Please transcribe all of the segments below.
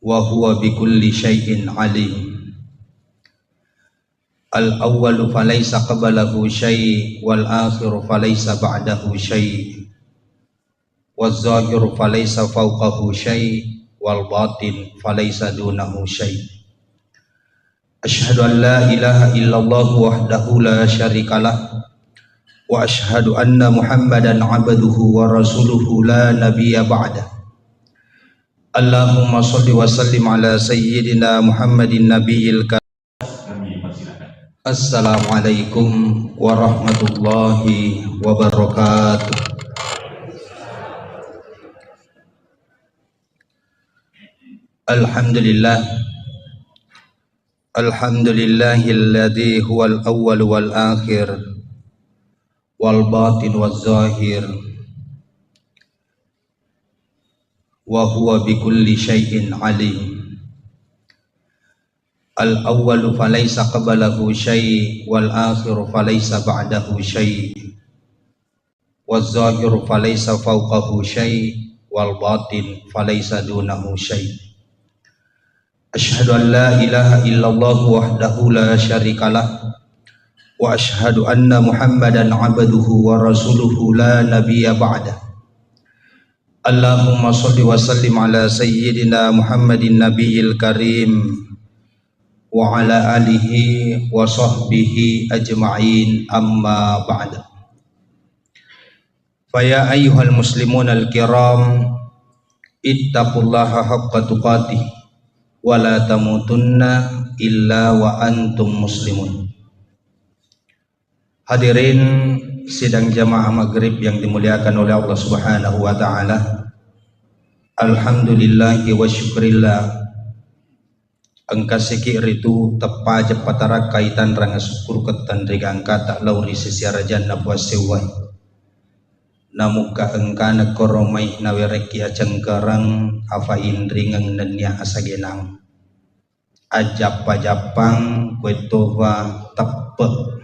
wa huwa bikulli syai'in alim. Al-awwalu falaysa qablahu syai' wal akhiru falaysa ba'dahu syai' waz zahiru falaysa fawqahu syai' wal batin falaysa dunahu syai'. Asyhadu an la ilaha illallah wahdahu la syarikalah wa asyhadu anna Muhammadan abduhu wa rasuluhu la nabiyya ba'dah. Allahumma shalli wa sallim ala sayyidina Muhammadin nabiyil karim. Assalamualaikum warahmatullahi wabarakatuh. Alhamdulillahilladzi huwal awwal wal akhir wal batin waz zahir wa huwa bikulli syai'in alim. Al-awwalu falaysa qablahu syai' wal akhiru falaysa ba'dahu syai' waz zahiru falaysa fawqahu syai' wal batin falaysa dunahu syai'. Asyhadu an la ilaha illallah wahdahu la syarikalah wa asyhadu anna Muhammadan abduhu wa rasuluhu la nabiyya ba'dah. Allahumma shalli wa sallim ala sayyidina Muhammadin nabiyil karim wa ala alihi wa sahbihi ajma'in, amma ba'd. Faya ayyuhal muslimun al-kiram, ittaqullaha haqqa tuqatih wa la tamutunna illa wa antum muslimun. Hadirin sidang jamaah maghrib yang dimuliakan oleh Allah Subhanahu wa ta'ala, alhamdulillahi wa syukrillah angkasiki ritu tepaja patara kaitan ranga syukur ketan riga angkata lauri sisiara janna puasewai namuka engkana koromai nawereki acengkerang afa indringang nenya asagenang ajap-ajapang kwetova tepe.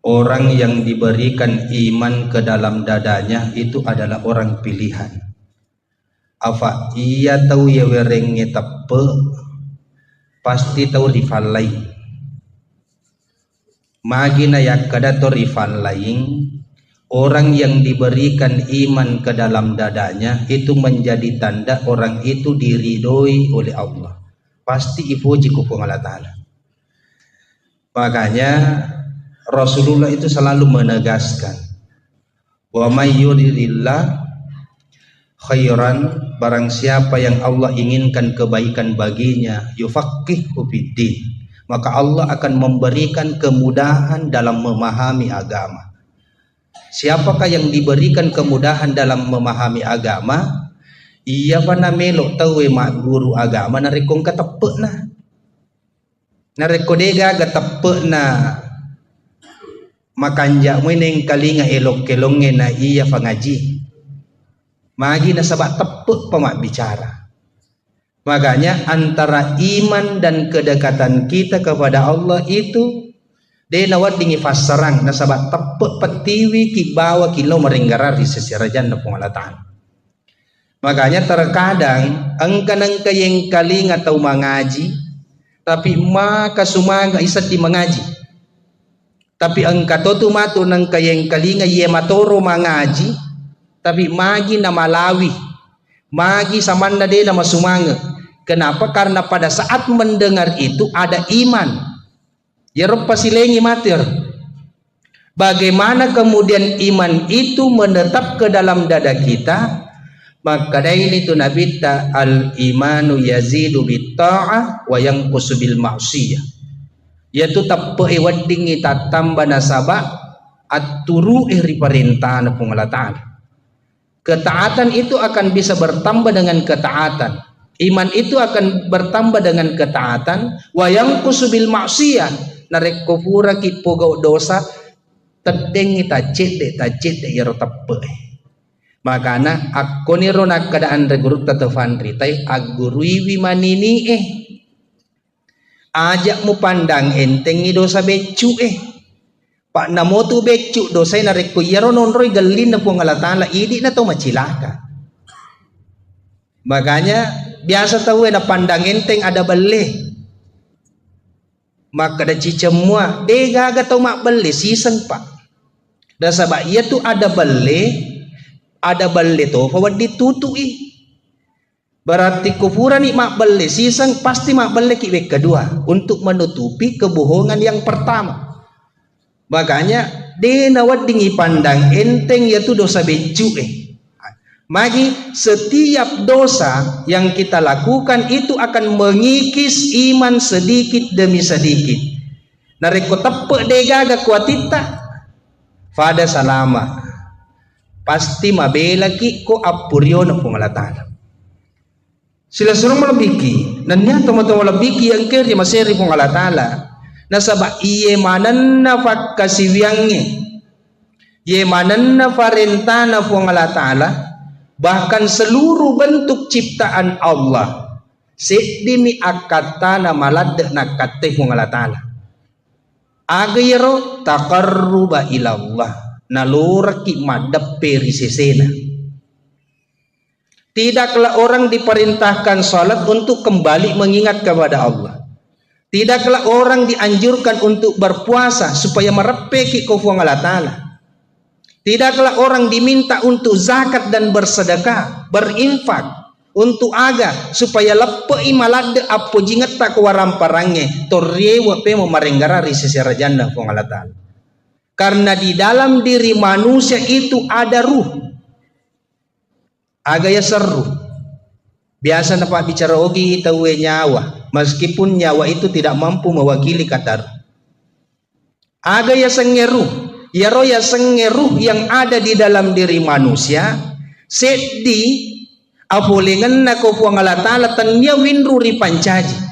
Orang yang diberikan iman ke dalam dadanya itu adalah orang pilihan. Afa iya tahu ya werengnya tepe, pasti tahu rival lain. Magina yak kadato rival lain. Orang yang diberikan iman ke dalam dadanya itu menjadi tanda orang itu diridhoi oleh Allah. Pasti ipuji ku Allah Ta'ala. Makanya Rasulullah itu selalu menegaskan, wa may yuridillah khairan, barang siapa yang Allah inginkan kebaikan baginya, yufaqihu fiddin, maka Allah akan memberikan kemudahan dalam memahami agama. Siapakah yang diberikan kemudahan dalam memahami agama? Iya pana melok tahu mak guru agama narekong katepek na, narekodega katepek na. Makanja mo neng kalinga elok kelonge na iya pangaji magi na sabat tepuk pemak bicara. Makanya antara iman dan kedekatan kita kepada Allah itu de nawat dingi fasarang na sabat tepuk petiwi ki bawa kilo meringgarari sesirajan na pengalatan. Makanya terkadang engkanang kayeng kalinga tau mangaji tapi maka sumaga isat di mengaji. Tapi engkau tu matu nang kayeng kalinga ye matoro mangaji, tapi magi na malawi, magi samanda de na masumanga. Kenapa? Karena pada saat mendengar itu ada iman. Ya rob pasilengi mater. Bagaimana kemudian iman itu menetap ke dalam dada kita? Maka dari itu Nabi ta al imanu yazidu bit ta'ah wa yanqusu bil ma'siyah. Yaitu tappe wadingi tatamba nasaba aturu perintah na pengalatan. Ketaatan itu akan bisa bertambah dengan ketaatan. Iman itu akan bertambah dengan ketaatan. Wa yanqusu bil ma'siyah, narek kufura ki pogo dosa tedengi tajete yaro tappe. Makana aku ni ronak keadaan regurut tatafandri tay agurui manini ajak mu pandang entengi dosa becu pak namo tu becu dosa na rekko yaro nonroy galin na pong alatala idi na to macilaka. Makanya biasa tahu ada pandang enteng ada beli. Maka ada cicemua dega aga tahu mak beli siseng pak. Dan sebab ia tu ada beli tu bahwa ditutui. Berarti kufuran ni mak beli siseng pasti mak beli ki kedua untuk menutupi kebohongan yang pertama. Makanya dena wadingi pandang enteng yaitu dosa becu Magi setiap dosa yang kita lakukan itu akan mengikis iman sedikit demi sedikit. Nareko tepek degaga kuatita pada salama. Pasti mabela ki ko apuryo na pungalatana. Sila suruh melebiki dan niya teman-teman melebiki yang kiri maseri pungalatala. Nasaba iye mananna fakkasiwiangnya iye mananna farentana pungalatala. Bahkan seluruh bentuk ciptaan Allah sedimi akatana malad nakatte pungalatala. Agayro taqarruba ilallah naluraki madap perisesena. Tidaklah orang diperintahkan salat untuk kembali mengingat kepada Allah. Tidaklah orang dianjurkan untuk berpuasa supaya merepeki kufuang Allah Ta'ala. Tidaklah orang diminta untuk zakat dan bersedekah, berinfak untuk aga supaya lepei malade apo jingat tak waramparangnya torrewa pe merenggara risesera janda fuang Allah Ta'ala. Karena di dalam diri manusia itu ada ruh. Agaya seru. Biasa nampak bicara ogi tahu nyawa, meskipun nyawa itu tidak mampu mewakili kata. Agaya sengeru, ya roya sengeru yang ada di dalam diri manusia. Seddi apolengan nako puang Allah Ta'ala tanya winru ripancaji.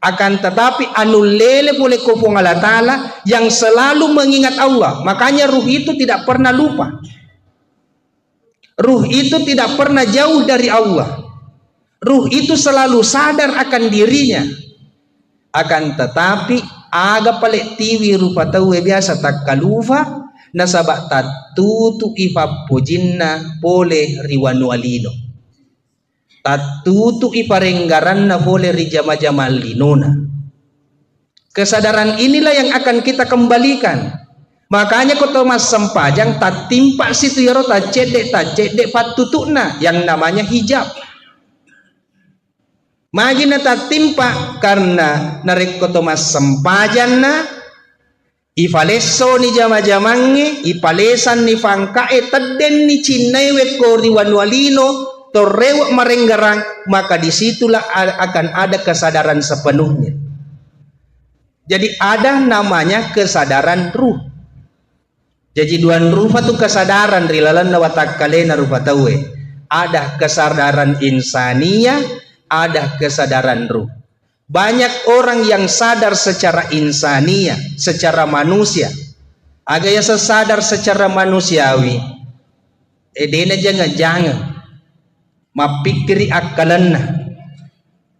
Akan tetapi anu lele boleh ko puang Allah Ta'ala yang selalu mengingat Allah. Makanya ruh itu tidak pernah lupa. Ruh itu tidak pernah jauh dari Allah. Ruh itu selalu sadar akan dirinya. Akan tetapi aga palek tiwi rupa tahu biasa tak kalufa nasabak tatutu ifa pujinna pole riwanu alino. Tatutu iparenggaran na pole rijama-jama linona. Kesadaran inilah yang akan kita kembalikan. Makanya kau Thomas Sempajang tak timpa situ yaro tak cedek patutuna yang namanya hijab. Magina tak timpa karena narek kau Thomas Sempajang na ifaleso ni jama-jamange ipalesan ni fangkae teden ni cinaiwe ko riwanualino torrewak marenggarang, maka disitulah akan ada kesadaran sepenuhnya. Jadi ada namanya kesadaran ruh. Jadi duan rupa tu kesadaran rilalan nawatakalena rupa tawe. Ada kesadaran insania, ada kesadaran ruh. Banyak orang yang sadar secara insania, secara manusia. Agak ya sesadar secara manusiawi. Dena jangan mapikiri akalanna,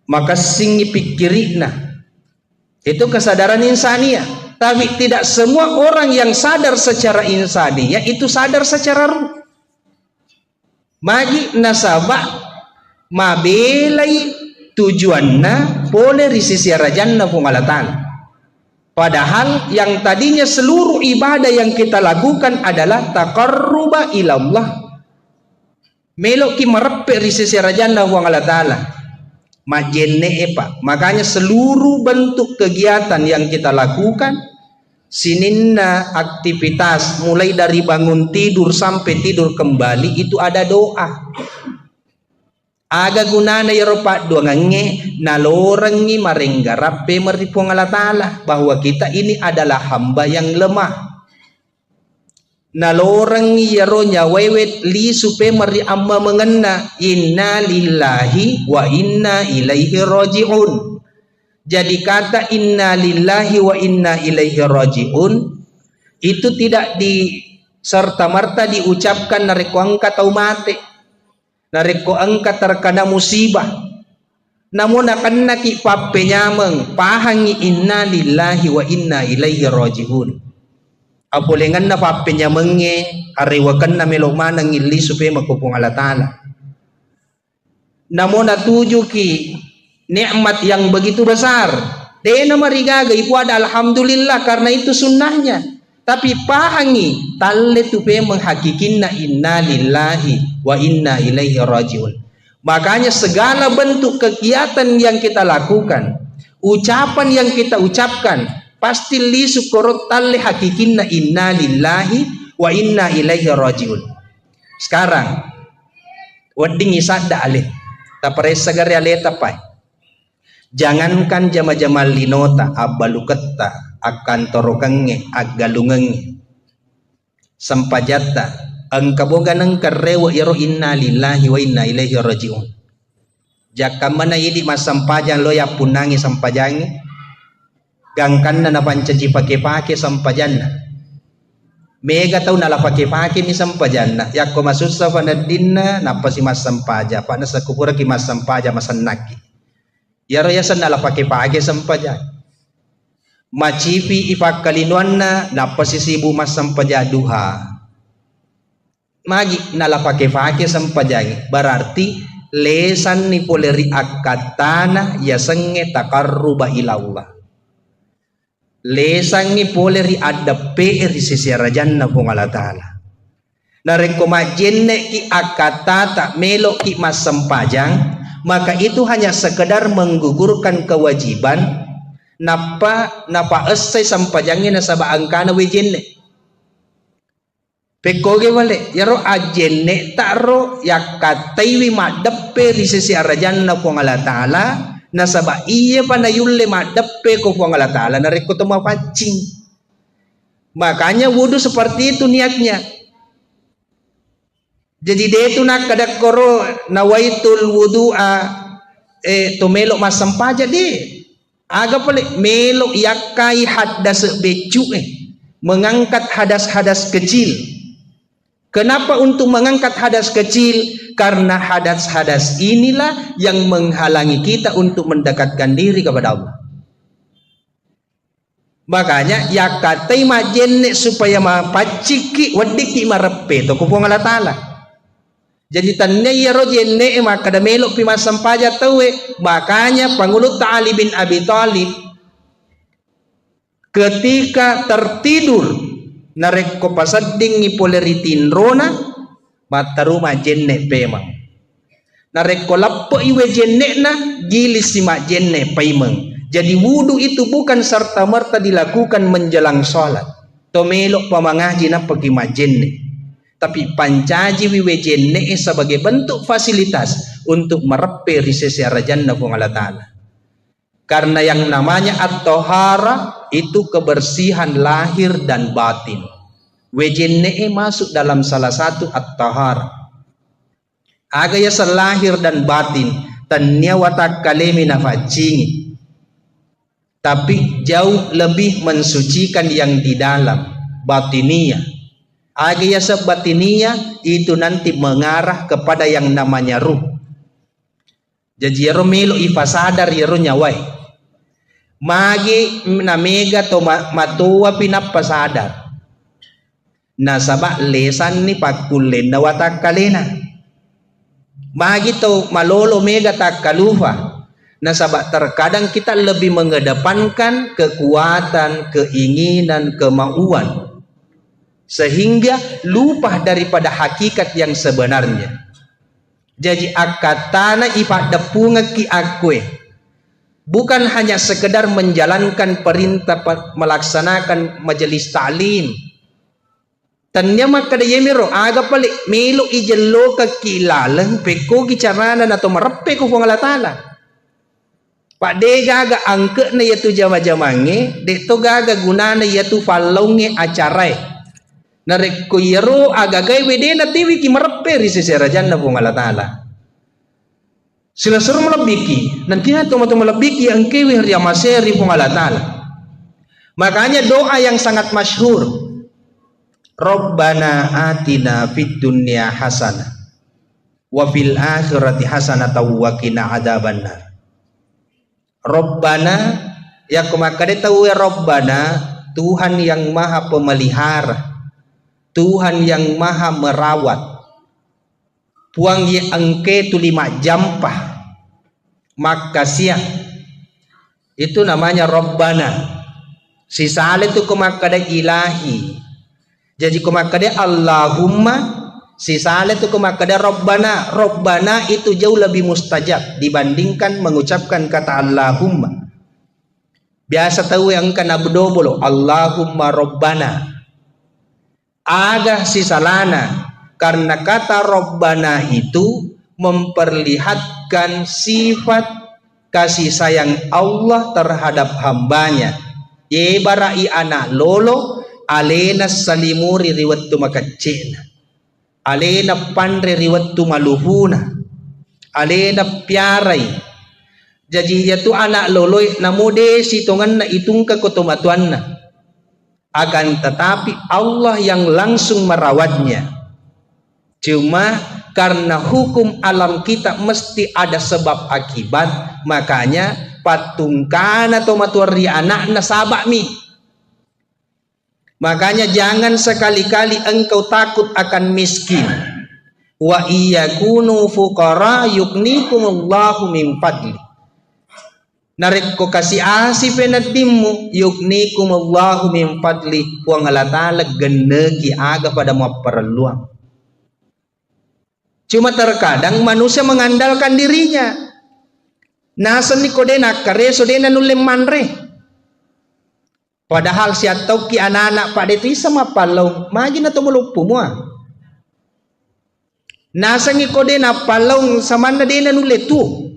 maka singi pikirina. Itu kesadaran insania. Tapi tidak semua orang yang sadar secara insania itu sadar secara ruh. Magi nasabak mabelai tujuanna boleh risisi rajanna pungalatan. Padahal yang tadinya seluruh ibadah yang kita lakukan adalah taqarruba ilallah. Melok ki merepe risisi rajanna pungalatan. Majenne epa. Makanya seluruh bentuk kegiatan yang kita lakukan, sininna aktivitas mulai dari bangun tidur sampai tidur kembali itu ada doa. Aga gunana ya ropa doangange nalorangi marenggarape meripong Allah Ta'ala bahwa kita ini adalah hamba yang lemah. Nalorangi ya ronya wewet li supe meri amma mengena inna lillahi wa inna ilaihi raji'un. Jadi kata inna lillahi wa inna ilaihi raji'un itu tidak serta-merta diucapkan nareko angka tau mate, nareko angka terkena musibah. Namun akan naki pape nyameng pahangi inna lillahi wa inna ilaihi raji'un. Apolengan na pape nyamenge arewakan na melok manang ili supaya makupung Allah Ta'ala. Namun natuju ki nikmat yang begitu besar. Dena marigaga ibu ada alhamdulillah karena itu sunnahnya. Tapi pahangi talle tupe menghakikinna inna lillahi wa inna ilaihi rajiun. Makanya segala bentuk kegiatan yang kita lakukan, ucapan yang kita ucapkan, pasti li syukurut talle hakikinna inna lillahi wa inna ilaihi rajiun. Sekarang wedding isadda alih tapare sagari alih tapai. Jangankan jama-jama linota abaluketta akan torokange agalungange sampajata ang kaboganang karewa iro inna lillahi wa inna ilaihi rajiun. Jaka mana yidi masampajan loya punangi sampajangi gangkan na napancaji pake-pake sampajanna mega tau nala pake-pake mi sampajanna yakko masussa fanadinna napasi masampaja pa nasa kupura ki masampaja masannaki yaro yasan nala pake-pake sampajan macipi ipakalinuanna napasisibu masampaja duha magi nala pake-pake sampajangi berarti lesan ni poleri akatana yasenge takarruba ilallah lesan ni poleri ada PR di sisi rajanna pung Allah Ta'ala narengko majenne ki akatata melo ki masampajang maka itu hanya sekedar menggugurkan kewajiban napa esai sampajangnya nasaba angkana wejenne pekoge wale yaro ajenne taro yakataiwi madeppe di sisi arajanna pung Allah Ta'ala nasaba iya panayulle madeppe ko pung Allah Ta'ala nareko toma pancing. Makanya wudu seperti itu niatnya. Jadi dia itu nak kadak koro nawaitul wudu'a to melok masampaja de aga pale melok yakai hadas becu mengangkat hadas-hadas kecil. Kenapa untuk mengangkat hadas kecil? Karena hadas-hadas inilah yang menghalangi kita untuk mendekatkan diri kepada Allah. Makanya ya katai majenne supaya mapaciki wadiki marepe to kupung Allah Ta'ala. Jadi tanne ya rojenne maka da melok pi masampaja tawe. Makanya pangulut Ali bin Abi Thalib ketika tertidur nareko pasadding ni poleritin rona mataru majenne pemang nareko lappo iwe jenne na gilis si majenne pemang. Jadi wudu itu bukan serta merta dilakukan menjelang sholat to melok pamangaji na pagi majenne tapi pancaji wiwe jenne sebagai bentuk fasilitas untuk merepe risesi rajanna pung Allah Ta'ala. Karena yang namanya at-tahara itu kebersihan lahir dan batin. Wejenne masuk dalam salah satu at-tahara. Agaya selahir dan batin tanya watak kalemi nafacingi. Tapi jauh lebih mensucikan yang di dalam batiniah. Agaya sebatiniah itu nanti mengarah kepada yang namanya ruh. Jadi yaro melo ifasadar yaro nyawai. Magi namega to matua pinapasadar. Nasaba lesan ni pakulen na watak kalena. Magi to malolo mega tak kalufa. Nasaba terkadang kita lebih mengedepankan kekuatan, keinginan, kemauan sehingga lupa daripada hakikat yang sebenarnya. Jadi akatana ipadepunga ki akwe bukan hanya sekedar menjalankan perintah melaksanakan majelis ta'lim. Tanya maka da yemiro aga pale melo ijello ka kilalang peko gicarana na to marepe ko Allah Ta'ala. Pak de gaga angke na yatu jama-jamange de to gaga gunana yatu falonge acarai. Narek ko yero aga gay wede na tiwi ki marepe ri seserajan na Allah Ta'ala. Sila suruh melebiki nanti to melebiki ang kewi ri amaseri Allah Ta'ala. Makanya doa yang sangat masyhur Rabbana atina fid dunya hasanah wa fil akhirati hasanah wa qina adzabannar. Rabbana ya kumakade tahu ya Rabbana Tuhan yang maha pemelihara, Tuhan yang maha merawat. puang ye angke tu 5 jampah maka siang itu namanya Rabbana. Sisale tu kumakada ilahi. Jadi kumakada Allahumma, sisale tu kumakada Rabbana. Rabbana itu jauh lebih mustajab dibandingkan mengucapkan kata Allahumma. Biasa tahu yang kana bedobolo Allahumma Rabbana. Agak sisalana karena kata Rabbana itu memperlihatkan sifat kasih sayang Allah terhadap hambanya. Ye barai anak lolo alena salimuri riwattu makacena, alena pandre riwattu maluhuna, alena piarai. Jadi yaitu anak lolo namude sitongan na itung kekotomatuan na. Akan tetapi Allah yang langsung merawatnya. Cuma karena hukum alam kita mesti ada sebab akibat, makanya patungkan atau matuari anak nasabak mi. Makanya jangan sekali-kali engkau takut akan miskin. Wa iyakunu fuqara yugnikumullahu min fadli. Narik ko kasih asih penatimu yugnikumullahu min fadli. Puang Allah Ta'ala genegi aga pada mau perluan. Cuma terkadang manusia mengandalkan dirinya. Nasa ni kode nakare so dena nulim manre. Padahal siya tau ki anak-anak pada itu sama palau magi na tumulupu mo. Nasa ni kode na palau sama na dena nuletu.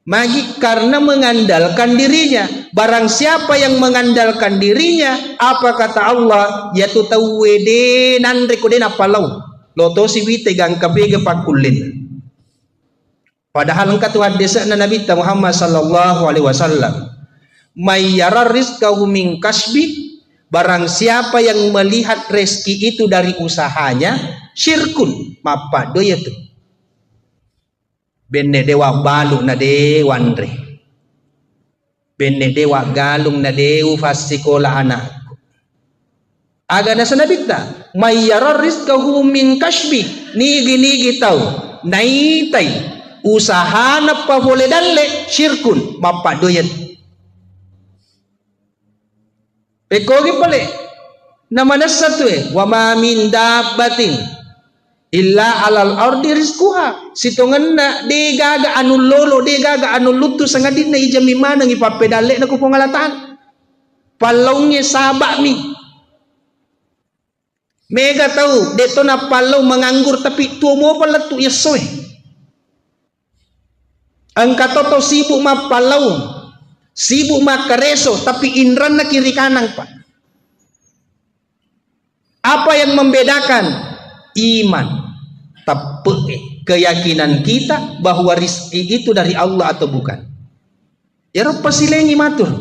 Magi karena mengandalkan dirinya. Barang siapa yang mengandalkan dirinya, apa kata Allah? Yaitu tahu wede nanre kode na palau. Loto si wite gang kabege pakulin. Padahal engkau Tuhan desa na Nabi Muhammad sallallahu alaihi wasallam. May yara rizqahu min kasbi, barang siapa yang melihat rezeki itu dari usahanya, syirkun mapa doya tu. Benne dewa balu na dewanre. Benne dewa galung na dewu fasikola anak. Aga na sa nabita, may yara rizqahu min kasbi, nigi tau, naitay. Usaha na pa boleh dalle syirkun mapadoyan. Pekogi pale nama satu wa ma min dabbatin illa alal ardi rizquha. Sitongan na de gaga anu lolo de gaga anu lutu sangadin na ijami mana ngi papedalle na ko pangalataan. Palongnya sabak mi. Mega tahu deto na palau menganggur tapi tuo mo pala tu yasoy. Angka toto sibuk ma palau, sibuk ma kareso, tapi indran na kiri kanan pak. Apa yang membedakan? Iman, tapi keyakinan kita bahwa rizki itu dari Allah atau bukan. Ya Rabb pasilengi matur.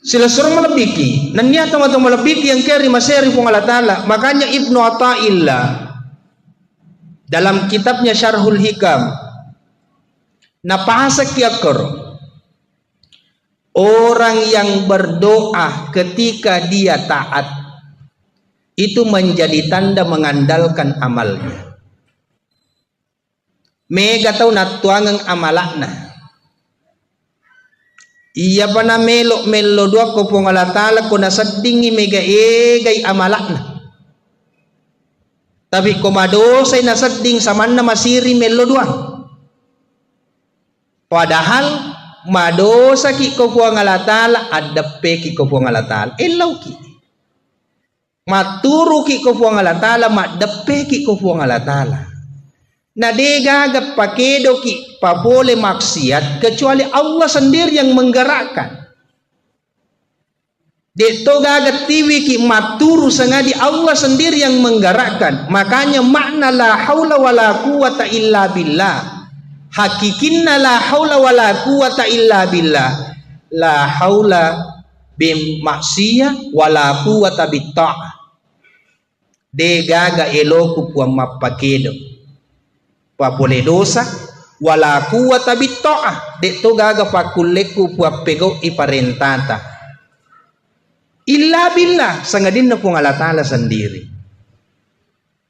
Sila suruh melebiki, nanya atau melebiki yang kiri maseri pun Allah Ta'ala. Makanya Ibnu Athaillah dalam kitabnya Syarhul Hikam napasa kiakor orang yang berdoa ketika dia taat itu menjadi tanda mengandalkan amalnya. Mega tau natuangang amalakna. Iya pa na melo dua ko pong Allah Ta'ala ko nasadingi mega egay amalakna. Tapi komadosay nasading saman na masiri melo dua. Padahal madosa ki ko po ang Allah Ta'ala adape ki ko po ang Allah Ta'ala elaw ki. Maturo ki ko po ang Allah Ta'ala madape ki ko po ang Allah Ta'ala. Nadega pakedo ki pa boleh maksiat kecuali Allah sendiri yang menggerakkan. Deto gagat tiwi ki maturu sengadi Allah sendiri yang menggerakkan. Makanya makna la haula wala quwata illa billah. Hakikinna la haula wala quwata illa billah. La haula bim maksiyah wala quwata bitta'ah. De gaga eloku puang mapakedo. Pa boleh dosa wala quwata bitta'ah. Deto gaga pakuleku puang pego iparentata. Illa billah sangadin na pong Allah Ta'ala sendiri.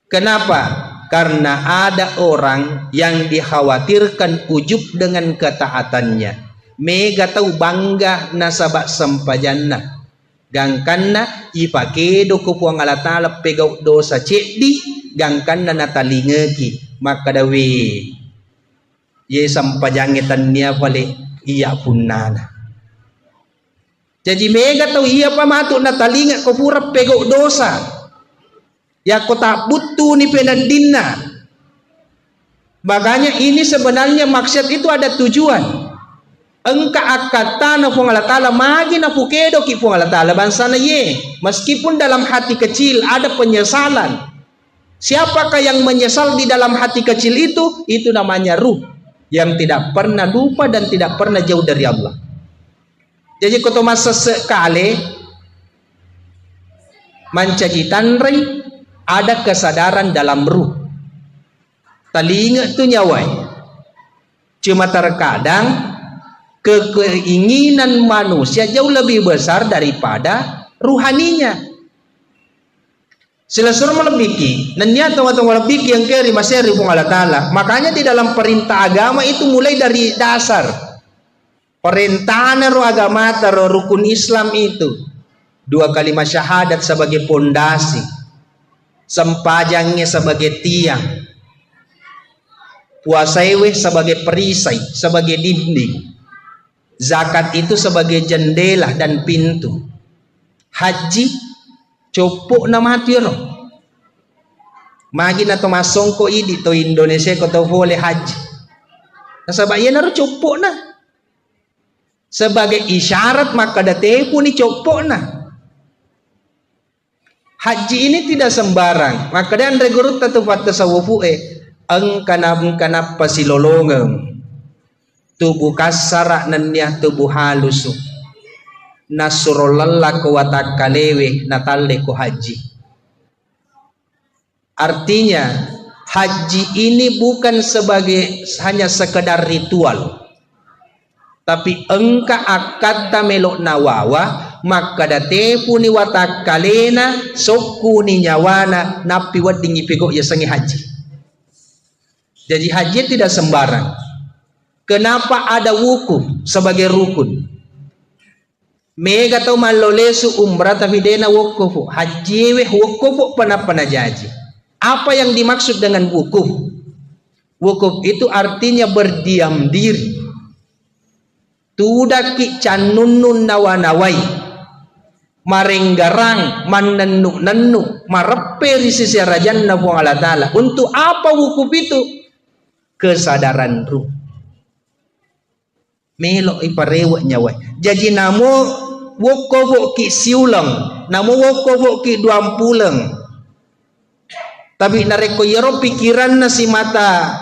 Kenapa? Karena ada orang yang dikhawatirkan ujub dengan ketaatannya. Mega tahu bangga nasabak sampajanna. Gangkanna ipakedo ko puang Allah Ta'ala pegaw dosa cekdi. Gangkanna natalingeki. Maka dawe. Ye sampajangitan niya balik iya punana. Jadi mega tahu iya pamatuk natalinga ko pura pegaw dosa. Ya kota butuh ni penadinna. Makanya ini sebenarnya maksud itu ada tujuan. Engka akatana pung Allah Ta'ala magi na pukedo ki pung Allah Ta'ala bangsa na ye. Meskipun dalam hati kecil ada penyesalan. Siapakah yang menyesal di dalam hati kecil itu? Itu namanya ruh. Yang tidak pernah lupa dan tidak pernah jauh dari Allah. Jadi kota masa sekali mancajitan rey. Ada kesadaran dalam ruh. Telinga itu nyawai. Cuma terkadang keinginan manusia jauh lebih besar daripada ruhaninya. Selesai melebiki. Nanya teman-teman lebih yang kiri masih ribung Allah Ta'ala. Makanya di dalam perintah agama itu mulai dari dasar. Perintahan agama atau rukun Islam itu. 2 kalimat syahadat sebagai pondasi. Sempajangnya sebagai tiang, puasaiwe sebagai perisai, sebagai dinding, zakat itu sebagai jendela dan pintu, haji copok na matiro magi na to masongko idi to Indonesia ko to boleh haji nasabaya na copok na sebagai isyarat maka date pun ni copok na. Haji ini tidak sembarang. Maka dan regurut tatu tasawufu ang kanap pasilolongem. Tubuh kasara nanya tubuh halusu. Nasurulalla ko watakalewe natalle ko haji. Artinya haji ini bukan sebagai hanya sekedar ritual. Tapi engka akata melok nawawa maka date puni watak kalena soku ni nyawana napi wadingi pego ya sangi haji. Jadi haji tidak sembarang. Kenapa ada wukuf sebagai rukun? Mega tau malolesu umrah tapi dena wukufu. Haji weh wukufu pana jaji. Apa yang dimaksud dengan wukuf? Wukuf itu artinya berdiam diri. Tudaki canunun nawanawai. Marenggarang, menenuk-nenuk, marepe di sisi rajanna puang Allah Ta'ala. Untuk apa wukuf itu? Kesadaran ruh. Melok iparewak nyawai. Jadi namo wukuf ki siulang, namo wukuf ki 20. Tapi nareko yero pikiran na si mata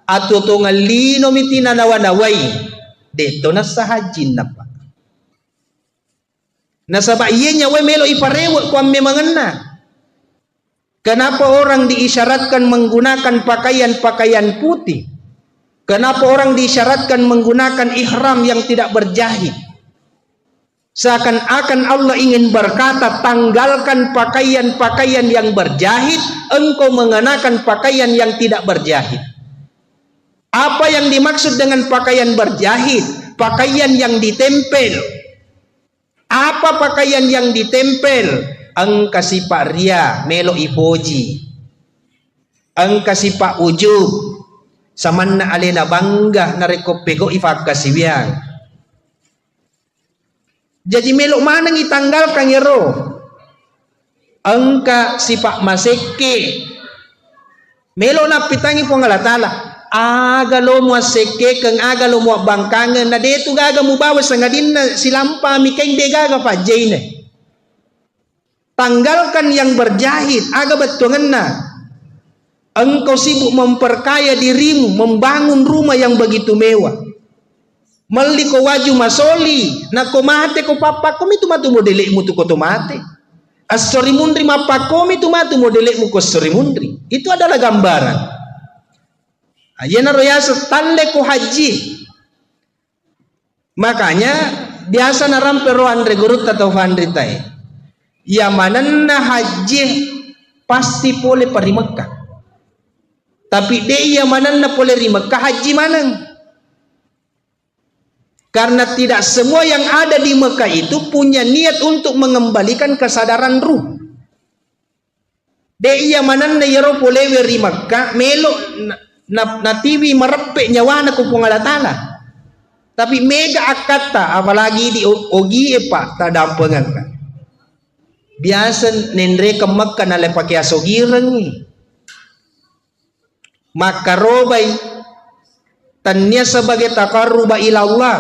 atau tongalino mitina nawanawai. Deto na sahajin na pa. Nasabak iya nyawa melo iparewak kuam memangena. Kenapa orang diisyaratkan menggunakan pakaian-pakaian putih? Kenapa orang diisyaratkan menggunakan ihram yang tidak berjahit? Seakan-akan Allah ingin berkata, tanggalkan pakaian-pakaian yang berjahit, engkau mengenakan pakaian yang tidak berjahit. Apa yang dimaksud dengan pakaian berjahit? Pakaian yang ditempel. Apa pakaian yang ditempel? Engka sipak ria melo ipoji. Engka sipak ujub. Samanna alena bangga nareko pego ifakasiwiang. Jadi melo mana ngitanggalkan yero? Engka sipak maseke. Melo na pitangi po Allah Ta'ala. Aga lo mo seke kang aga lo mo bangkangan na deto gaga mo bawas nga din na silampa mikeng de gaga pa jane. Tanggalkan yang berjahit aga betungan na. Engkau sibuk memperkaya dirimu, membangun rumah yang begitu mewah. Mali ko waju masoli na ko mate ko papa ko mitu matu modele mu tu ko tomate. Asori mundri mapa ko mitu matu modele mu ko asori mundri. Itu adalah gambaran. Ayana royasa tande ko haji. Makanya biasa naram peroan regurut atau fandritai. Ya manan na haji pasti boleh pergi Mekah. Tapi dia mana boleh pergi Mekah haji mana? Karena tidak semua yang ada di Mekah itu punya niat untuk mengembalikan kesadaran ruh. Dia mana yaro boleh pergi Mekah melo natiwi merepek nyawa na kupung Allah Ta'ala. Tapi mega akata apalagi di ogi pak tak dampengan. Biasa nendre ke Mekah nale pakai asogireng ni. Maka robai tanya sebagai taqarruba ila Allah.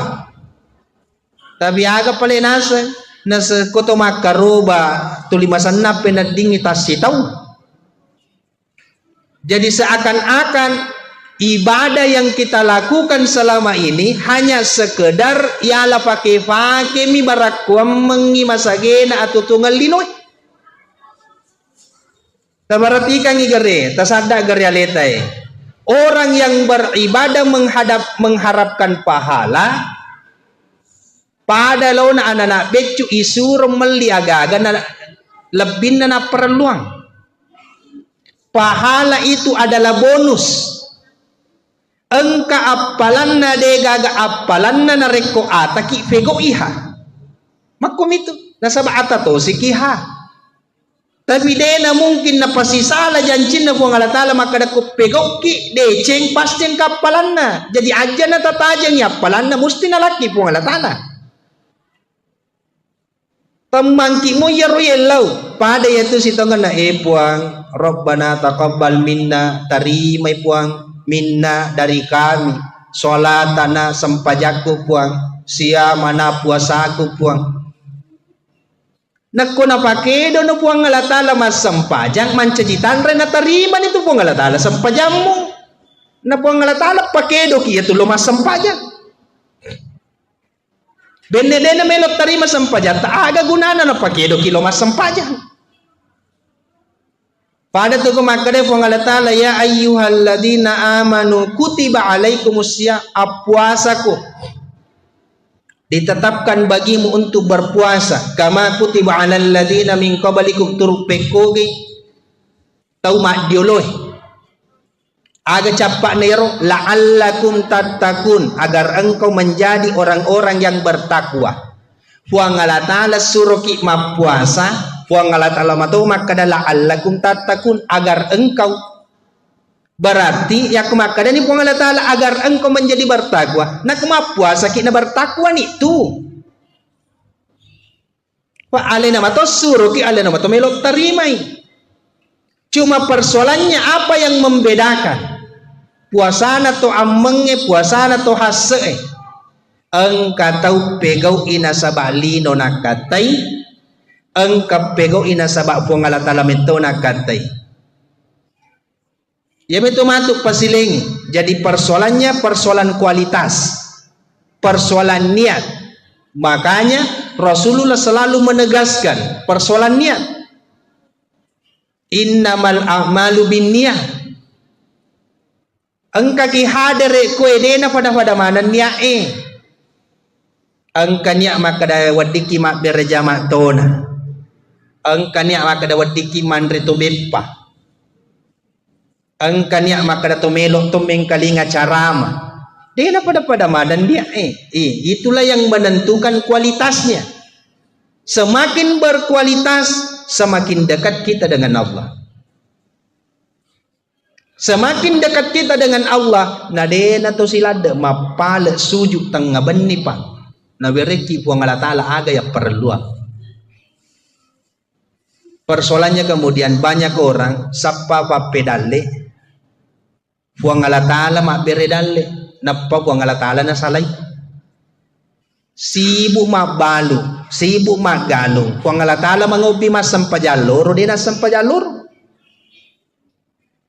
Tapi aga pale nasa koto maka roba tulimasan na penading itasi tahu. Jadi seakan-akan ibadah yang kita lakukan selama ini hanya sekedar ialah pakai mi barakuam mengi masagena atau tunggal linoy. Tabaratikan igare, tasada garealetai. Orang yang beribadah mengharapkan pahala pada launa anak-anak becu isur meli aga-aga lebih na perluang. Pahala itu adalah bonus. Engka apalanna de gaga apalanna na reko ataki fego iha. Makum itu nasaba atato sikiha. Tapi dena mungkin na pasisala jancin na buang Allah Ta'ala maka daku pego ki deceng pasti kapalanna. Jadi aja na tatajang ya apalanna musti na laki buang Allah Ta'ala. Temangki mo yaro yelau pada yaitu sitongan na puang Rabbana taqabbal minna tarimai puang minna dari kami sholatana sempajaku puang siamana puasaku puang nakuna pakedo no puang Allah Ta'ala mas sempajang mancajitan rena tariman itu puang Allah Ta'ala sempajammu na puang Allah Ta'ala pakedo ki itu lo mas sempajang benedena melok tarima sempajang tak aga gunana na pakedo ki lo mas sempajang. Pada tu kemakade puang Allah Ta'ala ya ayyuhalladzina amanu kutiba alaikumusya puasaku ditetapkan bagimu untuk berpuasa kama kutiba alal ladzina min qablikum turpekoge tau mak dioloh aga capak nero la'allakum tattaqun agar engkau menjadi orang-orang yang bertakwa. Puang Allah Ta'ala suruh ki puasa puang Allah Ta'ala matu maka adalah la'allakum tattaqun agar engkau berarti ya kemakada ni puang Allah Ta'ala agar engkau menjadi bertakwa. Nak puasa kita bertakwa ni tu. Pak alena matu suruh ki alena matu melok tarimai. Cuma persoalannya apa yang membedakan? Puasana to amenge puasana to hasse. Engka tau pegau ina sabali no nakatai engka pegau ina sabak puang Allah Ta'ala mento nakatai ya betul matuk pasiling. Jadi persoalannya persoalan kualitas, persoalan niat. Makanya Rasulullah selalu menegaskan persoalan niat. Innamal a'malu binniyah. Engka ki hadere ko edena pada mana niat angkanya maka da wadiki mak bereja mak tona angkanya maka da wadiki mandre to bepa angkanya maka da to melok to mengkalinga carama dena pada madan dia itulah yang menentukan kualitasnya. Semakin berkualitas semakin dekat kita dengan Allah. Semakin dekat kita dengan Allah nadena to silada mapale sujud tengah benni pa na bereki puang Allah Ta'ala aga ya perlu. Persoalannya kemudian banyak orang sapa pedale puang Allah Ta'ala mak beredale napa puang Allah Ta'ala na salai sibuk mak balu sibuk mak galung puang Allah Ta'ala mangopi mas sampajalur dena sampajalur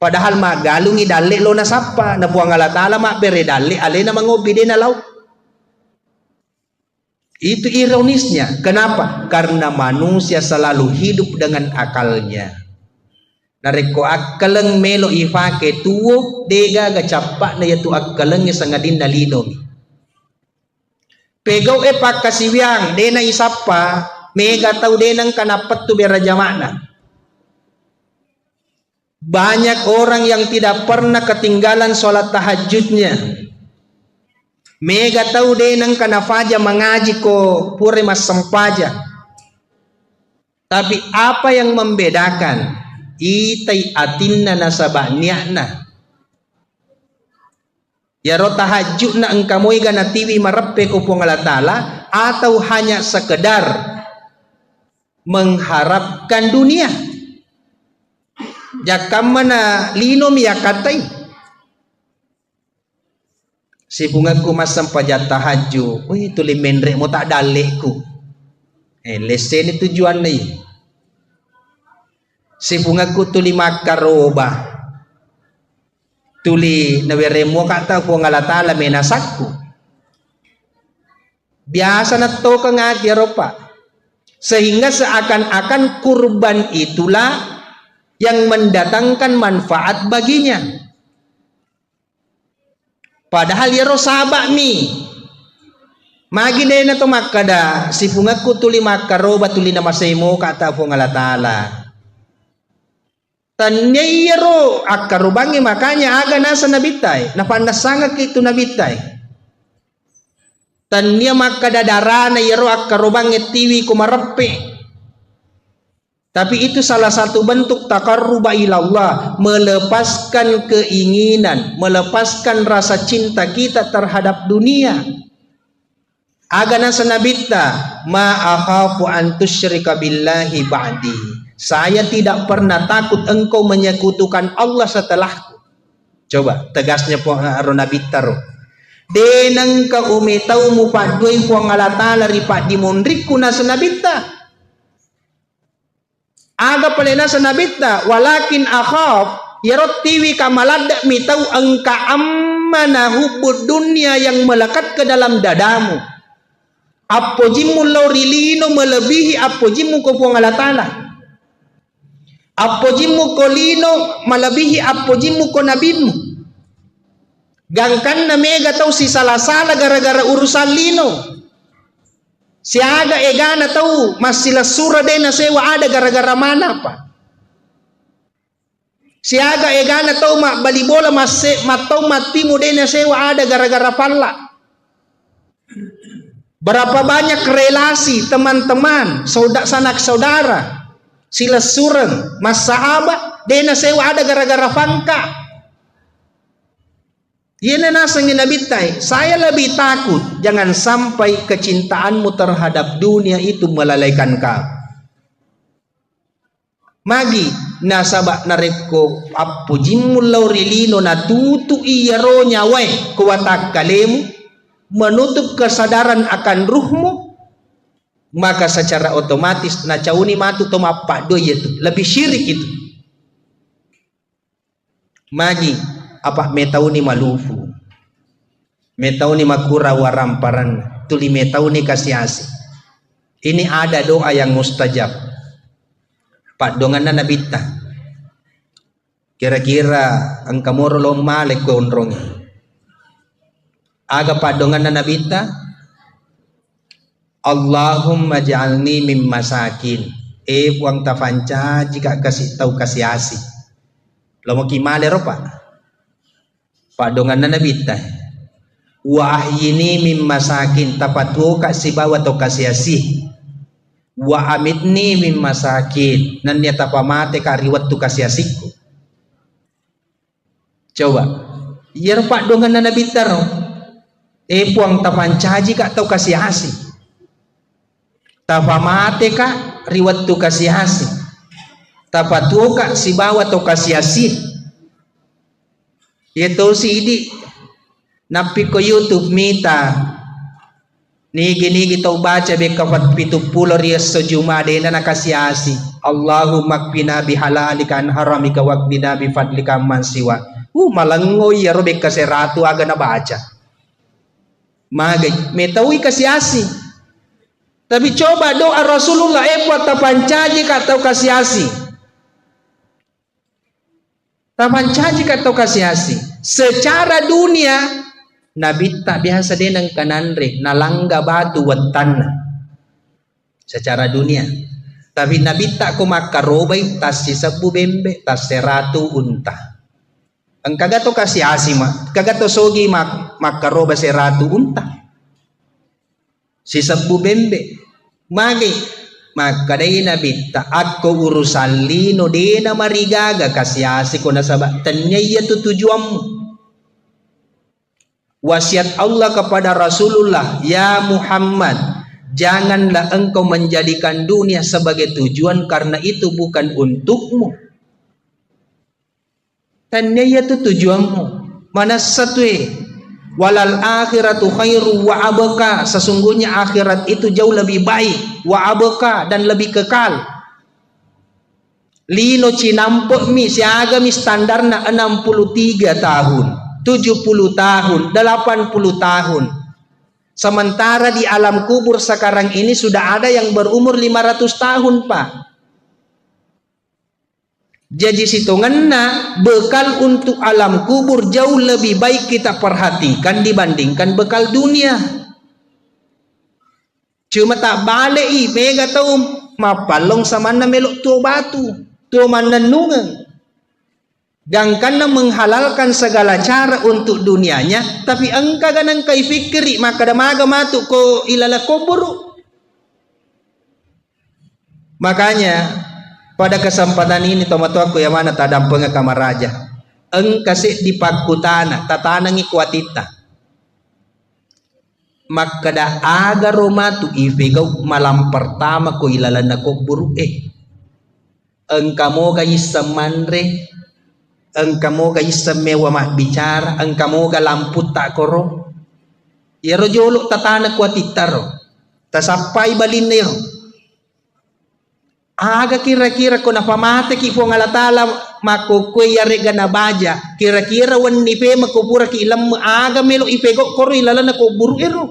padahal mak galung idale lo na sapa na puang Allah Ta'ala mak beredale ale na mangopi dena lau. Itu ironisnya. Kenapa? Karena manusia selalu hidup dengan akalnya. Nareko akaleng melo ifake tuwo dega gacapak na yatu akaleng sangadin nalinom. Pegaw pakasiwiang dena isapa mega tau denang kanapat tu beraja makna. Banyak orang yang tidak pernah ketinggalan sholat tahajudnya. Mega tahu deh nang kana faja mengaji ko pure mas sempaja. Tapi apa yang membedakan? Itai atinna nasabah ni'na. Ya ro tahajud na engkamoy gana tiwi marepe ko pong Allah Ta'ala, atau hanya sekedar mengharapkan dunia. Jakam mana linom ya katai. Si bungaku masam pajat tahajud. Wih tuli mendrek mo tak dalekku. Lesen itu tujuan nih. Si bungaku tuli makaroba. Tuli naweremo kata po ngala Ta'ala menasakku. Biasa na to ka nga Eropa. Sehingga seakan-akan kurban itulah yang mendatangkan manfaat baginya. Padahal yaro sabak mi. Magi deh na to makada si pungaku tuli makaroba tuli na masemo kata po ngala Ta'ala. Tanya yaro akarubangi makanya aga nasa nabitay. Napandasanga kito nabitay. Tanya makada darana yaro akarubangi tiwi kumarepe. Tapi itu salah satu bentuk takarruba ilallah, melepaskan keinginan, melepaskan rasa cinta kita terhadap dunia. Agana sanabita ma akhafu an tusyrika billahi ba'di. Saya tidak pernah takut engkau menyekutukan Allah setelahku. Coba tegasnya po ronabita ro. Denang ka umitau mu padoi po ngalatala ripat dimundriku na sanabita. Aga palena sanabita walakin akhaf yarot tiwi kamalada mitau engka ammana hubbud dunia yang melekat ke dalam dadamu. Apojimu laurilino melebihi apojimu ko po ngalatala. Apojimu kolino melebihi apojimu ko nabimu. Gangkan na mega tau si salah-salah gara-gara urusan lino. Si aga egana tau masila sura de na sewa ada gara-gara mana pa. Si aga egana tau mak balibola matau matimu de na sewa ada gara-gara palla. Berapa banyak relasi teman-teman, sanak saudara, sila sureng, mas sahabat, de na sewa ada gara-gara fangka. Yana nasangin nabitay, saya lebih takut jangan sampai kecintaanmu terhadap dunia itu melalaikan kau. Magi nasabak nareko apujimmu laurilino natutu iyaro nyawai kuwatak kalemu menutup kesadaran akan ruhmu, maka secara otomatis nacauni matu tomapak doy itu lebih syirik itu. Magi apa metauni malufu, metauni makura waramparan, tuli metauni kasiasi. Ini ada doa yang mustajab. Pak dongan na nabita. Kira-kira angka moro lo malek ko onrongi. Aga pak dongan na nabita. Allahumma ja'alni mim masakin. Puang tafanca jika kasih tahu kasiasi. Lo mau kimale ro pak. Pak dongan na nabita. Wa ahyini mim masakin tapatu kasih bawa to kasiasi. Wa amitni mim masakin nan dia tapamate kariwat tu kasiasiku. Coba. Yer pak dongan na nabita ro. Puang tapancaji kak tau kasiasi. Tapamate kak riwat tu kasiasi. Tapatu kak si bawa to kasiasi. Itu CD napi ko YouTube mita nigi tau baca be kafat 70 rias sejuma de na nakasiasi. Allahumma qina bihalalika an haramika wa qina bi fadlika man siwa. Malangoy ya robe kaseratu aga na baca. Magay metawi kasiasi. Tapi coba doa Rasulullah buat tapancaji katau kasiasi. Tapancaji katau kasiasi. Secara dunia Nabi tak biasa denang kananre nalangga batu wattanna secara dunia. Tapi Nabi tak ko makarobay tas si sabu bembe tas 100 unta. Ang kagato kasi asima, kagato sogi makaroba 100 unta. Si sabu bembe. Magi makaday Nabi ta ako urusan lino di na marigaga kasi asi ko na sabak tanya iya tujuanmu. Wasiat Allah kepada Rasulullah, ya Muhammad, janganlah engkau menjadikan dunia sebagai tujuan karena itu bukan untukmu. Tanya ya itu tujuanmu. Mana satu walal akhiratu khairu wa abqa, sesungguhnya akhirat itu jauh lebih baik, wa abqa, dan lebih kekal. Lino cinampok mi siaga mi standarna 63 tahun. 70 tahun, 80 tahun. Sementara di alam kubur sekarang ini sudah ada yang berumur 500 tahun, Pak. Jadi hitungannya bekal untuk alam kubur jauh lebih baik kita perhatikan dibandingkan bekal dunia. Cuma tak balik mega tahu mapalong sama na melok tu batu, tu manenungan. Dan karena menghalalkan segala cara untuk dunianya, tapi engkau ganang kai fikri maka damaga matuk ko ilala kubur. Makanya pada kesempatan ini tomato aku yang mana tadam pengakamar raja, engkasih di pakutana tatanangi kuatita. Maka dah aga romatu ifegau malam pertama ko ilala na kubur engkau mo gayi semanre. Engkau moga isemewa mak bicara, engkau moga lampu tak koro. Ya rojolok tatana kuatitaro, tasapai balinero. Aga kira-kira ko napamate ki po ngalatala makukwe yare gana baja. Kira-kira wan nipe makupura ki ilam aga melo ipego koro ilala na ko buru ero.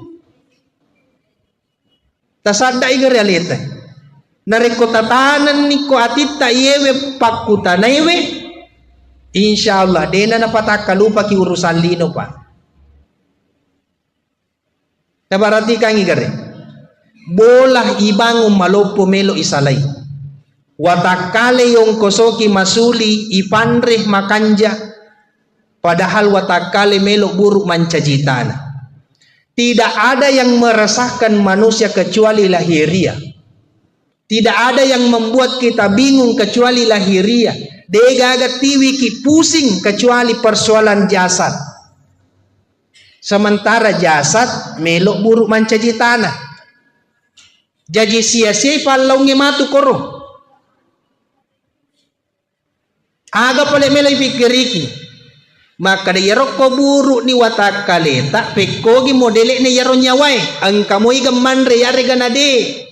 Tasada iga realita. Nareko tatanan ni ko atita yewe pakutana yewe. Insyaallah dena na pataka lupa ki urusan lino Pak. Nabarati kang igare. Bolah ibangun malopo melo isalay. Watakale yung kosoki masuli ipanreh makanja. Padahal watakale melo buruk mancajitana. Tidak ada yang meresahkan manusia kecuali lahiriah. Tidak ada yang membuat kita bingung kecuali lahiriah. Degaga tiwi ki pusing kecuali persoalan jasad. Sementara jasad melok buruk mancaji tanah. Jadi sia-sia palongnya matu koro. Aga pale melai pikiriki. Maka de yarok ko buruk ni watak kaleta pekogi modele ne yaro nyawai. Angkamo igam manre yare ganade.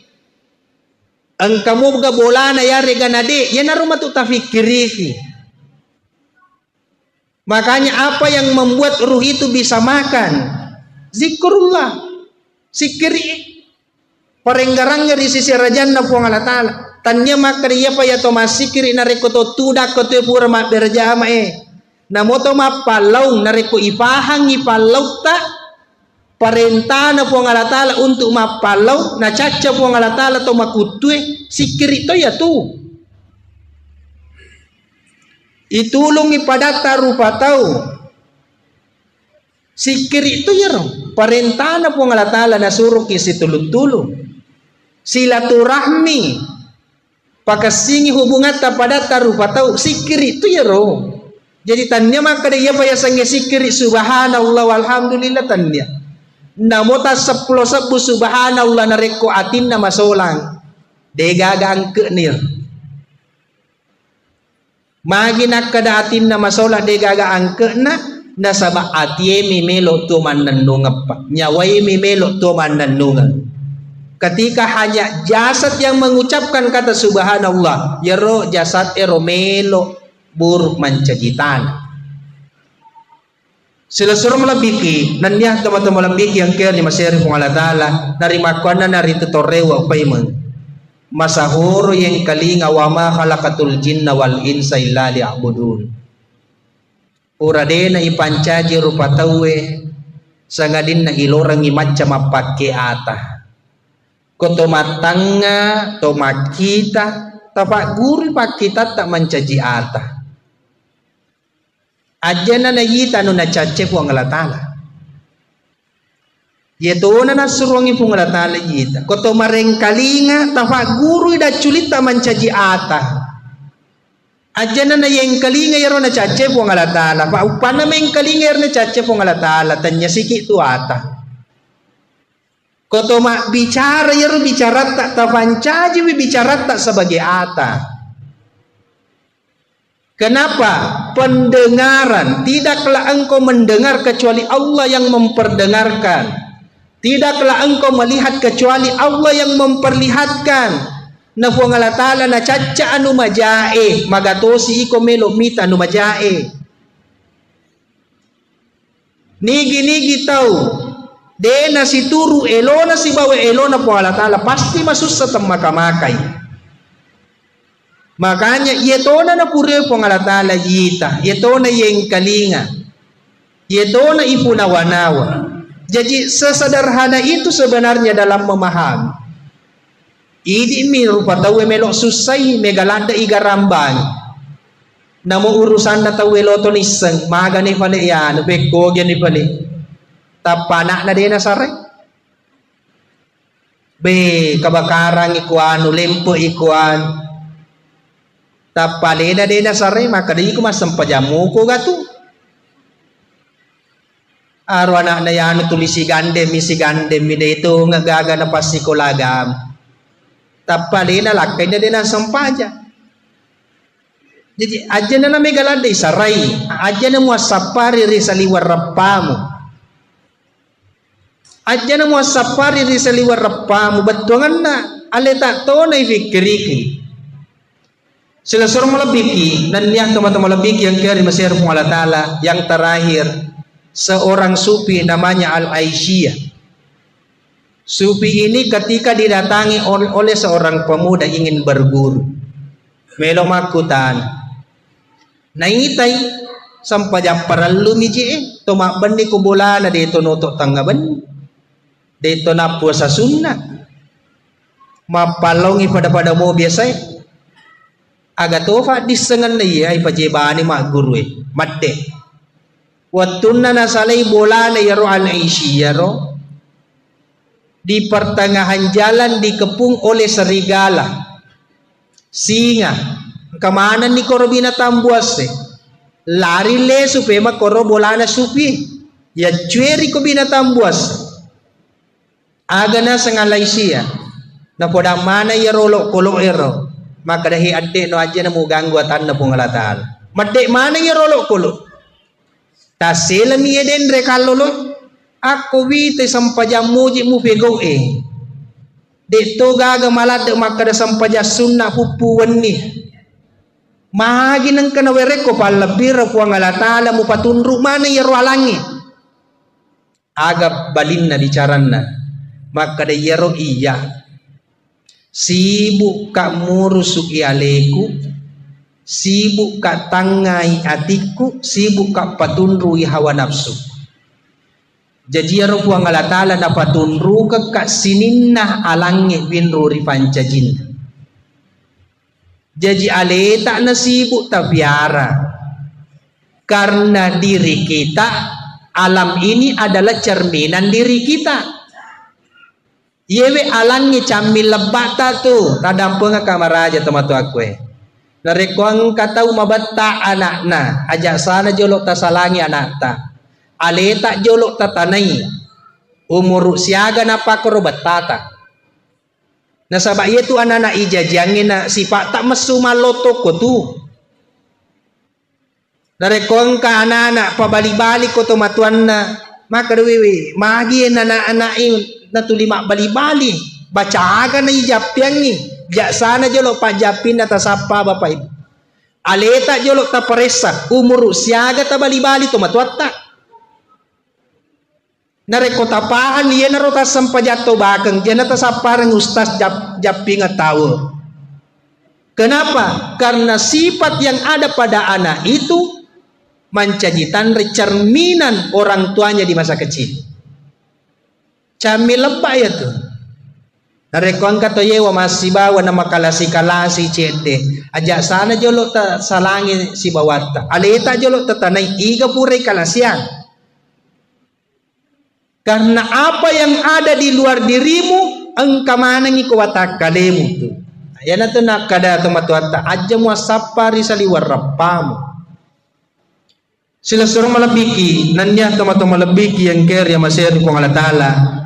Engkau mau buka bola na yare ganade, ya naruma tu tafikirihi. Makanya apa yang membuat ruh itu bisa makan? Zikrullah, sikiri. Parenggarangnya di sisi rajana puang Allah Taala. Tanya maka dia pa ya toma sikiri nareko to tudak ko te pura ma berjama Namoto ma palau nareko ipahang ipalau ta. Perintah na po ng Allah Ta'ala untuk mapalau na caca po ng Allah Ta'ala to makutwe sikir ito ya tu itulong ipadata rupa tau sikir ito ya ro perintah na po ng Allah Ta'ala na suruh kisi tulong-tulong silaturahmi pakasingi hubungan tapadata rupa tau sikir itu ya ro jadi tanya maka dia payasangnya sikir subhanallah walhamdulillah tanya namota 10 sabu subhanallah nareko atin na masolang degaga ang kenir magi nakada atin na masolang degaga ang kena nasaba atie mimelo to mananungap pa nyawai mimelo to mananungan ketika hanya jasad yang mengucapkan kata subhanallah yero jasad eromelo buruk mancajitan. Sila suruh melabiki nanya teman-teman melabiki yang kaya ni masyari kung Allah Ta'ala narima ko na narito torewa payman masahuro yang kalinga wa ma khalaqatul jinna wal insa illa liya'budun pura de na ipancaji rupa tawe sangadin na ilorang imatcha mapake ata ko tomatanga tomakita tapak guru pak kita tak mencaji ata ajana na yita no na chache po ang alatala yeto na nasurongi po ang alatala yita ko tomareng kalinga tapak guru ida culita mencaji ata ajana na yang kalinga yaro na chache po ang alatala pa upana may kalinga yaro na chache po ang alatala tanya siki tu ata koto mak bicara yaro bicara tak tapancaji bicara tak sebagai ata. Kenapa? Pendengaran. Tidaklah engkau mendengar kecuali Allah yang memperdengarkan. Tidaklah engkau melihat kecuali Allah yang memperlihatkan. Na puang Allah Ta'ala na caca anu majae magatosi iko melo mita anu majae. Nigi tahu. Dena si turu elona si bawa elona po Allah Ta'ala pasti masuk sa tamakamakay. Makanya yetona na pure po Allah Ta'ala yita, yetona yang kalinga, yetona ipunawanawa. Jadi sesederhana itu sebenarnya dalam memahami. Idi mi rupa tawe melok susai megalanda igarambang. Namo urusan na tawe loto niseng magani pale yan beko gani pale. Tapanak na din na sare. Be kabakarang ikuan lempo ikuan. Tapale na din na sare maka di ko masampajamu ko gato. Aro anak na yan tulisi gandem misi gandem mi dito ngagaga na pasikolagam. Tapale na lakay na din na sampaja. Jadi aja na may galanda isaray. Aja na mo sapari ri sa liwar rapamu. Aja na mo sapari ri sa liwar rapamu. Batungan na aleta to na ifikiriki. Sila seorang malabiki dan yang teman-teman malabiki yang kiri masih pun Allah Ta'ala yang terakhir seorang sufi namanya Al-Aisyah. Sufi ini ketika didatangi oleh seorang pemuda ingin berguru melo makutan naitay sampajang paralu miji tomak bendi kubulana dito nutok tanggaban dito na puasa sunnah mapalongi pada mo biasa agatofa disengan na iya ipajebani mak guru madde watunna nasalay bola na yaro Al-Aisyah yaro di pertengahan jalan dikepung oleh serigala singa kemana ni koro binatang buas lari le supaya mak koro bola na supi ya cueri ko binatang buas agana sengalaisia na poda mana yaro lo kolo ero maka dahi adek no aja na mo ganggu atan na pungalatal madek mana ya rolok kulo tasela mi eden rekalolo aku wite sampaja muji mu pego de to gaga malad maka da sampaja sunnah pupu wenni magi nang kana wereko palabira pungalatal mu patunru mana ya roalangi aga balinna dicaranna maka da yero iya sibuk kak murusuk ialeku, sibuk kak tangai atiku, sibuk kak patunrui hawa nafsu. Jadi ya rupu ang Allah Ta'ala na patunru kak sininna alangi binruri pancajin. Jadi aleta na sibuk tapiara. Karena diri kita, alam ini adalah cerminan diri kita. Yewe alangi camil lebata tu tadam penga kamaraja tematu aku narekwang katau mabatta anakna ajak sana jolok tasalangi anakta aleta jolok tatanai umur siaga napa koro batata nasabak itu anak-anak ijajangin na sifat tak mesu maloto ko tu narekwang ka anak-anak pabali-bali ko tomatuan na maka dewi magi anak-anak na tulima bali-bali baca aga na ijapyang ni jak sana jolok pajapin atas apa bapak ibu aleta jolok ta paresa umur siaga ta bali-bali to matuatta nareko tapahan iya narota sampajato bakeng jana ta saparang ustaz japing tahu kenapa karena sifat yang ada pada anak itu mencajitan cerminan orang tuanya di masa kecil. Camil lebak ya tuh. Narekon ka to ye wa masiba wa na makalasi-kalasi cete. Aja sana jolo ta salangi si bawata. Alita jolo ta tanay iga puray kalasian. Karena apa yang ada di luar dirimu ang kamanang ikuwatak kalemu tu. Yan na to nakada tumatuata aja mo sapari sa liwar rapamu. Sila surong malabiki nanya tomato malabiki yang kerja masih kung alatala.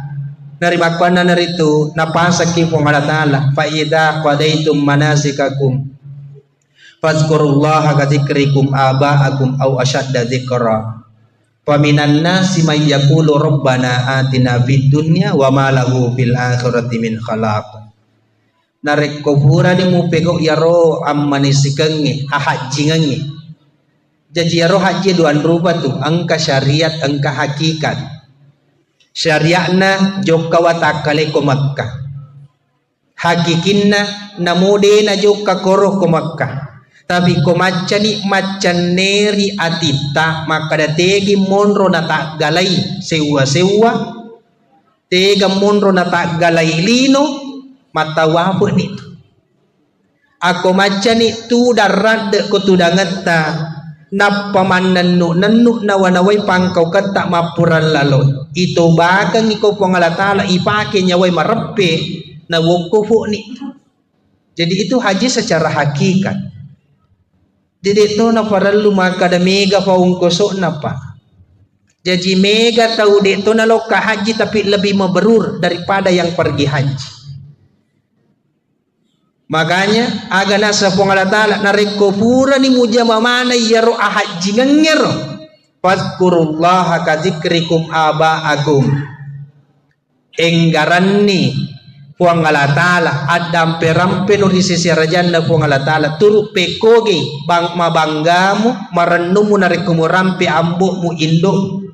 Narimakwan na narito napasak kung alatala. Faida qadaitum manasikakum fazkurullaha kadzikrikum aba'akum aw ashadda dzikra. Faminan nasi may yaqulu rabbana atina fid dunya wa ma lahu fil akhirati min khalaq. Narek kubura ni mo pego yaro ammanisikangi ahajingangi. Jadi yaro haji duan rupa tu angka syariat angka hakikat. Syariatna jokka watakale ko Makkah. Hakikinna namude na jokka koro ko Makkah. Tapi ko macani macaneri atita maka dategi monro na tak galai sewa tega monro na tak galai lino matawapo nito. Ako macani tu darad ko tudangata napamanan nanu nawanaway pangkaw kata mapuran lalon. Ito bakang ikaw pangalatala ipake nyaway marappe na wukufu nito. Jadi itu haji secara hakikat. Jadi itu na paralu makada mega paungkoso na pa. Jadi mega tahu de itu na loka haji tapi lebih mabrur daripada yang pergi haji. Makanya aga nasa pengalatala nareko pura ni muja mamana yaro haji ngero. Fadkurullaha kadzikrikum aba'akum. Enggaranni puang alatala adam perampe no di sisi rajanda puang alatala turu pekoge bang mabanggamu marennumu narikumu rampe ambukmu induk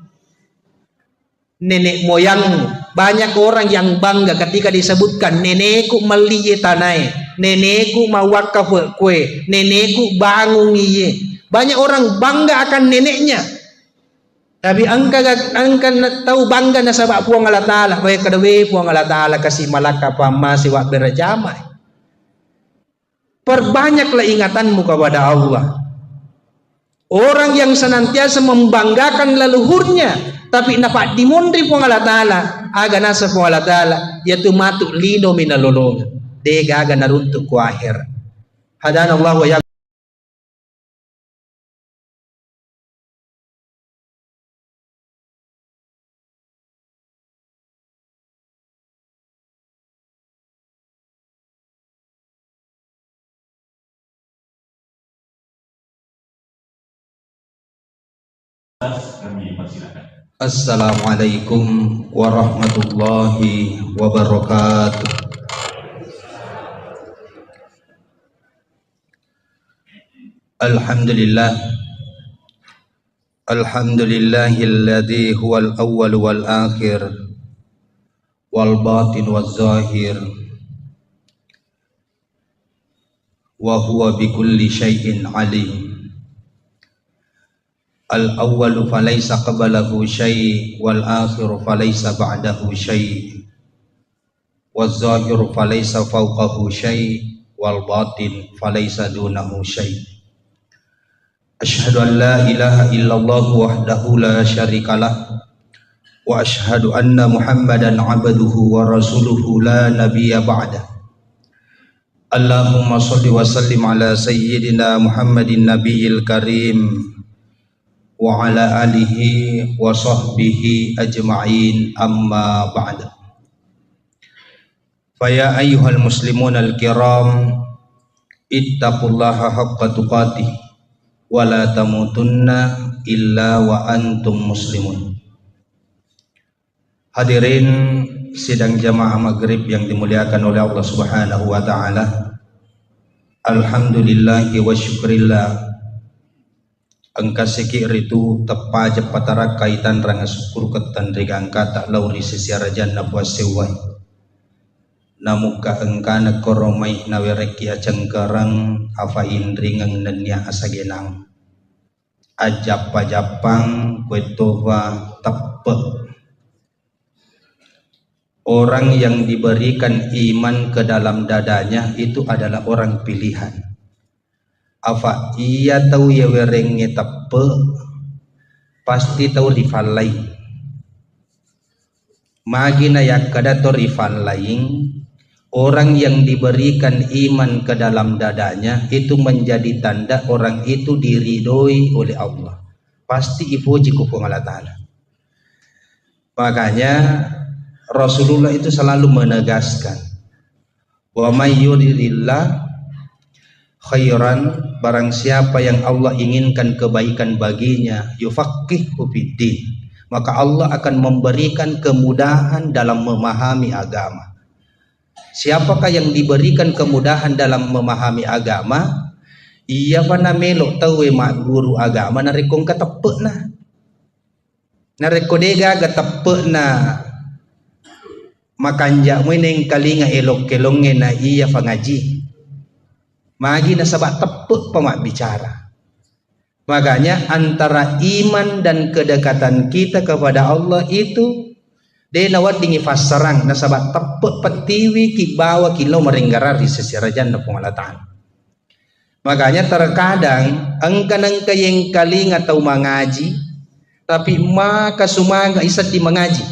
nenek moyangmu. Banyak orang yang bangga ketika disebutkan nenekku meliye tanai, nenekku mawakaf kue, nenekku bangun iye. Banyak orang bangga akan neneknya. Tapi angka tahu bangga na sabak puang alatala, baik kadawe puang alatala kasih malaka pama siwak berjamai. Perbanyaklah ingatanmu kepada Allah. Orang yang senantiasa membanggakan leluhurnya, tapi nafak dimundri puang alatala, aga nasa puang alatala, yaitu matuk lido minalolong. Dega aga naruntuk ku akhir. Hadan Allah wa ya. Kami persilakan. Assalamualaikum warahmatullahi wabarakatuh. Alhamdulillahilladzi huwal awwal wal akhir wal batin waz zahir wa huwa bikulli syai'in alim. Al-awwalu falaysa qablahu syai' wal akhiru falaysa ba'dahu syai' waz zahiru falaysa fawqahu syai' wal batin falaysa dunahu syai'. Asyhadu an la ilaha illallah wahdahu la syarikalah wa asyhadu anna Muhammadan abduhu wa rasuluhu la nabiyya ba'dah. Allahumma shalli wa sallim ala sayyidina Muhammadin nabiyil karim wa ala alihi wa sahbihi ajma'in, amma ba'd. Faya ayyuhal muslimun al-kiram, ittaqullaha haqqa tuqatih wa la tamutunna illa wa antum muslimun. Hadirin sidang jamaah maghrib yang dimuliakan oleh Allah Subhanahu wa ta'ala, alhamdulillahi wa syukrillah. Angka sikir itu tepat patara kaitan ranga syukur ketan rigang kata lauri sisiarajan na puasewai. Namuka engka na koromai na wereki acengkarang afain ringang nanya asagenang. Ajap-ajapang kwetova tepe. Orang yang diberikan iman ke dalam dadanya itu adalah orang pilihan. Afa iya tahu ya werengnya tepe, pasti tahu rifan lain. Magina yak kada to rifan lain. Orang yang diberikan iman ke dalam dadanya itu menjadi tanda orang itu diridhoi oleh Allah. Pasti ipuji ku Allah Ta'ala. Makanya Rasulullah itu selalu menegaskan, wa may yuridillah khairan, barang siapa yang Allah inginkan kebaikan baginya, yufaqihu fiddin, maka Allah akan memberikan kemudahan dalam memahami agama. Siapakah yang diberikan kemudahan dalam memahami agama? Iya pana melok tahu mak guru agama narekong katepek na. Narekodega katepek na. Makanja mo neng kalinga elok kelonge na iya pangaji. Magi na sabak tepek pamak bicara. Makanya antara iman dan kedekatan kita kepada Allah itu de nawat dingi fasarang na sabak tepek petiwi ki bawa kilo meringgarari sesirajan na pengalatan. Makanya terkadang angka yang kalinga tau mengaji tapi maka sumaga isat di mengaji.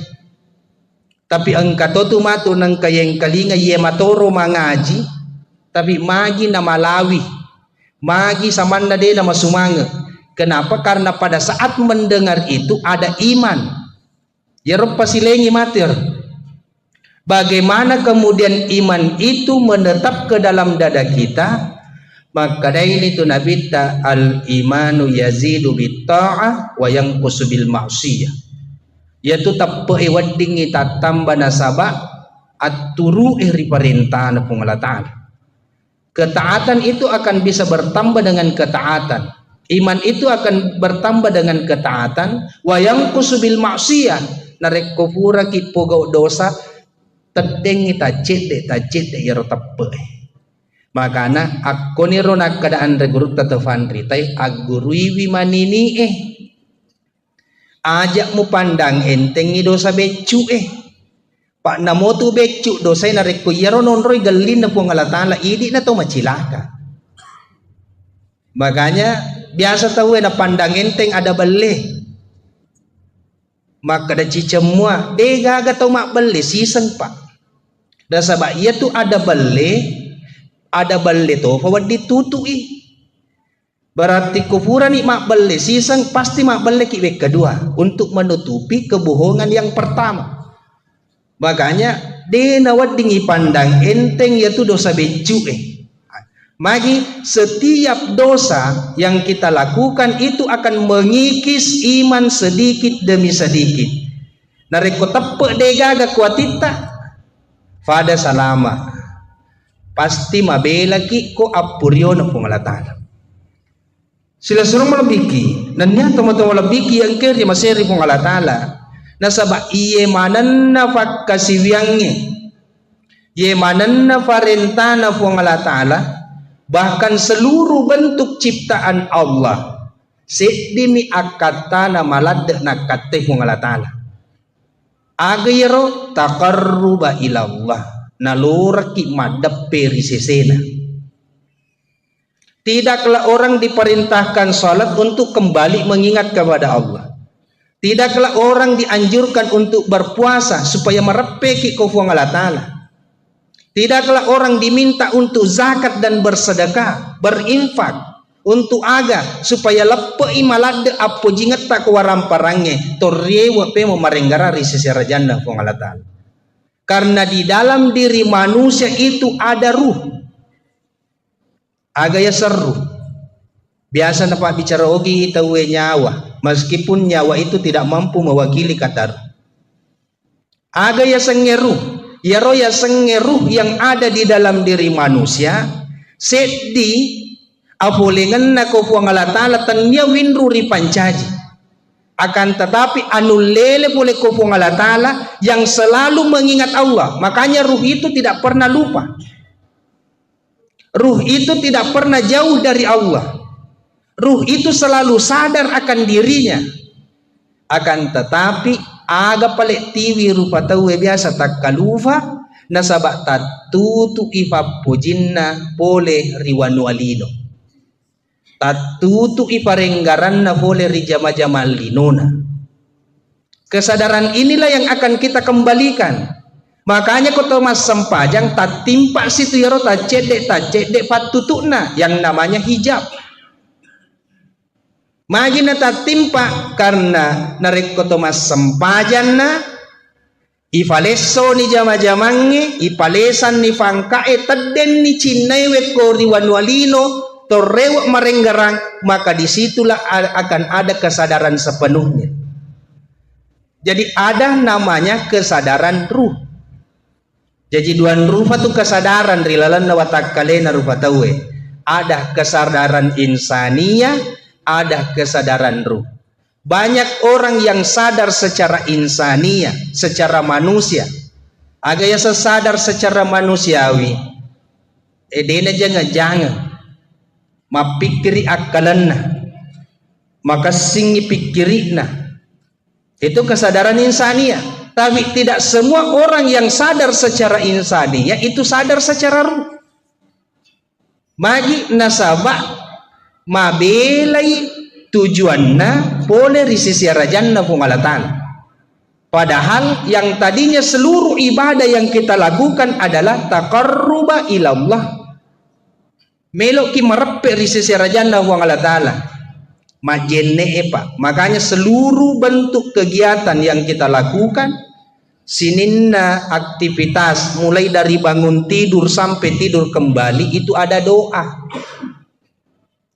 Tapi angka tu matu nang kayeng kalinga ye matoro mangaji tapi magi na malawi magi samanda de na masumanga. Kenapa? Karena pada saat mendengar itu ada iman ya rupa silengi matir. Bagaimana kemudian iman itu menetap ke dalam dada kita? Maka dari itu Nabi ta al imanu yazidu bit ta'ah wa yanqusu bil ma'siyah. Yaitu tappe wading ita tambah nasabah aturu ri perintah na pengalatan. Ketaatan itu akan bisa bertambah dengan ketaatan. Iman itu akan bertambah dengan ketaatan. Wa yanqusu bil ma'siyah, narek kufura ki pogo dosa tedeng ita cede ya tappe. Makana aku ni ronak keadaan regurut tatafandri tai agurui manini ajak mu pandang enteng ni dosa becu pak namo tu becu dosa na rekko yaro nonroy galin na pong alatala idi na to macilaka. Makanya biasa tahu na pandang enteng ada beli maka da cicemua de gaga to mak beli siseng pak da sabak iya tu ada beli to fawad ditutui. Berarti kufuran ni mak beli sisang pasti mak beli ki kedua untuk menutupi kebohongan yang pertama. Makanya de nawat dingi pandang enteng yaitu dosa becu Magi setiap dosa yang kita lakukan itu akan mengikis iman sedikit demi sedikit. Nareko tepe degaga kuatita pada salama. Pasti mabela ki ko apuryo na pengalatan. Sila surong malabiki nanya tomato malabiki yang kiri maseri pong Allah Ta'ala nasaba iye manan na fakasiwiangnya iye manan na farentana pong Allah Ta'ala bahkan seluruh bentuk ciptaan Allah sedimi akatana malad na kate pong Allah Ta'ala agayro taqarruba ilallah naluraki madap perisesena. Tidaklah orang diperintahkan salat untuk kembali mengingat kepada Allah. Tidaklah orang dianjurkan untuk berpuasa supaya merepeki kufuang Allah Ta'ala. Tidaklah orang diminta untuk zakat dan bersedekah, berinfak untuk aga supaya lepai malade apo jingat tak waram parangnya torrewa pe memarenggarari sesera janda fuang Allah Ta'ala. Karena di dalam diri manusia itu ada ruh. Agaya seru. Biasa na pak bicara ogi tahu nyawa, meskipun nyawa itu tidak mampu mewakili kata ruh. Agaya sengeruh, ya roh ya sengeruh yang ada di dalam diri manusia. Seddi apolengan na ko puang Allah Ta'ala tanya winru ri pancaji. Akan tetapi anulele boleh ko puang Allah Ta'ala yang selalu mengingat Allah. Makanya ruh itu tidak pernah lupa. Ruh itu tidak pernah jauh dari Allah. Ruh itu selalu sadar akan dirinya. Akan tetapi aga pale tiwi rupa tawe biasa tak kalufa nasaba tatutu ipapujinna pole riwanu alino tatutu iparenggaranna pole rijama-jamal linona. Kesadaran inilah yang akan kita kembalikan. Makanya kota Mas Sempajang tak timpa situ ya tak cedek patutuna yang namanya hijab. Magina tak timpa karena narik kota Mas Sempajang na ifaleso ni jama-jamange ipalesan ni fangkae teden ni cinaiwe ko riwanwalino torrewa marenggarang, maka disitulah akan ada kesadaran sepenuhnya. Jadi ada namanya kesadaran ruh. Jadi duan rupa tu kesadaran rilalan watakkalena rupa tawe. Ada kesadaran insania, ada kesadaran ruh. Banyak orang yang sadar secara insania, secara manusia. Agaknya sesadar secara manusiawi. Dena jangan mapikiri akalanna, maka singi pikirina. Itu kesadaran insania. Tapi tidak semua orang yang sadar secara insania itu sadar secara ruh. Magi nasabah mabelai tujuanna boleh risisi rajanna pungalatan. Padahal yang tadinya seluruh ibadah yang kita lakukan adalah taqarruba ilallah. Melok ki marepe risisi rajanna pungalatala. Majenne epa. Makanya seluruh bentuk kegiatan yang kita lakukan, sininna aktivitas mulai dari bangun tidur sampai tidur kembali itu ada doa.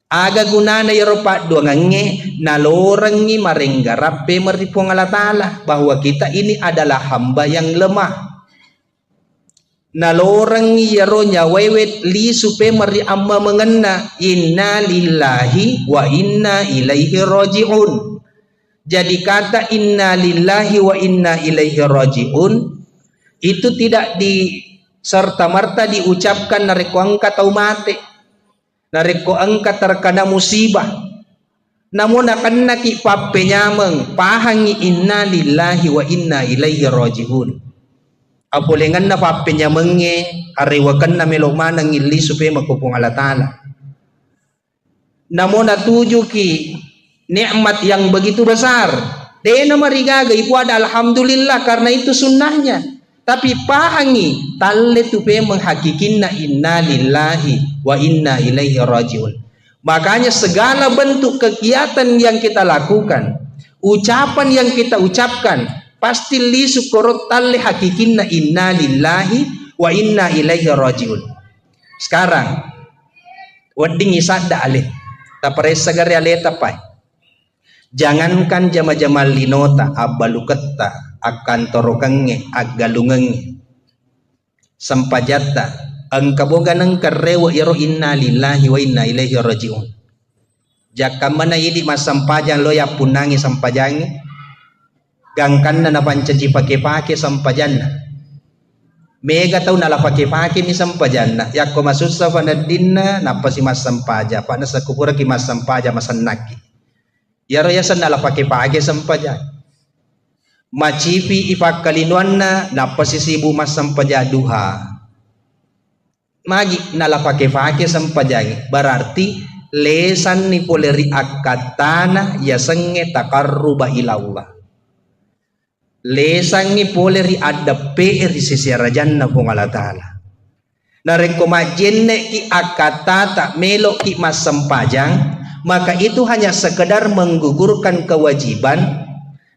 Aga gunana ya ropa doangange nalorangi marenggarape meripong Allah Ta'ala bahwa kita ini adalah hamba yang lemah. Nalorangi ya ronya wewet li supe meri amma mengena inna lillahi wa inna ilaihi raji'un. Jadi kata inna lillahi wa inna ilaihi raji'un itu tidak di serta merta diucapkan nareko angka tau mate, nareko angka terkena musibah. Namun akan naki pape nyameng pahangi inna lillahi wa inna ilaihi raji'un. Apulengan na pape nyamenge arewakan na melok manang ili supaya makupung Allah Ta'ala. Namun natuju ki nikmat yang begitu besar. Dena marigaga ipu ada alhamdulillah karena itu sunnahnya. Tapi pahangi talle tupe menghakikinna inna lillahi wa inna ilaihi rajiun. Makanya segala bentuk kegiatan yang kita lakukan, ucapan yang kita ucapkan, pasti li syukurut talle hakikinna inna lillahi wa inna ilaihi rajiun. Sekarang wading isada alih. Tapare sagari alih tapai. Jangankan jama-jama linota abaluketta akan torokange agalungange sampajata ang kabogan ng karewa iro inna lillahi wa inna ilaihi rajiun. Jaka mana idi masampajan loya punangi sampajangi gangkan na napancaji pake-pake sampajan na mega tau nala pake-pake mi sampajan na yakko masusa fanadin na napasi masampaja pa na sa kupura ki masampaja masanaki yaro yasan nala pake-pake sampajan macipi ipakalinuan na napasisibu masampaja duha magi nala pake-pake sampajan berarti lesan ni poleri akatana yasenge takarruba ilallah. Lesan ni poleri adape ri sisi rajanna pong Allah Ta'ala. Nareko majenne ki akatata melo ki masampajang, maka itu hanya sekedar menggugurkan kewajiban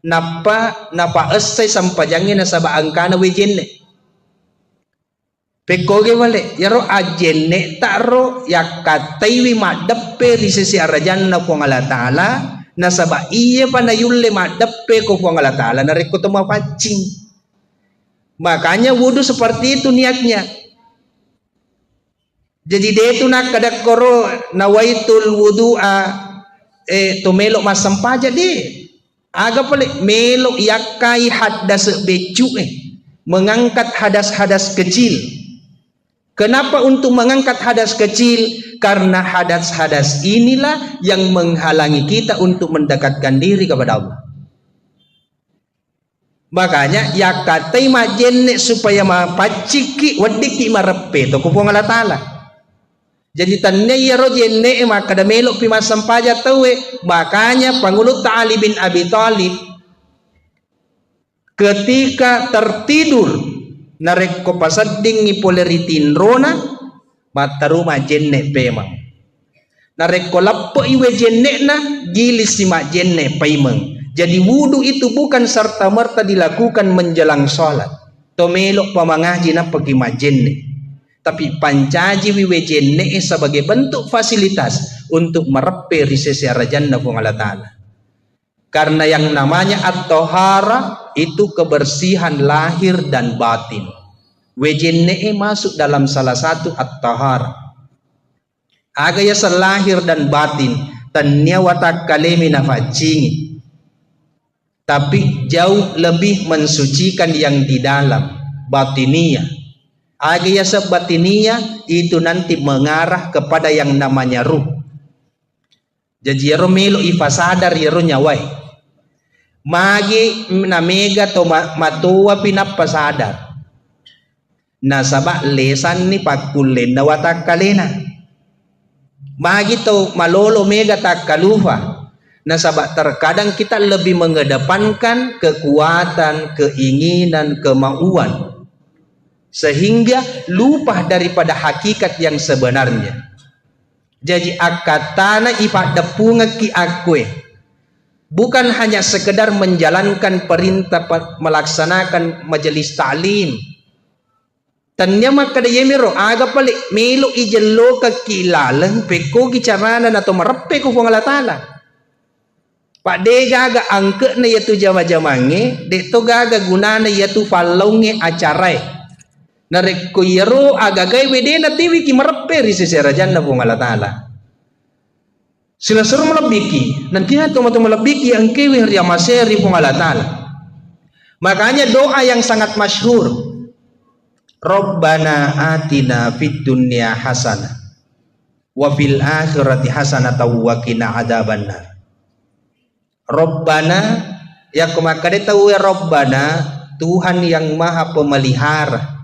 napa esai sampajangnya nasaba angkana wejenne. Pekoge wale yaro ajenne taro yakataiwi madappe ri sisi rajanna pong Allah Ta'ala. Nasaba iya panayulle madappe ko pong Allah Ta'ala nareko tuma pancing. Makanya wudu seperti itu niatnya. Jadi dia itu nak kadak koro nawaitul wudu'a to melok masampaja de. Aga pale melok yakai hadas becu mengangkat hadas-hadas kecil. Kenapa untuk mengangkat hadas kecil? Karena hadas-hadas inilah yang menghalangi kita untuk mendekatkan diri kepada Allah. Makanya ya katai ma jenne supaya ma paciki wadiki marepe to kupong Allah Taala. Jadi tannya ya ro jenne maka da melok pi masampaja tawe. Makanya Pangulut Ali bin Abi Thalib ketika tertidur narek ko pasading ni poleritin rona mataru ma jenne pemang. Narek ko lappo iwe jenne na gilis si ma jenne paimeng. Jadi wudu itu bukan serta-merta dilakukan menjelang sholat. Tomelok pamangaji na pergi majenne. Tapi pancaji wiwe jenne sebagai bentuk fasilitas untuk merepe risesi rajanna pung Allah Ta'ala. Karena yang namanya at-tohara itu kebersihan lahir dan batin. Wejenne masuk dalam salah satu at-tohara. Agaya selahir dan batin. Tanya watak kalemi nafacingi. Tapi jauh lebih mensucikan yang di dalam batiniyah. Agaya sebatiniyah itu nanti mengarah kepada yang namanya ruh. Jadi yaro melo ifasadar yaro nyawai. Magi namega to matua pinapa sadar. Nasaba lesan ni pakulen na watak kalena. Magi to malolo mega tak kalufa. Nah sahabat, terkadang kita lebih mengedepankan kekuatan, keinginan, kemauan sehingga lupa daripada hakikat yang sebenarnya. Jadi akatana ipada punga ki akwe bukan hanya sekedar menjalankan perintah melaksanakan majelis ta'lim. Tanya maka dayemiro aga palik melo ijello ka kilalang peko gicarana atau merepe ko Allah Ta'ala. Pak de gaga angke na yaitu jama-jamange, de to gaga gunana yaitu falonge acarai. Narek ko yero aga gai wede na tiwi ki merepe risese rajanna pung Allah Ta'ala. Sila suruh melebiki, nanti na tomato melebiki ang kewi ria maseri pung Allah Ta'ala. Makanya doa yang sangat masyhur, Rabbana atina fid dunya hasanah wa fil akhirati hasanah wa qina adzabannar. Rabbana ya kumakade tahu ya Rabbana, Tuhan yang maha pemelihara,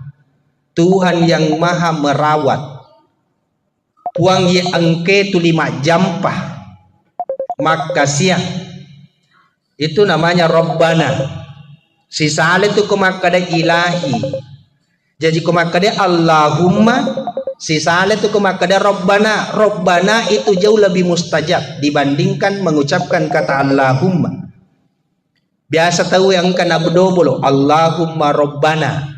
Tuhan yang maha merawat. Tuang ye engke tulima jampah maka siang itu namanya Rabbana. Sisale itu kumakade ilahi. Jadi kumakade Allahumma, sisale itu kumakade Rabbana. Rabbana itu jauh lebih mustajab dibandingkan mengucapkan kata Allahumma. Biasa tahu yang kana bedobolo Allahumma Rabbana.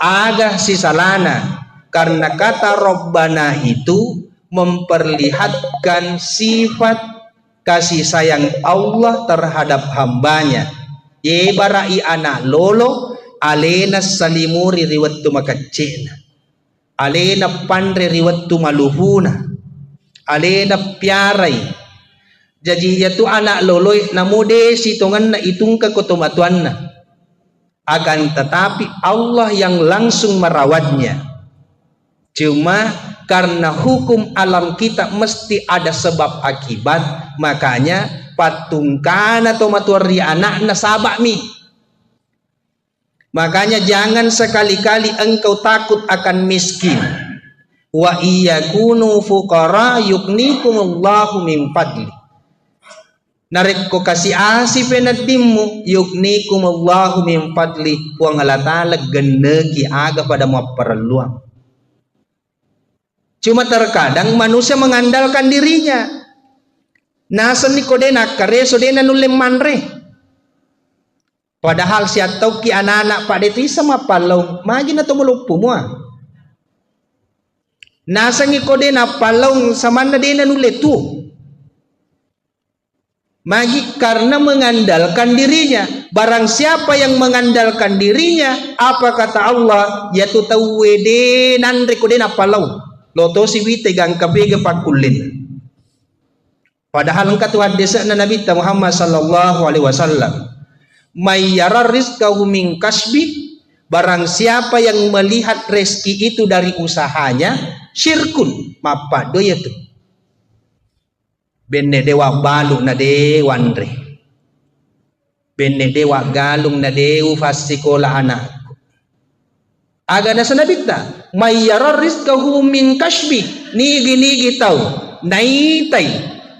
Agah sisalana karena kata Rabbana itu memperlihatkan sifat kasih sayang Allah terhadap hambanya. Ye barai anak lolo alena salimuri riwattu makacena. Alena pandre riwattu maluhuna, alena piarai. Jadi yaitu anak loloy namude sitongan na itung kekotomatuan na. Akan tetapi Allah yang langsung merawatnya. Cuma karena hukum alam kita mesti ada sebab akibat, makanya patungkana tomatuari anak na sabakmi. Makanya jangan sekali-kali engkau takut akan miskin. Wa iyakunu fuqara yugnikumullahu min fadli. Narik ko kasih asih penatimu yugnikumullahu min fadli. Wa ngalatala genegi aga pada mau perluan. Cuma terkadang manusia mengandalkan dirinya. Nasan ni kodena kareso dena nulem manre. Padahal siya tau ki anak-anak pak detu sama palong magi na tumulupo mo. Nasa ngi ko din na palong sama na din na nuletu. Magi karena mengandalkan dirinya. Barang siapa yang mengandalkan dirinya, apa kata Allah? Yaitu tahu wede nandre ko din na palong. Loto si wite gang kabege pakulin. Padahal engkau Tuhan desa na Nabi Muhammad sallallahu alaihi wasallam. Mayyara rizqahu min kasbi, barang siapa yang melihat rezeki itu dari usahanya, syirkun mapa doya tu benne dewa balu na de wandre benne dewa galung na deu fasikola anak aga na sanabita may yarar rizkahu min kashbi nigi tau naitai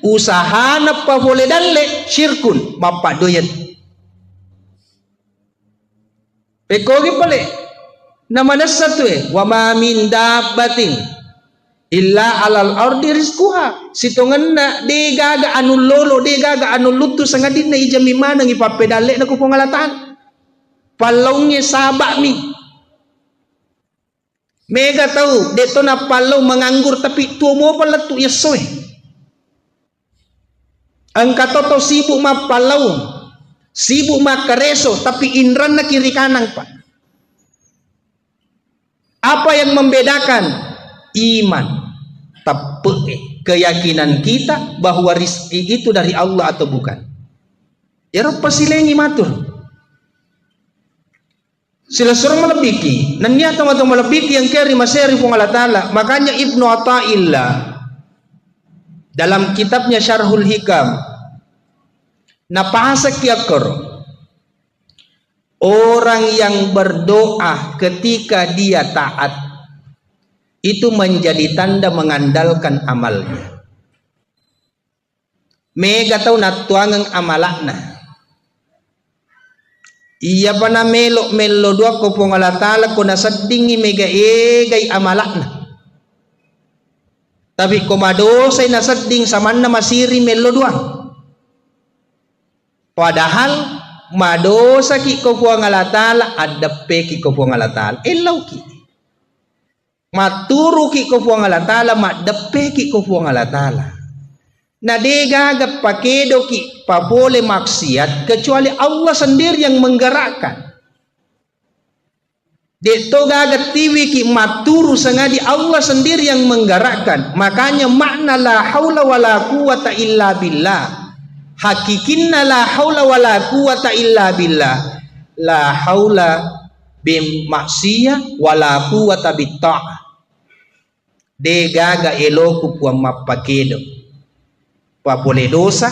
usaha na pavole dalle syirkun mapadoyan pekogi pale na manasatu wa ma min dabbatin illa alal ardi rizquha sitongan na de gaga anu lolo de gaga anu lutu sangadin na ijami manang ipapedale na kupong alatan palongnya sabak mi mega tahu deto na palong menganggur tapi tuo mo pala tu yasoy ang katoto sibuk ma palong sibuk ma kareso tapi indran na kiri kanan pa apa yang membedakan iman keyakinan kita bahwa rizki itu dari Allah atau bukan ya Rabb pasilengi matur sila surang malabiki nanya teman-teman malabiki yang keri maseri pung Allah Ta'ala makanya Ibnu Athaillah dalam kitabnya Syarhul Hikam napasa kiakor orang yang berdoa ketika dia taat itu menjadi tanda mengandalkan amalnya. Mega tau natuangang amalakna. Iya pa na melo dua ko pong Allah Ta'ala ko nasadingi mega egay amalakna. Tapi kumadosay nasading saman na masiri melo dua. Padahal madosa ki ko pong Allah Ta'ala adape ki ko pong Allah Ta'ala. Elaw ki. Maturu ki ko puang Allah Ta'ala madepe ki ko puang Allah Ta'ala na degaga pakedo ki pa boleh maksiat kecuali Allah sendiri yang menggerakkan deto gaga tiwi ki maturu sengadi Allah sendiri yang menggerakkan makanya makna la haula wala quwata illa billah hakikinna la haula wala quwata illa billah la haula bim maksiyah wala quwata bitta'ah de gaga eloku puang mapakedo papole dosa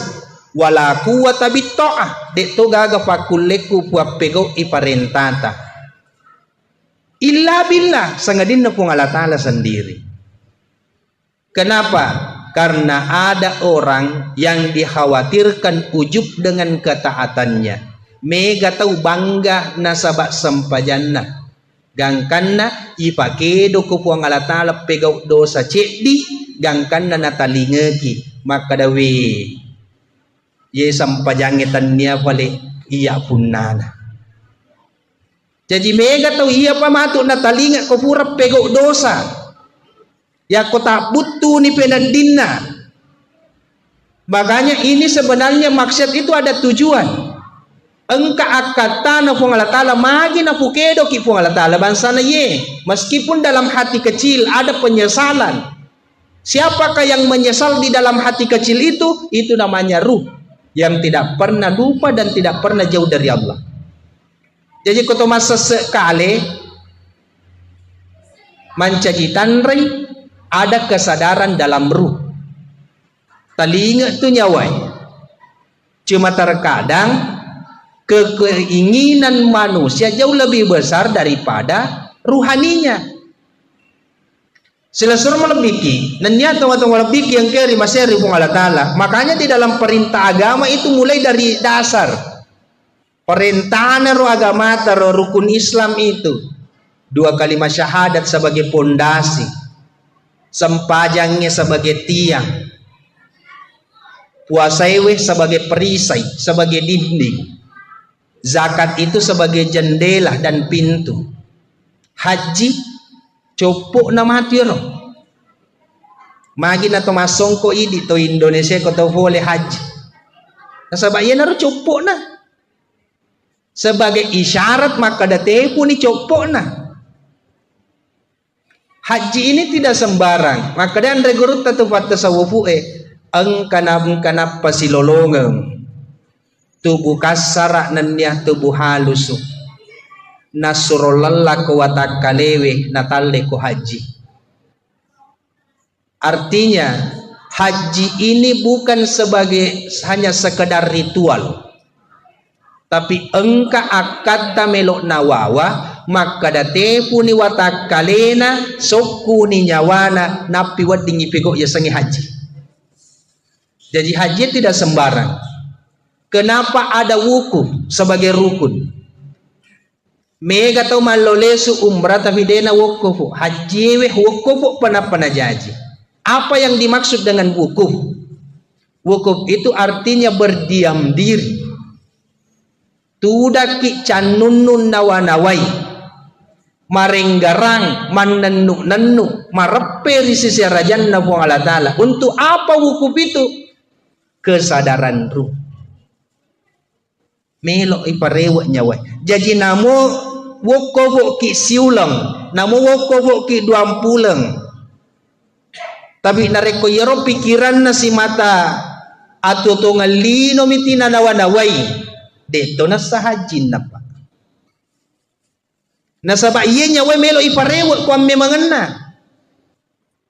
wala quwata bitta'ah de to gaga pakuleku puang pego iparentata illa billah sangadin na pung Allah Ta'ala sendiri. Kenapa? Karena ada orang yang dikhawatirkan ujub dengan ketaatannya mega tau bangga nasabak sempajanna gangkanna ipakedo ko puang Allah Ta'ala pegaw dosa cekdi gangkanna natalingeki maka dawe ye sampajangetan niya pale iya punnana jadi mega tau iya pamato natalinga ko pura pegaw dosa ya ko tak butuh ni penandinna makanya ini sebenarnya maksud itu ada tujuan engka akatana pung Allah Ta'ala magi na pukedo ki pung Allah Ta'ala bansana ye meskipun dalam hati kecil ada penyesalan siapakah yang menyesal di dalam hati kecil itu namanya ruh yang tidak pernah lupa dan tidak pernah jauh dari Allah jadi koto masa sekali mancajitan rei ada kesadaran dalam ruh talinga tu nyawai cuma terkadang keinginan manusia jauh lebih besar daripada ruhaninya. Selesai melebiki, nanya teman-teman melebiki yang kiri masih ribung Allah Ta'ala. Makanya di dalam perintah agama itu mulai dari dasar. Perintahan roh agama atau rukun Islam itu 2 kalimat syahadat sebagai pondasi, sempajangnya sebagai tiang, puasaiwe sebagai perisai, sebagai dinding. Zakat itu sebagai jendela dan pintu. Haji copok na matiro. Magi na to masongko idi to Indonesia ko to boleh haji. Nasabak yan naro copok na. Sebagai isyarat maka date pun ni copok na. Haji ini tidak sembarang. Maka dan regurut tatufat tasawufu ang kanab pasilolongeng. Tubuh kasara nanya tubuh halus nasrullah ko watakalewe natalle ko haji artinya haji ini bukan sebagai hanya sekedar ritual Tapi engka akad melok nawawa maka date puni watakalena soku ni nyawana napi wadingi pegok ya sangi haji. Jadi haji tidak sembarang. Kenapa ada wukuf sebagai rukun? Mega tau malolesu umrah tapi dena wukufu. Haji weh wukufu pana jaji. Apa yang dimaksud dengan wukuf? Wukuf itu artinya berdiam diri. Tudaki canunun nawanawai. Marenggarang manennu marepe sisi rajan na Allah Ta'ala. Untuk apa wukuf itu? Kesadaran ruh. Melok iparewak nyawai. Jadi namo wokobok ki siulang, namo wokobok ki 20. Tapi nareko yero pikiran na si mata atau to ngalino mitina nawanawai. Deto na sahajin na pa. Nasaba iya nyawai melok iparewak kwa memangena.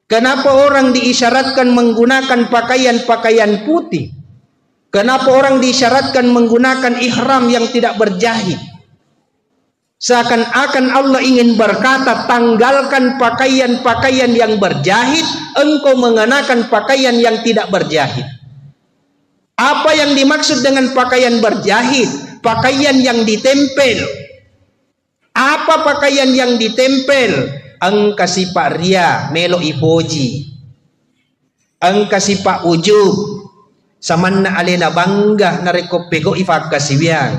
Kenapa orang diisyaratkan menggunakan pakaian-pakaian putih? Kenapa orang diisyaratkan menggunakan ihram yang tidak berjahit? Seakan-akan Allah ingin berkata, tanggalkan pakaian-pakaian yang berjahit, engkau mengenakan pakaian yang tidak berjahit. Apa yang dimaksud dengan pakaian berjahit? Pakaian yang ditempel. Apa pakaian yang ditempel? Engka sipak ria, melo ipoji. Engka sipak ujub. Samanna alena bangga nareko pego ifak kasiwian.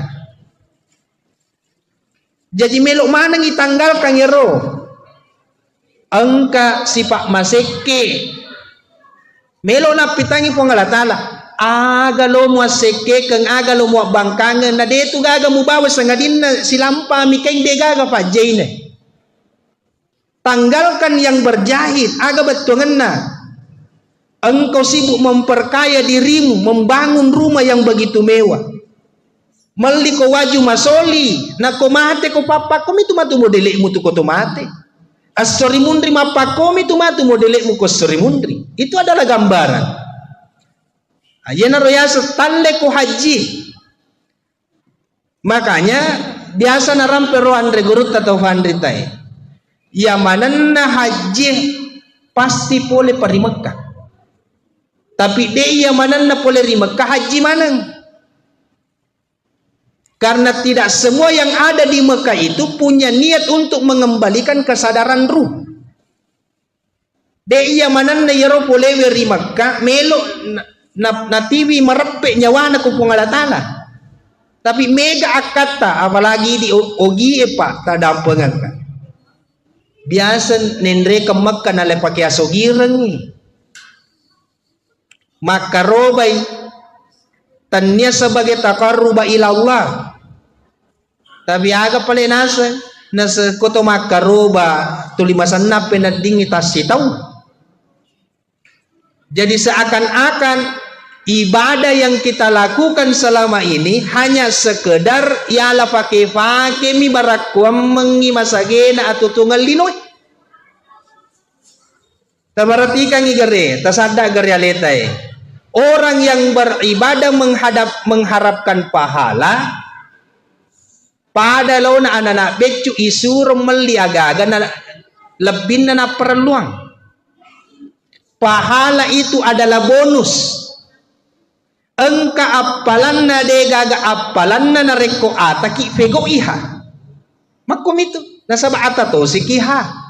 Jadi melok mana ngitanggalkan yero? Engka sipak maseke. Melok na pitangi po Allah Ta'ala. Aga lo mo seke kang aga lo mo bangkangan na deto gaga mo bawas sa ngadin na silampa mikeng de gaga pa jane. Tanggalkan yang berjahit, aga betungan na. Engkau sibuk memperkaya dirimu, membangun rumah yang begitu mewah. Mali ko waju masoli, na ko mate ko papa ko mitu matu modelek mu tu ko mate. Asori mundri mapa ko mitu matu modelek mu ko sori mundri. Itu adalah gambaran. Ayana royasa tande ko haji. Makanya biasa narampe ro andre gurut atau fandri tai. Ya mananna haji pasti boleh pari Mekah. Tapi dia mana na boleh Mekah haji mana? Karena tidak semua yang ada di Mekah itu punya niat untuk mengembalikan kesadaran ruh. Dia mana na yero boleh weri Mekah melo na TV merepek nyawa na kupung Allah Ta'ala. Tapi mega akata apalagi di ogi epa tadampengan kan. Biasa nendre ke Mekah na lepake asogireng. Maka robai tanya sebagai taqarruba ila Allah. Tapi aga pala nasa koto maka roba tulimasan na penading itasitaw. Jadi seakan-akan ibadah yang kita lakukan selama ini hanya sekedar ialah pakai mi barakwam mengimasagena atau tunggal linoy. Tabaratikan igare tasada garyaletai. Orang yang beribadah mengharapkan pahala pada launa anak becu isur meliagaga na lebih na perluang. Pahala itu adalah bonus. Engka apalan na de gaga apalan na nareko ataki fego iha. Makom itu nasaba atato sikiha.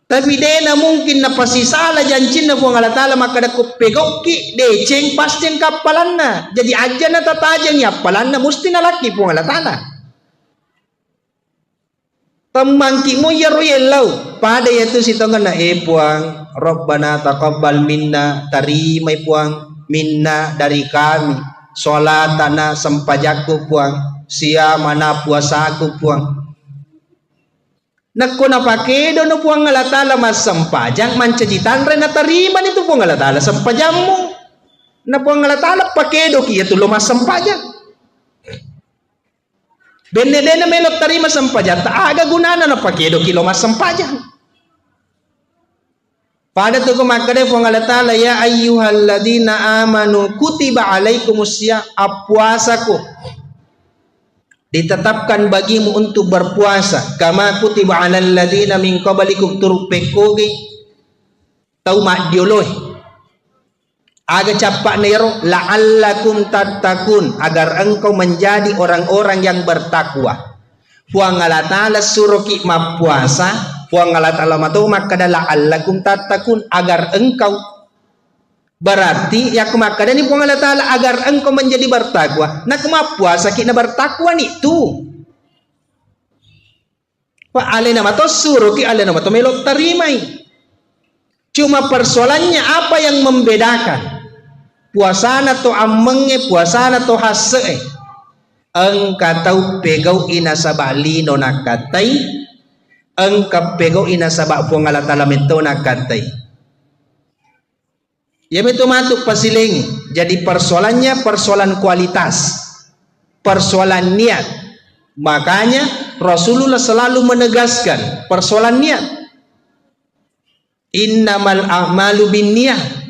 Tapi dena mungkin na pasisala janjin na buang Allah Ta'ala maka dako pegoki deceng pasti ang kapalan na. Jadi aja na tatajang yapalan na musti na laki buang Allah Ta'ala. Temangki mo yaro yelaw. Pada yaitu sitongan na puang Rabbana taqabbal minna tarimay puang minna dari kami. Sholatana sempajaku puang siamana puasaku puang. Nakko napakedo no puang Allah Ta'ala mas sampajang mancajitan rin natarima nito puang Allah Ta'ala sampajang mo na puang Allah Ta'ala pakedo kiya tulo mas sampajang benede na melot tarima sampajang taaga gunana na pakedo kilo mas sampajang pada tu kumakade puang Allah Ta'ala ya ayyuhalladzina amanu kutiba alaikumusya apuasaku ditetapkan bagimu untuk berpuasa kama kutiba 'alal ladzina min qablikum turpekoge tau mak dioloi aga capak nero la'allakum tattaqun agar engkau menjadi orang-orang yang bertakwa. Puang Allah Ta'ala suruh ki puasa, puang Allah Ta'ala matau maka la'allakum tattaqun agar engkau berarti ya kemakada ni puang Allah Ta'ala agar engkau menjadi bertakwa. Nak puasa ki na bertakwa ni tu. Pak alena matau suruh ki alena matau melok tarimai. Cuma persoalannya apa yang membedakan? Puasana to amenge, puasana to hase. Engka tau pegau ina sabak lino nakatai, engka pegau ina sabak puang Allah Ta'ala mento nakatai. Ya betul matuk pasilengi. Jadi persoalannya persoalan kualitas, persoalan niat. Makanya Rasulullah selalu menegaskan persoalan niat. Innamal a'malu binniyah.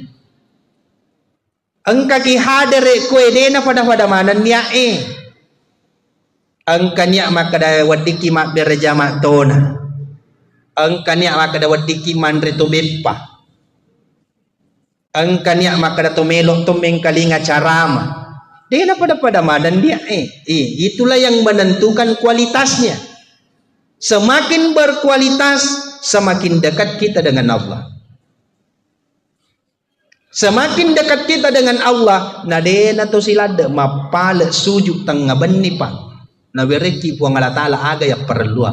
Engka ki hadere kue dena pada mana niat Engka niat maka da wadiki mak bereja mak tona. Engka niat maka da wadiki mandre to bepa. Engka niat maka da to melok to mengkalinga carama. Dena pada madan dia itulah yang menentukan kualitasnya. Semakin berkualitas semakin dekat kita dengan Allah. Semakin dekat kita dengan Allah, nadena to silada mapale sujud tengah benipan. Nabereki puang Allah Ta'ala aga ya perlu.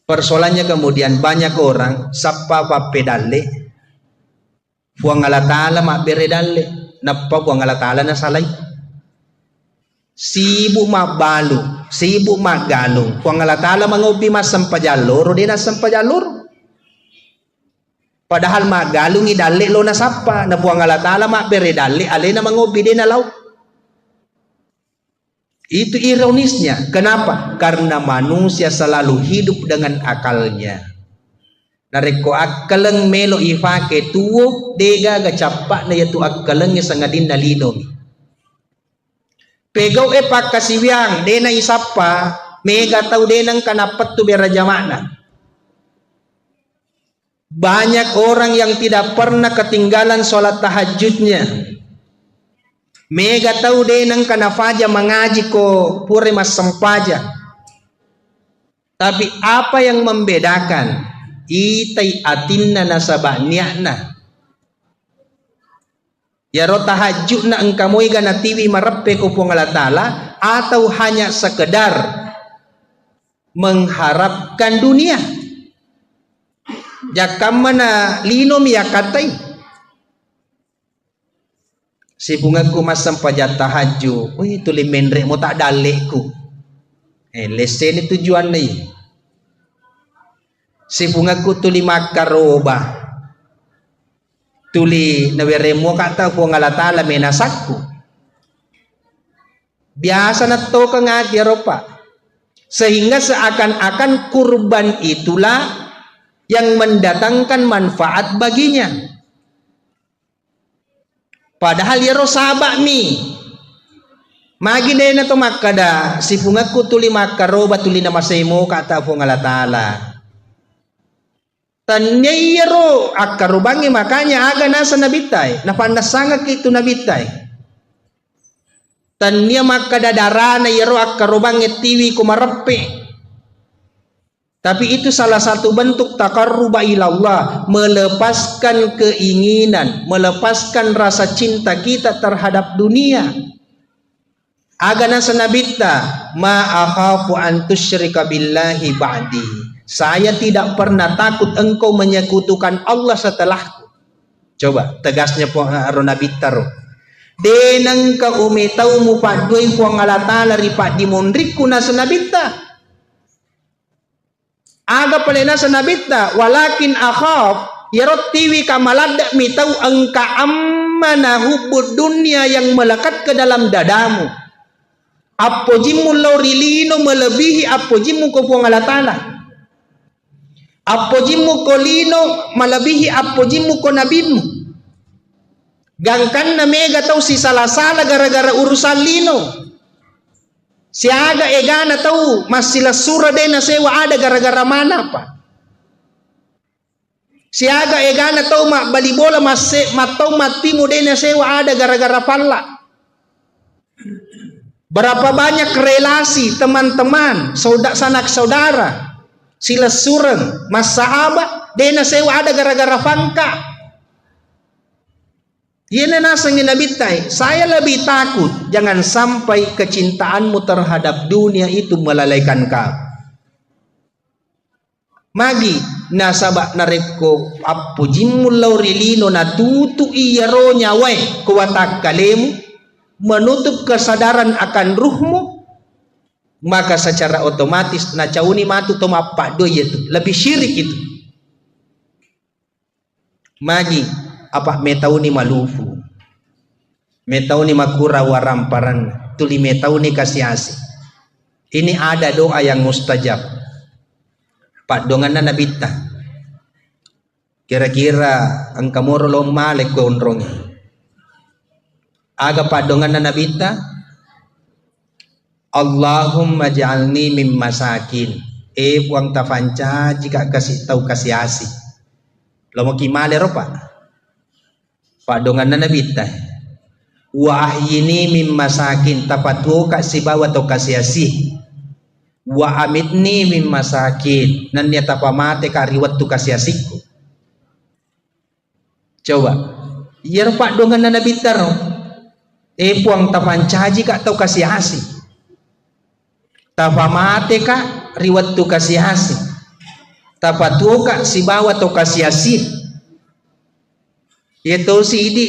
Persoalannya kemudian banyak orang sapa pedale puang Allah Ta'ala mak beredale napa puang Allah Ta'ala na salai sibuk mak balu sibuk mak galung puang Allah Ta'ala mangopi mas sampajalur dina sampajalur padahal mak galungi dale lo na sapa na puang Allah Ta'ala mak beredale alena mangopi dina lau. Itu ironisnya. Kenapa? Karena manusia selalu hidup dengan akalnya. Nareko akaleng melo ifake tuwo dega gacapak na yatu akaleng sangadin na linom. Pegaw epak kasiwiang dena isapa mega tau denang kanapat tu berajamana. Banyak orang yang tidak pernah ketinggalan sholat tahajudnya. Mega tahu denang kana faja mengaji ko pure mas sempaja. Tapi apa yang membedakan? Itai atinna nasabah niatna. Ya ro tahajud na engkamoy gana tiwi marepe ko puang Allah Ta'ala atau hanya sekedar mengharapkan dunia. Jakam mana linom ya katai. Si bungaku masam pajat tahajud. Wih tuli mendrek mo tak dalekku. Lesen ni tujuan ni. Si bungaku tuli makaroba. Tuli naweremo kata puang Allah Ta'ala menasakku. Biasa na to ka nga diaropa. Sehingga seakan-akan kurban itulah yang mendatangkan manfaat baginya. Padahal ya sabak mi. Magi na to makada si pungaku tuli makaroba tuli na masaymo kata puang Allah Ta'ala. Tanya yero akarubangi makanya aga nasa nabitay. Napanasanga kito nabitay. Tanya makada darana yero akarubangi tiwi kumarepe. Tapi itu salah satu bentuk taqarruba ilallah, melepaskan keinginan, melepaskan rasa cinta kita terhadap dunia. Agana sanabita ma akhafu an tusyrika billahi ba'di. Saya tidak pernah takut engkau menyekutukan Allah setelahku. Coba tegasnya Ronabita ro. Denang ka umitau mu padoi puang Allah Ta'ala ripat dimundriku na sanabita. Aga palena sa nabita walakin akhaf yarot tiwi kamalada mitau angka ammana hubud dunia yang melekat ke dalam dadamu. Apojimu laurilino melebihi apojimu ko puang Allah Ta'ala. Apojimu ko lino melebihi apojimu ko nabimu. Gangkan na mega tau si salah-salah gara-gara urusan lino. Siaga egana tahu masih sura dena sewa ada gara-gara mana pak? Siaga egana tahu mak bali bola masih matau mati dena sewa ada gara-gara pala. Berapa banyak relasi teman-teman, sanak saudara, sila sureng, mas sahabat, dena sewa ada gara-gara fangka. Yana nasangin nabitai, saya lebih takut jangan sampai kecintaanmu terhadap dunia itu melalaikan kau. Magi nasabak nareko apu jimmul laurilino na tutu iyaro nyawai kuwatak kalemu menutup kesadaran akan ruhmu, maka secara otomatis na cauni matu toma pak doy itu lebih syirik itu. Magi apa metauni malufu, metauni makura waramparan, tuli metauni kasiasi. Ini ada doa yang mustajab. Pak dongan na nabita. Kira-kira angkamoro lomma leko onrongi. Aga padongan na nabita, Allahumma ja'alni mim masakin. Puang tafanca jika kasih tahu kasih asi. Lomo kimale ropa. Padongan na nabita. Wa ahyini mim masakin tapatu kasih bawa to kasih asi. Wa amitni mim masakin nan dia tapamate kariwat tu kasih asiku. Coba. Ya ropa dongan na nabita ro. Puang tapancaji kak tau kasih hasi, tapamate kak riwat tu kasih hasi, tapatu kak si bawa tau kasih hasi. Itu si di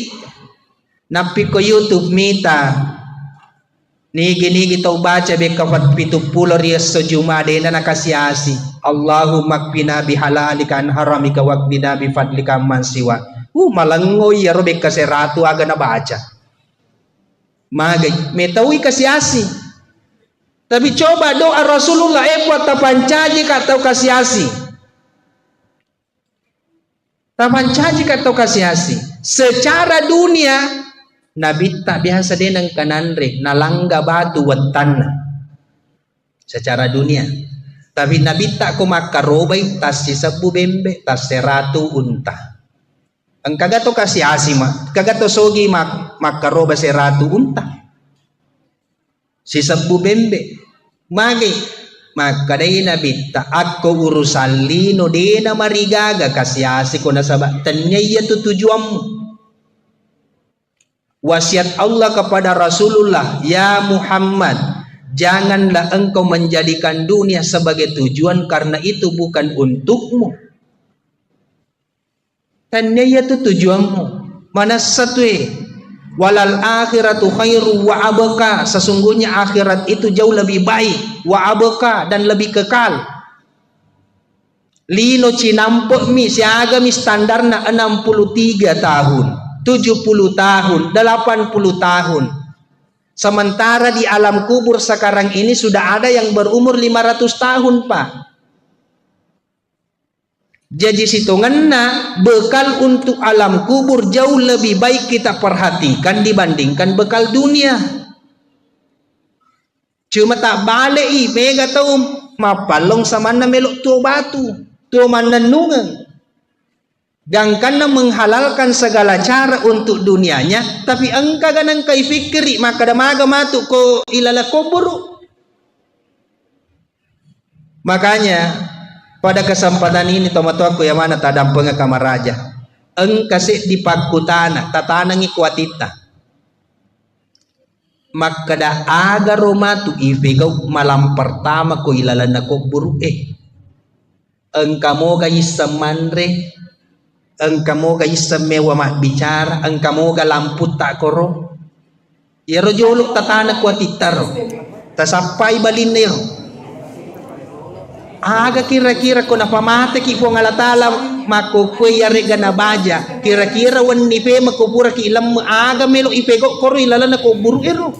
napi ko YouTube mita nigi tau baca bekawat 70 rias sejuma dena nakasih hasi. Allahumma kfina bihalalika an haramika waqdina bifadlika man siwa. Malangoy ya robek kaseratu aga na baca. Magay, metawi kasih asi. Tapi coba doa Rasulullah buat tapancaji katau kasih asi. Tapancaji katau kasih asi. Secara dunia, Nabi tak biasa denang kananre, nalangga batu wetan. Secara dunia. Tapi Nabi tak kumakarobay, tas sisabu bembe, tas seratu unta. Ang kagato kasi asima, kagato sogi makaroba si ratu unta. Si sabu bembe. Magi, makadai nabita, ako urusan lino dena marigaga kasi asi ko nasabak. Tanya iya tujuanmu. Wasiat Allah kepada Rasulullah, ya Muhammad, janganlah engkau menjadikan dunia sebagai tujuan karena itu bukan untukmu. Tanya ya tu tujuanmu. Mana satu walal akhiratu khairu wa abqa, sesungguhnya akhirat itu jauh lebih baik, wa abqa, dan lebih kekal. Lino cinampok mi siaga mi standarna 63 tahun, 70 tahun, 80 tahun. Sementara di alam kubur sekarang ini sudah ada yang berumur 500 tahun, Pak. Jadi hitungannya bekal untuk alam kubur jauh lebih baik kita perhatikan dibandingkan bekal dunia. Cuma tak balik mega tahu mapalong sama na melok tuo batu, tuo mananungan. Gangkan menghalalkan segala cara untuk dunianya, tapi engkau ganang kai fikri maka damaga matu ko ilala kubur. Makanya pada kesempatan ini tomato aku yang mana tadam pengakama raja. Engkasih di pakutana tatanangi kuatita. Maka dah agar romatu ifigau malam pertama ko ilalana ko buru engkau moga isamanre, engkau moga isamewa mak bicara, engkau moga lampu tak koro. Ya rojoluk tatana kuatita ro. Tasapai balinero. Aga kira-kira ko napamate ki po ngalatala makukwe yarega na baja kira-kira wan nipe makupura ki ilam aga melo ipego koro ilala na ko buru ero.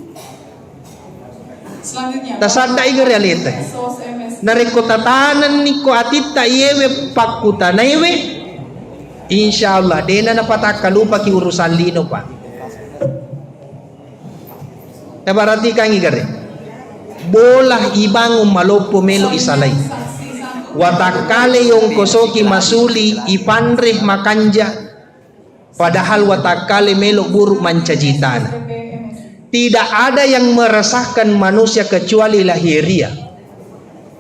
Selanjutnya tasada iga realita nareko tatanan ni ko atita yewe pakuta na yewe insyaallah dena na pataka lupa ki urusan lino pa. Tabarati kang igare bolah ibangun malopo melo isalay. Watakale yung kosoki masuli ipandreh makanja, padahal watakale melo buruk mancajitana. Tidak ada yang meresahkan manusia kecuali lahiriah.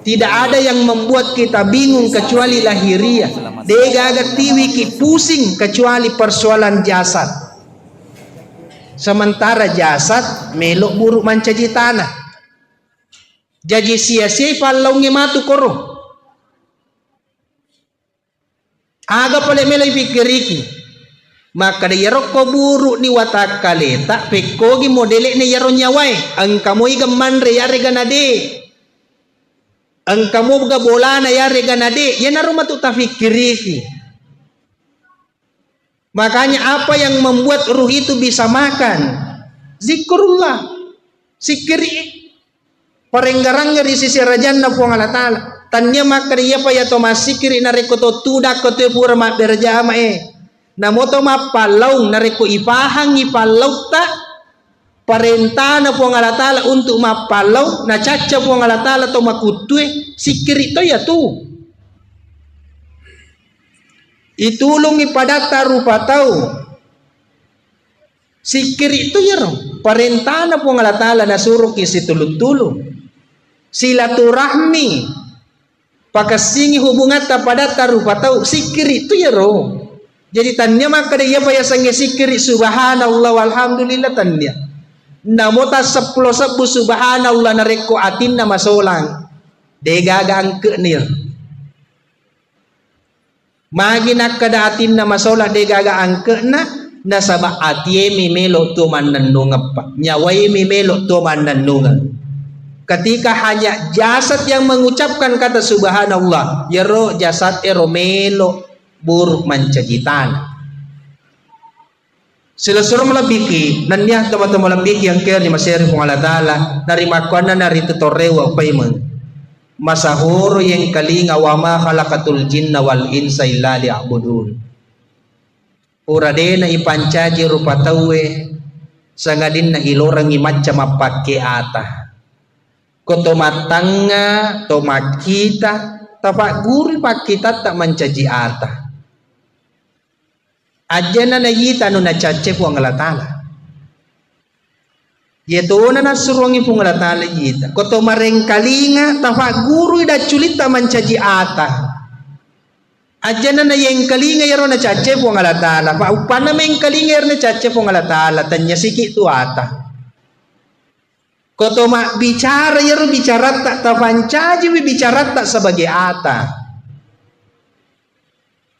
Tidak ada yang membuat kita bingung kecuali lahiriah. Degaga tiwi ki pusing kecuali persoalan jasad. Sementara jasad melok buruk mancaji tanah. Jadi sia-sia palongi matu koro. Aga pale melok pikiriki. Maka dia rokok buruk ni watak kale tak pekogi modelek ni yaro nyawai. Angkamu igam mandre yare ganade. Angkamu ga bola na yare ganade. Ya naruma tu tafikirihi. Makanya apa yang membuat ruh itu bisa makan? Zikrullah. Sikiri. Parenggarangga di sisi rajan na puang Allah Ta'ala. Tanya maka dia pa ya to masikiri na rekoto tudak kote pura mak berjama Namoto mapalau nareko ipahang ipalau ta parentah na puang Allah Ta'ala untuk mapalau na caca puang Allah Ta'ala to makutue sikir itu ya tu itulung ipadata rupa tau sikir itu ya rom parentah na puang Allah Ta'ala na suruh kisi tulung-tulung silaturahmi pakasingi hubungan tapadata rupa tau sikir itu ya rom. Jadi tanya maka dia payah sange sikiri subhanallah walhamdulillah tanya. Namota 10 sebu subhanallah nareko atin nama solang. Degaga angke nir. Magi nak kada atin nama solang degaga angke na nasaba atie mi melo tu manandung apa. Nyawai mi melo tu manandung. Ketika hanya jasad yang mengucapkan kata subhanallah, yero jasad ero melo buruk mancajitan. Sila suruh melebiki nanya teman-teman melebiki yang kaya di masyarakat Allah Ta'ala dari makwana dari tutorewa payment masahuro yang kalinga wa ma khalaqatul jinna wal insa illa liya'budun. Uradena ipancaji rupa tawe sangadin na ilorang imacam apake ata koto matanga to makita tapak guru pakita tak mencaji ata ajana na yita no na cace puang Allah Ta'ala. Yeto na nasuruangi puang Allah Ta'ala yita. Koto mareng kalinga tafa guru ida culita mancaji ata. Ajana na yang kalinga yaro na cace puang Allah Ta'ala. Pa upana meng kalinga yaro na cace puang Allah Ta'ala. Tanya sikit tu ata. Koto mak bicara yaro bicara tak tafancaji bicara tak sebagai ata.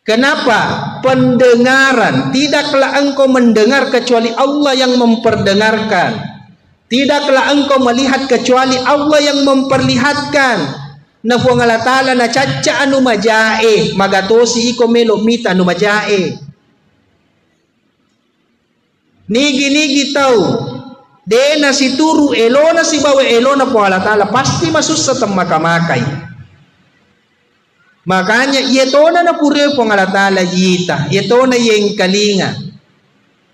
Kenapa? Pendengaran. Tidaklah engkau mendengar kecuali Allah yang memperdengarkan. Tidaklah engkau melihat kecuali Allah yang memperlihatkan. Na puang Allah Ta'ala na caca anu majae magatosi iko melo mita anu majae. Nigi tau. Dena si turu elona si bawa elona puang Allah Ta'ala pasti masuk sa temakamakay. Makanya ietona na pure puang Allah Ta'ala yita, ietona yang kalinga,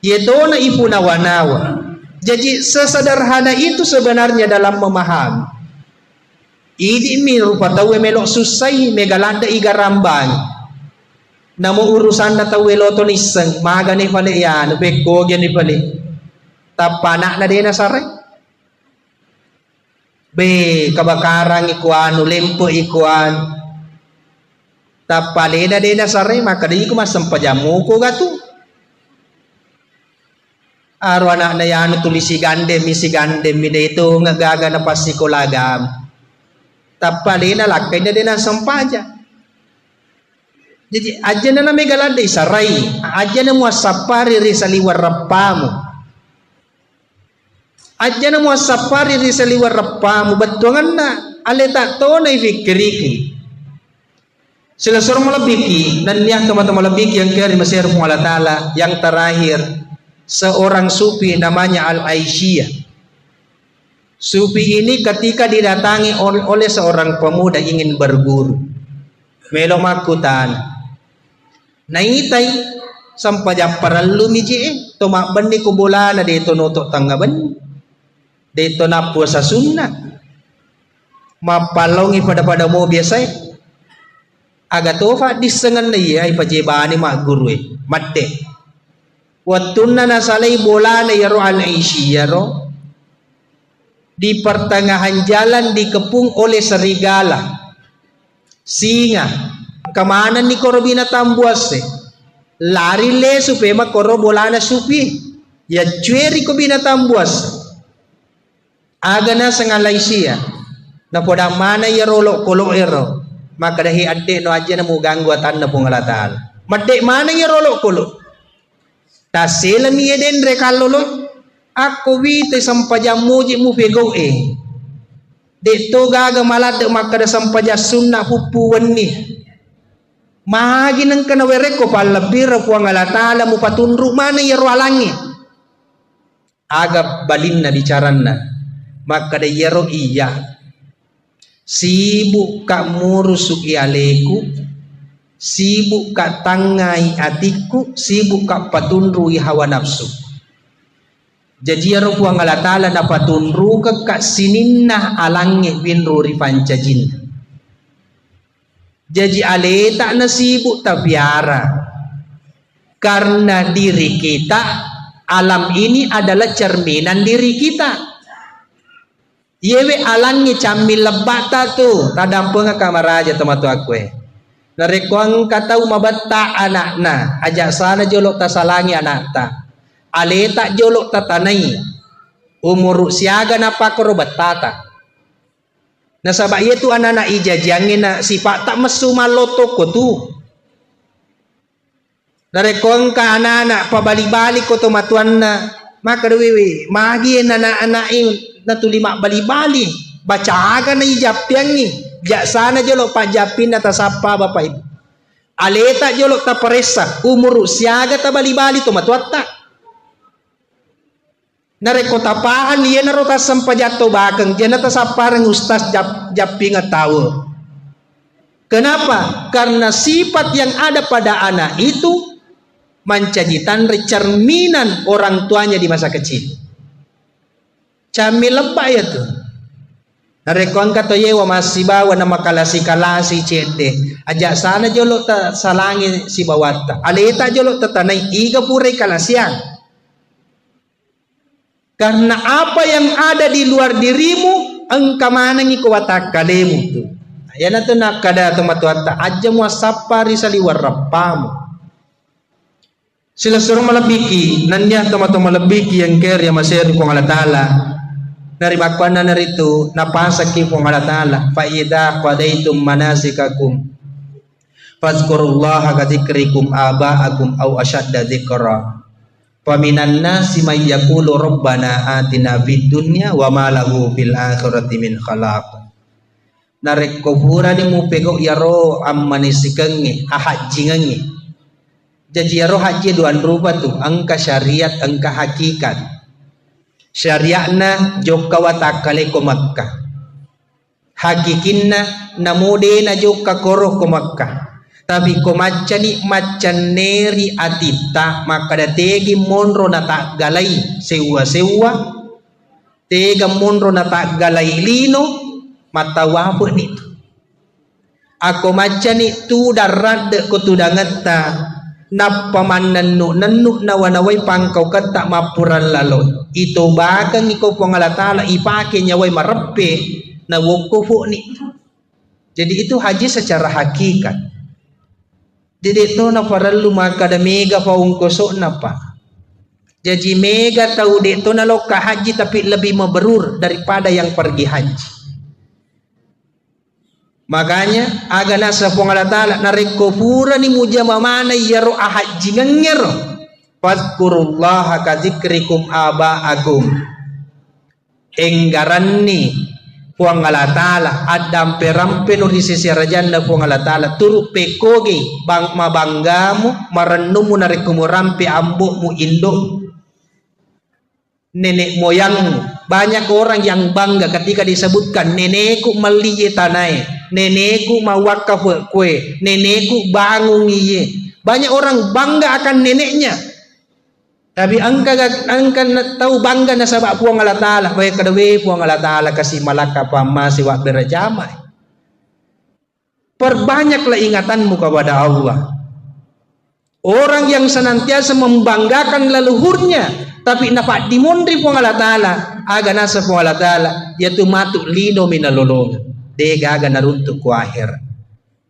ietona ipunawanawa. Jadi sesederhana itu sebenarnya dalam memahami. Idi mi rupa tawe melok susai megalanda igarambang. Namo urusan na tawe loto niseng maga ni pale yan, beko gyan ni pale. Tapanak na din na sare. Be kabakarang ikuan, lempo ikuan. Tapalena dena sare maka di ko masampajamu ko gato. Aro anak na yan tulisi gandem misi gandem mi dito ngagaga na pasikolagam. Tapalena lakay na dena sampaja. Jadi aja na megalanda isaray, aja na mo sapari ri sa liwar rapamu. Aja na mo sapari ri sa liwar rapamu batungan na aleta to na ifikiriki. Sila suruh melebiki dan yang teman-teman lebiki yang kira di masyarakat Allah Ta'ala yang terakhir seorang sufi namanya Al-Aisyah. Sufi ini ketika didatangi oleh seorang pemuda ingin berguru melo makutan naitay sampajak paralu miji tomak bendi kubulana dito nutok tanggaban dito na puasa sunnah mapalongi pada mo biasa aga tofa disengan na iya ipajebani mak guru madde watunna nasalai bola na yaro al-aishi yaro di pertengahan jalan dikepung oleh serigala singa kemana ni koro binatang buas lari le supaya mak koro bola na supi ya cueri ko binatang buas aga na sengalai siya na poda mana ya rolok kolok ero maka dahi adde no aja na mo ganggu atan na pungalatal madde mana ya rolok kolok tasela mi eden re kalolo ako wite sampaja muji mu pego de to gaga malad maka da sampaja sunna pupu wenni magi nang kana were ko palabir pungalatal mu patunru mana ya roalangi aga balinna bicaranna maka da yero iya sibuk kak murusuk ialeku sibuk kak tangai atiku sibuk kak patunrui hawa nafsu jadi yero puang alatala na patunru kak sininna alangi winru ripancajin jadi aleta na sibuk tabiara karena diri kita alam ini adalah cerminan diri kita. Yewe alangi camil lebata tu tadampunga kamaraja tematu akwe narekuang katau mabatta anakna ajak sana jolok tasalangi anakta aleta jolok tatanai umur siaga napa koro batata nasabak yetu anak-anak ijajangin na sifat tak mesu maloto ko tu narekuang ka anak-anak pabali-bali ko tomatuan na maka dewi magi anak-anak na tulima bali-bali baca aga na ijapyang ni jak sana jolok pajapin atas apa bapak ibu aleta jolok ta peresa umur siaga ta bali-bali to matuatta nareko tapahan iya narota sampajato bakeng jana ta saparang ustaz japing tahu kenapa karena sifat yang ada pada anak itu mencajitan cerminan orang tuanya di masa kecil camil lebay ya tu narekon kato yewa masih bawa nama kalasi cete ajak sana jolok ta salangi si bawata aleta jolok ta tanai iga purai kalasiang karena apa yang ada di luar dirimu engka mana ngi kuwata kalemu tu ya na tu nak kada tomatuata aja muasapa risali warapamu sila suruh malabiki nanya tomato malabiki yang ker yang masih kong alatala naribakuan na narito napasaki kong alatala faida qadaitum manasikakum fazkurullaha kadzikrikum aba'akum aw ashadda dzikra faminan nasi may yaqulu rabbana atina fid dunya wa ma lahu fil akhirati min khalaq narek kubura ni mu pego yaro ammanisikangi ahajingangi jadi yaro haji duan rupa tu angka syariat angka hakikat syariatna jokka watakale ko Makkah hakikinna namude na jokka koro ko Makkah tapi ko macani macaneri atita maka da tegi monro na tak galai sewa tega monro na tak galai lino matawapo nito ako macani tu darad ko tudangata napaman nanu na wanaway pangkaw kata mapuran lalo ito bakang ikaw pangalatala ipake nyaway marappe na wukufu ni jadi itu haji secara hakikat jadi itu na paralu maka da mega paungkoso na pa jadi mega tahu dito na loka haji tapi lebih mabrur daripada yang pergi haji makanya aga nasa pangalatala nareko pura ni muja mamana yaro ahajingan ngero fadkurullaha kadzikrikum aba'akum enggaran ni pangalatala adam perampe no di sisi rajanda pangalatala turu pekoge bang mabanggamu marennumu nareko murampe ambukmu induk nenek moyangmu banyak orang yang bangga ketika disebutkan nenekku meliye tanai nenekku mawakaf kue nenekku bangun iye banyak orang bangga akan neneknya Tapi angka tahu bangga na sabak puang Allah Ta'ala. Baik kadawi puang Allah Ta'ala kasih malaka pama siwak berjamai. Perbanyaklah ingatanmu kepada Allah. Orang yang senantiasa membanggakan leluhurnya, tapi nafak dimundri puang Allah Ta'ala. Aga nasa puang Allah Ta'ala. Yaitu matuk lino minalolong. Dega aga naruntuk ku akhir.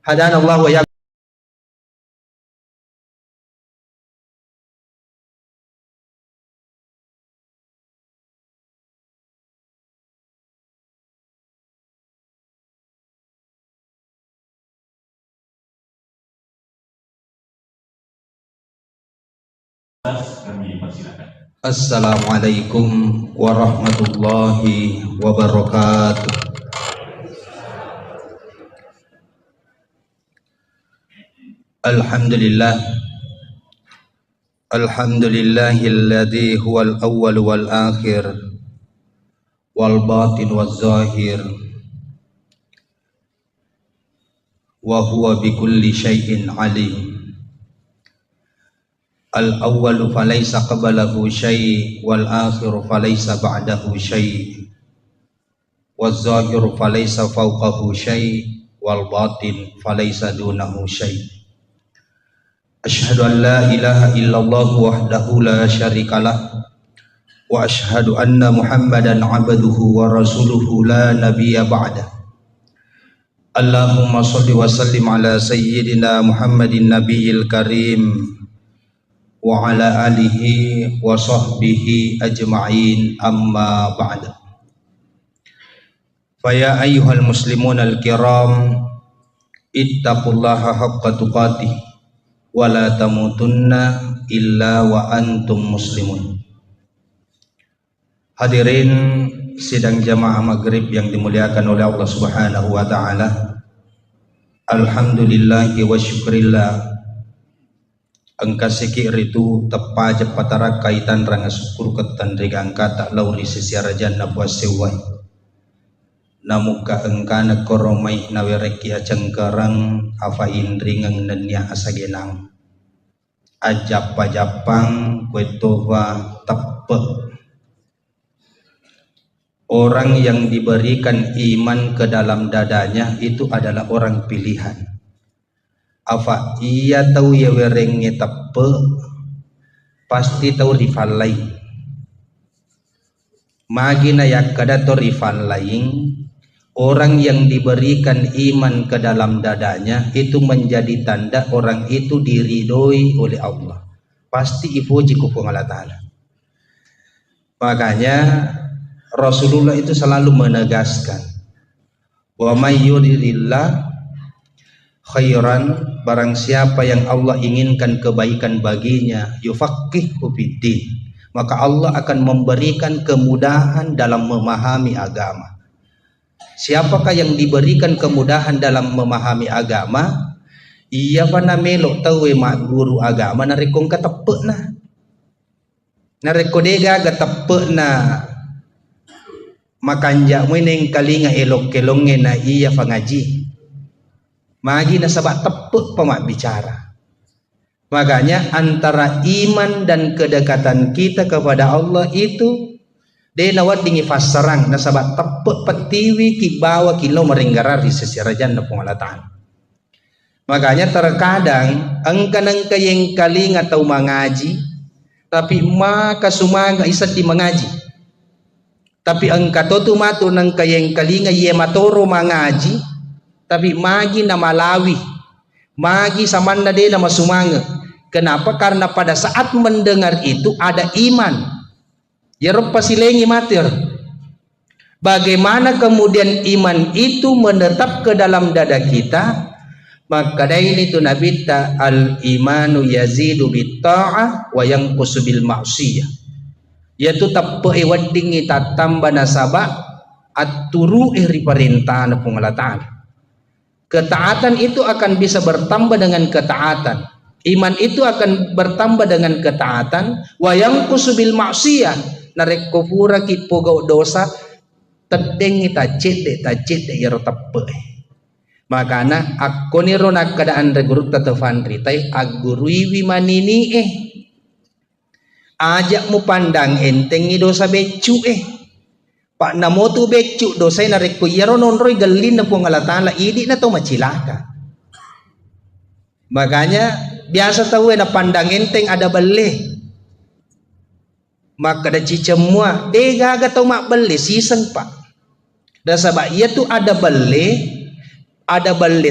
Hadanallahu wa ya. Kami persilakan. Assalamualaikum warahmatullahi wabarakatuh. Alhamdulillahilladzi huwal awwal wal akhir wal batin waz zahir wa huwa bikulli syai'in alim. Al-awwalu falaysa qablahu syai' wal akhiru falaysa ba'dahu syai' waz zahiru falaysa fawqahu syai' wal batin falaysa dunahu syai'. Asyhadu an la ilaha illallah wahdahu la syarikalah wa asyhadu anna Muhammadan abduhu wa rasuluhu la nabiyya ba'dah. Allahumma shalli wa sallim ala sayyidina Muhammadin nabiyil karim wa ala alihi wa sahbihi ajma'in, amma ba'd. Faya ayyuhal muslimun al-kiram, ittaqullaha haqqa tuqatih wa la tamutunna illa wa antum muslimun. Hadirin sidang jamaah maghrib yang dimuliakan oleh Allah Subhanahu wa ta'ala. Alhamdulillahi wa syukrillah. Angka sikir itu tepat patara kaitan ranga syukur ketan angka tak lauri sesiarajan na puasewai. Namuka angka na koromai na wereki acangkarang afain ringang nanya asagenang. Ajap-ajapang kwetova tepe. Orang yang diberikan iman ke dalam dadanya itu adalah orang pilihan. Afa iya tahu ya werengnya tepe, pasti tahu rival lain. Magina yak kada to rival lain. Orang yang diberikan iman ke dalam dadanya itu menjadi tanda orang itu diridhoi oleh Allah. Pasti ipuji ku Allah Ta'ala. Makanya Rasulullah itu selalu menegaskan, wa may yuridillah khairan, barang siapa yang Allah inginkan kebaikan baginya, yufaqqihhu fiddin, maka Allah akan memberikan kemudahan dalam memahami agama. Siapakah yang diberikan kemudahan dalam memahami agama? Iya pana melok tahu mak guru agama narekong katepek na. Narekodega katepek na. Makanja mo neng kalinga elok kelonge na iya pangaji. Magi na sabak tepuk pemak bicara. Makanya antara iman dan kedekatan kita kepada Allah itu dia nawat dingi fasarang na sabak tepuk petiwi ki bawa kilo meringgarari sesirajan na pengalatan. Makanya terkadang angka yang kaling atau mengaji tapi maka sumaga isat di mengaji. Tapi angka tu matu nang kayeng kalinga ye matoro mengaji tapi magi na malawi, magi samanda de na masumanga. Kenapa? Karena pada saat mendengar itu ada iman. Ya rupa silengi matir. Bagaimana kemudian iman itu menetap ke dalam dada kita? Maka dari itu Nabi ta al-imanu yazidu bitta'ah wa yanqusu bil ma'siyah. Yaitu tappe wading ita tambah nasabah aturu iri perintah na Allah Ta'ala. Ketaatan itu akan bisa bertambah dengan ketaatan. Iman itu akan bertambah dengan ketaatan. Wa yanqusu bil ma'siyah. Narek kufura ki pogau dosa tedeng ita cede ya tappe. Makana aku ni ronak keadaan regurut tatafandri tai agurui manini ajak mu pandang enteng ni dosa becu pak namo tu becu dosa na reko yaro nonroy galin na pong Allah Ta'ala idi na to macilaka. Makanya biasa tahu na pandang enteng ada beli maka da cicemua dega ga tau mak beli siseng pak da sabab ia tu ada beli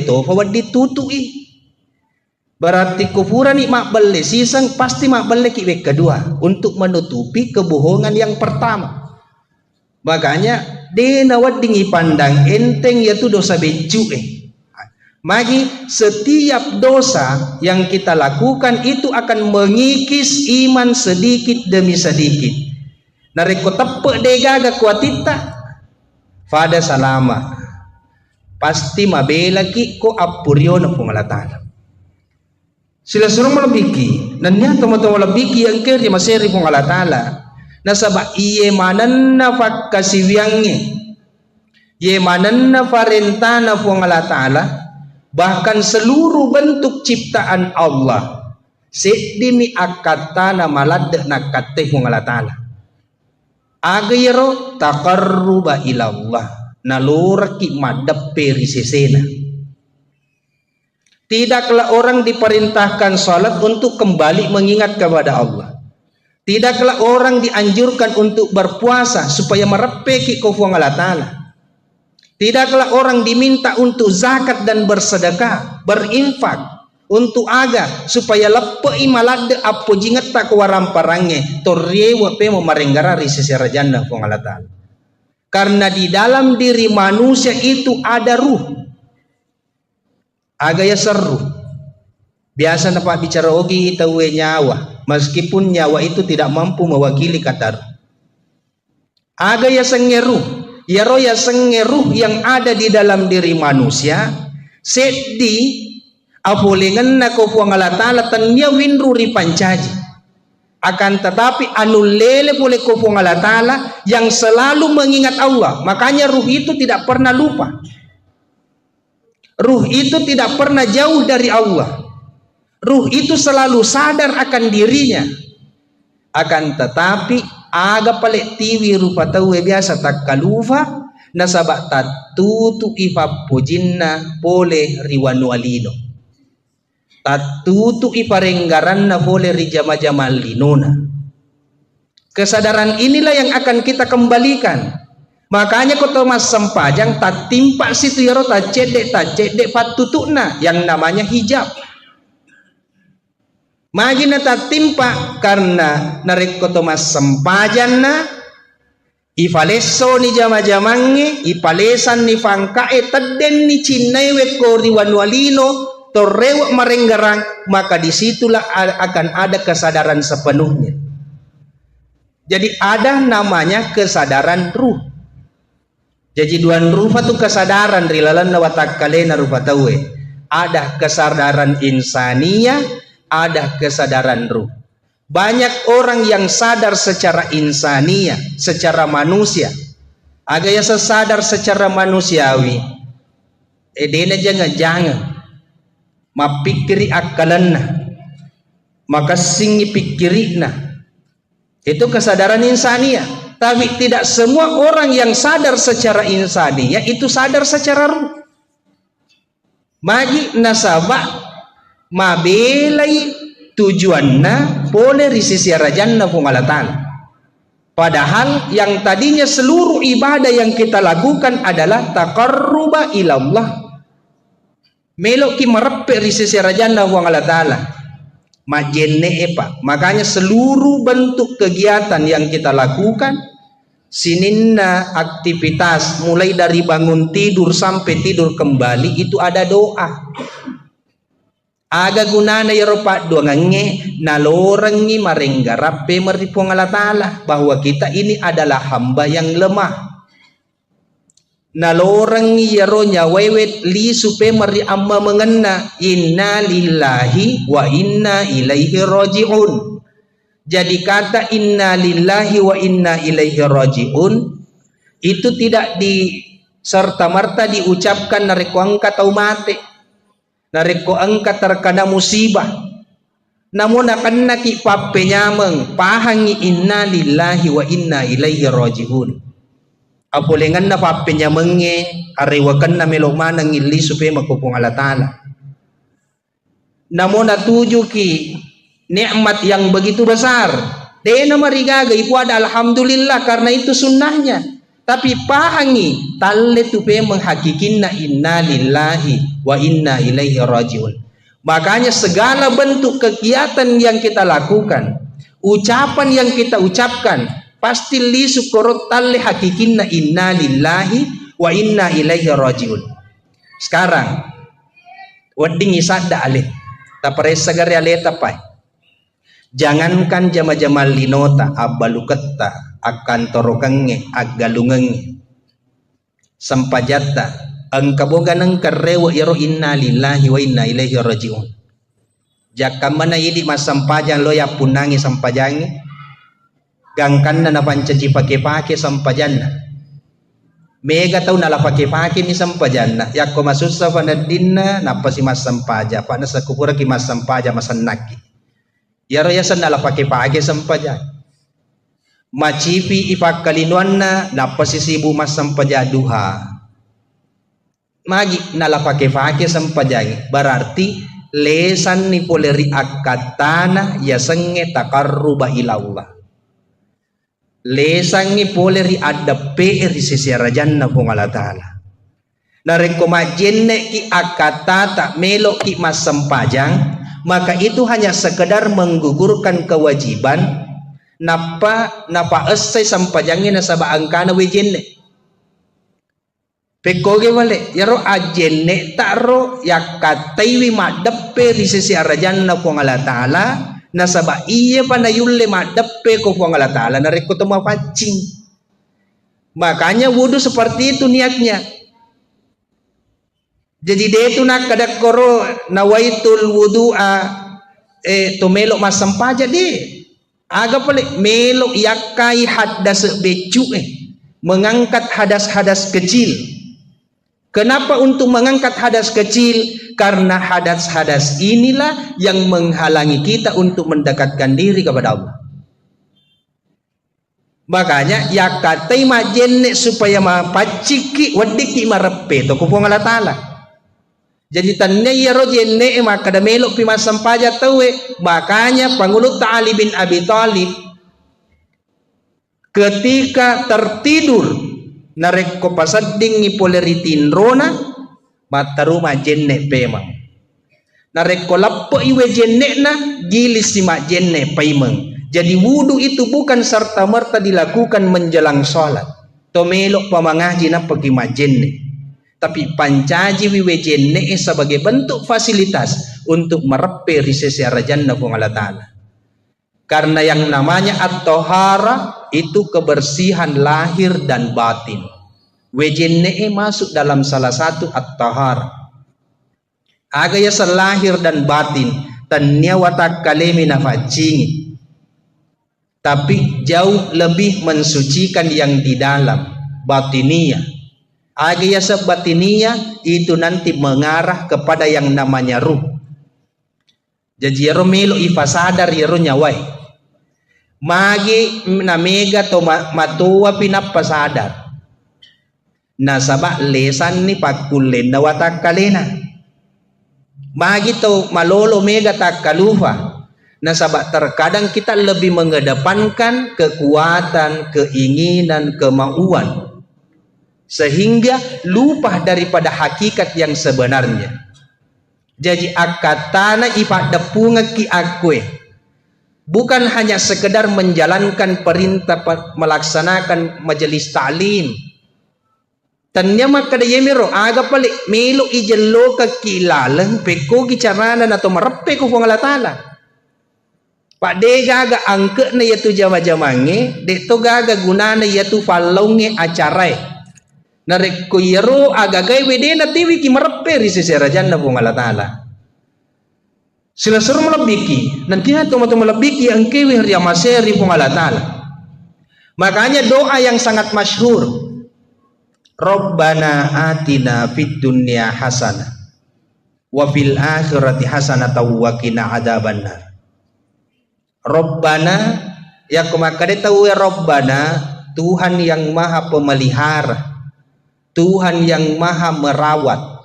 to fawad ditutui berarti kufuran ni mak beli siseng pasti mak beli ki kedua untuk menutupi kebohongan yang pertama. Makanya de nawat dingi pandang enteng yaitu dosa becu Magi setiap dosa yang kita lakukan itu akan mengikis iman sedikit demi sedikit. Nareko tepe dega ga kuatita pada salama pasti mabela ki ko apuryo na pungalatana. Sila surong malabiki nanya tomo-tomo labiki yang kiri maseri pungalatala na sabab iye manan na fakasiwiangi iye manan na farentana pungalatala bahkan seluruh bentuk ciptaan Allah sedimi akatana malad na katte pungalatala agayro taqarruba ilallah nalura ki madap perisesena. Tidaklah orang diperintahkan salat untuk kembali mengingat kepada Allah. Tidaklah orang dianjurkan untuk berpuasa supaya merepeki kufuang Allah Ta'ala. Tidaklah orang diminta untuk zakat dan bersedekah, berinfak untuk aga supaya lepei malade apo jingat tak waram parange torrewa pe memarenggarari seserajanna kufuang Allah Ta'ala. Karena di dalam diri manusia itu ada ruh. Agaya seru. Biasa nampak bicara ogi tahu nyawa, meskipun nyawa itu tidak mampu mewakili kata ruh. Agaya sengeru, ya roh ya sengeru yang ada di dalam diri manusia. Seddi apolengan na kufuang Allah Ta'ala tanya winru ripancaji. Akan tetapi anulele boleh kufuang Allah Ta'ala yang selalu mengingat Allah. Makanya ruh itu tidak pernah lupa. Ruh itu tidak pernah jauh dari Allah. Ruh itu selalu sadar akan dirinya. Akan tetapi aga palek tiwi rupa tahu biasa tak kalufa nasabak tatutu ifa pujinna pole riwanu alino. Tatutu iparenggaran na pole rijama-jamal linona. Kesadaran inilah yang akan kita kembalikan. Makanya kau Thomas sempajang tak timpak situ yaro tak cedek patutuna yang namanya hijab. Magina tak timpak karena narik kau Thomas sempajang na ifaleso ni jama-jamange ifalesan ni fangkae teden ni cinaiwe ko riwanwalino torrewa marenggarang maka disitulah akan ada kesadaran sepenuhnya. Jadi ada namanya kesadaran ruh. Jadi duan rupa tu kesadaran rilalan na watakkalena rupa tawe. Ada kesadaran insania, ada kesadaran ruh. Banyak orang yang sadar secara insania, secara manusia. Agaya sesadar secara manusiawi. Edena jangan mapikiri akalanna. Maka singi pikirina. Itu kesadaran insania. Tapi tidak semua orang yang sadar secara insania itu sadar secara ruh. Magi nasabak mabelai tujuanna boleh risisi rajanna pungalatan. Padahal yang tadinya seluruh ibadah yang kita lakukan adalah taqarruba ilallah. Melok ki merepe risisi rajanna pungalatan. Majenne epa. Makanya seluruh bentuk kegiatan yang kita lakukan sininna aktivitas mulai dari bangun tidur sampai tidur kembali itu ada doa. Aga gunana ya ropa doa nge nalorangi marenggarape meripong Allah Ta'ala bahwa kita ini adalah hamba yang lemah. Nalorangi ya ronya wewet li supe meri amma mengena inna lillahi wa inna ilaihi raji'un. Jadi kata inna lillahi wa inna ilaihi raji'un itu tidak di serta merta diucapkan nareko angkat atau mate, nareko angkat terkena musibah. namun akan naki pape nyameng pahangi inna lillahi wa inna ilaihi rajiun. Apolengan na pape nyamenge arewakan na melok ngili supaya makupung Allah Ta'ala. Namun natuju ki nikmat yang begitu besar. Dena marigaga ipu ada alhamdulillah karena itu sunnahnya. Tapi pahangi talle tupe menghakikinna inna lillahi wa inna ilaihi rajiun. Makanya segala bentuk kegiatan yang kita lakukan, ucapan yang kita ucapkan, pasti li syukurut talle hakikinna inna lillahi wa inna ilaihi rajiun. Sekarang wedding isadda alih taparesa gari alih tapai. Jangankan jama-jama linota abaluketta akan torokenge agalungenge sampajatta angkaboga nang karewa iro inna lillahi wa inna ilaihi rajiun. Jaka mana idi masampajan loya punangi sampajangi gangkan na napancaji pake-pake sampajanna mega tau nala pake-pake ni sampajanna yakko masussa fanadinna napasi masampaja pa nasa kupura ki masampaja masannaki yaro yasan nala pake-pake sampajan macipi ipakalinuanna napasi sibu masampaja duha magi nala pake-pake sampajangi berarti lesan ni poleri akatana ya senge takarruba ilallah lesan ni poleri adape ri sisi rajanna pung Allah Ta'ala nareko majenne ki akatata melok ki mas sampajang maka itu hanya sekedar menggugurkan kewajiban napa esai sampajangnya nasaba angkana wejenne pekoge wale yaro ajenne taro yakataiwi madeppe di sisi arajanna pung Allah Ta'ala nasaba iya panayulle madeppe ko pung Allah Ta'ala nareko tuma pancing. Makanya wudu seperti itu niatnya. Jadi dia itu nak kadak koro nawaitul wudu'a to melok masampaja de aga pale melok yakai hadas becu mengangkat hadas-hadas kecil. Kenapa untuk mengangkat hadas kecil? Karena hadas-hadas inilah yang menghalangi kita untuk mendekatkan diri kepada Allah. Makanya ya katai majenne supaya mapaciki wadiki marepe to kupung Allah Ta'ala. Jadi tannya ya rojenne maka da melok pi masampaja tawe. Makanya Pangulut Ali bin Abi Thalib ketika tertidur narek ko pasadding ni poleritin rona mataru majenne pemang narek ko lappo iwe jenne na gilis si majenne paimeng. Jadi wudu itu bukan serta merta dilakukan menjelang sholat to melok pamangaji na pagi majenne tapi pancaji wiwe jenne sebagai bentuk fasilitas untuk merepe risesi rajanna pung Allah Ta'ala. Karena yang namanya at-tahara itu kebersihan lahir dan batin. Wejenne masuk dalam salah satu at-tahara. Agaya selahir dan batin tanya watak kalemi nafacingi. Tapi jauh lebih mensucikan yang di dalam batiniah. Agaya sebatiniah itu nanti mengarah kepada yang namanya ruh. Jadi yaro melo ifasadar yaro nyawai. Magi namega to matuwa pinapa sadar nasaba lesan ni pakulen na watak kalena magi to malolo mega tak kalufa nasaba terkadang kita lebih mengedepankan kekuatan, keinginan, kemauan sehingga lupa daripada hakikat yang sebenarnya. Jadi akatana ipadepunga ki akwe bukan hanya sekedar menjalankan perintah melaksanakan majelis ta'lim. Tanya maka dayemiro aga pali melo ijello ka kilalang peko gicarana atau merepe ko Allah Ta'ala. Pak de gaga angke na yatu jama-jamange de to gaga gunana yatu falonge acarai. Narek ko yero aga gay wedena tiwi ki merepe ri seserajan na Allah Ta'ala. Sila suruh melebiki nanti atau melebiki yang kewi ria maseri pung Allah Ta'ala. Makanya doa yang sangat masyhur Rabbana atina fid dunya hasanah wa fil akhirati hasanah wa qina adzabannar. Rabbana ya kumakade tahu ya Rabbana, Tuhan yang maha pemelihara, Tuhan yang maha merawat.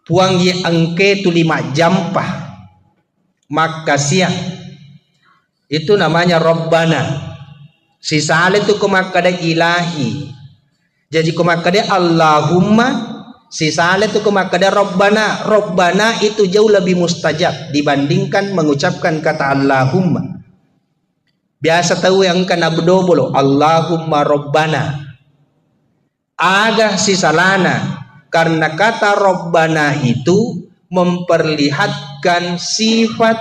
Tuang ye engke tu 5 jampah maka siang itu namanya Rabbana. Sisa itu kumakade ilahi. Jadi kumakade Allahumma, sisa itu kumakade Rabbana. Rabbana itu jauh lebih mustajab dibandingkan mengucapkan kata Allahumma. Biasa tahu yang kana bedobolo Allahumma Rabbana. Agak sisalana karena kata Rabbana itu memperlihatkan sifat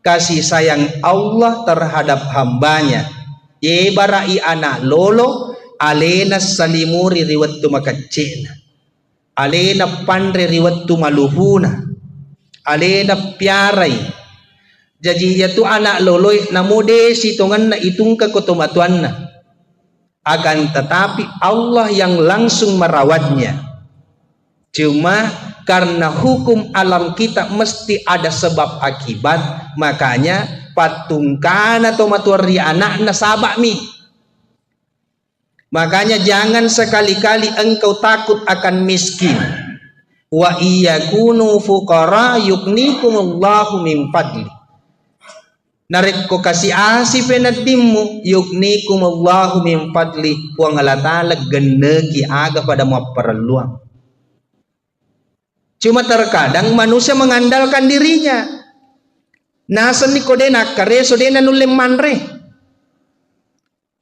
kasih sayang Allah terhadap hambanya. Ye barai anak lolo alena salimuri riwattu makacena, alena pandre riwattu maluhuna, alena piarai. Jadi yaitu anak loloy namude sitongan na itung kekotomatuan na. Akan tetapi Allah yang langsung merawatnya. Cuma karena hukum alam kita mesti ada sebab akibat, makanya patungkan atau matuari anak na sabakmi. Makanya jangan sekali-kali engkau takut akan miskin. Wa iyakunu fuqara yugnikumullahu min fadli. Narik ko kasih asih penatimu yugnikumullahu min fadli, wa ngalatala geneki aga pada mau perluang. Cuma terkadang manusia mengandalkan dirinya. Nasan ni kodena kare sodena nulem manre.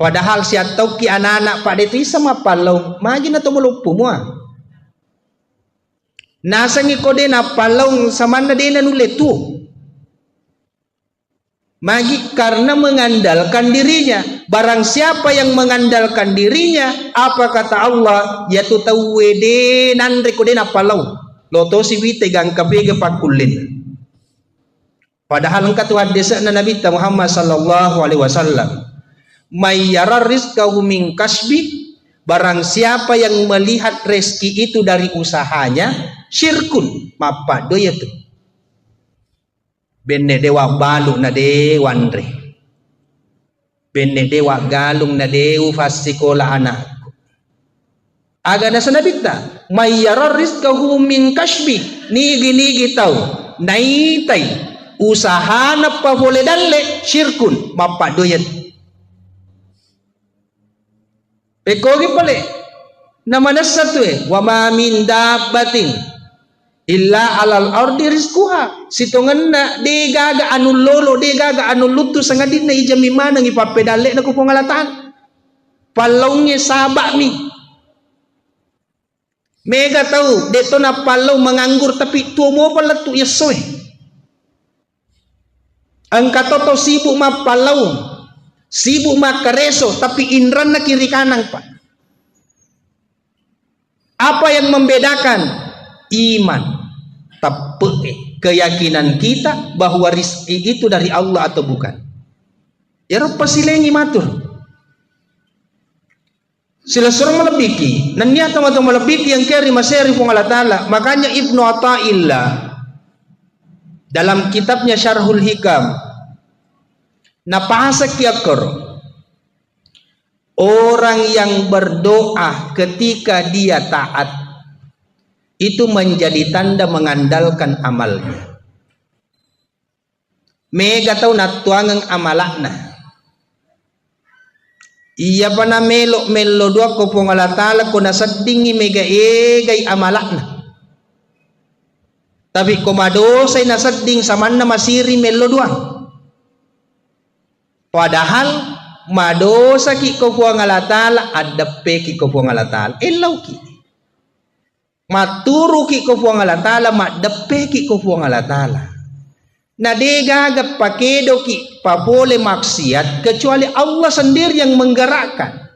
Padahal siat tau ki anak-anak pak detu sama palau magi na to melupu mua. Nasan ni kodena palau sama na dena nule tu. Magi karena mengandalkan dirinya. Barang siapa yang mengandalkan dirinya, apa kata Allah? Yaitu tawede nandre kodena palau. Loto siwi tegang kabege pakulin. Padahal engkau hadis na Nabi Muhammad sallallahu alaihi wasallam. May yara rizqahu min kasbi, barang siapa yang melihat rezeki itu dari usahanya, syirkun mapa do yaitu. Benne dewa balu na dewandre. Benne dewa galung na dewu fasikola anakku. Aga na sanabita, may yara rizqahu min kasbi, nigi tau, naitay, usaha na pa boleh dalle, syirkun, mapadoyat. Pekogi pale, namanas satu wama min dabbatin, illa alal ardi rizquha. Sitongan na, de gaga anul lolo, de gaga anul lutu, sangadin na ijami manang ipapedale na kupungalatan. Palongnya sabak mi. Mega tahu deto na palau menganggur tapi tuo mo pala tu yesoy. Ang katoto sibuk ma palau, sibuk ma kareso tapi indran na kiri kanan pa. Apa yang membedakan? Iman, tapi keyakinan kita bahwa rizki itu dari Allah atau bukan. Ya Rabb pasilengi matur. Sila surang malabiki, nanya teman-teman malabiki yang keri maseri pung Allah Ta'ala. Makanya Ibnu Athaillah dalam kitabnya Syarhul Hikam napahasa kiakor, orang yang berdoa ketika dia taat itu menjadi tanda mengandalkan amalnya. Mega tau natuangang amalakna. Iya pa na melo dua ko pong Allah Ta'ala ko nasadingi mega egay amalakna. Tapi kumadosay nasading saman na masiri melo dua. Padahal madosa ki ko pong Allah Ta'ala adape ki ko pong Allah Ta'ala. Elaw ki. Maturu ki ko pong Allah Ta'ala madape ki ko pong Allah Ta'ala. Na de gagap pakedo ki pa boleh maksiat kecuali Allah sendiri yang menggerakkan.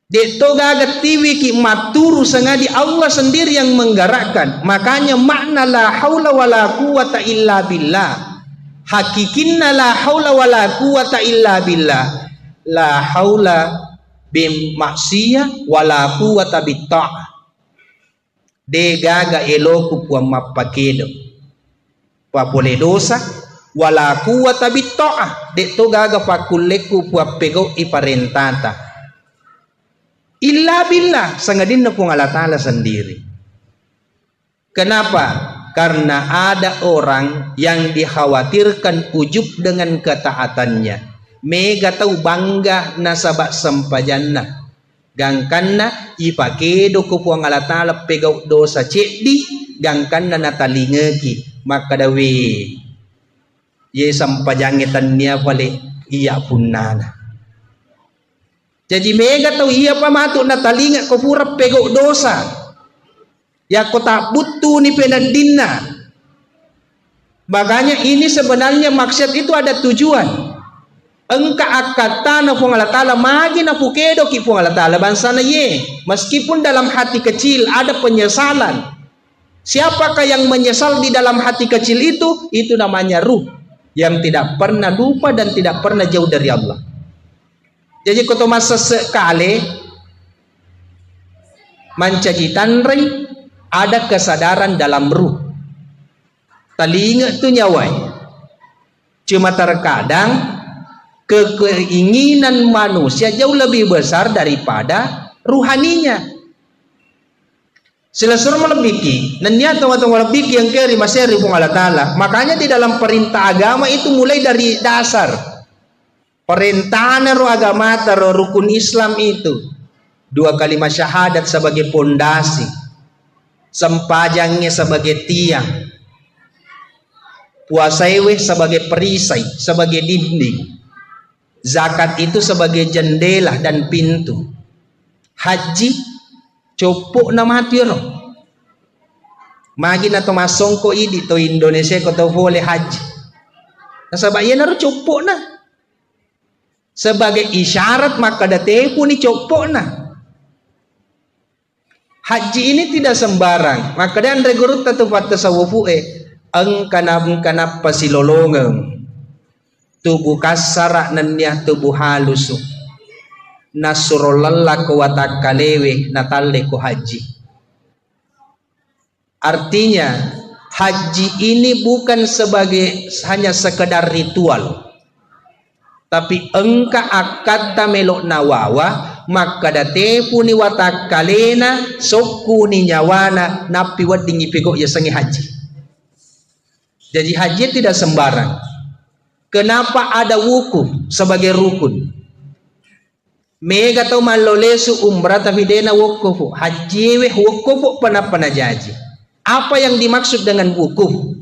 De to gagat tiwi ki maturu sengadi Allah sendiri yang menggerakkan. Makanya makna la haula wala quwata illa billah. Hakikinna la haula wala quwata illa billah. La haula bim maksiyah wala quwata bitta'ah. De gaga eloku puang mapakedo. Pa boleh dosa, wala quwwata bitta'ah de to gaga pakulleku puappego iparentata illa billah sangadin na pong Allah Ta'ala sendiri. Kenapa? Karena ada orang yang dikhawatirkan ujub dengan ketaatannya. Mega tahu bangga nasabak sempajanna. Gangkanna ipakedo ko puang Allah Ta'ala pegaw dosa cekdi. Gangkanna natalingegi. Maka dawe. Ye sampajangitan niya pale iya punana. Jadi mega tahu iya pamato natalinga ko pura pegaw dosa. Ya kota butuh ni penadinna. Makanya ini sebenarnya maksud itu ada tujuan. Engka akatana pung Allah Ta'ala magi na pukedo ki pung Allah Ta'ala bansana ye. Meskipun dalam hati kecil ada penyesalan. Siapakah yang menyesal di dalam hati kecil itu? Itu namanya ruh yang tidak pernah lupa dan tidak pernah jauh dari Allah. Jadi kota masa sekali mancajitan rei ada kesadaran dalam ruh. Talinga itu nyawai. Cuma terkadang keinginan manusia jauh lebih besar daripada ruhaninya. Selesai melebiki, nanya teman-teman melebiki yang kiri masih ribung Allah Ta'ala. Makanya di dalam perintah agama itu mulai dari dasar. Perintahan roh agama atau rukun Islam itu 2 kalimat syahadat sebagai pondasi. Sempajangnya sebagai tiang, puasaiwe sebagai perisai, sebagai dinding, zakat itu sebagai jendela dan pintu, haji copok na mati ro, magi na to masongko idi to Indonesia ko to boleh haji, nasabak iya na ro copok na, sebagai isyarat maka date pun ni copok na. Haji ini tidak sembarang. Maka dan regurut tatufat tasawufu ang kanap pasilolongeng. Tubuh kasara nanya tubuh halusu. Nasurolalla ko watak kalewe natalle ko haji. Artinya haji ini bukan sebagai hanya sekedar ritual. Tapi engka akad melok nawawa maka date puni watak kalena soku ni nyawana napi wadingi pego ya sangi haji. Jadi haji tidak sembarang. Kenapa ada wukuf sebagai rukun? Mega tau malolesu umrah tapi dena wukuf. Haji weh wukuf pana jaji. Apa yang dimaksud dengan wukuf?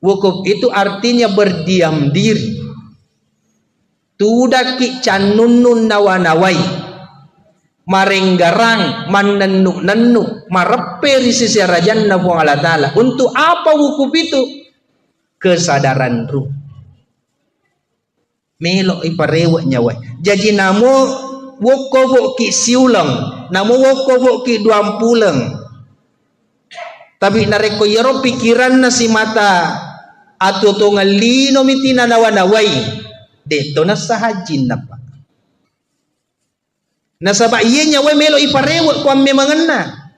Wukuf itu artinya berdiam diri. Tudaki canunun nawanawai marenggarang manenuk-nenuk marepe di sisi rajan nabu Allah Ta'ala. Untuk apa wukuf itu? Kesadaran ruh melok iparewak nyawai. Jadi namo wukuf ki siulang, namo wukuf ki 20. Tapi nareko yero pikiran na si mata atau tongalino mitina nawanawai. Deto na sa hajin na pa. Nasaba iya nyawa melo iparewak kuam memangan na.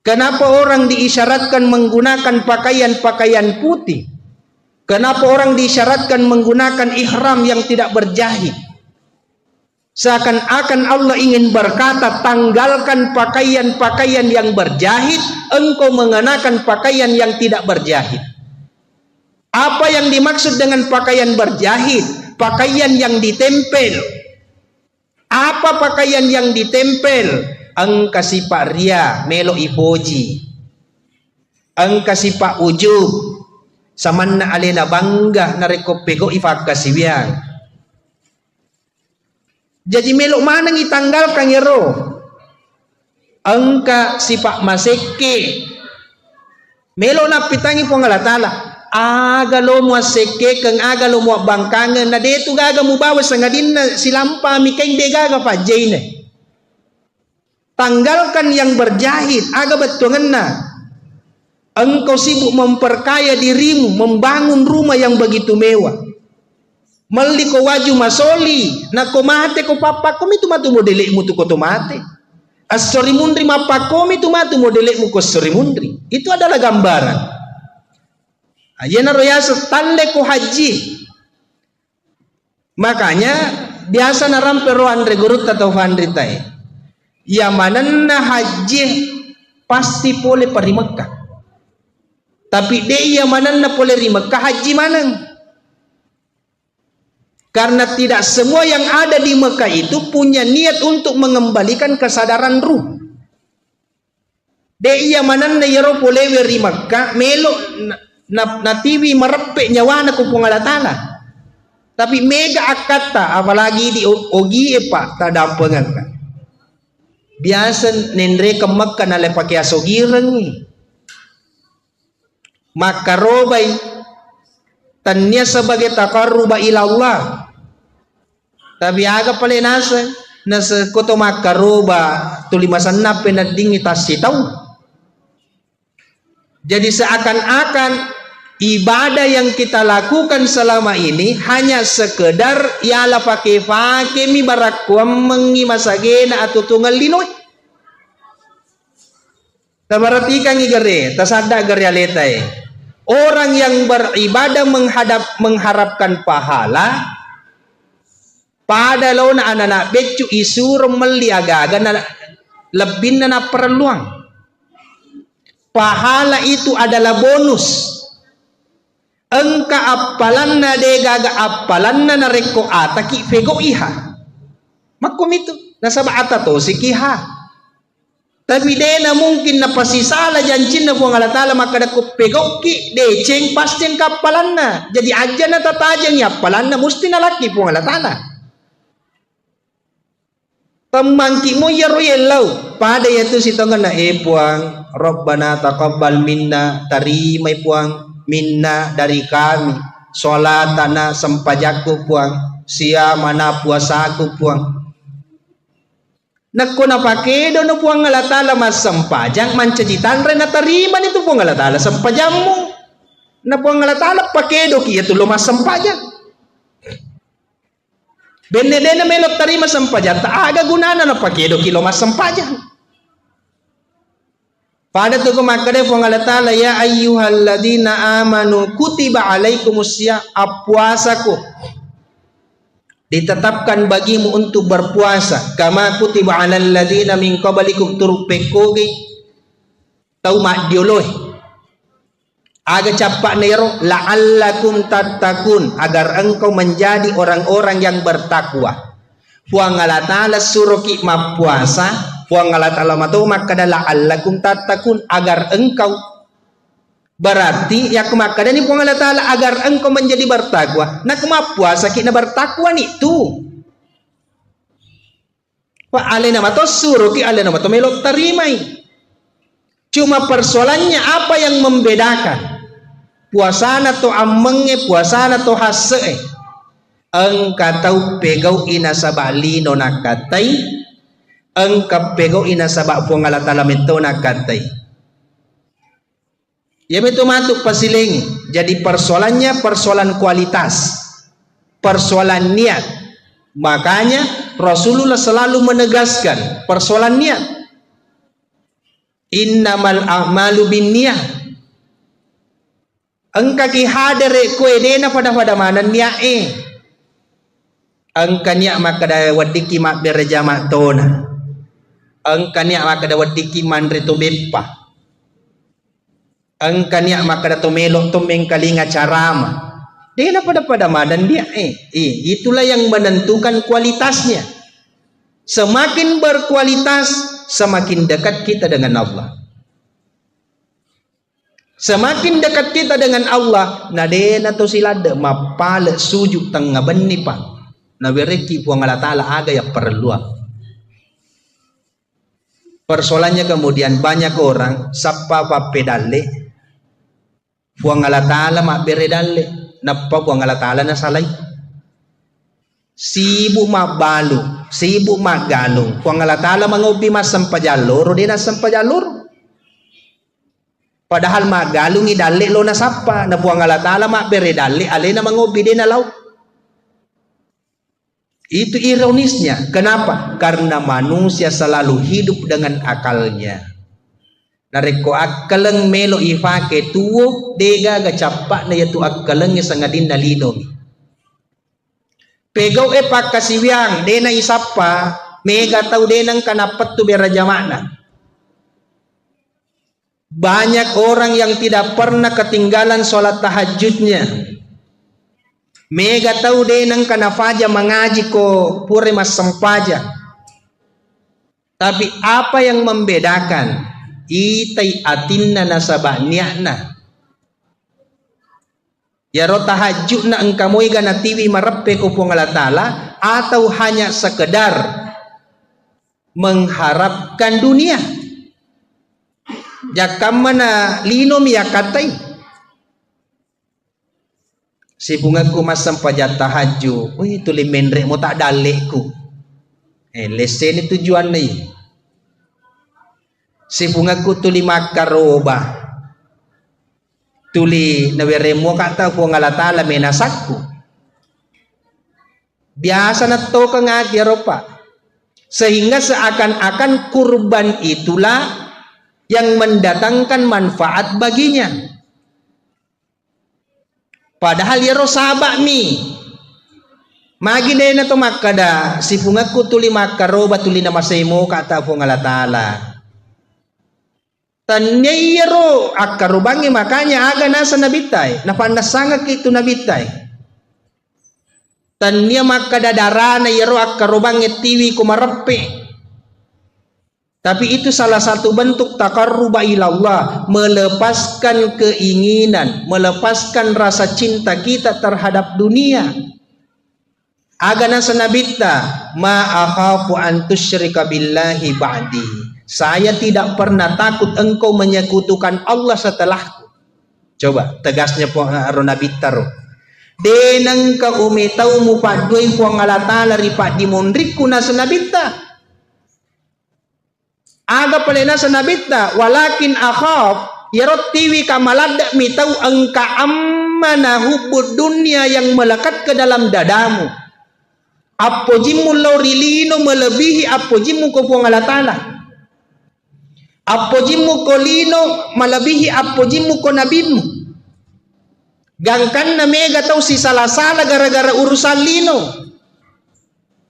Kenapa orang diisyaratkan menggunakan pakaian-pakaian putih? Kenapa orang diisyaratkan menggunakan ihram yang tidak berjahit? Seakan-akan Allah ingin berkata, tanggalkan pakaian-pakaian yang berjahit, engkau mengenakan pakaian yang tidak berjahit. Apa yang dimaksud dengan pakaian berjahit? Pakaian yang ditempel. Apa pakaian yang ditempel? Engka sipak ria, melo ipoji. Engka sipak ujub. Samanna alena bangga nareko pego ifak kasibiang. Jadi melok mana ngitanggalkan yero? Engka sipak maseke. Melo na pitangi po Allah Ta'ala. Agalo mo seke kang agalo mo bangkangan na deto gaga mo bawas sa ngadin na silampa mikay de gaga pa jane. Tanggalkan yang berjahit, aga betungan na. Engkau sibuk memperkaya dirimu, membangun rumah yang begitu mewah. Mali ko waju masoli, na komate ko papa komi tu matu modele mu tu ko tomate. Asori mundri mapa komi tu matu modele mu ko sori mundri. Itu adalah gambaran. Ayana royasa tale ko haji. Makanya biasa naram pero andre gurut atau fandri tay. Yamanan na haji pasti boleh pari Mekah. Tapi dia yamanan na boleh ri Mekah haji manang. Karena tidak semua yang ada di Mekah itu punya niat untuk mengembalikan kesadaran ruh. Dia yamanan na yero boleh ri Mekah melo na TV merepek nyawa na kupung Allah Ta'ala. Tapi mega akata apalagi di ogi pak tada pengan. Biasa nendre ke Mekah na pakai asogireng. Maka robai tanya sebagai taqarruba ila Allah. Tapi aga pale nasa koto maka roba tulimasan na penading itasi tahu. Jadi seakan-akan ibadah yang kita lakukan selama ini hanya sekedar ialah pakai mi barakuam mengi masagena atau tunggal linoy. Tabaratikan igere, tasada gerealetai. Orang yang beribadah mengharapkan pahala pada launa anak-anak becu isur meliagaga na lebih na perluang. Pahala itu adalah bonus. Engka apalan na degaga apalan na nareko ataki fego iha. Makum itu nasaba atato sikiha. Tapi dena mungkin na pasisala jancin na buang Allah Ta'ala maka dako pego ki deceng pasti engka apalan na. Jadi aja na tatajang ya apalan na musti na laki buang Allah Ta'ala. Temangki mo ya royellau pada yaitu si tongan na puang Rabbana taqabbal minna tarimai puang minna dari kami sholatana sempajaku puang siamana puasaku puang nakko na pakedo no puang Allah Ta'ala mas sempajang mancajitan re na tariman itu puang Allah Ta'ala sempajammu na puang Allah Ta'ala pakedo ki itu lo mas sempajang benedena melot tarima sempajang tak aga gunana na pakedo ki lo mas sempajang. Pada tu kemakade puang Allah Ta'ala ya ayyuhalladzina amanu kutiba alaikumusya puasaku ditetapkan bagimu untuk berpuasa kama kutiba alal ladzina min qablikum turpekoge tau mak dioloi aga capak nero la'allakum tattaqun agar engkau menjadi orang-orang yang bertakwa. Puang Allah Ta'ala suruh ki puasa puang Allah Ta'ala matu maka adalah la'allakum tattaqun agar engkau berarti ya kemakada ni puang Allah Ta'ala agar engkau menjadi bertakwa. Nak puasa kita bertakwa ni tu. Wa alena matu suruh ki alena matu melok tarimai. Cuma persoalannya apa yang membedakan puasana to amenge puasana to hase. Engka tau pegau ina sabali nona katai engka pegau ina sabak puang Allah Ta'ala metona katai ya betul matuk pasilengi. Jadi persoalannya persoalan kualitas, persoalan niat. Makanya Rasulullah selalu menegaskan persoalan niat. Innamal a'malu binniyah. Engka ki hadere ko edena pada mana niat angka niat maka da wadiki mak bereja mak tona angka niat maka da wadiki mandre to bepa angka niat maka da to melok to mengkalinga carama dena pada madan dia itulah yang menentukan kualitasnya. Semakin berkualitas semakin dekat kita dengan Allah. Semakin dekat kita dengan Allah nadena to silada mapale sujud tengah benni pa nabereki puang Allah Ta'ala aga ya perlu. Persoalannya kemudian banyak orang sapa pedale puang Allah Ta'ala mak beredale napa puang Allah Ta'ala na salai sibuk mak balu sibuk mak galung puang Allah Ta'ala mangobi mas sampajalur dina sampajalur padahal mak galung idale lo na sapa na puang Allah Ta'ala mak beredale alena mangobi dina lau. Itu ironisnya. Kenapa? Karena manusia selalu hidup dengan akalnya. nareko akkaleng melo ifake tuwo dega ga capak na yatu akkaleng sangadin nalino pegaw pakasiwiang dena isapa mega tau denang kanapat tu beraja makna. Banyak orang yang tidak pernah ketinggalan sholat tahajudnya. Mega tahu denang kana faja mengaji ko pure mas sempaja. Tapi apa yang membedakan? Itai atinna nasabah niakna. Ya ro tahajud na engkamoy gana tiwi marepe ko pong Allah Ta'ala atau hanya sekedar mengharapkan dunia. Jakam mana linom ya katai si bungaku masam pajat tahajud wih tuli menrek mo tak dalekku lesen itu tujuan nih si bungaku tuli makaroba tuli naweremo kata po ngala Ta'ala menasakku biasa na to kang agiropa sehingga seakan-akan kurban itulah yang mendatangkan manfaat baginya. Padahal ya sabak mi. Magi na to makada si pungaku tuli makaroba tuli nama semo kata po ngala Ta'ala. Tanya yero akarubangi makanya aga nasa nabitay. Napanasanga kito nabitay. Tanya makada darana yero akarubangi tiwi kumarepe. Tapi itu salah satu bentuk taqarruba ilallah, melepaskan keinginan, melepaskan rasa cinta kita terhadap dunia. Agana sanabita ma akhafu an tusyrika billahi ba'di. Saya tidak pernah takut engkau menyekutukan Allah setelahku. Coba tegasnya po ronabita ro. Denang ka umitau mu padoi po ngalatala ripa di monriku na sanabita. Aga palena sa nabita walakin akhaf yarot tiwi kamalada mitau engka ammana hubud dunia yang melekat ke dalam dadamu apojimu laurilino melebihi apojimu ko pongalatala apojimu kolino melebihi apojimu ko nabimu gangkan na mega tau si salah-salah gara-gara urusan lino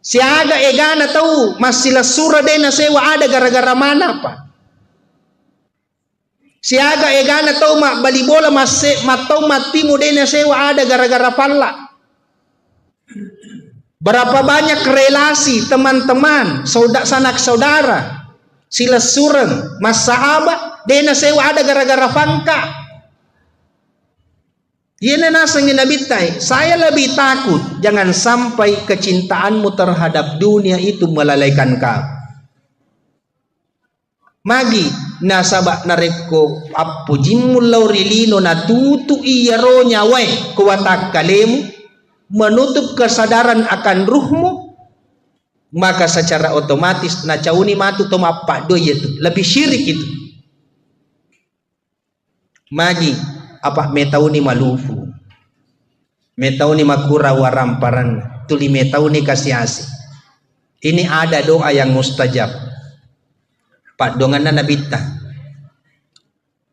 siaga egana tahu masih sura dena sewa ada gara-gara mana apa siaga egana tahu mak bali bola masih matau matimu dena sewa ada gara-gara palla berapa banyak relasi teman-teman sanak saudara sila sureng mas sahabat dena sewa ada gara-gara fangka. Yana nasangin nabitai, saya lebih takut jangan sampai kecintaanmu terhadap dunia itu melalaikan kau. Magi nasabak nareko apujimul laurilino natutu iyaro nyawai kuwatak kalemu menutup kesadaran akan ruhmu maka secara otomatis nacauni matu tomapak do itu lebih syirik itu. Magi apa metauni malufu metauni makura waramparan tuli metauni kasiasi ini ada doa yang mustajab pak dongan nabita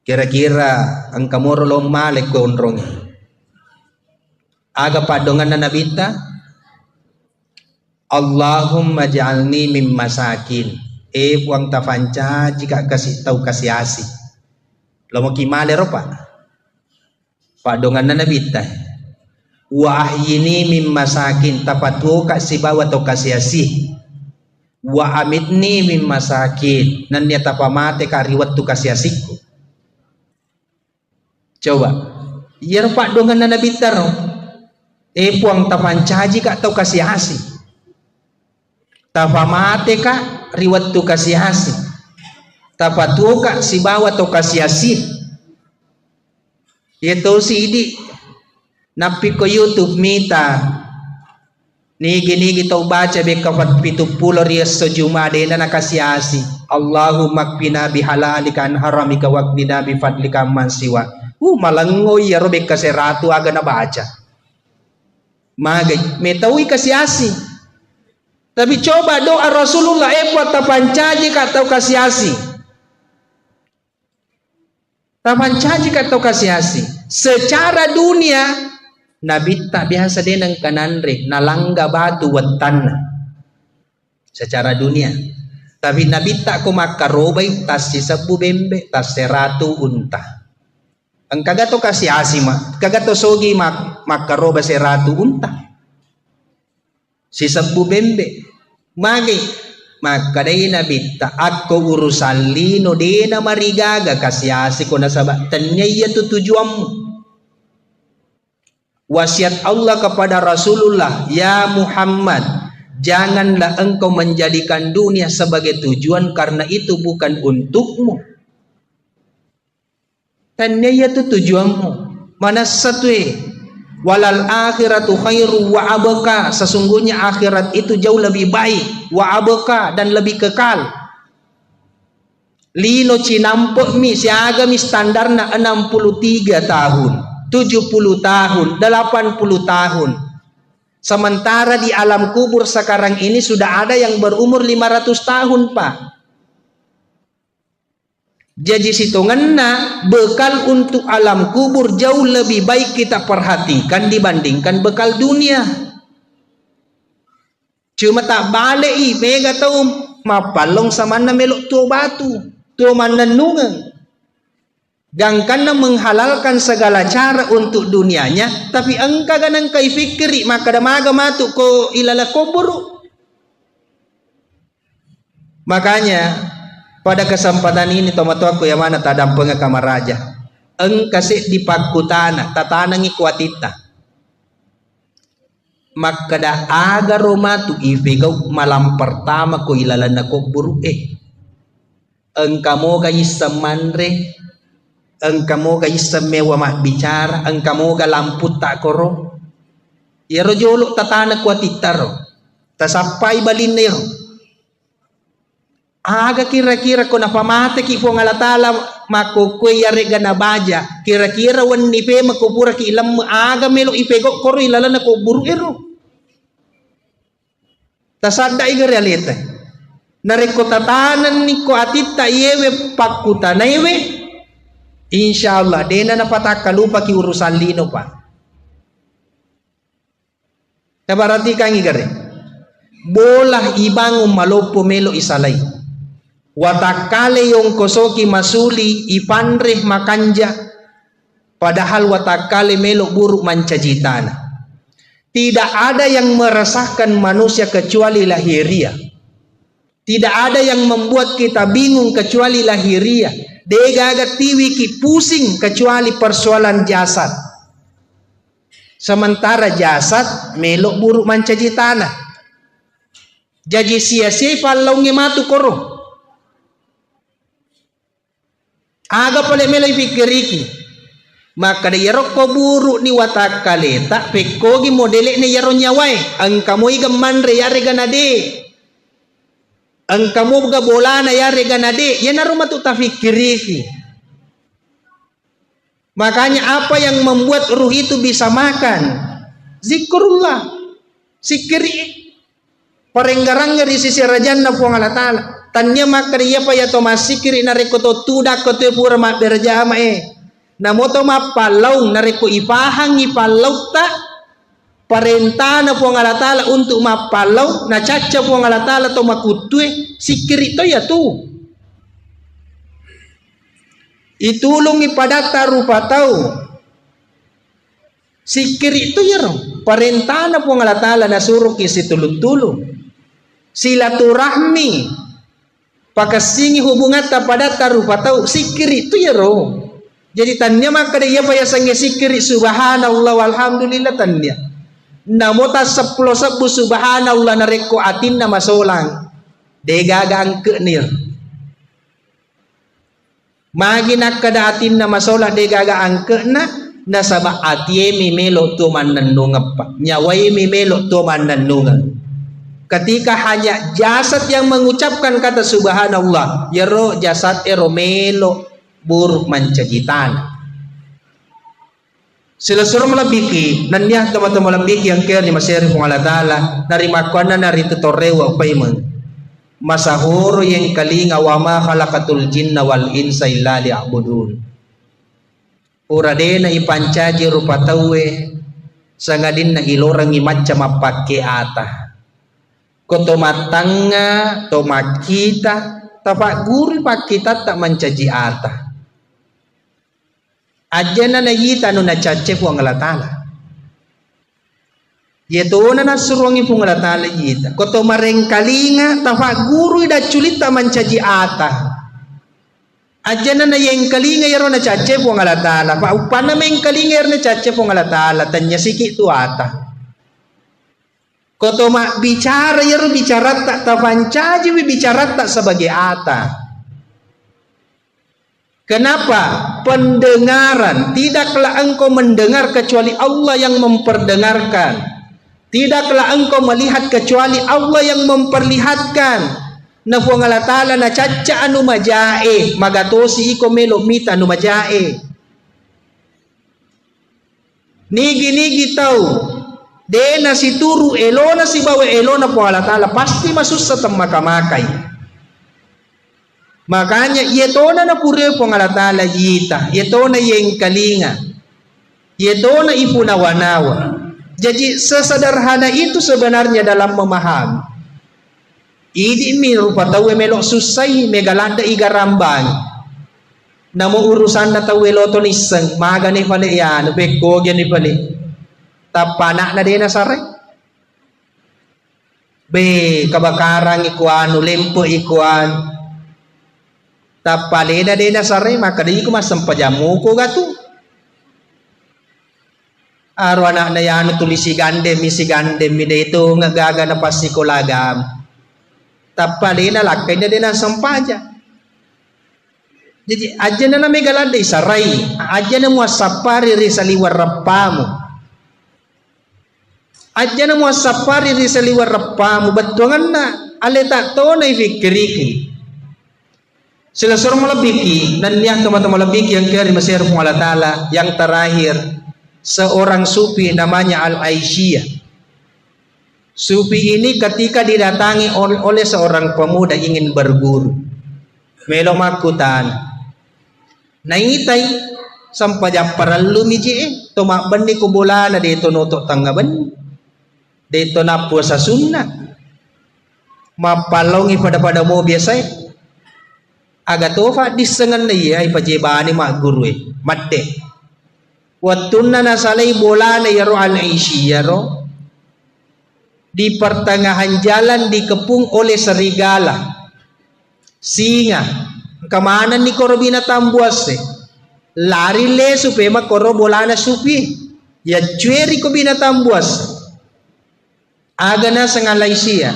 kira-kira angkamoro lo malek gondrong aga pak dongan nabita Allahumma ja'alni mim masakin buang tafanca jika kasih tahu kasiasi lo mau kimale ropa pak dongan nabita wa ahyini mim masakin tapatu kasih bawa to kasiasi wa amitni mim masakin nan dia tapamate kariwat tu kasiasiku coba yer pak dongan nabita ro puang tapancaji kak tau kasiasi tapamate ka riwat tu kasiasi tapatu kak si bawa to kasiasi itu si idi napi ko YouTube mita nigi tau baca be kafat 70 rias sejuma de na nakasiasi Allahumma qina bihalalika an haramika waqdina bi fadlika man siwa malangoy yaro be kaseratu aga na baca magay metawi kasiasi tapi coba doa Rasulullah buat tapancaji ka tau kasiasi Tapancaji atau kasihasi. Secara dunia Nabi tak biasa denang kananre nalangga batu wetanna. Secara dunia. Tapi Nabi tak ko makarobay tas si sabu bembe tas seratu unta. Ang kagato kasihasi kagato sogi makaroba seratu unta. Si sabu bembe. Magi makadai Nabi ta ako urusan lino dena marigaga kasihasi ko nasabatan niya itu tujuanmu. Wasiat Allah kepada Rasulullah, ya Muhammad, janganlah engkau menjadikan dunia sebagai tujuan karena itu bukan untukmu. Dan niya itu tujuanmu. Mana satu walal akhiratu khairu wa abqa, sesungguhnya akhirat itu jauh lebih baik, wa abqa, dan lebih kekal. Lino cinampok mi siaga mi standarna 63 tahun, 70 tahun, 80 tahun. Sementara di alam kubur sekarang ini sudah ada yang berumur 500 tahun, Pak. Jadi hitungannya bekal untuk alam kubur jauh lebih baik kita perhatikan dibandingkan bekal dunia. Cuma tak balik mega tahu mapalong sama na melok tuh batu, tuh manenungan. Gangkana menghalalkan segala cara untuk dunianya, tapi engkau ganang kai fikri maka damaga matu ko ilala kubur. Makanya pada kesempatan ini tomato aku yang mana tadam penga kamaraja engkase di pakutana tatanangi kuatita maka da aga romatu ifigau malam pertama ko ilalana ko buru engka mo gayi semanre engka mo gayi semewa mak bicara engka mo ga lampu tak koro ya rojolo tatana kuatita ro tasapai balinero. Aga kira-kira ko napamate ki po ngalatala makukwe yare gana baja kira-kira wan nipe makupura ki ilam aga melo ipego koro ilala na ko buru ero tasada iga realita nareko tatanan ni ko atita yewe pakuta na yewe insyaallah dena na patakalupa ki urusan lino pa tabarati kang igare bolah ibangum malopo melo isalay watakale yung kosoki masuli ipanreh makanja padahal watakale melo buruk mancajitana. Tidak ada yang meresahkan manusia kecuali lahiriah. Tidak ada yang membuat kita bingung kecuali lahiriah. Degaga tiwi ki pusing kecuali persoalan jasad. Sementara jasad melo buruk mancajitana. Jadi sia-sia palonge matu koro. Aga pala melay pikiriki maka da yarok ko buru ni watak kaleta pekogi modele ni yaro nyawai ang kamoy gamanre yare ganade ang kamo ga bola na yare ganade yan aruma tu tafikiriki. Makanya apa yang membuat ruh itu bisa makan zikrullah sikiri parenggarang di sisi rajan na puang Allah Ta'ala tanya makriya pa yato masikiri nareko to tudak ko te pura ma berjama namoto mapalaw nareko ipahang ipalaw ta parenta na po Allah Ta'ala untuk mapalaw na caca po Allah Ta'ala to makutwe sikiri to ya tu itulong ipadata rupa tau sikiri to ya ro parenta na po Allah Ta'ala na suruh isi tulung-tulung silaturahmi pakasingi hubungan pada tarupa tahu sikiri itu ya roh. Jadi tanya maka dia payah sange sikiri subhanallah walhamdulillah tanya. Namota 10 sabu subhanallah nareko atin nama solang. Degaga angke nir. Magi nak kada atin nama solang degaga angke na nasaba atie mi melo tu mananung apa. Nyawai mi melo tu mananung. Ketika hanya jasad yang mengucapkan kata subhanallah yero jasad eromelo buruk mancajitan sila suruh melebiki nandiah teman-teman melebiki yang kaya di masyari kong Allah Ta'ala narima kuana narito torewa payman masahuro yang kalinga wama khalaqatul jinna wal insa illa liya'budun Uradena ipancaji rupa tawe sangadin na ilorangi macam apa ke ata. Koto matanga tomat kita tapak guri pak kita tak mencaji ata. Ajana na yita no na cace po ang alatala. Yeto na nasuruangi po ang alatala yita. Koto marengkalinga tapak guri da culita mencaji ata. Ajana na yang kalinga yaro na cace po ang alatala. Pa upana may kalinga yaro na cace po ang alatala. Tanya siki tu ata. Koto mak bicara yaro bicara tak tapancaji bicara tak sebagai ata. Kenapa? Pendengaran. Tidaklah engkau mendengar kecuali Allah yang memperdengarkan. Tidaklah engkau melihat kecuali Allah yang memperlihatkan. Na puang alatala na caca anu majae magatosi iko melo mita anu majae nigi tau de na si turu elo na si bawe elo na puang alatala pasti masusah temakamakay. Makanya ito na pure puang alatala yita ito na yang kalinga ito na ipunawanawa. Jadi sesederhana itu sebenarnya dalam memahami. Idi mi rupa tawe melok susai megalanda igarambang. Namo urusan na tawe loto niseng maga ni pali yan beko gyan ni pali. Tapana na din na saray. Be kabakarang ikuan ulimpo ikuan. Tapali na din na saray maka di ko masampajamu ko gato. Arwana na yan tulisi gande mi dito nga gaga na pasikolagam. Tapalina lakay na din ang sampaja. Jadi aja na may galanda isaray. Aja na mo sapari ri sa liwar rapamu. Aja na mo sapari ri sa liwar rapamu. Batuangan na aleta to na ifikiriki. Sila surang malabiki. Nandiyan kamata malabiki yang kaya masir pong alatala. Yang terakhir seorang sufi namanya Al-Aisyah. Sufi ini ketika didatangi oleh seorang pemuda ingin berguru. Melo makutan. Naitay sampajang paralu miji tomak bendi kubulana dito nutok tanggaban. Dito na puasa sunnah. Mapalongi pada mo biasa. Agatofa disengan na iya ipajibani mak guru madde. Wattunna nasalay bola na yaro Al-Aisyah ro. Di pertengahan jalan dikepung oleh serigala, singa. Kemana ni koro binatang buas lari le supaya mak koro bolana supi ya cueri ko binatang buas agana sengalai sia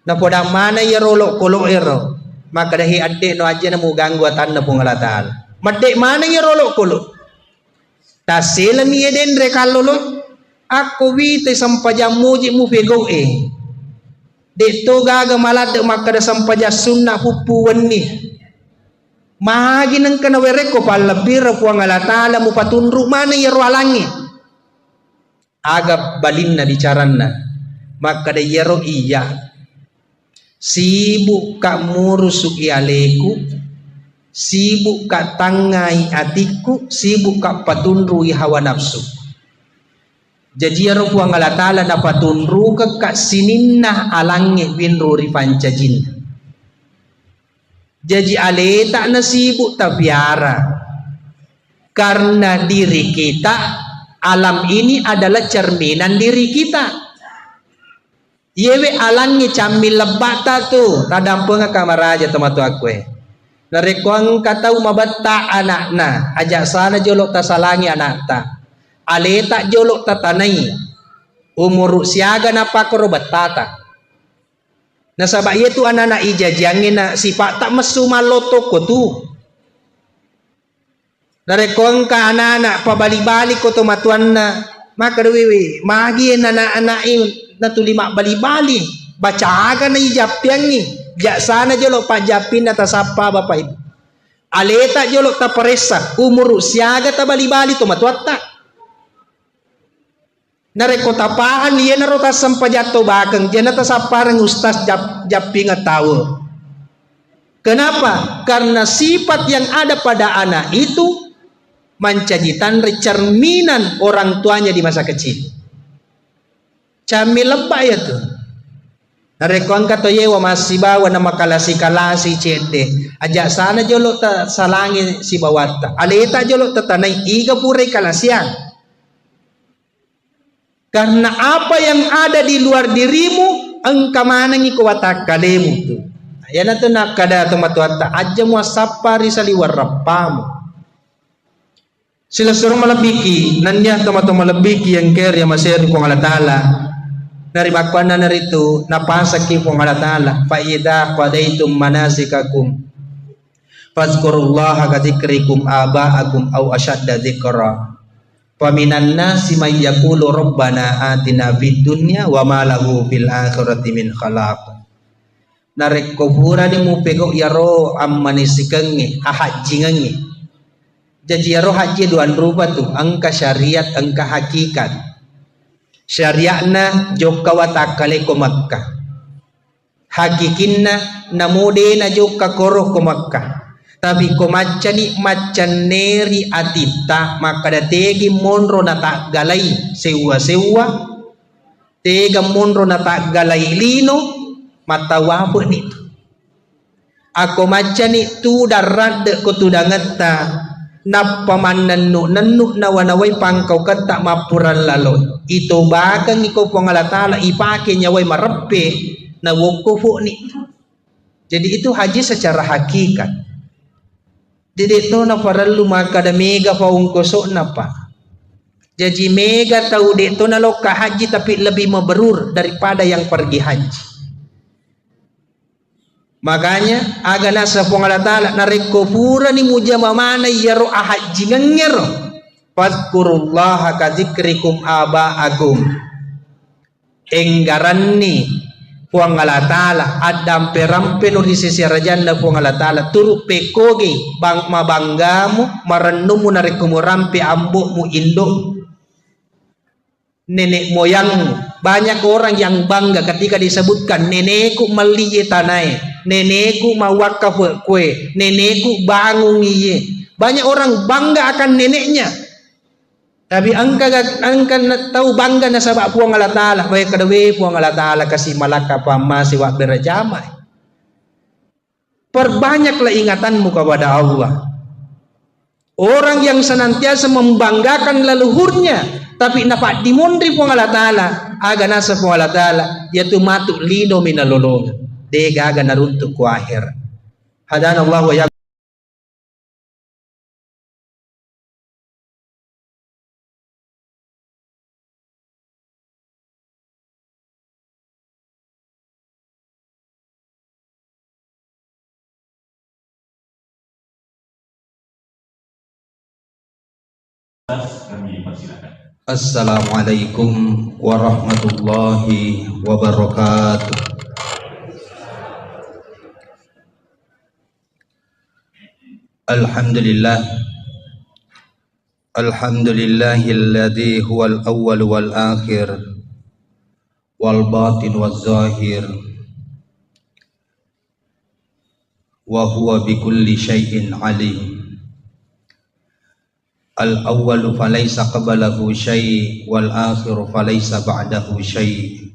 na podang mana ya rolok kolok ero maka dahi adek no aja na mo gangguatan na pungalataan madek mana ya rolok kolok tasilan ni eden rekalolo. Aku wite sampaja muji mu pego Dito gaga malad makada sampaja sunnah hupu wenni. Magi nang kanawere ko palabira puang alatala mu patunru mana ya rualangi. Aga balin na bicaranna. Makada yero iya. Sibuk kak murusuk ialeku. Sibuk kak tangai atiku. Sibuk kak patunru hawa nafsu. Jadi ya rupuang alatala na patunru kak sininna alangi binru ripancajin. Jadi aleta na sibuk tabiara. Karena diri kita, alam ini adalah cerminan diri kita. Yewe alangi cambil lebata tu. Tadampung kamaraja tematu aku Narekuang katau mabatta anakna. Ajak sana jolok tasalangi anak ta. Aleta jolok tatanai umur siaga na pakorobat tata nasabak itu anak-anak ijajangin na sifat tak mesuma loto ko tu narekong ka anak-anak pabali-bali ko tumatuan na maka dewi magi anak-anak na tulima bali-bali baca aga na ijapyang ni jak sana jolok pajapin na tasapa bapak ibu aleta jolok taparesa umur siaga ta bali-bali tumatuat tak narekotapahan liya narota sampajato bakang diyan nata sa parang ustas japing tawo. Kenapa? Karena sifat yang ada pada anak itu mencajitan cerminan orang tuanya di masa kecil. Cami lebah ya tuh. Narekon kata yewa masih bawa nama kalasi cede. Ajak sana jolok tak salangi si bawata. Aleta jolok tak tanai iga pure kalasian. Karena apa yang ada di luar dirimu, engkau mana ngi kuwatak kalemu tuh. Yana tuh nak kada tematuata aja muasapa risali warapamu. Sila suruh malabiki, nanya teman-teman malabiki yang ker yang masih di Allah Taala. Dari bakwana naritu napasaki pong Allah Ta'ala fa idza qadaitum manasikakum fazkurullaha ka dzikrikum aba'akum aw ashadda dzikra fa minan nasi may yaqulu rabbana atina fid dunya wa ma lahu fil akhirati min khalaq. Narek kubura ni mu pego yaro ammanisikangi ahajingangi jadi yaro haji duan rupa tu angka syariat angka hakikat. Syariatna jokka watakale ko Makkah. Hakikinna namude na jokka koro ko Makkah. Tapi ko macani neri atita maka dategi monro na tak galai sewa tega monro na tak galai lino matawapo nito. Ako macani tu darad ko tudangata napamanan nanu nawanaway pangkaw kata mapuran lalo ito bakang ikaw pangalatala ipake nyaway marappe na wukufu ni. Jadi itu haji secara hakikat. Jadi itu na paralu maka da mega paungkoso na pa. Jadi mega tahu dito na loka haji tapi lebih mabrur daripada yang pergi haji. Makanya aga nasa pangalatala narekopura ni muja mamana yaro ahajingangero fadkurullaha ka dzikrikum aba'akum enggaran ni pangalatala adam perampe no di sisi rajanna pangalatala turu pekoge bang mabanggamu marennumu narekumurampe ambukmu induk nenek moyangmu. Banyak orang yang bangga ketika disebutkan nenekku meliye tanai, nenekku mawakaf kue, nenekku bangun iye. Banyak orang bangga akan neneknya. Tapi angka tahu bangga na sabak puang Allah Ta'ala. Baik kedewe puang Allah Ta'ala kasih malaka pama siwak berjamai. Perbanyaklah ingatanmu kepada Allah. Orang yang senantiasa membanggakan leluhurnya, tapi napa dimundri puang Allah Ta'ala aga nasa puang Allah Ta'ala yaitu matuk lido minalolong dega aga naruntuk ku akhir. Hadana Allah wa ya. Kami persilakan. Assalamualaikum warahmatullahi wabarakatuh. Alhamdulillah. Alhamdulillahilladzi huwal awwal wal akhir wal batin waz zahir wa huwa bikulli syai'in alim. Al-awwalu falaysa qablahu syai' wal akhiru falaysa ba'dahu syai'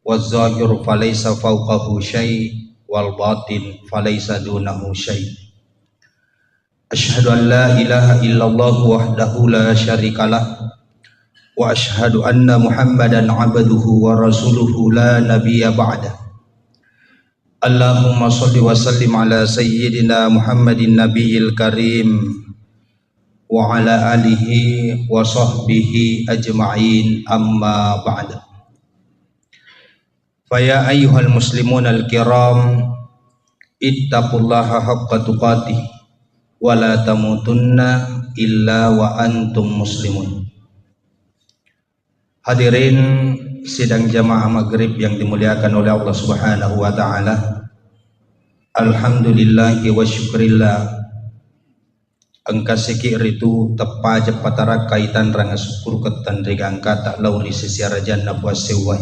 waz zahiru falaysa fawqahu syai' wal batin falaysa dunahu syai'. Asyhadu an la ilaha illallah wahdahu la syarikalah wa asyhadu anna Muhammadan abduhu wa rasuluhu la nabiyya ba'dah. Allahumma shalli wa sallim ala sayyidina Muhammadin nabiyil karim wa ala alihi wa sahbihi ajma'in amma ba'da. Faya ayyuhal muslimun al-kiram ittaqullaha haqqa tuqatih wa la tamutunna illa wa antum muslimun. Hadirin sidang jamaah maghrib yang dimuliakan oleh Allah Subhanahu wa ta'ala. Alhamdulillahi wa syukrillah angka sikir itu tepaja patara kaitan ranga syukur ketan regangka tak lauri sesiara janna buas sewai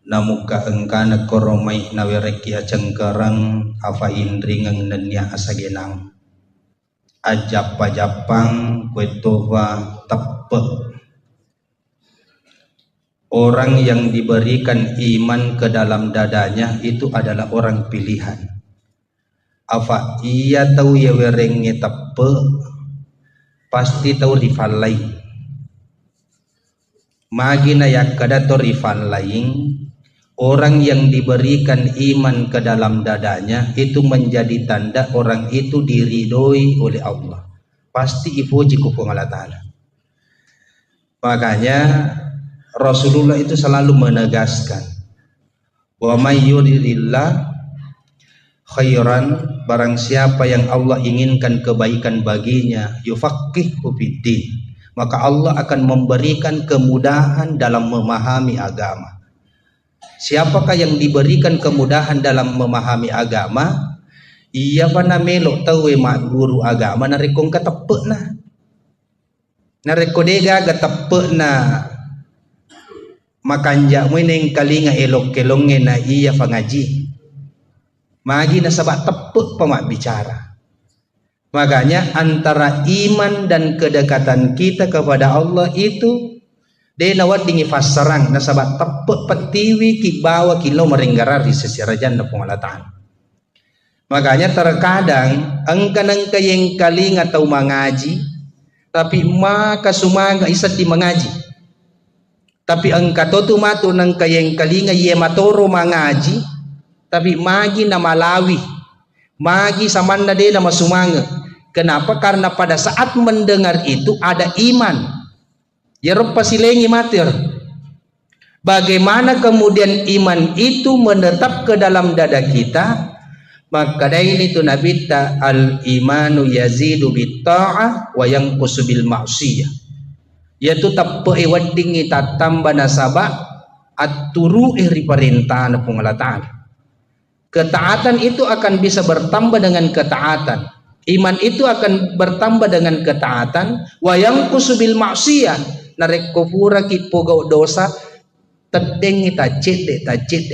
namuka engkana koromai nawereki acengkarang afa indringang nanya asagenang ajap-ajapang kuetova tepe. Orang yang diberikan iman ke dalam dadanya itu adalah orang pilihan. Apa ia tahu ya werengnya tepe, pasti tahu rival lain. Magina yak kada to rival lain. Orang yang diberikan iman ke dalam dadanya itu menjadi tanda orang itu diridhoi oleh Allah. Pasti ipuji ku Allah Ta'ala. Makanya Rasulullah itu selalu menegaskan, wa may yuridillah khairan, barang siapa yang Allah inginkan kebaikan baginya, yufaqihu fiddin, maka Allah akan memberikan kemudahan dalam memahami agama. Siapakah yang diberikan kemudahan dalam memahami agama? Ia pana melok tahu mak guru agama narekong katepe na. Narekodega katepe na. Makanja mo neng kalinga elok kelonge na iya pangaji. Magi na sabak tepe pamak bicara. Makanya antara iman dan kedekatan kita kepada Allah itu de nawat dingi fasarang na sabat tepe petiwi ki bawa kilo meringgarari sesirajan na pengalataan. Makanya terkadang engka yang kali atau mengaji tapi maka sumaga isat di mengaji. Tapi engka tu matu nang yang kali ye matoro mengaji tapi magi na malawi. Magi samanda de na masumanga. Kenapa? Karena pada saat mendengar itu ada iman. Ya Rob pasilengi matir. Bagaimana kemudian iman itu menetap ke dalam dada kita? Maka dari itu Nabi ta al imanu yazidu bitta'ah wa yanqusu bil ma'siyah. Yaitu tappe wadingi tatamba nasaba aturu ri perintah na Allah Ta'ala. Ketaatan itu akan bisa bertambah dengan ketaatan. Iman itu akan bertambah dengan ketaatan. Wa yanqusu bil ma'siyah. Narek kufura ki pogau dosa tedengi tacete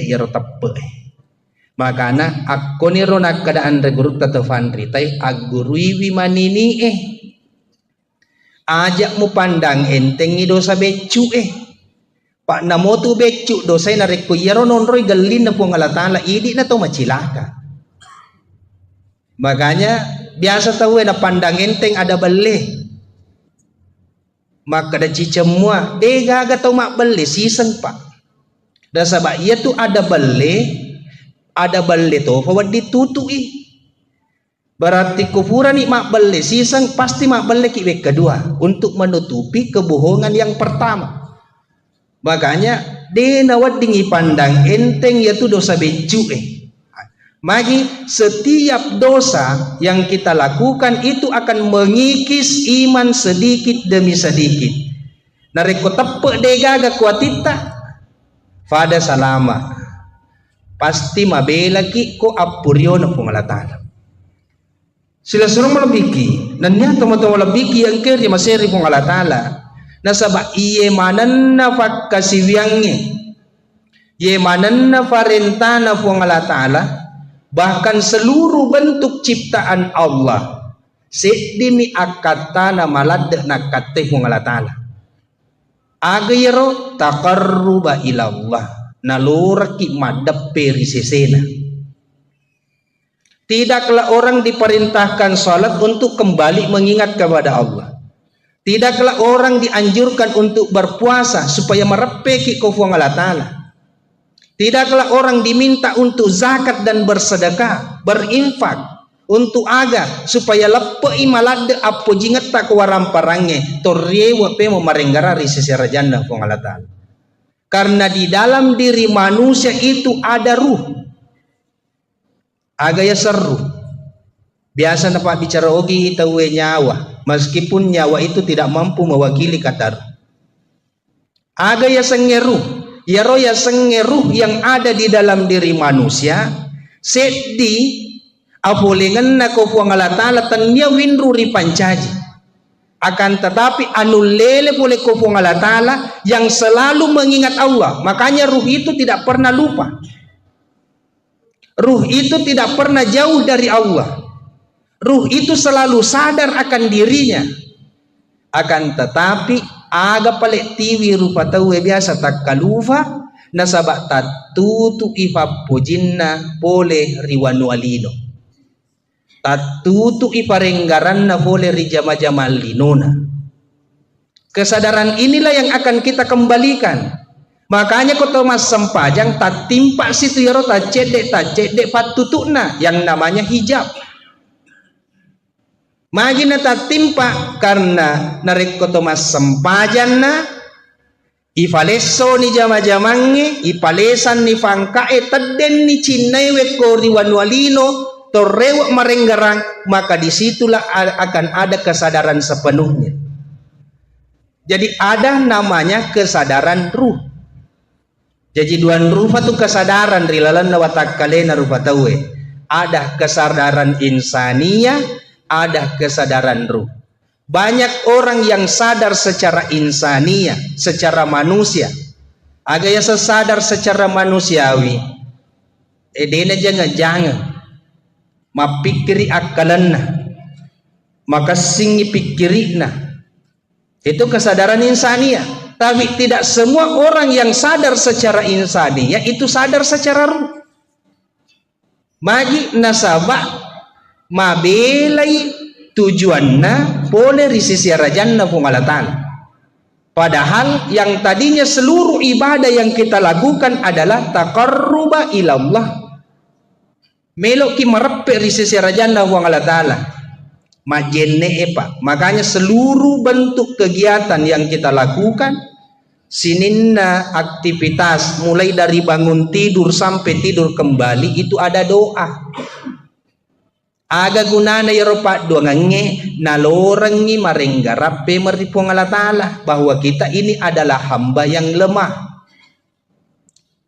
ya rotappe. Makana aku ni ronak keadaan regurut tatafan ritai agurui manini ajak mu pandang entengi dosa becu pak namo tu becu dosa narek ko yero nonroi galin na pong Allah Ta'ala idi na to macilaka. Makanya biasa tahu na pandang enteng ada beli. Maka ada cicemua dega gatau mak beli siseng pak. Dan sabak ia tu ada beli tu fawad ditutui. Berarti kufuran ni mak beli siseng pasti mak beli kiwek kedua untuk menutupi kebohongan yang pertama. Makanya denawat dingi pandang enteng yaitu dosa becu Magi setiap dosa yang kita lakukan itu akan mengikis iman sedikit demi sedikit. Nareko tepe degaga kuatita pada salama. Pasti mabela ki ko apuryo na pungalatan. Sila suruh malabiki. Nanya teman-teman malabiki yang kiri maseri pungalatala. Nasaba iye manan na fakasiwiyangnya. Iye manan na farentana pungalatala. Bahkan seluruh bentuk ciptaan Allah sedimi akatana malad na kateh Allah Ta'ala agayro taqarruba ila Allah naluraki madaperi sesena. Tidaklah orang diperintahkan salat untuk kembali mengingat kepada Allah. Tidaklah orang dianjurkan untuk berpuasa supaya merepeki kufuang Allah Ta'ala. Tidaklah orang diminta untuk zakat dan bersedekah, berinfak untuk aga supaya lepei malade apo jinget tak waram parange torrewa pe memarenggarari sesera janda pong Allah Ta'ala. Karena di dalam diri manusia itu ada ruh. Aga ya seru. Biasa na pak bicara ogi tahu nyawa, meskipun nyawa itu tidak mampu mewakili kata ruh. Aga ya sengeru. Ya roh ya sengeruh yang ada di dalam diri manusia seddi apolengan na kufuang Allah Ta'ala tanya winru ripancaji akan tetapi anulele boleh kufuang Allah Ta'ala yang selalu mengingat Allah. Makanya ruh itu tidak pernah lupa, ruh itu tidak pernah jauh dari Allah, Ruh itu selalu sadar akan dirinya. Akan tetapi aga pale tiwi rupa tahu biasa tak kalufa nasabak tatutu ifa pujinna pole riwanualino. Tatutu iparenggaran na pole rijama-jama linona. Kesadaran inilah yang akan kita kembalikan. Makanya kau Thomas Sempajang tak timpa situ ya tak cedek patutuna yang namanya hijab. Magina tak timpa karena narik kau Thomas Sempajang na ifaleso ni jama-jamange ifalesan ni fangkae teden ni cinaiwe ko riwanualino torewak marenggarang, maka disitulah akan ada kesadaran sepenuhnya. Jadi ada namanya kesadaran ruh. Jadi duan rupa tu kesadaran rilalan nawatakalena rupa tawe. Ada kesadaran insania, ada kesadaran ruh. Banyak orang yang sadar secara insania, secara manusia. Agak ya sadar secara manusiawi. Dena jangan mapikiri akalanna, maka singi pikirina. Itu kesadaran insania. Tapi tidak semua orang yang sadar secara insania itu sadar secara ruh. Magi nasabak mabelai tujuanna boleh risisi rajanna pengalatan. Padahal yang tadinya seluruh ibadah yang kita lakukan adalah taqarruba ilallah. Melok ki merepe risisi rajanna pengalatan. Majenne epa. Makanya seluruh bentuk kegiatan yang kita lakukan, sininna aktivitas mulai dari bangun tidur sampai tidur kembali itu ada doa. Aga gunana ya ropa doa nge nalorangi marenggarape meripong Allah Ta'ala bahwa kita ini adalah hamba yang lemah.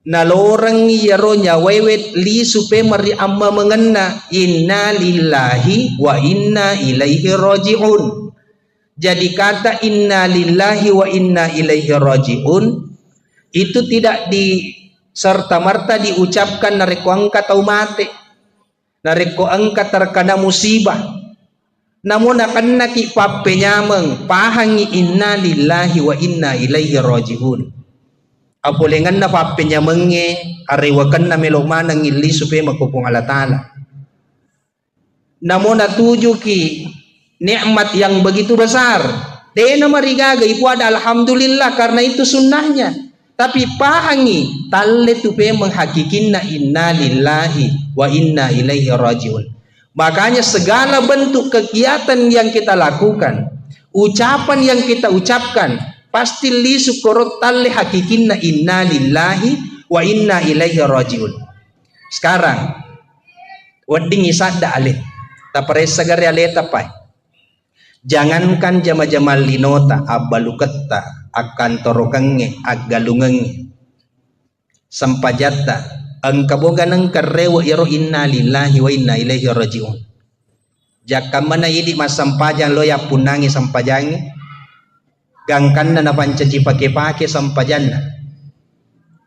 Nalorangi ya ronya wewet li supe meri amma mengena inna lillahi wa inna ilaihi raji'un. Jadi kata inna lillahi wa inna ilaihi raji'un itu tidak di serta-merta diucapkan nareko angka tau mate, nareko angka terkena musibah. Namun akan naki pape nyameng pahangi inna lillahi wa inna ilaihi raji'un. Apolengan na pape nyamenge arewakan na melok manang ili supaya makupung Allah Ta'ala. Namun natuju ki nikmat yang begitu besar. Dena marigaga ibu ada alhamdulillah karena itu sunnahnya. Tapi pahangi talle tupe menghakikinna inna lillahi wa inna ilaihi rajiun. Makanya segala bentuk kegiatan yang kita lakukan, ucapan yang kita ucapkan, pasti li syukurut talle hakikinna inna lillahi wa inna ilaihi rajiun. Sekarang wedding isada alih. Tapare sagari alih tapai. Jangankan jama-jama linota abaluketta akan torokenge agalungenge sampajata angkaboga nang karewo yaro inna lillahi wa inna ilaihi rajiun. Jakamana yidi masampajang loya punangi sampajangi gangkan na pancaci pake-pake sampajanna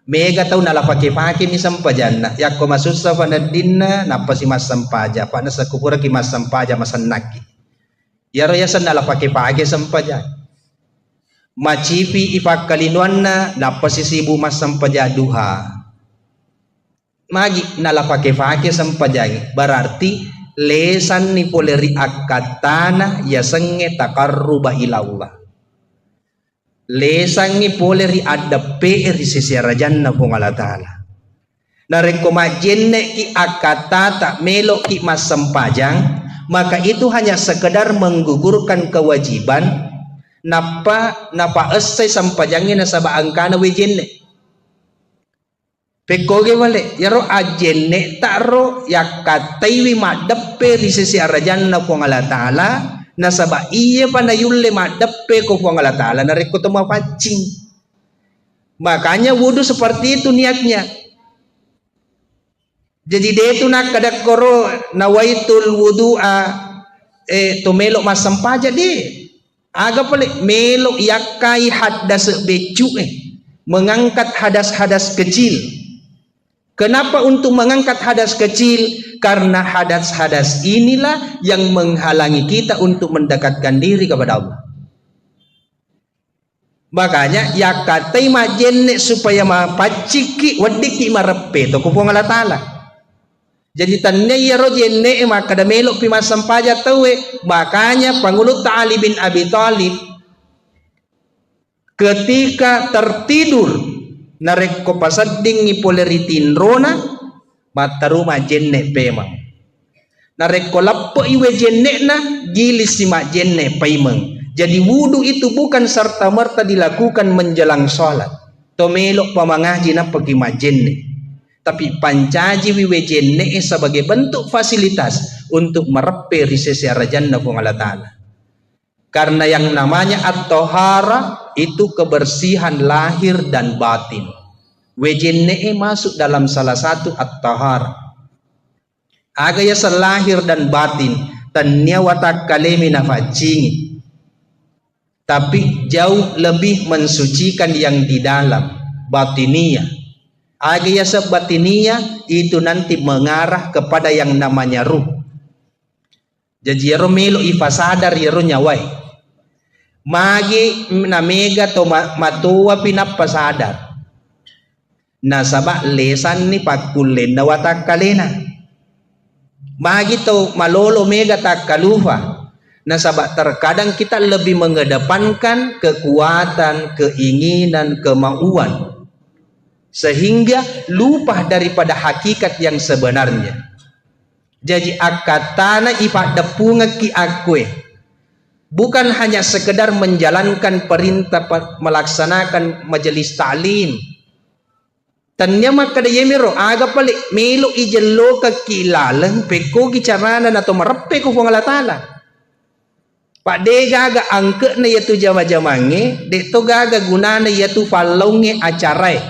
mega tau nala pake-pake mi sampajanna yakko masussa fanadinna napa si masampaja pa na sa kupura ki masampaja masannaki. Yaro yasan nala pake-pake sampaja. Macipi ipakalinuan na napasisibu mas sampaja duha. Magi nala pake-pake sampajang. Berarti lesan ni poleri akatana yasenge takarruba ilallah. Lesan ni poleri adape ri sisi rajanna pong Allah Ta'ala. Nareko majenne ki akatata melo ki mas sampajang. Maka itu hanya sekedar menggugurkan kewajiban napa esai sampajangnya nasaba angkana wejenne pekoge wale yaro ajenne taro yakataiwi madeppe di sisi arajanna ko Allah Ta'ala nasaba iya panayulle madeppe ko Allah Ta'ala nareko tuma pancing. Makanya wudu seperti itu niatnya. Jadi dia itu nak kadak koro nawaitul wudu'a to melok masampaja dia. Aga pale melok yakai hadas becu mengangkat hadas-hadas kecil. Kenapa untuk mengangkat hadas kecil? Karena hadas-hadas inilah yang menghalangi kita untuk mendekatkan diri kepada Allah. Makanya ya katai majenne supaya mapaciki wadiki marepe to kupong Allah Taala. Jadi tanne ya ro jenne maka da melok pi masampaja tawe. Makanya Pangulut Ali bin Abi Thalib ketika tertidur narek ko pasadding ni poleritin rona mataruma jenne pemang. Narek ko lappo iwe jenne na gilis si mak jenne paimeng. Jadi wudu itu bukan serta-merta dilakukan menjelang sholat. Tomelok pamangaji na pergi majenne. Tapi pancaji wiwe jenne sebagai bentuk fasilitas untuk merepe risesi arajana kong Allah Ta'ala. Karena yang namanya at-tohara itu kebersihan lahir dan batin. Wejenne masuk dalam salah satu at-tohara. Agaya selahir dan batin. Tanya watak kalemi nafacingi. Tapi jauh lebih mensucikan yang di dalam batiniah. Agaya sebatiniah itu nanti mengarah kepada yang namanya ruh. Jadi yaro melo ifasadar yaro nyawai. Magi namega to matua pinapasadar. Nasaba lesan ni pakulen na watak kalena. Magi to malolo mega tak kalufa. Nasabak terkadang kita lebih mengedepankan kekuatan, keinginan, kemauan sehingga lupa daripada hakikat yang sebenarnya. Jadi akatana ipadepunga ki akwe bukan hanya sekedar menjalankan perintah melaksanakan majelis ta'lim. Tanya maka da yemiro aga palik melo ijello ka kilalang peko ki carana atau merepe ko Allah Taala. Pak de gaga angke na yaitu jama-jamange, de to gaga gunana yaitu falonge acarai.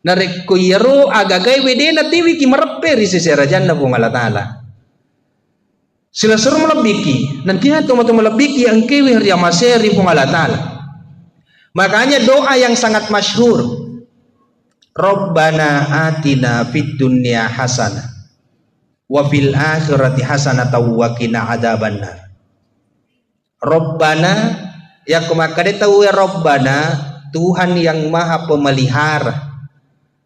Narek ko yero agagai wede na tiwi ki merepe risesi rajanna pong Allah Ta'ala. Sila suruh melebiki, nanti to melebiki angke wi ria maseri pong Allah Ta'ala. Makanya doa yang sangat masyhur. Rabbana atina fid dunya hasanah wa fil akhirati hasanah wa qina adzabannar. Rabbana ya kumakade tahu ya Rabbana, Tuhan yang maha pemelihara,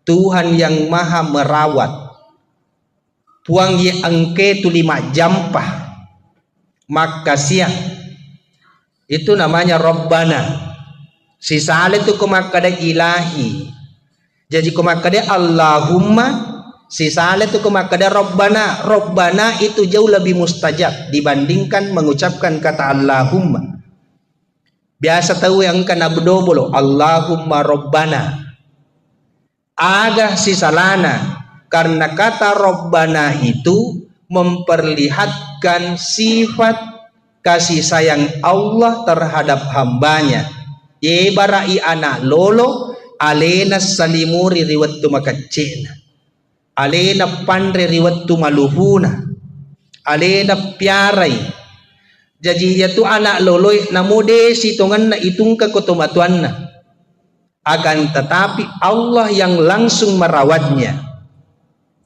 Tuhan yang maha merawat. Puang ye angke tu 5 jampah maka siang itu namanya Rabbana. Sisale tu kumakade ilahi. Jadi kumakade Allahumma, sisale tu kumakade Rabbana. Rabbana itu jauh lebih mustajab dibandingkan mengucapkan kata Allahumma. Biasa tahu yang kan abdobolo Allahumma Rabbana. Agak sisalana karena kata Rabbana itu memperlihatkan sifat kasih sayang Allah terhadap hambanya. Ye barai anak lolo alena salimuri riwattu makacena. Alena pandre riwattu maluhuna. Alena piarai. Jadi yaitu anak loloy namude sitongan na itungka kotomatuan na. Akan tetapi Allah yang langsung merawatnya.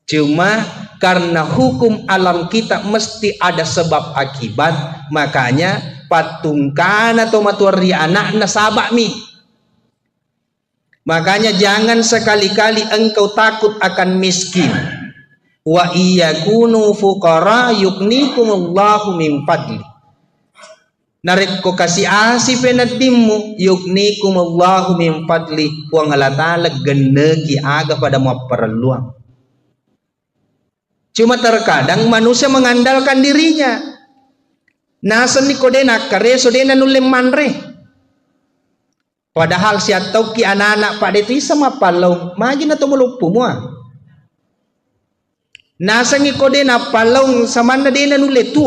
Cuma karena hukum alam kita mesti ada sebab akibat, makanya patungkan atau matuari anak na sabak mi. Makanya jangan sekali-kali engkau takut akan miskin. Wa iyakunu fuqara yugnikumullahu min fadli. Narik ko kasih asih penatimu yugnikumullahu min fadli. Puang Allah Ta'ala genegi aga pada mau perluang. Cuma terkadang manusia mengandalkan dirinya. Nasa ni kodena kare sodena nulem manre. Padahal siya tau ki anak-anak pak itu sama palong magi na tumulupo mo. Nasa ngi kode na palong sama na din nule tu.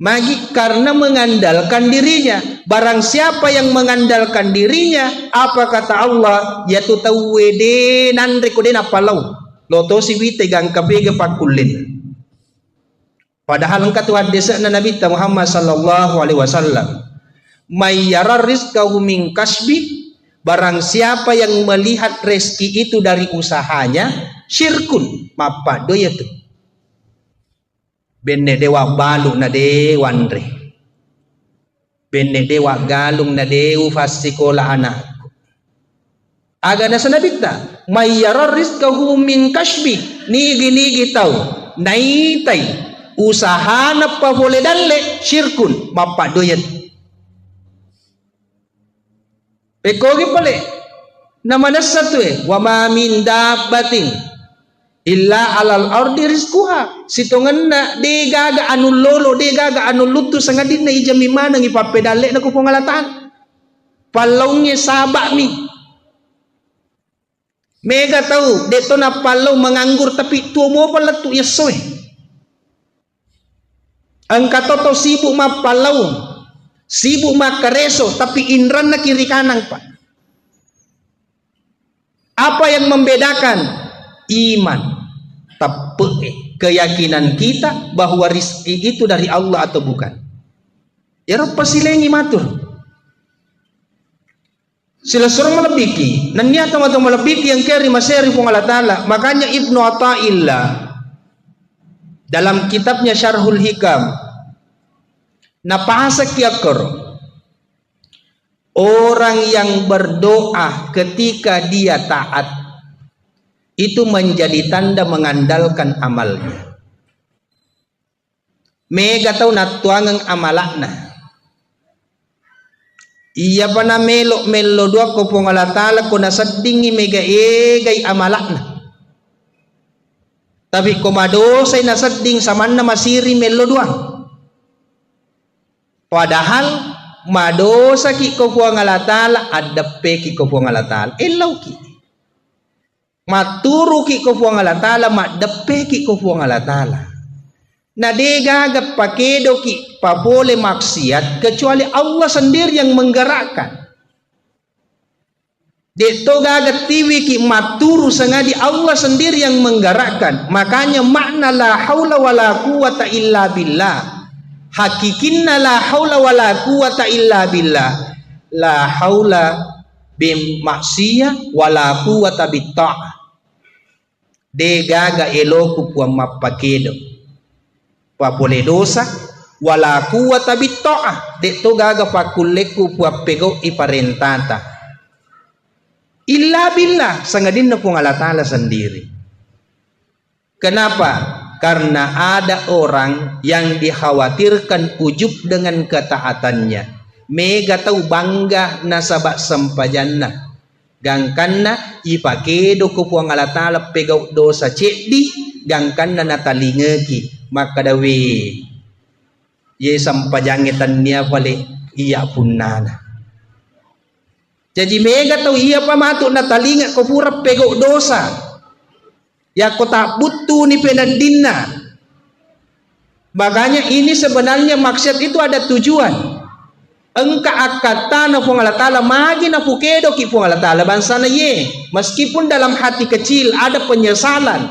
Magi karena mengandalkan dirinya. Barang siapa yang mengandalkan dirinya, apa kata Allah? Yaitu tahu wede nanre kode na palong. Loto si wite gang kapege pakulin. Padahal engkau Tuhan desa na Nabi Muhammad sallallahu alaihi wasallam. May yara rizqahu min kasbi Barang siapa yang melihat rezeki itu dari usahanya, syirkun mapa doya tu. Benne dewa balu na dewanre. Benne dewa galung na dewu fasikola anakku. Aga na sanabita, mayyarar rizkahu min kashbi. Nigi tau, naitai, usaha na pa boleh dalle, syirkun mapa doya tu. Pekogi pale nama satu wa ma min dabbatin illa alal ardi rizquha sitonganna de gaga anu lolo de gaga anu lutu sangadin na ijami mana ngi papedale na ko pengalatan palonge sabak mi mega tahu deto na palaw menganggur tapi tuo mo pala tu yasoy ang katoto sibuk ma palaw sibuk makareso tapi indran na kiri kanan pak. Apa yang membedakan? Iman, tapi keyakinan kita bahwa rizki itu dari Allah atau bukan. Ya apa silengi matur. Sila surang melebiki. Nanya teman-teman melebiki yang kiri masyari pun Allah Ta'ala. Makanya Ibnu Athaillah dalam kitabnya Syarhul Hikam napasak yakor orang yang berdoa ketika dia taat itu menjadi tanda mengandalkan amalnya. Mega tau natuangang amalakna. Iya pana melo dua ko Allah Ta'ala ko nasadingi mega egay amalakna. Tapi komadosay nasading saman na masiri melo dua. Padahal madosa ki ko po ang Allah Ta'ala adape ki ko po ang Allah Ta'ala ilaw ki maturo ki ko po ang Allah Ta'ala madape ki ko po ang Allah Ta'ala na di gagap pakedo ki pa boleh maksiat kecuali Allah sendiri yang menggerakkan dito gagat tiwi ki maturo sangadi Allah sendiri yang menggerakkan. Makanya makna la haula wala quwata illa billah. Hakikinna la haula wala quwata illa billah. La haula bim maksiyah wala quwata bitta'ah. De gaga eloku puang mapakedo. Pa boleh dosa wala quwata bitta'ah. De to gaga pakuleku puang pego iparentata. Illa billah sangadin na pong Allah Ta'ala sendiri. Kenapa? Karena ada orang yang dikhawatirkan ujub dengan ketaatannya. Mega tahu bangga nasabak sampajanna. Gangkanna ipakedo ko puang Allah Ta'ala pegaw dosa cekdi. Gangkanna natalingeki. Maka dawe. Ye sampajangitan niya wale iya punana. Jadi mega tahu iya pamatuk natalinga ko pura pegaw dosa. Ya kota butuh ni penadinna. Makanya ini sebenarnya maksud itu ada tujuan. Engka akatana pung Allah Ta'ala magi na pukedo ki pung Allah Ta'ala bansana ye. Meskipun dalam hati kecil ada penyesalan.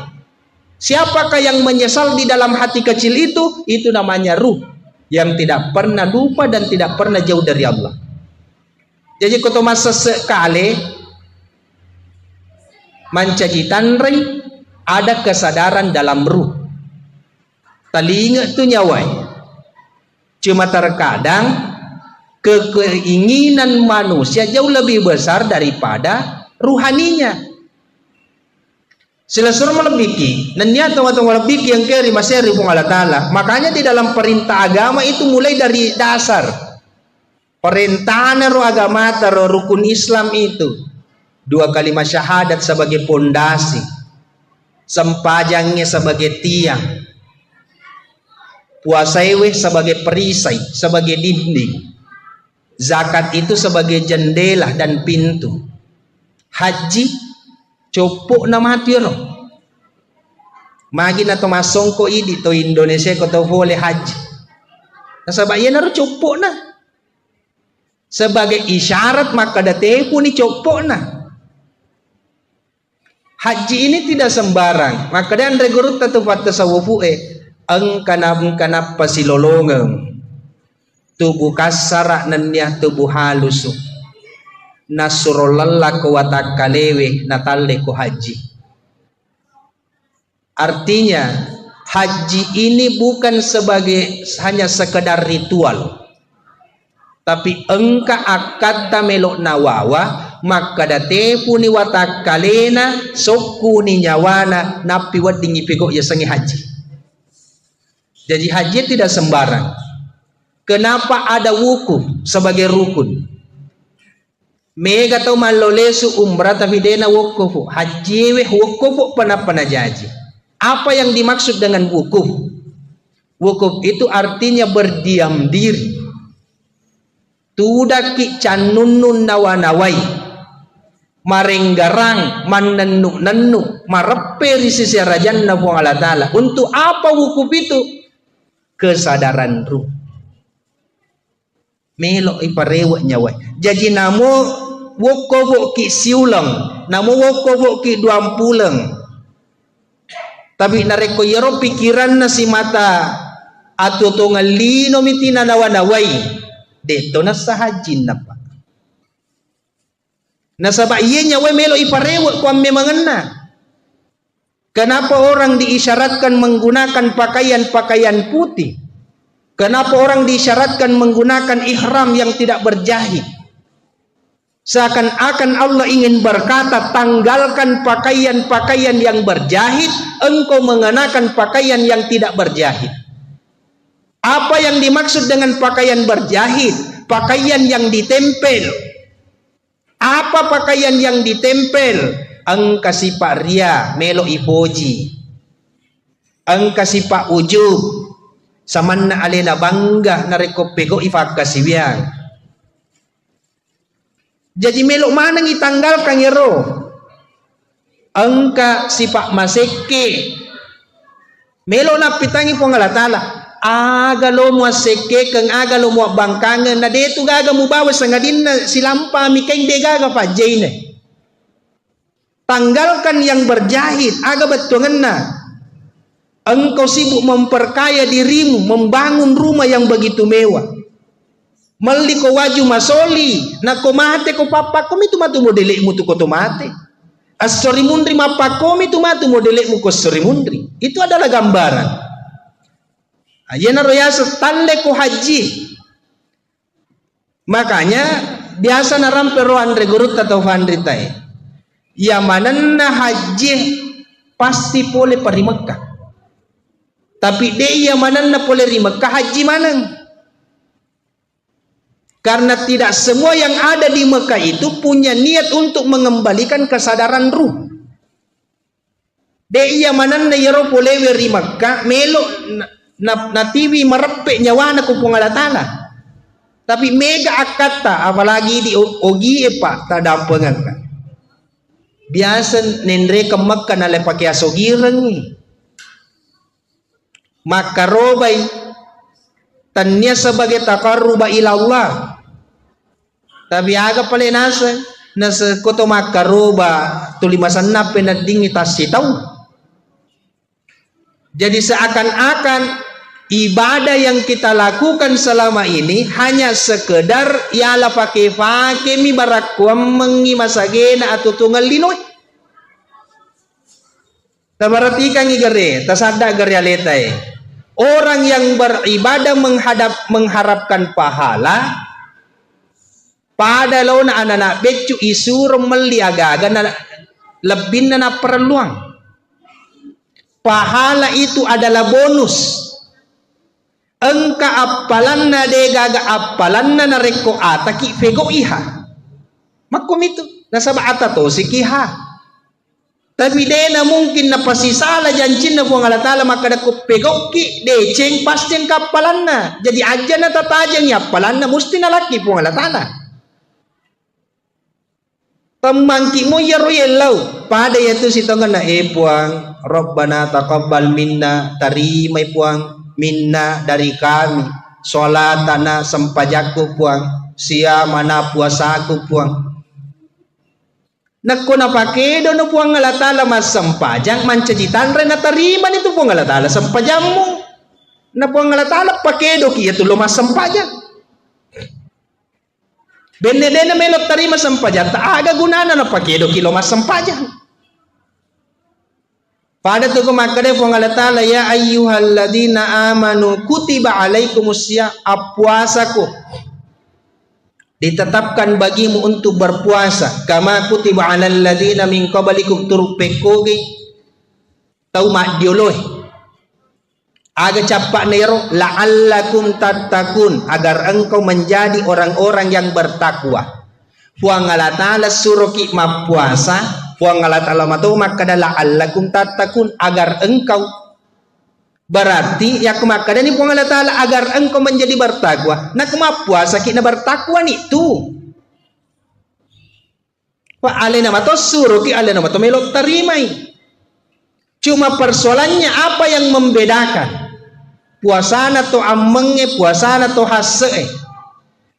Siapakah yang menyesal di dalam hati kecil itu? Itu namanya ruh yang tidak pernah lupa dan tidak pernah jauh dari Allah. Jadi kota masa sekali mancajitan rei ada kesadaran dalam ruh. Telinga itu nyawai. Cuma terkadang keinginan manusia jauh lebih besar daripada ruhaninya. Silasur melebiki. Nanya teman-teman lebiki yang kiri masih ribung Allah Ta'ala. Makanya di dalam perintah agama itu mulai dari dasar. Perintahan roh agama atau rukun Islam itu. 2 kalimat syahadat sebagai pondasi. Sempajangnya sebagai tiang, puasaiwe sebagai perisai, sebagai dinding, zakat itu sebagai jendela dan pintu, haji copok nama tiro, magi na to masongko idi to Indonesia ko to boleh haji, nasabaya naru copok na, sebagai isyarat maka date pun ni copok na. Haji ini tidak sembarang. Maka dan regurut tatu tasawufu ang kanap pasilolongeng tubuh kasara nanya tubuh halus nasurulalla ko watakalewe natalle ko haji. Artinya haji ini bukan sebagai hanya sekedar ritual, tapi engka akata melok nawawa maka date puni watakalena soku ni nyawana napi wadingi pego ya sangi haji. Jadi haji tidak sembarang. Kenapa ada wukuf sebagai rukun? Mega tau malolesu umrah tapi dena wukufu. Haji weh wukufu pana jaji. Apa yang dimaksud dengan wukuf? Wukuf itu artinya berdiam diri. Tudaki canunun nawanawai. Marenggarang manenuk-nenuk mareperi sisi rajanna buang Allah Ta'ala. Untuk apa wukuf itu? Kesadaran ruh. Melok iparewak nyawai. Jadi namo wukuf ki siulang, namo wukuf ki 20. Tapi nareko yero pikiran na si mata atau tongalino mitina nawanawai. Deto na sahajin na pa. Nasaba iya nyawa melo iparewak kuam memangena. Kenapa orang diisyaratkan menggunakan pakaian-pakaian putih? Kenapa orang diisyaratkan menggunakan ihram yang tidak berjahit? Seakan-akan Allah ingin berkata, tanggalkan pakaian-pakaian yang berjahit, engkau mengenakan pakaian yang tidak berjahit. Apa yang dimaksud dengan pakaian berjahit? Pakaian yang ditempel. Apa pakaian yang ditempel? Engka sipak ria, melo ipoji. Engka sipak ujub, samanna alena bangga nareko pego ifak kasibiang. Jadi melok mana ngitanggalkan yero? Engka sipak maseke. Melok na pitangi pong Allah Ta'ala. Aga lo mo seke keng aga lo mo bangkangan na detu gaga mo bawas sa ngadin na silampa mikeng de gaga pa jane. Tanggalkan yang berjahit, aga betungan na. Engkau sibuk memperkaya dirimu, membangun rumah yang begitu mewah. Mali ko waju masoli na komate ko papa komi tu matu modele mu tu ko tomate asori mundri mapa komi tu matu modele mu ko sori mundri. Itu adalah gambaran ayana royasa tande ko haji. Makanya biasa narampe ro andre gurut atau fandri tai ya mananna haji pasti pole pari Mekah, tapi dia mananna pole ri Mekah haji manang. Karena tidak semua yang ada di Mekah itu punya niat untuk mengembalikan kesadaran ruh. Dia mananna yero polewe ri Mekah melo natiwi merepek nyawana ku pung Allah Ta'ala. Tapi mega akata apalagi di ogi pak tadampengan kan. Biasa nendre ke Mekah nale pakai asogireng. Maka robai tanya sebagai taqarruba ila Allah. Tapi aga pala nasa koto makaruba tulimasan na pinadingi tasitaw. Jadi seakan-akan ibadah yang kita lakukan selama ini hanya sekedar ialah pakai mi barakwam mengi masagena atau tunggal linoy. Tabaratikan igare tasada garealetai. Orang yang beribadah mengharapkan pahala pada launa anak becu isur meli agaga na lebih na perluang. Pahala itu adalah bonus. Engka apalan na de gaga apalan na reko ataki fego iha. Makom itu nasaba atato sikiha. Tapi dena mungkin na pasisala jancin na buang Allah Ta'ala maka daku pegoki deceng pasti kapalan na. Jadi aja na tatajang ya apalan na musti na laki buang Allah Ta'ala. Pemangki mo yaro yelaw pada yaitu si tongan na puang Rabbana taqabbal minna tarimai puang minna dari kami sholatana sempajaku puang siamana puasaku puang. Nakko na pakedo no puang Allah Ta'ala mas sempajang mancajitan re na tariman itu puang Allah Ta'ala sempajangmu na puang Allah Ta'ala pakedo ki itu lo mas sempajang. Benedena melok tarima sampajan, tak aga gunana na pakai do kilo mas sampajan. Pada tu kumakade po Allah Ta'ala, ya ayyuhalladzina amanu kutiba alaikumusya, puasa ko ditetapkan bagimu untuk berpuasa, kama kutiba alal ladzina min qablikum turpekoge tau mak dioloh aga capak nero la'allakum tattaqun, agar engkau menjadi orang-orang yang bertakwa. Puang Allah Ta'ala suruh ki puasa, puang Allah Ta'ala matu maka la'allakum tattaqun, agar engkau, berarti ya kemakada ni puang Allah Ta'ala agar engkau menjadi bertakwa. Nak puasa ki na bertakwa ni tu. Wa alena matu suruh ki alena matu melok tarimai. Cuma persoalannya apa yang membedakan? Puasana to amenge, puasana to hase.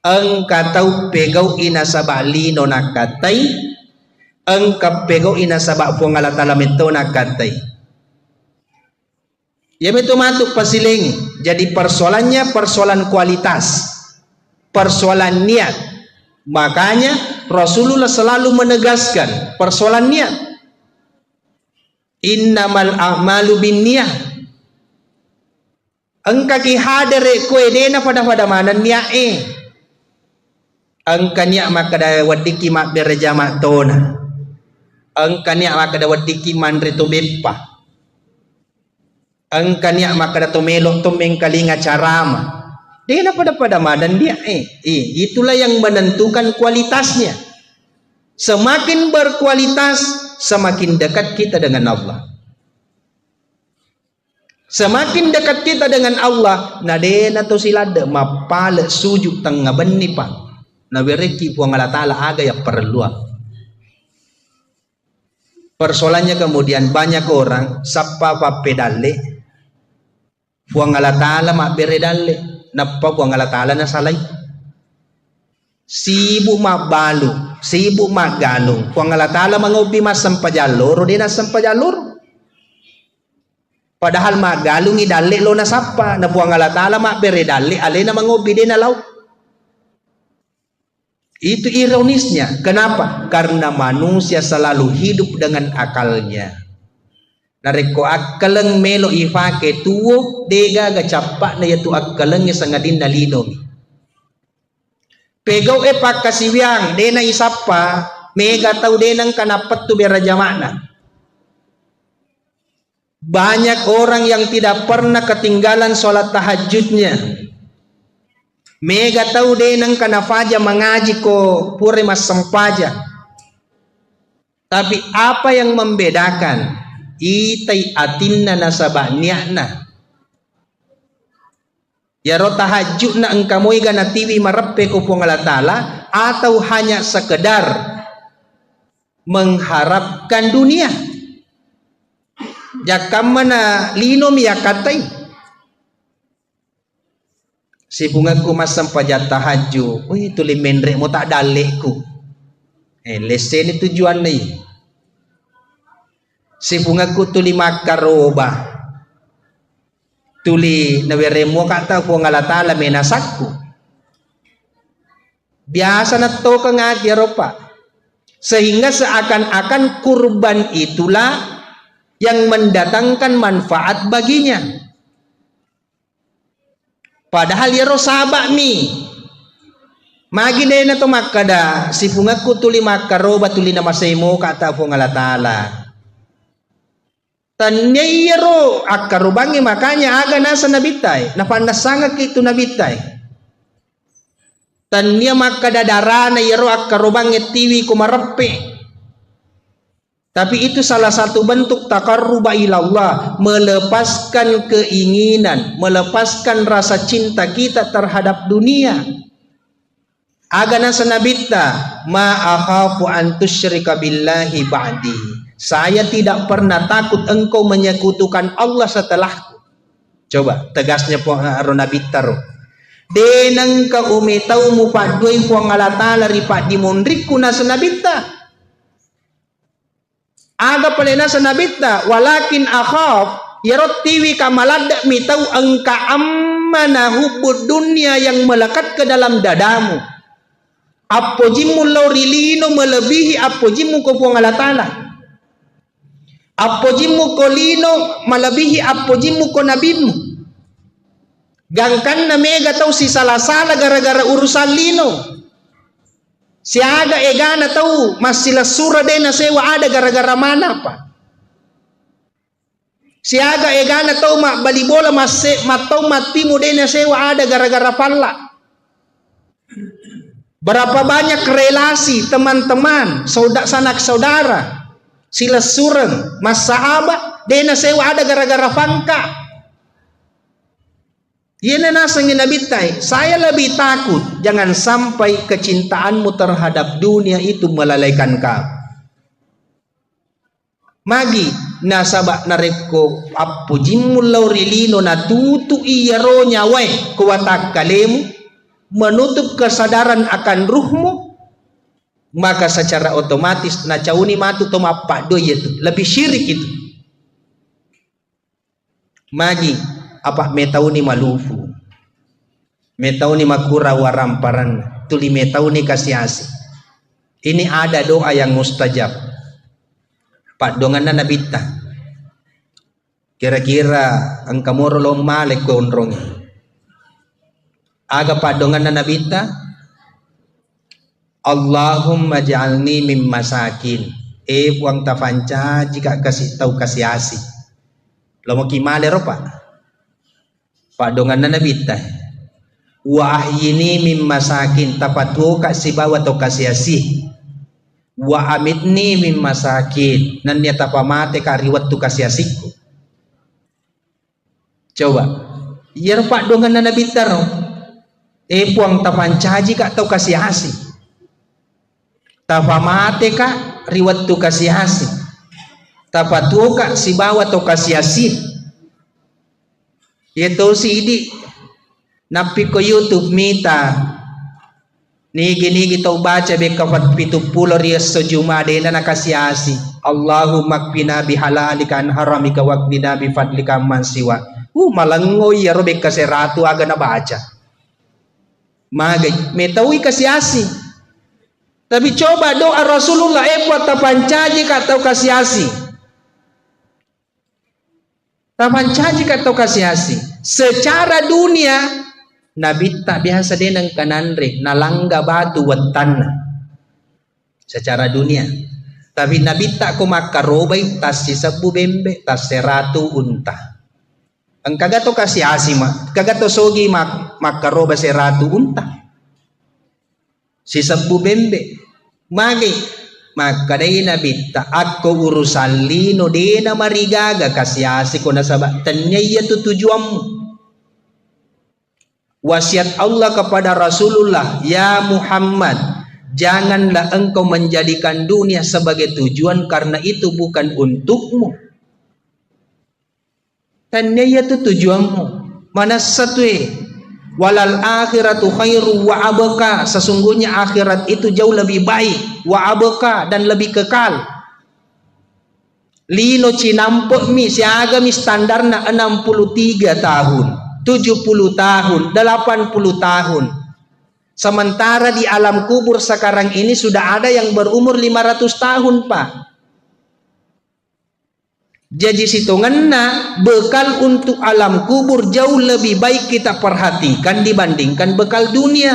Engka tau pegau ina sabali no nakatai, engka pegau ina sabak puang Allah Ta'ala mento nakatai. Ya betul matuk pasiling. Jadi persoalannya persoalan kualitas, persoalan niat. Makanya Rasulullah selalu menegaskan persoalan niat. Innamal a'malu binniyah. Engka ki hadere ko edena pada mana niat engka niat maka da wadiki mak bereja mak tona. Engka niat maka da wadiki mandre to beppa. Engka niat maka da to melok to mengkalinga carama. Dena pada mana dia itulah yang menentukan kualitasnya. Semakin berkualitas, semakin dekat kita dengan Allah. Semakin dekat kita dengan Allah, nadena to silada mapala sujud tengah beni pa. Na bereki puang Allah Ta'ala aga ya perlu. Persoalannya kemudian banyak orang sapa pa pedale. Puang Allah Ta'ala mak beredale, napa puang Allah Ta'ala na salai. Sibuk mak balu, sibuk mak galung. Puang Allah Ta'ala mangobi mas sampajalur, dena sampajalur. Padahal mak galungi dale lo na sapa, na puang Allah Ta'ala mak bere dale, ale na mangobi de na law. Itu ironisnya. Kenapa? Karena manusia selalu hidup dengan akalnya. Nareko akaleng melo ifake tuwo dega gacapak na yatu akaleng sangadin na linom. Pegaw pakasiwiang de na isapa, mega tau de nang kanapat tu beraja makna. Banyak orang yang tidak pernah ketinggalan sholat tahajudnya. Mega tahu deh nang kanafaja mengaji ko pure mas sempaja. Tapi apa yang membedakan? Itai atinna nasabah niakna. Ya ro tahajud na engkamoy gana TV marepe ko puang Allah Ta'ala, atau hanya sekedar mengharapkan dunia. Jakam mana linom ya katai. Si bungaku masam pajat tahajud. Oh itu limendrek mo tak dalekku. Lesen ni tujuan ni. Si bungaku tuli makaroba. Tuli naweremo kata ko Allah Ta'ala menasakku. Biasa na to ka nga diaropa. Sehingga seakan-akan kurban itulah yang mendatangkan manfaat baginya. Padahal ya rosabak mi. Magi deh na to makada si pungaku tuli makaroba tuli na masemo kata po Allah Ta'ala. Tanya iro akarubangi makanya aga nasa nabitay. Napanasanga kito nabitay. Tanya makada darana iro akarubangi tiwi kumarepe. Tapi itu salah satu bentuk taqarruba ilallah, melepaskan keinginan, melepaskan rasa cinta kita terhadap dunia. Agana sanabita ma akhafu an tusyrika billahi ba'di. Saya tidak pernah takut engkau menyekutukan Allah setelahku. Coba tegasnya ronabita ro. Denang ka umitau mu padui po Allah Ta'ala ripat dimundriku na sanabita. Aga palena sa nabita walakin akhaf yarot tiwi kamalada mitau engka ammana hubud dunia yang melekat ke dalam dadamu. Apojimu laurilino melebihi apojimu ko puang Allah Ta'ala. Apojimu ko lino melebihi apojimu ko nabimu. Gangkan na mega tau si salah-salah gara-gara urusan lino. Si aga egana tau masila sura dena sewa ada gara-gara mana pa. Si aga egana tau mak bali bola matau matimu dena sewa ada gara-gara palla. Berapa banyak relasi teman-teman, sanak saudara, sila sureng, mas sahabat dena sewa ada gara-gara pangka. Yana nasangin nabitai, saya lebih takut jangan sampai kecintaanmu terhadap dunia itu melalaikan kau. Magi nasabak nareko apujimul laurilino natutu iyaro nyawai kuwatak kalemu menutup kesadaran akan ruhmu, maka secara otomatis nacauni matu toma pakdo itu lebih syirik itu. Magi apa metauni malufu, metauni makura waramparan, tuli metauni kasiasi. Ini ada doa yang mustajab. Pak dongan na nabita. Kira-kira angka moro lo malek ko onrongi. Aga pak dongan na nabita. Allahumma ja'alni mim masakin. Puang tafanca jika kasih tahu kasiasi. Lo mau kimale ro pak. Pak dongan na nabita. Wa ahyini mim masakin tapatu kasi bawa to kasiasi. Wa amitni mim masakin nan dia tapamate kariwat tu kasiasiku. Coba. Yer pak dongan na nabita ro. Puang tapancaji kak tau kasiasi. Tapamate ka riwat tu kasiasi. Tapatu ka si bawa to kasiasi. Ito sidi napi ko YouTube mita nigi tau baca be kafat 70 rias sejumade na nakasiasi. Allahumma kfina bihalalika an haramika waqnina bi fadlika man siwa. Malangoy ya robe kaseratu aga na baca. Magay metawi kasiasi. Tapi coba doa Rasulullah buat tapancaji katau kasiasi. Tapancaji katau kasiasi. Secara dunia Nabi tak biasa denang kananre nalangga batu wetanna. Secara dunia. Tapi Nabi tak ko makarobai tas sisabu bembe tas seratu unta. Ang kagato kasiasi ma, kagato sogi makaroba seratu unta. Sisabu bembe. Magi makadai Nabi ta ako urusan lino dena marigaga kasiasi ko nasabak tanya tu tujuanmu. Wasiat Allah kepada Rasulullah, ya Muhammad, janganlah engkau menjadikan dunia sebagai tujuan karena itu bukan untukmu. Tanya tu tujuanmu. Mana satu walal akhiratu khairu wa abqa, sesungguhnya akhirat itu jauh lebih baik, wa abqa, dan lebih kekal. Lino cinampok mi siaga mi standarna 63 tahun, 70 tahun, 80 tahun. Sementara di alam kubur sekarang ini sudah ada yang berumur 500 tahun, Pak. Jadi situnganna bekal untuk alam kubur jauh lebih baik kita perhatikan dibandingkan bekal dunia.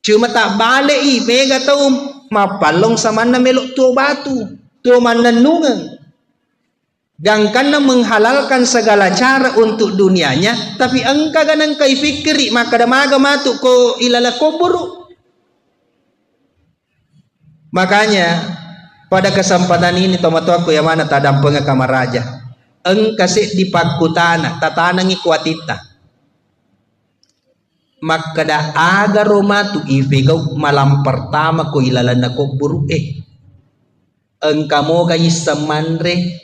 Cuma tak balik mega tau mapalong sama na melok tu batu, tu mananungan. Gangkana menghalalkan segala cara untuk dunianya, tapi engkau ganang kai fikri maka damaga matuk ko ilala kubur. Makanya pada kesempatan ini tomato aku yang mana tadam penga raja. Engkasih di pakutana tatanangi kuatita. Maka dah agar romatu ifegau malam pertama ko ilalana kubur engkau mo gayi semanre,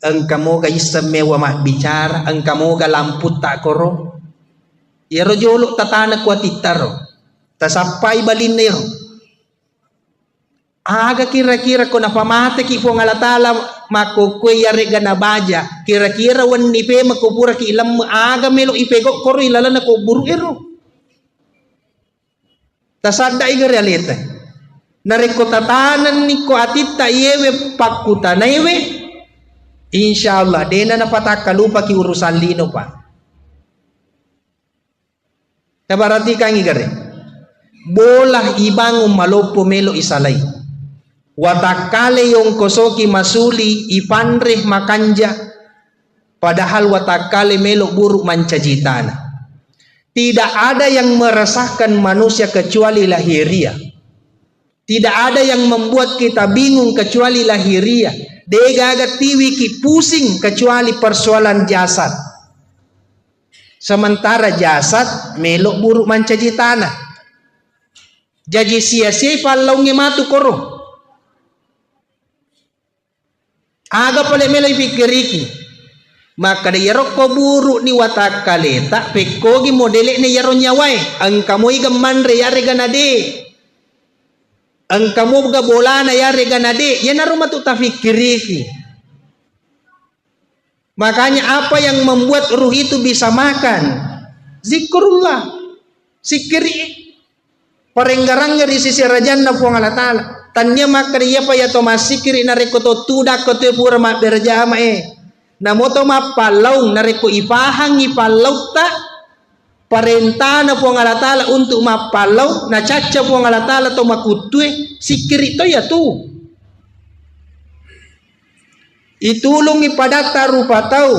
engkau mo gayi semewa mak bicara, engkau mo ga lampu tak koro. Ya rojolok tatana kuatita ro. Tasapai balinero. Aga kira-kira ko napamate ki po ngalatala makukwe yare gana baja kira-kira wan nipe makupura ki ilam aga melo ipego koro ilala na ko buru ero Tasadda iga realita. Nareko tatanan ni ko atita yewe pakuta naiwe. Insyaallah dena na pataka lupa ki urusan lino pa. Tabarati kang igare. Bolah ibang malopo melo isalay. Watakale yung kosoki masuli ipanreh makanja padahal watakale melo buruk mancajitana. Tidak ada yang meresahkan manusia kecuali lahiriah. Tidak ada yang membuat kita bingung kecuali lahiriah. Degaga tiwi ki pusing kecuali persoalan jasad. Sementara jasad melo buruk mancajitana. Jadi sia-sia palau ngematu koro. Aga pala melay pikiriki maka da yarok ko buru ni watak kaleta pekogi modele ni yaron nyawai ang kamoy gaman re yare ganade ang kamu ga bola na yare ganade yan na rumatu ta fikiriki. Makanya apa yang membuat ruh itu bisa makan? Zikrullah, sikiri parenggarangnya di sisi rajan na puang Allah Ta'ala. Tanya makriya pa yato masikiri na reko to tudak ko te pura ma berjama namoto mapalaw na reko ipahang ipalaw ta parenta na po ang alatala untuk mapalaw na caca po ang alatala to makutwe sikiri to ya tu itulong ipadata rupa tau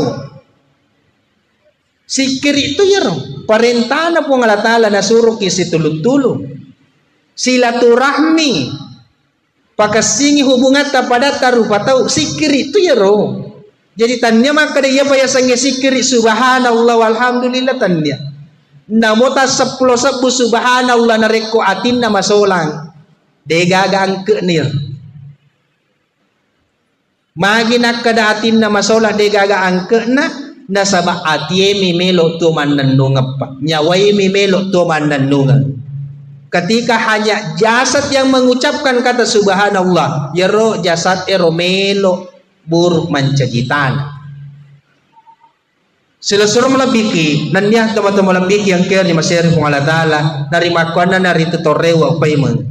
sikiri to ya ro parenta na po ang alatala na suruh isi tulong-tulong silaturahmi pakasingi hubungan pada tarupa tahu sikiri itu ya roh. Jadi tanya maka dia payah sange sikiri subhanallah walhamdulillah tanya. Namota 10 subhanallah nareko atin nama solang. Degaga angke nir. Magi nak kada atin nama solang degaga angke na nasaba atie mi melo tu mananungap pa. Nyawai mi melo tu mananungap. Ketika hanya jasad yang mengucapkan kata subhanallah, yero jasad eromelo buruk mancajitan. Sila suruh melabiki, nanya teman-teman melabiki yang kaya ni masyari kung Allah Ta'ala, narima ko na narito torewa payman.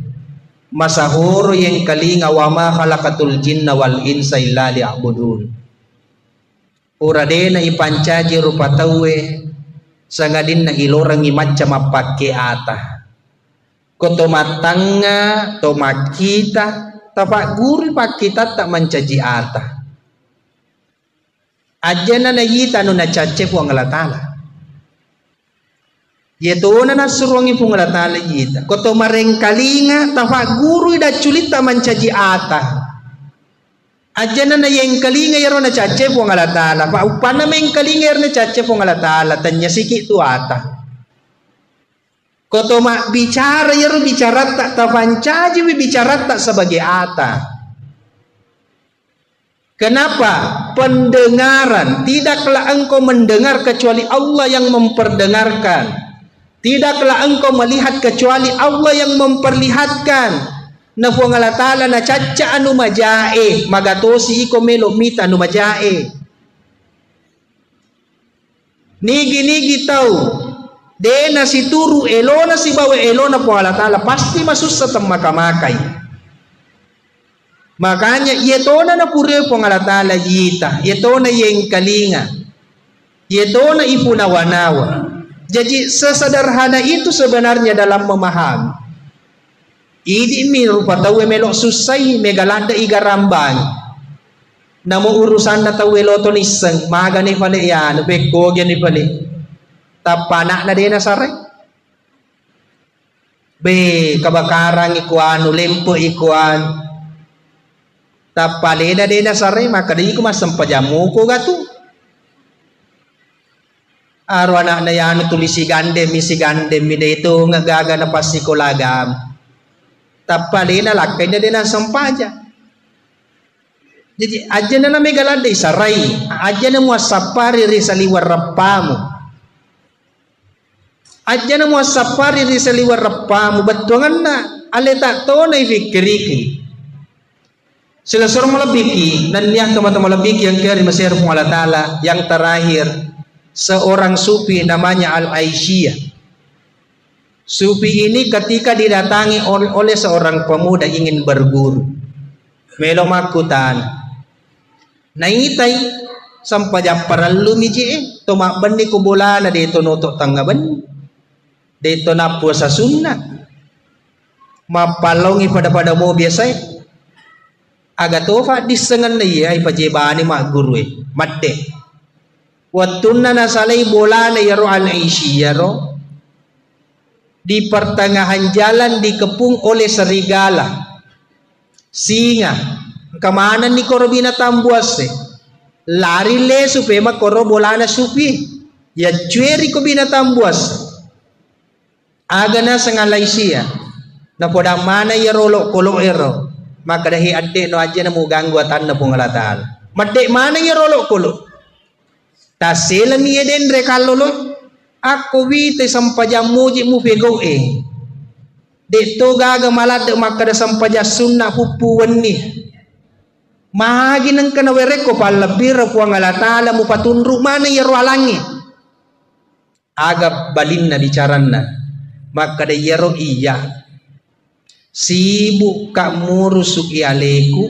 Masahuro yang kalinga wama khalaqatul jinna wal insa illa liya'budun. Urade na ipancaji rupa tawe, sangadin na ilorang imatcha mapake ata. Koto matanga to makita tapak guru pak kita tak mencaji ata ajana na yita no na cace po ang alatala yeto na nasurongi po ang alatala yita koto marengkalinga tapak guru ida culita mencaji ata ajana na yang kalinga yaro na cace po ang alatala pa upana mengkalinga yaro na cace po ang alatala tanya siki tu ata koto mak bicara yaro bicara tak tapancaji bicara tak sebagai ata. Kenapa? Pendengaran. Tidaklah engkau mendengar kecuali Allah yang memperdengarkan. Tidaklah engkau melihat kecuali Allah yang memperlihatkan. Na po nga latala na caca anu majae magatosi iko melo mita anu majae. Nigi tau. Dena si turu elona si bawa elona po Allah Ta'ala pasti masuk sa makamakay. Makanya yetona na pure po Allah Ta'ala yita, yetona yang kalinga, yetona ipunawanawa. Jadi sesederhana itu sebenarnya dalam memahami. Idi mi rupa tawe melok susai megalanda igarambang. Namo urusan na tawe loto niseng magani pale yan beko gani pale. Tapanak na din na sare. Be kabakarang ikuan lempo ikuan. Tapale na din na sare maka di ko masampajamu ko gato. Aro anak na yan tulisi gande mi dito ngagaga na pasikolagam. Tapale na lakay na din na sampaja. Jadi aja na megalanda isaray. Aja na mo sapari ri sa liwar rapamu. Aja na mo sapari di sa liwar rapamu batuangan na aleta to na ifikiriki sila surang malabiki nandiyan teman-teman malabiki yang kaya masir pong Allah Ta'ala yang terakhir seorang sufi namanya Al-Aisyah Sufi ini ketika didatangi oleh seorang pemuda ingin berguru, melo makutan, naitai sampai japaralu miji tomak bendi kubulana dito nutok tanggaban, dito na puasa sunnah, mapalongi pada mo biasa, agatofa disengan na iya ipajibani mak guru mate, watunna nasalay bulana yaro al-aishi yaro. Di pertengahan jalan dikepung oleh serigala, singa, kemana ni koro binatang buas lari le supaya mak koro bolana supi, ya cueri ko binatang buas, agana sengalai sia, na poda mana ya rolok kolok ero, maka dahi adek no aja na mo ganggu atan na pungalatal, madek mana ya rolok kolok, taselam iya den rekalolo. Aku wite sampaja muji mu pego Dito gaga malad makada sampaja sunnah pupu wenni. Mahagi nang kana wereko palabir puang alatala mu patunru mana ya rualangi. Aga balinna bicaranna. Makada yero iya. Sibuk kak murusuk ialeku.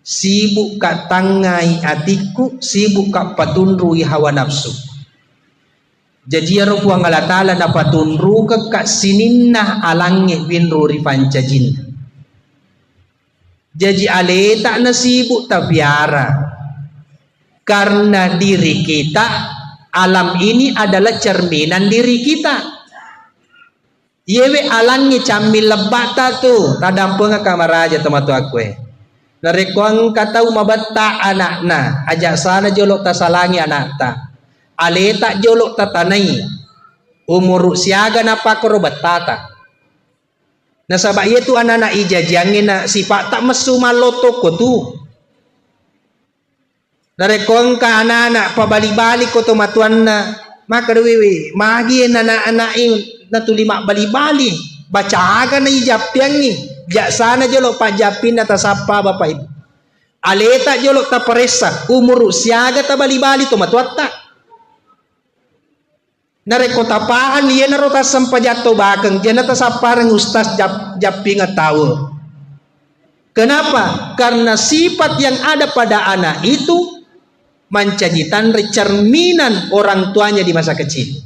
Sibuk kak tangai atiku. Sibuk kak patunru hawa nafsu. Jadi ya ruang alatala na patunru kak sininna alangi binruri pancajin. Jadi aleta na sibuk tabiara. Karena diri kita, alam ini adalah cerminan diri kita. Yewe alangi cambil lebata tu. Tadam penga kamaraja tematu aku Narekuang katau mabata anakna. Ajak sana jolok tasalangi anakta. Aleta jolok tatanai umur siaga napa korobat tata. Nasabak itu anak-anak ijajangin na sifat tak mesu maloto ko tu. Narekong ka anak-anak pabali-bali ko tomatuan na maka dewi magi anak-anak na tulimak bali-bali baca aga na ijapyang ni jak sana jolok pajapin atas apa bapak ibu. Aleta jolok ta peresa umur siaga ta bali-bali tomatuat tak. Narekotapahan iya narota sampajato bakeng janata saparang ustaz japing tahu. Kenapa? Karena sifat yang ada pada anak itu mencajitan cerminan orang tuanya di masa kecil.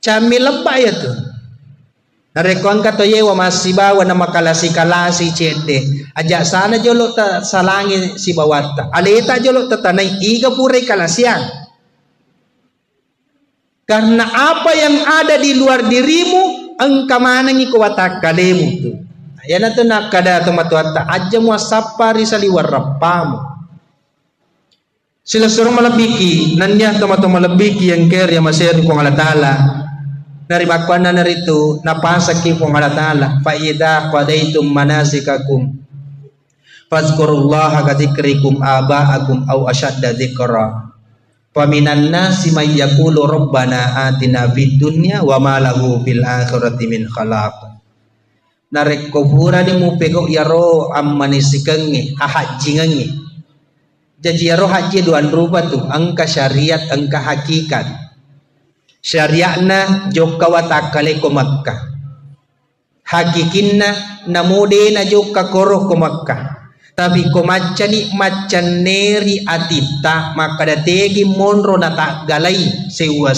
Cami lebah ya tuh. Narekon kata yewa masih bawa nama kalasi cede. Ajak sana jolok ta salangi si bawata. Aleta jolok ta tanai iga pure kalasian. Karena apa yang ada di luar dirimu, engkau mana ngi kuatak kalemu tu. Ya nanti nak kada tomatuata aja muasapa risali warapamu. Sila suruh malabiki, nanya tomatu malabiki yang ker yang masih ku ngalatala. Dari makwana naritu napasaki ku ngalatala. Faidah qadaitum manasikakum. Fazkurullaha kadzikrikum aba'akum au asyadda dzikra. Faminan nasi may yaqulu rabbana atina fid dunya wa ma lahu fil akhirati min khalaq. Narek kubura ni mu pego yaro ammani sikengi ahajingangi. Jadi yaro haji duan rupa tu angka syariat angka hakikat. Syariatna jokka watakale ko Makkah. Hakikinna namude na jokka koro ko Makkah. Tapi ko macani macaneri atita maka da tegi monro na tak galai sewa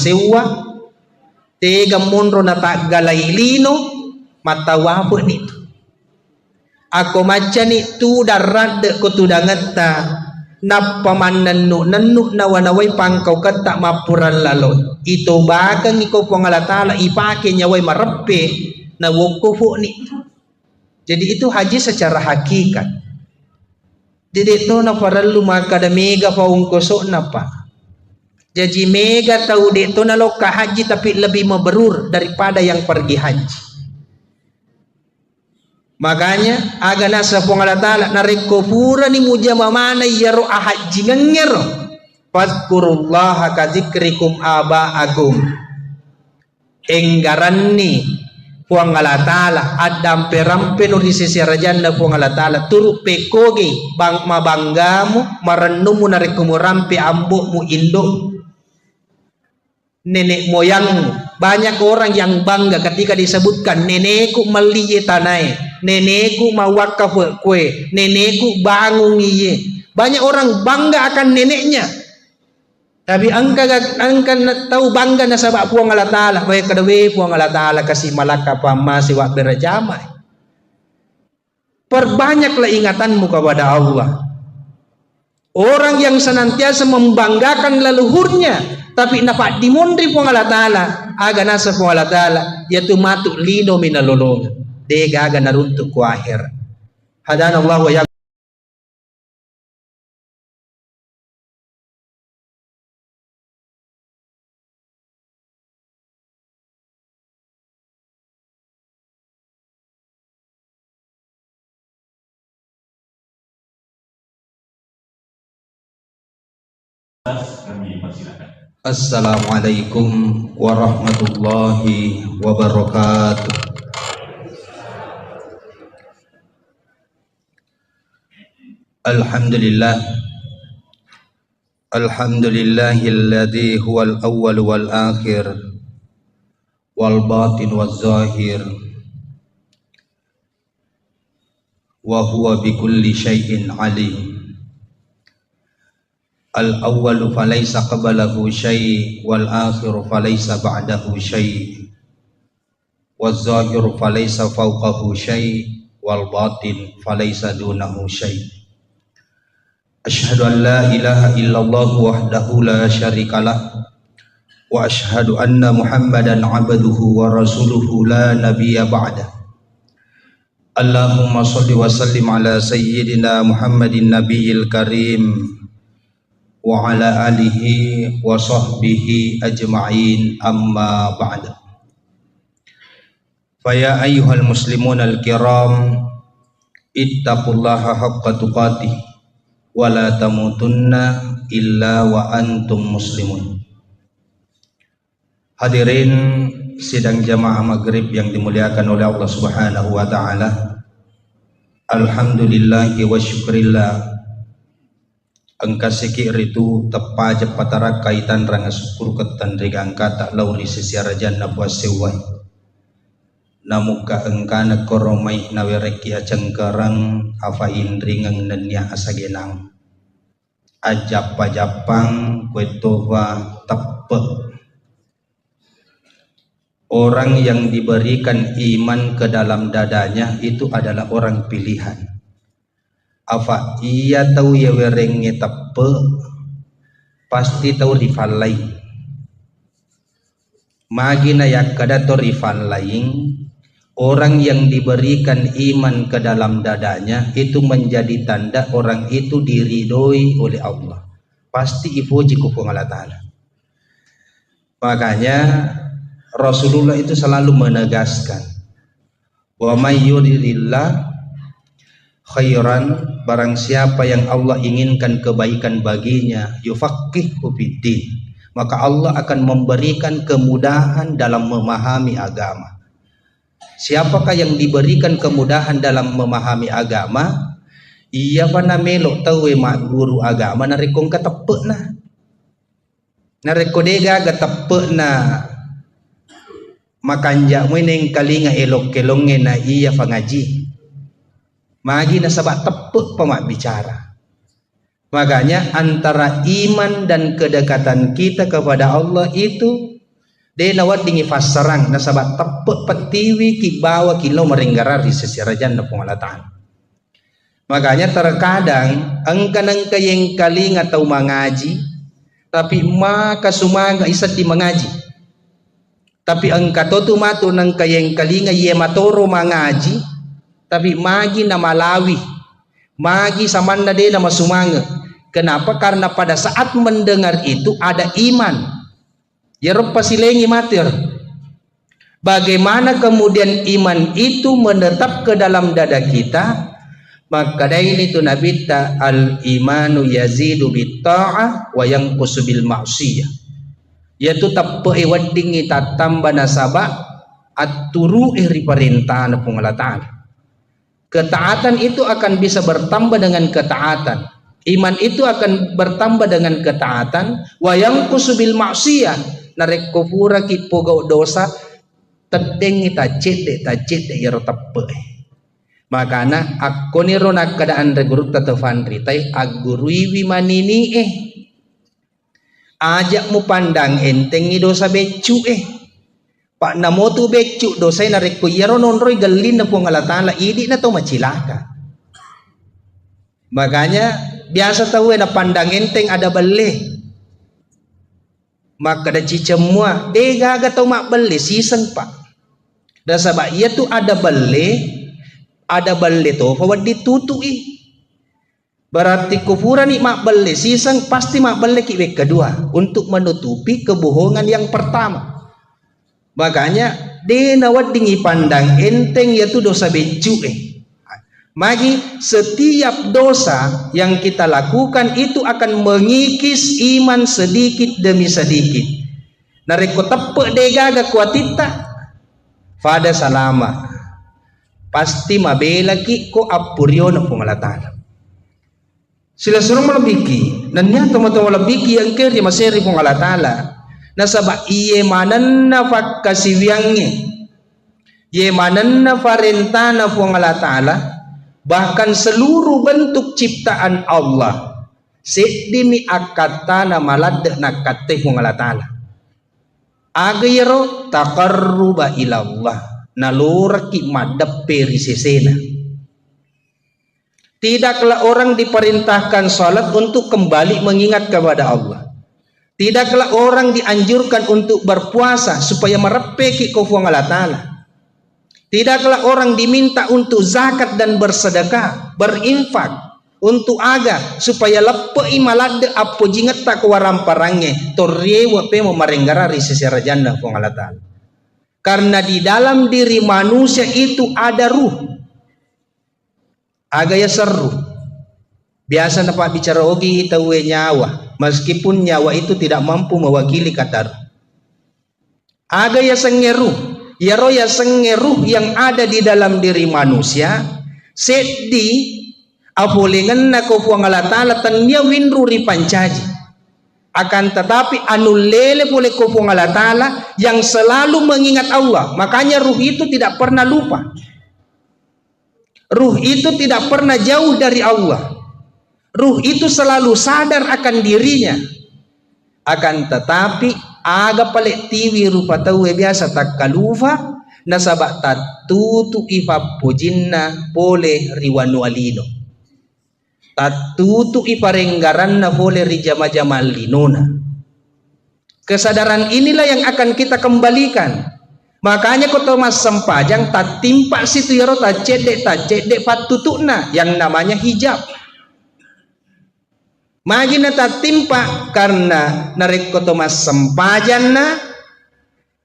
tega monro na tak galai lino matawapo nito. Ako macani tu darad ko tudangata na pamanannu nannu na wanaway pangkaw kata mapuran lalo. Ito bakang iko pangalatala ipake nyaway marappe na wukufu nito. Jadi itu haji secara hakikat. Jadi itu na paralu maka da mega paungkoso na pa. Jadi mega tahu dito na loka haji tapi lebih mabrur daripada yang pergi haji. Makanya aga nasa pangalatala na rekopura ni mujama mana yaro ahaji ngengero. Fadkurullaha kadzikrikum aba'akum. Enggaran ni puang alatala adam perampe no di sisi rajanna puang alatala turu pekoge bang mabanggamu marennumu narekumu rampe ambokmu induk nenek moyangmu Banyak orang yang bangga ketika disebutkan nenekku meliye tanai, nenekku mawakaf kue, nenekku bangun iye. Banyak orang bangga akan neneknya. Tapi angka tahu bangga na sabak puang Allah Ta'ala. Baik kedewe puang Allah Ta'ala kasih malaka pama siwak berjamai. Perbanyaklah ingatanmu kepada Allah. Orang yang senantiasa membanggakan leluhurnya, tapi nafak dimundri puang Allah Ta'ala, aga nasa puang Allah Ta'ala, yaitu matuk lino minalolong. Dega aga naruntuk ku akhir. Hadan Allah wa ya. Kami persilakan. Assalamualaikum warahmatullahi wabarakatuh. Alhamdulillah. Alhamdulillahilladzi huwal awwal wal akhir wal batin waz zahir wa huwa bikulli syai'in alim. Al-awwalu falaysa qablahu syai' wal akhiru falaysa ba'dahu syai' waz zahiru falaysa fawqahu syai' wal batin falaysa dunahu syai'. Asyhadu an la ilaha illallah wahdahu la syarikalah wa asyhadu anna Muhammadan abduhu wa rasuluhu la nabiyya ba'dah. Allahumma shalli wa sallim ala sayyidina Muhammadin nabiyil karim wa ala alihi wa sahbihi ajma'in, amma ba'd. Faya ayyuhal muslimun al-kiram, ittaqullaha haqqa tuqatih wa la tamutunna illa wa antum muslimun. Hadirin sidang jamaah maghrib yang dimuliakan oleh Allah Subhanahu wa ta'ala, alhamdulillahi wa syukrillah. Angka sikir itu tepa jepatara kaitan ranga syukur ketan rega angka tak lauri sesiara janna buas sewai. Namuka angka nakoromai nawereki acengkarang afain ringang nenya asagenang. Ajap-ajapang kwetova tepe. Orang yang diberikan iman ke dalam dadanya itu adalah orang pilihan. Apa ia tahu ya werengnya tepe, pasti tahu rival lain. Magina yak kadato rival lain. Orang yang diberikan iman ke dalam dadanya itu menjadi tanda orang itu diridhoi oleh Allah. Pasti ipuji ku Allah Ta'ala. Makanya Rasulullah itu selalu menegaskan, wa may yuridillah khairan, barang siapa yang Allah inginkan kebaikan baginya, yufaqihu fiddin, maka Allah akan memberikan kemudahan dalam memahami agama. Siapakah yang diberikan kemudahan dalam memahami agama? Iya pana melok tahu mak guru agama narekong katepek na. Narekodega katepek na. Makanja mo neng kalinga elok kelonge na iya pangaji. Magi na sabak tepuk pemak bicara. Makanya antara iman dan kedekatan kita kepada Allah itu dia nawat dingi fasarang na sabak tepuk petiwi ki bawa kilo meringgarari sesirajan na pengalatan. Makanya terkadang angka yang kaling atau mengaji, tapi maka sumaga isat di mengaji. Tapi angka tu matu nang kayeng kalinga ye matoro mengaji, tapi magi na malawi, magi samanda de na masumanga. Kenapa? Karena pada saat mendengar itu ada iman. Ya rupa silengi matir. Bagaimana kemudian iman itu menetap ke dalam dada kita? Maka dari itu Nabi ta al-imanu yazidu bitta'ah wa yanqusu bil ma'siyah. Yaitu tappe wading ita tambah nasabah aturu iri perintah na pengalatan. Ketaatan itu akan bisa bertambah dengan ketaatan. Iman itu akan bertambah dengan ketaatan. Wa yanqusu bil ma'siyah. narek kufura ki pogau dosa tedeng tajid yaro tepe. Makana aku ni ronak keadaan reguruk tatafandri tai agurui wimanini ajak mu pandang enteng ni dosa becu pak namo tu becu dosa narek ko yaro nonroi galin na pong Allah Ta'ala idi na to macilaka. Makanya biasa tahu na pandang enteng ada beli maka ada cicemua gaga tau mak beli siseng pak dan sabak ia tu ada beli tu fawad ditutui berarti kufuran ni mak beli siseng pasti mak beli ki kedua untuk menutupi kebohongan yang pertama. Makanya dia nawad dingi pandang enteng yaitu dosa becu magi setiap dosa yang kita lakukan itu akan mengikis iman sedikit demi sedikit. Nareko tepek degaga kuatita fada salama pasti mabela ki ko apuryo na pungalatan. Sila surong malabiki nanya tomato malabiki yang kiri maseri pungalatala nasaba iye manan na fakasiwiangnya ye manan na farentana pungalatala bahkan seluruh bentuk ciptaan Allah sedimi akatana malad na katte pungalatala agayro taqarruba ilallah naluraki madap perisesena. Tidaklah orang diperintahkan salat untuk kembali mengingat kepada Allah. Tidaklah orang dianjurkan untuk berpuasa supaya merepeki kufuang Allah Ta'ala. Tidaklah orang diminta untuk zakat dan bersedekah, berinfak untuk agar supaya lepei malade apo jingat tak waram parange torrewa pe merenggara risesera janda fuang Allah Ta'ala. Karena di dalam diri manusia itu ada ruh. Agaya seru. Biasa nampak bicara ogi tahu nyawa, meskipun nyawa itu tidak mampu mewakili kata ruh. Agaya sengeru, ya roya sengeru yang ada di dalam diri manusia, sedi apolengan na ko puang Allah Ta'ala tanya winru ripancaji. Akan tetapi anulele boleh ko puang Allah Ta'ala yang selalu mengingat Allah. Makanya ruh itu tidak pernah lupa. Ruh itu tidak pernah jauh dari Allah. Ruh itu selalu sadar akan dirinya. Akan tetapi aga palek tiwi rupa tahu biasa tak kalufa nasabak tatutu ifa pujinna pole riwanu alino. Tatutu iparenggaran na pole rijama-jamal linona. Kesadaran inilah yang akan kita kembalikan. Makanya kau Thomas sempajang tak timpak situ yaro tak cedek patutuna yang namanya hijab. Magina tak timpak karena narek kau Thomas sempajang na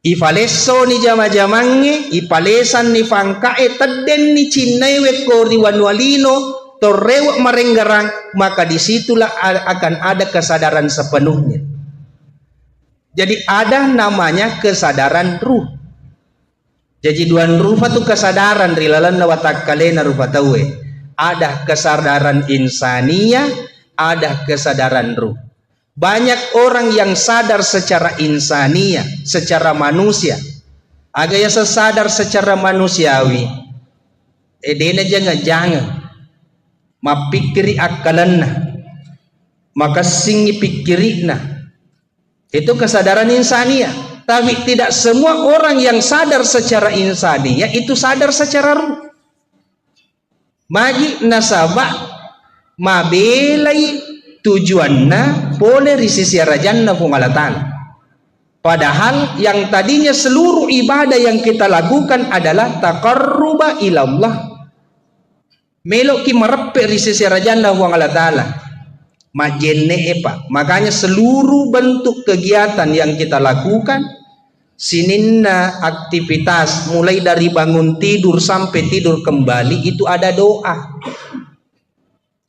ifaleso ni jama-jamange ipalesan ni fangkae teden ni cinewe ko riwanualino torrewa marenggarang maka disitulah akan ada kesadaran sepenuhnya. Jadi ada namanya kesadaran ruh. Jadi duan rupa tu kesadaran rilalan na watakkalena rupa tawe. Ada kesadaran insania, ada kesadaran ruh. Banyak orang yang sadar secara insania, secara manusia. Agaknya sesadar secara manusiawi. Edena jangan mapikiri akalanna. Maka singi pikirina. Itu kesadaran insania. Tapi tidak semua orang yang sadar secara insania itu sadar secara ruh. Magi nasabak mabelai tujuanna boleh risisi rajanna pungalatan. Padahal yang tadinya seluruh ibadah yang kita lakukan adalah taqarruba ilallah. Melok ki merepe risisi rajanna pungalatan. Majenne pak. Makanya seluruh bentuk kegiatan yang kita lakukan sininna aktivitas mulai dari bangun tidur sampai tidur kembali itu ada doa.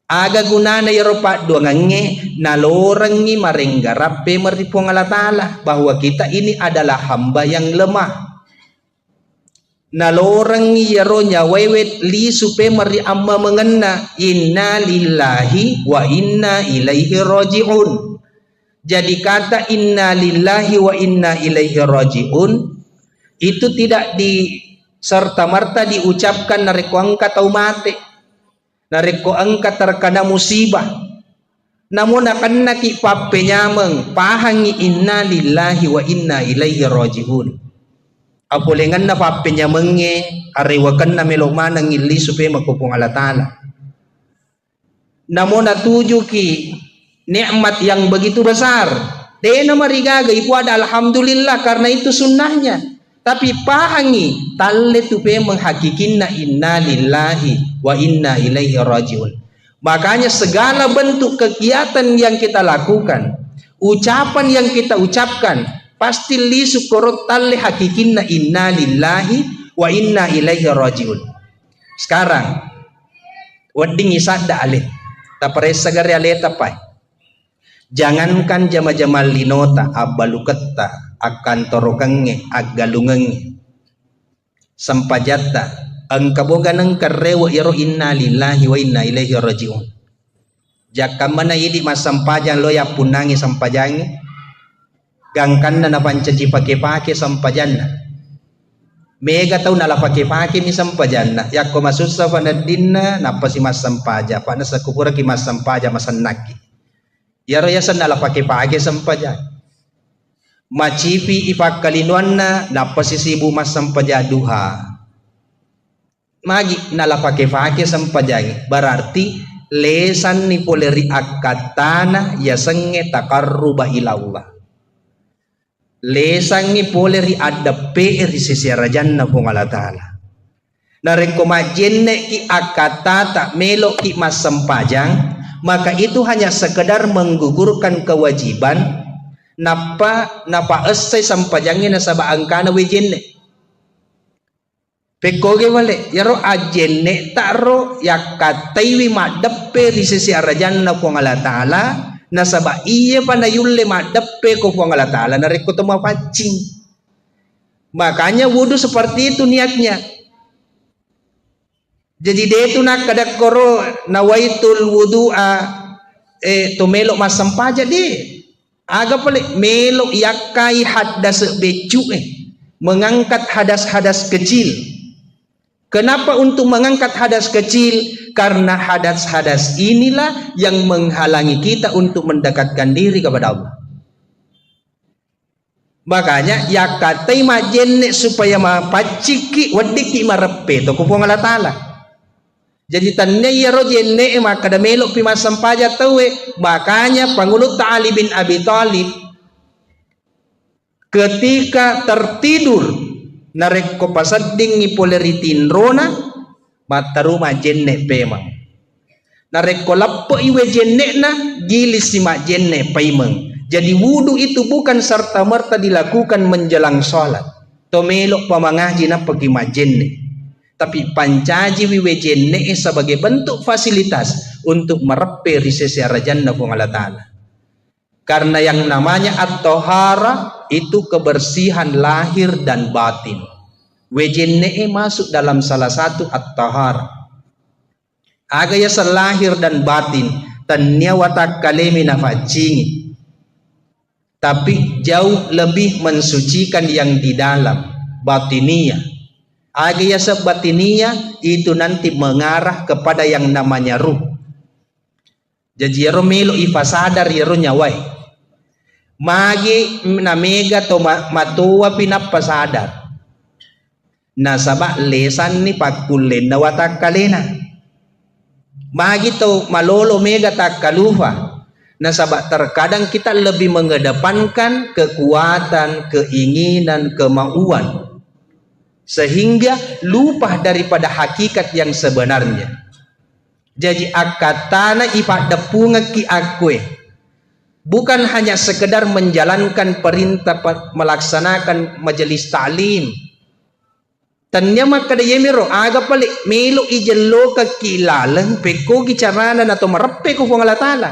Aga gunana ya ropa doangange nalorangi marenggarape meripong Allah Ta'ala bahwa kita ini adalah hamba yang lemah. Nalorangi ya ronya wewet li supe meri amma mengena inna lillahi wa inna ilaihi raji'un. Jadi kata inna lillahi wa inna ilaihi rajiun itu tidak serta-merta diucapkan nareko angka tau mate, nareko angka terkena musibah. Namun akan naki pape nyameng pahangi inna lillahi wa inna ilaihi rajiun. Apolengan na pape nyamenge arewakan na melok mana ngili supaya makupung Allah Ta'ala. Namun natuju ki nikmat yang begitu besar. Dena marigaga ipu ada alhamdulillah karena itu sunnahnya. Tapi pahangi talle tupe menghakikinna inna lillahi wa inna ilaihi rajiun. Makanya segala bentuk kegiatan yang kita lakukan, ucapan yang kita ucapkan, pasti li syukurut talle hakikinna inna lillahi wa inna ilaihi rajiun. Sekarang wedding isadda alih. Tapare sagari alih tapai. Jangankan jama-jama linota abaluketta akan torokenge agalungenge sampajata angkaboganang karewa yaro inna lillahi wa inna ilaihi rajiun. Jaka mana idi masampajan loya punangi sampajangi gangkan na napancaji pake-pake sampajanna mega tau nala pake-pake mi sampajanna yakko masussa fanadinna napasi masampaja pa nasa kupura ki masampaja masannaki yaro yasan nala pake-pake sampajan macipi ipakalinuanna napasisibu masampaja duha magi nala pake-pake sampajan berarti lesan ni poleri akatana yasenge takarruba ilallah lesan ni poleri adape ri sisi rajanna pung Allah Ta'ala nareko majenne ki akatata melok ki masampajang maka itu hanya sekedar menggugurkan kewajiban napa esai sampajangnya nasaba angkana wejenne pekoge wale yaro ajenne taro yakataiwi madeppe di sisi arajanna pung Allah Ta'ala nasaba iya panayulle madeppe ko pung Allah Ta'ala nareko toma pancing. Makanya wudu seperti itu niatnya. Jadi dia itu nak kadak koro nawaitul wudu'a to melok masampaja de aga pale melok yakai hadas becu mengangkat hadas-hadas kecil. Kenapa untuk mengangkat hadas kecil? Karena hadas-hadas inilah yang menghalangi kita untuk mendekatkan diri kepada Allah. Makanya yakatai majenne supaya mapaciki wadiki marepe to kupung Allah Ta'ala. Jadi tannya ya rojenne maka da melok pi masampaja tawe makanya pangulut Ali bin Abi Thalib ketika tertidur nareko pasading ni poleritin rona mataru majenne pemang nareko lappo iwe jenne na gilis si majenne paimeng. Jadi wudu itu bukan serta merta dilakukan menjelang sholat to melok pamangaji na pergi majenne. Tapi pancaji wiwejenne sebagai bentuk fasilitas untuk merepe risesi rajanna pung Allah Ta'ala. Karena yang namanya at-tahara itu kebersihan lahir dan batin. Wejenne masuk dalam salah satu at-tahara. Agaya selahir dan batin tanya watak kalemi nafacingi. Tapi jauh lebih mensucikan yang di dalam batiniyah. Agaya sebatiniya itu nanti mengarah kepada yang namanya ruh. Jadi yaro melo ifasadar yaro nyawai. Magi namega to matua pinapasadar. Nasaba lesan ni pakulen na watakalena. Magi to malolo mega takalufa. Nasaba terkadang kita lebih mengedepankan kekuatan, keinginan, kemauan. Sehingga lupa daripada hakikat yang sebenarnya. Jadi akatana ipadepunga ki akwe bukan hanya sekedar menjalankan perintah melaksanakan majelis ta'lim. Tanya maka dayemiro aga palik melo ijello ka kilalang peko gicaranan atau merepe ko Allah Ta'ala.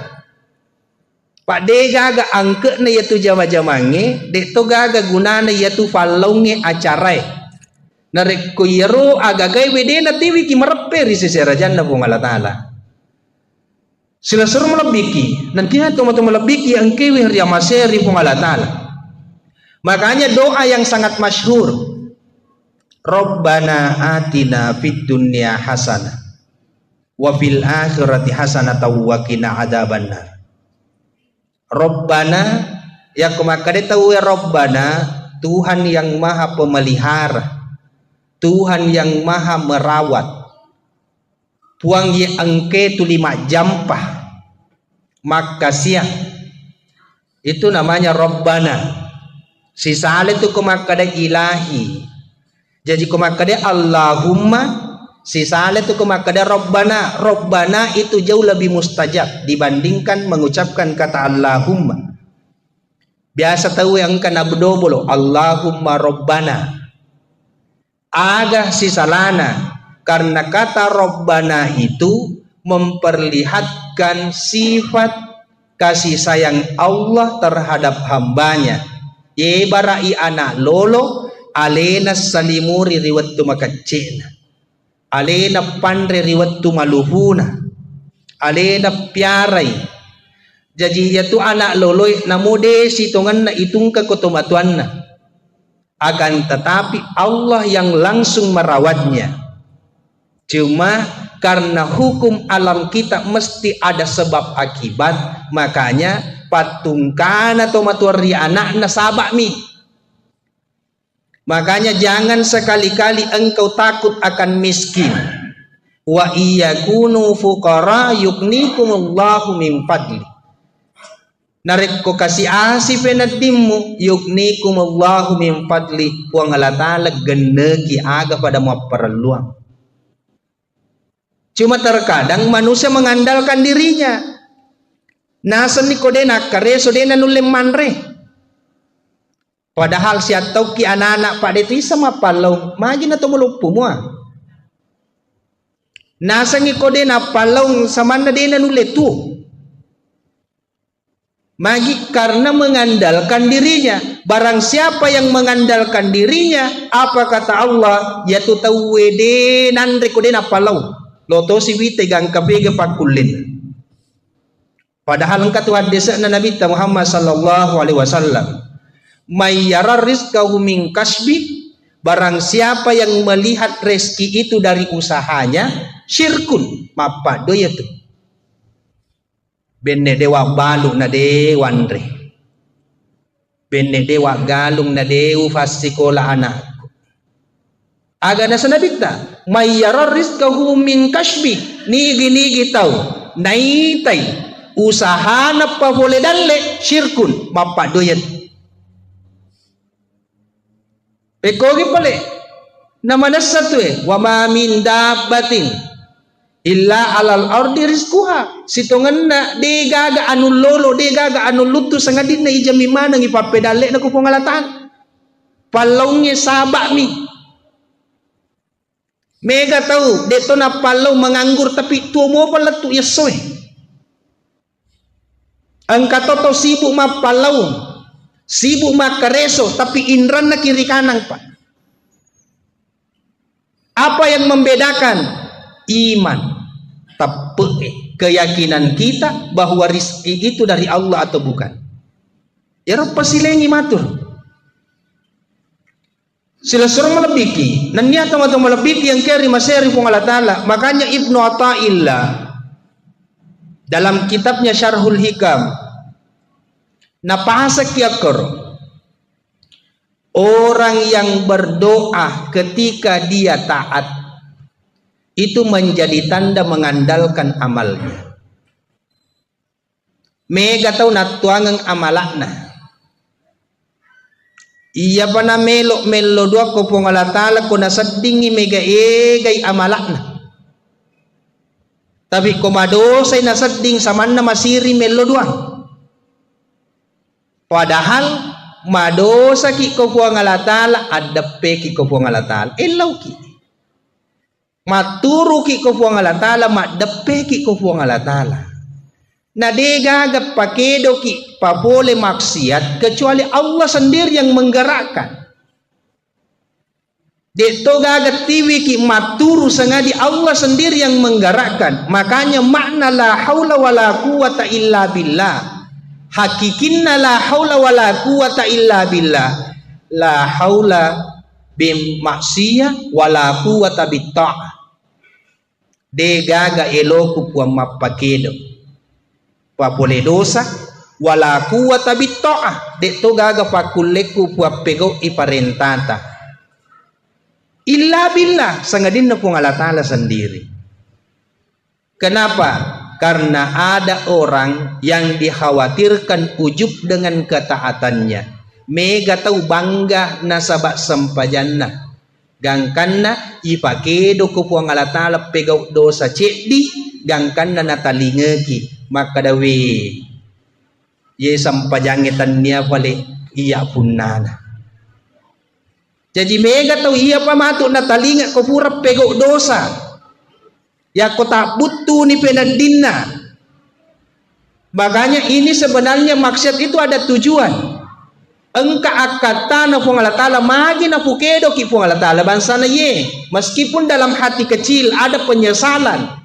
Pak de gaga angke na yatu jama-jamange de to gaga gunana yatu falonge acarai. Narek ko yero agagay wede na tiwi ki merepe ri seserajan na pung Allah Ta'ala. Sila suruh melebiki, nanti atau melebiki yang kiwih ria maseri pun Allah Ta'ala. Makanya doa yang sangat masyhur, Rabbana atina fid dunya hasanah wa fil akhirati hasanah wa qina adzabannar. Rabbana, ya kumakade tahu ya Rabbana, Tuhan yang maha pemelihara, Tuhan yang maha merawat, Tuang ye engke tu lima jampah makasih, itu namanya Rabbana. Sisale tu kumakade ilahi, jadi kumakade Allahumma, sisale tu kumakade Rabbana. Rabbana itu jauh lebih mustajab dibandingkan mengucapkan kata Allahumma. Biasa tahu yang kana bedobolo Allahumma Rabbana. Agak sisalana karena kata Rabbana itu memperlihatkan sifat kasih sayang Allah terhadap hambanya. Ye barai anak lolo alena salimuri riwattu makacena, alena pandre riwattu maluhuna, alena piarai. Jadi yaitu anak loloi namude sitongan na itung kekotomatuan na. Akan tetapi Allah yang langsung merawatnya. Cuma karena hukum alam kita mesti ada sebab akibat, makanya patungkan atau matuari anak nasabak mi. Makanya jangan sekali-kali engkau takut akan miskin. Wa iyakunu fuqara yugnikumullahu min fadli. Narik ko kasi asif penatimu yugnikumullahu min fadli. Wa ngalatala geneki aga pada mau perluang. Cuma terkadang manusia mengandalkan dirinya. Nasan ni kodena kareso dena nulem manre. Padahal si atau ki anak-anak pada itu sama palau magin atau melupu mua. Nasan ni kodena palau sama na dena nule tu. Magi karena mengandalkan dirinya. Barang siapa yang mengandalkan dirinya, apa kata Allah? Yaitu tawede nanre kodena palau. Loto si wite gang kabege pakulin. Padahal engkau hadis na Nabi Muhammad sallallahu alaihi wasallam, may yara rizqahu min kasbi, barang siapa yang melihat rezeki itu dari usahanya, syirkun mapa doya tu. Benne dewa balu na dewandre. Benne dewa galung na dewu fasikola anak. Aga na sanabita mayara rizqahu min kasbi, nigi tahu naitai usaha na pa boleh dalle syirkun mapadoyat pekogi pale namana satu wa ma min dabbatin illa alal ardi rizquha, sitongan na de gaga anu lolo de gaga anu lutu sangadin na ijami mana ngi papedalle na ko pengalatan palongnya sabak mi. Mega tahu deto na palau menganggur tapi tuo mo pala tu yesoy. Angka toto sibuk ma palau, sibuk ma kareso tapi indran na kiri kanan pak. Apa yang membedakan? Iman, tapi keyakinan kita bahwa rizki itu dari Allah atau bukan. Ya Rabb pasilengi matur. Sila suruh melebiki, dan niat atau melebiki yang kiri maseri pun Allah Ta'ala. Makanya Ibnu Athaillah dalam kitabnya Syarhul Hikam napasa kiakor, orang yang berdoa ketika dia taat itu menjadi tanda mengandalkan amalnya. Mega tahu natuangang amalakna. Iya pana melo dua ko pong Allah Ta'ala ko nasadingi mega egay amalakna. Tapi ko madosay nasading saman na masiri melo dua. Padahal madosa ki ko pong Allah Ta'ala adape ki ko pong Allah Ta'ala elaw ki. Maturu ki ko pong Allah Ta'ala madape ki ko pong Allah Ta'ala. Na degagat pakedo ki papole maksiat kecuali Allah sendiri yang menggerakkan. Dekto gaga tiwi ki maturu sengadi Allah sendiri yang menggerakkan. Makanya makna la haula wala quwata illa billah. Hakikinna la haula wala quwata illa billah. La haula bim maksiyah wala quwata bitta'ah. De gaga eloku puan mapakedo. Pa boleh dosa wala quwata bitta'ah. Dekto gaga pakuleku puan pego iparentata. Illa billah, sangadin na pong Allah Ta'ala sendiri. Kenapa? Karena ada orang yang dikhawatirkan ujub dengan ketaatannya. Mega tahu bangga nasabak sampajanna. Gangkanna ipakedo ko pong Allah Ta'ala pegaw dosa cekdi. Gangkanna natalingeki. Maka dawe. Ye sampajangitan niya pali iya punana. Jadi mega tahu iya pamatuk na talinga ko pura pego dosa. Ya ko tak butuh ni penadinna. Makanya ini sebenarnya maksud itu ada tujuan. Engka akatana pung Allah Ta'ala magi na pukedo ki pung Allah Ta'ala bangsa na ye. Meskipun dalam hati kecil ada penyesalan.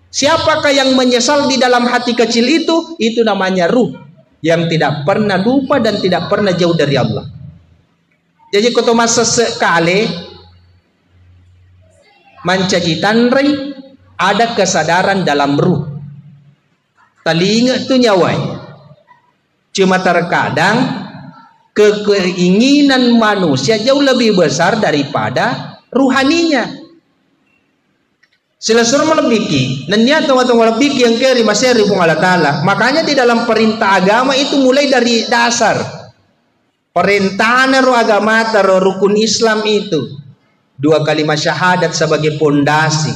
Siapakah yang menyesal di dalam hati kecil itu? Itu namanya ruh. Yang tidak pernah lupa dan tidak pernah jauh dari Allah. Jadi koto masa sekali mancajitan rai ada kesadaran dalam ruh. Telinga itu nyawai. Cuma terkadang keinginan manusia jauh lebih besar daripada ruhaninya. Selesai melebiki, nanya atau melebiki yang kiri masih ribu Allah Ta'ala. Makanya di dalam perintah agama itu mulai dari dasar. Perintahan roh agama atau rukun Islam itu 2 kalimat syahadat sebagai pondasi,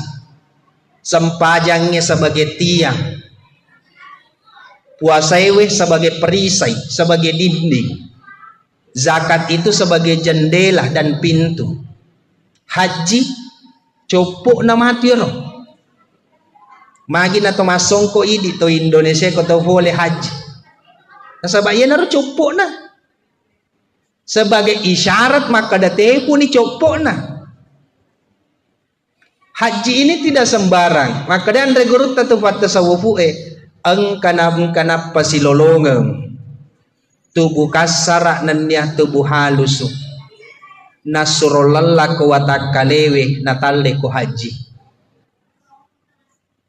sempajangnya sebagai tiang, puasa ewe sebagai perisai, sebagai dinding, zakat itu sebagai jendela dan pintu, haji copok na mati roh. Magi na to masongko idi to Indonesia ko to boleh haji. Nasabak yan na copok na. Sebagai isyarat maka date pun dicopok nah. Haji ini tidak sembarang. Maka dan regurut tatu tasawufu angkanap pasilolongem. Tubuh kasara nanya tubuh halus. Nasrullah ko watakalewe natalle ko haji.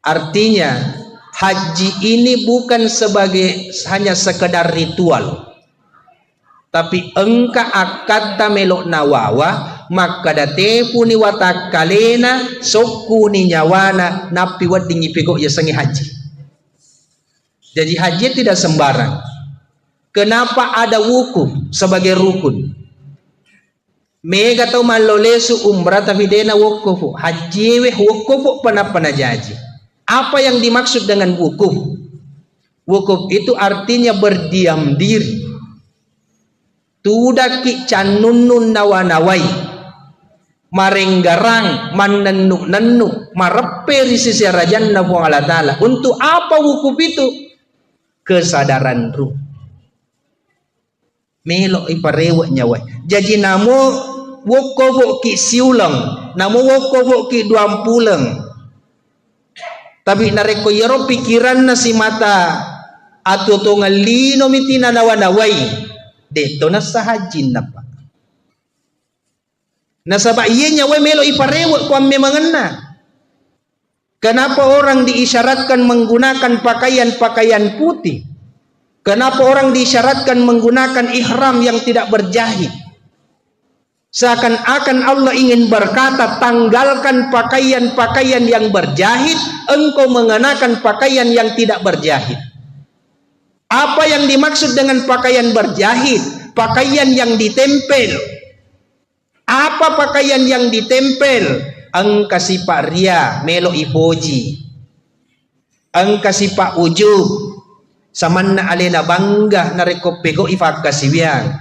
Artinya haji ini bukan sebagai hanya sekedar ritual. Tapi engka akata melok nawawa maka date puni watakalena soku ni nyawana napi wadingi pegok ya sengi haji. Jadi haji tidak sembarang. Kenapa ada wukuf sebagai rukun? Mega tau malolesu umrah tapi dena wukuf. Haji weh wukuf pana jaji. Apa yang dimaksud dengan wukuf? Wukuf itu artinya berdiam diri. Tudaki canunun nawanawai marenggarang manenuk-nenuk marepe di sisi rajan nabu Allah Ta'ala. Untuk apa wukuf itu? Kesadaran ruh melok iparewak nyawai. Jadi namo wukuf ki siulang, namo wukuf ki 20. Tapi nareko yero pikiran na si mata atau tongalino mitina nawanawai. Deto na sahajin na pa. Nasaba iya nyawa melo iparewak kuam memangan na. Kenapa orang diisyaratkan menggunakan pakaian-pakaian putih? Kenapa orang diisyaratkan menggunakan ihram yang tidak berjahit? Seakan-akan Allah ingin berkata, tanggalkan pakaian-pakaian yang berjahit, engkau mengenakan pakaian yang tidak berjahit. Apa yang dimaksud dengan pakaian berjahit? Pakaian yang ditempel. Apa pakaian yang ditempel? Engka sipak ria melo ipoji. Engka sipak ujub. Samanna alena bangga nareko pego ifak kasibiang.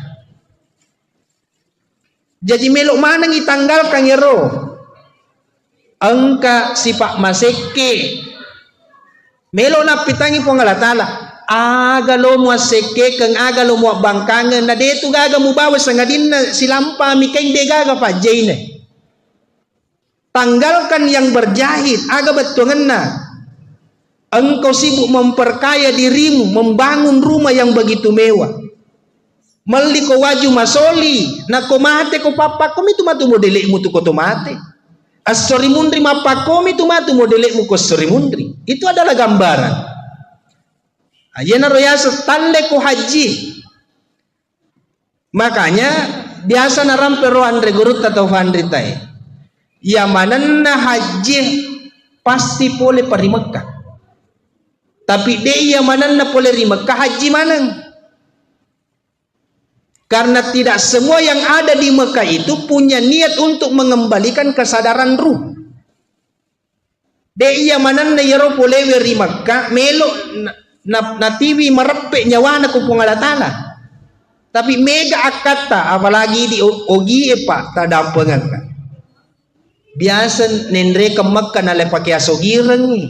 Jadi melo mana ngitanggalkan yero? Engka sipak maseke. Melo na pitangi po ngala Ta'ala. Aga lo mo seke kang aga lo mo bangkangan na deto gaga mo bawas sa ngadin na silampa mi kay de gaga pa jane. Tanggalkan yang berjahit, aga betunganna. Engkau sibuk memperkaya dirimu, membangun rumah yang begitu mewah. Mali ko waju masoli, na ko mate ko papa ko itu matu modelekmu tu ko mate. Asori mundri mapa ko itu matu modelekmu ko asori mundri. Itu adalah gambaran. Ayana royasa tande ko haji. Makanya biasa narampe ro andre gurut atau fandri tai. Ya mananna haji pasti boleh pari Mekah. Tapi dia mananna boleh ri Mekah haji manang. Karena tidak semua yang ada di Mekah itu punya niat untuk mengembalikan kesadaran ruh. Dia mananna yaro boleh ri Mekah melo na TV merepek nyawana ku pungala tanah. Tapi mega akata apalagi di ogi pak tak dampengan. Biasa nendre ke Mekah na pakai asogireng ni.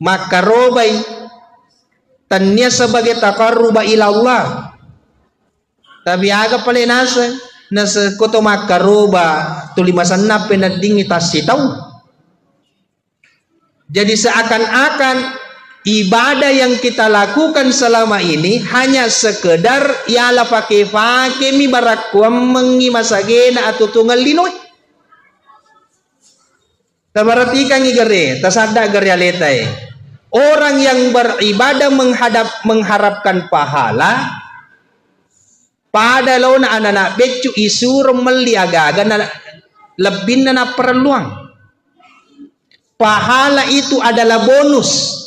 Maka robai tanya sebagai taqarruba ila Allah. Tapi aga pala nasa koto makaroba tulimasan na penading itasi tahu. Jadi seakan-akan ibadah yang kita lakukan selama ini hanya sekedar ialah pakai mi barakuam mengi masagena atau tunggal linoy. Tabaratikan igere, tasada realita. Orang yang beribadah mengharapkan pahala pada launa anak becu isur meliagaga na lebih na perluang. Pahala itu adalah bonus.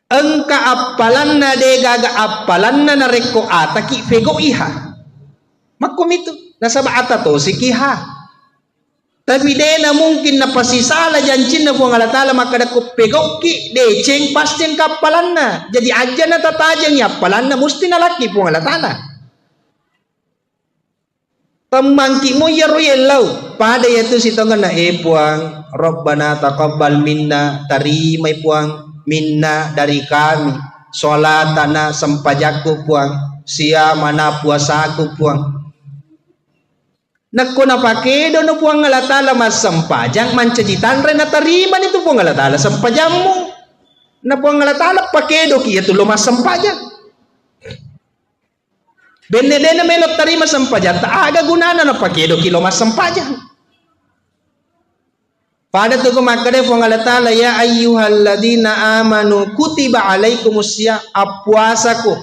Engka apalan na degaga apalan na nareko ataki fego iha. Makum itu nasaba atato sikiha. Tapi dena mungkin na pasisala jancin na buang Allah Ta'ala maka dako pegoki deceng pasti ang kapalan na. Jadi aja na tatajang ya palan na musti na laki buang Allah Ta'ala. Pemangki mo yaro yelaw pada yaitu si tongan na puang Rabbana taqabbal minna tarimay puang minna dari kami sholatana sempajaku puang siamana puasaku puang. Naku na pakedo no puang ngalatala mas sempajang mancajitan rin na tariman itu puang ngalatala sempajang mo na puang ngalatala pakedo kiya tulo mas sempajang benede na melot tarima sempajang taaga gunana na pakedo kilo mas sempajang pada tu kumakade puang ngalatala ya ayyuhalladina amanu kutiba alaikumusya apuasaku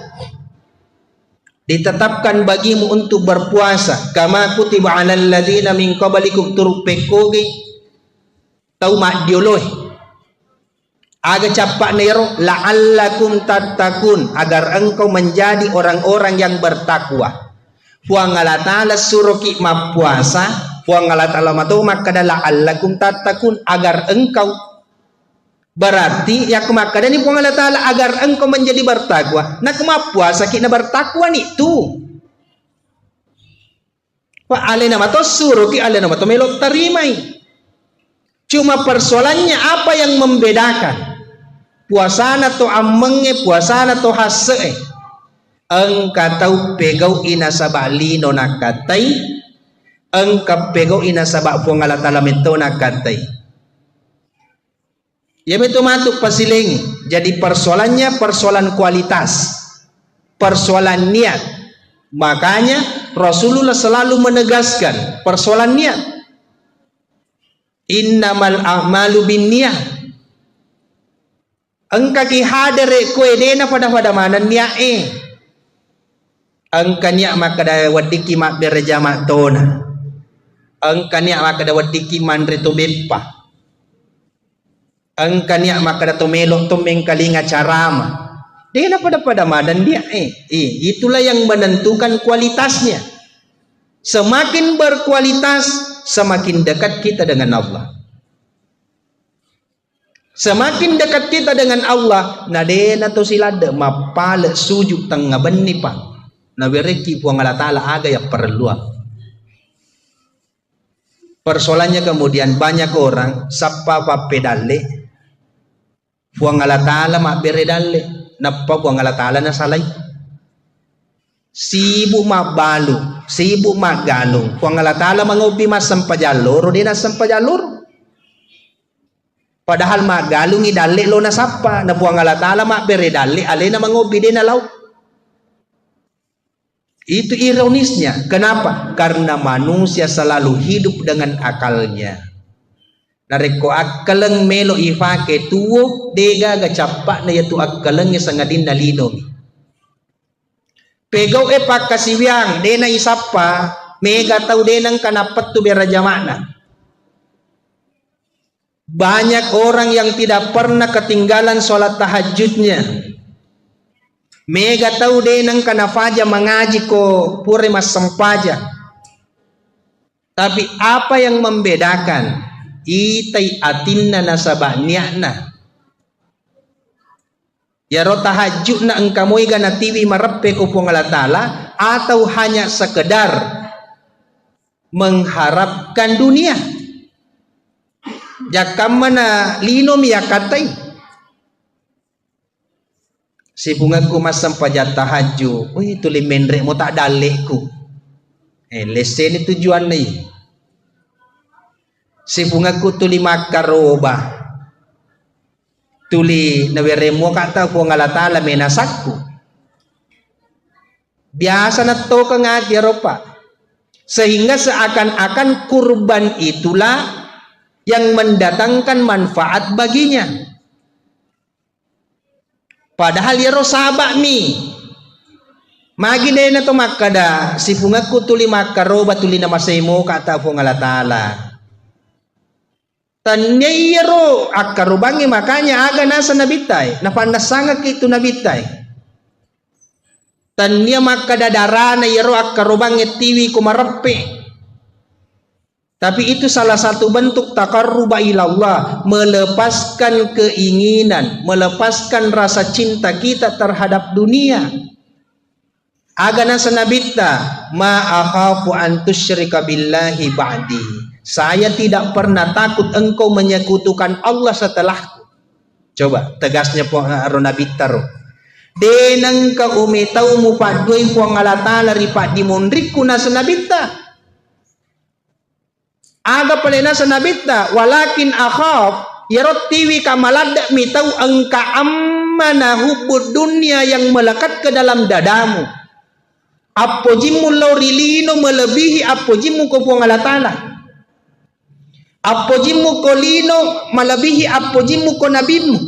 ditetapkan bagimu untuk berpuasa kama kutiba alal ladina min qablikum turpekoge tau mak dioloh aga capak nero la'allakum tattaqun agar engkau menjadi orang-orang yang bertakwa. Puang Allah Ta'ala suruh ki puasa puang Allah Ta'ala matu maka la'allakum tattaqun agar engkau berarti ya kemakada ni puang Allah Ta'ala agar engkau menjadi bertakwa. Nak puasa kita bertakwa ni tu. Pak ale nama to suruh ki ale nama to melok tarimai. Cuma persoalannya apa yang membedakan puasana to amenge puasana to hase. Engka tau pegau ina sabali no nakatai. Engka pegau ina sabak puang Allah Ta'ala mento nakatai. Ya betul matuk pasiling. Jadi persoalannya persoalan kualitas, persoalan niat. Makanya Rasulullah selalu menegaskan persoalan niat. Innamal a'malu binniyah. Engka ki hadere ko edena pada mana niat Engka niat maka da wadiki mak bereja mak tona. Engka niat maka da wadiki mandre to beppa. Engka niat maka dato melok tomeng kalinga carama. Dia pada madan dia itulah yang menentukan kualitasnya. Semakin berkualitas semakin dekat kita dengan Allah. Semakin dekat kita dengan Allah nadena to silada mapale sujud tengah benni pa. Na bereki puang Allah Ta'ala aga ya perlu. Persoalannya kemudian banyak orang sapa pedale puang Allah Ta'ala mak beredale napa puang Allah Ta'ala na salay sibuk mak balu sibuk magalung puang Allah Ta'ala mengobi mas sampajalur dina sampajalur padahal magalung idalik lo na sapa na puang Allah Ta'ala mak beri dalik alena mengobi dina laut. Itu ironisnya. Kenapa? Karena manusia selalu hidup dengan akalnya. Nareko akaleng melo ifake tuwo dega gacapak na yatu akaleng sangadin na linom. Pegaw epak kasiwiang dena isapa mega tau denang kanapat tu beraja makna. Banyak orang yang tidak pernah ketinggalan sholat tahajudnya. Mega tau denang kanafaja mengaji ko pure mas sempaja. Tapi apa yang membedakan? Itai atinna nasabah niakna ya ro tahajud na engkamoy gana tiwi marepe ko pong Allah Ta'ala atau hanya sekedar mengharapkan dunia jakam mana linom ya katai si bungaku masam pajat tahajud itu limendre mo tak dalekku lesen itu tujuan nih si bungaku tuli makaroba tuli naweremo kata ko Allah Ta'ala menasakku biasa na to ka nga diaropa sehingga seakan-akan kurban itulah yang mendatangkan manfaat baginya padahal yaro sabak mi magi deh na to makada si bungaku tuli makaroba tuli namasemo kata ko Allah Ta'ala tanyero akarubangi makanya aga nasa nabitay napanasanga kito nabitay tanya makadadara na yero akarubangi tiwi kumarape tapi itu salah satu bentuk takarruba ilallah melepaskan keinginan melepaskan rasa cinta kita terhadap dunia aga nasa nabita ma akhafu an tusyrika billahi ba'di saya tidak pernah takut engkau menyekutukan Allah setelahku. Coba tegasnya po Ronabitaro. Denang ka umitau mu padoi po Allah Ta'ala ripat dimundriku na sanabita. Aga pala na sanabita walakin akhaf yarot tiwi kamalada mitau engka ammana hubud dunia yang melekat ke dalam dadamu. Apojimu laurilino melebihi apojimu ko po Allah Ta'ala. Apojimu ko lino malabihi apojimu ko nabimu.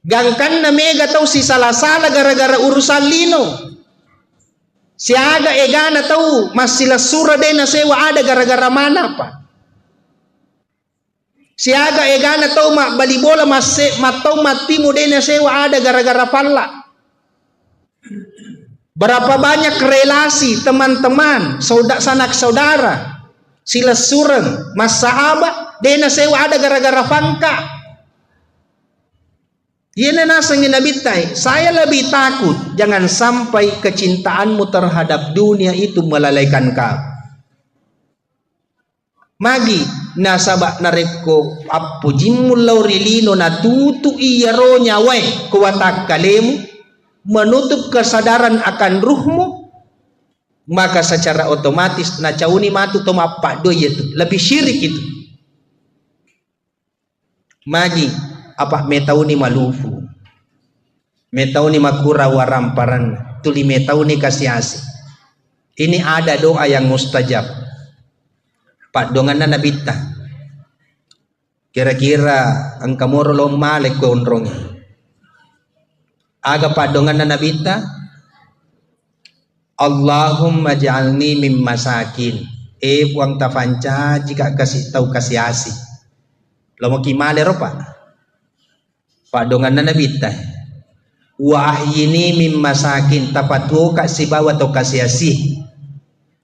Gangkan na mega tau si salasala gara-gara urusan lino. Si aga egana tau mas sila sura de na sewa ada gara-gara mana pa. Si aga egana tau mak balibola mas matau matimu de na sewa ada gara-gara palla. Berapa banyak relasi teman-teman, sanak saudara sila surang mas sahabat dena sewa ada gara-gara fangka yana nasangin nabitai saya lebih takut jangan sampai kecintaanmu terhadap dunia itu melalaikan kau magi nasabak nareko apujimmu laurilino natutu iyaro nyawai kuwatak kalemu menutup kesadaran akan ruhmu maka secara otomatis na cauni matu to mapak do itu lebih syirik itu magi apa metauni malufu metauni makura waramparan tuli metauni kasiasi ini ada doa yang mustajab pak dongan nabita kira-kira angkamoro lo malek gondrong aga pak dongan nabita Allahumma ja'alni mim masakin puang tafanca jika kasih tahu kasih asih lo mau kimale ropa pak dongan nabita wa ahyini mim masakin tapatu kasih bawa atau kasih asih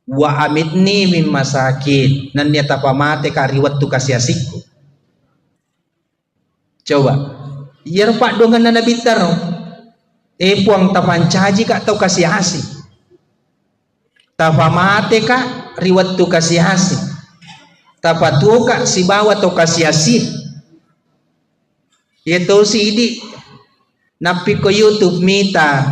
wa amitni mim masakin nan dia tapamate kariwat tu kasih asihku coba ya pak dongan nabita ro puang tafanca jika tahu kasih asih tafamate ka riwat tu kasih asih tapatu ka si bawa tu kasih asih itu si idi napi ko YouTube mita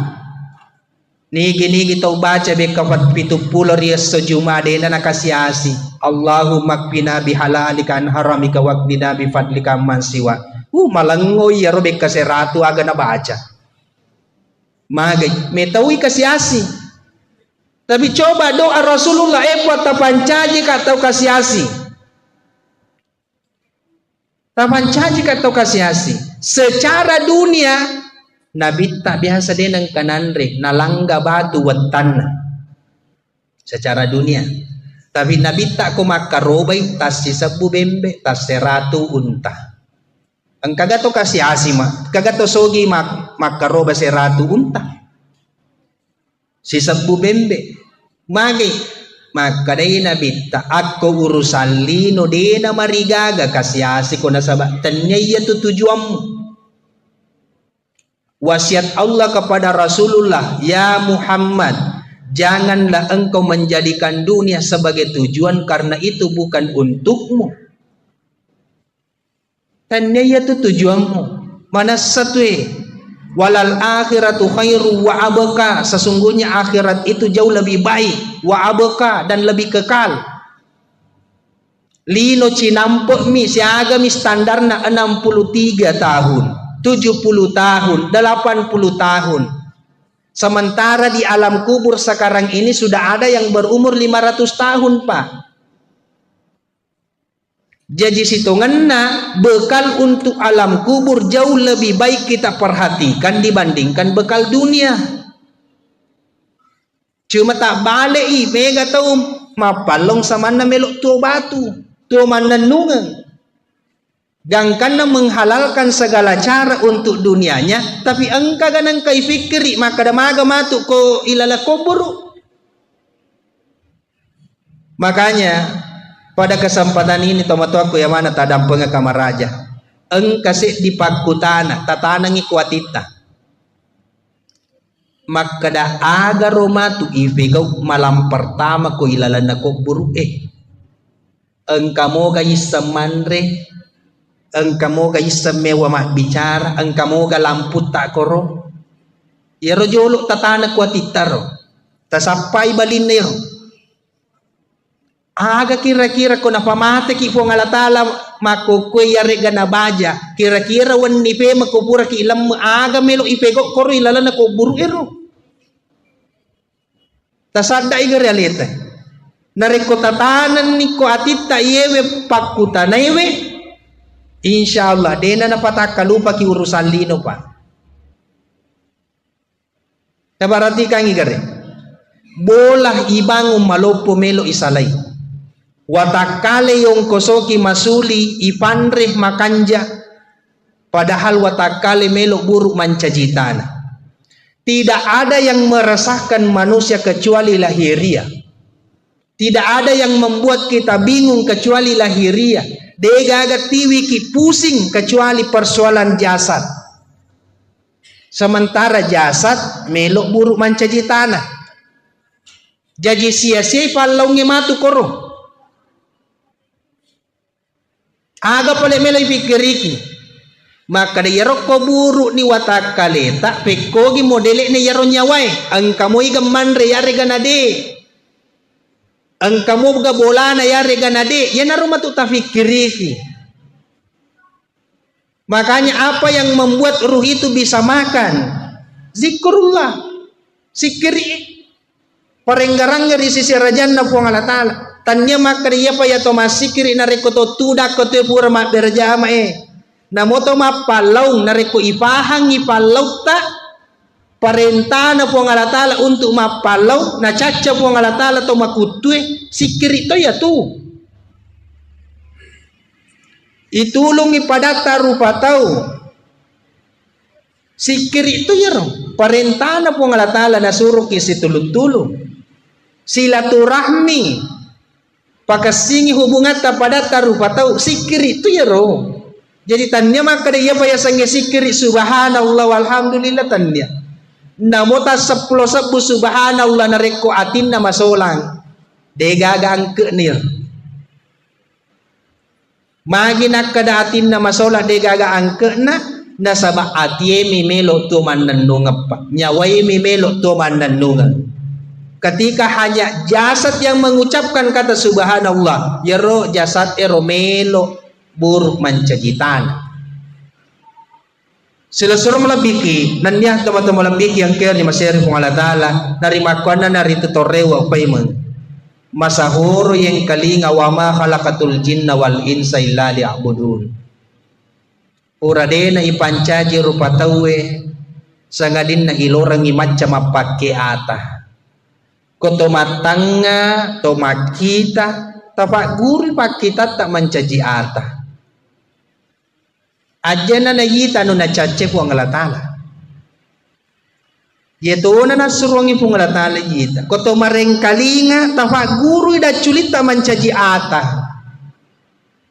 Nigi tau baca bekafat 70 rias sejuma dena nakasiasi. Allahumma qina bihalalika an haramika waqdina bi fadlika man siwa. Malangoy ya robek kaseratu aga na baca. Magay metawi kasiasi. Tapi coba doa Rasulullah buat tapancaji katau kasiasi. Tapancaji katau kasiasi. Secara dunia Nabi tak biasa denang kananre nalangga batu wetan. Secara dunia. Tapi Nabi tak ko makarobay tas si sabu bembe tas seratu unta. Ang kagato kasiasi kagato sogi makaroba seratu unta. Si sabu bembe. Magi makadai Nabi ta ako urusan lino dena marigaga kasiasi ko nasabatan niya itu tujuanmu. Wasiat Allah kepada Rasulullah, ya Muhammad, janganlah engkau menjadikan dunia sebagai tujuan karena itu bukan untukmu. Dan niya itu tujuanmu. Mana satu walal akhiratu khairu wa abqa, sesungguhnya akhirat itu jauh lebih baik, wa abqa, dan lebih kekal. Lino cinampok mi siaga mi standarna 63 tahun, 70 tahun, 80 tahun. Sementara di alam kubur sekarang ini sudah ada yang berumur 500 tahun, Pak. Jadi situnganna bekal untuk alam kubur jauh lebih baik kita perhatikan dibandingkan bekal dunia. Cuma tak balik mega tahu mapalong sama na melok tuo batu, tuo mananungan. Gangkana menghalalkan segala cara untuk dunianya, tapi engkau ganang kai fikri maka damaga matu ko ilala kubur. Makanya pada kesempatan ini tomato aku yang mana tadam penga kamaraja. Engkasih di pakutana tatanangi kuatita. Maka da aga romatu ifigau malam pertama ko ilalana ko buru engkamo gayi semanre, engkamo gayi semewa mak bicara, engkamo ga lampu tak koro. Ya rojolo tatana kuatita ro. Tasapai balinero. Aga kira-kira ko napamate ki po ngalatala makukwe yare gana baja kira-kira wan nipe makupura ki ilam aga melo ipego koro ilala na ko buru ero tasada iga realita nareko tatanan ni ko atita yewe pakutana yewe insyaallah dena na patakalupa ki urusan lino pa tabarati kang igare bolah ibangun malopo melo isalay watakale yung kosoki masuli ipanreh makanja padahal watakale melo buruk mancajitana. Tidak ada yang meresahkan manusia kecuali lahiriah. Tidak ada yang membuat kita bingung kecuali lahiriah. Degaga tiwi ki pusing kecuali persoalan jasad. Sementara jasad melo buruk mancajitana. Jadi sia-sia palongnya matu koro. Aga pala melay pikiriki maka da yarok ko buru ni watak kaleta pekogi modele ni yaro nyawai ang kamoy gamanre yare ganade ang kamo ga bola na yare ganade yan na rumatu ta fikiriki. Makanya apa yang membuat ruh itu bisa makan? Zikrullah, sikiri parenggarangga di sisi rajan na puang Allah Ta'ala. Tanya makriya pa yato masikiri nareko to tudak ko te pura ma berjama namoto mapalaw nareko ipahang ipalaw ta parentana po Allah Ta'ala untuk mapalaw na caca po Allah Ta'ala to makutwe sikiri to ya tu itulong ipadata rupa tau sikiri to ya ro parentana po Allah Ta'ala nasuruh kisi tulung-tulung silaturahmi pakasingi hubungan pada tarupa tahu sikiri itu ya roh. Jadi tanya maka dia payah sange sikiri subhanallah walhamdulillah tanya. Namota 10 sabu subhanallah nareko atin nama solang. Degaga angke nir. Magi nak kada atin nama solang degaga angke na nasaba atie mi melo tu mananunga pa nyawai mi melo tu mananunga. Ketika hanya jasad yang mengucapkan kata subhanallah, yero jasad ero melo buruk mancajitan. Sila suruh melebiki nanya teman-teman melebiki yang kaya di masyarakat Allah Ta'ala nari makwana nari tutorewa payment masahuro yang kalinga wa ma khalaqatul jinna wal insa illa liya'budun. Urade na ipancaji rupa tawe sangadin na ilorang macam apake ata koto matanga to makita tapak guri pakita tak mencaji ata ajana na yita no na cace po ang alatala yeto na nasuruangi po ang alatala yita koto marengkalinga tapak guru da culita mencaji ata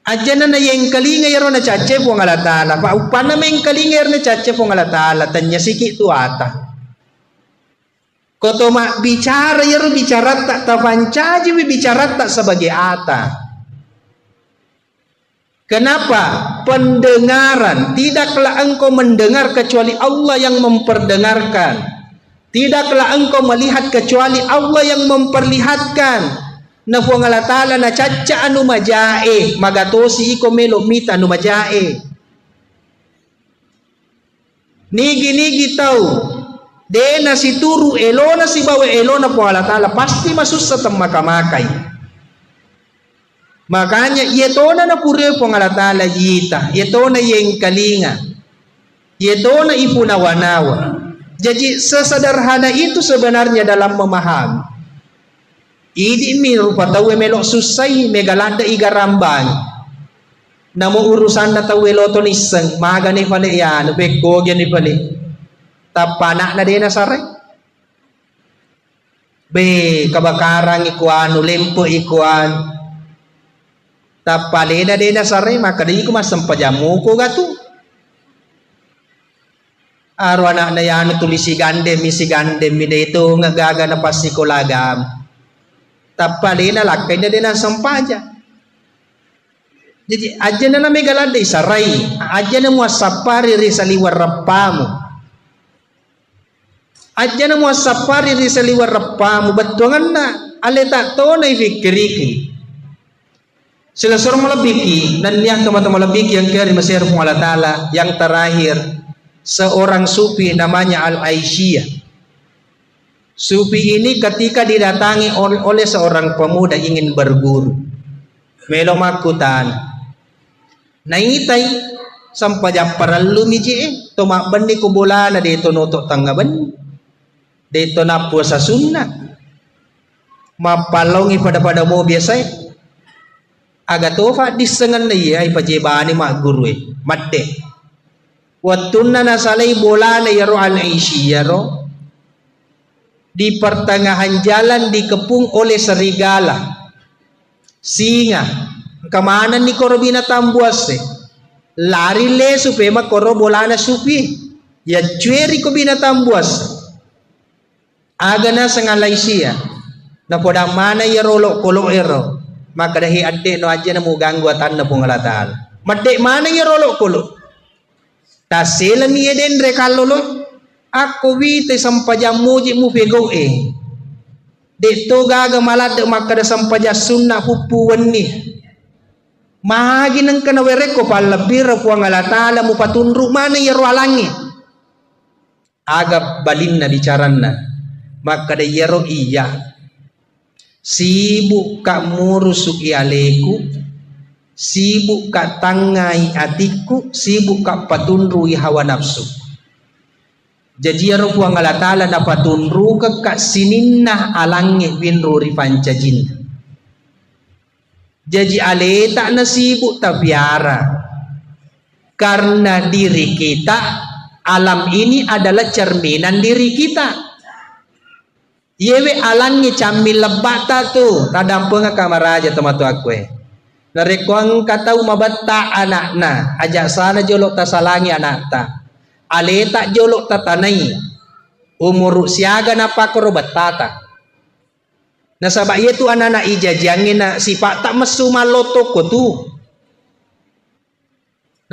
ajana na yang kalinga yaro na cace po ang alatala pa upana meng kalinga yaro na cace po ang alatala tanya siki tu ata koto mak bicara yaro bicara tak tapancaji bicara tak sebagai ata. Kenapa? Pendengaran. Tidaklah engkau mendengar kecuali Allah yang memperdengarkan. Tidaklah engkau melihat kecuali Allah yang memperlihatkan. Na puang Allah Ta'ala na caca anu majae. Magatosi iko melo mita anu majae. Nigi-nigi tau. Dena si turu elona si bawa elona puang Allah Ta'ala. Pasti masuk setem makamakay. Makanya yetona na pure po ng alatala yita, yetona yung kalinga, yetona ipunawanawa. Jadi sesadarhana itu sebenarnya dalam memahami. Idi mi rupa tawe melok susay megalanda igarambang. Namo urusan na tawe loto nisang maga ni pali yan, beko yan ni pali. Tapanak na din na saray. Be kabakarang ikuan, ulempo ikuan. Tapalena din na saray maka di ko masampajamu ko gato. Aro anak na yan tulisi gandem mi dito nga gaga na pasikolagam. Tapalena lakay na din ang sampaja. Jadi aja na may galanda saray, aja na mo sapari ri sa liwar rapamu. Aja na mo sapari ri sa liwar rapamu batuangan na aleta to na ifikiriki. Sila suruh melebiki dan yang teman-teman melebiki yang kira di Mesir Allah Ta'ala yang terakhir seorang sufi namanya Al-Aisyah. Sufi ini ketika didatangi oleh seorang pemuda ingin berguru melo makutan naitay sampajang paralu miji tomak bendi kubulana dito nutok tanggaban dito na po sa sunnah mapalongi pada mo biasa agatofa disengan na iya ipajebani mak guru madde wattunna nasalay bola na yaro Al-Aisyah yaro di pertengahan jalan dikepung oleh serigala singa kemana ni koro binatang buas lari le supaya mak koro bola na supi ya cueri ko binatang buas agana sang Al-Aisyah na podang mana yaro lo kolo ero maka dahi adek no aja na mo gangguatan na pong alatal. Madek mana ya rolok kulo? Tasela mi eden rekalo lo. Ako wite sampaja muji mu pego Dito gaga malad maka da sampaja sunnah pupuan ni. Mahagi nang kanawere ko palabir po ang alatala mo patunru mana ya roalangi. Agap balin na dicaran na. Maka da yero iya. Sibuk kak murusuk ialeku, sibuk kak tangai atiku, sibuk kak patunrui hawa nafsu. Jadi ya rupuang Allah Ta'ala na patunru kak sininna alangi binruri pancajin. Jadi aleta na sibuk tabiara. Karena diri kita, alam ini adalah cerminan diri kita. Yewe alangi cambil lebata tu radampo nga kamaraja tomatu akwe narekuang katau mabata anakna ajak sana jolok tasalangi anakta aleta jolok tatanai umur siaga napa koro batata nasaba yetu anak ijajangin na sifat tak mesu maloto ko tu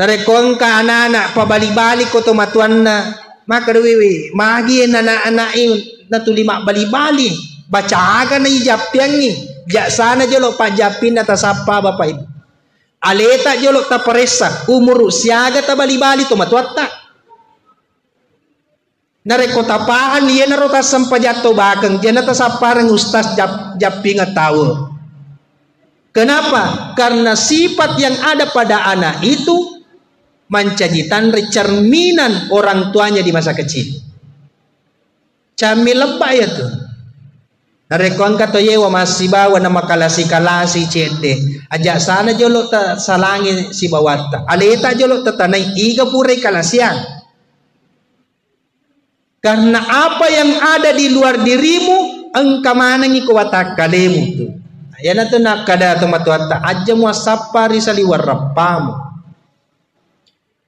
Narekon ka anak pabali-bali ko to matuan na maka dewi magi anak-anak na tulima bali-bali baca aga na ijapyang ni jak sana jolo pajapin atas apa bapak ibu aleta jolo ta paresa umur siaga ta bali-bali to matuat ta nareko tapahan liya narota sampajato bakeng jana ta saparang ustaz japing tahu. Kenapa? Karena sifat yang ada pada anak itu mencajitan cerminan orang tuanya di masa kecil. Cami lebay ya tuh. Narekon kata yewa masih bawa nama kalasi cede. Ajak sana jolok ta salangi si bawata. Aleta jolok ta tanai iga purai kalasiang. Karena apa yang ada di luar dirimu engkau manangi kuwatak kalemu tuh. Ya na tuh nak kada tomatuata aja muasapari saliwar rapamu.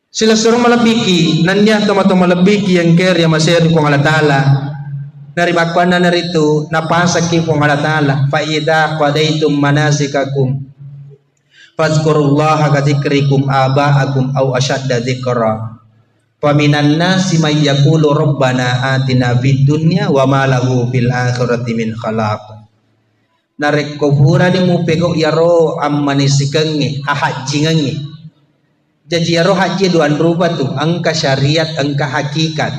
Sila suruh malabiki nanya tomato malabiki yang ker yang masih di Allah Taala. Dari bakwana naritu napasaki pong Allah Taala. Fa idza qadaitum manasikakum fazkurullaha kadzikrikum aba'akum aw ashadda dzikra. Faminan nasi may yaqulu rabbana atina fid dunya wa ma lahu fil akhirati min khalaq. Narek kubura ni mo pego yaro ammanisikangi ahajingangi. Jadi yaro haji duan rupa tu angka syariat angka hakikat.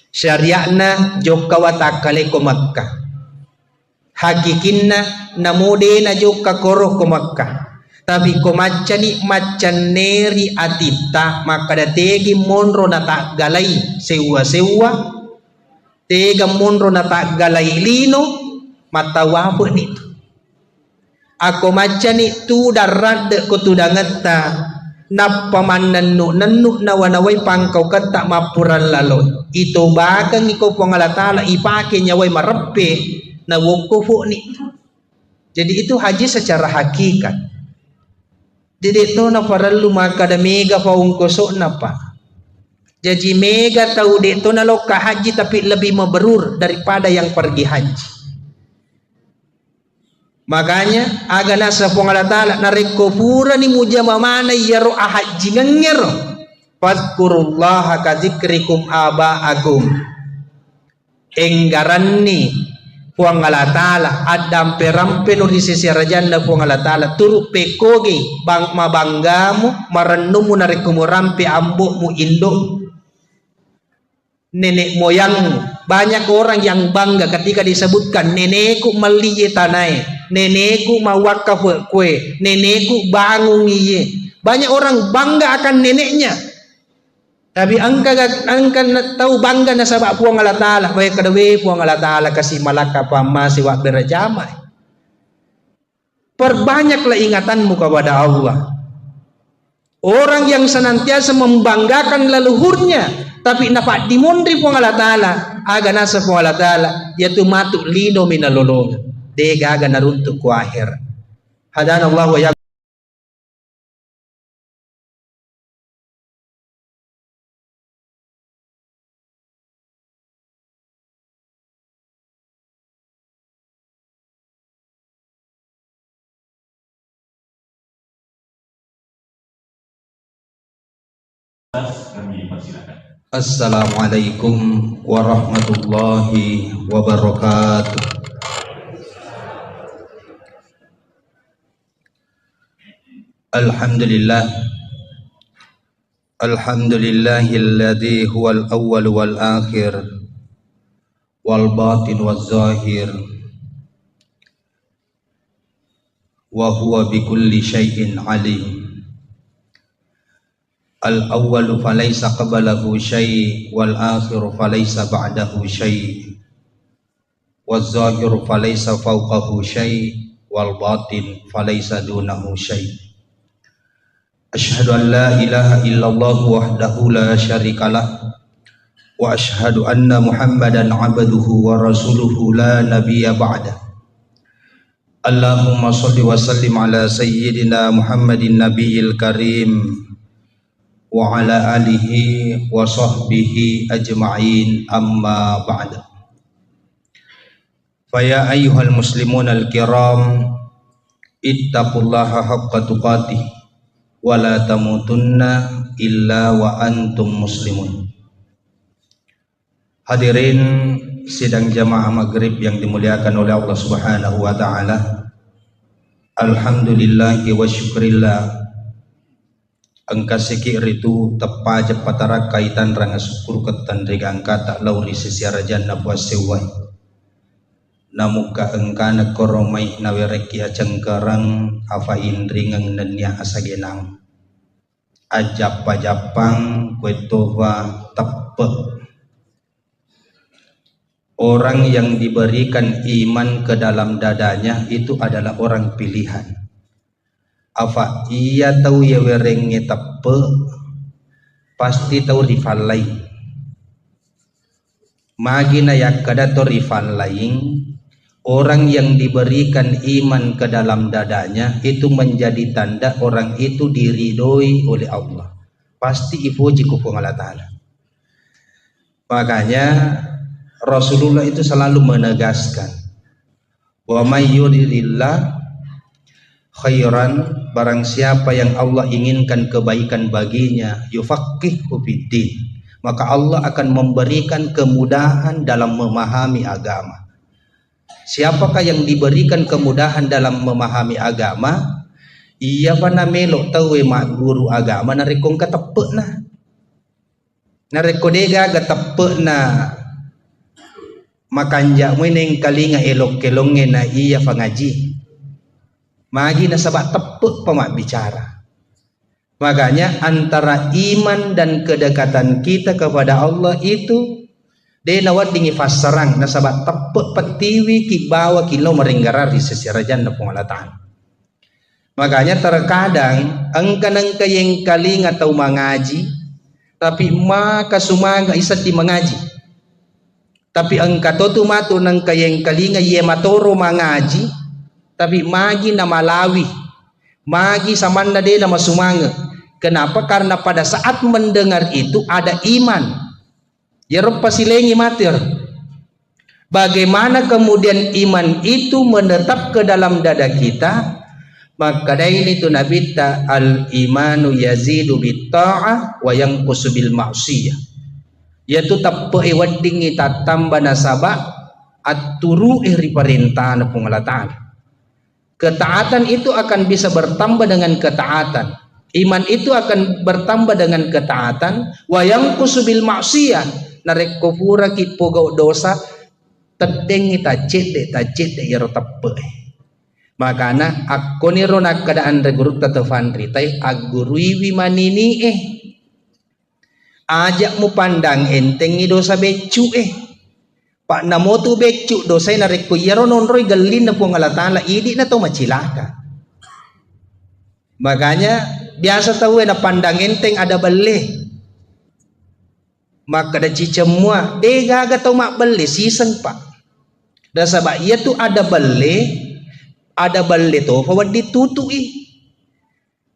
Syariatna jokka watakale ko Makkah. Hakikinna namude na jokka koro ko Makkah. Tapi ko macani macaneri atita maka dategi monro na tak galai sewa tega monro na tak galai lino matawapo nito. Ako macani tu darat ko tudangata napamanan nanu nawanaway pangkaw kata mapuran lalo. Ito bakang ikaw pangalatala ipake nyaway marape na wukufu nito. Jadi itu haji secara hakikat. Jadi itu na paralu maka da mega paungkoso na pa. Jadi mega tahu dito na loka haji tapi lebih mabrur daripada yang pergi haji. Makanya agana sa pangalatala nareko pura ni mujama mana yaro haji ngero. Fadkurullaha kadzikrikum aba'akum. Enggaran ni pangalatala adam perampe no di sisi rajanda pangalatala turu pekoge bang mabanggamu marennumu nareko murampe ambukmu induk nenek moyangmu. Banyak orang yang bangga ketika disebutkan nenekku meliye tanai, nenekku mawakaf kue, nenekku bangun iye. Banyak orang bangga akan neneknya. Tapi angka tahu bangga na sabak puang Allah Ta'ala. Baik kadawe puang Allah Ta'ala kasih malaka pama siwak berjamai. Perbanyaklah ingatanmu kepada Allah. Orang yang senantiasa membanggakan leluhurnya tapi nafak dimondri puang Allah Ta'ala aga nasa puang Allah Ta'ala yaitu matuk lino minalolong dega aga naruntuk ku akhir. Hadanallah wa kami persilakan. Assalamualaikum warahmatullahi wabarakatuh. Alhamdulillah. Alhamdulillahilladzi huwal awwal wal akhir wal batin waz zahir wa huwa bikulli syai'in alim. Al-awwalu falaysa qablahu syai' wal akhiru falaysa ba'dahu syai' waz zahiru falaysa fawqahu syai' wal batin falaysa dunahu syai'. Asyhadu an la ilaha illallah wahdahu la syarikalah wa asyhadu anna Muhammadan abduhu wa rasuluhu la nabiyya ba'da. Allahumma shalli wa sallim ala sayyidina Muhammadin nabiyil karim wa ala alihi wa sahbihi ajma'in amma ba'da. Faya ayyuhal muslimun al-kiram ittaqullaha haqqa tuqatih wala tamutunna illa wa antum muslimun. Hadirin sidang jamaah maghrib yang dimuliakan oleh Allah Subhanahu wa taala. Alhamdulillah wa syukrillah. Angka sikir itu tepaja patara kaitan ranga syukur ketan regang kata lauri sisiara janna puasewai. Namuka engkana koromai nawereki acengkarang afa indringang nanya asagenang ajap-ajapang kwetova tepe. Orang yang diberikan iman ke dalam dadanya itu adalah orang pilihan. Afa iya tahu ya werenge tepe pasti tahu rival lain. Magina yakada to rival lain. Orang yang diberikan iman ke dalam dadanya itu menjadi tanda orang itu diridhoi oleh Allah. Pasti ipuji ku Allah Ta'ala. Makanya Rasulullah itu selalu menegaskan, wa may yuridillah khairan, barang siapa yang Allah inginkan kebaikan baginya, yufaqihu fiddin, maka Allah akan memberikan kemudahan dalam memahami agama. Siapakah yang diberikan kemudahan dalam memahami agama? Iya pana melok tahu mak guru agama narekong katepek na. Narekodega katepek na. Makanja mo neng kalinga elok kelonge na iya pangaji. Magi na sabak tepek pamak bicara. Makanya antara iman dan kedekatan kita kepada Allah itu de nawat dingi fassarang na sabat tepek petiwi ki bawa kilo meringgarari sesirajan na pengalatan. Makanya terkadang engkanang kayeng kaling atau mengaji tapi maka sumaga isat di mengaji. Tapi engka tu matu nang kayeng kalinga ye matoro mengaji tapi magi na malawi. Magi samanda de na masumanga. Kenapa? Karena pada saat mendengar itu ada iman. Ya rupa silengi matir. Bagaimana kemudian iman itu menetap ke dalam dada kita? Maka dari itu Nabi ta al imanu yazidu bit ta'ah wa yanqusu bil ma'siyah. Yaitu tappe wadingi tatamba nasaba aturu ri perintah na pengalatan. Ketaatan itu akan bisa bertambah dengan ketaatan. Iman itu akan bertambah dengan ketaatan. Wa yanqusu bil ma'siyah. Narek kufura ki pogau dosa tedengi tajete ya rotappe. Makana aku ni ronak keadaan regurut tatafan ritai agurui wimanini ajak mu pandang entengi dosa becu pak namo tu becu dosa narek ko yaro nonroi galin na pengalatala idi na to macilaka. Makanya biasa tahu na pandang enteng ada beleh. Maka ada cicemua dega gatau mak beli siseng pak. Dan sabak ia tu ada beli tu fawad ditutui.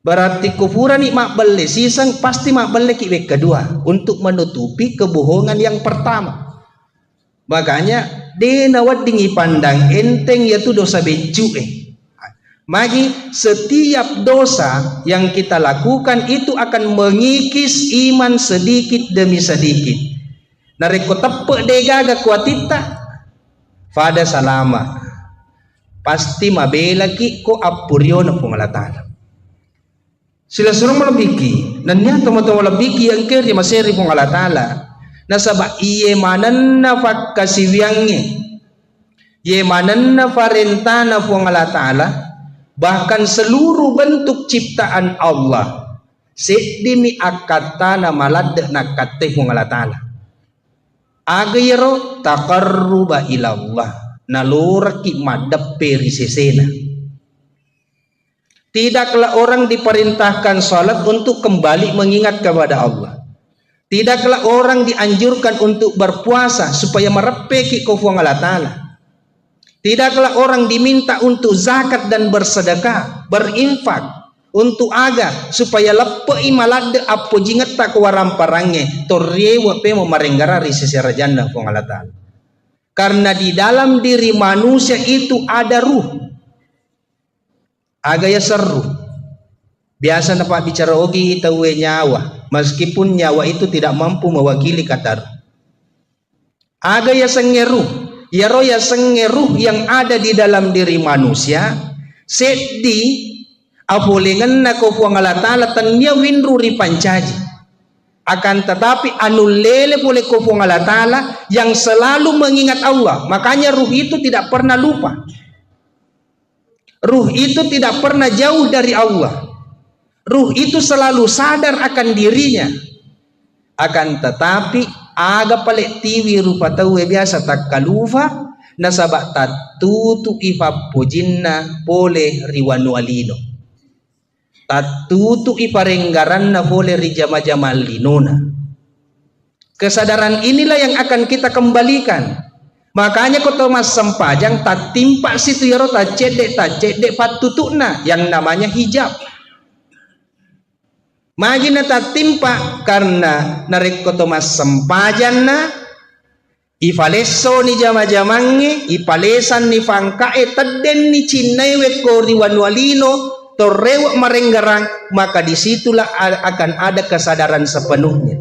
Berarti kufuran ni mak beli siseng pasti mak beli kiwek kedua untuk menutupi kebohongan yang pertama. Makanya denawat dingi pandang enteng yaitu dosa becu Magi setiap dosa yang kita lakukan itu akan mengikis iman sedikit demi sedikit. Nareko tepe degaga kuatita pada salama. Pasti mabela ki ko apuryo na pengalatan. Sila suruh malabiki. Nanya teman-teman malabiki yang kiri maseri pengalatala. Nasaba iye manan na fakasiwiangnya. Iye manan na farentana pengalatala. Bahkan seluruh bentuk ciptaan Allah sedimi akatana malad nakate pengalatala. Agayro taqarruba ilallah naluraki madape risesena. Tidaklah orang diperintahkan salat untuk kembali mengingat kepada Allah. Tidaklah orang dianjurkan untuk berpuasa supaya merepeki kufu Allah Ta'ala. Tidaklah orang diminta untuk zakat dan bersedekah, berinfak untuk aga supaya lepei malade apo jinget tak waramparangnya torrewa pe merenggara risesera janda kufu Allah Ta'ala. Karena di dalam diri manusia itu ada ruh. Agaya seru. Biasa napa bicara ogi tahu nyawa, meskipun nyawa itu tidak mampu mewakili kata ruh. Aga ya sengeruh, ya roh ya sengeruh yang ada di dalam diri manusia, sedih apulingan na ko puang Allah Ta'ala tanya winru ripancaji. Akan tetapi anu lele boleh ko puang Allah Ta'ala yang selalu mengingat Allah. Makanya ruh itu tidak pernah lupa. Ruh itu tidak pernah jauh dari Allah. Ruh itu selalu sadar akan dirinya. Akan tetapi aga palek tiwi rupa tahu biasa tak kalufa nasabak tatutu ifa pujinna boleh riwanu alino. Tatutu iparenggaran na boleh rijama-jamal linuna. Kesadaran inilah yang akan kita kembalikan. Makanya kau Thomas Sempajang tak timpak situ ya roh tak cedek patutukna yang namanya hijab. Magina tak timpak karena narik kau Thomas Sempajang na ifaleso ni jama-jamange ipalesan ni fangkae teden ni cinai weko riwanualino torewak marenggarang, maka disitulah akan ada kesadaran sepenuhnya.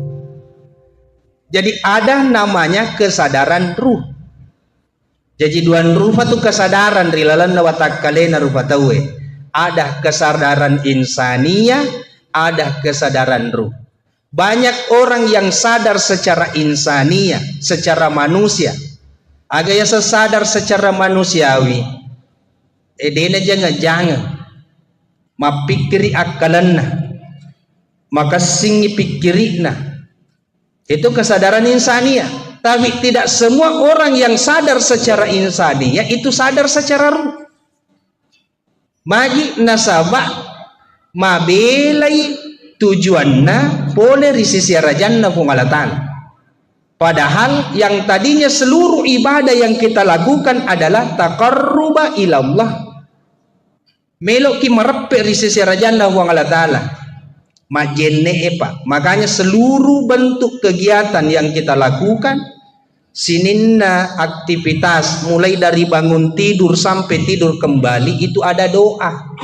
Jadi ada namanya kesadaran ruh. Jadi duan rupa tu kesadaran rilalan nawatak kalena rupa tawe. Ada kesadaran insania, ada kesadaran ruh. Banyak orang yang sadar secara insania, secara manusia. Agaknya sesadar secara manusiawi. Dena jangan mapikiri akalanna, maka singi pikirina. Itu kesadaran insania. Tapi tidak semua orang yang sadar secara insania itu sadar secara ruh. Magi nasabah mabelai tujuanna boleh risisi rajanna pungalatan. Padahal yang tadinya seluruh ibadah yang kita lakukan adalah taqarruba ilallah. Melok ki merepe risisi rajanna pungalatan ta'ala. Majenne epa. Makanya seluruh bentuk kegiatan yang kita lakukan, sininna aktivitas mulai dari bangun tidur sampai tidur kembali itu ada doa.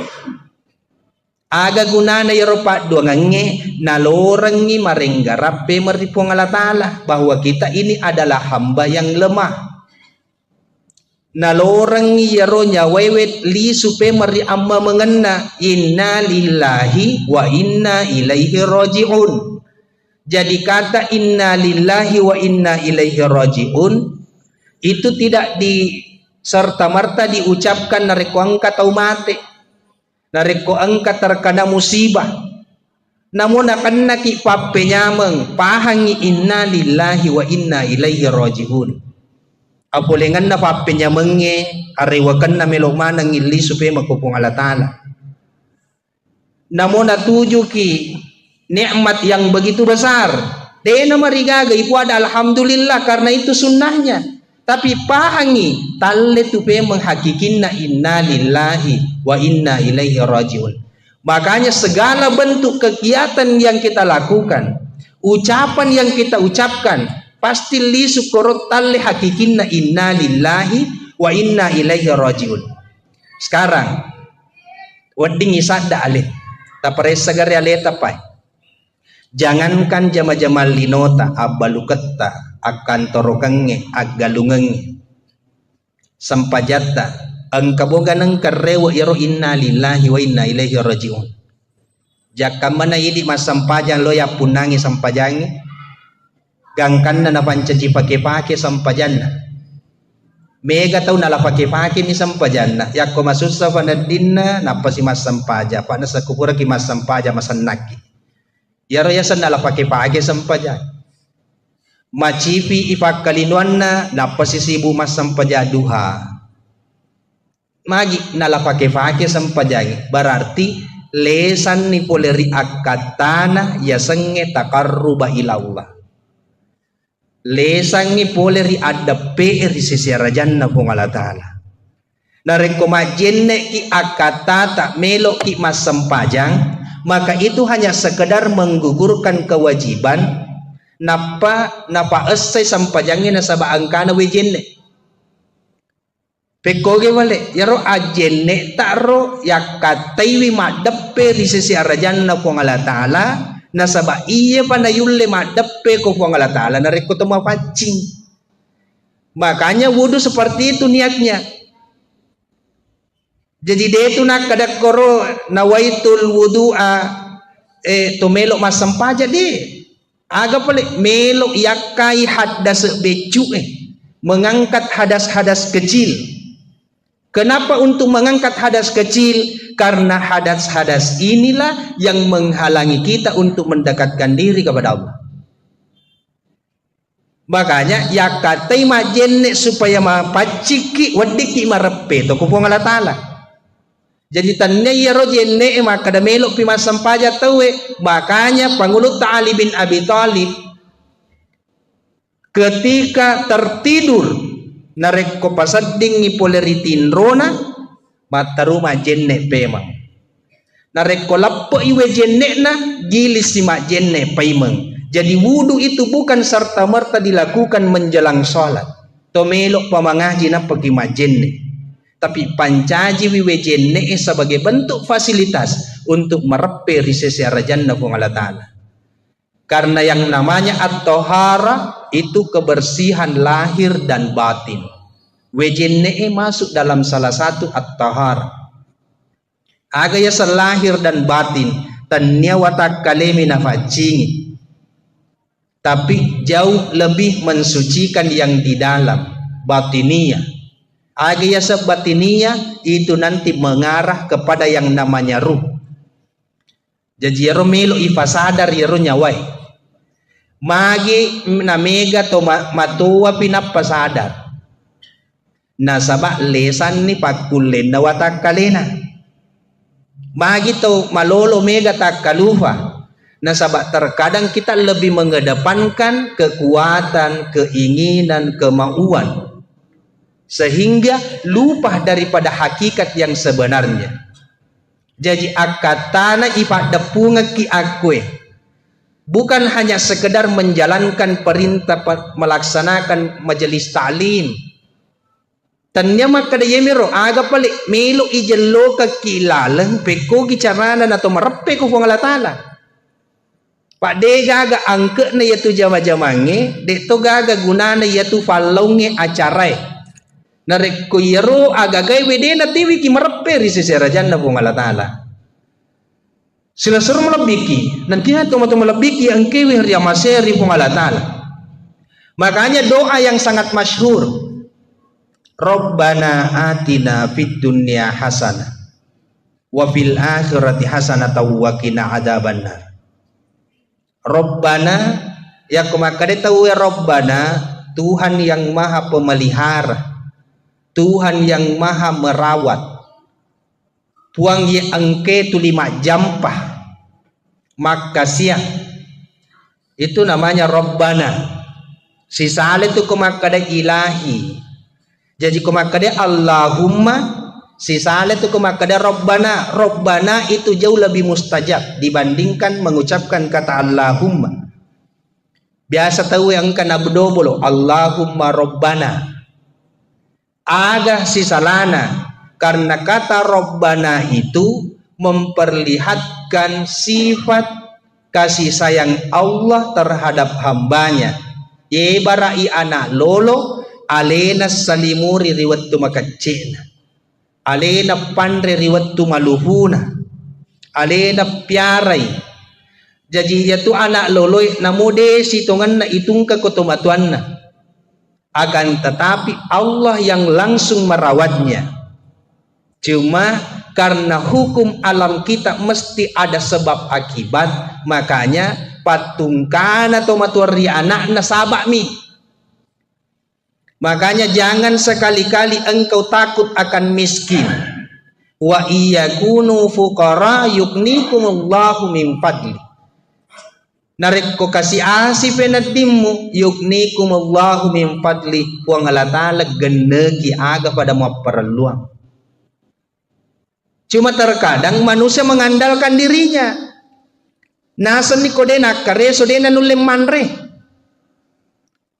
Aga gunana yaropa doa nge nalorangi marenggarape meripong Allah Ta'ala bahwa kita ini adalah hamba yang lemah. Nalorangi yaronya wewet li supe meri amma mengena inna lillahi wa inna ilaihi raji'un. Jadi kata inna lillahi wa inna ilaihi raji'un itu tidak serta merta diucapkan nareko angkat atau mati, nareko angkat terkena musibah. Namun akan naki pape nyameng pahangi inna lillahi wa inna ilaihi raji'un. Apulengan na pape nyamenge arewakan na melok manang ili supaya makupung Allah Ta'ala. Namun natuju ki nikmat yang begitu besar. Dena marigaga ipu ada alhamdulillah karena itu sunnahnya. Tapi pahangi talle tupe menghakikinna inna lillahi wa inna ilaihi rajiun. Makanya segala bentuk kegiatan yang kita lakukan, ucapan yang kita ucapkan, pasti li syukurut talle hakikinna inna lillahi wa inna ilaihi rajiun. Sekarang wedding isada alih. Tapare sagari alih tapai. Jangankan jama-jama linota abaluketta akan torokenge agalungenge sampajata ang kabogan ng karewa iro inna lillahi wa inna ilaihi rajiun. Jakamana idi masampajan loya punangi sampajangi gangkan na napancaji pake-pake sampajan na mega tau nala pake-pake ni sampajan na yakko masusa panadin na napasi mas sampaja pa na sa kupura ki mas sampaja masanaki. Yaro yasan nala pake-pake sampajan. Macipi ipakalinuan na napasisibu mas sampaja duha. Magi nala pake-pake sampajan. Berarti lesan ni poleri akatana yasenge takarruba ilallah. Lesan ni poleri adape risisi rajanna pung Allah Ta'ala. Nareko majenne ki akatata melok ki mas sampajang, maka itu hanya sekedar menggugurkan kewajiban napa esai sampajangnya nasaba angkana wejenne. Pekoge wale yaro ajenne taro yakataiwi madeppe risesi arajanna ko Allah taala nasaba iye panayulle madeppe ko Allah taala nareko toma pancing. Makanya wudu seperti itu niatnya. Jadi dia itu nak kada koro nawaitul wudu'a to melok masam paja de. Aga pale melok yakai hadas becu mengangkat hadas-hadas kecil. Kenapa untuk mengangkat hadas kecil? Karena hadas-hadas inilah yang menghalangi kita untuk mendekatkan diri kepada Allah. Makanya ya katai majenne supaya mapaciki wadiki marepe to ko Allah taala. Jadi tannya ya rojenne maka da melok pi masam paja tawe. Makanya Pangulut Ali bin Abi Thalib ketika tertidur narek ko pasadding ni poleritin rona mataru majenne pemang narek ko lappo iwe jenne na gilis si majenne paimeng. Jadi wudu itu bukan serta merta dilakukan menjelang sholat to melok pamangaji na pergi majenne, tapi pancaji wiwe jenne sebagai bentuk fasilitas untuk merepe risesi arajanna ko Allah taala. Karena yang namanya at-tahara itu kebersihan lahir dan batin. Wejenne masuk dalam salah satu at-tahara. Agaya selahir dan batin tanya watak kalemi nafacingi. Tapi jauh lebih mensucikan yang di dalam batiniah. Agaya sebatiniah itu nanti mengarah kepada yang namanya ruh. Jadi yaro melo ifasadar yaro nyawai. Magi na mega to matua pinapasadar. Nasaba lesan ni pakulen na watak kalena. Magi to malolo mega takalufa. Nasaba terkadang kita lebih mengedepankan kekuatan, keinginan, kemauan. Sehingga lupa daripada hakikat yang sebenarnya. Jadi akatana ipada punga ki akwe. Bukan hanya sekedar menjalankan perintah melaksanakan majelis ta'lim. Tanya maka da yemiro aga pali melo ijello ka kilalang peko gicarana na to marepe ko Allah taala. Pak de gaga angke na yatu jama-jamange de to gaga gunana yatu falonge acarai. Narek ko yero aga gay wede na tiwi ki marepe ri seserajan na Allah taala. Sila suruh melebiki nanti itu mau melebiki yang kewi ria maseri pun Allah taala. Makanya doa yang sangat masyhur, Rabbana atina fid dunya hasanah wa fil akhirati hasanah wa qina adzabannar. Rabbana ya kumakade tahu ya Rabbana, Tuhan yang maha pemelihara, Tuhan yang maha merawat. Puang ye angke tu 5 jampah makasih itu namanya Rabbana. Si sale tu kumakada ilahi. Jadi kumakada Allahumma, si sale tu kumakada Rabbana. Rabbana itu jauh lebih mustajab dibandingkan mengucapkan kata Allahumma. Biasa tahu yang kana bedobolo Allahumma Rabbana. Ada si salana. Karena kata Rabbana itu memperlihatkan sifat kasih sayang Allah terhadap hambanya. Ye barai anak lolo alena salimuri riwattu makacena. Alena pandre riwattu maluhuna. Alena piarai. Jadi yaitu anak lolo namude sitongan na itung kekotomatuan na. Akan tetapi Allah yang langsung merawatnya. Cuma karena hukum alam kita mesti ada sebab akibat, makanya patungkan atau maturi anak nasabak mi. Makanya jangan sekali-kali engkau takut akan miskin. Wa iyakunu fuqara yugnikumullahu min fadli. Narek ko kasih asih penadimu yugnikumullahu min fadli. Puang Allah Ta'ala genegi aga pada maperluang. Cuma terkadang manusia mengandalkan dirinya. Nasan ni kodena kare sodena nulem manre.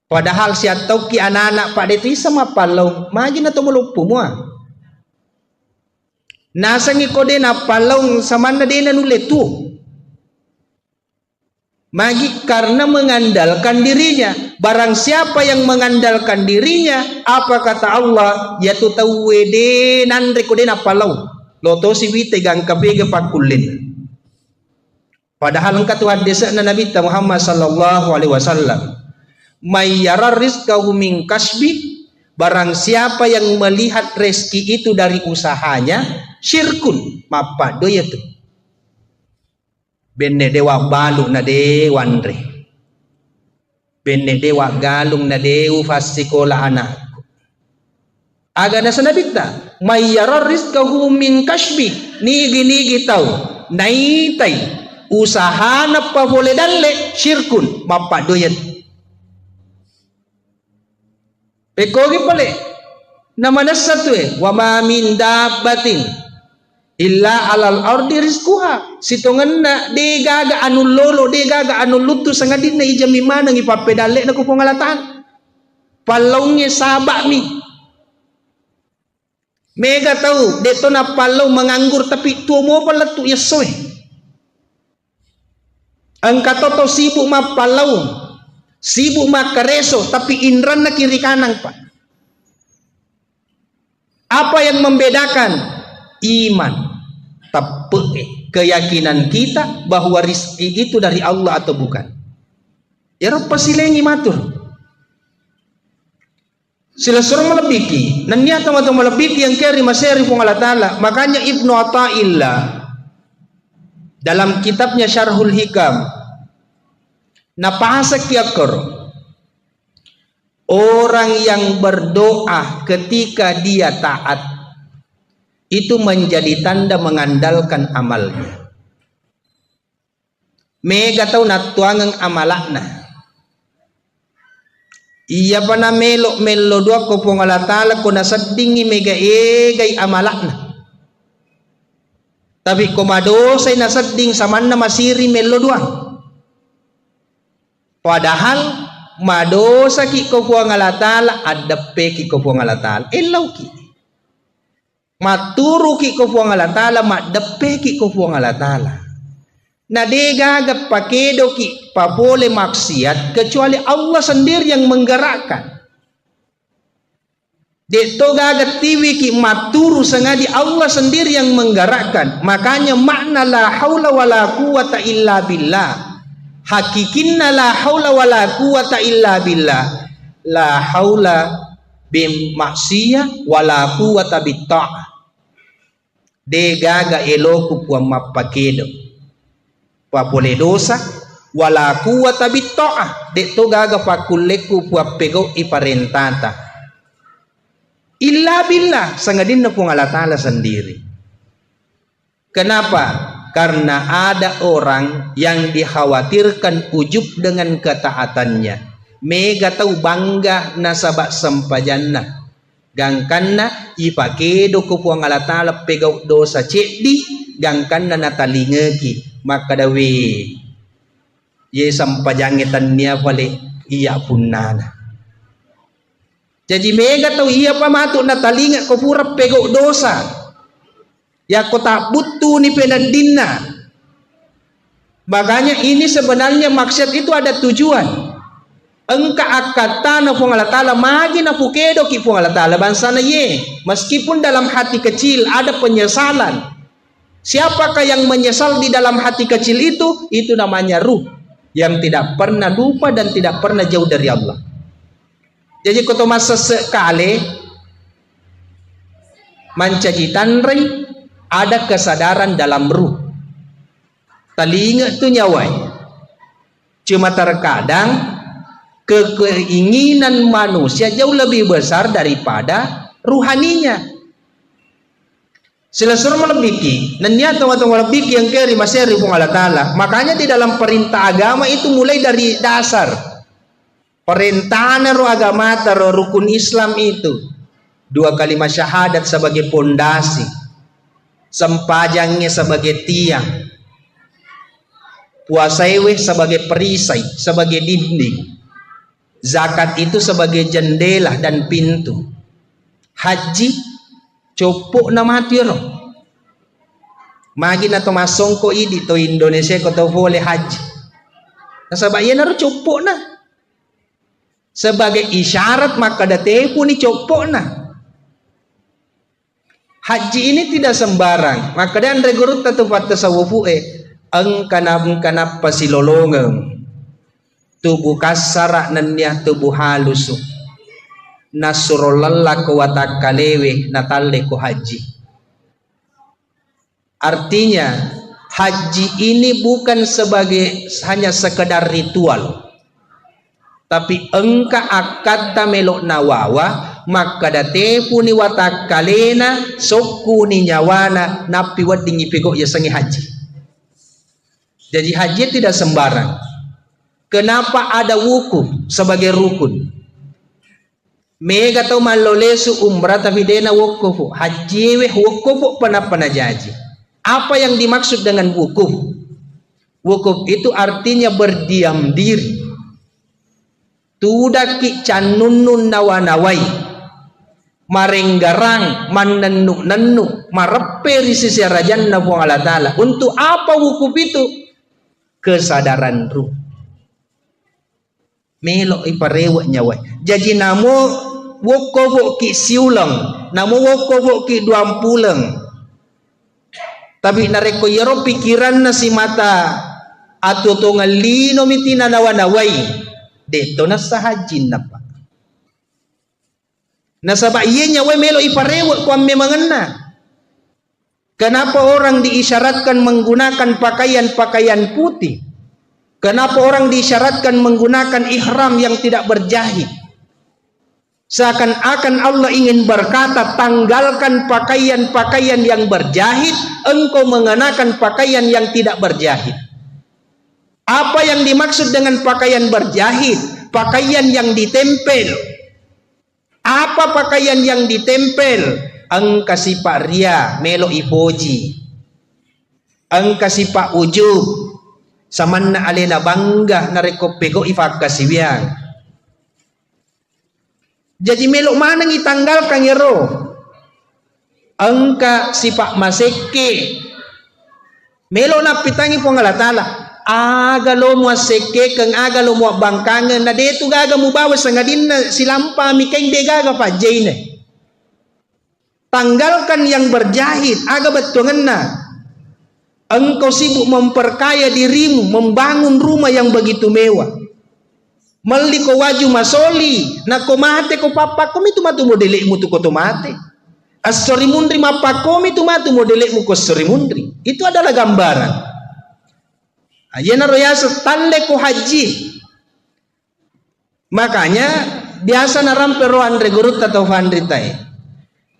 Padahal siya tahu ki anak-anak pak itu sama palau magi na to melupu mua. Nasangi kode na palau sama na dena nule tu. Magi karena mengandalkan dirinya. Barang siapa yang mengandalkan dirinya, apa kata Allah? Yaitu tahu wede nandre kode na palau. Loto si wite gang kabege pakulin. Padahal engkau Tuhan desa na Nabi Muhammad sallallahu alaihi wasallam. Mayyara rizqahu min kasbi, barang siapa yang melihat rezeki itu dari usahanya, syirkun mapa do itu. Benne dewa balu na dewandre. Benne dewa galung na dewu fasikola anakku. Aga na sanabita, mayyara rizqahu min kasbi, nigi tahu, naitai usaha na pa boleh dalle syirkun mapa do itu. Pekogi pale nama satu wa ma min dabbatin illa alal ardi rizquha sitonganna de gaga anu lolo de gaga anu lutu sangadina ijami mana ngi papedale na ko pengalatan palongnya sabak mi mega tahu deto na palong menganggur tapi tuo mo pala tu yasoy angka toto sibuk ma palong sibuk makareso tapi indran na kiri kanan pak. Apa yang membedakan? Iman, tapi keyakinan kita bahwa rizki itu dari Allah atau bukan. Ya Rabb pasilengi matur. Sila surang malabiki, nanya teman-teman malabiki yang keri maseri pung Allah Ta'ala. Makanya Ibnu Athaillah dalam kitabnya Syarhul Hikam napasa kiakor orang yang berdoa ketika dia taat itu menjadi tanda mengandalkan amalnya. Mega tahu natuangang amalakna. Iya pana melo dua ko Allah Ta'ala ko nasadingi mega egay amalakna. Tapi komado say nasading samanna masiri melo dua. Padahal madosa ki ko puang Allah Ta'ala adape ki ko puang Allah Ta'ala elaw ki maturu ki ko puang Allah Ta'ala madape ki ko puang Allah Ta'ala na degaga pakedo ki pa boleh maksiat kecuali Allah sendiri yang menggerakkan deto gaga tiwi ki maturu sengadi Allah sendiri yang menggerakkan. Makanya makna la haula wala quwata illa billah. Hakikinna la haula wala quwata illa billah. La haula bim maksiyah wala quwata bitta'ah. De gaga eloku puang mapakedo. Pa boleh dosa wala quwata bitta'ah. De to gaga pakuleku puang pego iparentata. Illa billah sangadin na puang Allah Ta'ala sendiri. Kenapa? Karena ada orang yang dikhawatirkan ujub dengan ketaatannya. Mega tahu bangga nasabak sempajanna. Gangkanna ipakedo ko puang Allah Ta'ala pegaw dosa cekdi. Gangkanna natalingeki. Maka dawe. Ye sampajangitan niya pale iya punana. Jadi mega tahu iya pamato natalinga ko pura pegaw dosa. Ya kota butuh ni penandina. Makanya ini sebenarnya maksud itu ada tujuan. Engka akata na pung Allah Ta'ala magi na pukedo ki pung Allah Ta'ala bangsa na ye. Meskipun dalam hati kecil ada penyesalan. Siapakah yang menyesal di dalam hati kecil itu? Itu namanya ruh yang tidak pernah lupa dan tidak pernah jauh dari Allah. Jadi kota masa sekali mancajitan rei ada kesadaran dalam ruh. Telinga itu nyawai. Cuma terkadang keinginan manusia jauh lebih besar daripada ruhaninya. Selesai melebiki, nanya teman-teman melebiki yang kiri masih ribung Allah Ta'ala. Makanya di dalam perintah agama itu mulai dari dasar. Perintahan roh agama atau rukun Islam itu 2 kalimat syahadat sebagai pondasi. Sempajangnya sebagai tiang, puasaiwe sebagai perisai, sebagai dinding. Zakat itu sebagai jendela dan pintu. Haji copok na mati ro. Magi na to masongko idi to Indonesia ko to boleh haji. Nasabak yan na copok na. Sebagai isyarat maka date pun ni copok na. Haji ini tidak sembarang. Maka dan regurut tu fat tasawufu ang kanap pasilolongeng. Tubuh kasara nanya tubuh halusu nasurolalla ko watakalewe natalle ko haji. Artinya haji ini bukan sebagai hanya sekedar ritual, tapi engka akata melok nawawa maka date puni watakalena soku ni nyawana napi wadingi pego ya sangi haji. Jadi haji tidak sembarang. Kenapa ada wukuf sebagai rukun? Mega tau malolesu umrah tapi dena wukuf. Haji weh wukuf pana jaji. Apa yang dimaksud dengan wukuf? Wukuf itu artinya berdiam diri. Tudaki canunun nawanawai. Marenggarang manenuk-nenuk marepe sisi rajan nabuang Allah Ta'ala. Untuk apa wukuf itu? Kesadaran ruh. Melok iparewak nyawai. Jadi namo wokowok ki siulang, namo wokowok ki 20. Tapi nareko yero pikiran na si mata atau to ngalino mitina nawanawai. Deto na sahajin na pa. Nasaba iye nyawai melok iparewak kwa memangena. Kenapa orang diisyaratkan menggunakan pakaian-pakaian putih? Kenapa orang disyaratkan menggunakan ihram yang tidak berjahit? Seakan-akan Allah ingin berkata, tanggalkan pakaian-pakaian yang berjahit, engkau mengenakan pakaian yang tidak berjahit. Apa yang dimaksud dengan pakaian berjahit? Pakaian yang ditempel. Apa pakaian yang ditempel? Engka sipak ria, melo ipoji. Engka sipak ujub. Samanna alena bangga nareko pego ifak kasiwian. Jadi melok mana ngitanggalkan yero? Engka sipak maseke. Melok na pitangi po ngala Ta'ala. Aga lo mo seke keng aga lo mo bangkangan na detu gaga mo bawas sa ngadin na silampa mikeng de gaga pa jane. Tanggalkan yang berjahit aga betungan na. Engkau sibuk memperkaya dirimu, membangun rumah yang begitu mewah. Mali ko waju masoli, na ko mate ko papa ko mitu matu modelek mu tu ko mate. Asori mundri mapa ko mitu matu modelek mu ko sori mundri. Itu adalah gambaran. Ayana royasa tande ko haji. Makanya biasa narampe roan regurut atau fandritai.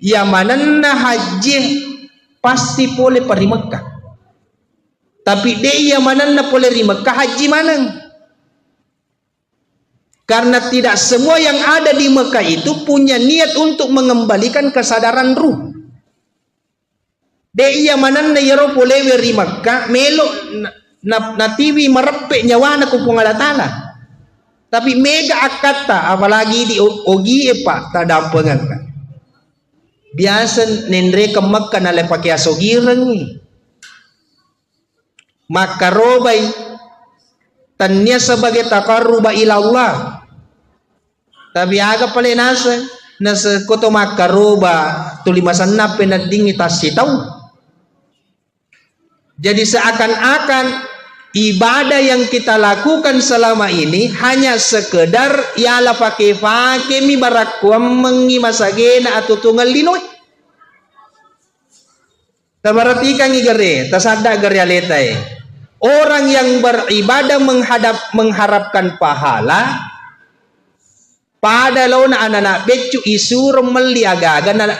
Ya mananna haji pasti boleh pari Mekah. Tapi dia mana na boleh Mekah haji manang. Karena tidak semua yang ada di Mekah itu punya niat untuk mengembalikan kesadaran ruh. Dia mana na yero boleh weri Mekah melo na TV merepek nyawana ko pung Allah Ta'ala. Tapi mega akata apalagi di ogi pak tadampengan. Biasa nendre ke Mekah na le pakai asogireng. Maka robai tanya sebagai taqarruba ila Allah. Tapi aga pala nasa koto maka roba tulimasan na penading itasitaw. Jadi seakan-akan ibadah yang kita lakukan selama ini hanya sekedar ialah pakai mi barakwam mengimasagena atau tunggal linoy. Tabaratikan igare tasada garealeta Orang yang beribadah mengharapkan pahala pada launa anak becu isur meliagaga na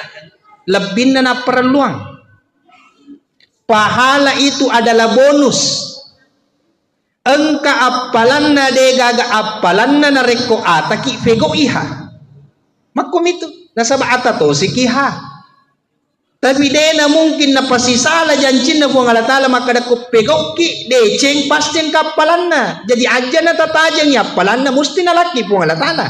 lebih na perluang. Pahala itu adalah bonus. Engka apalan na degaga apalan na nareko ataki fego iha. Makum itu nasaba ata to sikiha. Tapi dena mungkin na pasisala jancin na puang alatala maka da ko pegoki deceng pasti kapalan na. Jadi aja na tatajang yapalan na musti na laki puang alatala.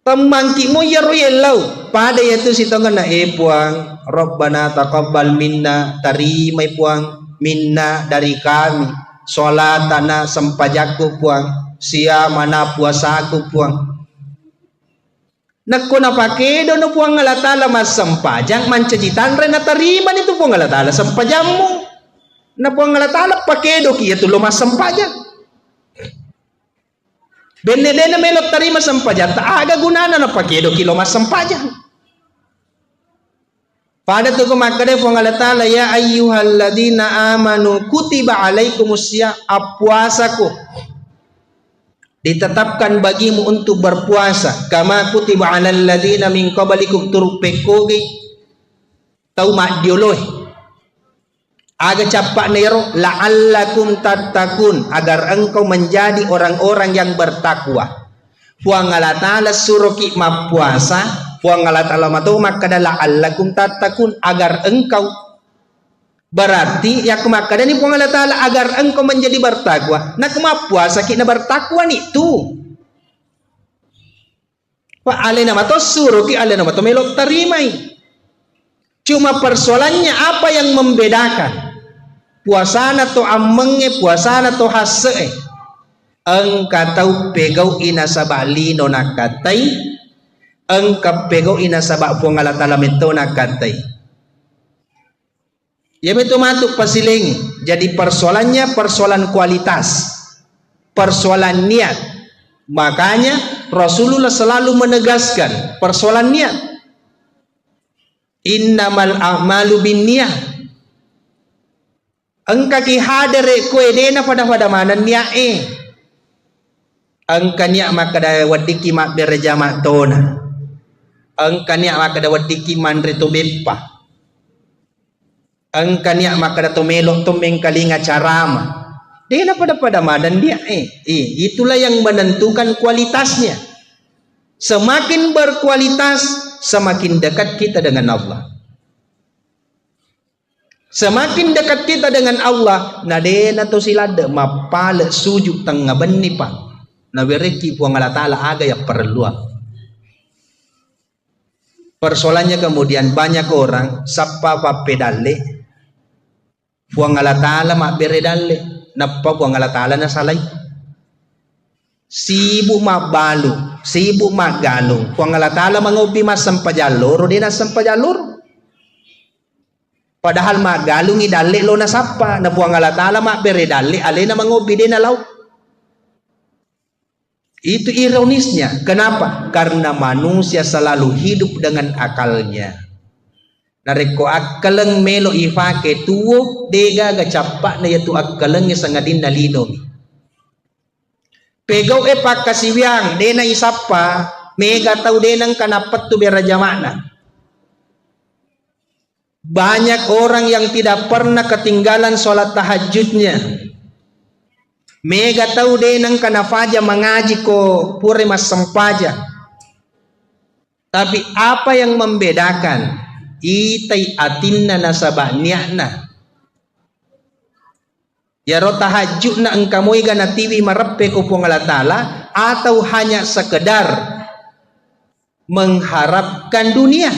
Pemangki mo yaro yelaw pada yaitu sitongan na puang Rabbana taqabbal minna tarimai puang minna dari kami sholatana sempajaku puang siamana puasaku puang. Nakko na pakedo no puang alatala mas sempajang mancajitan re na tariman itu puang alatala sempajammu na puang alatala pakedo ki itu lo mas sempajang benedena melok tarima sempajang tak aga gunana na pakedo ki lo mas sempajang pada tu ko makade puang alatala ya ayyuhalladzina amanu kutiba alaikumusya puasaku ditetapkan bagimu untuk berpuasa kama kutiba alal ladzina min qablikum turpekoge tau mak dioloh aga capak nero la'allakum tattaqun agar engkau menjadi orang-orang yang bertakwa. Puang Allah taala suruh ki puasa puang Allah taala matu maka la'allakum tattaqun agar engkau berarti ya kemakada ni puang Allah taala agar engkau menjadi bertakwa. Nak puasa kita bertakwa ni tu. Wa alena mato suruh ki alena mato melok tarimai. Cuma persoalannya apa yang membedakan puasana to amenge puasana to hasse. Engka tau pegau ina sabali no nakatai. Engka pegau ina sabak puang Allah taala mento nakatai. Ya betul matuk pasiling. Jadi persoalannya persoalan kualitas, persoalan niat. Makanya Rasulullah selalu menegaskan persoalan niat. Innamal a'malu binniyah. Engka ki hadere ko edena pada mana niat Engka niat maka da wadiki mak berjama tona. Engka niat maka da wadiki mandre to beppa. Engka niat maka dato melok tomeng kalinga carama. Dia pada madan dia itulah yang menentukan kualitasnya. Semakin berkualitas semakin dekat kita dengan Allah. Semakin dekat kita dengan Allah nadena to silada mapale sujud tengah benni pa. Na bereki puang Allah taala aga ya perlu. Persoalannya kemudian banyak orang sapa pedale puang Allah taala mak beredalle napa puang Allah taala na salai sibuk mak balu sibuk mak galung puang Allah taala mangobi mas sampajalur dina sampajalur padahal mak galung idalle lo na sapa na puang Allah taala mak beredalle alena mangobi dina lau. Itu ironisnya. Kenapa? Karena manusia selalu hidup dengan akalnya. Nareko akkaleng melo ifake tuwo dega gacapak na yatu akkaleng sangadin nalinom. Pegaw pakasiwiang dena isapa mega tau denang kanapat tu berajamana. Banyak orang yang tidak pernah ketinggalan sholat tahajudnya. Mega tau denang kanafaja mengaji ko pure mas sempaja. Tapi apa yang membedakan? Itai atinna nasabah ni'na ya ro tahajud na engkamoy gana tiwi marepe ko puang Allah taala atau hanya sekedar mengharapkan dunia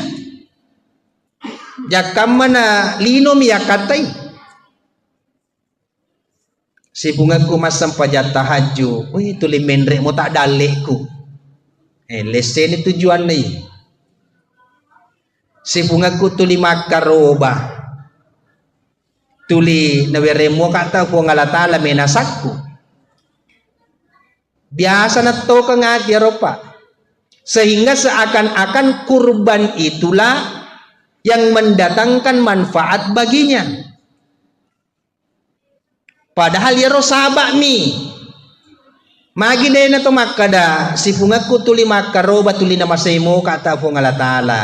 jakam mana linom ya katai si bungaku masam pajat tahajud itu limendre mo tak dalekku lesen itu tujuan nih. Si bungaku tuli makaroba tuli naweremo kata puang Allah taala menasakku biasa na to kang ropa sehingga seakan-akan kurban itulah yang mendatangkan manfaat baginya padahal ya sabak mi magi na to makada si bungaku tuli makaroba tuli na masemo kata puang Allah taala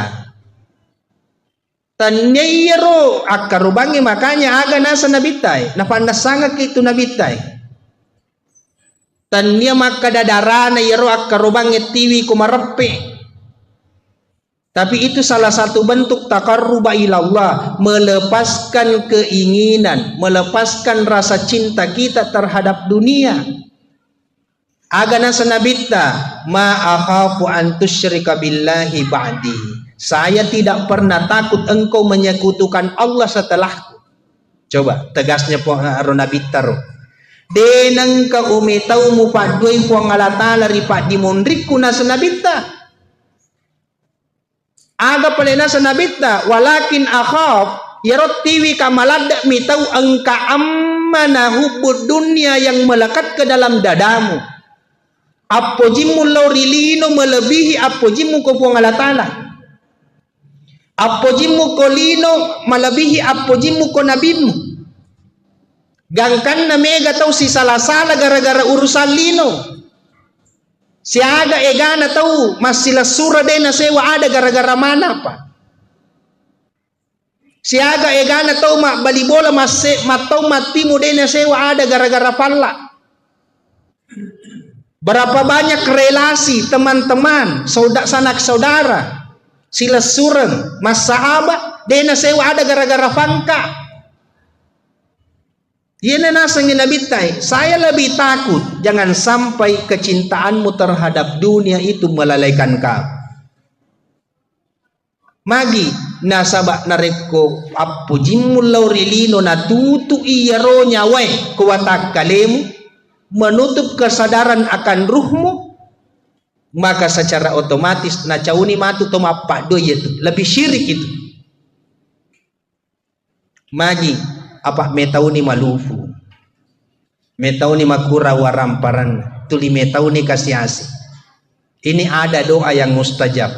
tanyero akarubangi makanya aga nasa nabitay napanasanga kito nabitay tanya makadadarana yero akarubangi tiwi kumarape Tapi itu salah satu bentuk taqarruba ilallah, melepaskan keinginan, melepaskan rasa cinta kita terhadap dunia. Agana sanabitta ma akhafu an tusyrika billahi ba'di. Saya tidak pernah takut engkau menyekutukan Allah setelahku. Coba tegasnya ronabitta ro. Denang ka umitau mu padoi po ngalatala ripat di mondriku na sanabitta. Aga palena sanabitta walakin akhaf yarottiwi kamalada mitau angka ammana hubbud dunia yang melekat ke dalam dadamu. Appojimu laurilino melebihi appojimu ko puang Allah Ta'ala. Appojimu ko lino melebihi appojimu ko nabimu. Gangkan na mega tau si salah-salah gara-gara urusan lino. Si aga egana tahu masih sura dena sewa ada gara-gara mana pa. Si aga egana tahu mak bali bola masih matau matimu dena sewa ada gara-gara palla. Berapa banyak relasi teman-teman, sanak saudara, sila sureng, mas sahabat dena sewa ada gara-gara fangka. Yana nasangin nabitai, saya lebih takut jangan sampai kecintaanmu terhadap dunia itu melalaikan kau. Magi nasabak nareko appujimul laurilino natutu iyaro nyawai kuwatak kalemu menutup kesadaran akan ruhmu, maka secara otomatis nacauni matu tomapak do itu lebih syirik itu. Magi apa metauni malufu, metauni makura waramparan, tuli metauni kasiasi. Ini ada doa yang mustajab.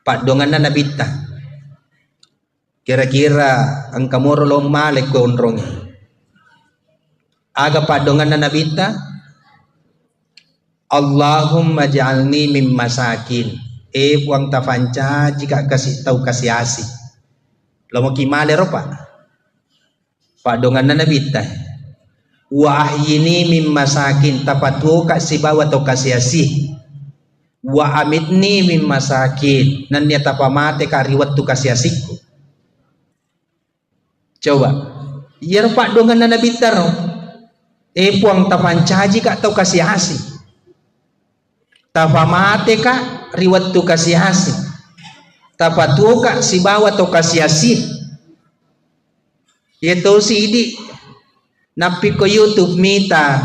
Pak dongan na nabita. Kira-kira ang kamoro lo malek ko unrong. Aga pak dongan na nabita. Allahumma ja'alni mim masakin. Puang tafanca jika kasih tahu kasiasi. Lo mau kimale ro pak. Pak dongan na nabita wa ahyini mim masakin tapatu ka sibawa to kasiasi wa amitni mim masakin nan niya tapamate ka riwat tu kasiasiku. Coba yer pak dongan na nabita ro puang tapancaji ka to kasiasi tapamate ka riwat tu kasiasi tapatu ka sibawa to kasiasi. Ito sidi napi ko YouTube mita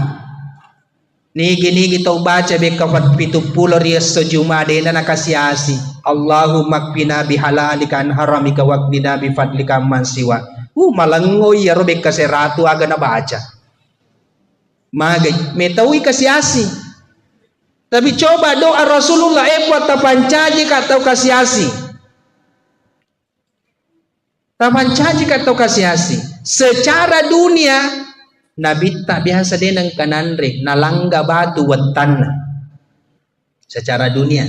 nigi tau baca bekafat 70 rias sejumade na nakasiasi Allahumma kfina bihalalika an haramika waqnina bifadlika man siwa malangoy yaro bek kaseratu aga na baca magay metawi kasiasi. Tapi coba doa Rasulullah buat tapancaji katau kasiasi tapancaji katau kasiasi secara dunia. Nabi tak biasa denang kananre nalangga batu wetan secara dunia,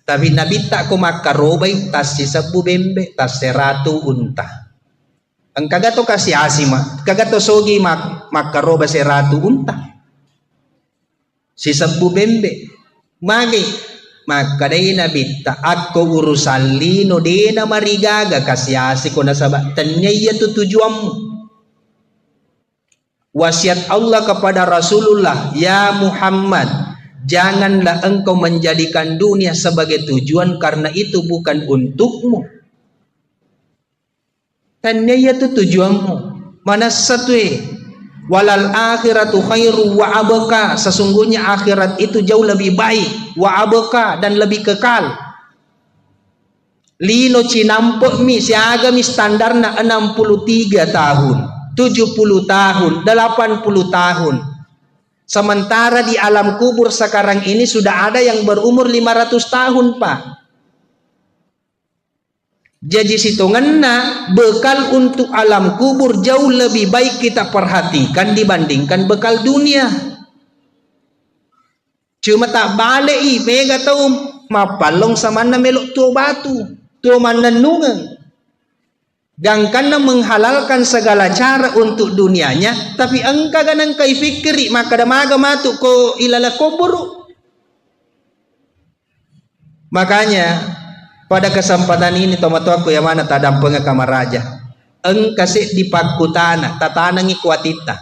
tapi Nabi tak ko makarobai tas sisabu bembe tas seratu unta ang kagato kasiasi ma kagato sogi makaroba seratu unta sisabu bembe magi makadai Nabi tak ako urusan lino dena marigaga kasiasi ko nasaba tanya tu tujuanmu. Wasiat Allah kepada Rasulullah, ya Muhammad, janganlah engkau menjadikan dunia sebagai tujuan karena itu bukan untukmu. Tanya itu tujuanmu. Mana satu walal akhiratu khairu wa abqa, sesungguhnya akhirat itu jauh lebih baik, wa abqa dan lebih kekal. Lino cinampok mi siaga mi standarna 63 tahun. 70 tahun, 80 tahun. Sementara di alam kubur sekarang ini sudah ada yang berumur 500 tahun, Pak. Jadi situnganna bekal untuk alam kubur jauh lebih baik kita perhatikan dibandingkan bekal dunia. Cuma tak balik mega tahu mapalong sama na melok tuo batu, tuo mananungan. Gangkana menghalalkan segala cara untuk dunianya, tapi engkau ganang kai fikri maka damaga matu ko ilala kubur. Makanya Pada kesempatan ini tomato aku yang mana tadam pengakamar raja. Eng kasih di pakutana tatanangi kuatita.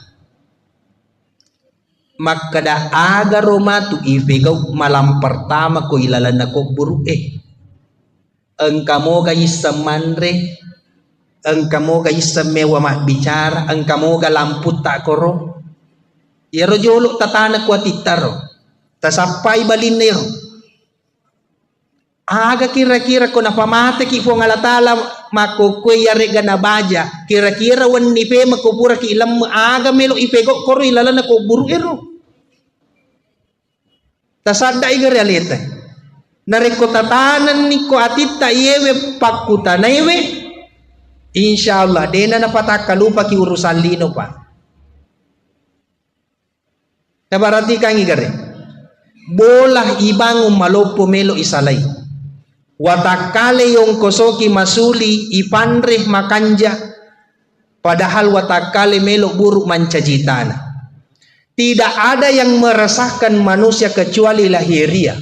Maka da aga Roma tu ifigau malam pertama ko ilalan na ko buru Eng kamo ga isamandre, eng kamo ga isamewa mak bicara, eng kamo ga lamput tak koro. Yero jolo tatana kuatita ro. Tasapai balin nero. Aga kira-kira ko napamate ki po ngalatala makukwe yare gana baja kira-kira wan nipe makupura ki ilam aga melo ipego koro ilala na ko buru ero tasada iga realita nareko tatanan ni ko atita yewe pakuta na yewe insyaallah dena na pataka lupa ki urusan lino pa tabarati kang igare bolah ibang malopo melo isalay watakale yung kosoki masuli ipandreh makanja padahal watakale melo buruk mancajitana. Tidak ada yang meresahkan manusia kecuali lahiriah.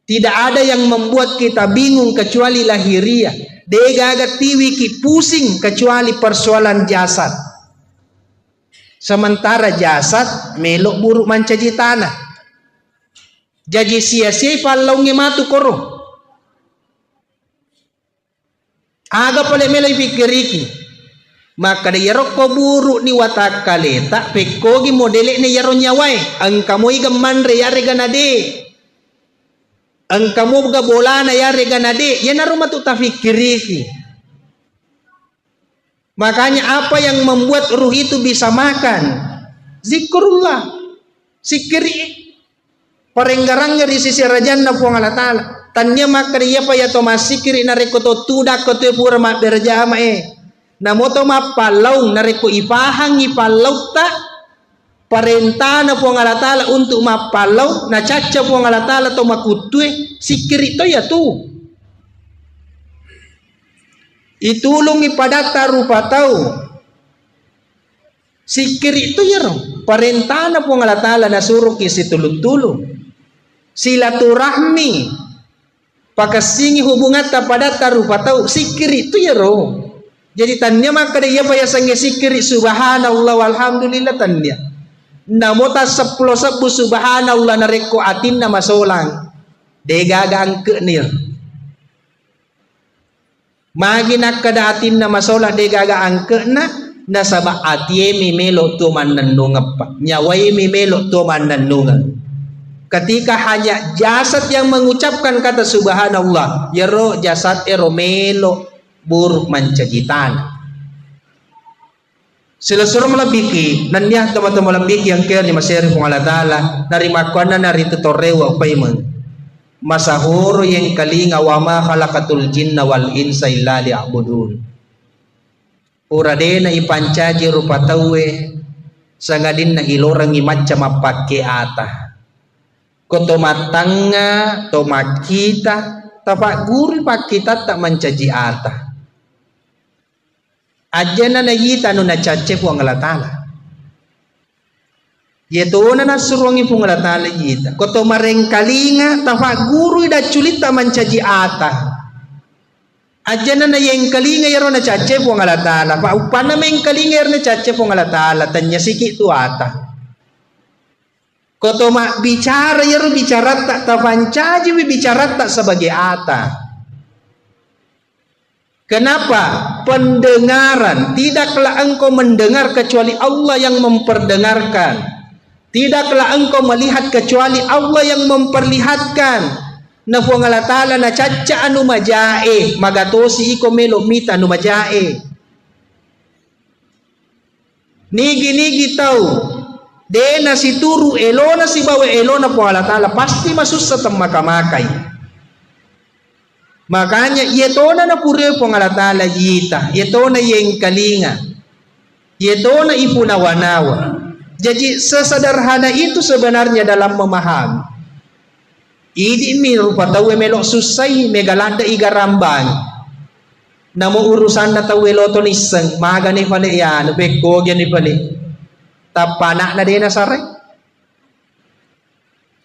Tidak ada yang membuat kita bingung kecuali lahiriah. Degaga tiwi ki pusing kecuali persoalan jasad. Sementara jasad melo buruk mancajitana. Jadi sia-sia palau ngematu koro. Aga pala melay pikiriki maka da yarok ko buru ni watak kaleta pekogi modele ni yaro nyawai ang kamoy gamanre yare ganade ang kamo ga bola na yare ganade yan na rumatu tafikiriki makanya apa yang membuat ruh itu bisa makan zikrullah sikiri parenggarangnya di sisi rajan na puang Allah Ta'ala tanya makriya pa yato masikiri nareko to tudak ko te pura ma berjama namoto mapalaw nareko ipahang ipalaw ta parentana po ng alatala untuk mapalaw na chacha po ng alatala to makutwe sikiri to ya tu itulong ipadata rupa tau sikiri to ya ro parentana po ng alatala na suruk isi tulong-tulong silaturahmi pakasingi hubungan pada tarupa tahu sikiri itu ya roh. Jadi tanya maka dia payah sange sikiri subhanallah walhamdulillah tanya. Namota 10 sabu subhanallah nareko atin na masolang. Degaga angke nir. Magi nakada atin na masolang degaga angke na nasaba atie mimelo tu mananunga pa. Nyawai mimelo tu mananunga. Ketika hanya jasad yang mengucapkan kata subhanallah yero jasad eromelo buruk mancajitan sila suruh malabiki nanya teman-teman malabiki yang kaya ni masiri kung Allah Ta'ala narima ko na narito torewa payman masahuro yang kalinga wama khalaqatul jinna wal insa illa liya'budun urade na ipancaji rupa tawe sangadin na ilorang imatcha mapake ata koto matanga to makita tapak guru pak kita tak mencaji ata ajana na yita no na chache po ang alatala yeto na nasuruangi po ang alatala yita koto marengkalinga tapak guru da chulita mencaji ata ajana na yang kalinga yaro na chache po ang alatala pa upana mengkalinga yaro na chache po ang alatala tanya siki tu ata koto mak bicara yaro bicara tak tapancaji bicara tak sebagai ata. Kenapa? Pendengaran. Tidaklah engkau mendengar kecuali Allah yang memperdengarkan. Tidaklah engkau melihat kecuali Allah yang memperlihatkan. Na po Allah Ta'ala na caca anu majae magatosi iko melo mita anu majae. Nigi-nigi tahu. Dena si turu elona si bawa elona po Allah Ta'ala pasti masusah temakamakay. Makanya yetona na pure po Allah Ta'ala yita, yetona yang kalinga, yetona ipunawanawa. Jadi sesederhana itu sebenarnya dalam memahami. Idi mi rupa tawe melok susai megalanda igarambang. Namo urusan na tawe loto niseng maga ni pale yan beko gyan ni pale. Tapanak na din na sare.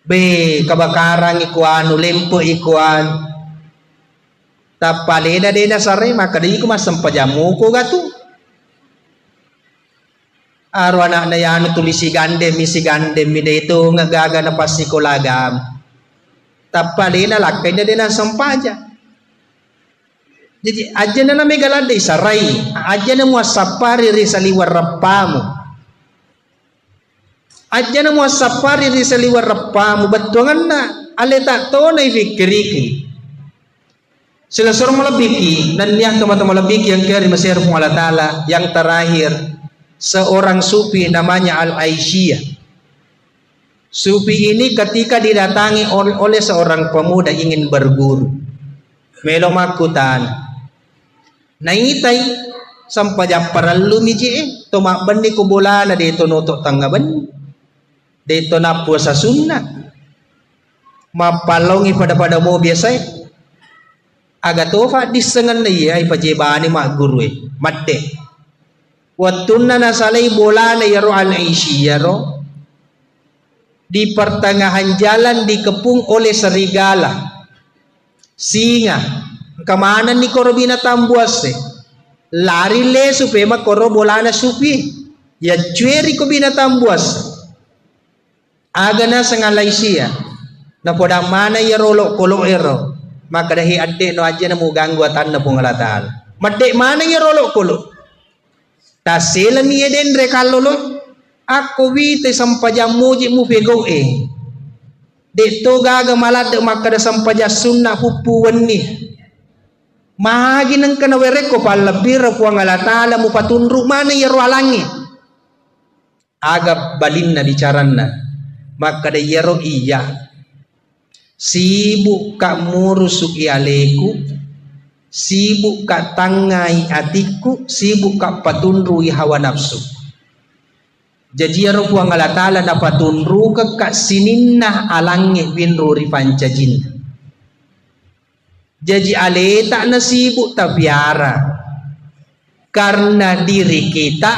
Be kabakarang ikuan, lempo ikuan. tapalena dena sare maka di ko masampajamu ko gatu aro anak na yan tulisi gande mi dito ngagaga na pasikolagam tapalena lakay na dena sampaja. Jadi aja na may galada isaray aja na mo sapari ri sa liwar rapamu aja na mo sapari ri sa liwar rapamu batuangan na aleta to na ifikiriki sila suruh melebiki dan yang teman-teman melebiki yang kiri Mesir Allah Ta'ala yang terakhir seorang sufi namanya Al-Aisyah. Sufi ini ketika didatangi oleh seorang pemuda ingin berguru melo makutan naitai sampai japaralu miji tomak bendi kubulana dito nutuk tanggaban dito na puasa sunnah mapalongi pada mo biasa agatofa disengan na iya ipajibani mak guru matte watunna nasalay bola na yaro Al-Aisyah yaro di pertengahan jalan dikepung oleh serigala singa kemana ni koro binatang buas lari le supaya mak koro bola na supi ya cueri ko binatang buas aga na sang Al-Aisyah na poda mana yaro lo kolo ero maka dahi adik no aja na mo ganggu atan na pungalatal madek mana ya rolok kulo tasila mi eden rekalo lo ako wite sampaja muji mu pego de to gaga malad maka da sampaja sunna hupuan ni mahagi nang kana were ko palabir pungalatal mu patunru mana ya roalangi aga balin na bicaranna maka da yero iya sibuk kak murusuk ialeku sibuk kak tangai atiku sibuk kak patunrui hawa nafsu jadi ya rupuang Allah Ta'ala na patunru kak sininna alangi binruri pancajin jadi aleta na sibuk tabiara karena diri kita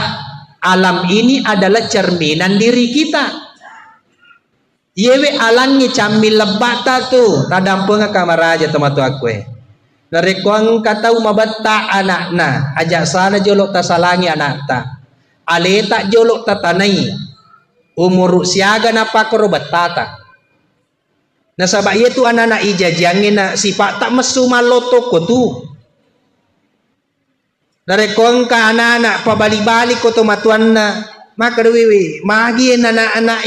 alam ini adalah cerminan diri kita. Yewe alangi cambil lebata tu tadam penga kamaraja tematu akwe narekuang katau mabata anakna ajak sana jolok tasalangi anakta aleta jolok tatanai umur siaga napa koro batata nasabak itu anak-anak ijajangin na sifat tak mesu maloto ko tu narekuang ka anak-anak pabalik-balik ko tumatuan na maka dewi magi anak-anak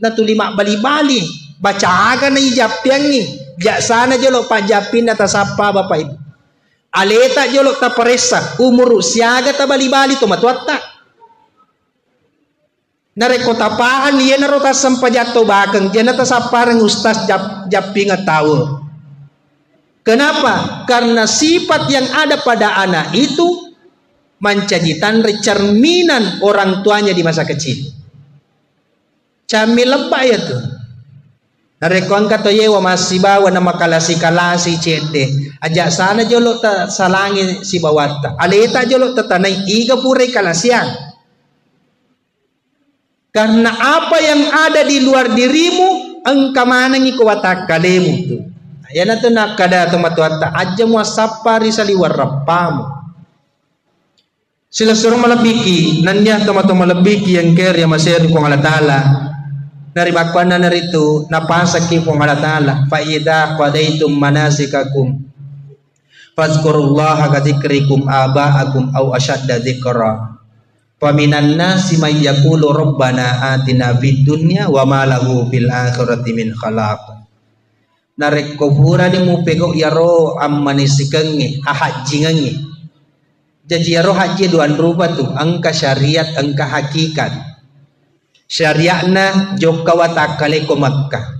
na tulima bali-bali baca aga na ijap yang ni jak sana jolok pajapin atas apa bapak ibu aleta jolok ta peresa umur siaga ta bali-bali to matuatta nareko tapahan liya narota sampajato bakang jana ta saparang ustaz japing tahu kenapa karena sifat yang ada pada anak itu mencajitan cerminan orang tuanya di masa kecil camil lebak ya tu narekon kata yewa masih bawa nama kalasi cede ajak sana jolok ta salangi si bawata aleta jolok ta tanai iga pure kalasian karena apa yang ada di luar dirimu engkau mana ngi kuwatak kalemu tu ya na tu nak kada tu matuata aja muasapari saliwar rapamu sila suruh malabiki nanya teman-teman malabiki yang ker yang masih di Allah Ta'ala dari bakwana naritu napasaki pong Allah Ta'ala fa idza qadaitum manasikakum fazkurullaha ka dzikrikum aba'akum aw ashadda dzikra fa minan nasi may yaqulu rabbana atina fid dunya wa ma lahu fil akhirati min khalaq narek kubura di mupego yaro ammanisikangi ahajingangi jadi yaro haji duan rupa tu angka syariat angka hakikat syariatna jokka watakale ko Makkah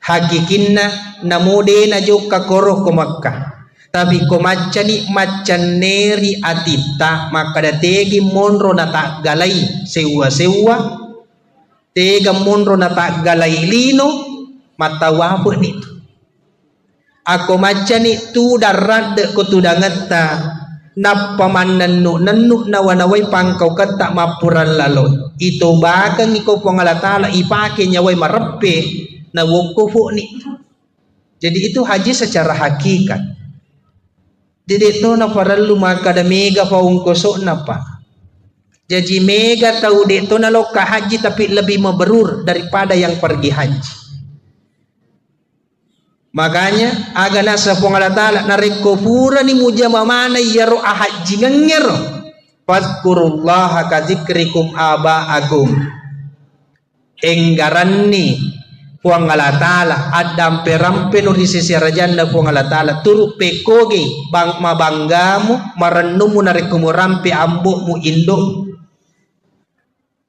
hakikinna namude na jokka koro ko Makkah tapi ko macani macaneri atipta maka dategi monro na tak galai sewa tega monro na tak galai lino matawapo nito ako macani tu darad ko tudangata napamanan nanu nawanaway pangkau kata mapuran lalo ito bakang ikaw pangalatala ipake nyaway marape na wukufu ni jadi itu haji secara hakikat Jadi to na paralu maka da mega paung kosok napa. Jadi mega tahu de to na loka haji tapi lebih mabrur daripada yang pergi haji. Makanya aga nasa po Allah Ta'ala nareko pura ni muja mamana yaro haji ngengero. Fadkurullaha kadzikrikum aba'akum. Enggaran ni Puang Allah Ta'ala adam perampe no di sisi rajanna Puang Allah Ta'ala turu pekoge bang mabanggamu marennumu narekumu rampe ambukmu induk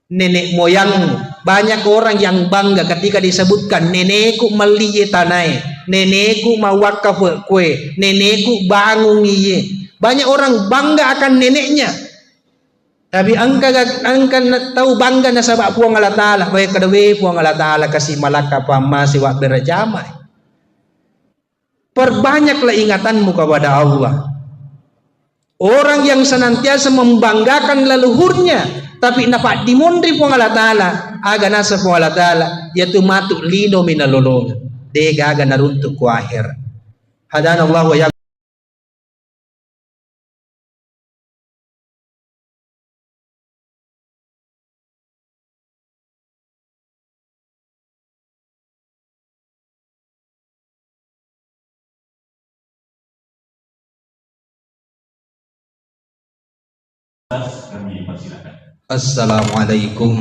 nenek moyangmu. Banyak orang yang bangga ketika disebutkan nenekku meliye tanai, nenekku mawakaf kue, nenekku bangun iye. Banyak orang bangga akan neneknya. Tapi angka tahu bangga na sabak Puang Allah Ta'ala. Baik kadawe Puang Allah Ta'ala kasih malaka pama siwak berjamai. Perbanyaklah ingatanmu kepada Allah. Orang yang senantiasa membanggakan leluhurnya, tapi napa dimundri Puang Allah Ta'ala, aga nasa Puang Allah Ta'ala, yaitu matuk lino minalulung. Dega aga naruntuk ku akhir. Hadanallahu wa kami persilakan. Assalamualaikum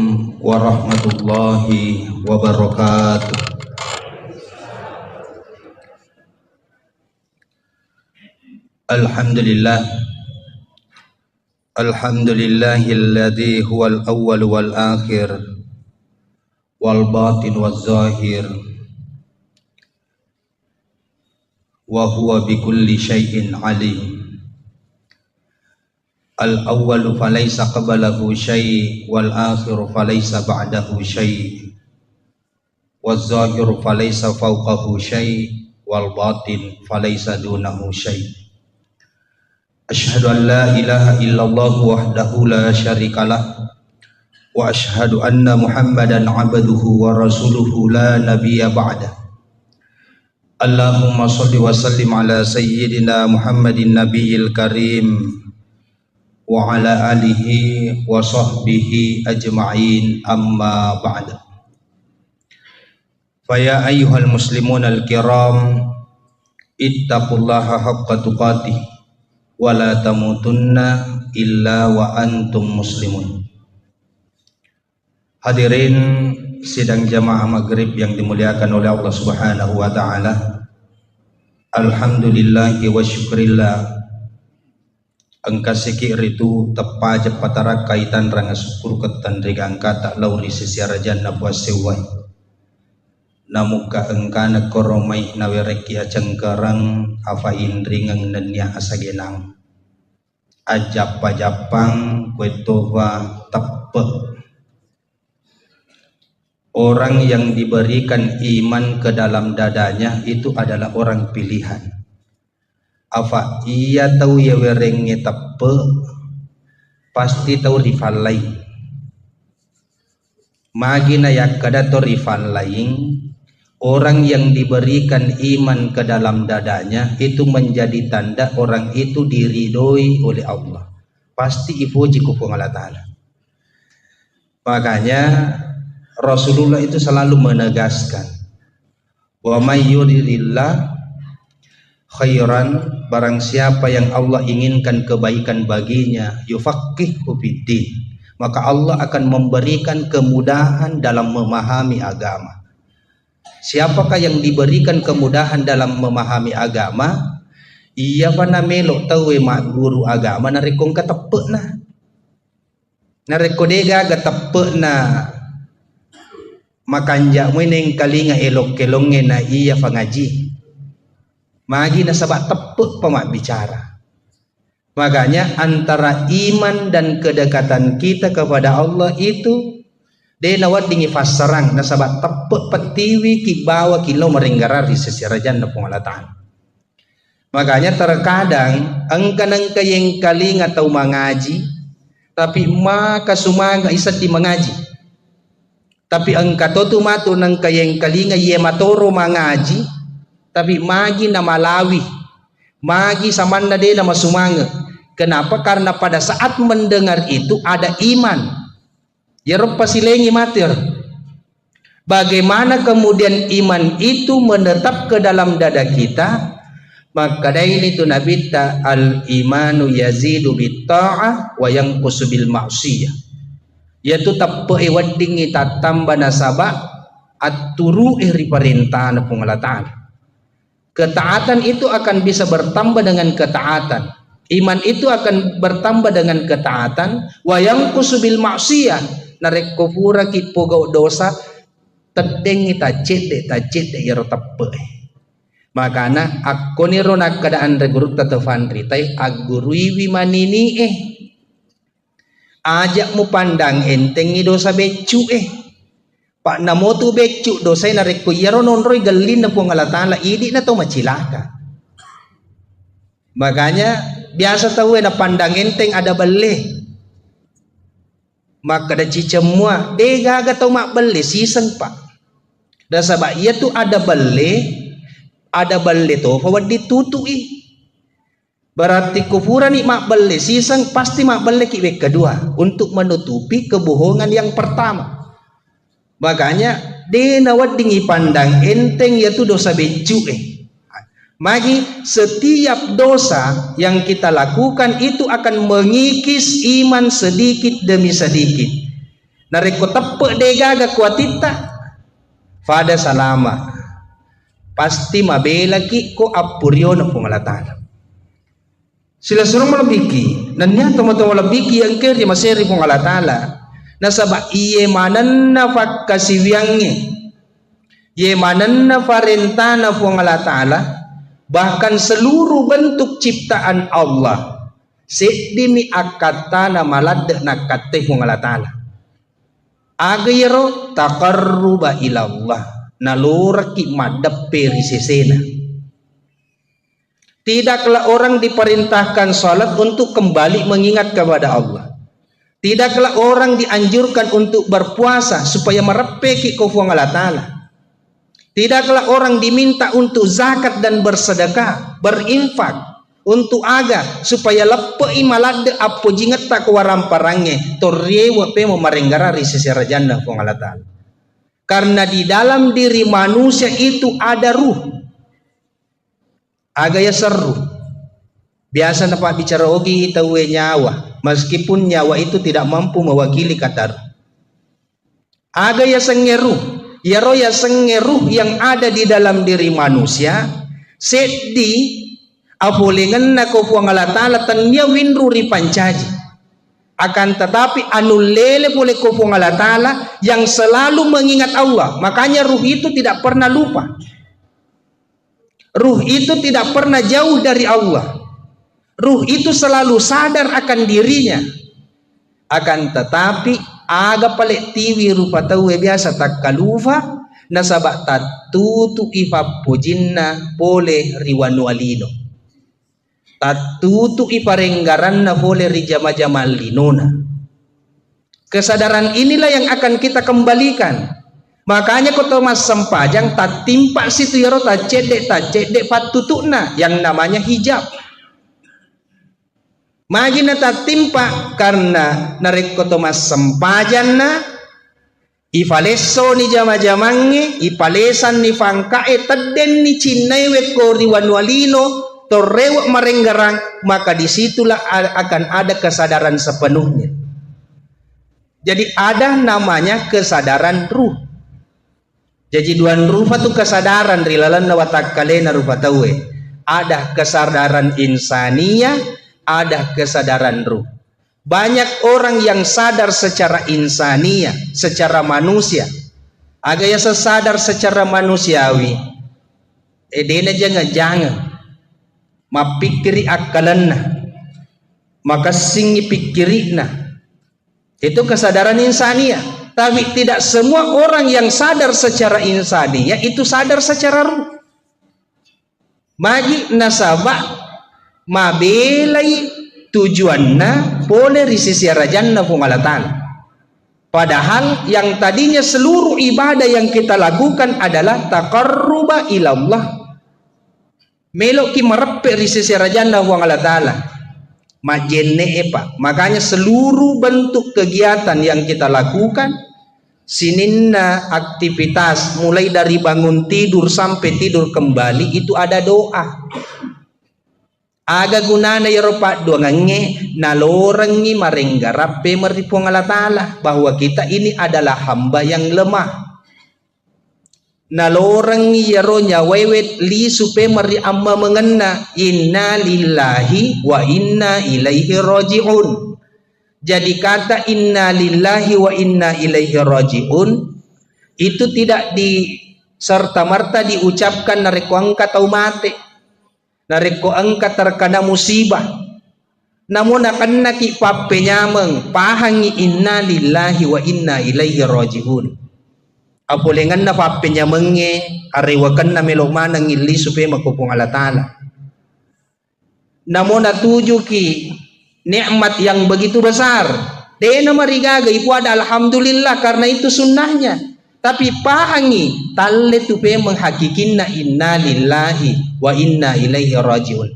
warahmatullahi wabarakatuh. Alhamdulillah. Alhamdulillahilladzi huwal awwal wal akhir wal batin waz zahir wa huwa bikulli syai'in alim. Al-awwalu falaysa qablahu syai' wal akhiru falaysa ba'dahu syai' waz zahiru falaysa fawqahu syai' wal batin falaysa dunahu syai'. Asyhadu an la ilaha illallah wahdahu la syarikalah wa asyhadu anna Muhammadan abduhu wa rasuluhu la nabiyya ba'dah. Allahumma shalli wa sallim ala sayyidina Muhammadin nabiyil karim wa ala alihi wa sahbihi ajma'in, amma ba'd. Faya ayyuhal muslimun al-kiram, ittaqullaha haqqa tuqatih wa la tamutunna illa wa antum muslimun. Hadirin sidang jamaah maghrib yang dimuliakan oleh Allah Subhanahu wa ta'ala, alhamdulillahi wa syukrillah. Angka sikir itu tepa jepatara kaitan ranga syukur ketan rega angka tak lauri sesiara janna buas sewai. Namuka engka nakoromai nawereki acengkerang afa indringang nenya asagenang. Ajap-ajapang kuetova tepe. Orang yang diberikan iman ke dalam dadanya itu adalah orang pilihan. Afa iya tahu ya werengnya tepe, pasti tahu rival lain. Magina ya kada to rival lain. Orang yang diberikan iman ke dalam dadanya itu menjadi tanda orang itu diridhoi oleh Allah. Pasti ipuji ku Allah Ta'ala. Makanya Rasulullah itu selalu menegaskan, wa may yuridillah khairan, barang siapa yang Allah inginkan kebaikan baginya, yufaqihu fiddin, maka Allah akan memberikan kemudahan dalam memahami agama. Siapakah yang diberikan kemudahan dalam memahami agama? Iya pana melok tahu mak guru agama narekong katepek na. Narekodega katepek na. Makanja mo neng kalinga elok kelonge na iya pangaji. Magi na sabak tepuk pemak bicara. Makanya antara iman dan kedekatan kita kepada Allah itu dia nawat dingi fasarang na sabak tepuk petiwi ki bawa kilo meringgarari sesirajan na pengalatan. Makanya terkadang engka yang kalinga atau mengaji tapi maka sumaga isat di mengaji. Tapi engka totu matu nangka yang kalinga ye matoro mengaji tapi magi na malawi Magi samanda dia nama sumanga. Kenapa? Karena pada saat mendengar itu ada iman. Ya rupa silengi matir. Bagaimana kemudian iman itu menetap ke dalam dada kita? Maka dari itu Nabi ta al-imanu yazidu bitta'ah wa yanqusu bil ma'siyah. Yaitu tappe wadingi tatamba nasaba aturu ri perintah na Allah Ta'ala. Ketaatan itu akan bisa bertambah dengan ketaatan. Iman itu akan bertambah dengan ketaatan. Wa yanqusu bil ma'siyah. Narek kufura ki pogau dosa tedengi tajede ya tappe. Makana aku ni ronak keadaan regurut tatafandri tay agurui wimanini ajak mu pandang entengi dosa becu pak namo tu becu dosa na rekko yaro nonroy galin na pong Allah Ta'ala idi na to macilaka. Makanya biasa tahu na pandang enteng ada beli maka da cicemua dega ga tau mak beli siseng pak. Dan sabab ia tu ada beli tu fawad ditutui. Berarti kufuran ni mak beli sisang pasti mak beli ki kedua untuk menutupi kebohongan yang pertama. Makanya dia nawad dingi pandang enteng yaitu dosa becu Magi setiap dosa yang kita lakukan itu akan mengikis iman sedikit demi sedikit. Nareko tepe degaga kuatita pada salama pasti mabela ki ko apuryo na Allah Ta'ala. Sila suruh malabiki nanya tomo-tomo malabiki yang kiri maseri pong Allah Ta'ala nasaba iye manan na fakasiwiangnya iye manan na farentana pong Allah Ta'ala bahkan seluruh bentuk ciptaan Allah sedimi akata na malad na kate pong Allah Ta'ala agayro taqarruba ilallah naluraki madap perisesena. Tidaklah orang diperintahkan salat untuk kembali mengingat kepada Allah. Tidaklah orang dianjurkan untuk berpuasa supaya merepeki kufuang Allah Ta'ala. Tidaklah orang diminta untuk zakat dan bersedekah, berinfak untuk aga supaya lepai malade apo jingat tak waram parange torrewa pe marenggara risesera jannah pong Allah Ta'ala. Karena di dalam diri manusia itu ada ruh. Agaya seru. Biasa na pak bicara ogi tawe nyawa, meskipun nyawa itu tidak mampu mewakili kata ruh. Agaya sengeru, ya roya sengeru yang ada di dalam diri manusia seddi apolengan na kufuang Allah Ta'ala tanya winru ripancaji. Akan tetapi anulele boleh kufuang Allah Ta'ala yang selalu mengingat Allah. Makanya ruh itu tidak pernah lupa. Ruh itu tidak pernah jauh dari Allah. Ruh itu selalu sadar akan dirinya. Akan tetapi aga palek tiwi rupa tawe biasa tak kalufa nasabak tatutu ifa pujinna boleh riwanu alino. Tatutu iparenggaran na boleh rijama-jamal linona. Kesadaran inilah yang akan kita kembalikan. Makanya kota mas sempajang tak timpa situ yaro tak cedek patutukna yang namanya hijab. Magina tak timpa karena narek kota mas sempajang na ifaleso ni jama-jamange ifalesan ni fangkae teden ni cinaiwe ko riwanwalino torrewak marenggarang, maka disitulah akan ada kesadaran sepenuhnya. Jadi ada namanya kesadaran ruh. Jadi duan rupa tu kesadaran rilalan nawatakalena rupa tawe. Ada kesadaran insania, ada kesadaran ruh. Banyak orang yang sadar secara insania, secara manusia. Agaknya sesadar secara manusiawi. Dena jangan mapikiri akalanna maka singi pikirina itu kesadaran insania. Tapi tidak semua orang yang sadar secara insania itu sadar secara ruh. Magi nasabah mabelai tujuanna boleh risisi rajanna pungalatan. Padahal yang tadinya seluruh ibadah yang kita lakukan adalah taqarruba ilallah. melok ki merepe risisi rajanda wa Allah taala majenne pak. Makanya seluruh bentuk kegiatan yang kita lakukan, sininna aktivitas mulai dari bangun tidur sampai tidur kembali itu ada doa. Aga gunana ya ropa duangange nalorangi marenggarape meripong Allah taala bahwa kita ini adalah hamba yang lemah. Nalorangi ya ronya wewet li supe mari amma mengena inna lillahi wa inna ilaihi rajiun. Jadi kata inna lillahi wa inna ilaihi rajiun itu tidak di serta merta diucapkan nareko angkat atau mate, nareko angkat terkena musibah. Namun akan naki pape nyameng pahangi inna lillahi wa inna ilaihi rajiun. Apulengan na pape nyamenge arewakan na melok mana ngili supaya makupung Allah taala. Namun natuju ki nikmat yang begitu besar. Dena marigaga ibu ada alhamdulillah karena itu sunnahnya. Tapi pahangi talle tupe menghakikinna inna lillahi wa inna ilaihi rajiun.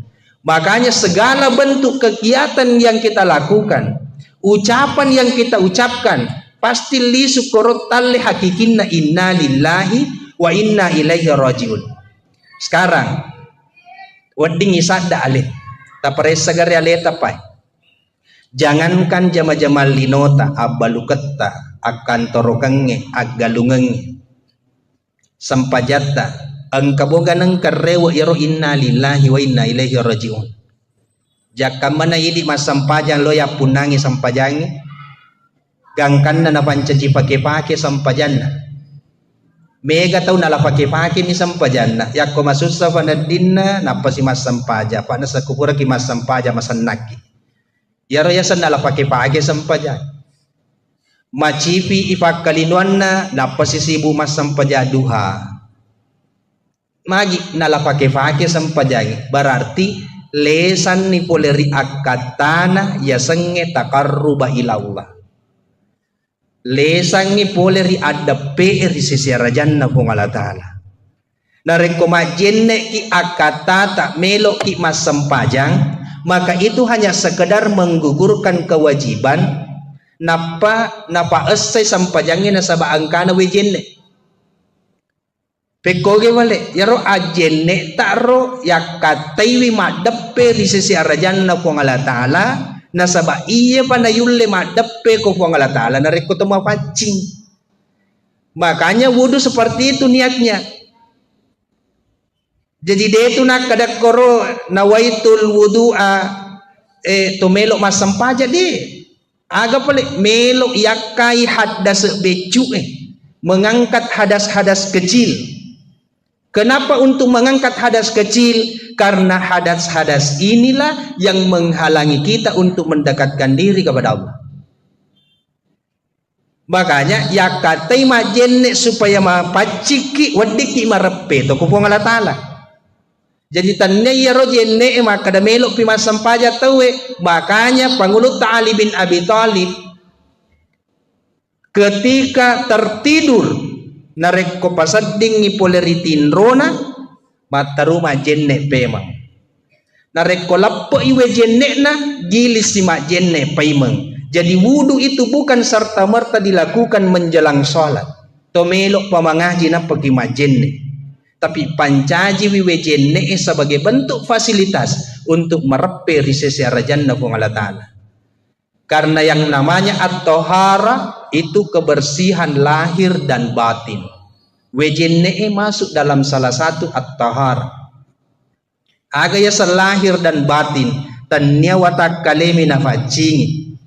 Makanya segala bentuk kegiatan yang kita lakukan, ucapan yang kita ucapkan, pasti li syukurut talle hakikinna inna lillahi wa inna ilaihi rajiun. Sekarang wedding isadda alih. Tapare sagari alih tapai. Jangankan jama-jama linota abaluketta akan torokange agalungange sampajata ang kaboga ng karewa iro inna lillahi wa inna ilaihi rajiun. Jaka mana yidi masampajan loya punangi sampajangi gangkan na napancaji pake-pake sampajan na mega tau nala pake-pake mi sampajan na yakko masusa panadin na napasi masampaja pa na sa kupura ki masampaja masanaki yaro yasan nala pake-pake sampajan macipi ipakalinuan na napasisibu masampaja duha magi nala pake-pake sampajan berarti lesan ni poleri akatana yasenge takarruba ilallah. Lesangi poleri ada PR di sisi rajanna pong Allah taala. Nareko majenne ki akatata melok ki masampajang, maka itu hanya sekedar menggugurkan kewajiban napa esai sampajangnya nasaba angkana wejenne. Pekoge wale yaro ajenne taro yakataiwi madepe di sisi rajanna pong Allah taala. Nasaba iya pa na yulle madepe ko puang Allah taala nareko temu pacing. Makanya wudu seperti itu niatnya. Jadi dia itu nak kadak koro nawaitul wudu'a to melok masampaja de. Aga pale melok yakai hadas becu mengangkat hadas-hadas kecil. Kenapa untuk mengangkat hadas kecil? Karena hadas-hadas inilah yang menghalangi kita untuk mendekatkan diri kepada Allah. Makanya ya katai majenne supaya mapaciki wadiki marepe to kupong Allah taala. Jadi tanne ya rojenne maka da melok pi masampaja tawe. Makanya Pangulut Ali bin Abi Thalib ketika tertidur nareko pasadding ni poleritin rona mataruma jenne pemang nareko lappo iwe jenne na gilis si jenne pemang. Jadi wudu itu bukan serta merta dilakukan menjelang sholat to melok pamangaji na pagi majenne, tapi pancaji wiwe jenne sebagai bentuk fasilitas untuk merepe risesi rajanna pung Allah taala. Karena yang namanya at-tahara itu kebersihan lahir dan batin. Wejenne masuk dalam salah satu at-tahara. Agaya selahir dan batin tanya watak kalemi nafacingi.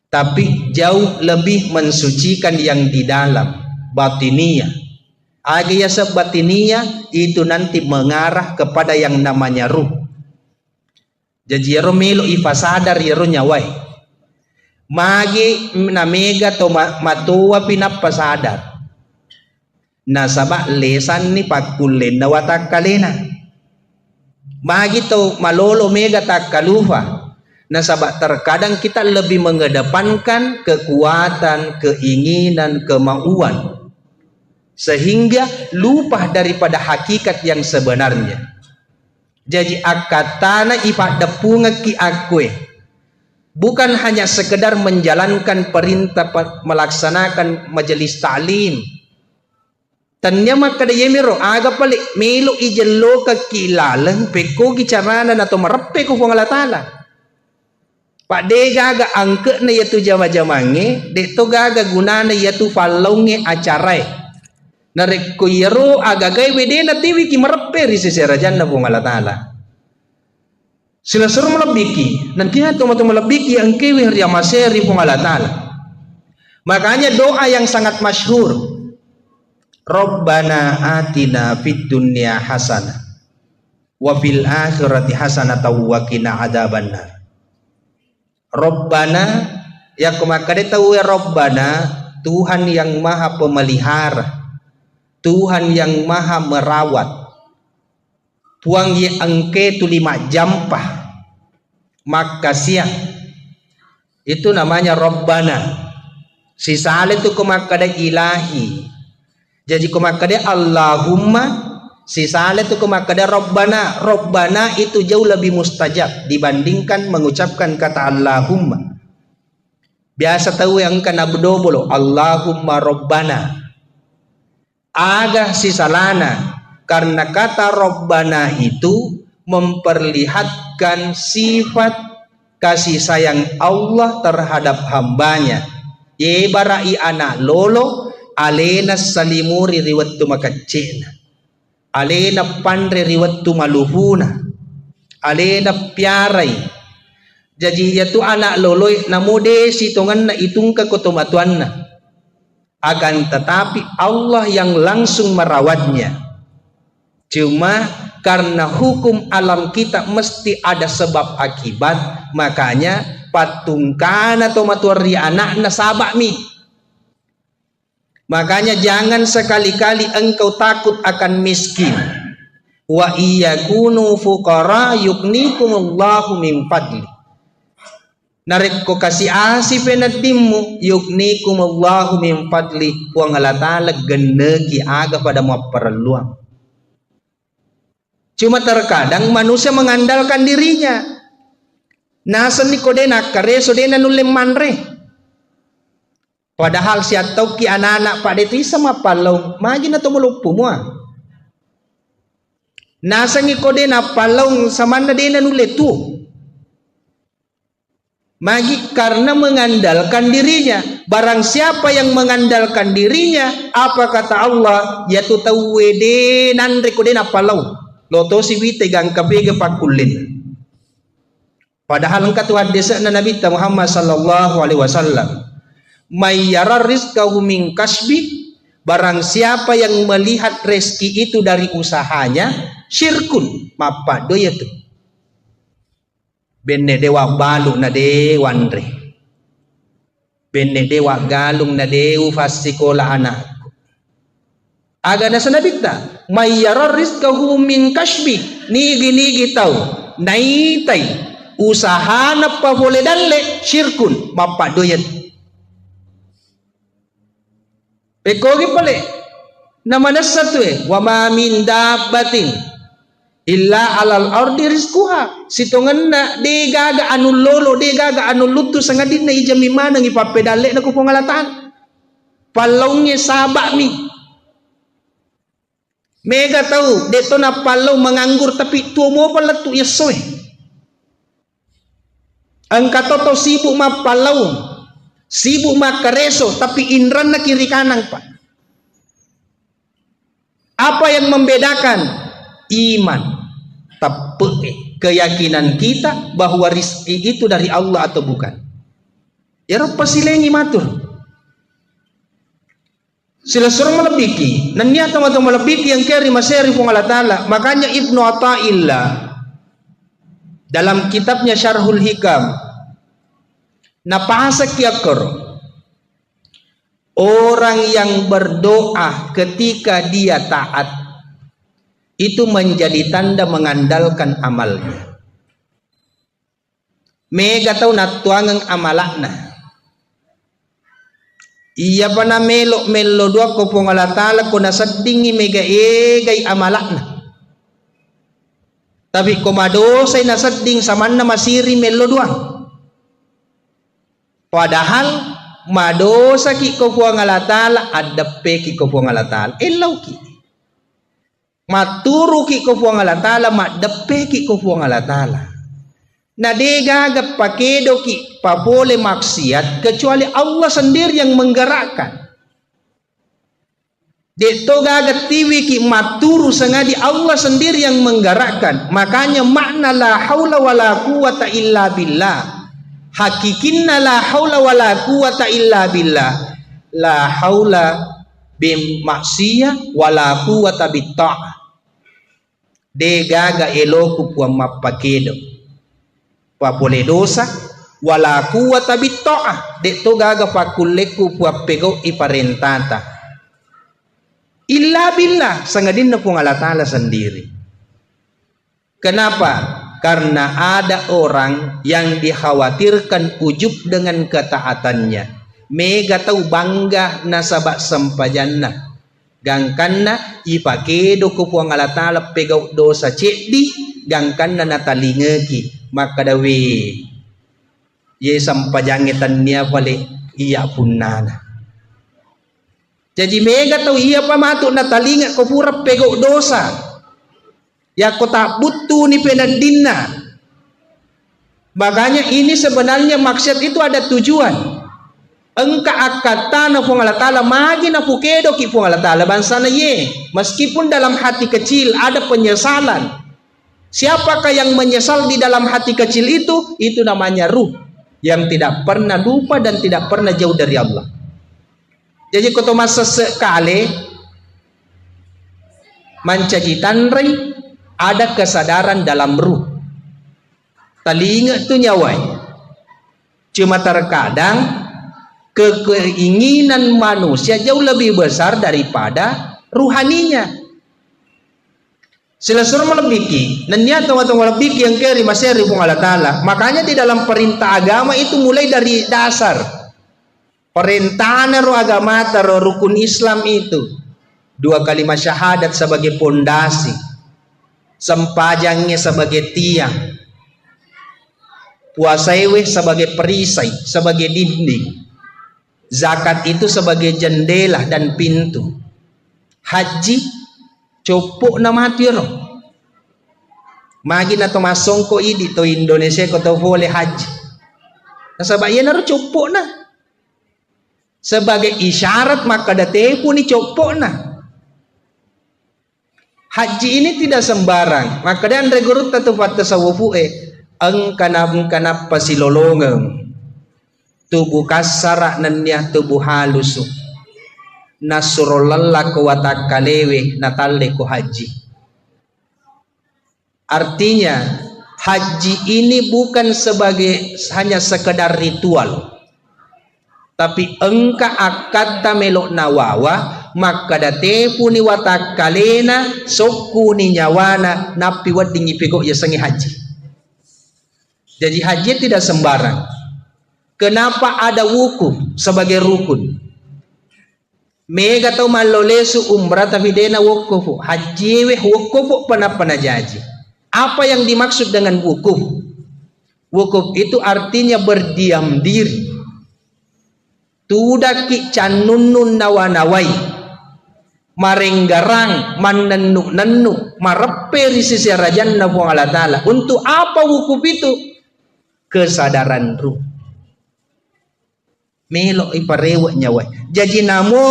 Tapi jauh lebih mensucikan yang di dalam batinia. Agaya sebatinia itu nanti mengarah kepada yang namanya ruh. Jadi yaro melo ifasadar yaro nyawai. Magi na mega to matua pinapasadar. Nasaba lesan ni pakulen na watak kalena. Magi to malolo mega tak kalufa. Nasaba terkadang kita lebih mengedepankan kekuatan, keinginan, kemauan. Sehingga lupa daripada hakikat yang sebenarnya. Jadi akatana ipadepunga ki akwe. Bukan hanya sekedar menjalankan perintah melaksanakan majelis ta'lim. Tanya maka da yemiro aga palik melo ijelo ka kilalang peko ki carana na to marepe ko Allah taala. Pak de gaga angke na yatu jama-jamange de to gaga gunana yatu falonge acarai. Narek ko yero aga gay wede na tiwi ki marepe ri seserajan na Allah taala. Sila suruh melebiki nanti atau melebiki yang kiwi ria maseri Allah taala. Makanya doa yang sangat masyhur, Rabbana atina fid dunya hasanah wa fil akhirati hasanah wa qina adzabannar. Rabbana ya kumakade tahu ya Rabbana, Tuhan yang maha pemelihara, Tuhan yang maha merawat. Tuang ye angke tu 5 jampah maka siang itu namanya Rabbana. Sisale tu kumakade ilahi. Jadi kumakade Allahumma, sisale tu kumakade Rabbana. Rabbana itu jauh lebih mustajab dibandingkan mengucapkan kata Allahumma. Biasa tahu yang kana bedobolo Allahumma Rabbana. Aga sisalana karena kata Rabbana itu memperlihatkan sifat kasih sayang Allah terhadap hambanya. Ye barai anak lolo alena salimuri riwattu makacena, alena pandre riwattu maluhuna, alena piarai. Jadi yaitu anak loloy namude sitongan na itung kekotomatuan na. Akan tetapi Allah yang langsung merawatnya. Cuma karena hukum alam kita mesti ada sebab akibat, makanya patungkan atau matuari anak na sabak mi. Makanya jangan sekali-kali engkau takut akan miskin. Wa iyakunu fuqara yugnikumullahu min fadli. Narik ko kasih asih penatimu yugnikumullahu min fadli. Puang Allah Ta'ala genegi aga pada mau perluang. Cuma terkadang manusia mengandalkan dirinya. Nasan ni kode nakare so dena nulem manre. Padahal siat tau ki anak-anak pada itu sama palau magi na to mulupu mo. Nasan ni kode na palau sama na dena nuletu. Magi karena mengandalkan dirinya. Barang siapa yang mengandalkan dirinya, apa kata Allah? Yaitu tahu wede nanre kode na palau. Loto si wite gang kapege pakulin. Padahal engkau hadis na Nabi Muhammad sallallahu alaihi wasallam, may yara rizqahu min kasbi, barang siapa yang melihat rezeki itu dari usahanya, syirkun mapado yaitu. Benne dewa balu na dewanre. Benne dewa galung na dew fasikola anak. Aga na sa nabita mayyarar rizqahu min kasbi, nigi tau naitay usaha na pa boleh dalle syirkun mapadoyat pekogi pale namana satu wa ma min dabbatin illa alal ardi rizquha sitongan na de gaga anu lolo de gaga anu lutu sangadin na ijami manang ipapedalle na kupong alatan palongnya sabak mi. Mega tahu deto na palau menganggur tapi tuo mo pala tu yesoy. Angka toto sibuk ma palau, sibuk ma kareso tapi indran na kiri kanan pak. Apa yang membedakan? Iman, tapi keyakinan kita bahwa rizki itu dari Allah atau bukan. Ya Rabb pasilengi matur. Sila suruh melebiki dan niat atau melebiki yang kiri maseri pun Allah Ta'ala. Makanya Ibnu Athaillah dalam kitabnya Syarhul Hikam napasa kiakor orang yang berdoa ketika dia taat itu menjadi tanda mengandalkan amalnya. Mega tahu natuangang amalakna. Iya pana melo dua ko pong Allah Ta'ala ko nasadingi mega egay amalakna. Tapi komadosay na sadding saman na masiri melo duang. Padahal madosa ki ko po ang alatala adape ki ko po ang alatala elaw ki. Maturo ki ko po ang alatala madape ki ko po ang alatala. Nadega pakedo ki papole maksiat kecuali Allah sendiri yang menggerakkan. Dito gagat tiwi ki maturu sangadi Allah sendiri yang menggerakkan. Makanya makna la haula wala quwata illa billah. Hakikinna la haula wala quwata illa billah. La haula bim maksiyah wala quwata bitta'ah. De gaga eloku puang mapakedo. Papole dosa wala quwata bitta'ah. Dito gaga pakuleku puang pego iparentata. Illa billah, sangadin na pong Allah Ta'ala sendiri. Kenapa? Karena ada orang yang dikhawatirkan ujub dengan ketaatannya. Mega tau bangga nasabak sampajanna. Gangkanna ipakedo ko pong Allah Ta'ala pegaw dosa cekdi. Gangkanna natalingegi. Maka dawe. Ye sampajangitan niya pali iya punana. Jadi mega tahu iya pamatuk na talinga ko pura pego dosa. Ya ko tak butuh ni penadinna. Makanya ini sebenarnya maksud itu ada tujuan. Engka akatana pung Allah Ta'ala magi na pukedo ki pung Allah Ta'ala bangsa na ye. Meskipun dalam hati kecil ada penyesalan. Siapakah yang menyesal di dalam hati kecil itu? Itu namanya ruh. Yang tidak pernah lupa dan tidak pernah jauh dari Allah. Jadi koto masa sekali mancajitan ring ada kesadaran dalam ruh. Telinga itu nyawai. Cuma terkadang keinginan manusia jauh lebih besar daripada ruhaninya. Selesai melebiki, nanya tunggu lebiki yang kiri masih ribung Allah Ta'ala. Makanya di dalam perintah agama itu mulai dari dasar. Perintahan agama atau rukun Islam itu 2 kalimat syahadat sebagai pondasi, sempajangnya sebagai tiang, puasaiwe sebagai perisai, sebagai dinding, zakat itu sebagai jendela dan pintu, haji copok na matiro magi na to masongko idi to Indonesia ko to boleh haji nasabaya na copok na sebagai isyarat maka date pun dicopok nah. Haji ini tidak sembarang. Maka dan regurut tatu tasawufu ang kanap pasilolongeng. Tubuh kasara nanya tubuh halus. Nasrullah ko watakalewe natalle ko haji. Artinya haji ini bukan sebagai hanya sekedar ritual. Tapi engka akata melok nawawa maka date puni watak kalena soku ni nyawana napi wadingi pego ya sangi haji. Jadi haji tidak sembarang. Kenapa ada wukuf sebagai rukun? Mega tau malolesu umrah tapi dena wukuf. Haji weh wukuf pana jaji. Apa yang dimaksud dengan wukuf? Wukuf itu artinya berdiam diri. Tudaki canunun nawanawai marenggarang manenuk marepe di sisi rajanna puang Allah Ta'ala. Untuk apa wukuf itu? Kesadaran ruh. Melo iparewa nyawai. Jadi namo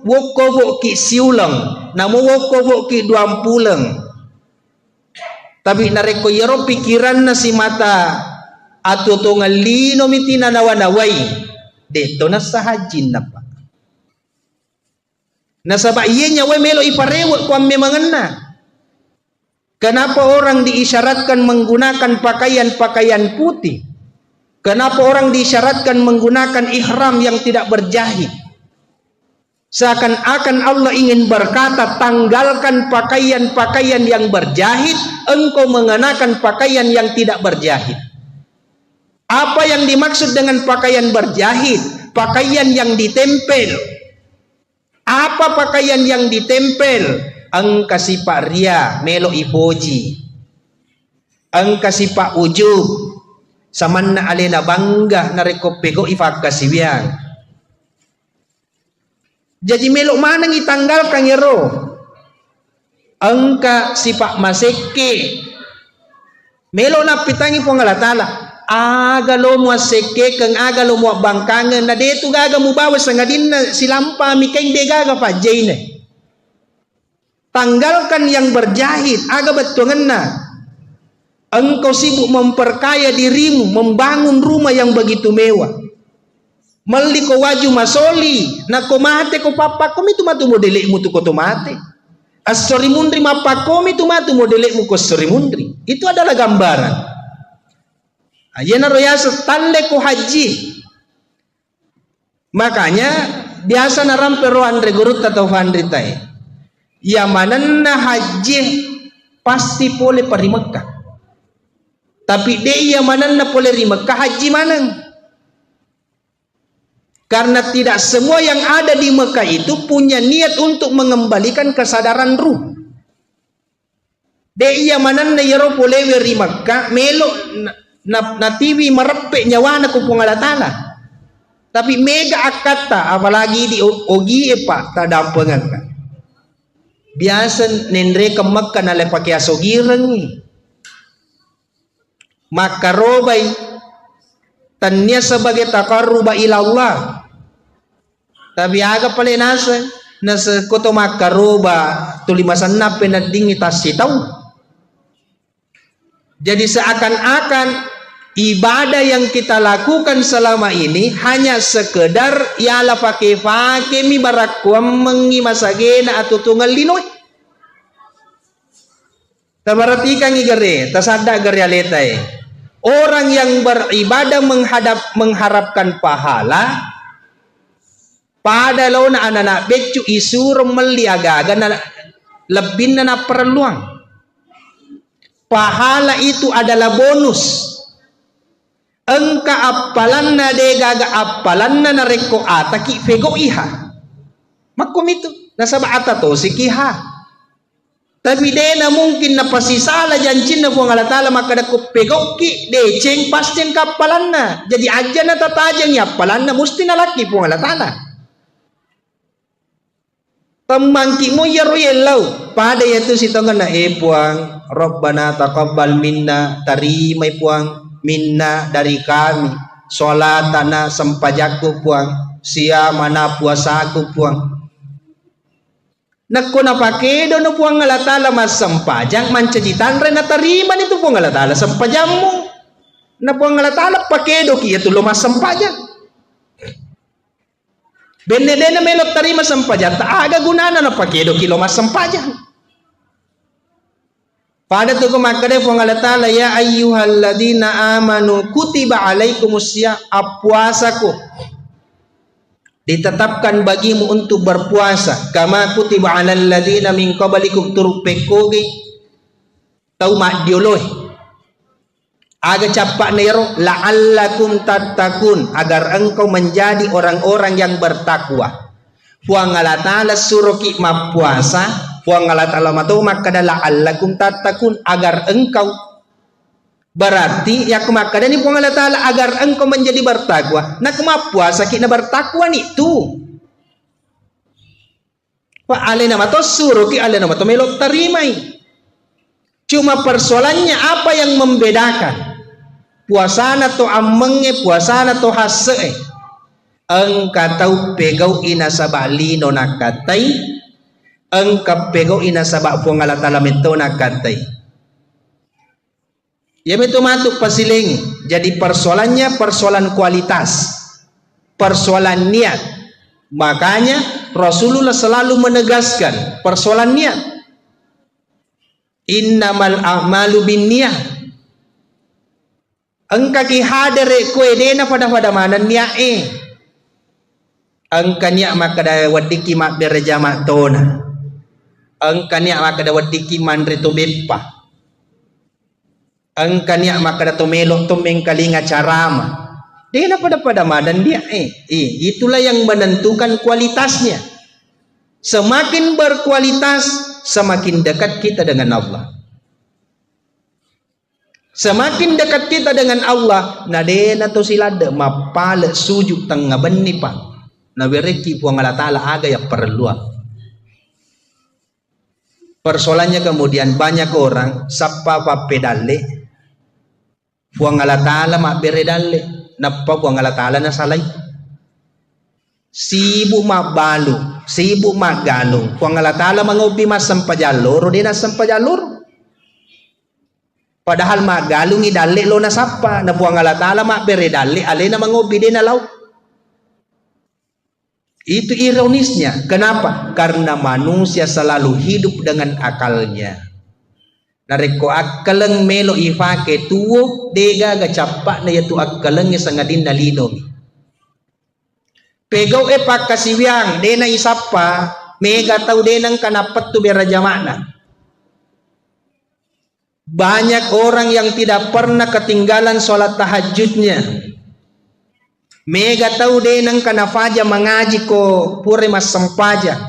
wukuf ki siulang, namo wukuf ki 20. Tapi nareko yero pikiran na si mata atau tongalino mitina nawanawai. Dito na sa hajin na pa. Nasaba iya nyawa melo iparewa kung memang na. Kenapa orang diisyaratkan menggunakan pakaian-pakaian putih? Kenapa orang diisyaratkan menggunakan ihram yang tidak berjahit? Seakan-akan Allah ingin berkata, tanggalkan pakaian-pakaian yang berjahit, engkau mengenakan pakaian yang tidak berjahit. Apa yang dimaksud dengan pakaian berjahit? Pakaian yang ditempel. Apa pakaian yang ditempel? Ang kasiparia melo ipoji. Engka sipa ujub samanna alena bangga nareko pego ifak kasibian. Jadi melok mana ngitanggalkan yero. Engka sipa maseke melok na pitangi po ngalatala. Aga lo mo seke kang aga lo mo bangkangan na deto gaga mo bawas nga din na silampa mikeng de gaga pa jane. Tanggalkan yang berjahit aga betungan na. Engkau sibuk memperkaya dirimu, membangun rumah yang begitu mewah. Mali ko waju masoli na ko mate ko papa ko mitu matu modelek mu tu ko mate. Asori mundri mapa ko mitu matu modelek mu ko asori mundri. Itu adalah gambaran. Ayana royasa talle ko haji. Makanya biasa narampe roandre gurut atau fandri tay. Ya mananna haji pasti boleh pari Mekah. Tapi dia mananna boleh ri Mekah haji manang. Karena tidak semua yang ada di Mekah itu punya niat untuk mengembalikan kesadaran ruh. Dia mananna yaro boleh ri Mekah melo na TV merepek nyawana ku pungalatala. Tapi mega akata apalagi di ogi pak tadampengan kan. Biasa nendre ke Mekah nale pakai asogireng. Maka robai tanya sebagai taqarruba ila Allah. Tapi aga pale nasa koto maka roba tulimasan na penading itasi tahu. Jadi seakan-akan ibadah yang kita lakukan selama ini hanya sekedar ialah pakai mi barakuam mengi masagena atau tunggal linoy. Tabaratikan igare, tasada garialetai. Orang yang beribadah mengharapkan pahala pada launa anak becu isur meliagaga na lebih na perluang. Pahala itu adalah bonus. Engka apalanna de gaga apalanna na reko ataki fego iha. Makum itu nasaba atato sikiha. Tapi dena mungkin na pasisala jancin na buang alatala maka dako pego ki deceng pasten kapalanna. Jadi aja na tatajang ya apalanna musti na laki buang alatala. Temangki mo yaro yellow pada yaitu si tongan na puang Rabbana taqabbal minna tarimai puang minna dari kami sholatana sempajaku puang siamana puasaku puang nakko na pakedo no puang ngalatala mas sempajang manceditan re na tariman itu puang ngalatala sempajammu na puang ngalatala pakedo ki itu lo mas sempajang benedena melok tarima sempajang tak aga gunana na pakedo kilo mas sempajang. Pada tu kemakade pengalatala ya ayyuhalladzina amanu kutiba alaikumusya puasaku ditetapkan bagimu untuk berpuasa kama kutiba alal ladzina min qablikum turpekoge tau mak dioloh aga capak nero la'allakum tattaqun agar engkau menjadi orang-orang yang bertakwa. Pengalatala suruh ki puasa Puang Allah Ta'ala matu maka adalah la'allakum tattaqun agar engkau berarti ya kemakada ni puang Allah Ta'ala agar engkau menjadi bertakwa. Nah kemapuasa kita bertakwa ni tu. Pak alena matu suruh ki alena matu melok tarimai. Cuma persoalannya apa yang membedakan puasana to amenge puasana to hasse. Engkau tahu pegau ina sabali nona katai engkau pego ina sabak puang Allah Ta'ala metona katai. Ya betul matuk pasiling. Jadi persoalannya persoalan kualitas, persoalan niat. Makanya Rasulullah selalu menegaskan persoalan niat. Innamal a'malu bin niat. Engkau ki hadere kue dena pada mana niat engkau niat maka da wadiki mak dereja mak tona. Engkau niat maka dawat diki mandre to bepa. Engkau niat maka dato melok to mengkalinga carama. Dia pada madan dia itulah yang menentukan kualitasnya. Semakin berkualitas semakin dekat kita dengan Allah. Semakin dekat kita dengan Allah, nadena to silada mapala sujud tengah beni pa. Nawereki puang Allah Ta'ala aga ya perlu. Persoalannya kemudian banyak orang sapa pedale puang Allah Ta'ala mak beredale napa puang Allah Ta'ala na salai. Sibuk mak balu, sibuk mak galung. Puang Allah Ta'ala mangobi mas sampajalur, dia na sampajalur. Padahal mak galungi dale lo na sapa na puang Allah Ta'ala mak bere dale ale na mangobi de na law. Itu ironisnya. Kenapa? Karena manusia selalu hidup dengan akalnya. Nareko akaleng melo ifake tuwo dega gacapak na yatu akaleng sangadin nalinom. Pegaw pakasiwiang de na isapa mega tau de nang kanapat tu beraja makna. Banyak orang yang tidak pernah ketinggalan sholat tahajudnya. Mega tahu deh nang kana faja mengaji ko pure mas sempaja.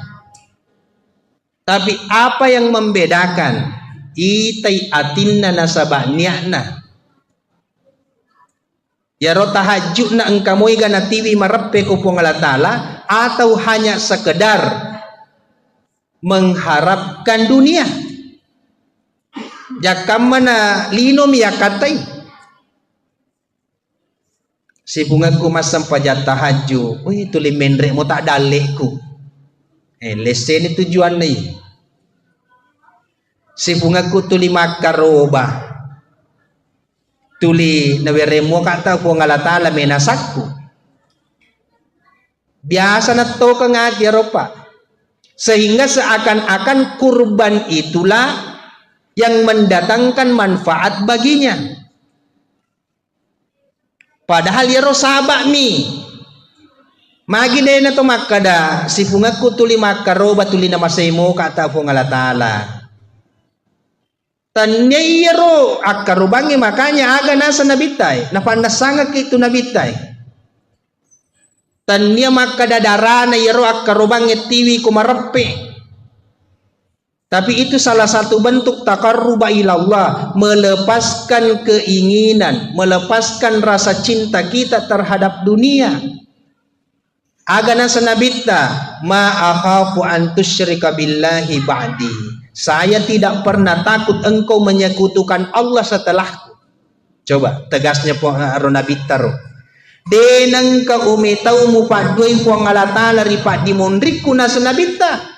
Tapi apa yang membedakan? Itai atinna nasabah niakna. Ya ro tahajud na engkamoy gana tiwi marepe ko puang Allah Ta'ala atau hanya sekedar mengharapkan dunia. Jakam mana linom ya katai si bungaku masam pajat tahajud. Oh itu limendrek mo tak dalekku. Lesen itu tujuan nih. Si bungaku tuli makaroba. Tuli naweremo kata ko ngala Ta'ala menasakku. Biasa na to ka ngati ropa. Sehingga seakan-akan kurban itulah yang mendatangkan manfaat baginya. Padahal ya sabak mi. Magi deh na to makada si pungaku tuli makaroba tuli nama semo kata po ngala Ta'ala. Tanya iro akarubangi makanya aga nasa nabitay. Napandasanga kito nabitay. Tanya makada darana iro akarubangi tiwi kumarepe. Tapi itu salah satu bentuk taqarruba ilallah, melepaskan keinginan, melepaskan rasa cinta kita terhadap dunia. Agana sanabita ma akhafu an tusyrika billahi ba'di. Saya tidak pernah takut engkau menyekutukan Allah setelahku. Coba tegasnya ronabita ro. Denang ka umetau mu padoi puang Allah Ta'ala ripat dimondriku na sanabita.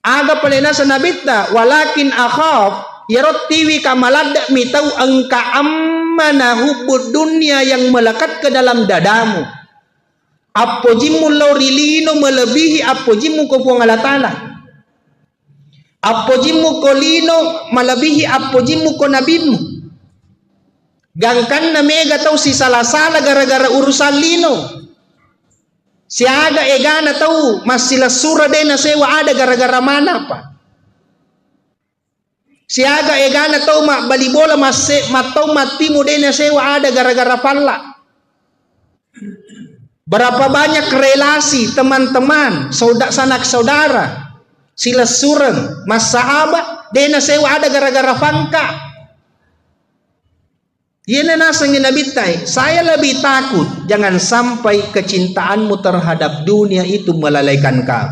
Aga palena sa nabita walakin akhaf yarot tiwi kamalada mitau engka ammana hubud dunia yang melekat ke dalam dadamu. Apojimu laurilino melebihi apojimu ko puang Allah Ta'ala. Apojimu kolino melebihi apojimu ko nabimu. Gangkan na mega tau si salah-salah gara-gara urusan lino. Siaga egana tahu masih sura dena sewa ada gara-gara mana pa. Siaga egana tahu mak bali bola masih matau matimu dena sewa ada gara-gara palla. Berapa banyak relasi teman-teman, sanak saudara, sila sureng, mas sahabat dena sewa ada gara-gara fangka. Yana nasangin nabitai, saya lebih takut jangan sampai kecintaanmu terhadap dunia itu melalaikan kau.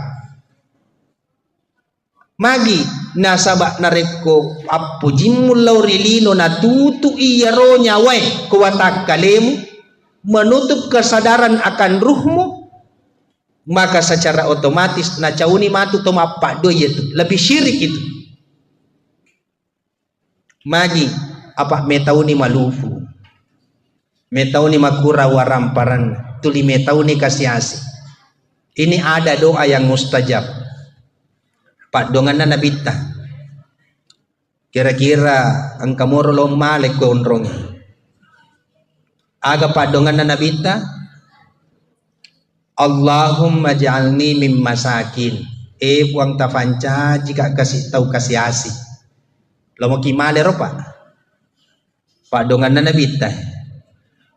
Magi nasabak nareko apujimmu laurilino natutu iyaro nyawai kuwatak kalemu menutup kesadaran akan ruhmu, maka secara otomatis nacauni matu tomapak doy itu lebih syirik itu. Magi apa metauni malufu, metauni makura waramparan, tuli metauni kasiasi. Ini ada doa yang mustajab. Pak dongan na nabita. Kira-kira ang kamoro lo malek ko unrong. Aga pak dongan na nabita. Allahumma ja'alni mim masakin. Puang tafanca jika kasih tahu kasiasi. Lo mau kimale ro pak. Pak dongan na nabita.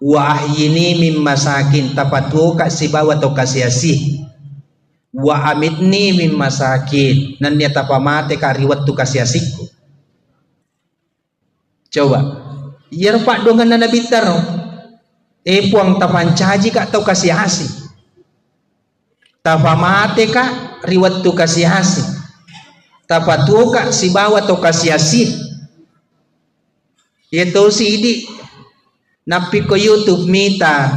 Wa ahyini mim masakin tapatu kasih bawa to kasiasi. Wa amitni mim masakin nan dia tapamate kariwat tu kasiasiku. Coba. Yer pak dongan na nabitar. Puang tapancaji kak tau kasih hasi. Tapamate kak riwat tu kasih hasi. Tapatu kak si bawa tau kasih hasi. Itu si idi. Napi ko YouTube mita.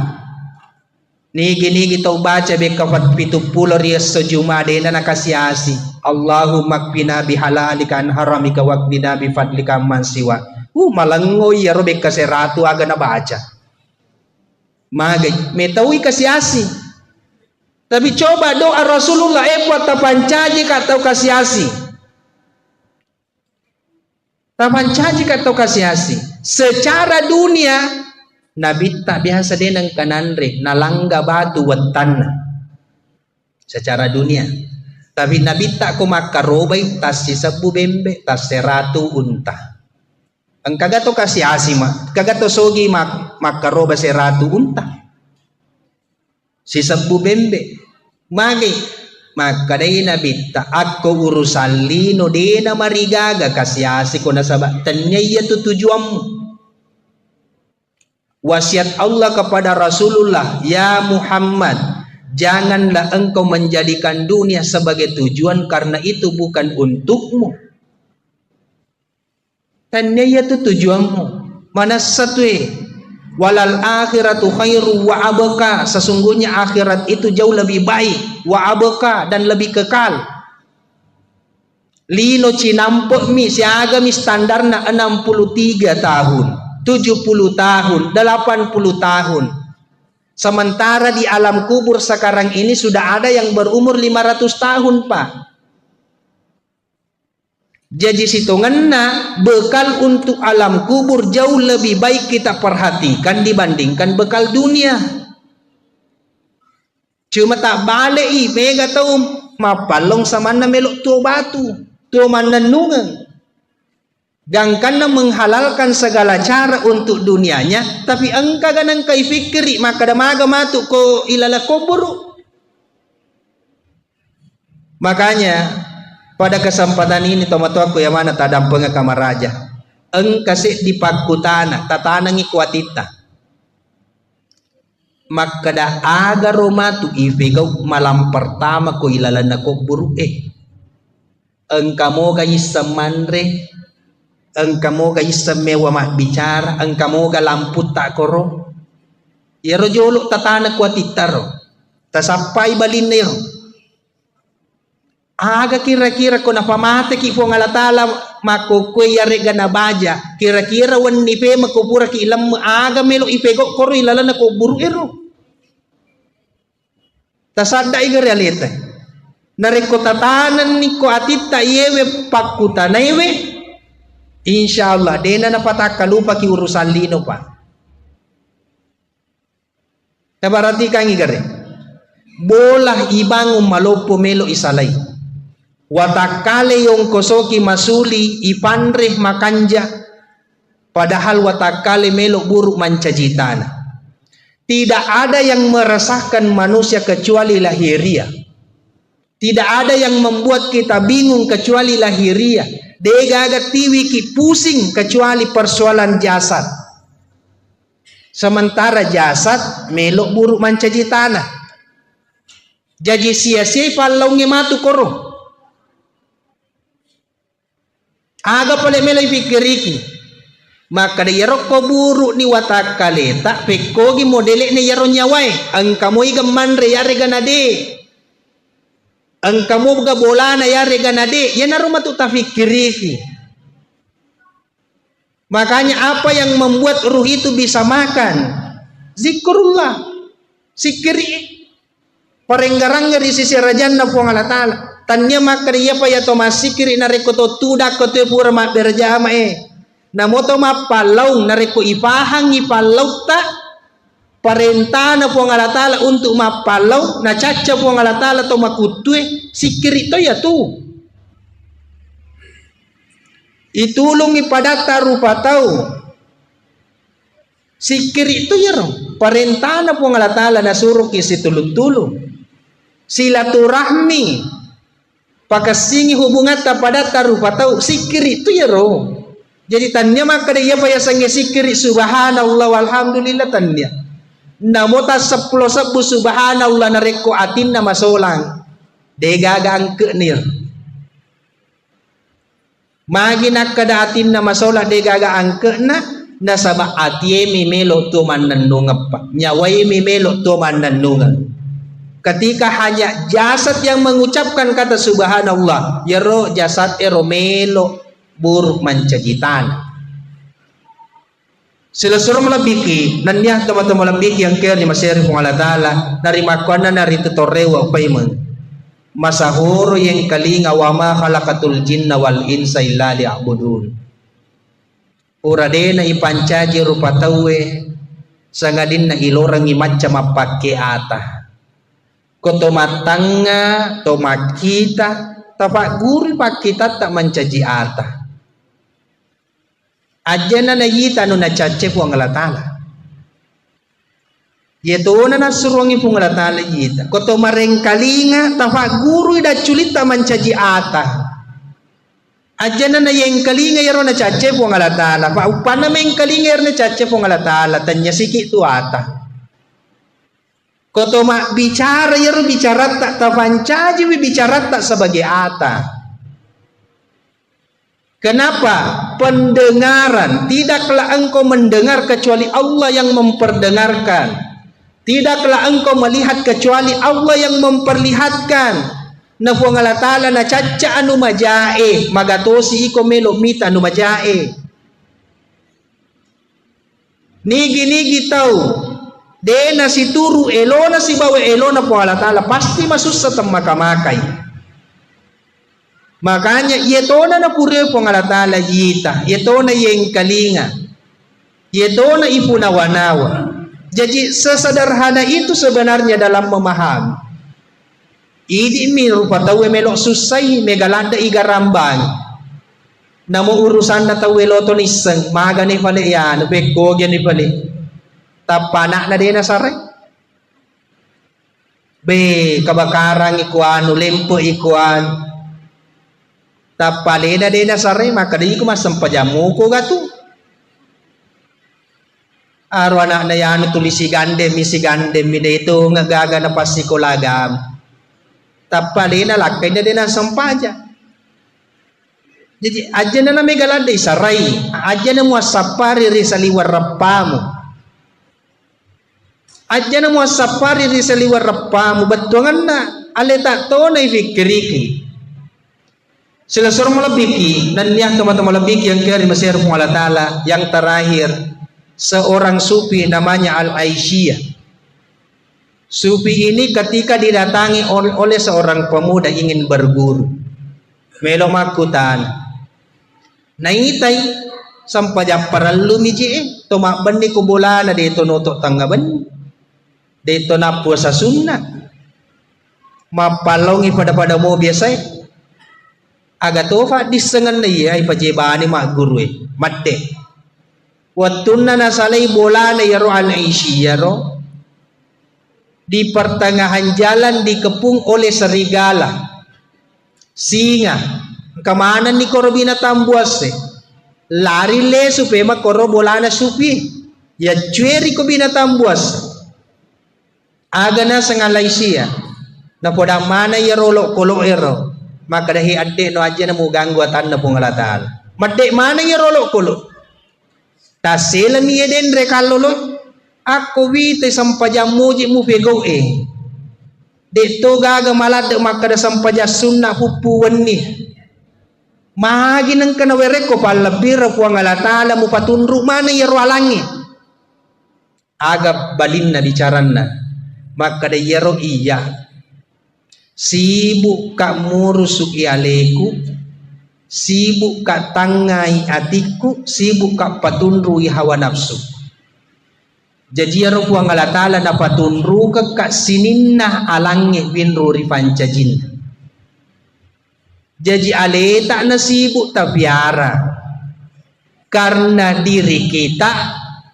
Nigi tau baca bekafat 70 rias sejuma dena nakasiasi. Allahumma kfina bihalalika an haramika waqdina bi fadlika man siwa. Malangoy ya robek kaseratu aga na baca. Magay metawi kasiasi. Tapi coba doa Rasulullah buat tapancaji katau kasiasi. Tapancaji katau kasiasi. Secara dunia Nabi tak biasa denang kananre nalangga batu wetan secara dunia. Tapi Nabi tak ko makarobai tas si sabu bembe tas seratu unta. Ang kagato kasi asima, kagato sogi makaroba seratu unta. Si sabu bembe. Magi makadai Nabi tak ako urusan lino dena marigaga kasi asiko na sabak tanya iya tujuanmu. Wasiat Allah kepada Rasulullah, ya Muhammad, janganlah engkau menjadikan dunia sebagai tujuan karena itu bukan untukmu. Tanya itu tujuanmu. Mana satu walal akhiratu khairu wa abqa, sesungguhnya akhirat itu jauh lebih baik, wa abqa dan lebih kekal. Lino cinampok mi siaga mi standarna 63 tahun. 70 tahun, 80 tahun. Sementara di alam kubur sekarang ini sudah ada yang berumur 500 tahun, Pak. Jadi situnganna bekal untuk alam kubur jauh lebih baik kita perhatikan dibandingkan bekal dunia. Cuma tak balik mega tahu mapalong sama na melok tu batu, tu mana nungang. Dan karena menghalalkan segala cara untuk dunianya, tapi engkau ganang kai fikri maka damaga matuk ko ilala kubur. Makanya pada kesempatan ini tomato aku yang mana tadam pengakamar raja. Engkau sih di pakutana tatanangi kuatita. Maka dah agar romatu ifegau malam pertama ko ilala na kubur engkau mau gayi semanre. Engkau moga isemewa mak bicara, engkau moga lampu tak koro. Ya rojoluk tatana kuatitaro, tasapai balinero. Aga kira-kira ko napamate ki po ngalatala makukwe yare gana baja. Kira-kira wani pe makupura ki ilam aga melo ipegok koro ilala na ko buru ero. Tasada iga realita. Nareko tatanan ni ko atita yewe pakutana yewe. Insyaallah dena na pataka lupa ki urusan lino Pak. Tabarati kang igare. Bolah ibangun malopo melo isalay. Watakale yung kosoki masuli ipanreh makanja. Padahal watakale melo buruk mancajitana. Tidak ada yang meresahkan manusia kecuali lahiriah. Tidak ada yang membuat kita bingung kecuali lahiriah. Degaga tiwi ki pusing kecuali persoalan jasad. Sementara jasad melok buruk mancaji tanah. Jadi sia-sia palongnya matu koro. Aga pale meloi pikiriki. Maka de yarok ko buruk ni watak kaleta pekogi modele ni yaro nyawai. Angkamo igam manre yare ganade. Engkau ga bola na yare ganade ya naruma tu tafikirihi. Makanya apa yang membuat ruh itu bisa makan? Zikrullah, sikiri. Parenggarangga di sisi rajanna puang Allah Ta'ala. Tanya maka dia pa ya to masikiri nareko to tudak ko te pura ma berjama namoto ma palau nareko ipahang ipalau ta. Parentana po Allah Ta'ala untuk mapalau na caca po Allah Ta'ala to makutwe sikir ito ya tu itulong ipadata rupa tau sikir ito ya ro parentana po Allah Ta'ala na suruh kisi tulong-tulong silaturahmi pakasingi hubungan tapadata rupa tau sikir ito ya ro Jadi tanya maka dia payah sange sikiri subhanallah walhamdulillah tanya. Namo ta 10 sebu subhanallah nareko atin nama solang. Degaga angke nir. Magi nak kada atin nama solang degaga angke na sabah atie mi melo tu mananungap pa. Nyawai mi melo tu mananungap. Ketika hanya jasad yang mengucapkan kata subhanallah, yero jasad ero melo buruk mancajitan. Sila suruh melebiki, nanya teman-teman melebiki yang kaya ni masyarakat Allah Ta'ala, narima kuana narito torewa payment. Masahuro yang kalinga wa ma khalaqatul jinna wal insa illa liya'budun. Uradena ipancaji rupa tawe, sangadin na ilorang macam apake ata. Koto matanga, to makita, tapak guri pakita tak mencaji ata. Ajana na yita no na chache po ang alatala. Yeto na nasuruangi po ang alatala yita. Koto marengkalinga, tafa guru ida chulita manchaji ata. Ajana na yengkalinga yaro na chache po ang alatala. Pa upana mengkalinga yaro na chache po ang alatala. Tanya siki tu ata. Koto ma bicara yaro bicara tak tafancaji bicara tak sebagai ata. Kenapa? Pendengaran. Tidaklah engkau mendengar kecuali Allah yang memperdengarkan. Tidaklah engkau melihat kecuali Allah yang memperlihatkan. Na puang Allah Ta'ala na caca anu majae. Magatosi iko melo mita anu majae. Nigi-nigi tau. Dena si turu elona si bawa elona puang Allah Ta'ala. Pasti masuk sa makamakaay. Makanya ietona na pure po ng alatala yita, ietona yung kalinga, ietona ipunawanawa. Jadi sesadarhana itu sebenarnya dalam memahami. Idi miru patawe melok susay megalanda igarambang. Namo urusan na tawe loto niseng maga ni pali yan, pekog yan ni pali. Tapanak na din na sare. Be kabakarang ikuan, lempo ikuan. Tapalena dena sare maka di ko masampajamu ko gato. Aro anak na yan tulisi gandem mi dito ngagaga na pasikolagam. Tapalena lakay na dena sampaja. Jadi aja na megalanda isaray, aja na mo sapari ri sa liwar rapamu. Aja na mo sapari ri sa liwar rapamu batungan na aleta to na ifikiriki. Sila suruh melebiki dan yang teman-teman melebiki yang kira di Mesir Allah Ta'ala yang terakhir seorang sufi namanya Al-Aisyah. Sufi ini ketika didatangi oleh seorang pemuda ingin berguru melo makutan naitay sampajang paralu miji tomak bendi kubulana dito nutok tanggaban dito na puasa sunnah mapalongi pada mo biasa agatofa disengan na iya ipajebani mak guru madde watunna nasalay bola na yaro Al-Aisyah yaro di pertengahan jalan dikepung oleh serigala singa kemana ni koro binatang buas lari le supaya mak koro bola na supi ya cueri ko binatang buas agana sang Al-Aisyah na poda mana yaro lo kolo ero maka dahi adek no aja na mo ganggu atan na pungalatal. Madek mana ya rolok kulo? Tasela mi eden rekalolo. Aku wite sampaja muji mu pego Dek to gaga malad maka da sampaja sunnah hupu wenni. Magi nang kana wereko palabira pungalatal mu patunru mana ya roalangi. Aga balinna dicaranna. Maka da yero iya. Sibuk kak murusuk ialeku, sibuk kak tangai atiku, sibuk kak patunrui hawa nafsu. Jadi ya rupu ang alatala na patunru kak sininna alangi winruri pancajin. Jadi aleta na sibuk tabiara. Karena diri kita,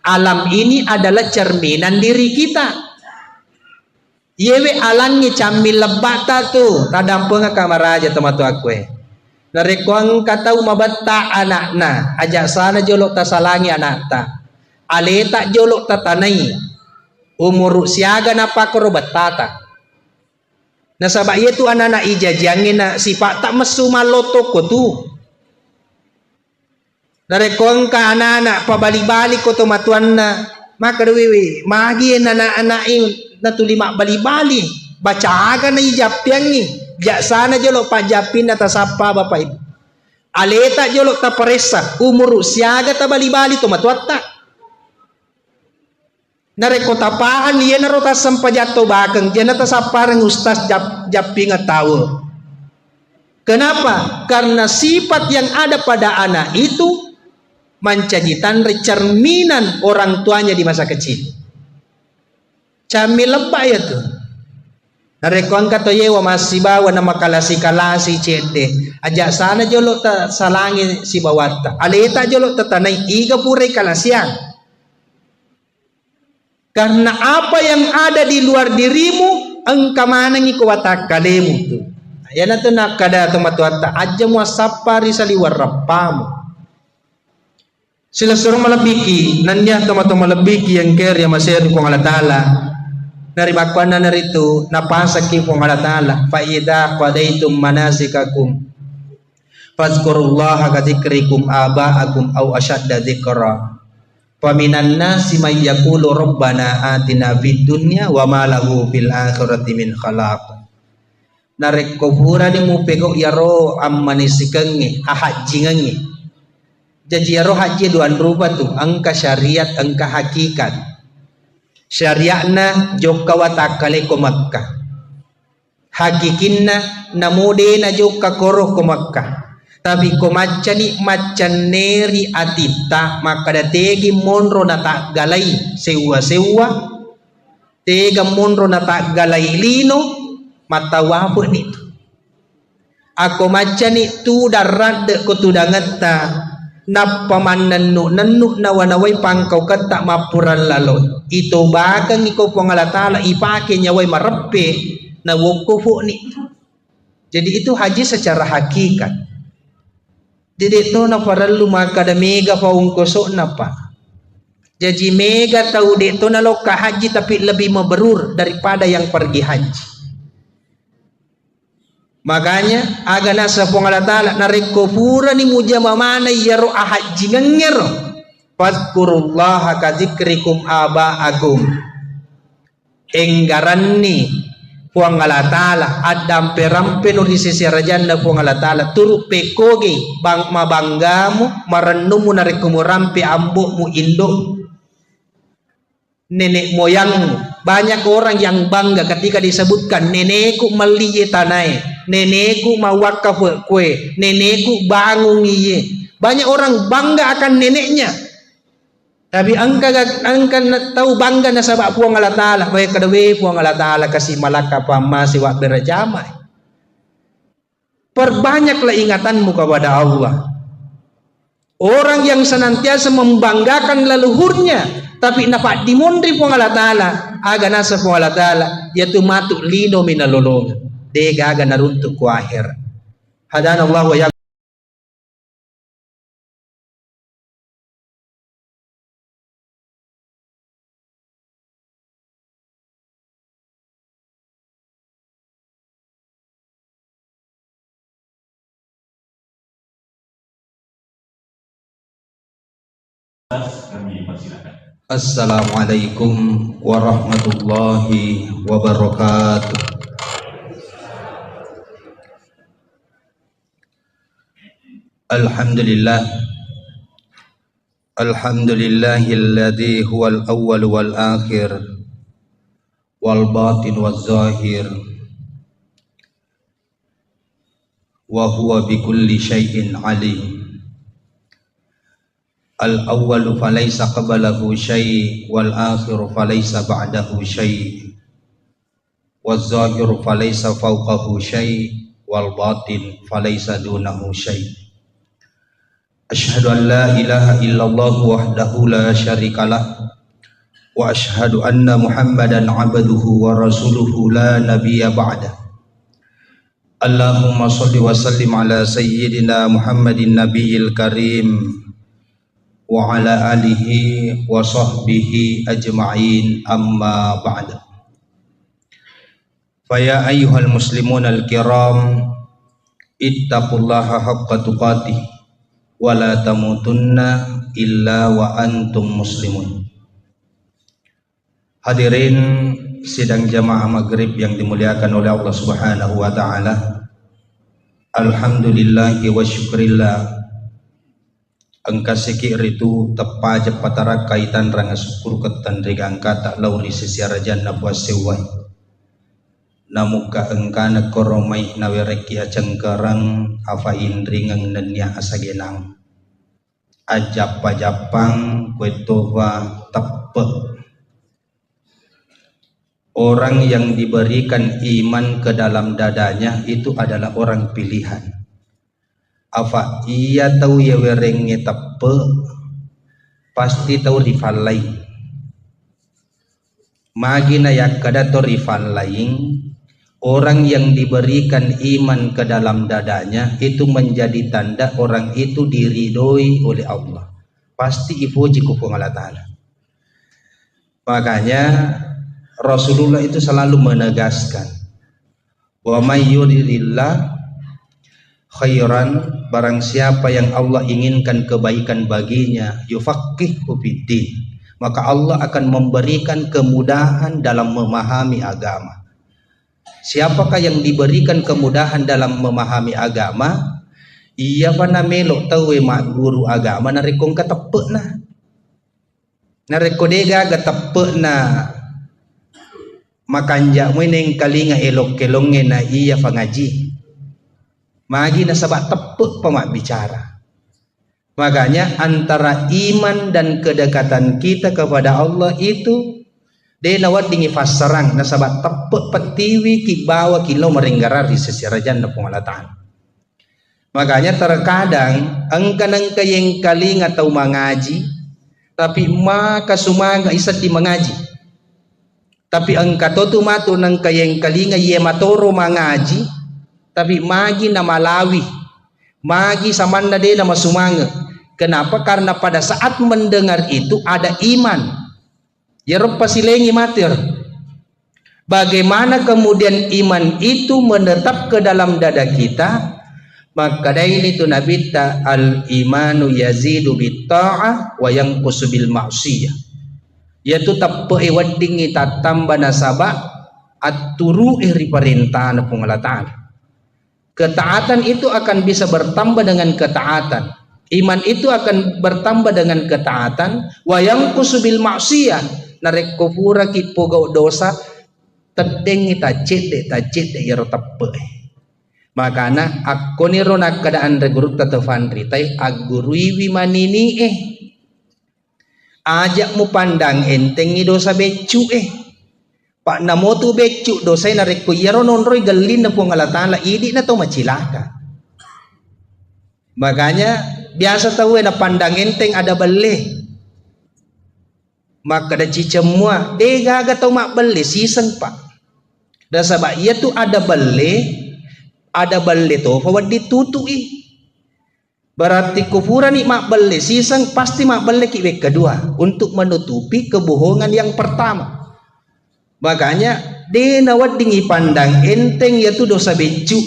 alam ini adalah cerminan diri kita. Yewe alangnya camil lebata tu tadampung kamaraja tematu aku Narekuang katau mabatta anakna, ajak sana jolok tasalangi anakta. Aleta jolok tatanai. Umur siaga napa korobat tata. Nasabak itu anak-anak ijajangin na sifat tak mesu maloto ko tu. Narekuang ka anak-anak pabali-bali ko to matuan na. Maka dewi magi anak-anak na tulima bali-bali. Baca aga na ijapyang ni. Jak sana jolok pajapin atas apa bapak ibu. Aleta jolok ta paresa umur siaga ta bali-bali to matuatta. Nareko tapahan iya narota sampajato bakeng jana ta saparang ustaz japinga tahu. Kenapa? Karena sifat yang ada pada anak itu mencajitan cerminan orang tuanya di masa kecil. Cami lebay ya tuh. Narekon kato yewa masih bawa nama kalasi cete. Ajak sana jolok ta salangi si bawata. Aleta jolok ta tanai iga purai kalasiang. Karena apa yang ada di luar dirimu engkau manangi kuwata kalemu tu. Yana tu nak kada tomatuata aja muasapari saliwar rapamu. Sila surung malabiki nanya tomato malabiki yang ker yang masih kong Allah Taala. Naribakuan na narito napasaki kong Allah Taala fa idza qadaitum manasikakum fazkurullaha kadzikrikum aba'akum aw ashadda dzikra faminan nasi may yaqulu rabbana atina fid dunya wa ma lahu fil akhirati min khalaq. Narek kubura ni mo pego yaro ammanisikangi ahajingangi jadi yaro haji duan rupa tu angka syariat angka hakikat. Syariatna joka watakale ko Makkah. Hakikinna namude na joka koro ko Makkah. Tapi ko macani macaneri atita maka dategi monro na tak galai sewa tega monro na tak galai lino matawapo nito. Ako macani tu darad ko tudangata napamanan nanu nawanaway pangkau kata mapuran lalo itu bakang iko Allah Taala ipake nyaway marappe na wukufu ni. Jadi itu haji secara hakikat. Jadi itu na paralu maka da mega paungkoso na pa. Jadi mega tahu de itu na loka haji tapi lebih mabrur daripada yang pergi haji. Makanya agana sa Allah Taala narekopura ni muja mamana yaro ahajingan ngero fadkurullaha kadzikrikum aba'akum enggaran ni puang Allah Taala adam perampe no di sisi rajanda puang Allah Taala turu pekoge bang mabanggamu marennumu narekumurampe ambukmu induk nenek moyangmu. Banyak orang yang bangga ketika disebutkan nenekku meliye tanai, nenekku mawakaf kue, nenekku bangun iye. Banyak orang bangga akan neneknya. Tapi angka tahu bangga nasabak puang Allah Taala, baik kedewe puang Allah Taala kasih malaka pama siwak berjamai. Perbanyaklah ingatanmu kepada Allah. Orang yang senantiasa membanggakan leluhurnya tapi nafak dimundri puang Allah Taala aga nasa puang Allah Taala yaitu matuk lino minalolongan dega aga naruntuk ku akhir. Hadanallahu wa kami persilakan. Assalamualaikum warahmatullahi wabarakatuh. Alhamdulillah. Alhamdulillahilladzi huwal awwal wal akhir wal batin waz zahir wa huwa bikulli syai'in alim. Al-awwalu falaysa qablahu syai' wal akhiru falaysa ba'dahu syai' waz zahiru falaysa fawqahu syai' wal batin falaysa dunahu syai'. Asyhadu an la ilaha illallah wahdahu la syarikalah wa asyhadu anna Muhammadan abduhu wa rasuluhu la nabiyya ba'dah. Allahumma salli wa sallim ala sayyidina Muhammadin nabiyil karim wa ala alihi wa sahbihi ajma'in, amma ba'd. Faya ayyuhal muslimun al-kiram, ittaqullaha haqqa tuqatih wa la tamutunna illa wa antum muslimun. Hadirin sidang jamaah maghrib yang dimuliakan oleh Allah Subhanahu wa ta'ala, alhamdulillahi wa syukrillah angka sikir itu tepat patara kaitan ranga syukur ketan rigang kata lauri sisiara janna puasewai namuka engkana koromai nawereki acengkerang afain ringang nenya asagenang ajap-ajapang kwetova tepe. Orang yang diberikan iman ke dalam dadanya itu adalah orang pilihan. Apa ia tahu ya werengnya tepe, pasti tahu rival lain. Magina yak kada to rival lain. Orang yang diberikan iman ke dalam dadanya itu menjadi tanda orang itu diridhoi oleh Allah. Pasti ipuji ku Allah Ta'ala. Makanya Rasulullah itu selalu menegaskan, wa may yuridillah khairan, barang siapa yang Allah inginkan kebaikan baginya, yufaqqihhu fiddin, maka Allah akan memberikan kemudahan dalam memahami agama. Siapakah yang diberikan kemudahan dalam memahami agama? Iya pana melok tahu mak guru agama narekong katepek na, narekodega katepek na. Makanja mo neng kalinga elok kelonge na iya pangaji magi na sabak tepuk pemak bicara. Makanya antara iman dan kedekatan kita kepada Allah itu de nawat dingi fasarang na sabak tepuk petiwi ki bawa kilo meringgarari sesirajan na pengalatan. Makanya terkadang angka yang kalinga tau mengaji tapi maka sumaga isat di mengaji. Tapi angka tu matu nang kayeng kalinga ye matoro mangaji tapi magi na malawi magi samanda de na masumanga. Kenapa? Karena pada saat mendengar itu ada iman ya rupa silengi matir. Bagaimana kemudian iman itu menetap ke dalam dada kita? Maka dari itu Nabi ta al imanu yazidu bit ta'ah wa yanqusu bil ma'siyah, yaitu tappe wading ita tambah nasabah aturu iri perintah na pengalatan. Ketaatan itu akan bisa bertambah dengan ketaatan. Iman itu akan bertambah dengan ketaatan. Wayang kusubil maksiyah narek kufura ki pogau dosa tedeng ita cede yaro tappe. Makana aku ni ronak keadaan regurut tatefandri tay agurui manini ajak mu pandang enteng ni dosa becu pak namo tu becu dosa na reko yaro nonroy galin na pong alatala idi na to macilaka. Makanya biasa tahu na pandang enteng ada beli maka da cicemua de gaga to mak beli siseng pak da sabak ia tu ada beli to fawad ditutui. Berarti kufuran ni mak beli sisang pasti mak beli ki kedua untuk menutupi kebohongan yang pertama. Makanya de nawat dingi pandang enteng yaitu dosa becu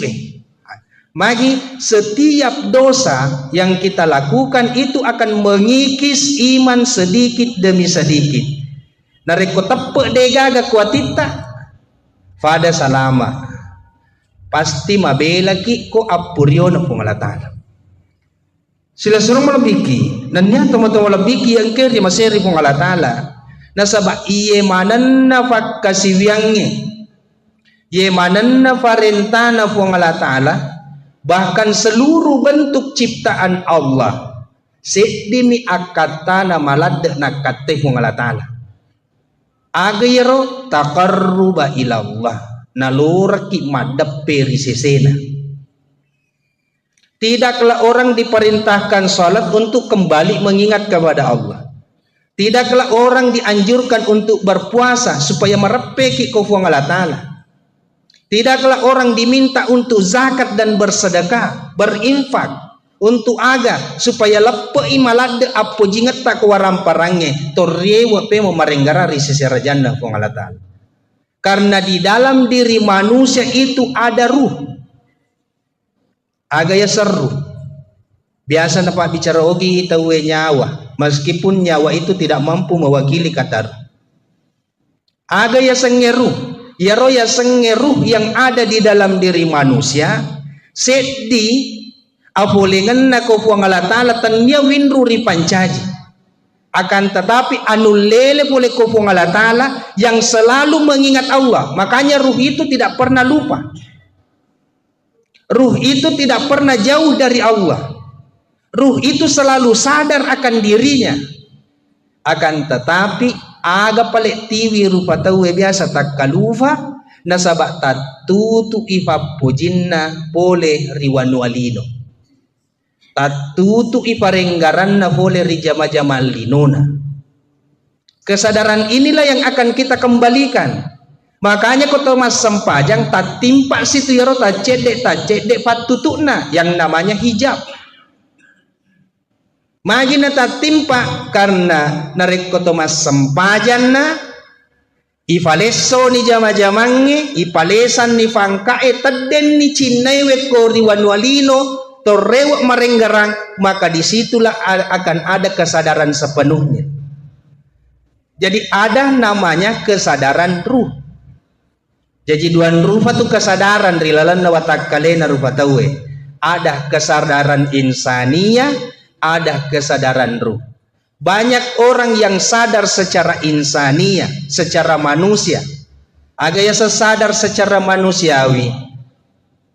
Magi setiap dosa yang kita lakukan itu akan mengikis iman sedikit demi sedikit. Nareko tepe degaga kuatita pada salama pasti mabela ki ko apuryo na pengalatan. Sila surong malabiki nanya tomo-tomo malabiki yang kiri maseri pong Allah Ta'ala nasaba iye manan na fakasiwiangnya iye manan na farentana pong Allah Ta'ala bahkan seluruh bentuk ciptaan Allah sedimi akatana malad na kate pong Allah Ta'ala agayro taqarruba ilallah naluraki madap perisesena. Tidaklah orang diperintahkan salat untuk kembali mengingat kepada Allah. Tidaklah orang dianjurkan untuk berpuasa supaya merepeki kufuang Allah Ta'ala. Tidaklah orang diminta untuk zakat dan bersedekah, berinfak untuk aga supaya lepai malade apo jingat tak waram parange torrewa pe merenggara risisi rajanda pong Allah Ta'ala. Karena di dalam diri manusia itu ada ruh. Aga ya seru. Biasa napa bicara ogi tahu nyawa, meskipun nyawa itu tidak mampu mewakili kata ruh. Aga ya sengeru. Ya roh ya sengeruh yang ada di dalam diri manusia seddi apolengan na ko puang Allah Ta'ala tanya winru ripancaji akan tetapi anu lele boleh ko puang Allah Ta'ala yang selalu mengingat Allah. Makanya ruh itu tidak pernah lupa, ruh itu tidak pernah jauh dari Allah, ruh itu selalu sadar akan dirinya. Akan tetapi aga palek tiwi rupa tawe biasa tak kalufa nasabak tatutu ifa pujinna pole riwanu alino tatutu iparenggaran na pole rijama-jama linona. Kesadaran inilah yang akan kita kembalikan. Makanya kau Thomas Sempajang tak timpa situ yaro tak cedek patutuna yang namanya hijab. Magina tak timpa karena narik ko Thomas Sempajang na ifaleso ni jama-jamange ipalesan ni fangkae teden ni cinaiwe ko riwanwalino torrewa marenggarang, maka disitulah akan ada kesadaran sepenuhnya. Jadi ada namanya kesadaran ruh. Jadi duan rupa tu kesadaran rilalan watak kalena rupa tawe. Ada kesadaran insania, ada kesadaran ruh. Banyak orang yang sadar secara insania, secara manusia. Agaknya sesadar secara manusiawi.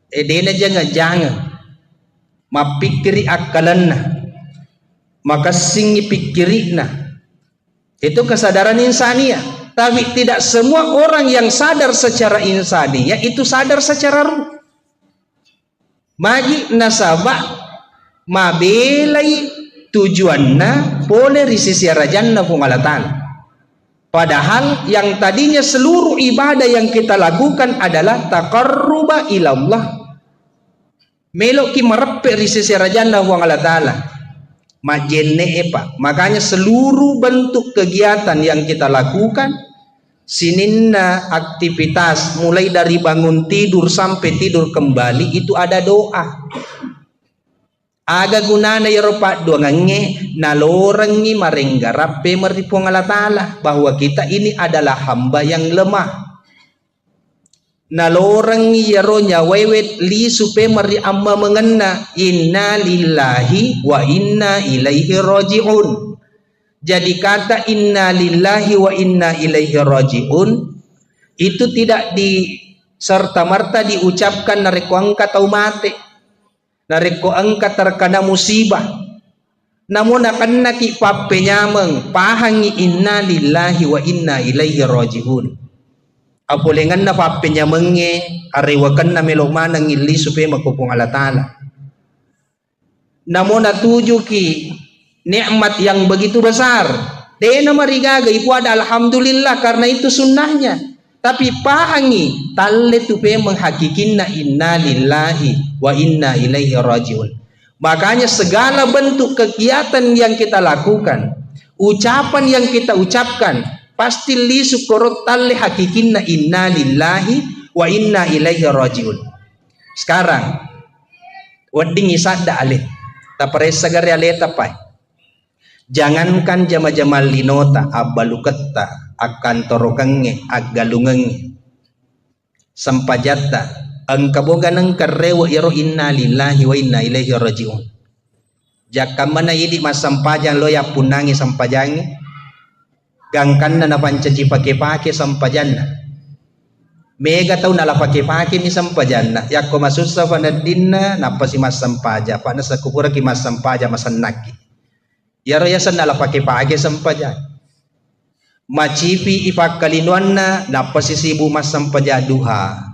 Edena jangan mapikiri akalanna, maka singi pikirina. Itu kesadaran insania. Tapi tidak semua orang yang sadar secara insania itu sadar secara ruh. Magi nasabah mabelai tujuanna boleh risisi rajanna pungalatan. Padahal yang tadinya seluruh ibadah yang kita lakukan adalah taqarruba ilallah. Melok ki merepe risisi rajanna pungalatan. Majenne epa. Makanya seluruh bentuk kegiatan yang kita lakukan, sininna aktivitas mulai dari bangun tidur sampai tidur kembali itu ada doa. Aga gunana yaropa doa nge nalorangi marenggarape meripong Allah Ta'ala bahwa kita ini adalah hamba yang lemah. Nalorangi yaronya wewet li supe meri amma mengena inna lillahi wa inna ilaihi raji'un. Jadi kata inna lillahi wa inna ilaihi raji'un itu tidak serta-merta diucapkan nareko angka tau mate, nareko angka terkena musibah. Namun akan naki pape nyameng pahangi inna lillahi wa inna ilaihi raji'un. Apolengan na pape nyamenge arewakan na melok manang ili supaya makupung Allah Ta'ala. Namun natuju ki nikmat yang begitu besar. Dena marigaga ipu ada alhamdulillah karena itu sunnahnya. Tapi pahangi talle tupe menghakikinna inna lillahi wa inna ilaihi rajiun. Makanya segala bentuk kegiatan yang kita lakukan, ucapan yang kita ucapkan, pasti li syukurut talle hakikinna inna lillahi wa inna ilaihi rajiun. Sekarang wedding isada alih. Tapare sagari alih tapai. Jangankan jama-jama linota abaluketta akan torokangge agalungenge sampajata ang kabogan ng karewa iro inna lillahi wa inna ilaihi rajiun. Jakamana idi masampajan loya punangi sampajangi gangkan na napancaji pake-pake sampajanna mega tau nala pake-pake ni sampajanna yakko masusa fanadinna napasi masampaja pa nasa kupura ki masampaja masannaki yaro yasan nala pake-pake sampaja macipi ipakalinuanna napasisibu masampaja duha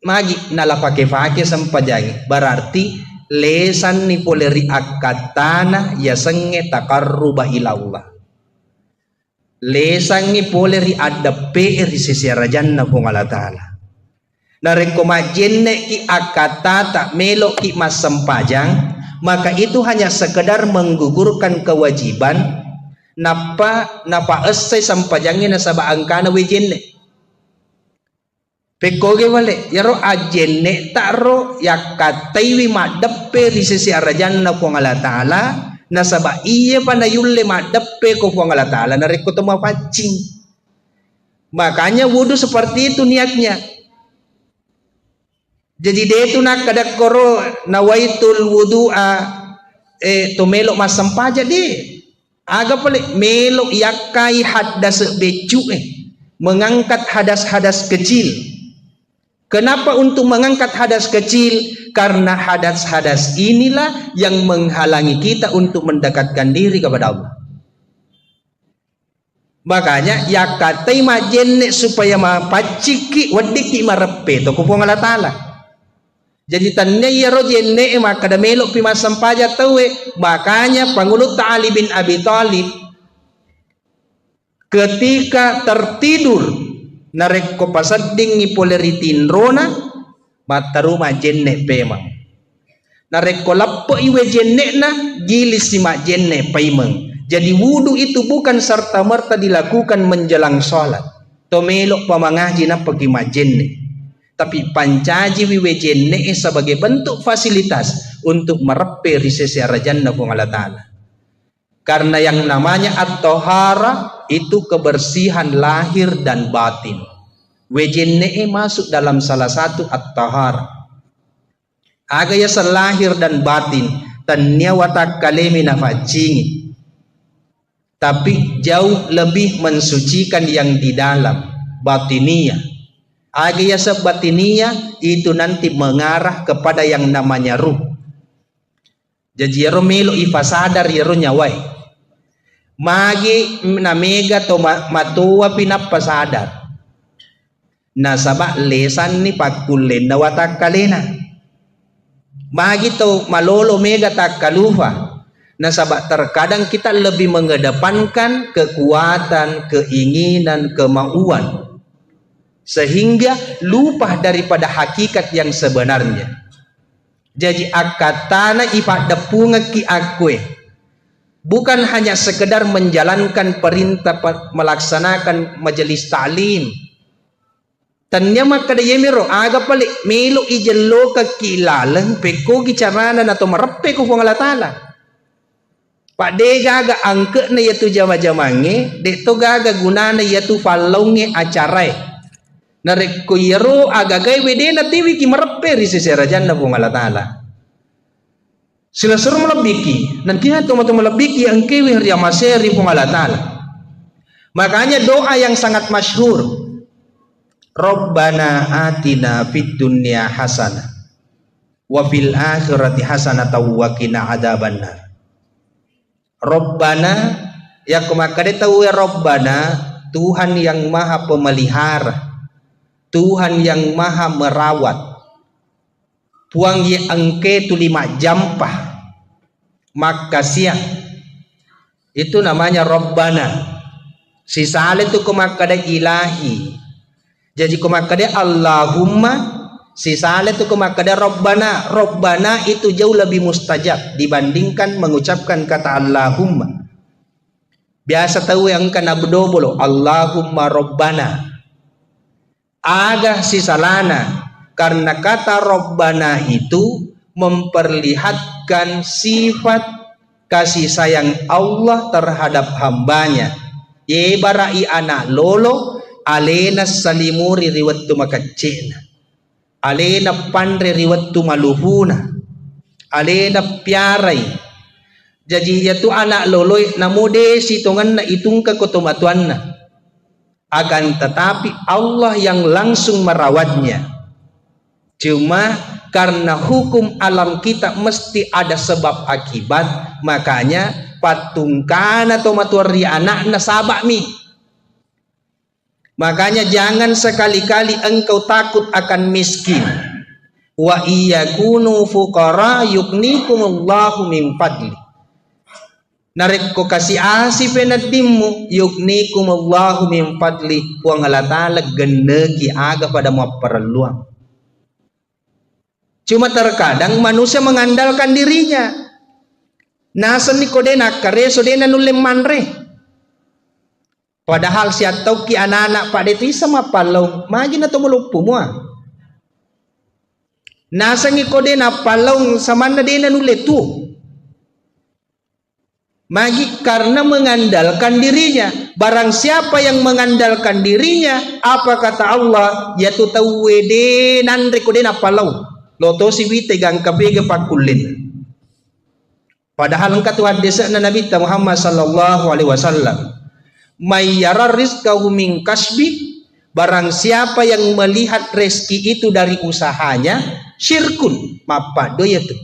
magi nala pake-pake sampaja berarti lesan ni poleri akatana yasenge takarruba ilallah. Lesan ni poleri adape ri sisi rajanna pong Allah Ta'ala. nareko majenne ki akata tak melok ki mas sempajang, maka itu hanya sekedar menggugurkan kewajiban napa esai sampajangnya nasaba angkana wejenne pekoge wale yaro ajenne taro yakataiwi madeppe di sisi arajanna ko ngala taala nasaba iye panayulle madeppe ko ngala taala nareko toma pancing. Makanya wudu seperti itu niatnya. Jadi dia itu nak kadak koro nawaitul wudu'a to melok masam paja deh. Aga pale melok yakai hadas becu mengangkat hadas-hadas kecil. Kenapa untuk mengangkat hadas kecil? Karena hadas-hadas inilah yang menghalangi kita untuk mendekatkan diri kepada Allah. Makanya ya katai majenne supaya mapaciki wadiki marepe to kupong Allah Taala. Jadi tannya ya rojenne maka da melok pi masam paja tawe. Makanya Pangulut Ali bin Abi Thalib ketika tertidur narek ko pasading ni poleritin rona mataru majenne pemang. Narek ko lappo iwe jenne na gilis si majenne paimeng. Jadi wudu itu bukan serta-merta dilakukan menjelang sholat. Tomelok pamangaji na pergi majenne. Tapi pancaji wiwejenne sebagai bentuk fasilitas untuk merepe risesi arajanna kung Allah Ta'ala. Karena yang namanya at-tohara itu kebersihan lahir dan batin. Wejenne masuk dalam salah satu at-tohara. Agaya selahir dan batin. Tanya watak kalemi nafacingi. Tapi jauh lebih mensucikan yang di dalam batiniyah. Agaya sebatiniyah itu nanti mengarah kepada yang namanya ruh. Jadi yaro melo ifasadar yaro nyawai. Magi namega to matua pinapa sadar. Nasaba lesan ni pakulen na watak kalena. Magi to malolo mega tak kalufa. Nasabak terkadang kita lebih mengedepankan kekuatan, keinginan, kemauan sehingga lupa daripada hakikat yang sebenarnya. Jadi akatana ipada punga ki akwe bukan hanya sekedar menjalankan perintah melaksanakan majelis ta'lim. Tanya maka dayemiro aga pali melo ijello ka kilalang peko gicarana atau merepe ko Allah Ta'ala. Pak de gaga angke na yaitu jama-jamange, de to gaga gunana yaitu falonge acarai. Narek ko yero agagai wede na tiwi ki merepe ri seserajan na Allah Ta'ala. Sila suruh melebiki, nanti to mato melebiki angke wi ri amaseri Allah Ta'ala. Makanya doa yang sangat masyhur. Rabbana atina fid dunya hasanah wa fil akhirati hasanah wa qina adzabannar. Rabbana ya kumakade tahu ya Rabbana, Tuhan yang maha pemelihara, Tuhan yang maha merawat. Puang ye angke tu 5 jampah maka siang itu namanya Rabbana. Sisale tu kumakade ilahi. Jadi kumakade Allahumma, sisale tu kumakade Rabbana. Rabbana itu jauh lebih mustajab dibandingkan mengucapkan kata Allahumma. Biasa tahu yang kana bedobolo Allahumma Rabbana. Agah sisalana karena kata Rabbana itu memperlihatkan sifat kasih sayang Allah terhadap hambanya. Ye barai anak lolo alena salimuri riwattu makacena. Alena pandre riwattu maluhuna. Alena piarai. Jadi yaitu anak loloy namude sitongan na itung kekotomatuan na. Akan tetapi Allah yang langsung merawatnya. Cuma karena hukum alam kita mesti ada sebab akibat, makanya patungkana tomatuari anak na sabakmi. Makanya jangan sekali-kali engkau takut akan miskin. Wa iyakunu fuqara yugnikumullahu min fadli. Narek ko kasih asih penatimu yugnikumullahu min fadli. Wa ngalatala geneki aga pada mau perluang. Cuma terkadang manusia mengandalkan dirinya. Nasan ni kodena kare sodena nulem manre. Padahal siya tahu ki anak-anak pak detu sama palau magi na to melupu mua. Nasan ni kodena palau sama na dena nule tu. Magi karena mengandalkan dirinya. Barang siapa yang mengandalkan dirinya, apa kata Allah? Yaitu tahu wede nandre kodena palau. Loto si wite gang kabege pakulin. Padahal engkau Tuhan desa na Nabi Muhammad sallallahu alaihi wasallam. May yara rizqahu min kasbi, barang siapa yang melihat rezeki itu dari usahanya, syirkun mapa do yaitu.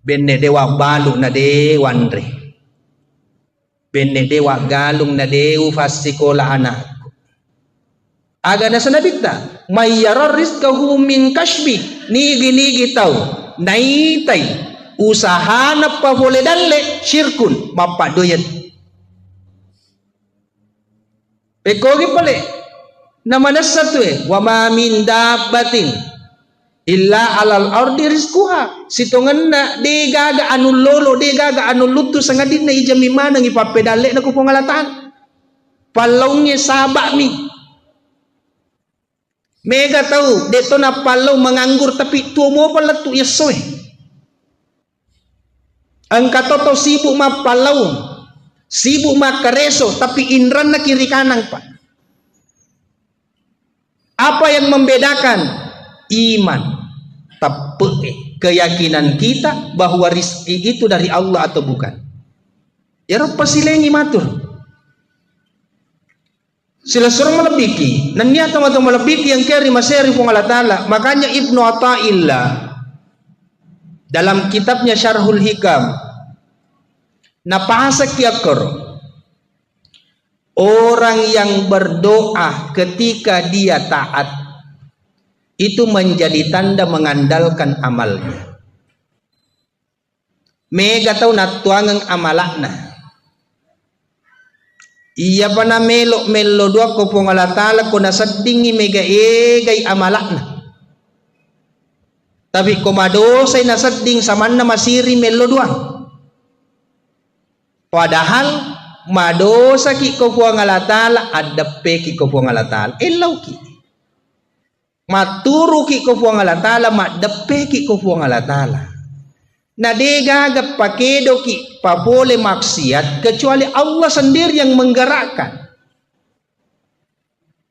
Benne dewa balu na dewandre. Benne dewa galung na dewu fasikola anak. Aga na sanabita, may yara rizqahu min kasbi, nigi tau, naitay, usaha na pa boleh dalle, syirkun, mapadoyan. Pekogi pale, namanas satu wama min dabbatin, illa alal ardi rizquha. Sitongan na, de gaga anul lolo, de gaga anul lutu, sangadin na ijami manang ipapedale na kupungalatan. Palongnya sabak mi. Mega tahu deto na palau menganggur tapi tuo mo pala tu yesoy. Angka toto sibuk ma palau, sibuk ma kareso tapi indran na kiri kanan pak. Apa yang membedakan? Iman, tapi keyakinan kita bahwa rizki itu dari Allah atau bukan. Ya Rabb pasilengi matur. Sila surang malabiki, nanya teman-teman malabiki yang keri maseri pung Allah Ta'ala. Makanya Ibnu Athaillah dalam kitabnya Syarhul Hikam napahasa kiakor, orang yang berdoa ketika dia taat itu menjadi tanda mengandalkan amalnya. Mega tau natuangang amalakna. Iya pa na melo dua ko pong Allah Ta'ala ko nasadingi mega egay amalakna. Tapi kumadosay nasading saman na masiri melo dua. Padahal madosa ki ko pong Allah Ta'ala adape ki ko pong Allah Ta'ala. Elaw ki. Maturo ki ko pong Allah Ta'ala madape ki ko pong Allah Ta'ala. Na degagat pakedo ki papole maksiat kecuali Allah sendiri yang menggerakkan.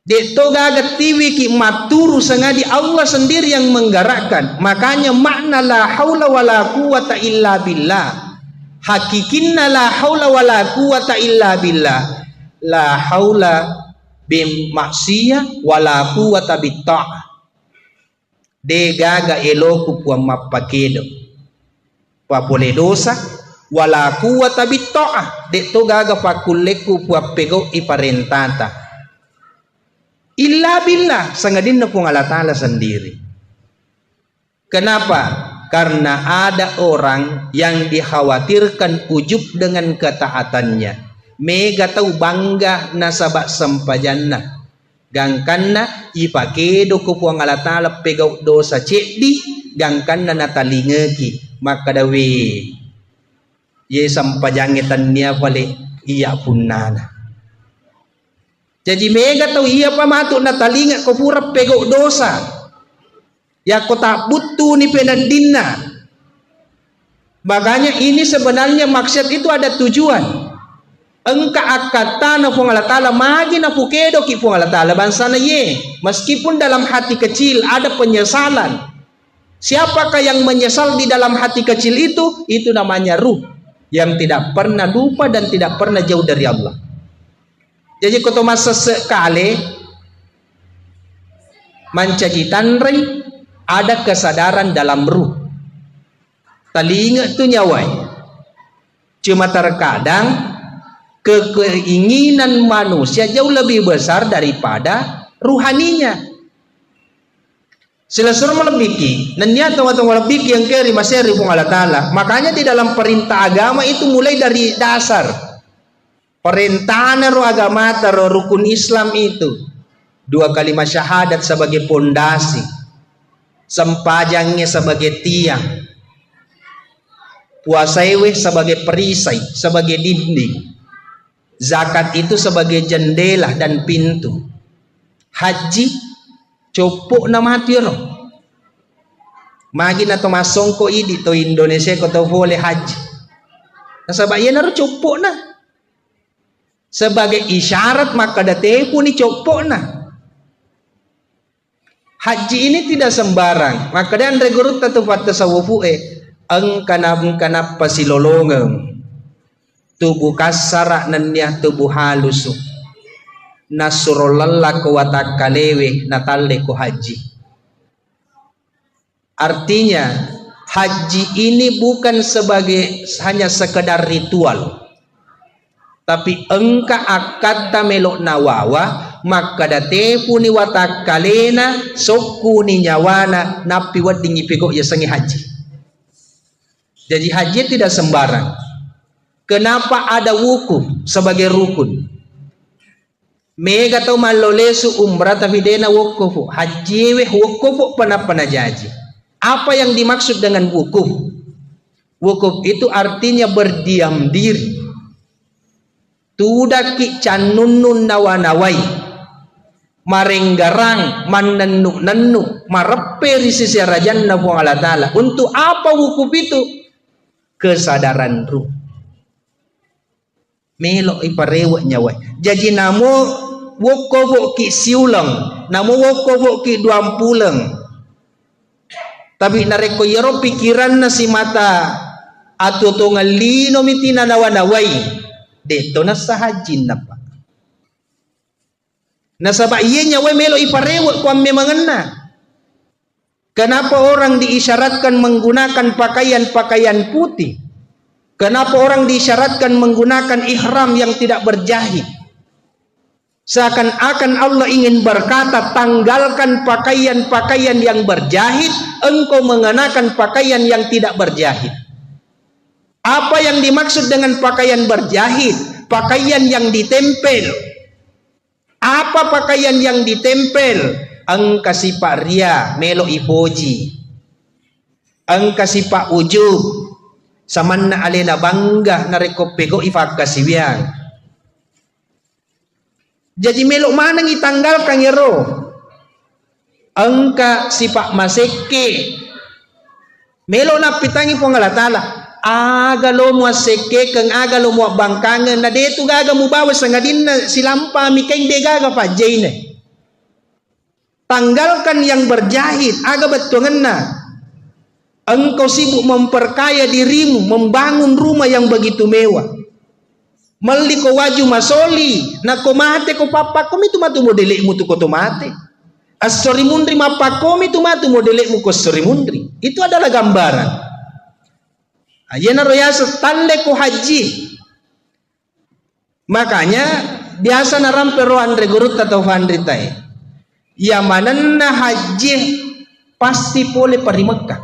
Deto gagat tiwi ki maturu sengadi Allah sendiri yang menggerakkan. Makanya makna la haula wala quwata illa billah. Hakikinna la haula wala quwata illa billah. La haula bim maksiyah wala quwata bitta'ah. Degaga eloku puang mapakedo. Papole dosa wala quwata bitta'ah detto gaga pakulleku puappego iparentata illa billah sangadin na pong Allah Ta'ala sendiri. Kenapa? Karena ada orang yang dikhawatirkan ujub dengan ketaatannya. Mega tahu bangga nasabak sempajanna gangkanna ipakedo ko puang Allah Ta'ala pegau dosa cekdi gangkanna natalingeki maka dawe ye sampajangitan niya pale iya punana. Jadi mega tahu iya pa matuk na talinga ko pura pego dosa. Ya ko tak butuh ni penandinna. Makanya ini sebenarnya maksud itu ada tujuan. Engka akatana pung Allah Ta'ala magi na pukedo ki pung Allah Ta'ala bansana ye. Meskipun dalam hati kecil ada penyesalan. Siapakah yang menyesal di dalam hati kecil itu? Itu namanya ruh yang tidak pernah lupa dan tidak pernah jauh dari Allah. Jadi kalau masa sekali mancajitan rei ada kesadaran dalam ruh. Talinga itu nyawai. Cuma terkadang keinginan manusia jauh lebih besar daripada ruhaninya. Silasur melebiki, nanya teman-teman melebiki yang kiri masih ribung Allah Ta'ala. Makanya di dalam perintah agama itu mulai dari dasar. Perintahan roh agama atau rukun Islam itu 2 kalimat syahadat sebagai pondasi. sempajangnya sebagai tiang, puasaiwe sebagai perisai, sebagai dinding, zakat itu sebagai jendela dan pintu, haji copok na mati ro magi na to masongko idi to Indonesia ko to boleh haji nasabak iya na ro copok na sebagai isyarat maka date pun ni copok na. Haji ini tidak sembarang, maka dan regurut tatu fat tasawufu ang kanap pasilolongem tubuh kasara nanya tubuh halusu nasurolalla ko watak kalewe natalle ko haji. Artinya haji ini bukan sebagai hanya sekedar ritual, tapi engka akad melok nawawa maka date puni watak kalena soku ni nyawana napi wadingi pego ya sangi haji. Jadi haji tidak sembarang. Kenapa ada wukuf sebagai rukun? Mega tau malolesu umrah tapi dena wukufu haji weh wukufu pana jaji. Apa yang dimaksud dengan wukuf? Wukuf itu artinya berdiam diri. Tudaki canunun nawanawai, marenggarang manennu marepe sisi rajan nabu Allah Ta'ala. Untuk apa wukuf itu? Kesadaran ruh. Melok iparewak nyawai. Jadi namo wukuf ki siulang, namo wukuf ki 20. Tapi nareko yero pikiran na si mata atau to ngalino mitina nawanawai deto na sahajin na pa nasaba iya nyawa melo iparewa kwa memangena. Kenapa orang diisyaratkan menggunakan pakaian putih? Kenapa orang diisyaratkan menggunakan ihram yang tidak berjahit? Seakan-akan Allah ingin berkata, tanggalkan pakaian yang berjahit, engkau mengenakan pakaian yang tidak berjahit. Apa yang dimaksud dengan pakaian berjahit? Pakaian yang ditempel. Apa pakaian yang ditempel? Engka sipak ria, melo ipoji. Engka sipak ujub, samanna alena bangga nareko pego ifak kasibiang. Jadi melok mana ngitanggalkan yero? Engka sipak maseke. Melok na pitangi po ngala tala. Aga lo mo seke kang aga lo mo bangkangan na deto gaga mo bawas sa ngadin na silampa mi kay de gaga pa jane. Tanggalkan yang berjahit, aga betungan na. Engkau sibuk memperkaya dirimu, membangun rumah yang begitu mewah. Mali ko waju masoli na komate ko papa ko mitu matu modele mu tu ko tomate asori mundri mapa ko mitu matu modele mu ko sori mundri. Itu adalah gambaran ayana royasa tande ko haji. Makanya biasa narampe ro andre gurut atau fandri tai ya mananna haji pasti boleh pari Mekah,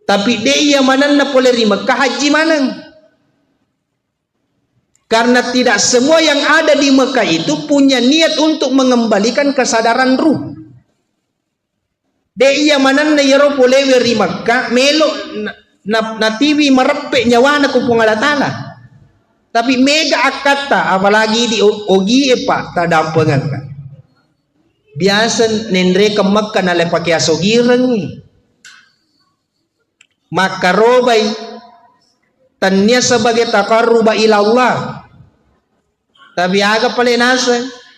tapi dia ya mananna boleh ri Mekah haji manang. Karena tidak semua yang ada di Mekah itu punya niat untuk mengembalikan kesadaran ruh. Dia manan na yero polewe ri Mekah melo na TV merepek nyawana ku pungalatala. Tapi mega akata apalagi di ogi epa tadampengan ka. Biasa nendre ke Mekah na lepake asogireng. Maka robai tanya sebagai taqarruba ila Allah. Tapi aga pala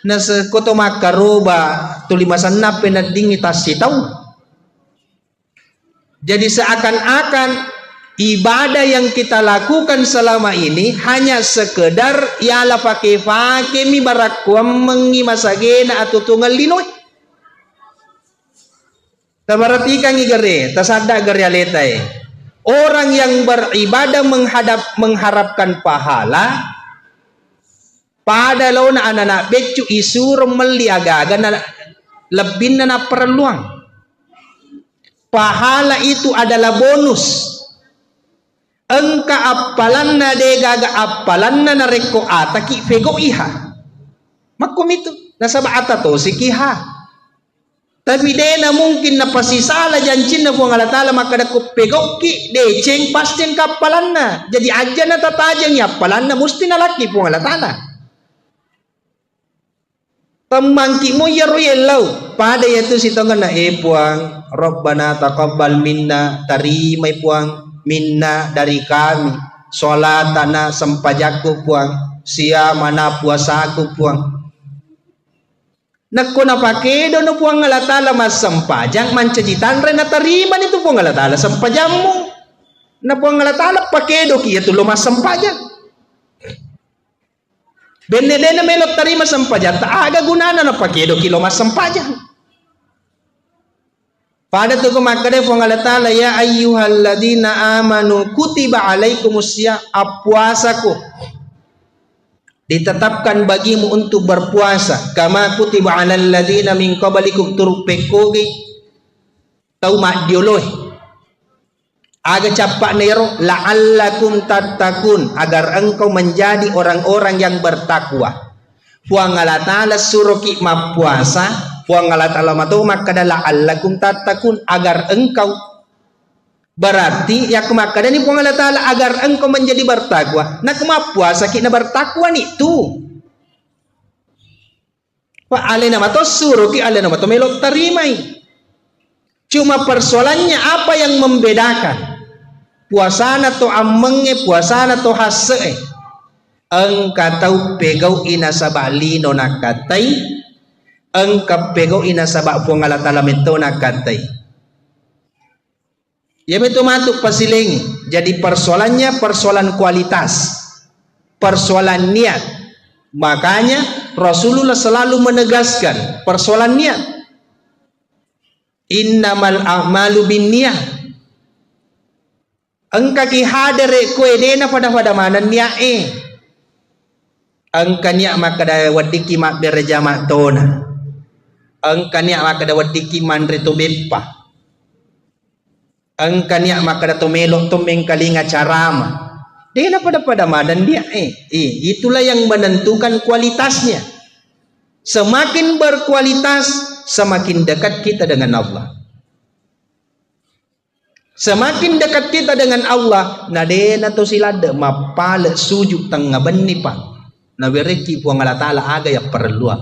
nasa koto makaroba tulimasan na penading itasitaw. Jadi seakan-akan ibadah yang kita lakukan selama ini hanya sekedar yala pake mi barakwam mengimasagena atau tunggal linoy. Tabaratikan igare tasada garyaletai. Orang yang beribadah mengharapkan pahala pada law na anak becu isur meliagaga na lebih na perluang. Pahala itu adalah bonus. Engka apalan na de gaga apalan na nareko ataki fego iha. Makum itu nasaba ata to sikiha. Tapi dena mungkin na pasisala jancin na puang Allah Ta'ala maka da kupegoki deceng pasti yang kapalan na. Jadi aja na tatajang yapalan na musti na laki puang Allah Ta'ala. Pemangki mo yaro yellow pada yaitu si tongan na puang Rabbana taqabbal minna tarimai puang minna dari kami sholatana sempajaku puang siamana puasaku puang nakko na pakedo no puang Allah Ta'ala mas sempajang mancajitan re na tariman itu puang Allah Ta'ala sempajammu na puang Allah Ta'ala pakedo kiya tulo mas sempajang benedena melot tarima sempajang tak aga gunana na pakedo kilo mas sempajang pada tu kemakade puang Allah Ta'ala ya ayyuhalladzina amanu kutiba alaikumusya puasaku ditetapkan bagimu untuk berpuasa kama kutiba alal ladzina min qablikum turpekoge tau mak dioloi aga capak nero la'allakum tattaqun agar engkau menjadi orang-orang yang bertakwa. Puang Allah Ta'ala suruh ki puasa, puang Allah Ta'ala matu maka la'allakum tattaqun agar engkau berarti ya kemakada ni puang Allah Ta'ala agar engkau menjadi bertakwa. Nak puasa ki na bertakwa ni tu. Wa alena matu suruh ki alena matu melok tarimai. Cuma persoalannya apa yang membedakan puasana to amenge puasana to hase engka tau pegau ina sabali no nakatai engka pegau ina sabak puang Allah Ta'ala mento nakatai ya betul matuk pasiling jadi persoalannya persoalan kualitas persoalan niat makanya Rasulullah selalu menegaskan persoalan niat innamal a'malu binniyah engka ki hadere kue dena pada mana niat engka niat maka da wadiki mak bereja mak tona engka niat maka da wadiki mandre to beppa engka niat maka da to melok to mengkalinga carama dena pada mana dia itulah yang menentukan kualitasnya semakin berkualitas semakin dekat kita dengan Allah. Semakin dekat kita dengan Allah, nadena to silada mapala sujud tengah beni pa. Nabereki puang Allah Ta'ala aga ya perlu.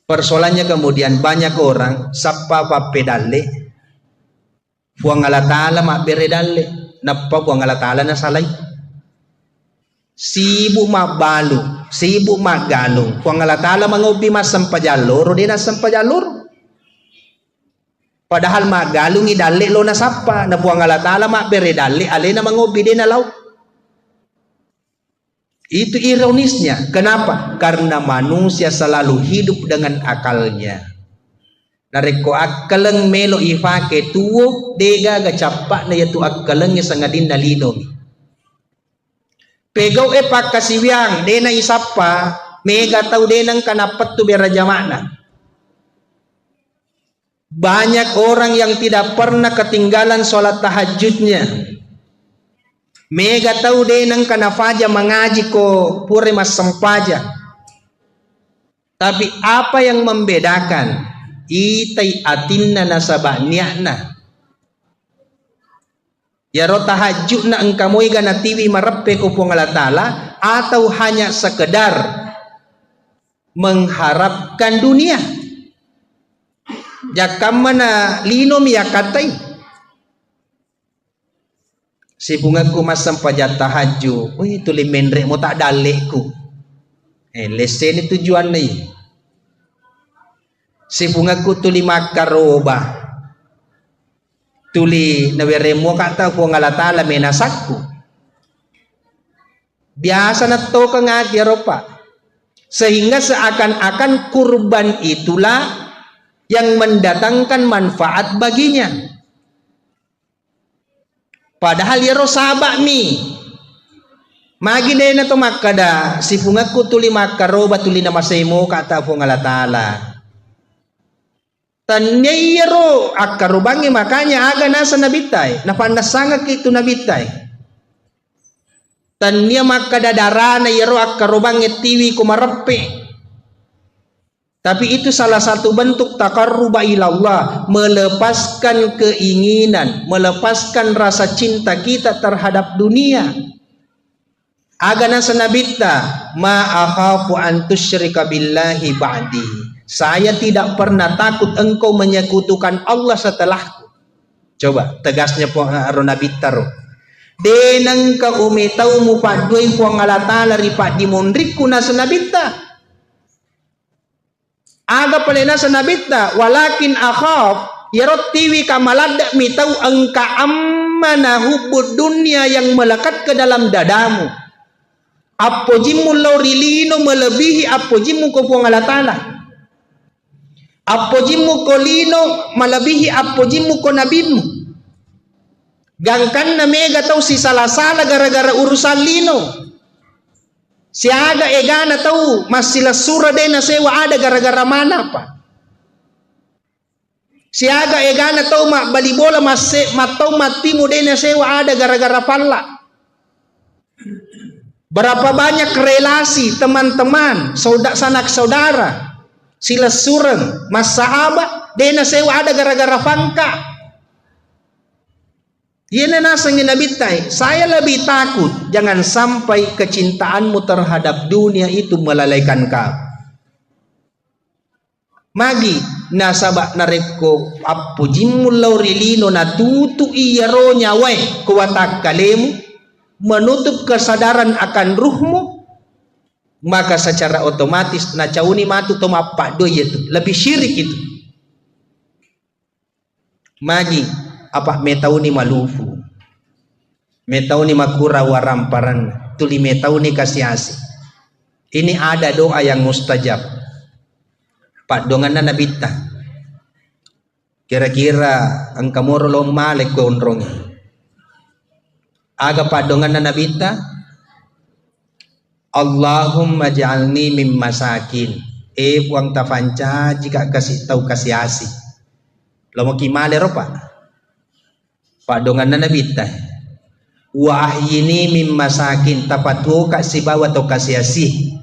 Persoalannya kemudian banyak orang sapa pa pedale puang Allah Ta'ala mak beredale napa puang Allah Ta'ala na salai. Sibuk mak balu, sibuk mak galung. Puang Allah Ta'ala mangobi mas sampajalur, dena sampajalur. Padahal mak galungi dalek lo na sapa na puang Allah Ta'ala mak bere dalek ale na mangobi de na law. Itu ironisnya. Kenapa? Karena manusia selalu hidup dengan akalnya. Nareko akaleng melo ifake tuwo dega gacapak na yatu akaleng sangadin na linom. Pegaw pak kasiwiang de na isapa mega tau de nang kanapat tu beraja makna. Banyak orang yang tidak pernah ketinggalan sholat tahajudnya. Mega tahu denang kana faja mengaji ko pure mas sempaja. Tapi apa yang membedakan? Itai atinna nasabah niakna. Ya ro tahajud na engkamoy gana tiwi marepe ko puang Allah Ta'ala atau hanya sekedar mengharapkan dunia. Jakam mana linom ya katai si bungaku masam pajat tahajud itu limendre mo tak dalekku lesen itu tujuan nih si bungaku tuli makaroba tuli naweremo kata ko ngala Ta'ala menasakku biasa na to ka nga diaropa sehingga seakan-akan kurban itulah yang mendatangkan manfaat baginya. Padahal ya ro sabak mi. Magi de na to makada si pungaku tuli makaroba tuli na masemo kata po ngala Ta'ala. Tanya ro akarubangi makanya aga nasa nabitay. Napanasanga kito nabitay. Tanya makada darana yero akarubangi tiwi kumarepe. Tapi itu salah satu bentuk taqarruba ilallah, melepaskan keinginan, melepaskan rasa cinta kita terhadap dunia. Agana senabitta ma akhafu an tusyrika billahi ba'di. Saya tidak pernah takut engkau menyekutukan Allah setelahku. Coba tegasnya Ronabitta ro. Denang ka umetau mu padoi puang alatala ripat di mondriku na senabitta. Aga palena senabitta walakin akhaf yarottiwi kamalada mitau engka ammana hubbud dunia yang melekat ke dalam dadamu. Apojimu laurilino melebihi apojimu ko puang alatala. Apojimu kolino melebihi apojimu ko nabimu. Gangkan na mega tau si salah-salah gara-gara urusan lino. Si aga egana tau masila sura dena sewa ada gara-gara mana pa. Si aga egana tau mak bali bola matau matimu dena sewa ada gara-gara palla. Berapa banyak relasi teman-teman, sanak saudara, sila sureng, mas sahabat dena sewa ada gara-gara fangka. Yana nasangin nabitai, saya lebih takut jangan sampai kecintaanmu terhadap dunia itu melalaikan kau. Magi nasabak nareko apujimul laurilino natutu iyaro nyawai kuwatak kalemu menutup kesadaran akan ruhmu, maka secara otomatis nacauni matu tomapak do itu lebih syirik itu. Magi apa metauni malufu, metauni makura waramparan, tuli metauni kasiasi. Ini ada doa yang mustajab. Pak dongan nabita. Kira-kira ang kamoro lo malek ko onrong. Aga pak dongan nabita. Allahumma ja'alni mim masakin. Buang tafanca jika kasih tahu kasiasi. Lo mau kimale ro pak. Pak dongan na nabita wa ahyini mim masakin tapatu ka sibawa to kasiasi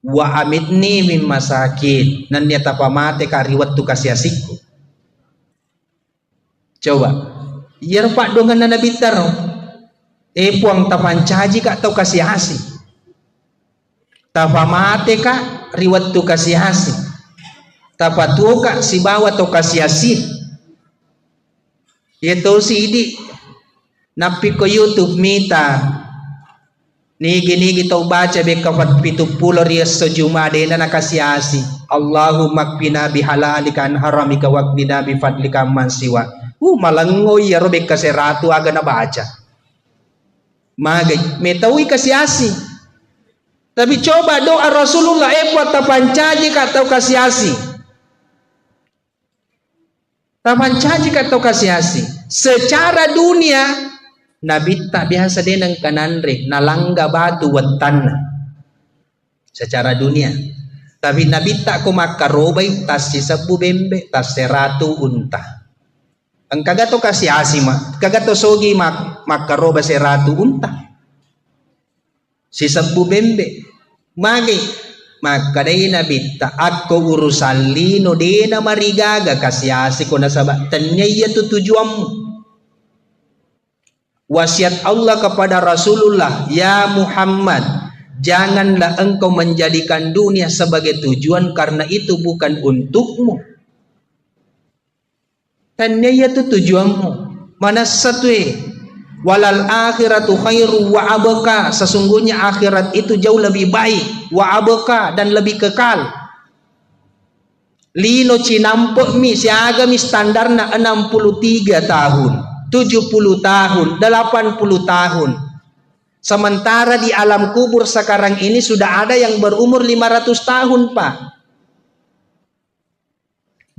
wa amitni mim masakin nan dia tapamate ka riwat tu kasiasiku. Coba yer pak dongan na nabita ro puang tapancaji ka to kasiasi tapamate ka riwat tu kasiasi tapatu ka sibawa to kasiasi. Ito si idi napi ko YouTube mita nigi tau baca be kapat 70 rias sejumade na nakasiasi Allahumma qina bihalalika an haramika waqdina bi fadlika man siwa malangoy yaro be kaseratu aga na baca magay metawi kasiasi. Tapi coba doa Rasulullah buat tapancaji katau kasiasi. Tapancaji atau kasiasi secara dunia Nabi tak biasa denang kananre nalangga batu wetan secara dunia. Tapi Nabi tak ko makarobai tas sisabu bembe tas seratu unta. Ang kagato kasiasi ma kagato sogi makaroba seratu unta sisabu bembe magi maka day nabita ako urusan lino dena marigaga kasiasi ko nasabak tanya itu tujuanmu. Wasiat Allah kepada Rasulullah, ya Muhammad, janganlah engkau menjadikan dunia sebagai tujuan karena itu bukan untukmu. Tanya itu tujuanmu. Mana satu walal akhiratu khairu wa abqa, sesungguhnya akhirat itu jauh lebih baik, wa abqa, dan lebih kekal. Lino cinampok mi siaga mi standarna 63 tahun, 70 tahun, 80 tahun. Sementara di alam kubur sekarang ini sudah ada yang berumur 500 tahun, Pak.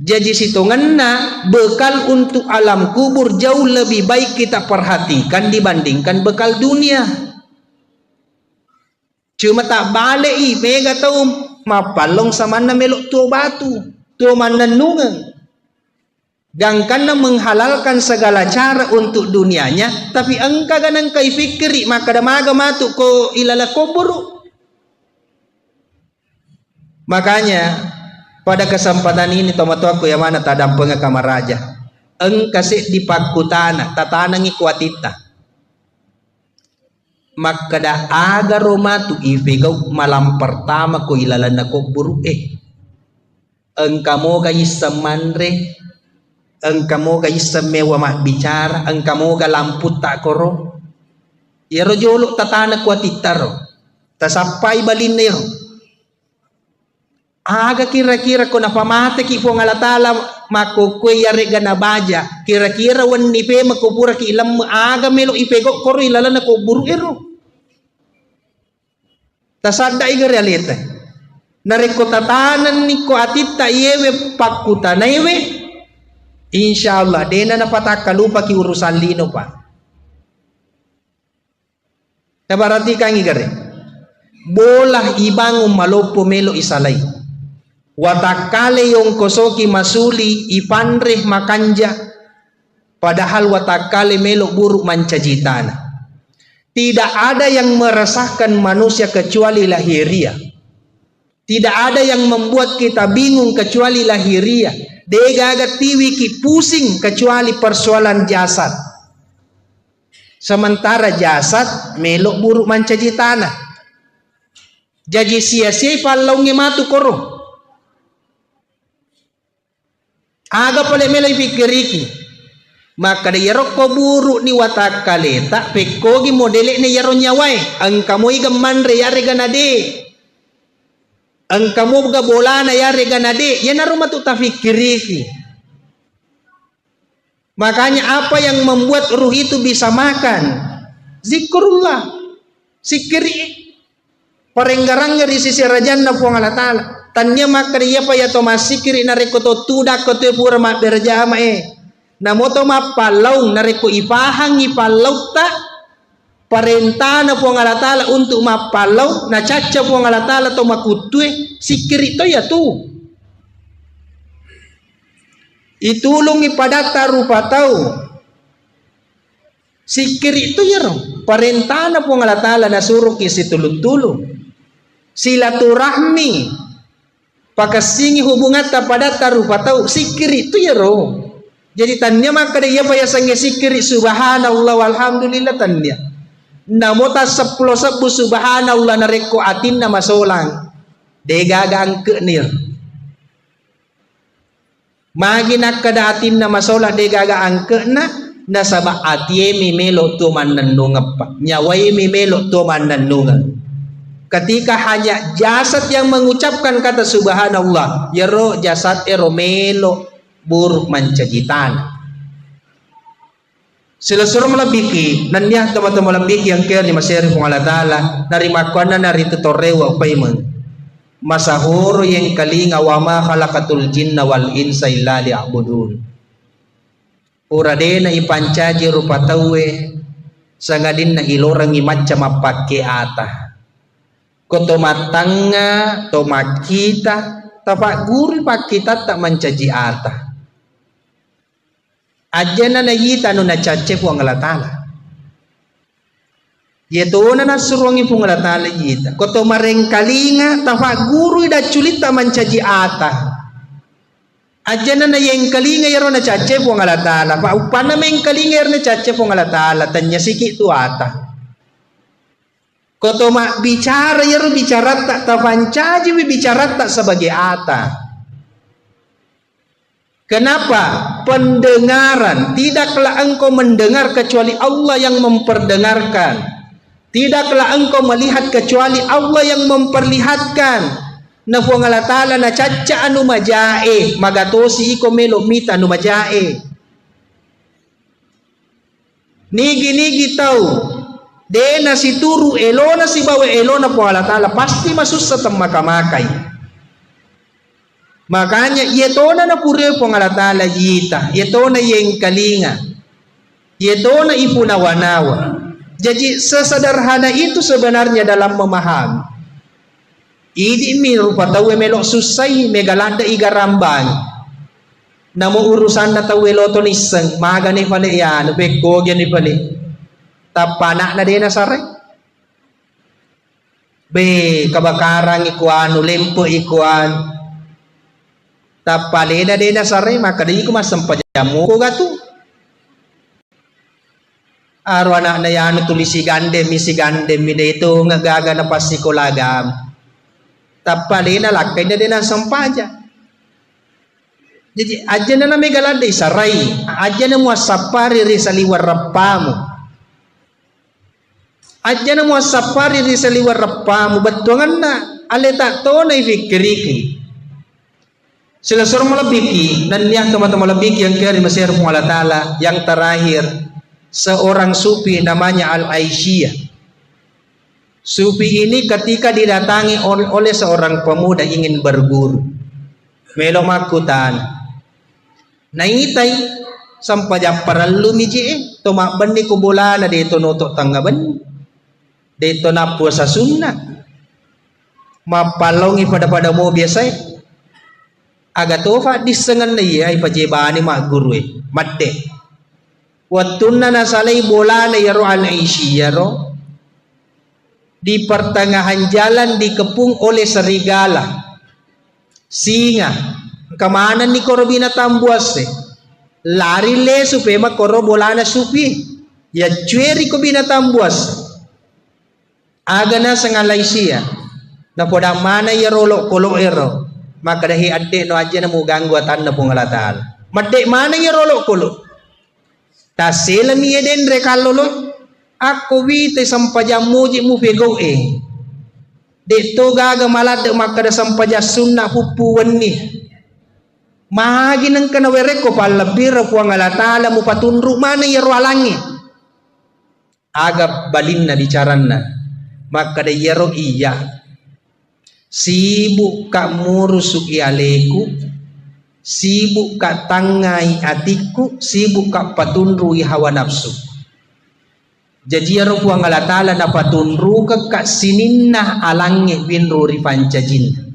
Jadi hitungannya bekal untuk alam kubur jauh lebih baik kita perhatikan dibandingkan bekal dunia. Cuma tak balik mega tahu mapalong sama na melok tuo batu, tuo mananungan. Gangkan menghalalkan segala cara untuk dunianya, tapi engkau ganang kai fikri maka damaga matuk ko ilala kubur. Makanya Pada kesempatan ini tomato aku yang mana tadam pengakamaraja. Engkasih di pakutana tatanangi kuatita. Maka da aga Roma tu ifigau malam pertama ko ilalan ko buru engkamo gayi semandre, engkamo gayi semewa mak bicara, engkamo ga lampu tak koro. Ya rojolo tatana kuatita ro. Tasapai balinero. Aga kira-kira ko napamate ki po ngalatala makukwe yari ganabaja kira-kira wan nipe makupura ki ilam aga melo ipego koro ilala na ko buru ero tasada iga realita nareko tatanan ni ko atita yewe pakuta na yewe insyaallah dena na patakalupa ki urusan lino pa tabarati kang igare bolah ibang malopo melo isalay watakale yung kosoki masuli ipanreh makanja padahal watakale melo buruk mancajitana. Tidak ada yang meresahkan manusia kecuali lahiriah. Tidak ada yang membuat kita bingung kecuali lahiriah. Degaga tiwi ki pusing kecuali persoalan jasad. Sementara jasad melo buruk mancajitana. Jadi sia-sia palongi matu koro. Aga pala melay pikiriki maka da yarok ko buru ni watak kaleta pekogi modele ni yaro nyawai ang kamoy gamanre yare ganade ang kamo ga bola na yare ganade yan na rumatu tafikiriki. Makanya apa yang membuat ruh itu bisa makan zikrullah sikiri parenggarang di sisi rajan na puang Allah Ta'ala tanya makriya pa yato masikiri nareko to tudak ko te pura ma berjama namoto mapalaw nareko ipahang ipalaw ta parenta na po Allah Ta'ala untuk mapalaw na caca po Allah Ta'ala to makutwe sikiri to ya tu itulong ipadata rupa tau sikiri to ya ro parenta na po Allah Ta'ala na suruh isi tulung-tulung silaturahmi pakasingi hubungan pada tarupa tahu sikiri itu ya roh. Jadi tanya maka dia payah sange sikiri subhanallah walhamdulillah tanya. Namota 10 sebu subhanallah nareko atin nama solang. Degaga angke nir. Magi nak kada atin nama solang degaga angke na nasaba atie mi melo tu mananung apa. Nyawai mi melo tu mananung. Ketika hanya jasad yang mengucapkan kata subhanallah yaro jasad eromelo buruk mancajitan sila suruh melebiki nandiah teman-teman melebiki yang kaya di masyari kong Allah Ta'ala narima kuana narito torewa payman masahuro yang kalinga wama khalaqatul jinna wal insa illa liya'budun uradena ipancaji rupa tawe sangadin na ilorang imatca mapake ata koto matanga to makita tapak guri pak kita tak mencaji ata ajana na yita no na cace po ang alatala yeto na nasuruangi po ang alatala yita koto marengkalinga tapak guri da culita mencaji ata ajana na yang kalinga yaro na cace po ang alatala pa upana mengkalinga yaro na cace po ang alatala tanya siki tu ata koto mak bicara ya bicara tak tapancaji bicara tak sebagai ata. Kenapa? Pendengaran tidaklah engkau mendengar kecuali Allah yang memperdengarkan. Tidaklah engkau melihat kecuali Allah yang memperlihatkan. Na po Allah Ta'ala na caca anu majae magatosi iko melo mita anu majae. Nigi tahu. Dena si turu elona si bawa elona po Allah Ta'ala pasti masusah makamakay. Makanya yetona na pure po Allah Ta'ala yita, yetona yang kalinga, yetona ipunawanawa. Jadi sesederhana itu sebenarnya dalam memahami. Idi mi rupa tawe melok susai megalanda igarambang. Namo urusan na tawe loto niseng magani pale yan, beko gani pale. Tapanak na din na sare be kabakarang ikuan lempo ikuan tapalena dena sare maka di ko masampajamu ko gatu aro anak na yan tulisi gande misi gande mi dito ngagaga na pasikolagam tapalena lakay na dena sampaja. Jadi aja na may galade saray aja na mo sapari ri sa liwar rapamu aja na mo sapari ri sa liwar rapamu batuangan na aleta to na ifikiriki sila surang malabiki nandiyan teman-teman malabiki yang kaya masih Allah Ta'ala yang terakhir seorang sufi namanya Al-Aisyah. Sufi ini ketika didatangi oleh seorang pemuda ingin berguru melong makutan naitay sampajang parallu miji tumak bendi kubulana dito nutok tanggaban dito na po sa sunnah mapalongi pada mo biasa agatofa disengan na iya ipajibani mak guru madde watunna na salay bola na yaro Al-Aisyah yaro di pertengahan jalan dikepung oleh serigala singa kemana ni koro binatang buas lari le supaya mak koro bola na supi ya cueri ko binatang buas agana sengalaisia na poda mana ya rolok kolok ero maka dahi adde no aja na mo ganggu atan na pungalataan madde mana ya rolok kolok tasela mi eden re kalolo ako wite sampaja muji mu pego de to gaga malad maka da sampaja sunnah pupu wenni magi nang kana wereko palabir pungalataan mo patunru mana ya roalangi agap balinna dicaranna maka da yero iya sibuk kak murusuk ialeku sibuk kak tangai atiku sibuk kak patunrui hawa nafsu jadi yero puang Allah Ta'ala na patunru kak sininna alangi binruri pancajin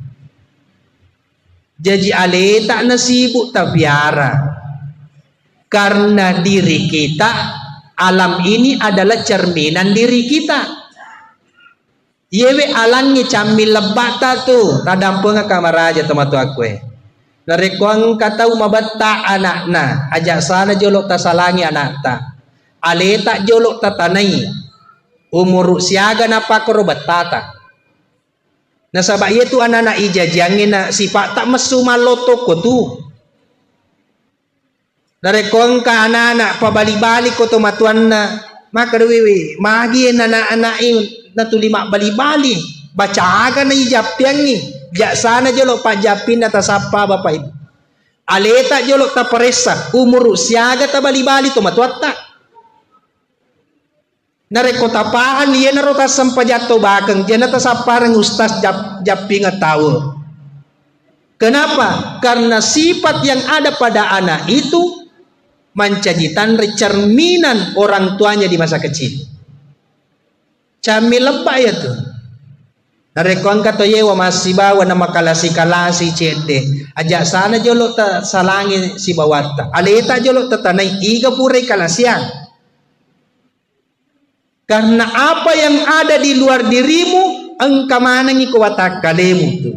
jadi aleta na sibuk tabiara karena diri kita alam ini adalah cerminan diri kita. Yewe alangi camil lebata tu radampunga kamaraja tematu akwe narekuang katau mabatta anakna ajak sana jolok tasalangi anakta aleta jolok tatanai umur siaga napa korobatata nasabak yetu anak-anak ijajangin na sifat tak mesu maloto ko tu narekuang ka anak-anak pabali-bali ko tomatuan na maka dewi magi anak-anak na tulima bali-bali baca aga na ijapyang ni jak sana jolok pajapin atas apa bapak ibu aleta jolok ta peresa umur siaga ta bali-bali to matuatta nareko tapahan liya narota sampajato bakeng jana ta saparang ustaz japing tahu kenapa karena sifat yang ada pada anak itu mencajitan cerminan orang tuanya di masa kecil camil lepak ya tuh narekon kata yewa masih bawa nama kalasi cede ajak sana jolok ta salangi si bawata aleta jolok ta tanai iga purai kalasiang karena apa yang ada di luar dirimu engkau manangi kuwatak kalemu tuh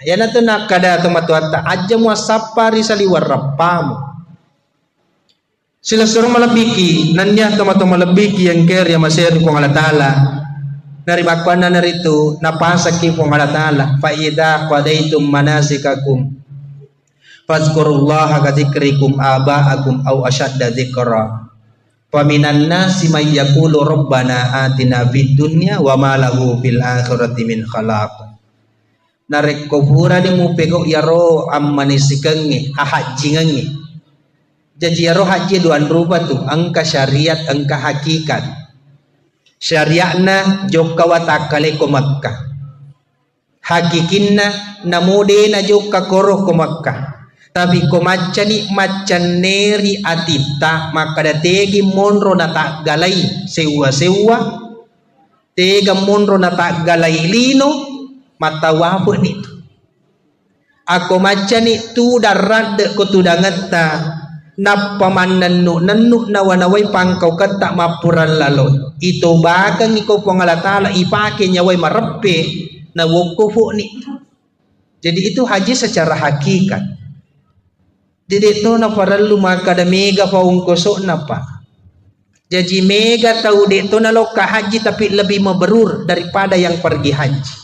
ya na tuh nak kada tomatuata aja muasapari saliwar rapamu sila suruh malabiki nanya tomato malabiki yang kaya masir kong Allah Ta'ala dari bakwana narito napasaki kong Allah Ta'ala fa idza qadaitum manasikakum fazkurullaha kadzikrikum aba'akum aw ashadda dzikra faminan nasi may yaqulu rabbana atina fid dunya wa ma lahu fil akhirati min khalaq narek kubura di mupego yaro ammanisikeng ahajingengi jadi yaro haji duan rupa tu angka syariat angka hakikat syariatna jokka watakale ko Makkah hakikinna namude na jokka koro ko Makkah tapi ko macani macaneri atipta maka dategi monro na tak galai sewa tega monro na tak galai lino matawapo nito ako macani tu darad ko tudangata napamanan nanu nawanaway pangkaw kata mapuran lalon ito bakang iko pangalatala ipake nyaway marape na wukufo nito jadi itu haji secara hakikat Jadi to na paralu maka da mega paung kosok na pa. Jadi mega tahu dito na loka haji tapi lebih mabrur daripada yang pergi haji.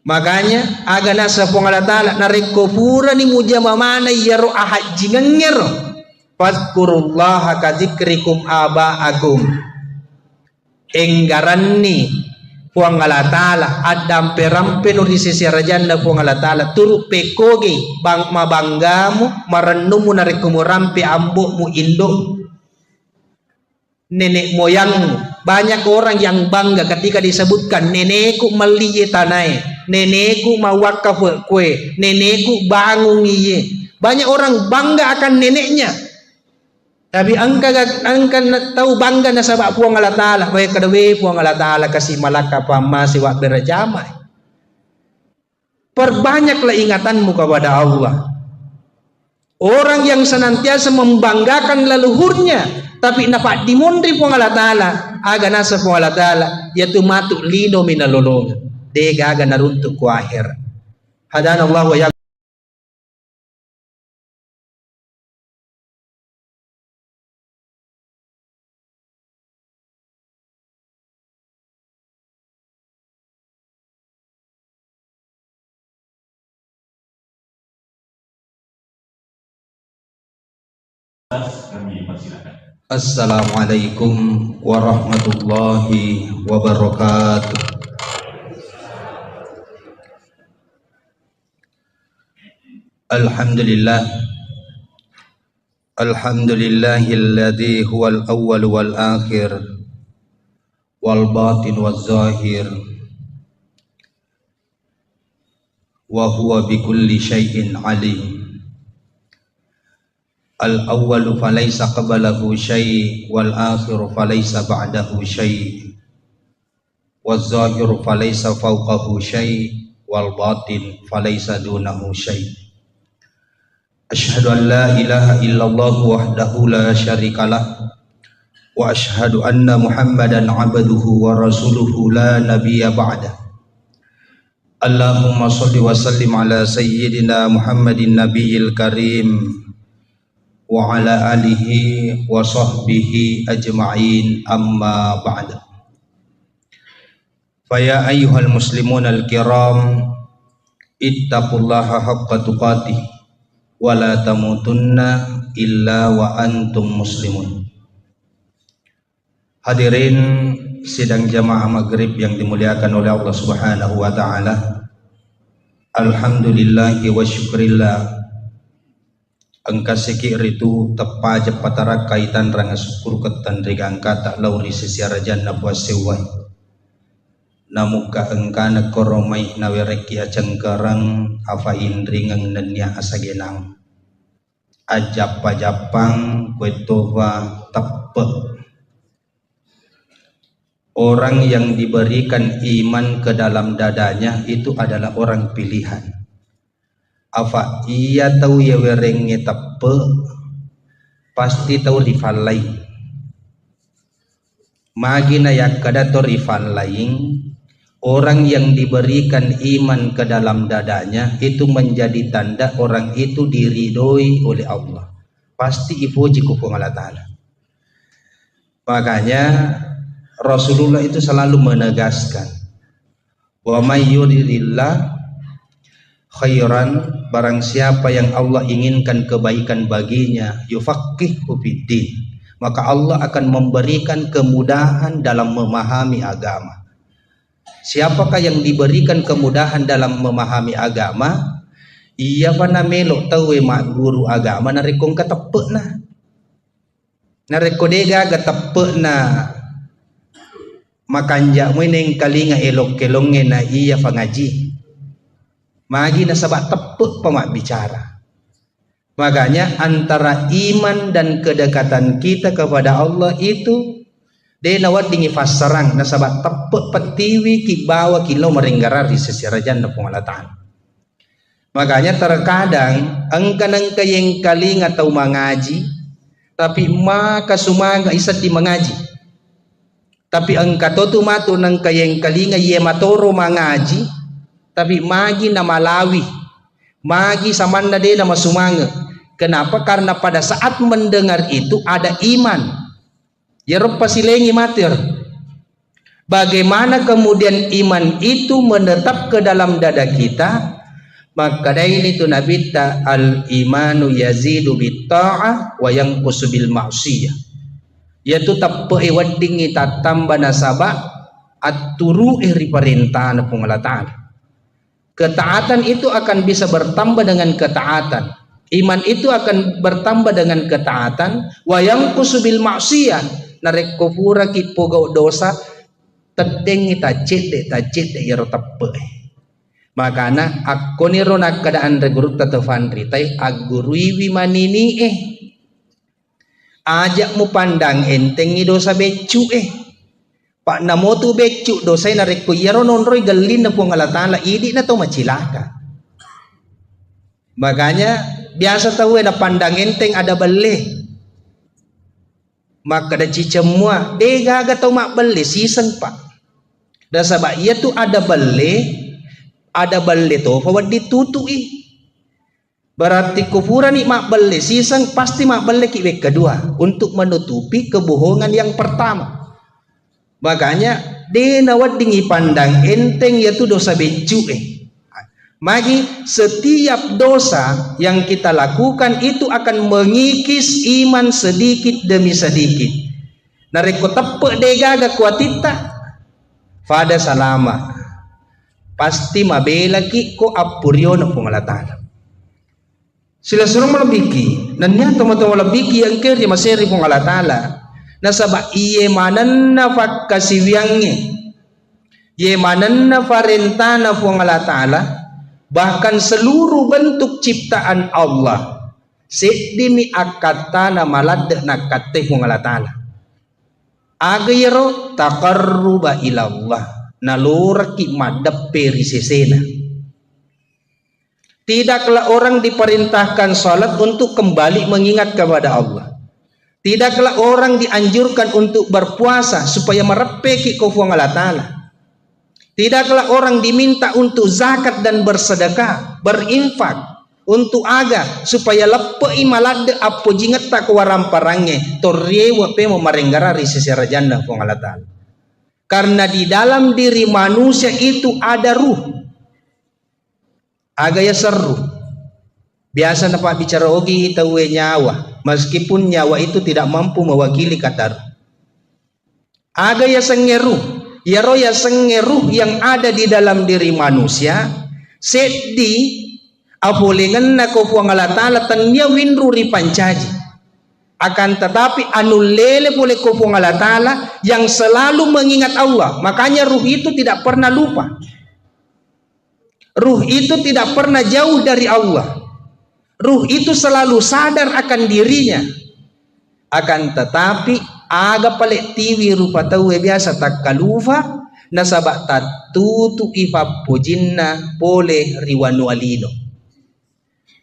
Makanya agana sa Allah Ta'ala nareko pura ni muja mamana yaro haji ngengero. Fadkurullaha kadzikrikum aba'akum. Enggaran ni puang Allah Ta'ala adam perampe no di sisi rajanda puang Allah Ta'ala turu pekoge bang mabanggamu marennumu nareko murampe ambukmu induk nenek moyangmu. Banyak orang yang bangga ketika disebutkan nenekku meliye tanai, nenekku mawakaf kue, nenekku bangun iye. Banyak orang bangga akan neneknya. Tapi angka tahu bangga na sabak puang Allah Ta'ala. Baik kedewe puang Allah Ta'ala kasih malaka pama siwak berjamai. Perbanyaklah ingatanmu kepada Allah. Orang yang senantiasa membanggakan leluhurnya, tapi nafak dimundri puang Allah Ta'ala, aga nasa puang Allah Ta'ala, yaitu matuk lino minalolong. Dega aga naruntuk ku akhir. Hadan Allah wa kami persilakan. Assalamualaikum warahmatullahi wabarakatuh. Alhamdulillah. Alhamdulillahilladzi huwal awwal wal akhir wal batin waz zahir wa huwa bikulli syai'in alim. Al-awwalu falaysa qablahu syai' wal akhiru falaysa ba'dahu syai' waz zahiru falaysa fawqahu syai' wal batin falaysa dunahu syai'. Asyhadu an la ilaha illallah wahdahu la syarikalah wa asyhadu anna Muhammadan abduhu wa rasuluhu la nabiyya ba'dah. Allahumma shalli wa sallim ala sayyidina Muhammadin nabiyil karim wa ala alihi wa sahbihi ajma'in, amma ba'd. Faya ayyuhal muslimun al-kiram, ittaqullaha haqqa tuqatih wa la tamutunna illa wa antum muslimun. Hadirin sidang jamaah maghrib yang dimuliakan oleh Allah Subhanahu wa ta'ala, alhamdulillahi wa syukrillah. Angka sikir itu tepaja patara kaitan ranga syukur ketan rigang kata lauri sisiara janna buas sewai. Namuka engkana koromai nawereki acengkarang afa indringang nanya asagenang. Ajap-ajapang kwetova tepe. Orang yang diberikan iman ke dalam dadanya itu adalah orang pilihan. Afa iya tahu ya werengnya tepe, pasti tahu rifan lain. Magina yak kada to rifan lain. Orang yang diberikan iman ke dalam dadanya itu menjadi tanda orang itu diridhoi oleh Allah. Pasti ipuji ku Allah Ta'ala. Makanya Rasulullah itu selalu menegaskan, wa may yuridillah khairan, barang siapa yang Allah inginkan kebaikan baginya, yufaqqihhu fiddin, maka Allah akan memberikan kemudahan dalam memahami agama. Siapakah yang diberikan kemudahan dalam memahami agama? Iya pana melok tahu mak guru agama narekong katepek na. Nareko dega katepek na. Makanja mo neng kalinga elok kelonge na iya pangaji. Magi na sabak tepuk pemak bicara. Makanya antara iman dan kedekatan kita kepada Allah itu de nawat dingi fasarang na sabak tepuk petiwi ki bawa kilo meringgarar di sesirajan na pengalatan. Makanya terkadang engka yang kalinga atau mengaji tapi maka sumaga isat di mengaji. Tapi engka to matu nang kayeng kalinga ye matoro mengaji tapi magi na malawi Magi samanda de nama sumange. Kenapa? Karena pada saat mendengar itu ada iman. Ya rupa silengi matir. Bagaimana kemudian iman itu menetap ke dalam dada kita? Maka dari itu Nabi ta al imanu yazidu bit ta'ah wa yanqusu bil ma'siyah. Yaitu tappe wadingi tatamba nasaba aturu ri perintah na Allah Ta'ala. Ketaatan itu akan bisa bertambah dengan ketaatan. Iman itu akan bertambah dengan ketaatan. Wa yanqusu bil ma'siyah. Narek kufura ki pogo dosa tedengi tajid ya tappe. Makana aku ni ronak keadaan regurut tatafan ritai agurui wimanini ajak mu pandang entengi dosa becu pak namo tu becu dosa na rekko yaro nonroy galin na po ngalatala idi na to macilaka. Makanya biasa tahu na pandang enteng ada beli maka da cicemua degaga to mak beli siseng pak dasa ba iya tu ada beli to fawad ditutui berarti kufuran ni mak beli sisang pasti mak beli ki kedua untuk menutupi kebohongan yang pertama. Makanya denawad dingi pandang enteng yaitu dosa becu magi setiap dosa yang kita lakukan itu akan mengikis iman sedikit demi sedikit. Nareko tepe degaga kuatita fada salama pasti mabela ki ko apuryo na pungalatan. Sila suruh malabiki nanya tomo-tomo labiki yang kiri maseri pungalatala nasaba iye manan na fakasiwiangnya iye manan na farentana pungalatala bahkan seluruh bentuk ciptaan Allah sedimi akatana malad na katte pungalatala agayro taqarruba ilallah nalura ki madap perisesena. Tidaklah orang diperintahkan salat untuk kembali mengingat kepada Allah. Tidaklah orang dianjurkan untuk berpuasa supaya merepeki kufuang Allah Ta'ala. Tidaklah orang diminta untuk zakat dan bersedekah, berinfak untuk aga supaya lepei malade apo jingat tak waramparangnya torrewa pe merenggara risesera jannah kufuang Allah Ta'ala. Karena di dalam diri manusia itu ada ruh. Agaya seru. Biasa napa bicara ogi tahu nyawa. Meskipun nyawa itu tidak mampu mewakili kata ruh. Agaya sengeru. Ya roh ya sengeru yang ada di dalam diri manusia. Seddi apolengan na kufuang Allah Ta'ala tanya winru ripancaji. Akan tetapi anu lele boleh kufuang Allah Ta'ala yang selalu mengingat Allah. Makanya ruh itu tidak pernah lupa. Ruh itu tidak pernah jauh dari Allah. Ruh itu selalu sadar akan dirinya. Akan tetapi aga palek tiwi rupa tahu biasa tak kalufa nasabak tatutu ifa pujinna pole riwanu alino.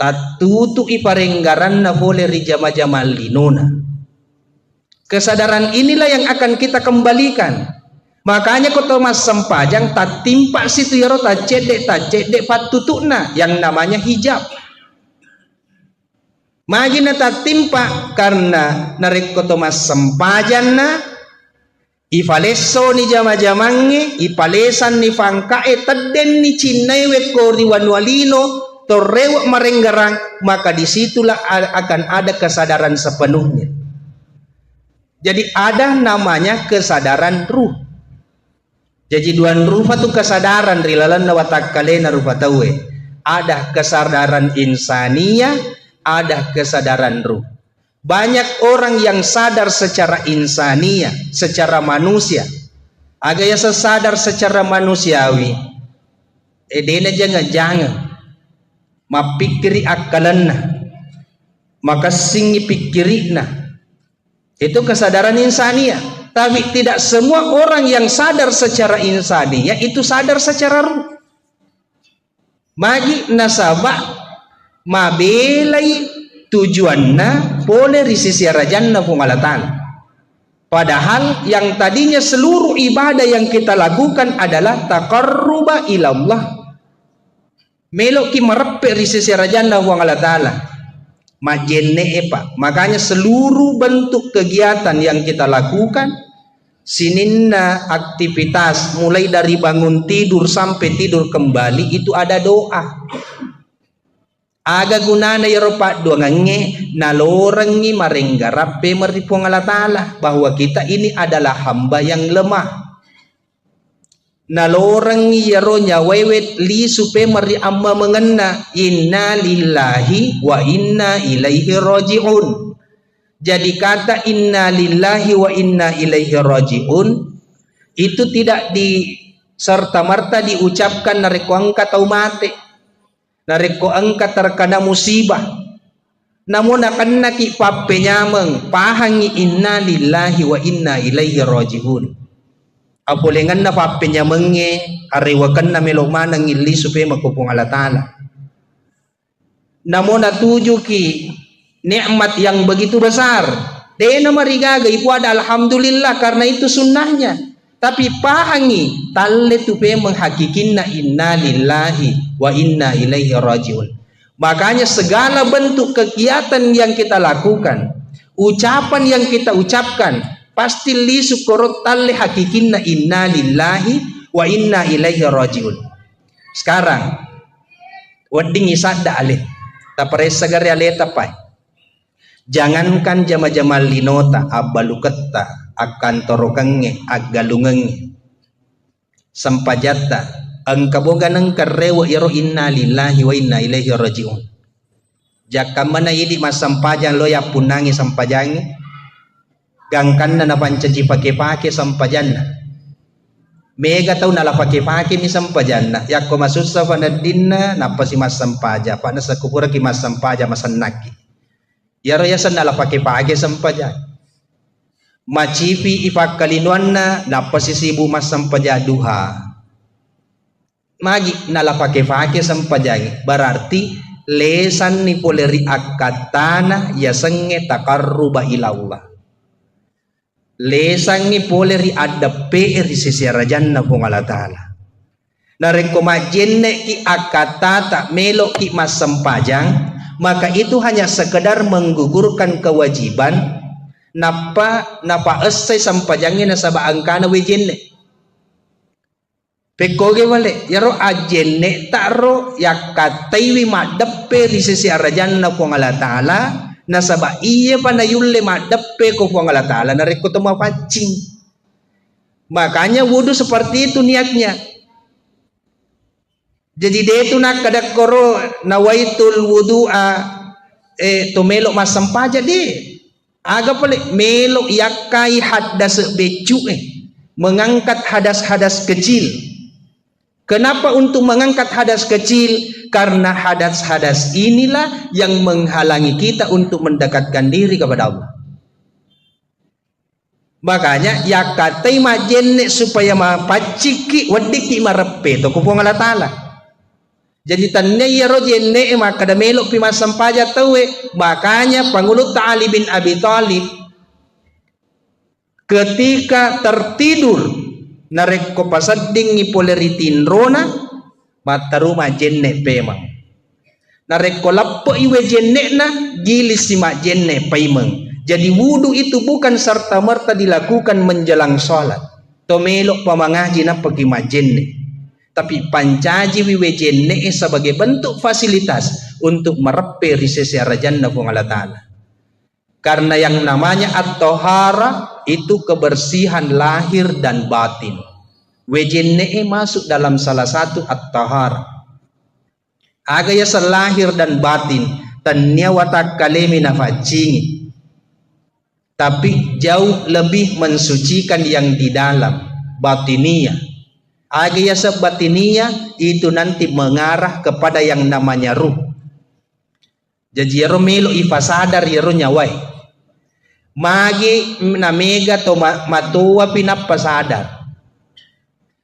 Tatutu iparenggaran na boleh rijama-jama linona. Kesadaran inilah yang akan kita kembalikan. Makanya kau Thomas Sempajang tak timpa situ yaro tak cedek patutuna yang namanya hijab. Magina tak timpa karena narik kau Thomas Sempajang na ifaleso ni jama-jamange ipalesan ni fangkae teden ni cinaiwe ko riwanwalino torrewak marenggarang maka disitulah akan ada kesadaran sepenuhnya. Jadi ada namanya kesadaran ruh. Jadi duan rupa tu kesadaran rilalan nawatakalena rupa tawe. Ada kesadaran insania, ada kesadaran ruh. Banyak orang yang sadar secara insania, secara manusia. Agaknya sesadar secara manusiawi. Edena jangan mapikiri akalanna. Maka singi pikirina. Itu kesadaran insania. Tapi tidak semua orang yang sadar secara insani itu sadar secara ruh. Magi nasabah mabelai tujuanna boleh risisi rajanna pungalatan. Padahal yang tadinya seluruh ibadah yang kita lakukan adalah taqarruba ilallah. melok ki merepe risesi rajana wang Allah Ta'ala majenne pak. Makanya seluruh bentuk kegiatan yang kita lakukan, sininna aktivitas mulai dari bangun tidur sampai tidur kembali itu ada doa. Aga gunana yaro pak doa nge nalorangi marenggarape meripong Allah Ta'ala bahwa kita ini adalah hamba yang lemah. Nalorangi yaro nyawewet li supe mari amma mengena inna lillahi wa inna ilaihi raji'un. Jadi kata inna lillahi wa inna ilaihi raji'un itu tidak di serta merta diucapkan nareko angka tau mate, nareko angka terkena musibah. Namun akan naki pape nyameng pahangi inna lillahi wa inna ilaihi raji'un. Apolengan na pape nyamenge arewakan na melok manang ili supaya makupung Allah Ta'ala. Namun natuju ki nikmat yang begitu besar. Dena marigaga ipu ada alhamdulillah karena itu sunnahnya. Tapi pahangi talle tupe menghakikinna inna lillahi wa inna ilaihi rajiun. Makanya segala bentuk kegiatan yang kita lakukan, ucapan yang kita ucapkan, pasti li syukurut talle hakikinna inna lillahi wa inna ilaihi rajiun. Sekarang wading isada alih tapare sagari alih tapai. Jangankan jama-jama linota abaluketta akan torokenge agalungenge sampajata ang kaboga ng karewa iro inna lillahi wa inna ilaihi rajiun. Jaka mana idi masampajan loya punangi sampajangi gangkan na napancaji pake-pake sampajan na mega tau nala pake-pake mi sampajan na yakko masusa panadin na napasi mas sampaja pa na sa kupura ki mas sampaja masanaki yaro yasan nala pake-pake sampajan macipi ipakalinuan na napasi sibu mas sampaja duha magi nala pake-pake sampajan berarti lesan ni poleri akatana yasenge takarruba ilallah. Lesang ni poleri adape ri sisi rajanna pong Allah Ta'ala. Nareko majenne ki akatata melok ki masampajang, maka itu hanya sekedar menggugurkan kewajiban napa esai sampajangnya nasaba angkana wejenne. Pekoge wale yaro ajenne taro yakataiwi madape ri sisi rajanna pong Allah Ta'ala. Nasaba iya pa na yulle madape ko po Allah Ta'ala nareko tumapacing. Makanya wudu seperti itu niatnya. Jadi dia itu nak kada koro nawaitul wudu'a melok masampaja de. Aga pale melok yakai hadas becu mengangkat hadas-hadas kecil. Kenapa untuk mengangkat hadas kecil? Karena hadas-hadas inilah yang menghalangi kita untuk mendekatkan diri kepada Allah. Makanya ya katai majenne supaya mapaciki wadiki marepe to kupong Allah Ta'ala. Jadi tannya ya rojenne maka da melok pi masampaja tawe. Makanya Pangulut Ali bin Abi Thalib ketika tertidur nareko pasading ni poleritin rona mataru majenne pemang nareko lappo iwe jenne na gilis si majenne paimeng. Jadi wudu itu bukan serta merta dilakukan menjelang sholat tomelok pamangaji na pagi majenne, tapi pancaji wiwe jenne sebagai bentuk fasilitas untuk merepe risesi rajanna pung Allah Ta'ala. Karena yang namanya at-tahara itu kebersihan lahir dan batin. Wejenne masuk dalam salah satu at-tahara. Agaya selahir dan batin tanya watak kalemi nafacingi. Tapi jauh lebih mensucikan yang di dalam batiniah. Agaya sebatiniah itu nanti mengarah kepada yang namanya ruh. Jadi yaro melo ifasadar yaro nyawai. Magi namega to matua pinapasadar.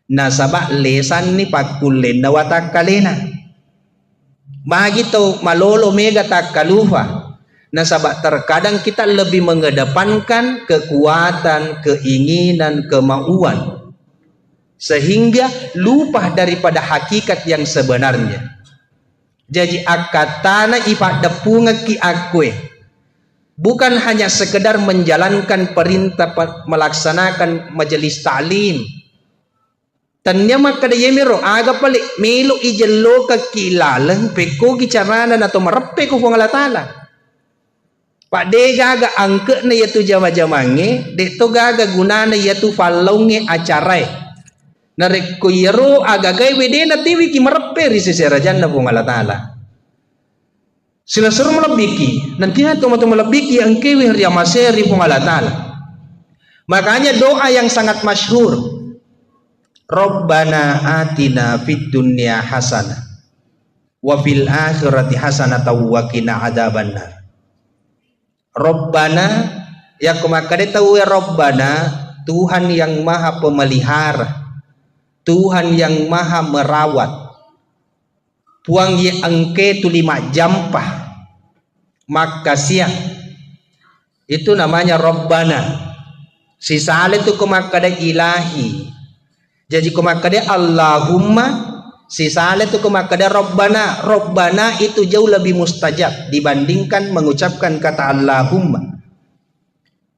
Nasaba lesan ni pakulen na watak kalena. Magi to malolo mega tak kalufa. Nasaba terkadang kita lebih mengedepankan kekuatan, keinginan, kemauan sehingga lupa daripada hakikat yang sebenarnya. Jadi akatana ipada punga ki akwe. Bukan hanya sekedar menjalankan perintah melaksanakan majelis ta'lim. Tanya maka dia miro aga palik melo ijello ka kilalang peko kicarana na to marepe ko Allah Taala. Pak de gaga angke na yatu jama-jamange de to gaga gunana yatu falonge acarai. Narek ko yero aga gay wede na tiwi ki marepe ri seserajan na Allah Taala. Sila suruh melebiki nanti atau melebiki yang kewi ria maseri Allah Taala. Makanya doa yang sangat masyhur, Rabbana atina fid dunya hasanah wa fil akhirati hasanah wa qina adzabannar. Rabbana ya kumakade tahu ya Rabbana, Tuhan yang maha pemelihara, Tuhan yang maha merawat. Puang ye angke tu 5 jampah maka siang itu namanya Rabbana. Si saleh tu kumakade ilahi. Jadi kumakade Allahumma, si saleh tu kumakade Rabbana. Rabbana itu jauh lebih mustajab dibandingkan mengucapkan kata Allahumma.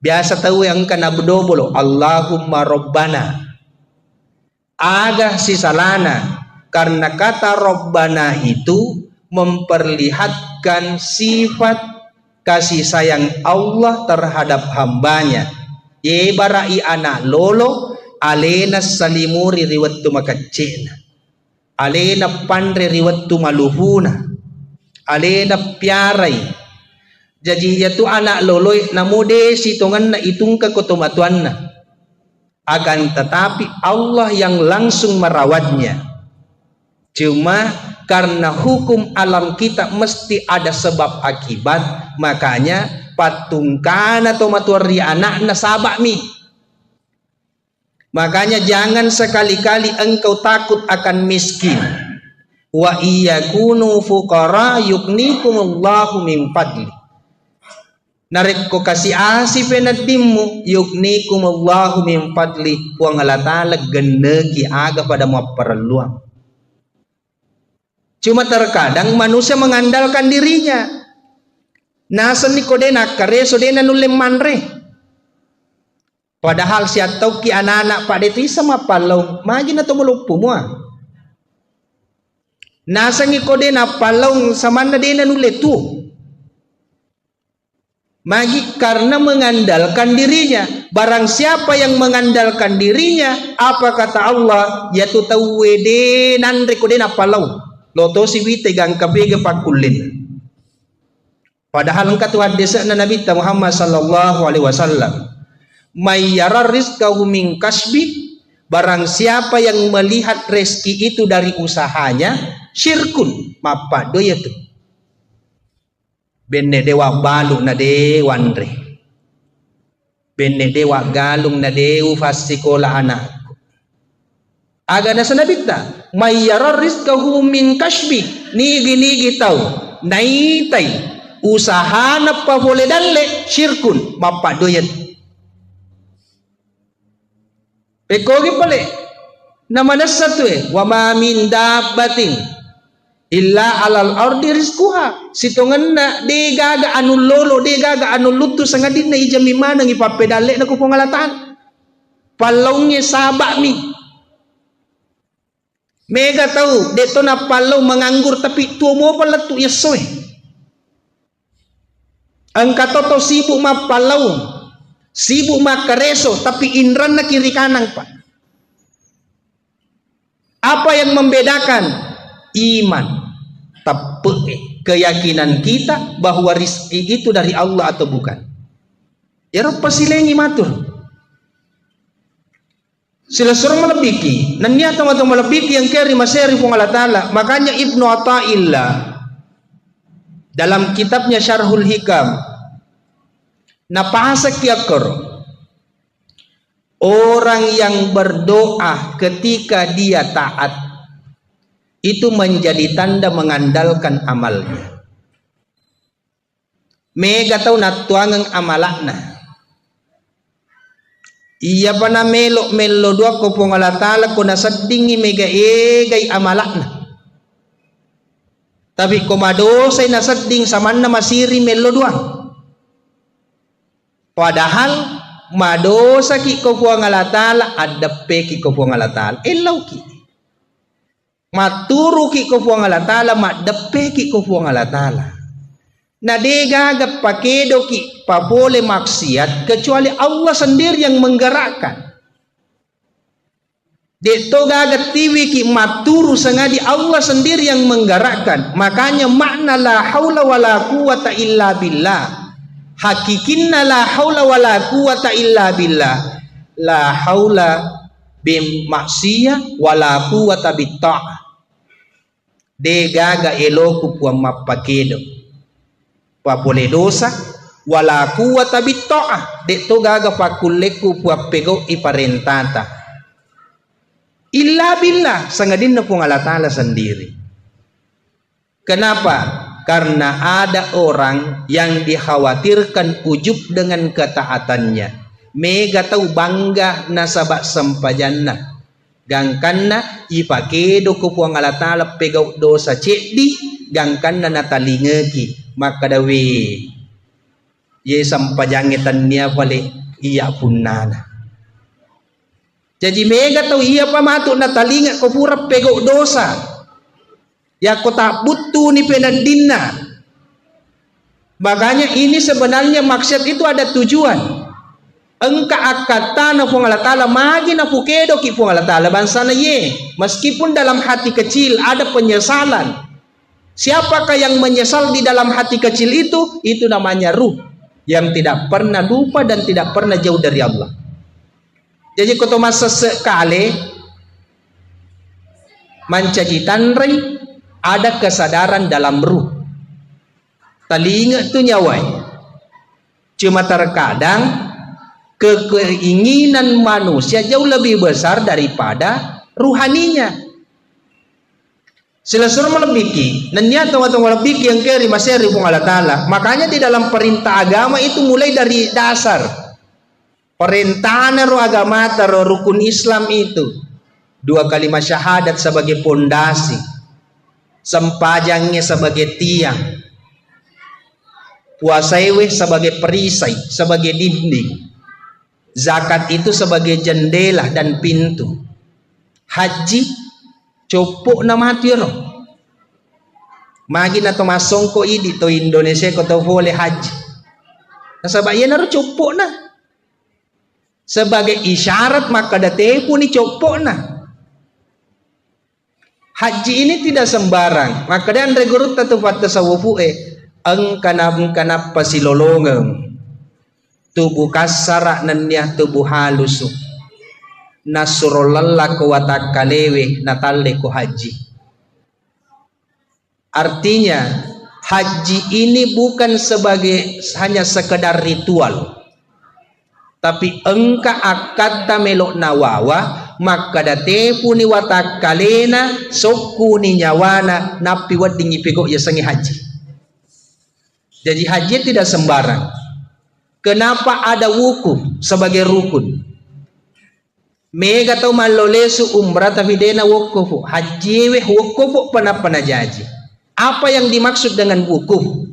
Biasa tahu yang kana bedobolo Allahumma Rabbana. Ada si salana. Karena kata Rabbana itu memperlihatkan sifat kasih sayang Allah terhadap hambanya. Ye barai anak lolo alena salimuri riwattu makacena. Alena pandre riwattu maluhuna. Alena piarai. Jadi yaitu anak lolo namude sitongan na itung kekotomatuan na. Akan tetapi Allah yang langsung merawatnya. Cuma karena hukum alam kita mesti ada sebab akibat, makanya patungkan atau matuari anak na sabak mi. Makanya jangan sekali-kali engkau takut akan miskin. Wa iyakunu fuqara yugnikumullahu min fadli. Narik ko kasih asih penatimu yugnikumullahu min fadli. Puang Allah Ta'ala geneki aga pada mau perluang. Cuma terkadang manusia mengandalkan dirinya. Nasan ni kodena kare sodena nulem manre. Padahal si atau ki anak-anak pada itu sama palau magin atau melupu mua. Nasan ni kodena palau sama dena nule tu. Magi karena mengandalkan dirinya. Barang siapa yang mengandalkan dirinya, apa kata Allah? Yaitu tahu wede nandre kodena palau. Loto si wite gang kabege pakulin. Padahal engkau Tuhan desa Nabi Muhammad sallallahu alaihi wasallam. May yara rizqahu min kasbi, barang siapa yang melihat rezeki itu dari usahanya, syirkun mapa do yaitu. Benne dewa balu na dewandre. Benne dewa galung na dewu fasikola anak. Aga na sanabita mayyara rizqahu min kasbi nigi tahu naitai usaha na pa boleh dalle syirkun mapa doyan pekogi pale namanya satu wa ma min dabbatin illa alal ardi rizquha sitongan na de gaga anu lolo de gaga anu lutu sangadin na ijami mana ngi papedalle na ko pangalataan palongnya sabak mi. Mega tahu deto na palau menganggur tapi tuo mo pala tu yasoy. Angka toto sibuk ma palau, sibuk ma kareso tapi indran na kiri kanan pak. Apa yang membedakan? Iman, tapi keyakinan kita bahwa rizki itu dari Allah atau bukan. Ya rupa silengi matur. Sila suruh melebiki. Nanya teman-teman melebiki yang kiri maseri pun Allah Ta'ala. Makanya Ibnu Athaillah dalam kitabnya Syarhul Hikam napahasa kiakor orang yang berdoa ketika dia taat itu menjadi tanda mengandalkan amalnya. Mega tau natuangang amalakna. Iya pana melo dua ko pong Allah Ta'ala ko nasadingi mega egay amalakna. Tapi komadosa na seding saman na masiri melo doang. Padahal madosa ki ko puang alatala adape ki ko puang alatala elaw ki. Maturu ki ko puang alatala madape ki ko puang alatala. Nadega pakedo ki papole maksiat kecuali Allah sendiri yang menggerakkan. Deto gagat tiwi ki maturu sengadi Allah sendiri yang menggerakkan. Makanya makna la haula wala quwata illa billah. Hakikinna la haula wala quwata illa billah. La haula bim maksiyah wala quwata bitta'ah. De gaga eloku puang mapakedo. Papole dosa wala quwata bitta'ah. Deto gaga pakuleku puang pego iparentata. Illa billah sangadin na pong Allah Ta'ala sendiri. Kenapa? Karena ada orang yang dikhawatirkan ujub dengan ketaatannya. Mega tahu bangga nasabak sempajanna. Gangkanna ipakedo ko puang Allah Ta'ala pegaw dosa cekdi. Gangkanna natalingeki. Maka dawe ye sampajangitan niya pali iya punana. Jadi mega tahu iya pamatuk na talinga ko pura pego dosa. Ya ko tak butuh ni penadinna. Makanya ini sebenarnya maksud itu ada tujuan. Engka akata na pung Allah Ta'ala magi na pukedo ki pung Allah Ta'ala bansana ye. Meskipun dalam hati kecil ada penyesalan. Siapakah yang menyesal di dalam hati kecil itu? Itu namanya ruh yang tidak pernah lupa dan tidak pernah jauh dari Allah. Jadi koto masa sekali mancajitan rei ada kesadaran dalam ruh. Telinga itu nyawai. Cuma terkadang keinginan manusia jauh lebih besar daripada ruhaninya. Selesai melebiki, nanya atau melebiki yang kiri masih ribung Allah Ta'ala. Makanya di dalam perintah agama itu mulai dari dasar. Perintahan roh agama roh rukun Islam itu 2 kalimat syahadat sebagai pondasi, sempajangnya sebagai tiang, puasaiwe sebagai perisai, sebagai dinding, zakat itu sebagai jendela dan pintu, haji copok na mati roh magi na tomasongko idi to Indonesia ko to boleh haji nasabak yan na copok na sebagai isyarat maka date pun dicopok nah. Haji ini tidak sembarang. Maka dan regurut tatufat tasawufu angkanap pasilolongeng. Tubuh kasara nanya tubuh halusu. Nasurulalla ko watak kalewe natalle ko haji. Artinya haji ini bukan sebagai hanya sekedar ritual. Tapi engka akata melok nawawa maka date puni watak kalena soku ni nyawana napi wadingi pego ya sangi haji. Jadi haji tidak sembarang. Kenapa ada wukuf sebagai rukun? Mega tau malolesu umrah tapi dena wukufu haji weh wukufu pana jaji. Apa yang dimaksud dengan wukuf?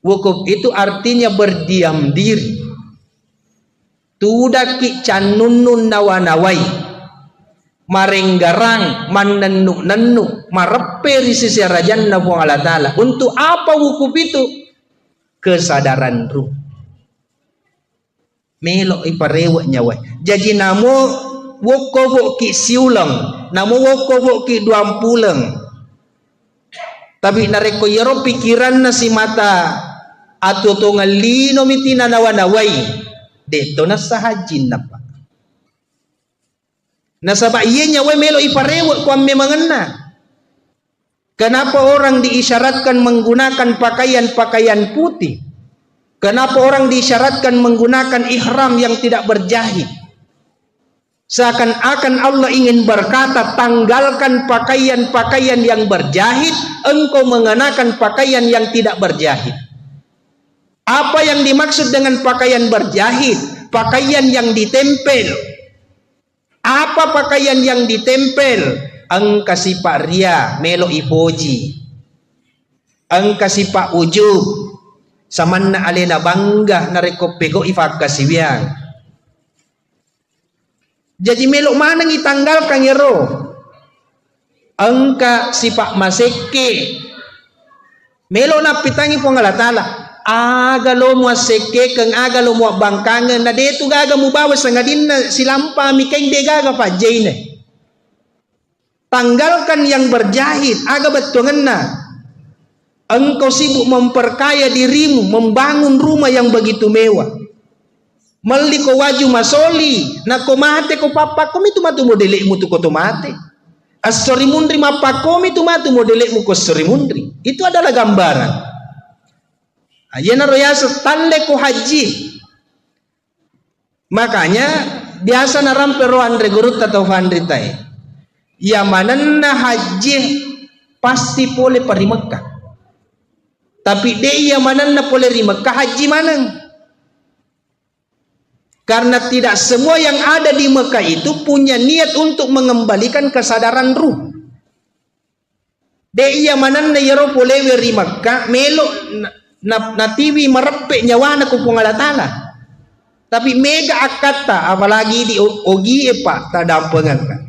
Wukuf itu artinya berdiam diri. Tudaki canunun nawanawai marenggarang manenuk-nenuk marepe di sisi rajan nabuang Allah Ta'ala. Untuk apa wukuf itu? Kesadaran ruh melok iparewak nyawai. Jadi namo wukuf ki siulang, namo wukuf ki 20. Tapi nareko yero pikiran na si mata atau to ngalino mitina nawanawai. Deto na sa haji na pa. Nasaba iya nya we melo iparewa kwa memangna. Kenapa orang diisyaratkan menggunakan pakaian-pakaian putih? Kenapa orang diisyaratkan menggunakan ihram yang tidak berjahit? Seakan-akan Allah ingin berkata, tanggalkan pakaian-pakaian yang berjahit, engkau mengenakan pakaian yang tidak berjahit. Apa yang dimaksud dengan pakaian berjahit? Pakaian yang ditempel. Apa pakaian yang ditempel? Ang kasiparia melo ipoji. Angka sifat ujub samanna alena bangga nareko pego ifak kasiwiang. Jadi melok mana ngitanggalkan yero angka sifat maseke melok na pitangi po ngala tala aga lo mo seke kang aga lo mo bangkangan na deto gaga mo bawas nga din na silampa mi kay de gaga pa jane. Tanggalkan yang berjahit aga betungan na. Engkau sibuk memperkaya dirimu, membangun rumah yang begitu mewah. Mali ko waju masoli, na ko mate ko papa ko mitu matu modele mu tu ko tomate. Asori mundri mapa ko mitu matu modele mu ko sori mundri. Itu adalah gambaran. Ayana royasa talle ko haji. Makanya biasa na rampe ro andre gurut atau fandri tai. Ya manan na haji pasti boleh pari Mekah. Tapi dia manan na boleh ri Mekah haji manang. Karena tidak semua yang ada di Mekah itu punya niat untuk mengembalikan kesadaran ruh. Dia manan na yero boleh ri Mekah melo na TV merepek nyawana ku pungala tanah. Tapi mega akata apalagi di ogi pak tadampengan kan.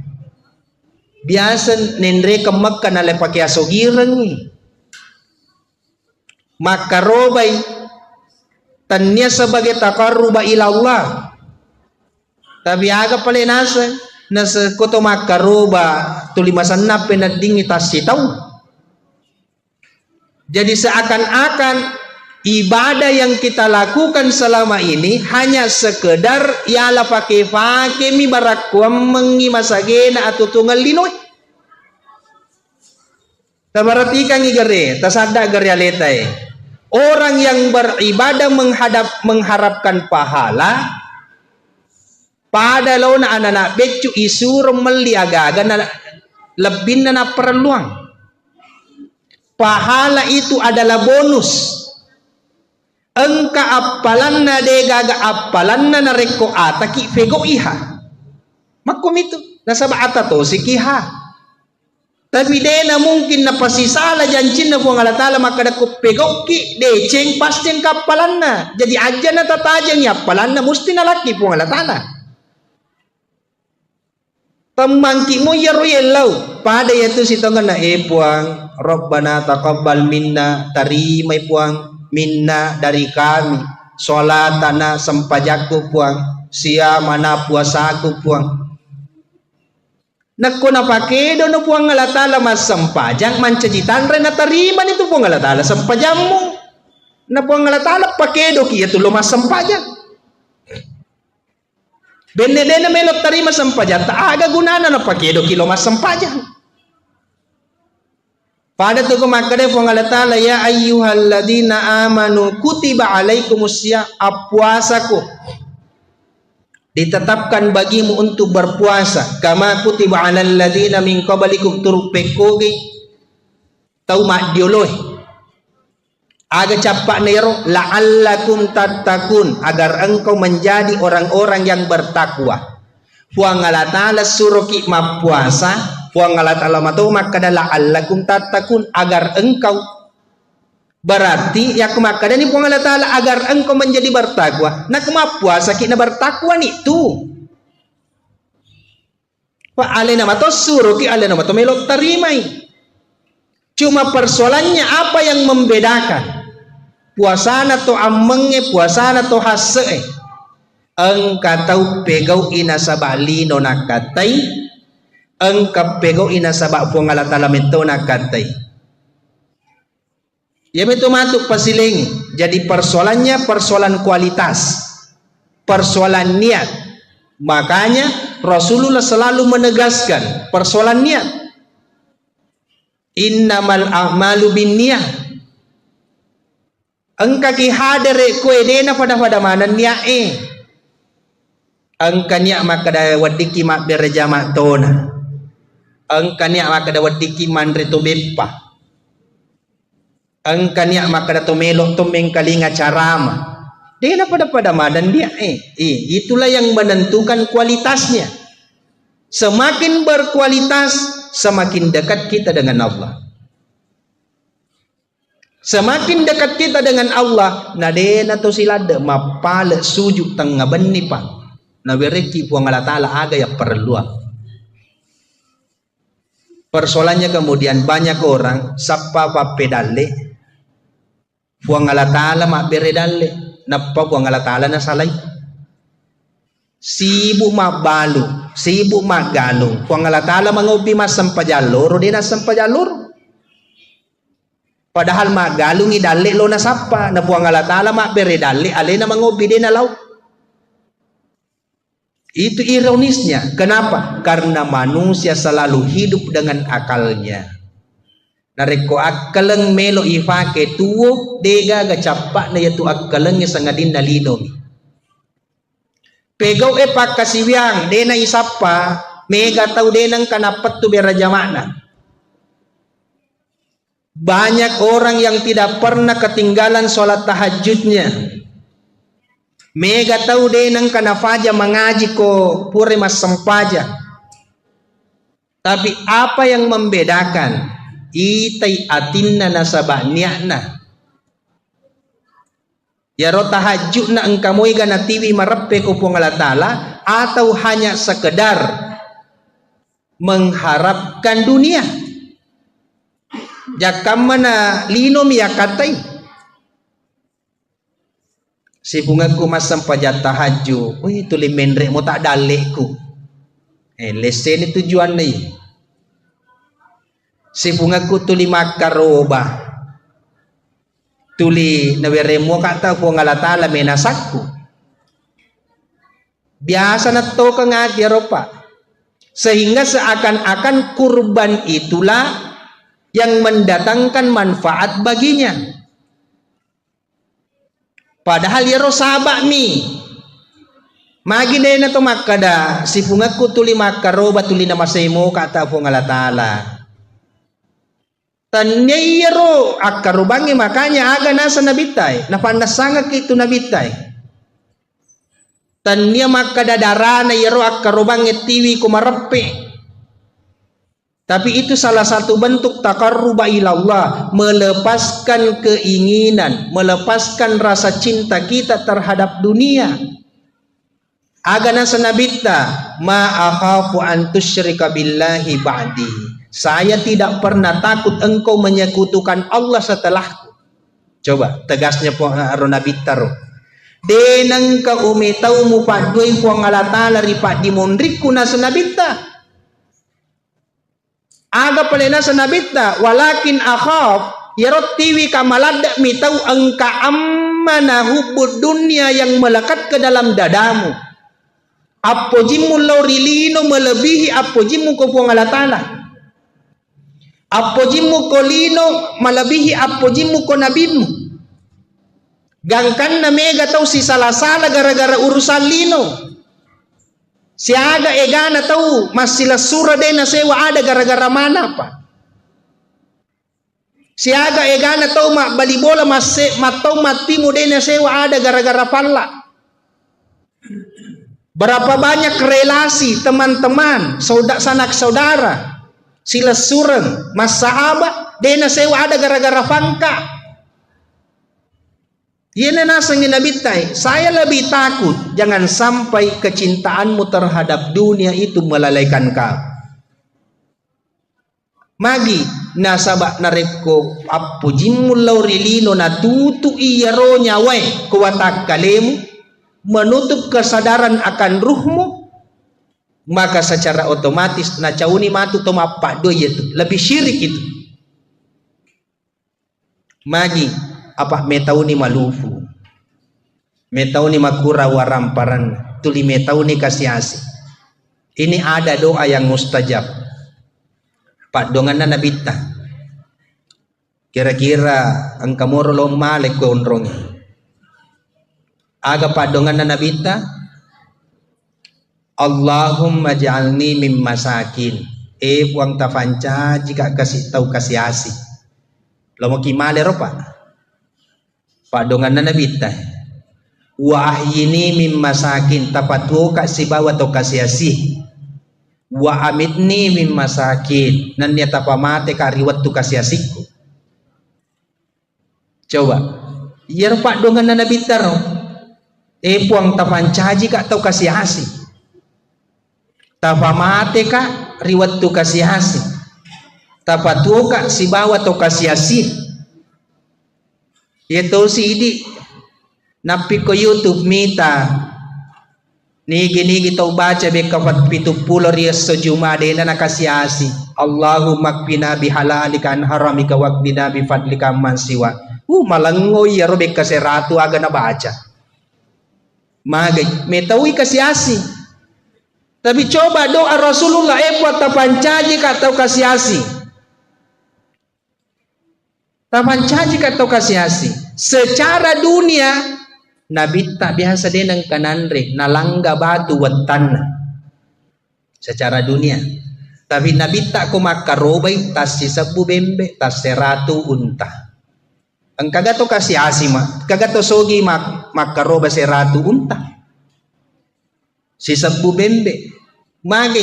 Biasa nendre ke Mekah na le pakai asogireng. Maka robai tanya sebagai taqarruba ila Allah. Tapi aga pale nasa koto maka roba tulimasan na penading itasitaw. Jadi seakan-akan ibadah yang kita lakukan selama ini hanya sekedar ialah pakai mi barakwam mengi masagena atau tunggal linoy. Tabaratikan igare tasada realita. Orang yang beribadah mengharapkan pahala pada launa anak becu isur meliagaga na lebih na perluang. Pahala itu adalah bonus. Engka apalan na degaga apalan na nareko ataki fego iha. Makum itu nasaba atato sikiha. Tapi dena mungkin na pasisala janjin na buang alatala maka da kupegoki deceng pasti ang kapalan na. Jadi aja na tatajang yapalan na musti na laki buang alatala. Pemangki mo yaro yelaw pada yaitu sitongan na puang Rabbana taqabbal minna tarimay puang minna dari kami sholatana sempajaku puang siamana puasaku puang. Nakko na pakedo no puang alatala mas sempajang mancajitan re na tariman itu puang alatala sempajammu na puang alatala pakedo ki itu lo mas sempajang benedena melok tarima sempajang ta aga gunana na pakedo ki lo mas sempajang pada tu ko makade puang alatala ya ayyuhalladzina amanu kutiba alaikumusya apuasaku ditetapkan bagimu untuk berpuasa kama kutiba alal ladzina min qablikum turpekoge tau mak dioloh aga capak nero la'allakum tattaqun agar engkau menjadi orang-orang yang bertakwa. Puang Allah taala suruh ki puasa puang Allah taala matau maka la'allakum tattaqun agar engkau berarti ya kemakada ni puang Allah taala agar engkau menjadi bertakwa. Nak puasa kita bertakwa ni tu. Pak alena mato suruh ki alena mato melok tarimai. Cuma persoalannya apa yang membedakan puasana to amenge puasana to hasse. Engka tau pegau ina sabali no nakatai. Engka pegau ina sabak puang Allah taala mento nakatai. Ya itu matuk pasiling. Jadi persoalannya persoalan kualitas, persoalan niat. Makanya Rasulullah selalu menegaskan persoalan niat. Innamal a'malu binniyah. Engka ki hadere ko edena pada mana niat Engka niat maka da wadiki mak bereja mak tona. Engka niat maka da wadiki mandre to beppa. Engka niat maka dato melok tomeng kalinga carama. Dia pada madan dia itulah yang menentukan kualitasnya. Semakin berkualitas semakin dekat kita dengan Allah. Semakin dekat kita dengan Allah, nadena to silada mapale sujud tengah beni pa. Nabereki puang Allah Ta'ala aga ya perlu. Persoalannya kemudian banyak orang sapa pedale puang Allah Ta'ala mak beredale. Napa puang Allah Ta'ala na salay? Sibuk mak balu, sibuk mak galung. Puang Allah Ta'ala mangopi mas sampajalur, di na sampajalur. Padahal mak galungi dalik lo na sapa, na buang Allah Ta'ala mak bere dalik, alena mangobi din na law. Itu ironisnya. Kenapa? Karena manusia selalu hidup dengan akalnya. Nareko akaleng melo ifake tuwo, dega gacapak na yatu akaleng sangadin na linomi. Pegaw epak kasiwang, de na isapa, mega tau de nang kanapat tu beraja makna. Banyak orang yang tidak pernah ketinggalan sholat tahajudnya. Mega tahu deh nang kana faja mengaji ko pure mas sempaja. Tapi apa yang membedakan? Itai atinna nasabah niakna. Ya ro tahajud na engkamoi gana tiwi marepe ko puang Allah Ta'ala, atau hanya sekedar mengharapkan dunia. Jakam mana linom ya katai. Si bungaku masam pajat tahajud. Wih tuli mendrek mo tak dalekku. Lesen itu tujuan nih. Si bungaku tuli makaroba. Tuli naweremo kata po Allah Ta'ala menasakku. Biasa na to ka nga diaropa. Sehingga seakan-akan kurban itulah yang mendatangkan manfaat baginya. Padahal ya sabak mi. Magi deh na to makada si pungaku tuli makaroba tuli na masemo kata po Allah Ta'ala. Tanya yero akarubangi makanya aga nasa nabitay. Napandasanga kito nabitay. Tanya makada darana yero akarubangi tiwi kumarepe. Tapi itu salah satu bentuk taqarruba ilallah, melepaskan keinginan, melepaskan rasa cinta kita terhadap dunia. Agana sanabita ma akhafu an tusyrika billahi ba'di. Saya tidak pernah takut engkau menyekutukan Allah setelahku. Coba tegasnya ronabita ro. Denang ka umitau mu padoi puang Allah Ta'ala ripat dimundriku na sanabita. Aga palena sa nabita walakin akhaf yarot tiwi kamalada mitau angka ammana hubbud dunia yang melekat ke dalam dadamu. Apojimu laurilino melebihi apojimu ko puang Allah Ta'ala. Apojimu ko lino melebihi apojimu ko nabimu. Gangkan na mega tau si salah-salah gara-gara urusan lino. Siaga egana tahu masih sura dena sewa ada gara-gara mana pa. Siaga egana tahu mak bali bola masih matau matimu dena sewa ada gara-gara palla. Berapa banyak relasi teman-teman, sanak saudara, sila sureng, mas sahabat dena sewa ada gara-gara fangka. Yana nasangin nabitai, saya lebih takut jangan sampai kecintaanmu terhadap dunia itu melalaikan kau. Magi nasabak nareko apujimul laurilino natutu iyaro nyawai kuwatak kalemu menutup kesadaran akan ruhmu, maka secara otomatis nacauni matu tomapak do itu lebih syirik itu. Magi apa metauni malufu, metauni makura waramparan, tuli metauni kasiasi. Ini ada doa yang mustajab. Pak dongan na nabita. Kira-kira ang kamoro lo malek ko onrongi. Aga pak dongan na nabita. Allahumma ja'alni mim masakin. Puang tafanca jika kasih tahu kasiasi. Lo mau kimale ro pak. Padongan na nabita wa ahyini mim masakin tapatu kasi bawa to kasiasi wa amitni mim masakin nan niya tapamate kariwat tu kasiasiku. Coba. Yer pak dongan Nabi taro. Puang tapancaji kak tau kasih hasi. Tapamate kak riwat tu kasih hasi. Tapatuo kak si bawa tau kasih hasi. Ito si idi. Napi ko YouTube mita. Nigi tau baca bekawat 70 rias sejumade na nakasiyasi. Allahumma kfina bihalalika an haramika wakfina bifadlika man siwa. Malangoy yaro bek kaseratu aga na baca. Magay metawi kasiyasi. Tapi coba doa Rasulullah buat tapancaji katau kasiyasi. Tapancaji katau kasiyasi. Secara dunia Nabi tak biasa denang kananre nalangga batu wattanna secara dunia. Tapi Nabi tak ko makarobay tas si sabu bembe tas seratu unta. Ang kagato kasih asima kagato sogi makaroba seratu unta. Si sabu bembe magi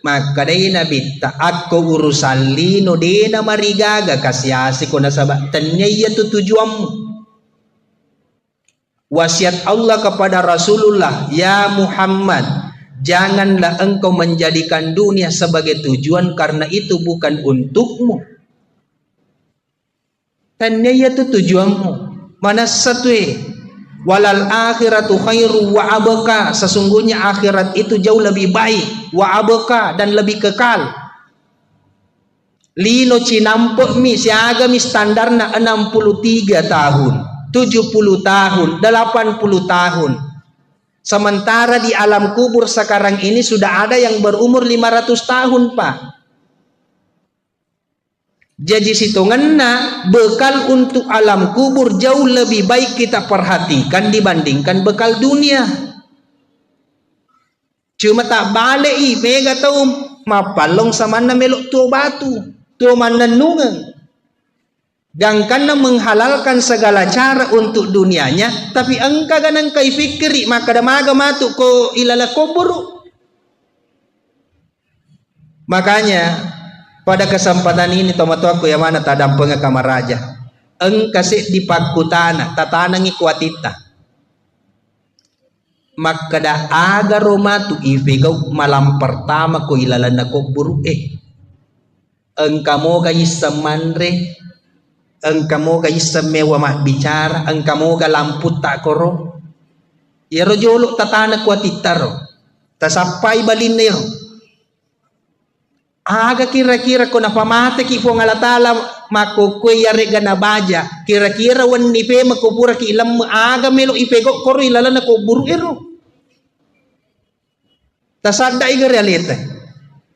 makadai Nabi tak ako urusan lino dena marigaga kasih asi ko nasaba tanya iya tu tujuanmu. Wasiat Allah kepada Rasulullah, ya Muhammad, janganlah engkau menjadikan dunia sebagai tujuan karena itu bukan untukmu. Tanya itu tujuanmu. Mana satu? Walal akhiratu khairu wa abqa. Sesungguhnya akhirat itu jauh lebih baik, wa abqa dan lebih kekal. Lino cinampok mi siaga mi standarna 63 tahun. 70 tahun, 80 tahun. Sementara di alam kubur sekarang ini sudah ada yang berumur 500 tahun, Pak. Jadi hitungannya bekal untuk alam kubur jauh lebih baik kita perhatikan dibandingkan bekal dunia. Cuma tak balik mega tahu mapalong sama na melok tuo batu, tuo mananungan. Dan karena menghalalkan segala cara untuk dunianya, tapi engkau ganang kai fikri maka damaga matu ko ilala kubur. Makanya pada kesempatan ini tomato aku yang mana tadam penga kamar raja. Engkau sih di pakutana tatanangi kuatita. Maka dah aga romatu ifegau malam pertama ko ilala na kubur engkau mo gayi samandre. Engkau moga isemewa mak bicara, engkau moga lampu tak koro. Ya rojolok tatana kuatitaro, tasapai balinero. Aga kira-kira ko napamate ki po ngalatala mako kwe yare gana baja. Kira-kira wan nipe makupura ki ilam aga melo ipego koro ilala na ko buru ero. Tasada iga realita.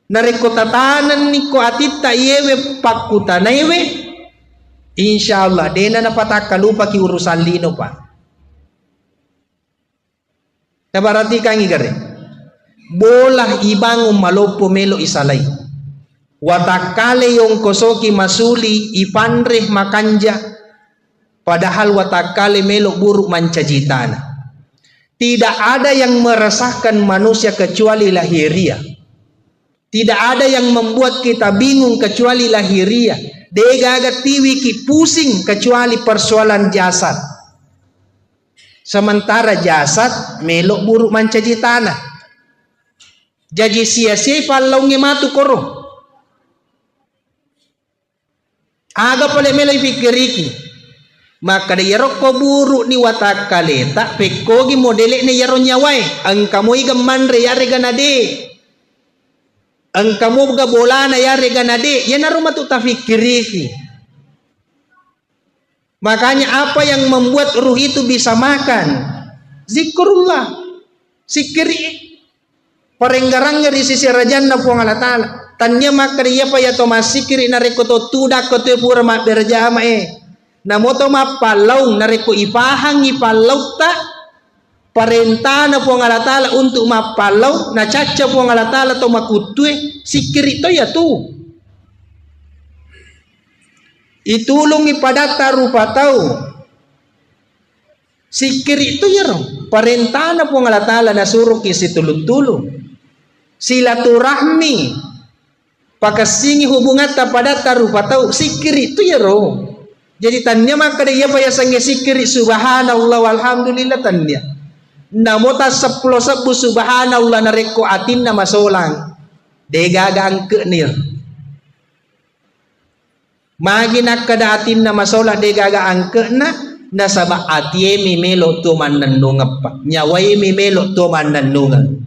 Nareko tatanan ni ko atita yewe pakuta na yewe. Insyaallah dena na pataka lupa ki urusan lino pa. Tabarati kangi gare. Bolah ibang malopo melo isalay. Watakale yung kosoki masuli ipanreh makanja. Padahal watakale melo buruk mancajitana. Tidak ada yang meresahkan manusia kecuali lahiriah. Tidak ada yang membuat kita bingung kecuali lahiriah. Dega agak tiwi ki pusing kecuali persoalan jasad. Sementara jasad melok buruk mancaji tanah. Jadi sia-sia palonge matu koro. Aga pale meloi pikiriki. Maka de yaro ko buruk ni watak kaleta pekogi modele ne yaro nyawai. Angkamo iga manre yare ganade. Engkau ga bolana ya reganade ya naruma tu tafikiri. Makanya apa yang membuat ruh itu bisa makan? Zikrullah. Sikiri. Parenggarangnya di sisi rajanna puang Allah Ta'ala. Tanya maka dia pa ya to masikiri nareko to tudak ko te pura ma berjama Namoto ma palau nareko ipahang ipalau ta parentana po ang alatala untuk mapalau na caca po ang alatala to makutwe sikir ito ya tu itulong ipadata rupa tau sikir ito ya ro parentana po ang alatala na suruk isi tulong-tulong silaturahmi pakasingi hubungan tapadata rupa tau sikir ito ya ro Jadi tanya maka dia payah sange sikiri subhanallah walhamdulillah tanya. Namota 10 sabu subhanallah nareko atin nama solang. Degaga angke nir. Magi nak kada atin nama solang degaga angke na sabah atie mi melo tu mananunga pa. Nyawai mi melo tu mananunga.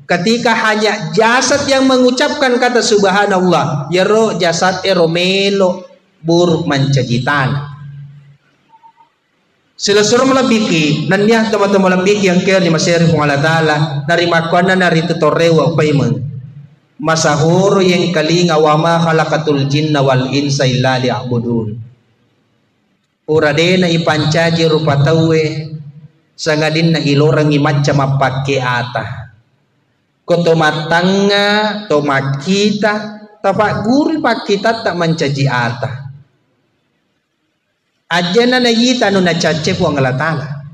Ketika hanya jasad yang mengucapkan kata subhanallah, yero jasad eromelo buruk mancajitan. Silasur malabiki, nanya teman-teman malabiki yang kaya ni masyari kung Allah Ta'ala, narima ko na narito torewa upayman. Masahuro yang kalinga wama khalaqatul jinna wal insa illa liya'budun. Urade na ipancaji rupatawe, sangadin na ilorang imatcha mapake ata. Koto matanga to makita tapak guru pak kita tak mencaji ata ajana na yita no na cace po ang alatala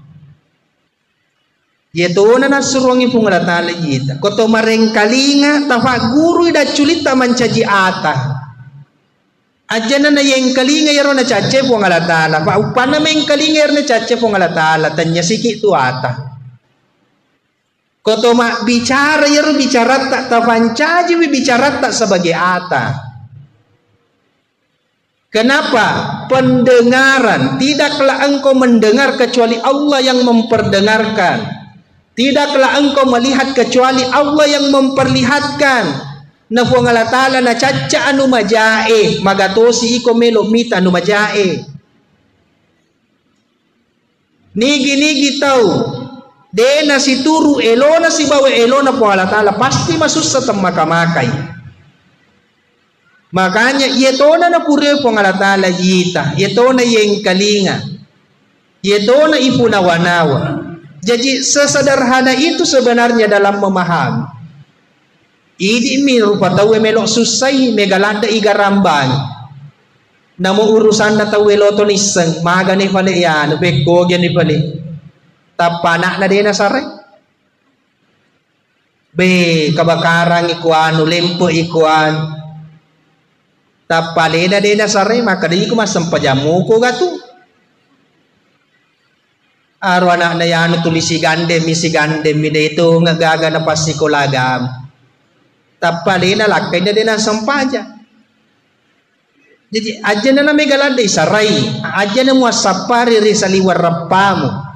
yeto na nasurongi po ang alatala yita koto marengkalinga tapak guru da culita mencaji ata ajana na yang kalinga yaro na cace po ang alatala pa upana mengkalinga yaro na cace po ang alatala tanya siki tu ata. Koto mak bicara ya bicara tak tafancaji bicara tak sebagai ata. Kenapa? Pendengaran. Tidaklah engkau mendengar kecuali Allah yang memperdengarkan. Tidaklah engkau melihat kecuali Allah yang memperlihatkan. Na po Allah Ta'ala na caca anu majae magatosi iko melo mita anu majae. Nigi tahu. Dena si turu elona si bawa elona po Allah Ta'ala pasti masuk sa makamakay. Makanya yetona na pure po Allah Ta'ala yita, yetona yang kalinga, yetona ipunawanawa. Jadi sesederhana itu sebenarnya dalam memahami. Idi mi rupa tawe melok susai megalada igarambang. Namo urusan na tawe loto niseng maga ni pale yan, beko gyan ni pale. Tapanak na din na sare be kabakarang ikuan ulempo ikuan tapale na din na sare maka di ko masampajamu ko gato aro anak na yan tulisi gande mi dito nga gaga na pasikolagam tapale na lakay na din na sampaja. Jadi aja na may galad di saray aja na mo sapari ri sa liwar rapamu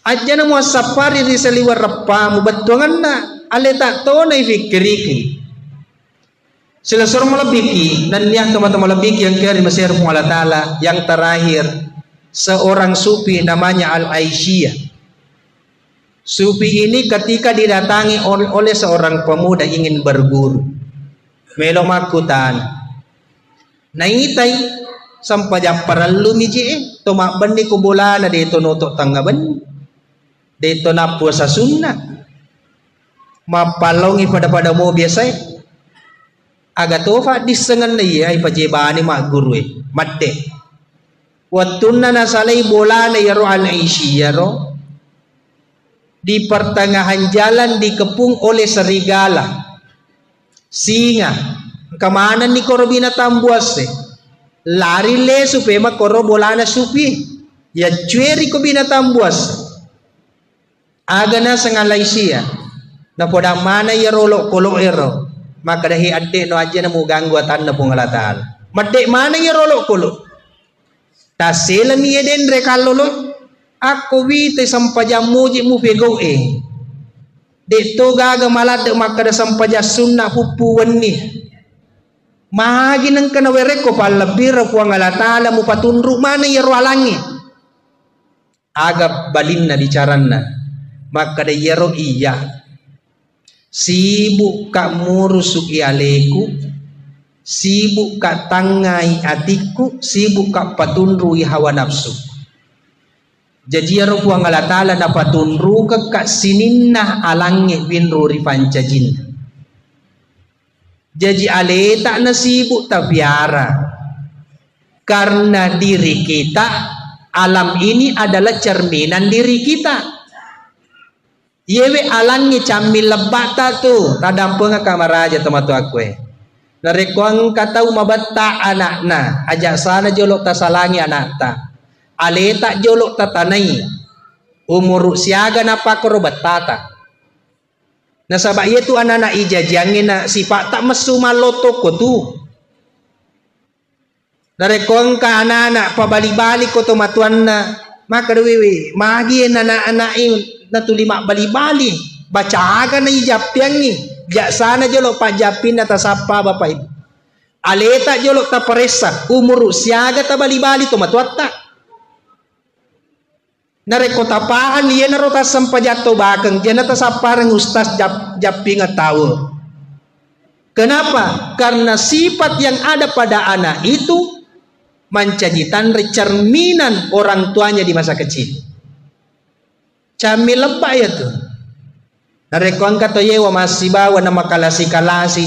aja na mo sapari di sa liwar rapamu batungan na aleta to na ifikiriki sila surong malabiki nandiyan teman-teman malabiki yang kaya masir po Allah Ta'ala yang terakhir seorang sufi namanya Al-Aisyah. Sufi ini ketika didatangi oleh seorang pemuda ingin berguru melo makutan naitay sampajang paralu miji tumak bendi kubulana dito nutok tanggaban dito na puasa sunnah mapalongi pada mo biasa aga tofa disengan na iya ipajebani mak guru madde wattunna na salay bola na yaro Al-Aisyah yaro di pertengahan jalan dikepung oleh serigala singa kamanan ni koro binatang buas lari le supaya mak koro bola na supi ya cueri ko binatang buas agana sangalay siya na poda mana ya rolo kolo ero maka dahi adde no aja na mo gangguatan na pong alataan madde mana ya rolo kolo tasela mi eden rekalolo ako wite sampaja muji mu pego de to gaga malad maka da sampaja sunna pupuan ni mahagi nang kanawere ko palabira po ang alatala mo patunru mana ya roalangi aga balin na bicaran na maka da yero iya sibuk kak murusuk ialeku sibuk kak tangai atiku sibuk kak patunrui hawa nafsu jadi yero puang alatala na patunru kak sininna alangi binruri pancajin jadi aleta na sibuk tabiara karena diri kita alam ini adalah cerminan diri kita. Yewe alangi cambil lebata tu tadam penga kamaraja tematu aku Narekuang katau mabatta anakna, ajak sana jolok tasalangi anakta. Aleta jolok tatanai. Umur siaga napa korobatata. Nasabak itu anak-anak ijajangin na sifat tak mesu maloto ko tu. Narekuang ka anak-anak pabali-bali ko tomatuan na maka dewi magi anak-anak na tulima bali-bali. Baca aga na ijapiang ni. Jak sana jolok pak japin atas apa bapak ibu. Aleta jolok ta peresa umur siaga ta bali-bali to matuatta. Nareko tapahan liya narota sampajato bakang jana ta saparang ustaz japing tahu. Kenapa? Karena sifat yang ada pada anak itu menjadikan cerminan orang tuanya di masa kecil. Cami lebah ya tuh. Narekon kato yewa masih bawa nama kalasi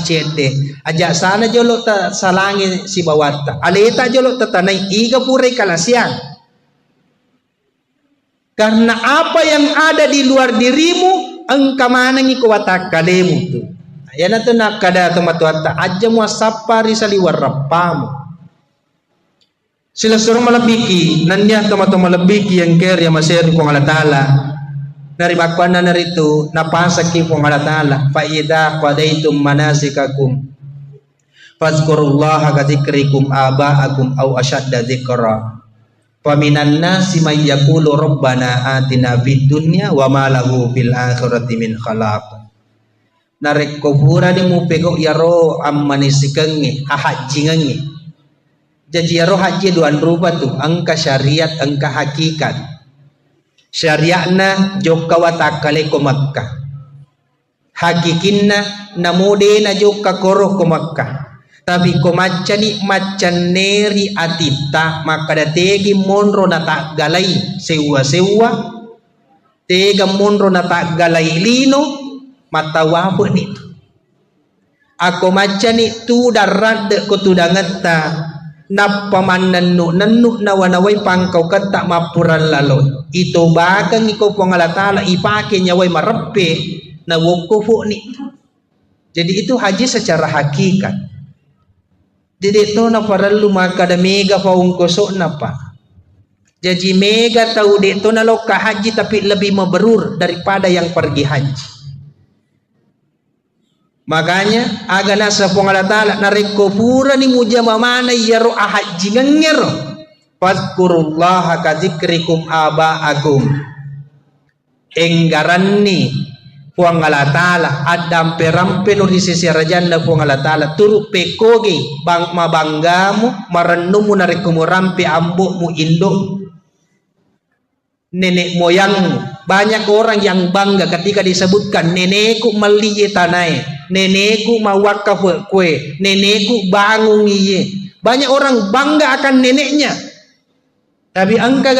cete. Ajak sana jolok ta salangi si bawata. Aleta jolok ta tanai iga pure kalasian. Karena apa yang ada di luar dirimu engkau mana ngi kuwatak kalemu tu. Yana tu nak kada tomatuata aja muasapari saliwar rapamu. Sila suruh malabiki nanya tomatoma malabiki yang ker yang masih di Allah Taala. Nari bakwana naritu napasaki po Allah Ta'ala fa idza qadaitum manasikakum fazkurullaha ka dzikrikum aba'akum aw ashadda dzikra fa minan nasi may yaqulu rabbana atina fid dunya wa ma lahu fil akhirati min khalaq. Narek kubura ni mo pego yaro ammanisikangi ahajingangi. Jadi yaro haji duan rupa tu angka syariat angka hakikat. Syariatna jokka watakale ko Makkah. Hakikinna namude na jokka koro ko Makkah. Tapi ko macani macaneri atita maka dategi monro na tak galai sewa tega monro na tak galai lino matawapo nito. Ako macani tu darat ko tudangata napaman nanu na wanaway pangkaw kata mapuran lalo ito bakang ikaw po Allah Ta'ala ipake nyaway marape na wukufu ni. Jadi itu haji secara hakikat. Jadi itu na paralu maka da mega paungkoso na pa. Jadi mega tahu dito na loka haji tapi lebih mabrur daripada yang pergi haji. Makanya aga nasa po Allah Ta'ala narikopura ni mujama mana yaro ahajingan ngero fadkurullaha ka dzikrikum aba'akum enggaran ni po Allah Ta'ala adam perampe no di sisi rajan na po Allah Ta'ala turu pekoge bang mabanggamu marannumu narikumurampe ambo mu indo nenek moyangmu. Banyak orang yang bangga ketika disebutkan nenekku meliye tanai, nenekku mawakaf kue, nenekku bangun iye. Banyak orang bangga akan neneknya. Tapi angka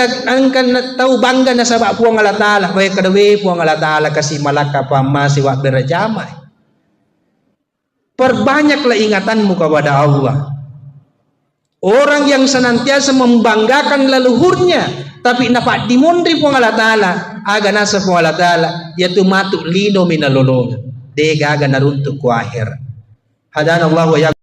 tahu bangga nasabak puang Allah Ta'ala. Baik kedewe puang Allah Ta'ala kasih malaka pama siwak berjamai. Perbanyaklah ingatanmu kepada Allah. Orang yang senantiasa membanggakan leluhurnya tapi napa dimundri po Allah Ta'ala aga nasa po Allah Ta'ala yaitu matuk lino minalulungan dega aga naruntuk ku akhir hadana Allah wa ya.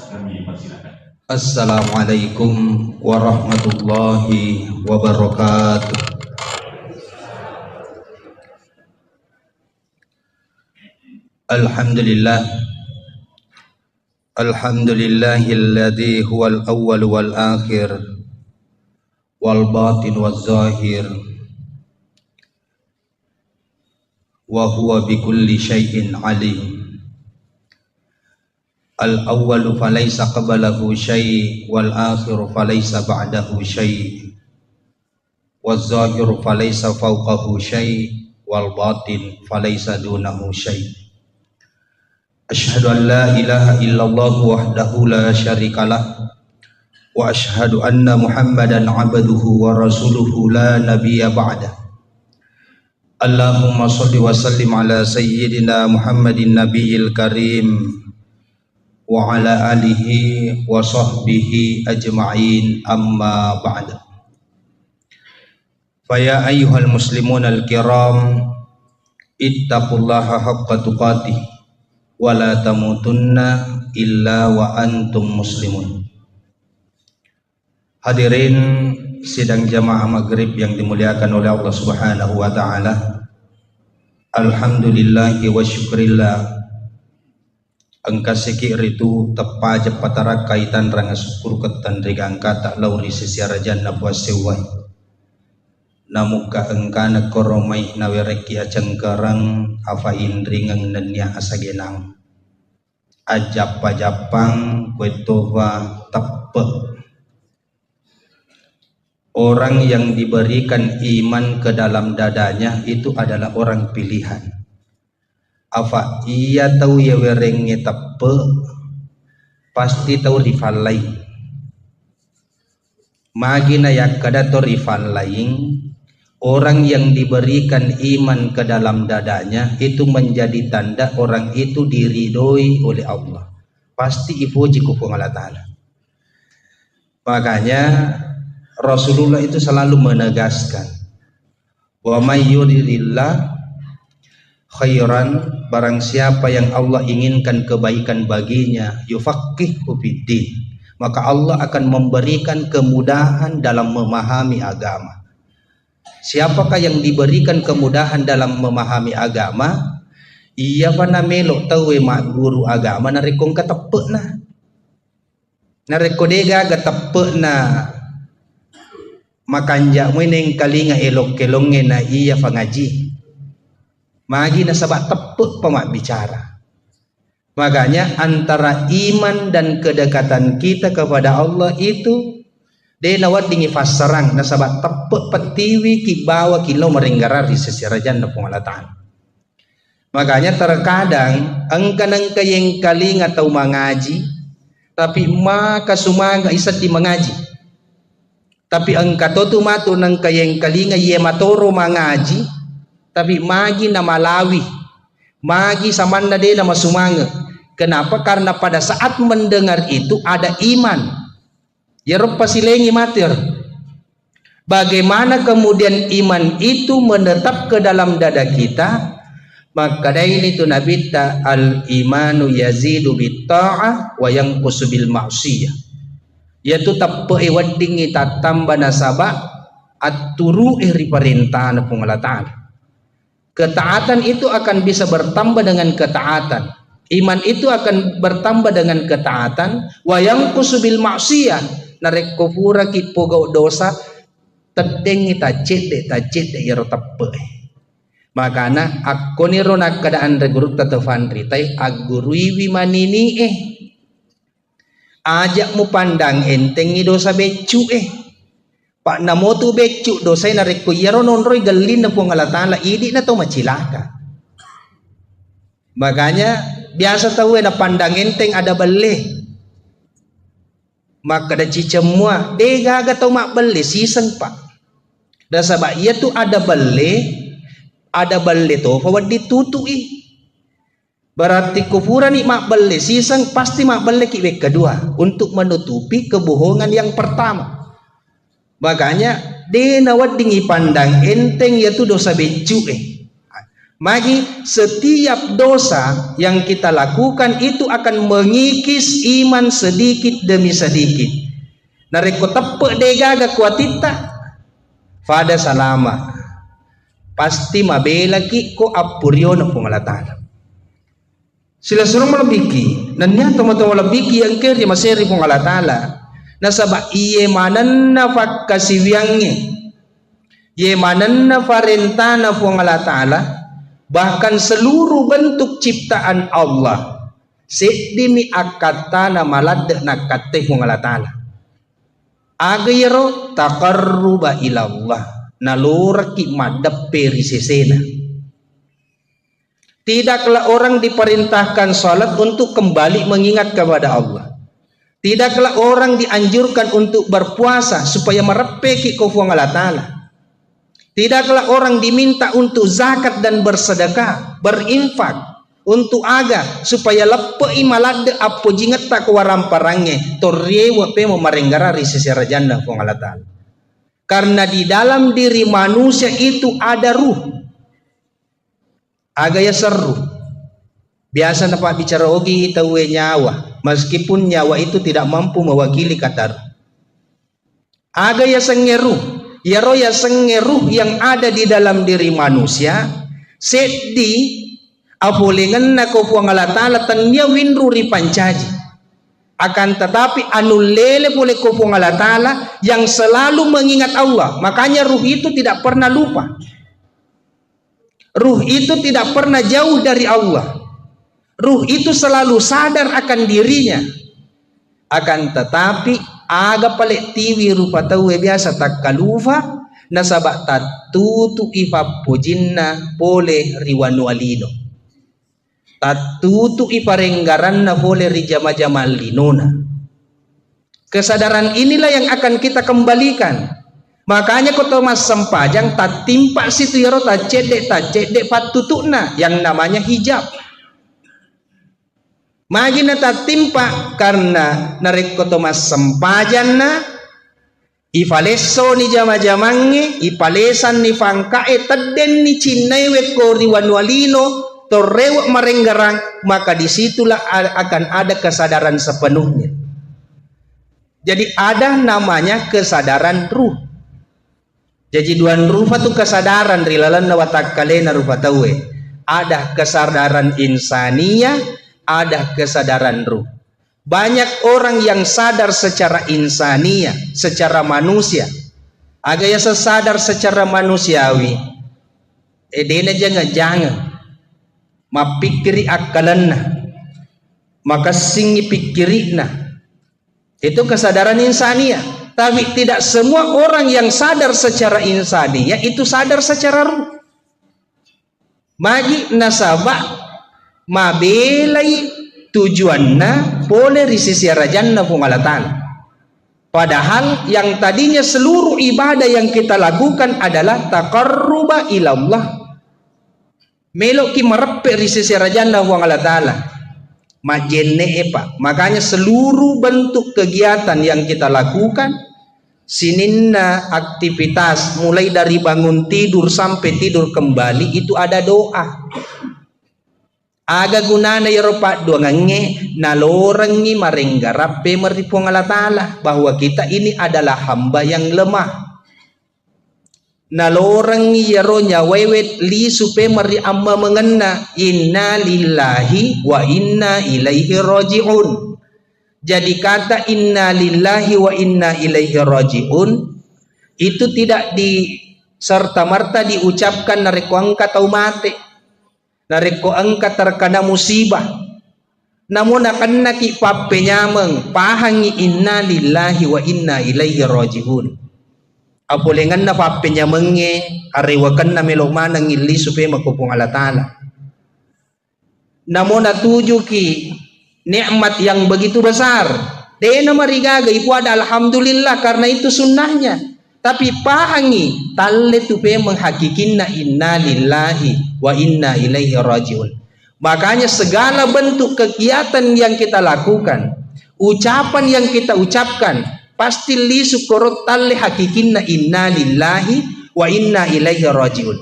Kami persilakan. Assalamualaikum warahmatullahi wabarakatuh. Alhamdulillahilladzi huwal awwal wal akhir wal batin waz zahir wa huwa bikulli syai'in alim. Al-awwalu falaysa qablahu syai' wal akhiru falaysa ba'dahu syai' waz zahiru falaysa fawqahu syai' wal batin falaysa dunahu syai'. Asyhadu an la ilaha illallah wahdahu la syarikalah wa asyhadu anna Muhammadan abduhu wa rasuluhu la nabiyya ba'dah. Allahumma salli wa sallim ala sayyidina Muhammadin nabiyil karim wa ala alihi wa sahbihi ajma'in, amma ba'd. Faya ayyuhal muslimun al-kiram, ittaqullaha haqqa tuqatih wa la tamutunna illa wa antum muslimun. Hadirin sidang jamaah maghrib yang dimuliakan oleh Allah Subhanahu wa ta'ala, alhamdulillahi wa syukrillah, angka sikir itu tepaja patara kaitan ranga syukur ketan rigang kata lauri sesiara janna puasewai namuka engkana koromai nawereki acengkarang afa indringang nanya asagenang ajap-ajapang kwetova tepe. Orang yang diberikan iman ke dalam dadanya itu adalah orang pilihan. Apa ia tahu ya werengnya tepe, pasti tahu rival lain. Magina yak kadato rival lain, orang yang diberikan iman ke dalam dadanya itu menjadi tanda orang itu diridhoi oleh Allah. Pasti ipuji ku Allah Ta'ala. Makanya Rasulullah itu selalu menegaskan, wa may yuridillah khairan, barang siapa yang Allah inginkan kebaikan baginya, yufaqihu fiddin, maka Allah akan memberikan kemudahan dalam memahami agama. Siapakah yang diberikan kemudahan dalam memahami agama? Iya pana melok tahu mak guru agama narekong katepek na, narekodega katepek na. Makanja mo neng kalinga elok kelonge na iya fangaji magi na sabat tepuk pemak bicara. Makanya antara iman dan kedekatan kita kepada Allah itu de nawat dingi fasarang na sabat tepuk petiwi ki bawa kilo meringgarari sesirajan na pengalatan. Makanya terkadang engkanang kayeng kalinga tau mangaji tapi maka sumaga isat di mengaji. Tapi engka tu matu nang kayeng kalinga ye matoro mangaji tapi magi na malawi magi samanda de na masumanga. Kenapa? Karena pada saat mendengar itu ada iman ya rupa silengi mater. Bagaimana kemudian iman itu menetap ke dalam dada kita? Maka dari itu Nabi ta al imanu yazidu bit ta'ah wa yanqusu bil ma'siyah, yaitu tappe wadingi tatamba nasaba aturu ri perintah na pengalatan. Ketaatan itu akan bisa bertambah dengan ketaatan. Iman itu akan bertambah dengan ketaatan. Wa yanqusu bil ma'siyah, narek kufura ki pogo dosa tedengi tacete ya tappe. Makana aku ni rona keadaan regurut tatafandri tai agurui manini ajak mu pandang entengi dosa becu pak namo tu becu dosa na rekko yaro nonroy galin na pong alatala idi na to macilaka. Makanya biasa tahu na pandang enteng ada bele maka da cicemua dega ga tau mak bele siseng pak da sabak iya tu ada bele to fawad ditutu berarti kufuran ni mak beli sisang pasti mak beli ki kedua untuk menutupi kebohongan yang pertama. Makanya de nawat dingi pandang enteng yaitu dosa becu magi setiap dosa yang kita lakukan itu akan mengikis iman sedikit demi sedikit. Nareko tepe degaga kuatita pada salama pasti mabela ki ko apuryo na pengalatan. Sila suruh melebiki dan nyata mata melebiki yang kiri maseri pun Allah Ta'ala nasaba iye manan na fakasiwiangnya ye manan na farentana pun Allah Ta'ala, bahkan seluruh bentuk ciptaan Allah sedimi akatana malad na kate pun Allah Ta'ala agayro taqarruba ilallah naluraki madap perisesena. Tidaklah orang diperintahkan salat untuk kembali mengingat kepada Allah. Tidaklah orang dianjurkan untuk berpuasa supaya merepeki kufuang Allah Ta'ala. Tidaklah orang diminta untuk zakat dan bersedekah, berinfak untuk aga supaya lepai malade apo jingat tak waram parange torrewa pe merenggara risisi rajanda pong Allah Ta'ala. Karena di dalam diri manusia itu ada ruh. Aga ya seru. Biasa nampak bicara ogi tahu nyawa, meskipun nyawa itu tidak mampu mewakili kata ruh. Aga ya sengeru, ya roh ya sengeru yang ada di dalam diri manusia. Sedih apolengan na ko puang Allah Ta'ala tanya winru ripancaji. Akan tetapi anu lele boleh ko puang Allah Ta'ala yang selalu mengingat Allah. Makanya ruh itu tidak pernah lupa. Ruh itu tidak pernah jauh dari Allah. Ruh itu selalu sadar akan dirinya. Akan tetapi aga palek tiwi rupa tawe biasa tak kalufa nasabak tatutu ifa pujinna boleh riwanu alino. Tatutu iparenggaran na boleh rijama-jama linona. Kesadaran inilah yang akan kita kembalikan. Makanya kota Mas Sempajang tak timpa situ yaro tak cedek patutuna yang namanya hijab. Magina tak timpa karena narik kota Mas Sempajang na ifaleso ni jama-jamange ipalesan ni fangkae teden ni cinaiwe ko riwanualino torrewak merenggarang, maka disitulah akan ada kesadaran sepenuhnya. Jadi ada namanya kesadaran ruh. Jadi duan ruh itu kesadaran rilalan nawatakalena rupa tawe. Ada kesadaran insania, ada kesadaran ruh. Banyak orang yang sadar secara insania, secara manusia. Agak sadar secara manusiawi. Dena jangan mapikiri akalanna, maka singi pikirina. Itu kesadaran insania. Tapi tidak semua orang yang sadar secara insania itu sadar secara ruh. Magi nasabak mabelai tujuanna boleh risisi rajanna pengalatan. Padahal yang tadinya seluruh ibadah yang kita lakukan adalah taqarruba ilallah. Melok ki merepe risisi rajanda wa Allah Ta'ala. Majenne epa. Makanya seluruh bentuk kegiatan yang kita lakukan, sininna aktivitas mulai dari bangun tidur sampai tidur kembali itu ada doa. Aga gunana ya ropa duangange nalorangi marenggarape meripong Allah Ta'ala bahwa kita ini adalah hamba yang lemah. Nalorangi ya ronya wewet li supe mari amma mengena inna lillahi wa inna ilaihi raji'un. Jadi kata inna lillahi wa inna ilaihi raji'un itu tidak di serta merta diucapkan nareko angka tau mate, nareko angka terkena musibah. Namun akan naki pape nyameng pahangi inna lillahi wa inna ilaihi raji'un. Apolengan na papenya menge arewakan na meloma ng ili supaya makupong Allah Ta'ala. Namun natuju ki nikmat yang begitu besar. Dena marigaga ipu ada alhamdulillah karena itu sunnahnya. Tapi pahangi talle tupe menghakikin na inna lillahi wa inna ilaihi rajiun. Makanya segala bentuk kegiatan yang kita lakukan, ucapan yang kita ucapkan, pasti li syukurut talle hakikinna inna lillahi wa inna ilaihi rajiun.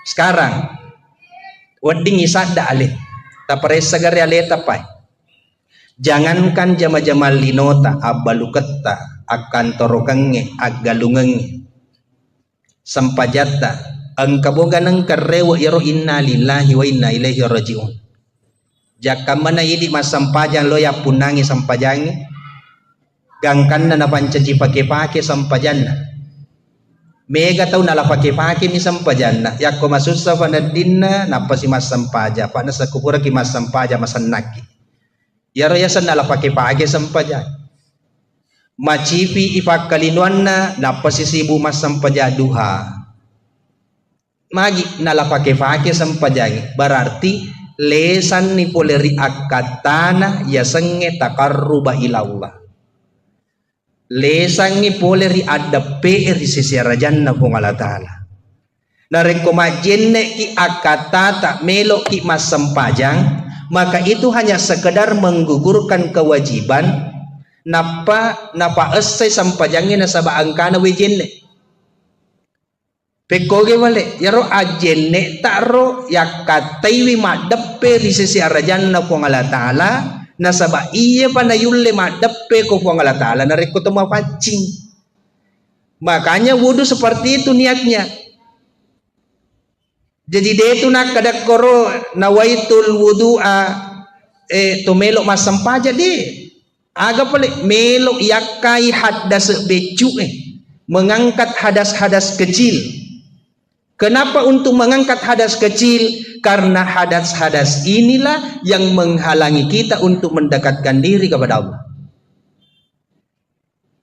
Sekarang wading isadda alih tapare sagari alih tapai. Jangankan jama-jama linota abaluketta akan torokange agalungange sampajatta angkaboga nang karewa iro inna lillahi wa inna ilaihi rajiun. Jaka mana yidi masampajan loya punangi sampajangi gangkan na napancaji pake-pake sampajanna. Mega tau nala pake-pake mi sampajanna. Yakko masusa fanadinna napasi mas sampaja. Pana sa kupura ki mas sampaja masanaki. Yaro yasan nala pake-pake sampajan. Macipi ipakalinuanna napasi sibu mas sampaja duha. Magi nala pake-pake sampajangi. Berarti lesan ni poleri akatana yasenge takarruba ilallah. Lesangi poleri ada PR sisi rajanna pong Allah Ta'ala. Nareko majenne ki akata tak melok ki mas sempajang, maka itu hanya sekedar menggugurkan kewajiban napa esai sampajangnya nasaba angkana wejenne. Pekoge wale yaro ajenne taro yakatai wi madeppe di sisi arajanna ko Allah taala nasaba iya panayulle madeppe ko Allah taala nareko temu pancing. Makanya wudu seperti itu niatnya. Jadi dia itu nak kadak koro nawaitul wudu'a to melok masam paja deh. Aga pale melok yakai hadas becu mengangkat hadas-hadas kecil. Kenapa untuk mengangkat hadas kecil? Karena hadas-hadas inilah yang menghalangi kita untuk mendekatkan diri kepada Allah.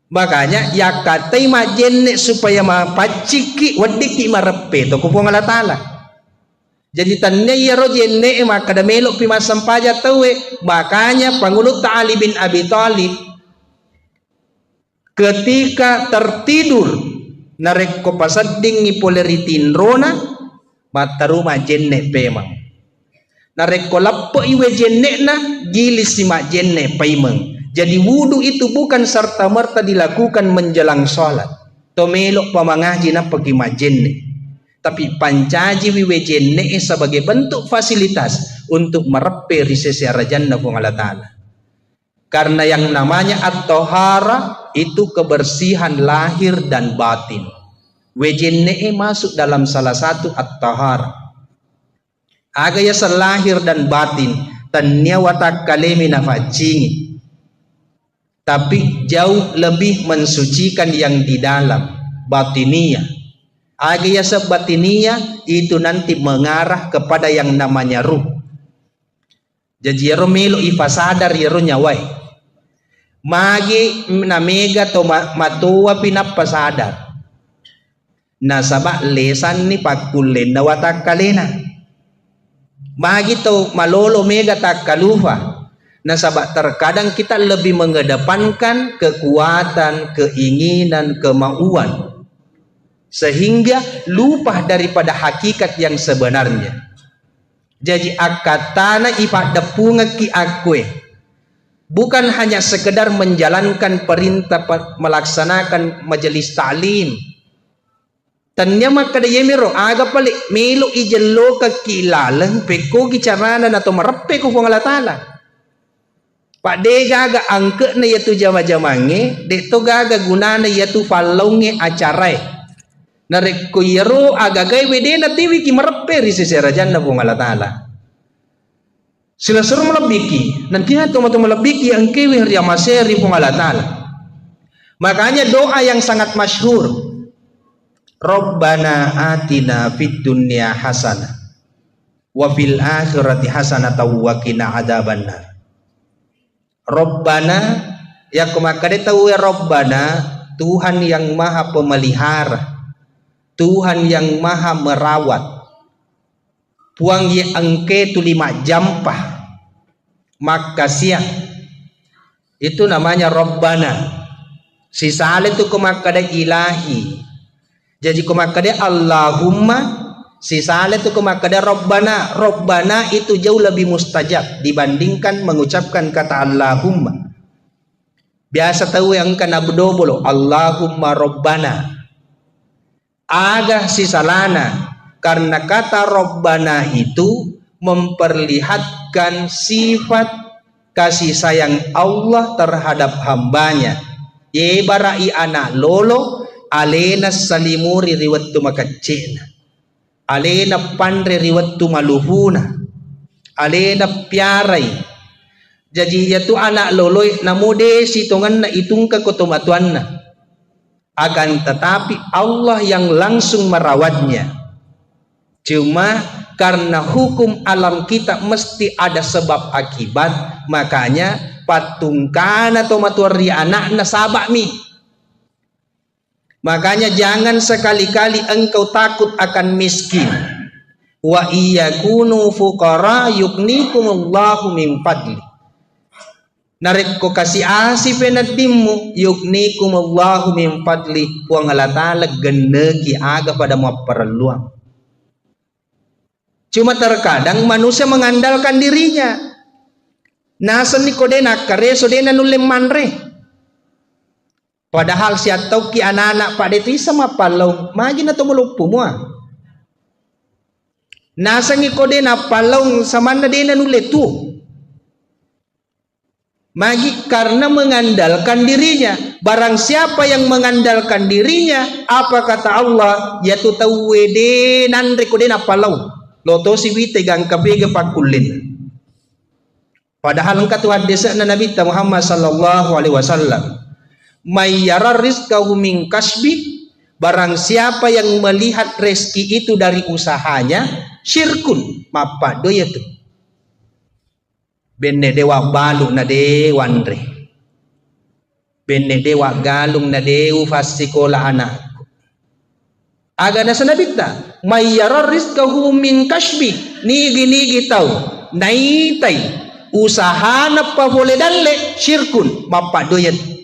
Makanya yakatai majenne supaya mapaciki wadiki marepe to kupong Allah taala. Jadi tanya ya rojenne maka da melok pi masam paja tawe. Makanya pangulut Ali bin Abi Thalib ketika tertidur narek ko pasadding ni poleritin rona mataru majenne pemang. Narek ko lappo iwe jenne na gilis si majenne pemang. Jadi wudu itu bukan serta merta dilakukan menjelang sholat. To melok pamangaji na pagi majenne. Tapi pancaji wiwejenne sebagai bentuk fasilitas untuk merepe risesi arajanna kung Allah Ta'ala. Karena yang namanya at-tahara itu kebersihan lahir dan batin. Wejenne masuk dalam salah satu at-tahara. Agaya selahir dan batin tanya watak kalemi nafacingi. Tapi jauh lebih mensucikan yang di dalam batiniyah. Agaya sebatiniya itu nanti mengarah kepada yang namanya ruh. Jadi yaro melo ifasadar yaro nyawai. Magi namega to matua pinapasadar. Nasaba lesan ni pakulen na watak kalena. Magi to malolo mega tak kalufa. Nasaba terkadang kita lebih mengedepankan kekuatan, keinginan, kemauan. Sehingga lupa daripada hakikat yang sebenarnya. Jadi akatana ipadepunga ki akwe bukan hanya sekedar menjalankan perintah melaksanakan majelis ta'lim. Tanya maka da yemiro aga pali melo ijello ka kilalang peko ki carana atau merepe ko Allah Taala. Pak de gaga angke na yatu jama-jamange de to gaga gunana yatu falonge acarai. Narek ko yero agagai wede na tiwi ki merepe risisi rajanna kung Allah Ta'ala. Sila suruh melebiki nanti to melebiki ang kiwi ria maseri kung Allah Ta'ala. Makanya doa yang sangat masyhur, Rabbana atina fid dunya hasanah wa fil akhirati hasanah wa qina adzabannar. Rabbana ya kumakade tahu ya Rabbana, Tuhan yang Maha Pemelihara, Tuhan yang Maha Merawat. Puang ye angke tu 5 jampah makasih. Itu namanya Rabbana. Sisale tu kumakada ilahi. Jadi kumakada Allahumma, sisale tu kumakada Rabbana. Rabbana itu jauh lebih mustajab dibandingkan mengucapkan kata Allahumma. Biasa tahu yang kana bedobolo Allahumma Rabbana. Agak sisalana karena kata Rabbana itu memperlihatkan sifat kasih sayang Allah terhadap hambanya. Ye barai anak lolo alena salimuri riwattu makacena, alena pandre riwattu maluhuna, alena piarai. Jadi yaitu anak lolo namude sitongan na itungka kotomatuan na. Akan tetapi Allah yang langsung merawatnya. Cuma karena hukum alam kita mesti ada sebab akibat, makanya patungkan atau matuari anak nasabak mi. Makanya jangan sekali-kali engkau takut akan miskin. Wa iyakunu fuqara yugnikumullahu min fadli. Narik ko kasih asih penatimu yugnikumullahu min fadli. Puang Allah Ta'ala genegi aga pada mau perluang. Cuma terkadang manusia mengandalkan dirinya. Nasan ni kodena kareso dena nulim manre. Padahal siya tau ki anak-anak pak detu sama palau magi na tumulupu mo. Nasa ni kodena palau sama na dena nuletu. Magi karena mengandalkan dirinya. Barang siapa yang mengandalkan dirinya, apa kata Allah? Yaitu tahu wede nan rekodena palau. Loto si wite gang kabege pakulin. Padahal engkau hadis na Nabi Muhammad sallallahu alaihi wasallam. May yara rizqahu min kasbi, barang siapa yang melihat rezeki itu dari usahanya, syirkun mapa do itu. Benne dewa balu na dewanre. Benne dewa galung na dewu fasikola anak. Aga na sanabita, may yara rizqahu min kasbi, nigi tau, naitay, usaha na pa boleh dalle, syirkun mapa do itu.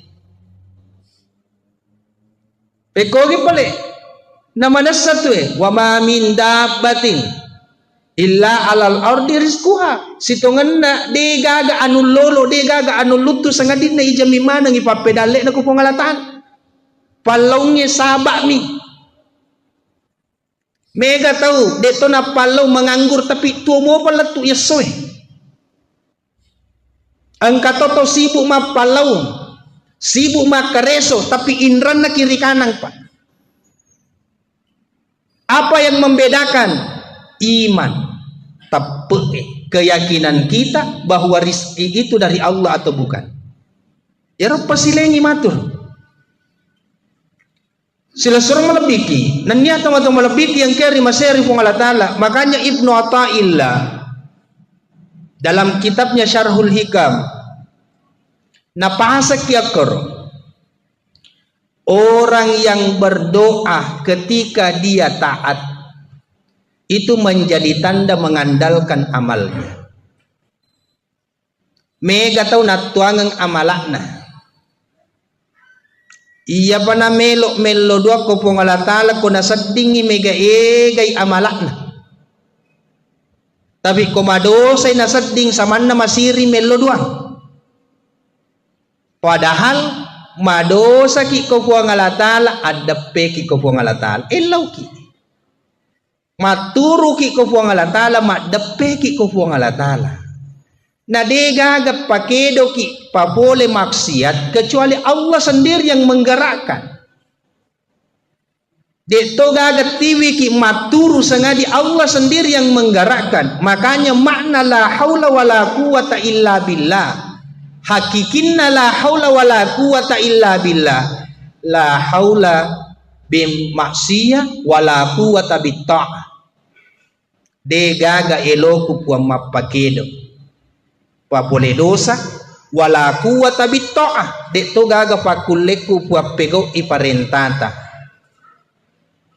Pekogi pale nama satu wa ma min dabbatin illa alal ardi rizquha sitonganna de gaga anu lolo de gaga anu lutu sangadin na ijami mana ngi papedale na ko pengalatan palonge sabak mi mega tahu deto na palau menganggur tapi tuo mo pala tu yesoy angkatoto sibuk ma palau sibuk makareso tapi indran na kiri kanan pak. Apa yang membedakan? Iman, tapi keyakinan kita bahwa rizki itu dari Allah atau bukan. Ya Rabbi silengi matur. Sila surang malabiki. Nanya atau malabiki yang kiri maseri pun Allah Ta'ala. Makanya Ibnu Athaillah dalam kitabnya Syarhul Hikam napasa kiakor orang yang berdoa ketika dia taat itu menjadi tanda mengandalkan amalnya. Mega tau natuangang amalakna. Iya pana melo dua ko Allah Ta'ala ko nasadingi mega egay amalakna. Tapi komadosay nasading samanna masiri melo dua. Padahal madosa ki ko puang Allah Ta'ala adape ki ko puang Allah Ta'ala elaw ki maturu ki ko puang Allah Ta'ala madape ki ko puang Allah Ta'ala na degaga pakedo ki pa boleh maksiat kecuali Allah sendiri yang menggerakkan deto gaga tiwi ki maturu sengadi Allah sendiri yang menggerakkan. Makanya makna la haula wala quwata illa billah. Hakikinna la haula wala quwata illa billah. La haula bim maksiyah wala quwata bitta'ah. De gaga eloku puang mapakedo. Pa boleh dosa wala quwata bitta'ah. De to gaga pakuleku puang pego iparentata.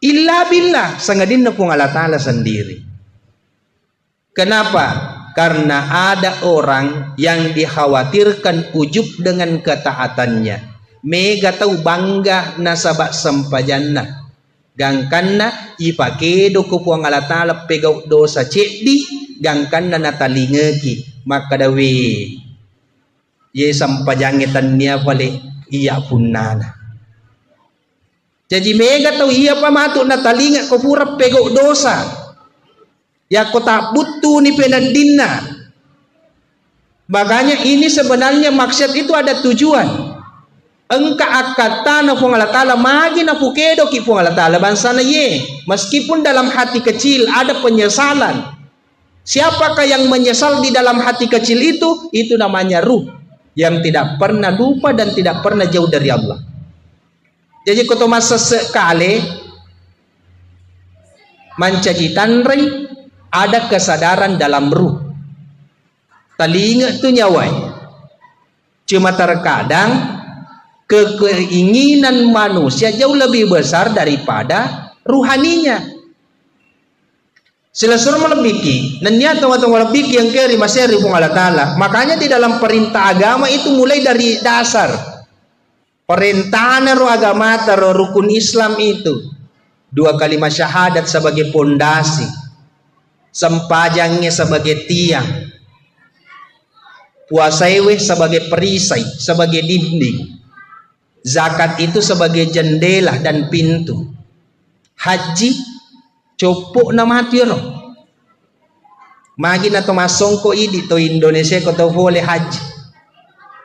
Illa billah sangadin na pung Allah Ta'ala sendiri. Kenapa? Karena ada orang yang dikhawatirkan ujub dengan ketaatannya. Mega tahu bangga nasabak sampajanna. Gangkanna ipakedo ko puang Allah Ta'ala pegau dosa cekdi. Gangkanna natalingeki. Maka dawe. Ye sampajangitan niya pali iya punana. Jadi mega tahu iya pamatuk natalinga ko pura pegau dosa. Ya kota butuh ni penadina. Makanya ini sebenarnya maksud itu ada tujuan. Engka akatana pung Allah Ta'ala magi na pukedo ki pung Allah Ta'ala bangsa na ye. Meskipun dalam hati kecil ada penyesalan. Siapakah yang menyesal di dalam hati kecil itu? Itu namanya ruh yang tidak pernah lupa dan tidak pernah jauh dari Allah. Jadi kota masa sekali mancajitan rei ada kesadaran dalam ruh. Telinga itu nyawai. Cuma terkadang keinginan manusia jauh lebih besar daripada ruhaninya. Silasur melebiki. Nanya teman-teman lebiki yang kiri masih ribung Allah Ta'ala. Makanya di dalam perintah agama itu mulai dari dasar. Perintahan roh agama atau rukun Islam itu. 2 kalimat syahadat sebagai pondasi. sempajangnya sebagai tiang, puasaiwe sebagai perisai, sebagai dinding, zakat itu sebagai jendela dan pintu, haji copok na matiro magi na to masongko idi to Indonesia ko to boleh haji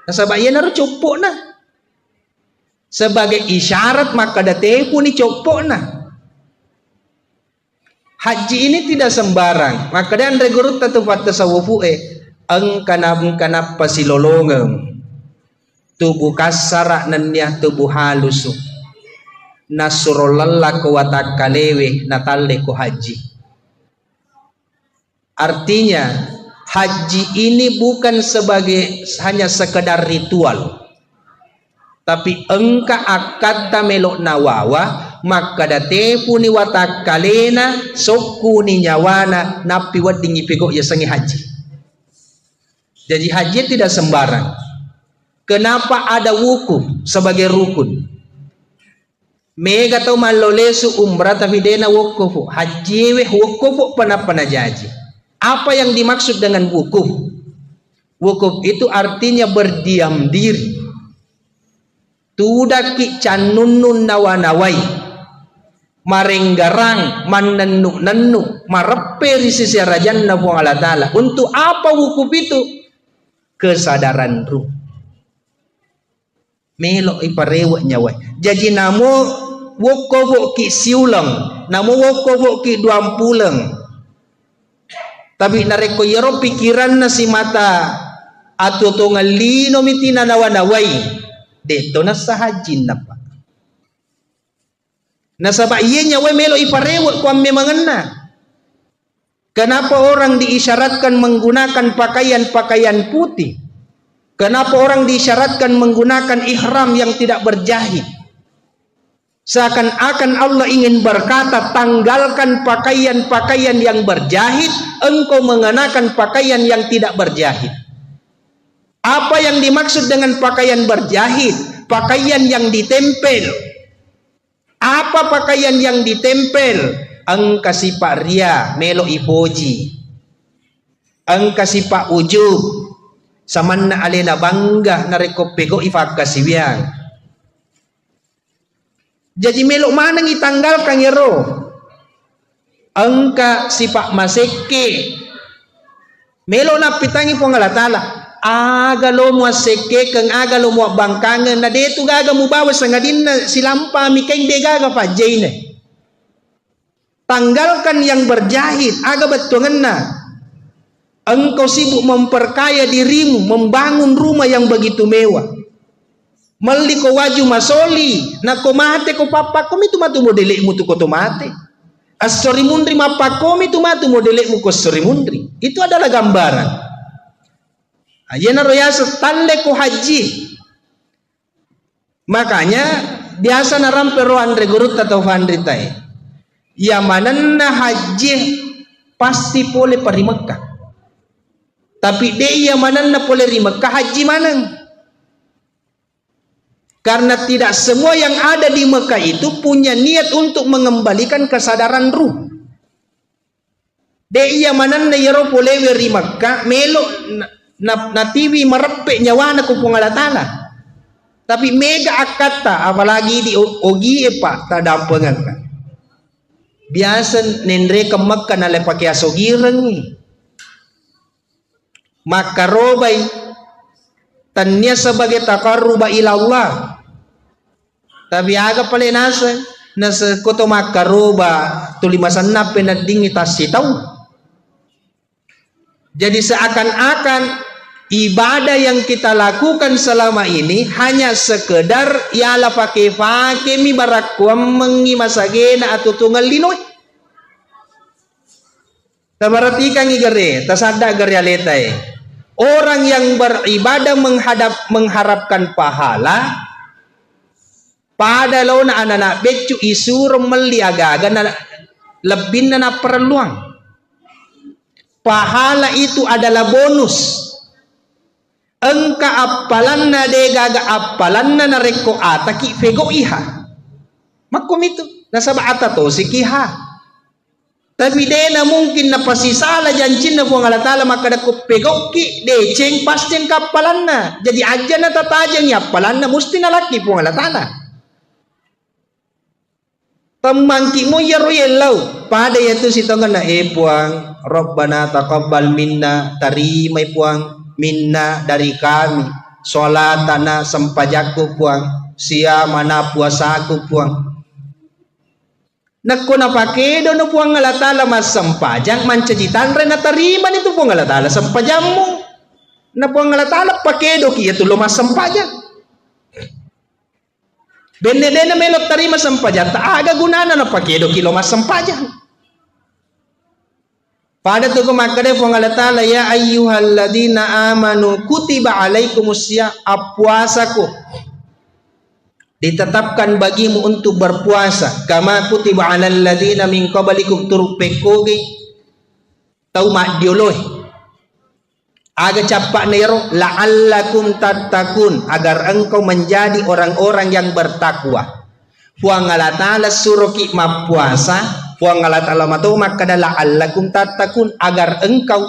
nasabak yan naro copok na sebagai isyarat maka date pun ni copok na. Haji ini tidak sembarang, maka dan regurut tatu fatasawufu ang kanap pasilolongem tubuh kasara nanya tubuh halusu nasurolalla ko watakalewe natalle ko haji. Artinya haji ini bukan sebagai hanya sekedar ritual, tapi engka akata melok nawawa maka date puni watakalena soku ni nyawana napi wadingi pego ya sangi haji. Jadi haji tidak sembarang. Kenapa ada wukuf sebagai rukun? Mega tau malolesu umrah tapi dena wukufu haji weh wukufu pana jaji. Apa yang dimaksud dengan wukuf? Wukuf itu artinya berdiam diri. Tudaki canunun nawanawai, marenggarang manenuk marepe di sisi rajan nabu Allah Ta'ala. Untuk apa wukuf itu? Kesadaran ruh. Melok iparewa nyawai. Jadi namo wukuf ki siulang, namo wukuf ki 20. Tapi nareko yero pikiran na si mata atau to ngalino mitina nawanawai deto na sahajin na pa nasaba iya nyawa melo iparewot kwa memangena. Kenapa orang diisyaratkan menggunakan pakaian putih? Kenapa orang diisyaratkan menggunakan ihram yang tidak berjahit? Seakan-akan Allah ingin berkata, tanggalkan pakaian-pakaian yang berjahit, engkau mengenakan pakaian yang tidak berjahit. Apa yang dimaksud dengan pakaian berjahit? Pakaian yang ditempel. Apa pakaian yang ditempel? Engka sipak ria, melo ipoji. Engka sipak ujub, samanna alena bangga nareko pego ifakasiwiang. Jadi melok mana ngitanggalkan ya roh? Engka sipak maseke. Melok na pitangi pong Allah Ta'ala. Aga lo mo seke keng aga lo mo bangkangan na detu gaga mo bawas nga din na silampa mikeng de gaga pa jane. Tanggalkan yang berjahit, aga betungan na. Engkau sibuk memperkaya dirimu, membangun rumah yang begitu mewah. Mali ko waju masoli na ko mate ko papa ko mitu matu modele mu tu ko tomate asori mundri mapa ko mitu matu modele mu ko sori mundri. Itu adalah gambaran ayana royasa talle ko haji. Makanya biasa narampe roan regurut atau fandritai ya mananna haji pasti boleh pari Mekah, tapi dia mananna boleh ri Mekah haji manang. Karena tidak semua yang ada di Mekah itu punya niat untuk mengembalikan kesadaran ruh. Dia manan na yero polewe ri Mekah melo natiwi merepek nyawana ku Allah Ta'ala. Tapi mega akata apalagi di ogi pak tadampengan kan. Biasa nendre ke Mekah nale pakai asogireng ni. Maka robai tanya sebagai taqarruba ila Allah. Tapi aga pala nasa koto makaroba tulimasan na pinading itasitaw. Jadi seakan-akan ibadah yang kita lakukan selama ini hanya sekedar ialah pakai mi barakwam mengi masagena atau tunggal linoy. Tabaratikan igare, tasada garyaletai. Orang yang beribadah mengharapkan pahala pada lo na anak becu isur meli agaga na lebih na perluang. Pahala itu adalah bonus. Engka apalan na de gaga apalan na nareko ataki fego iha. Makom itu nasaba ata to sikiha. Tapi dena mungkin na pasisala jancin na puang Allah Ta'ala maka da kupegoki deceng pasti kapalan na. Jadi aja na tatajang yapalan na musti na laki puang Allah Ta'ala. Temangki mo yaro yelaw pada yaitu sitongan na puang Rabbana taqabbal minna, tarimai puang minna dari kami, sholatana sempajaku puang, siamana puasaku puang. Nakko na pakedo no puang Allah Ta'ala mas sempajang mancajitan re na tariman itu puang Allah Ta'ala sempajangmu na puang Allah Ta'ala pakedo ki itu lo mas sempajang benedena melok tarima sempajang tak aga gunana na pakedo ki lo mas sempajang pada tu kumakade puang Allah Ta'ala ya ayyuhalladzina amanu kutiba alaikumusya puasaku ditetapkan bagimu untuk berpuasa kama kutiba alal ladzina min qablikum turpekoge tau mak dioloh aga capak nero la'allakum tattaqun agar engkau menjadi orang-orang yang bertakwa. Puang Allah Ta'ala suruh ki puasa puang Allah Ta'ala matu maka la'allakum tattaqun agar engkau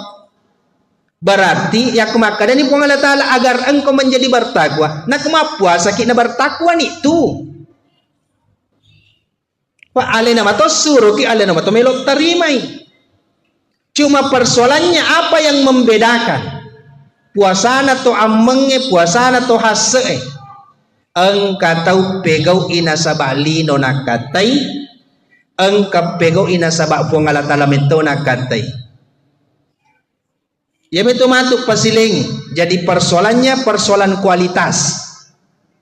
berarti ya kemakada ni puang Allah Ta'ala agar engkau menjadi bertakwa. Nak puasa kita bertakwa ni tu. Pak ale nama to suruh ki ale nama to melok tarimai. Cuma persoalannya apa yang membedakan puasana to amenge puasana to hasse. Engka tau pegau ina sabali no nakatai. Engka pegau ina sabak puang Allah Ta'ala mento nakatai. Ya betul matuk pasiling. Jadi persoalannya persoalan kualitas,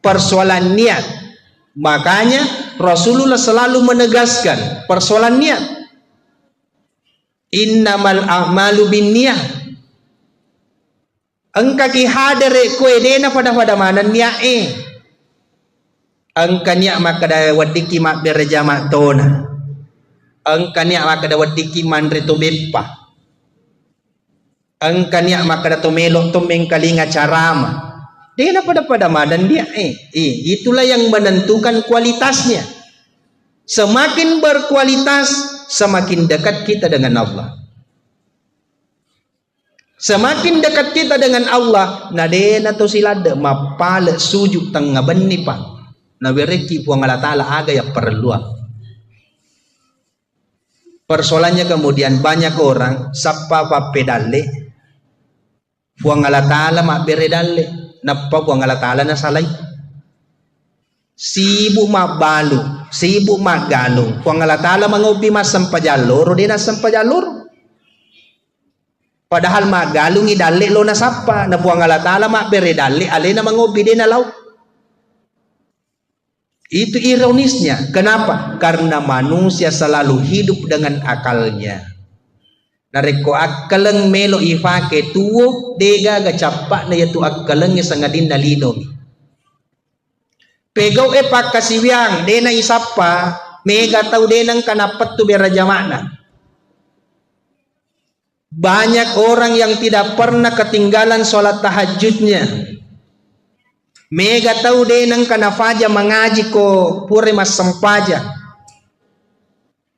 persoalan niat. Makanya Rasulullah selalu menegaskan persoalan niat. Innamal a'malu binniyah. Engka ki hadere koe dena pada mana niat engka niat maka da wadiki mak berjama tona. Engka niat maka da wadiki mandre to beppa. Engka niat maka dato melok to mengkalinga carama. Dia pada madan dia itulah yang menentukan kualitasnya. Semakin berkualitas semakin dekat kita dengan Allah. Semakin dekat kita dengan Allah nadena to silada mapale sujud tengah benni pa. Na bereki puang Allah Ta'ala aga ya perlu. Persoalannya kemudian banyak orang sapa pedale puang Allah Ta'ala mak beredalle napa puang Allah Ta'ala na salai sibuk mak balu sibuk mak galung puang Allah Ta'ala mangopi mas sampajalur dia na sampajalur padahal mak galungi dalle lo na sapa na puang Allah Ta'ala mak beredalle ale na mangopi dia na lau. Itu ironisnya. Kenapa? Karena manusia selalu hidup dengan akalnya. Nareko akaleng melo ifake tuwo dega gacapak na yatu akaleng ya sangadin nalinom. Pegaw pakasiwiang dena isapa mega tau denang kanapat tu beraja makna. Banyak orang yang tidak pernah ketinggalan sholat tahajudnya. Mega tau denang kanafaja mengaji ko pure mas sempaja.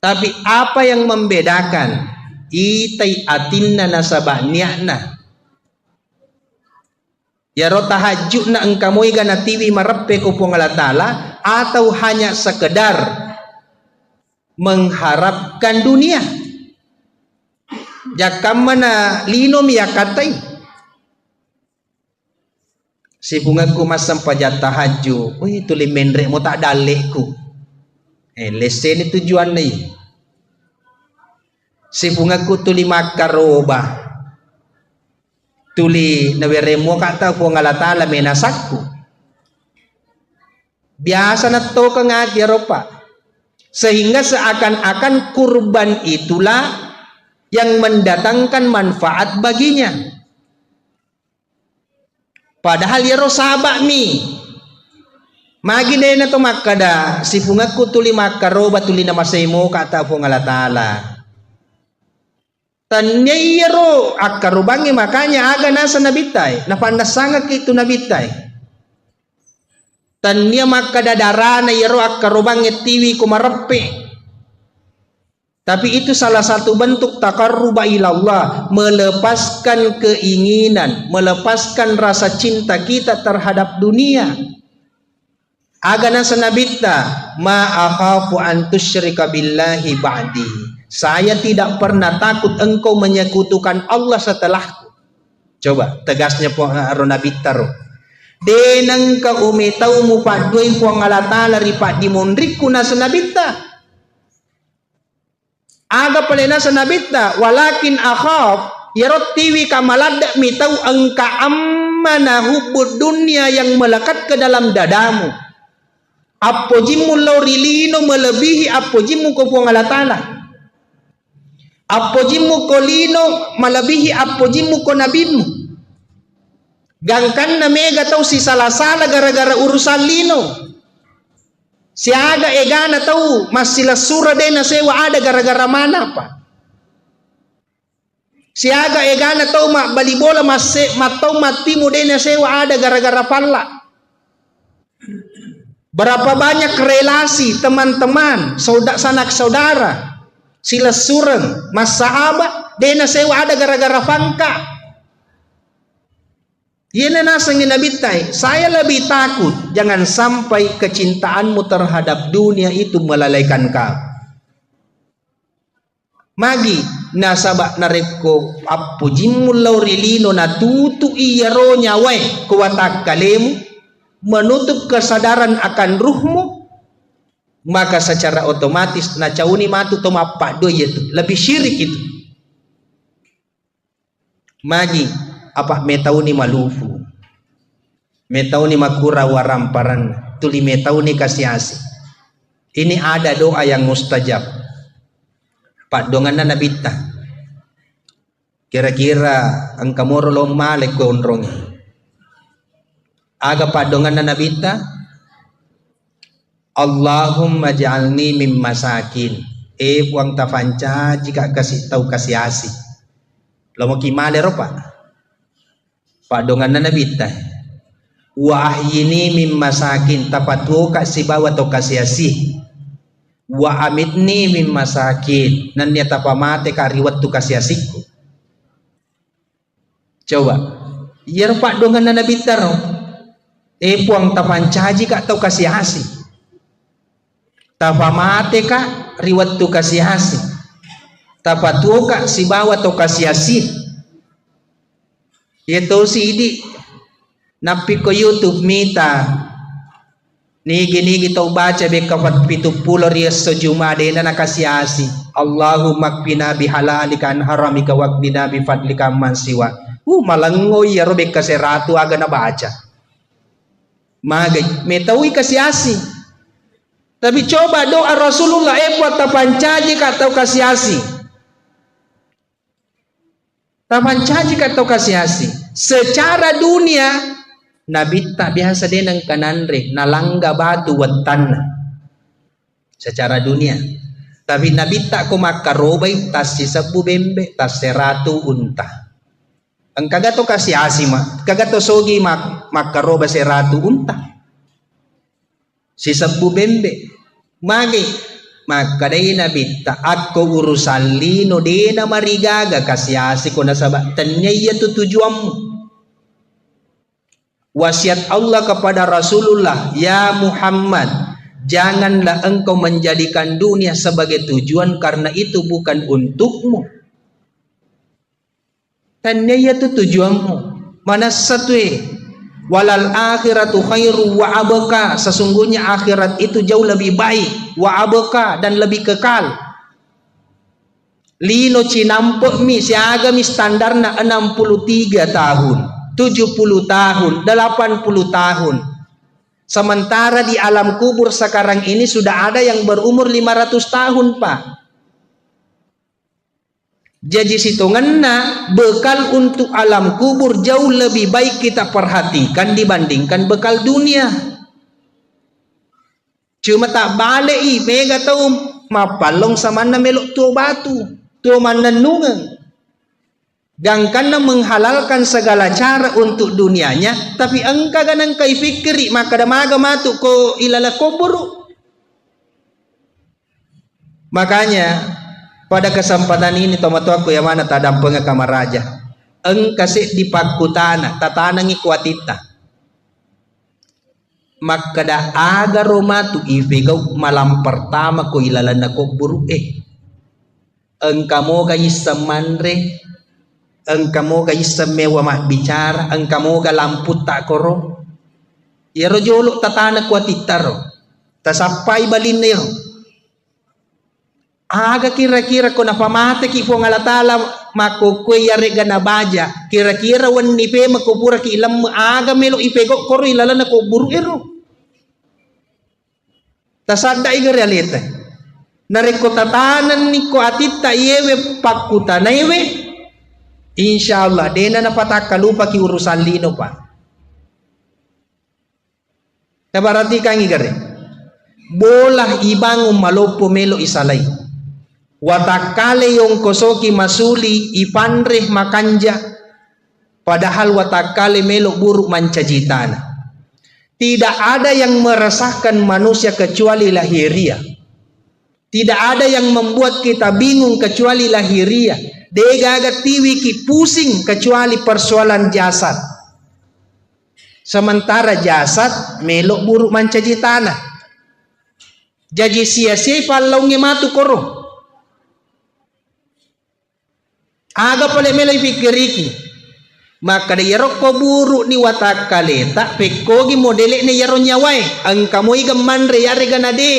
Tapi apa yang membedakan? Itai atinna nasabah niakna ya ro tahajud na engkamoy gana tiwi marepe ko puang Allah Ta'ala atau hanya sekedar mengharapkan dunia jakam mana linom ya katai si bungaku mas sampajat tahajud tuli mendrek mo tak dalekku lesen tujuan nih si bungaku tuli makaroba tuli naweremo kata puang Allah Ta'ala menasakku biasa na to ka nga diaropa sehingga seakan-akan kurban itulah yang mendatangkan manfaat baginya padahal ya sabak mi magi na to makada si bungaku tuli makaroba tuli na masemo kata puang Allah Ta'ala tanya iro akarubangi makanya aga nasa nabitai napandasanga kitu nabitai tanya makadadarana iro akarubangi tiwi kumarepe Tapi itu salah satu bentuk taqarruba ilallah, melepaskan keinginan, melepaskan rasa cinta kita terhadap dunia. Agana sanabita ma akhafu an tusyrika billahi ba'di. Saya tidak pernah takut engkau menyekutukan Allah setelahku. Coba tegasnya ronabita ro. Denang ka umetau mu padoi puang alatala ripat dimondriku na sanabita. Aga palena sanabita walakin akhaf yarottiwi kamalada mitau engka ammana hubbud dunia yang melekat ke dalam dadamu. Apojimu laurilino melebihi apojimu ko puang alatala. Apojimu kolino melebihi apojimu ko nabimu. Gangkan na mega tau si salah-salah gara-gara urusan lino. Siaga egana tahu masih sura dena sewa ada gara-gara mana pak? Siaga egana tahu mak bali bola masih matau matimu dena sewa ada gara-gara palla. Berapa banyak relasi teman-teman, sanak saudara, sila sureng, mas sahabat dena sewa ada gara-gara fangka. Yana nasangin nabitai, saya lebih takut jangan sampai kecintaanmu terhadap dunia itu melalaikan kau. Magi nasabak nareko apujimmu laurilino natutu iyaro nyawai kuwatak kalemu menutup kesadaran akan ruhmu, maka secara otomatis nacauni matu tomapak doy itu lebih syirik itu. Magi apa metauni malufu, metauni makura waramparan, tuli metauni kasiasi. Ini ada doa yang mustajab. Pak dongan na nabita. Kira-kira angka moro lo malek ko onrong. Aga pak dongan na nabita. Allahumma ja'alni mim masakin. Puang tafanca jika kasih tahu kasiasi. Lo mau kimale ro pak. Pak dongan na nabita wa ahyini mim masakin tapatu ka sibawa to kasiasi wa amitni mim masakin nan dia tapamate ka riwat tu kasiasiku. Coba yer pak dongan na nabita ro puang tapancaji ka to kasiasi tapamate ka riwat tu kasiasi tapatu ka sibawa to kasiasi. Itu sidi napi ko YouTube mita nigi tau baca bekafat 70 rias sejumade na nakasiasi Allahumma kfina bihalalika an haramika waqdina bi fadlika man siwa malangoy ya robek kaseratu aga na baca magay metawi kasiasi. Tapi coba doa Rasulullah buat tapancaji katau kasiasi tapancaji katau kasiasi. Secara dunia Nabi tak biasa denang kananre nalangga batu watana secara dunia. Tapi Nabi tak ko makarobai tas sisabu bembe tas seratu unta. Ang kagato kasiasi ma kagato sogi makaroba seratu unta sisabu bembe magi makadai Nabi ta ako urusan lino dena marigaga kasiasi ko nasabak tanya iya tu tujuanmu. Wasiat Allah kepada Rasulullah, ya Muhammad, janganlah engkau menjadikan dunia sebagai tujuan karena itu bukan untukmu. Tanya iya tu tujuanmu. Mana satu walal akhiratu khairu wa abqa, sesungguhnya akhirat itu jauh lebih baik, wa abqa dan lebih kekal. Lino cinampok mi siaga mi standarna 63 tahun, 70 tahun, 80 tahun. Sementara di alam kubur sekarang ini sudah ada yang berumur 500 tahun, Pak. Jadi situnganna bekal untuk alam kubur jauh lebih baik kita perhatikan dibandingkan bekal dunia. Cuma tak balik mega tahu mapalong sama na melok tu batu, tu manenungan. Dan karena menghalalkan segala cara untuk dunianya, tapi engkau ganang kai fikri maka damaga matuk ko ilala kubur. Makanya Pada kesempatan ini tomato aku yang mana tadam pengakamaraja. Eng kasih di pakutana tatanangi kuatita. Maka dah aga Roma tu ifegau malam pertama ko ilalan ako buru Eng kamu kayi semanre, eng kamu kayi semewa mak bicara, eng kamu ka lampu tak koro. Ya rojolok tatana kuatita ro. Tasapai balin ro. Aga kira-kira ko napamate ki po ngalatala makukwe yare gana baja kira-kira wan nipe makupura ki ilam aga melo ipego koro ilala na ko buru ero tasada iga realite nareko tatanan ni ko atita yewe pakuta na yewe insyaallah dena na pataka lupa ki urusan lino pa tabarati kang igare bolah ibang malopo melo isalay watakale yung kosoki masuli ipanreh makanja padahal watakale melok buruk mancajitana. Tidak ada yang meresahkan manusia kecuali lahiriah. Tidak ada yang membuat kita bingung kecuali lahiriah. Degaga tiwi ki pusing kecuali persoalan jasad. Sementara jasad melok buruk mancajitana. Jadi sia-sia palongi matu koro. Aga pale melay pikiriki maka da yarok ko buru ni watakale tak pekogi modele ni yaro nyawai ang kamoy gaman re yare ganade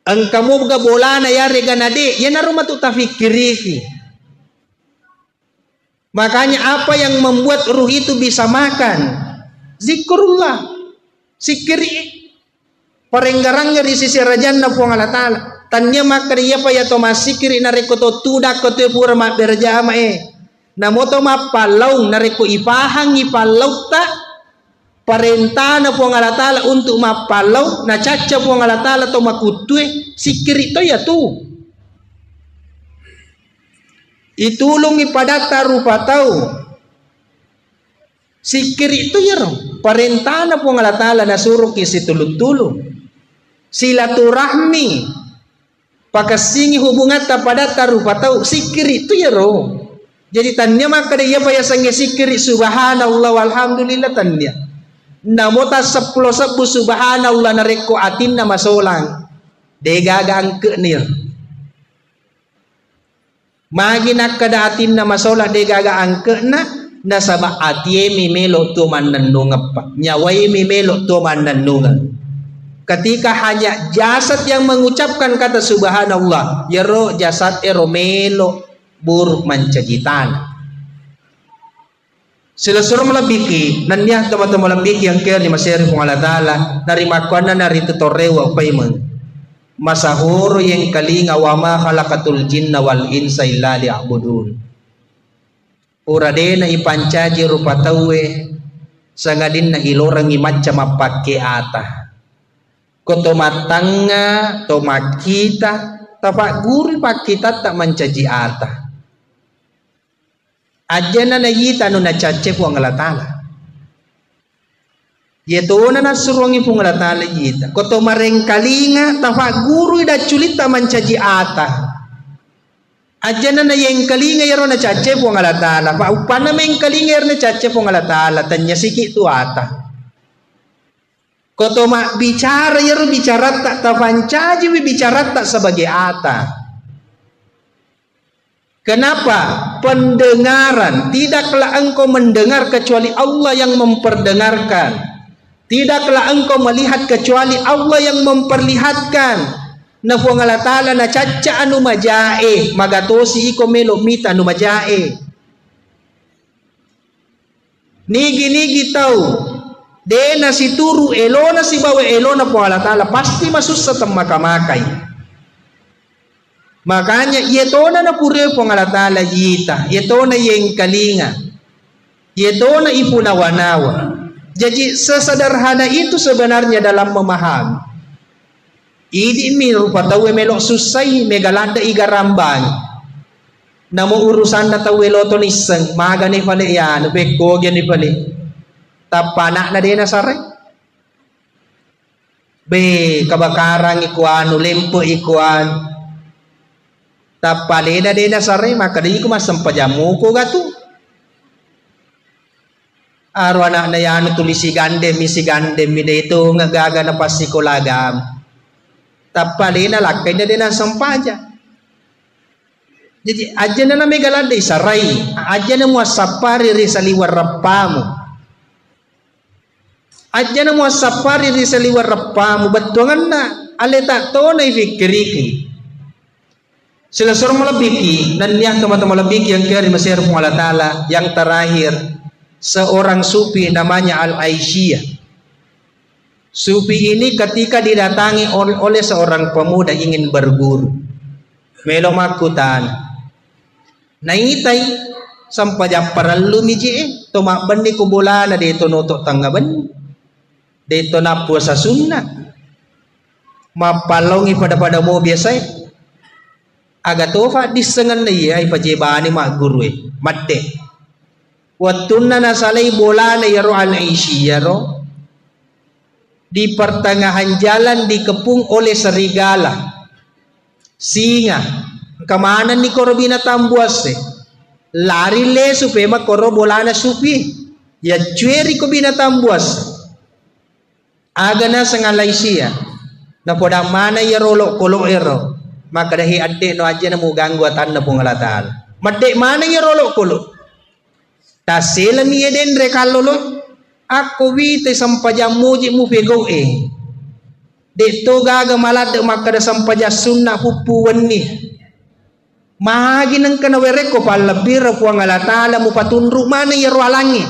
ang kamo ga bola na yare ganade yan naro matuta fikiriki. Makanya apa yang membuat ruh itu bisa makan zikrullah sikiri parenggarangnya di sisi rajan na po ngalatala tanya makriya pa ya to masikiri na reko to tudak ko to pura ma berjama na moto mapalaw na reko ipahang ipalaw ta parenta na po ngalatala untuk mapalaw na caca po ngalatala to makutwe sikiri to ya tu itulong ipadata rupa tau sikiri to ya ro parenta na po ngalatala na suruh isi tulung-tulung silaturahmi pakasingi hubungan pada tarupa tahu sikiri itu ya roh. Jadi tanya maka dia payah sange sikiri subhanallah walhamdulillah tanya. Namota 10 sebu subhanallah nareko atin nama solang. Degaga angke nir. Magi nak kada atin nama solang degaga angke na nasaba atie mi melo tu mananungap pa. Nyawai mi melo tu mananungap. Ketika hanya jasad yang mengucapkan kata subhanallah yero jasad eromelo buruk mancajitan sila suruh melebiki nanya teman-teman melebiki yang kaya di masyari pengalatala dari makwana dari tutorewa payment masahuro yang kalinga wama khalaqatul jinna wal insa illa liya'budun uradena ipancaji rupa tawe sangadin na ilorang imaca mapake ata koto matanga to makita tapak guru pak kita tak mencaji ata ajana na yita no na cace po ang alatala yeto na nasurongi po ang alatala yita koto marengkalinga tapak guru da culita mencaji ata ajana na yang kalinga yaro na cace po ang alatala pa upana mengkalinga yaro na cace po ang alatala tanya siki tu ata koto mak bicara yaro bicara tak tafancaji bicara tak sebagai ata. Kenapa? Pendengaran tidaklah engkau mendengar kecuali Allah yang memperdengarkan. Tidaklah engkau melihat kecuali Allah yang memperlihatkan. Na po ngalatala na caca anu majae magatosi iko melo mita anu majae. Nigi tahu dena si turu elona si bawa elona po alatala pasti masuk sa tamakamakay. Makanya yetona na pure po alatala yita, yetona yang kalinga, yetona ipunawanawa. Jadi sesederhana itu sebenarnya dalam memahami. Idi mi rupa tawe melok susai megalanda igarambang. Namo urusan na tawe loto niseng magane pale yan pekko gani pale. Tapanak na din na sare. Be kabakarang ikuan, lempo ikuan. Tapalena dena sare maka di ko masampajamu ko gatu. Aro anak na yan tulisi gandem mi dito ngagaga na pasikolagam. Tapalena lakay na din ang sampaja. Jadi aja na may galanda isaray. Aja na mo sapari ri sa liwar rapamu. Aja na mo sapari ri sa liwar rapamu. Batungan na aleta to na ifikiriki. Sila seorang malabiki dan yang teman-teman malabiki yang kiri Mesir Allah Ta'ala yang terakhir seorang sufi namanya Al-Aisyah. Sufi ini ketika didatangi oleh seorang pemuda ingin berguru melo makutan naitay sampajak parallu miji tomak bendi kubulana dito nutok tanggaban dito na puasa sunnah mapalongi pada mo biasa agatofa disengan na iya ipajibani mak guru madde watunna nasalay bola na yaro Al-Aisyah yaro di pertengahan jalan dikepung oleh serigala singa kemana ni koro binatang buas lari le supaya mak koro bola na supi ya cueri ko binatang buas agana sang Al-Aisyah na poda mana yaro lo kolo ero maka dahi adek no aja na mo ganggu atan na pungalatal madek mana ya rolok kulo tasela mi eden rekalolo ako wite sampaja muji mu pego de to gaga malad maka da sampaja sunna pupu wenni magi nang kana were ko palabira pungalatal mu patunru mana ya roalangi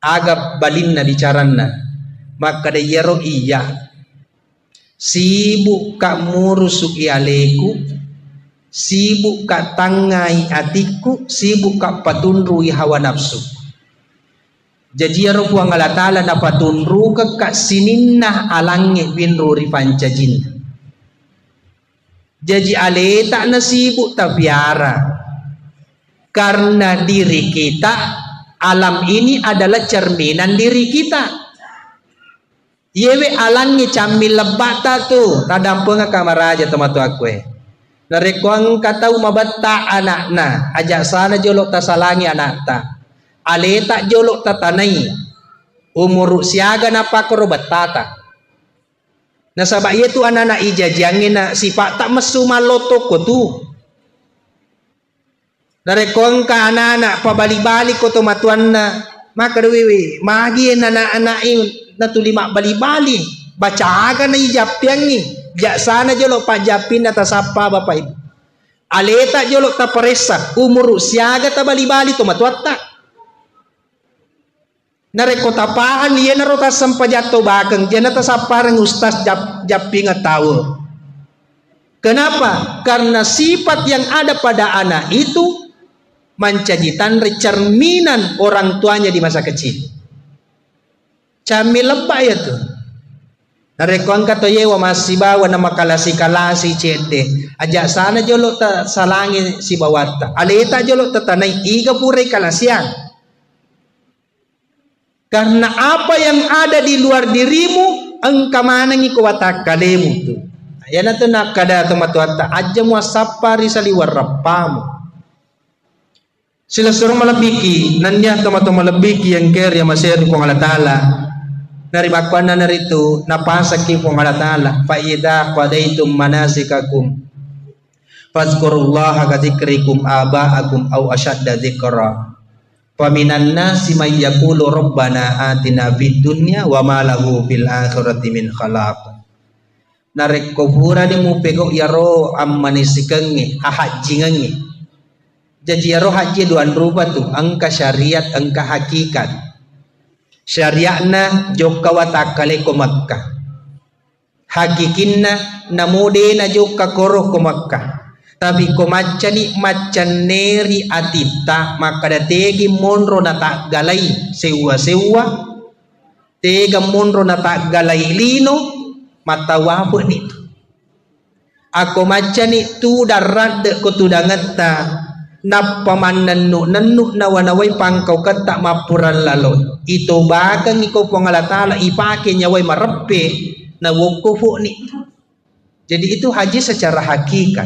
aga balinna bicaranna maka da yero iya sibuk kak murusuk ialeku, sibuk kak tangai atiku, sibuk kak patunrui hawa nafsu. Jadi ya rupu Allah Ta'ala na patunru kak sininna alangi binruri pancajin. Jadi ale tak na sibuk tapiara. Karena diri kita, alam ini adalah cerminan diri kita. Yewe alangi camil lebata tu tadampo nga kamaraja tematu aku narekuang katau mabatta anakna ajak sana jolok tasalangi anakta aleta jolok tatanai umur siaga napa koro batata nasabak itu anak-anak ijajangin na sifat tak mesu maloto ko tu narekuang ka anak-anak pabali-bali ko tomatuan na maka dewi magi anak-anak na tulima bali-bali baca aga na ijapyang ni jak sana jolok pajapin atas apa bapak ibu aleta jolok ta paresa umur siaga ta bali-bali to matuatta nareko tapahan liya na rota sampajato bakang diyan na ta saparang ustaz japing tahu kenapa karena sifat yang ada pada anak itu mencajitan cerminan orang tuanya di masa kecil camil lebak ya tu. Narekon kata ye wa masih bawa nama kalasi cete. Ajak sana jolok ta salangi si bawata. Aleta jolok ta tanai iga purai kalasiang. Karena apa yang ada di luar dirimu engka mana ngi kuwata kalemu tu. Ya na tu nak kada tematuata aja muasapa risali warapamu. Sila suruh malabiki nanya teman-teman malabiki yang kere yang masih kong Allah Ta'ala narimakwan na narito napasaki kong Allah Ta'ala fa'idha qadaitum manasikakum fazkurullaha kadhikrikum aba'akum aw ashadda dhikra faminan nasi may yaqulu rabbana atina fid dunya wa ma lahu fil akhirati min khalaq narek kubura di mupego yaro ammanisikangi ahajingangi jadi yaro haji duan rupa tu angka syariat angka hakikat syariatna joka watakale ko Makkah hakikinna namude na joka koro ko Makkah tapi ko macani macaneri atita maka dategi monro na tak galai sewa tega monro na tak galai lino matawapo ni ako macani tu darad ko tudangata napamanan nanu nawanaway pangkaw kata mapuran lalo ito bakang ikaw pangalatala ipake nyaway marape na wukufu ni jadi itu haji secara hakikat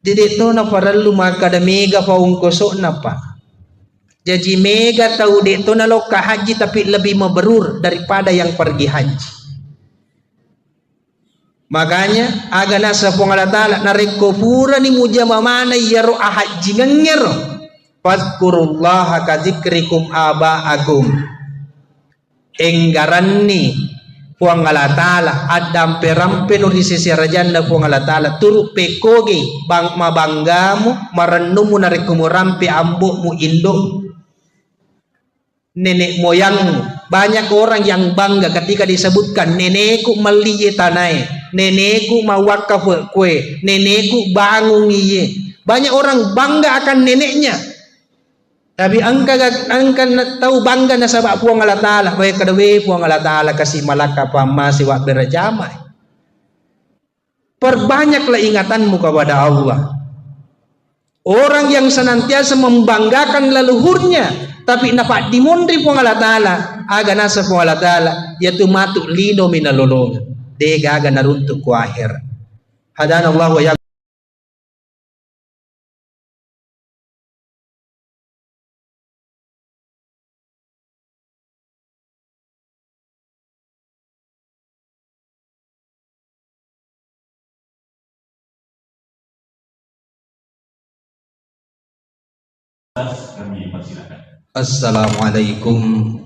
Jadi to na paralu maka da mega paung koso na pa. Jadi mega tahu dito na loka haji tapi lebih mabrur daripada yang pergi haji. Makanya aga nasa po Allah Ta'ala nareko pura ni muja mamana yaro haji ngengero. Fadkurullaha kadzikrikum aba'akum. Enggaran ni puang Allah Ta'ala adam perampe no di sisi rajanda puang Allah Ta'ala turu pekoge bang mabanggamu marennumu narekumu rampe ambukmu induk nenek moyangmu. Banyak orang yang bangga ketika disebutkan nenekku meliye tanai, nenekku mawakaf kue, nenekku bangun iye. Banyak orang bangga akan neneknya. Tapi angka tahu bangga na sabak puang Allah Ta'ala. Baik kadawe puang Allah Ta'ala kasih malaka pama siwak berjamai. Perbanyaklah ingatanmu kepada Allah. Orang yang senantiasa membanggakan leluhurnya, tapi nafak dimundri puang Allah Ta'ala, aga nasa puang Allah Ta'ala, yaitu matuk lino minalolongan. Dega aga naruntuk ku akhir. Hadanallahu wa ya. Kami persilakan. Assalamualaikum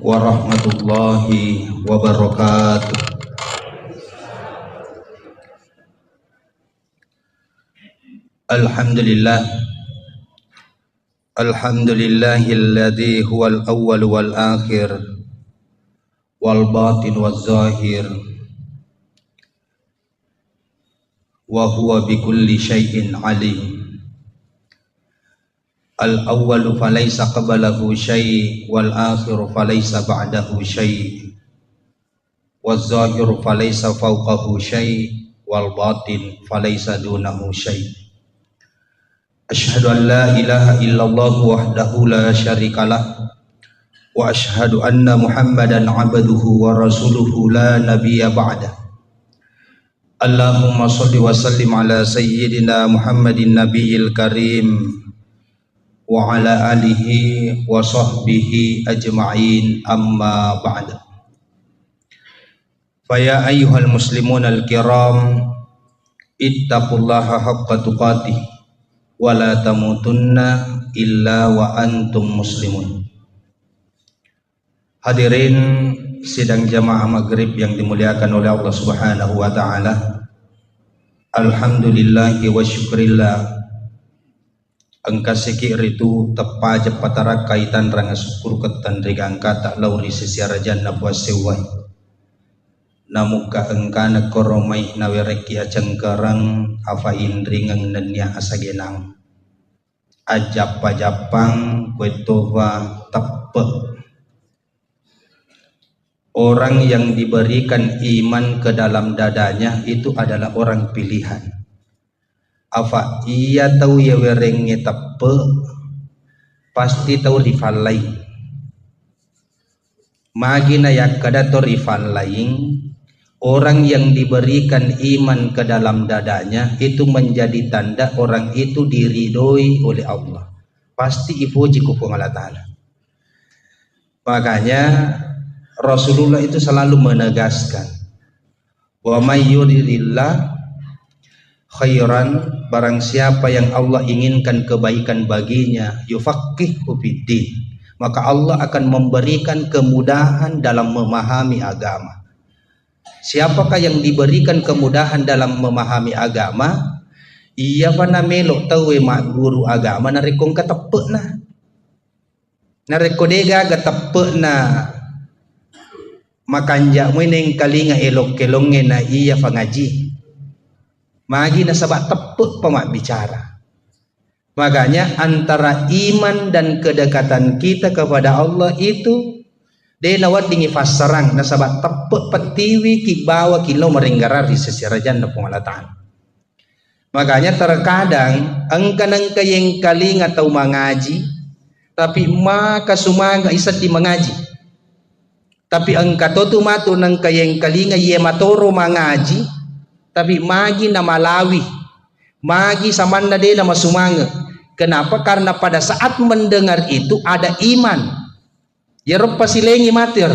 warahmatullahi wabarakatuh. Alhamdulillah. Alhamdulillahilladzi huwal awwal wal akhir wal batin waz zahir wa huwa bikulli syai'in alim. Al-awwalu falaysa qablahu syai' wal akhiru falaysa ba'dahu syai' waz zahiru falaysa fawqahu syai' wal batin falaysa dunahu syai'. Asyhadu an la ilaha illallah wahdahu la syarikalah wa asyhadu anna Muhammadan abduhu wa rasuluhu la nabiyya ba'dah. Allahumma shalli wa sallim ala sayyidina Muhammadin nabiyil karim wa ala alihi wa sahbihi ajma'in, amma ba'd. Faya ayyuhal muslimun al-kiram, ittaqullaha haqqa tuqatih wa la tamutunna illa wa antum muslimun. Hadirin sidang jamaah maghrib yang dimuliakan oleh Allah Subhanahu wa ta'ala, alhamdulillahi wa syukrillah. Angka sikir itu tepat patara kaitan ranga syukur ketan rigang kata lauri sisiara janna puasewai. Namuka engka nakoromai nawereki acengkarang afain ringang nenya asagenang. Ajap-ajapang kwetova tepe. Orang yang diberikan iman ke dalam dadanya itu adalah orang pilihan. Afa iya tahu ya werengnya tepe, pasti tahu rival lain. Magina yak kada to rival lain. Orang yang diberikan iman ke dalam dadanya itu menjadi tanda orang itu diridhoi oleh Allah. Pasti ipuji ku Allah Ta'ala. Makanya Rasulullah itu selalu menegaskan, wa may yuridillah khairan, barang siapa yang Allah inginkan kebaikan baginya, yufaqihu fiddin, maka Allah akan memberikan kemudahan dalam memahami agama. Siapakah yang diberikan kemudahan dalam memahami agama? Iya pana melok tahu mak guru agama narekong katepek na. Narekodega katepek na. Makanja mo neng kalinga elok kelonge na iya pangaji. Magi na sabak tepuk pemak bicara. Makanya antara iman dan kedekatan kita kepada Allah itu dia nawat dingi fasarang na sabak tepuk petiwi ki bawa kilo meringgarar di sesirajan na pengalatan. Makanya terkadang angka yang kalinga tau mengaji tapi maka sumaga isat di mengaji. Tapi angka tu matu nang kayeng kalinga ye matoro mengaji tapi magi na malawi Magi samanda de nama sumange. Kenapa? Karena pada saat mendengar itu ada iman. Ya rupa silengi matir.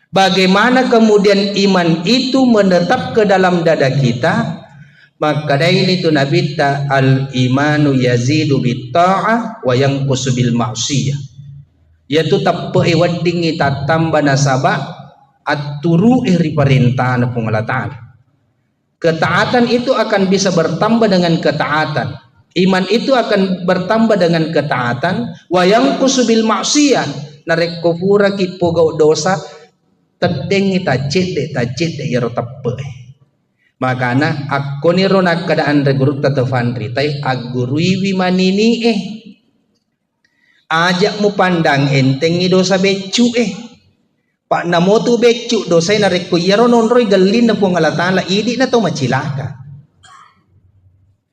Bagaimana kemudian iman itu menetap ke dalam dada kita? Maka dari itu Nabi ta al imanu yazidu bit ta'ah wa yanqusu bil ma'siyah. Yaitu tappe wadingi tatamba nasaba aturu iri perintah na Allah Ta'ala. Ketaatan itu akan bisa bertambah dengan ketaatan. Iman itu akan bertambah dengan ketaatan. Wa yanqusu bil ma'siyah. Narek kufura ki pogau dosa tedengi tajid ya tappe. Makana aku ni ronak keadaan regurut tatafandri tay agurui wimanini ajak mu pandang enteng ni dosa becu pak namo tu becu dosa na rekku yaro nonroi galin na pong Allah Ta'ala idi na to macilaka.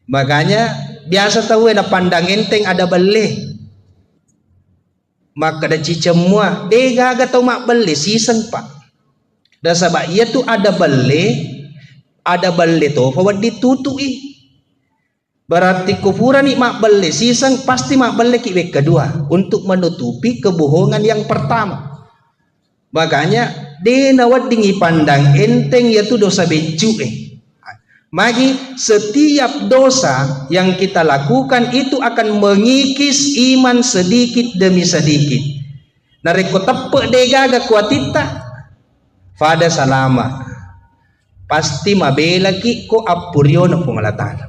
Makanya biasa tahu na pandang enteng ada beli maka da cicemua dega ga tau mak beli siseng pak da sabak ia tu ada beli to fawad ditutui berarti kufuran ni mak beli sisang pasti mak beli ki kedua untuk menutupi kebohongan yang pertama. Makanya de nawad dingi pandang enteng yaitu dosa becu magi setiap dosa yang kita lakukan itu akan mengikis iman sedikit demi sedikit. Nareko tepe dega ga kuatita fada salama pasti mabela ki ko apuryo na pong Allah Ta'ala.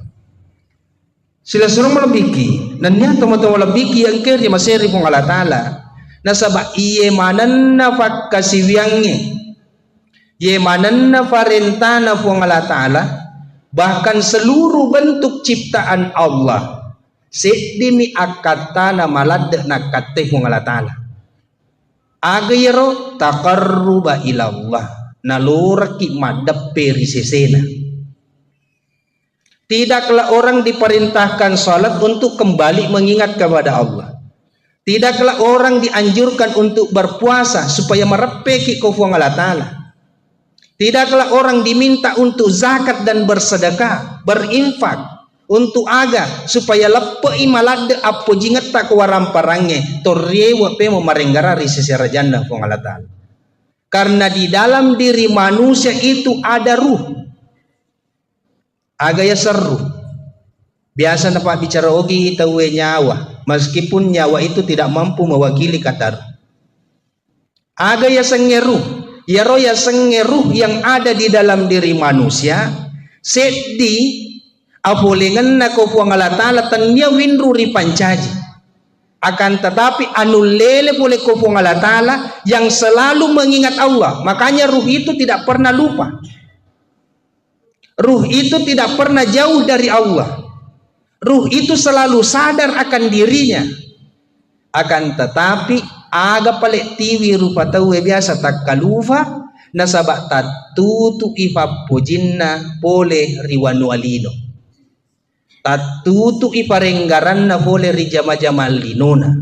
Sila surong malabiki nanya tomato malabiki yang kiri maseri pong Allah Ta'ala nasaba iye manan na fakasiwiangnya iye manan na farentana pong Allah Ta'ala bahkan seluruh bentuk ciptaan Allah sedimi akata na malad na kate pong Allah Ta'ala agayro taqarruba ilallah nalura ki madap perisesena. Tidaklah orang diperintahkan salat untuk kembali mengingat kepada Allah. Tidaklah orang dianjurkan untuk berpuasa supaya merepeki kufuang Allah Ta'ala. Tidaklah orang diminta untuk zakat dan bersedekah, berinfak untuk aga supaya lepe imalade apo jingat tak waram parangnya torrewa pe merenggara risesera janda kufuang Allah Ta'ala. Karena di dalam diri manusia itu ada ruh. Agaya seru. Biasa na pak bicara ogi tawe nyawa. Meskipun nyawa itu tidak mampu mewakili kata ruh. Agaya sengeruh. Ya roya sengeruh yang ada di dalam diri manusia. Seddi apolengan na kufuang Allah Ta'ala tanya winru ripancaji. Akan tetapi anu lele boleh kufuang Allah Ta'ala yang selalu mengingat Allah. Makanya ruh itu tidak pernah lupa. Ruh itu tidak pernah jauh dari Allah. Ruh itu selalu sadar akan dirinya. Akan tetapi aga palek tiwi rupa tawe biasa tak kalufa nasabak tatutu ifa pujinna pole riwanu alino. Tatutu iparenggaran na boleh rijama-jama linona.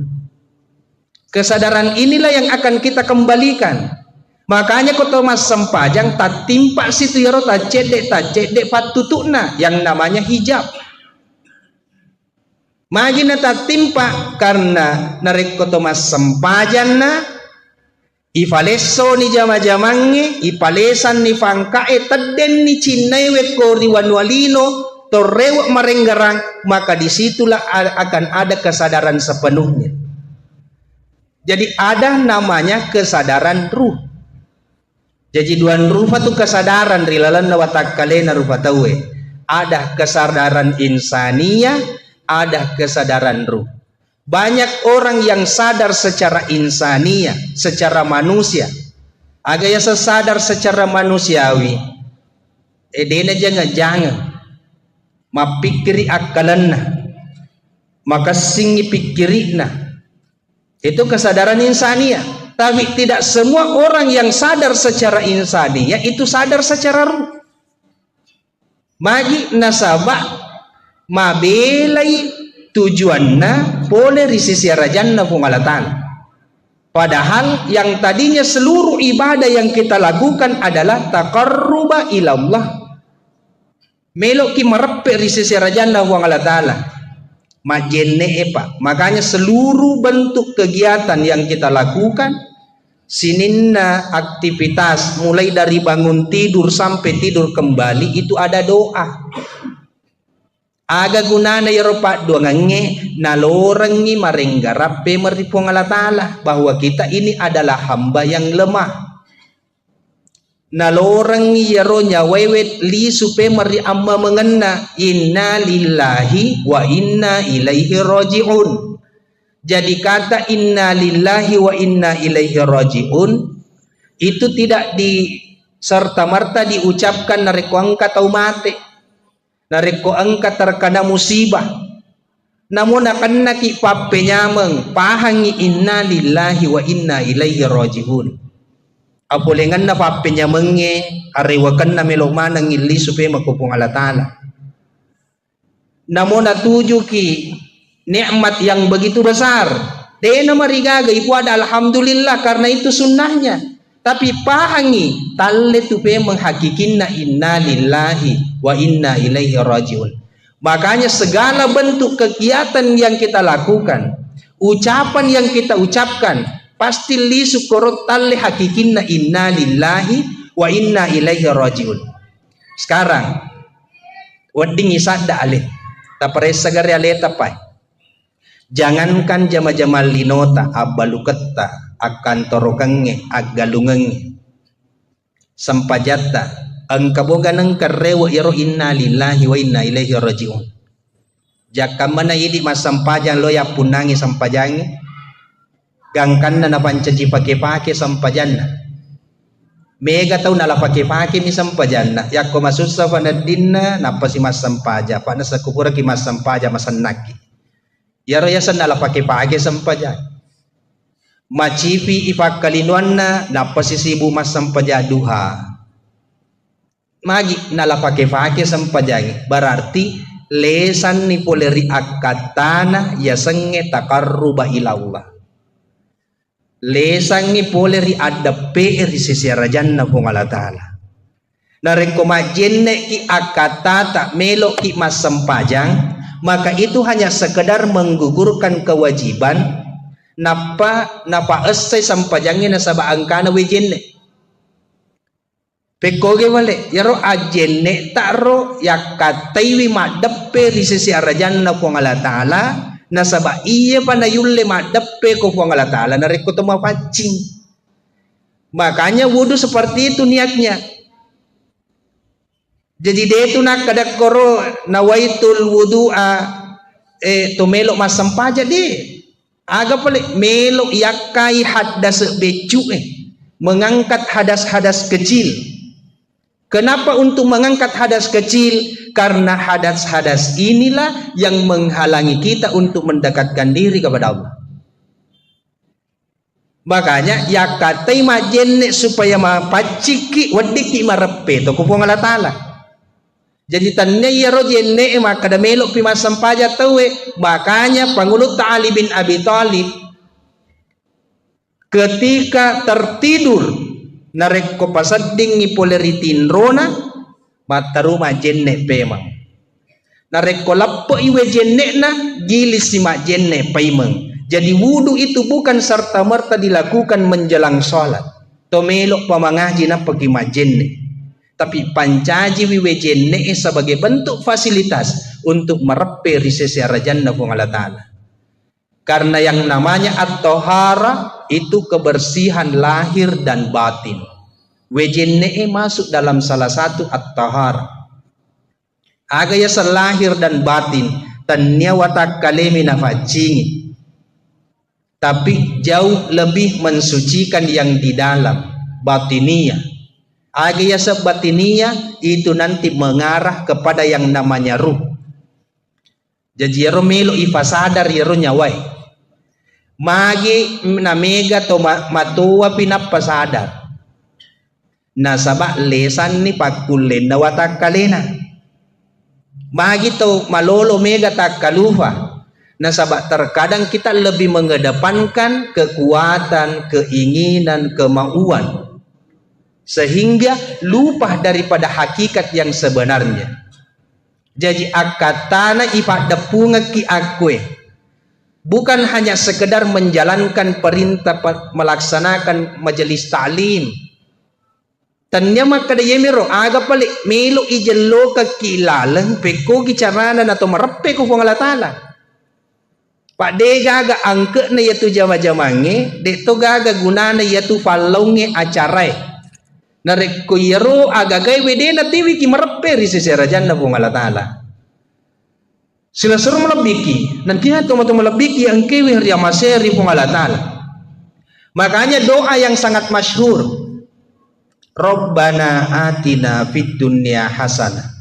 Kesadaran inilah yang akan kita kembalikan. Makanya kau Thomas Sempajang tak timpa situ yaro tak cedek patutuna yang namanya hijab. Magina tak timpa karena narek kau Thomas Sempajang na ifaleso ni jama-jamange ipalesan ni fangkae teden ni cinaiwe ko riwanualino torewak merenggarang, maka disitulah akan ada kesadaran sepenuhnya. Jadi ada namanya kesadaran ruh. Jadi duan rupa tu kesadaran rilalan watakkalena rupa tawe. Ada kesadaran insania, ada kesadaran ruh. Banyak orang yang sadar secara insania, secara manusia. Agaknya sesadar secara manusiawi. Edena jangan mapikiri akalanna, maka singi pikirina. Itu kesadaran insania. Tapi tidak semua orang yang sadar secara insania itu sadar secara ruh. Magi nasabah mabelai tujuanna boleh risisi rajanna pungalatan. Padahal yang tadinya seluruh ibadah yang kita lakukan adalah taqarruba ilallah. melok ki merepe risisi rajana wa Allah taala majenne pak. Makanya seluruh bentuk kegiatan yang kita lakukan, sininna aktivitas mulai dari bangun tidur sampai tidur kembali itu ada doa. Aga gunana ya pak doa nge nalorangi marenggarape meripong Allah taala bahwa kita ini adalah hamba yang lemah. Nalorangi ya ronya wewet li supe meri amma mengena inna lillahi wa inna ilaihi rajiun. Jadi kata inna lillahi wa inna ilaihi rajiun itu tidak di serta merta diucapkan nareko angka tau mate, nareko angka terkena musibah. Namun akan naki pape nyameng pahangi inna lillahi wa inna ilaihi rajiun. Apolengan na pape nyamenge arewakan na melok manang ili supaya makupung Allah taala. Namun natuju ki nikmat yang begitu besar. Dena marigaga ipu ada alhamdulillah karena itu sunnahnya. Tapi pahangi talle tupe menghakikinna inna lillahi wa inna ilaihi rajiun. Makanya segala bentuk kegiatan yang kita lakukan, ucapan yang kita ucapkan, pasti li syukurut talle hakikinna inna lillahi wa inna ilaihi rajiun. Sekarang wedding isadda alih. Taparesa gari alih tapai. Jangankan jama-jama linota abaluketta akan torokenge agalungenge sampajata ang kaboga ng karewa iro inna lillahi wa inna ilaihi rajiun. Jaka mana idi masampajan loya punangi sampajangi gangkan na napancaji pake-pake sampajan na mega tau nala pake-pake mi sampajan na yakko masusa fanadinna napasi masampaja pa nasa kupura ki masampaja masanaki yaro yasan nala pake-pake sampajan macipi ipakalinuan na napasisibu masampaja duha magi nala pake-pake sampajan berarti lesan ni poleri akatana yasenge takarruba ilallah. Lesan ni poleri adape ri sisi rajanna pong Allah taala. Nareko majenne ki akatata melok ki masampajang, maka itu hanya sekedar menggugurkan kewajiban napa esai sampajangnya nasaba angkana wejenne. Pekoge wale yaro ajenne taro yakataiwi madepe di sisi arajanna pong Allah taala nasaba iya panayulle madepe ko pong Allah taala nareko tuma pancing. Makanya wudu seperti itu niatnya. Jadi dia itu nak kadak koro nawaitul wudu'a to melok masampaja de. Aga pale melok yakai hadas becu mengangkat hadas-hadas kecil. Kenapa untuk mengangkat hadas kecil? Karena hadas-hadas inilah yang menghalangi kita untuk mendekatkan diri kepada Allah. Makanya ya katai majenne supaya mapaciki wadiki marepe to kupong Allah taala. Jadi tannya ya rojenne maka da melok pi masampaja tawe. Makanya Pangulut Ali bin Abi Thalib ketika tertidur nareko pasading ni poleritin rona mataru majenne pemang nareko lappo iwe jenne na gilis si majenne paimeng. Jadi wudu itu bukan serta merta dilakukan menjelang sholat to melok pamangaji na pagi majenne, tapi pancaji wiwe jenne sebagai bentuk fasilitas untuk merepe risesi rajanna pong Allah taala. Karena yang namanya at-tahara itu kebersihan lahir dan batin. Wejenne masuk dalam salah satu at-tahara. Agaya selahir dan batin tanya watak kalemi nafacingi. Tapi jauh lebih mensucikan yang di dalam batinia. Agaya sebatinia itu nanti mengarah kepada yang namanya ruh. Jadi yaro melo ifasadar yaro nyawai. Magi namega to matuwa pinapasadar. Nasaba lesan ni pakulen na watak kalena. Magi to malolo mega takalufa. Nasaba terkadang kita lebih mengedepankan kekuatan, keinginan, kemauan. Sehingga lupa daripada hakikat yang sebenarnya. Jadi akatana ipada punga ki akwe. Bukan hanya sekedar menjalankan perintah melaksanakan majelis ta'lim. Tanya maka dia miro aga palik melo ijelo ka kilalang peko gicarana atau merepe ko fong Allah Taala. Pak de gaga angke na yatu jama-jamange de to gaga gunana yatu falonge acarai. Narek ko yero aga gai wede na tiwi ki merepe ri seserajan na fong Allah Taala. Sila suruh melebiki nanti atau melebiki ang kewi ri amaseri fong Allah Taala. Makanya doa yang sangat masyhur, Rabbana atina fid dunya hasanah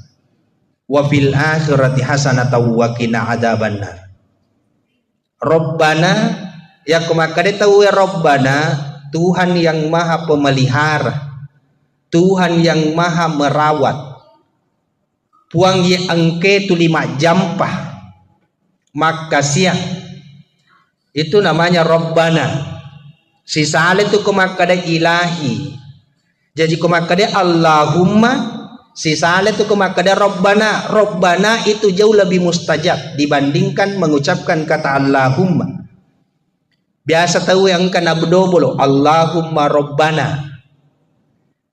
wa fil akhirati hasanah wa qina adzabannar. Rabbana ya kumakade tahu ya Rabbana, Tuhan yang maha pemelihara, Tuhan yang maha merawat. Puang ye angke tu 5 jampah maka siang itu namanya Rabbana. Sisa itu kumakade ilahi. Jadi kumakade Allahumma, sisale itu kumakade Rabbana. Rabbana itu jauh lebih mustajab dibandingkan mengucapkan kata Allahumma. Biasa tahu yang kana bedobolo Allahumma Rabbana.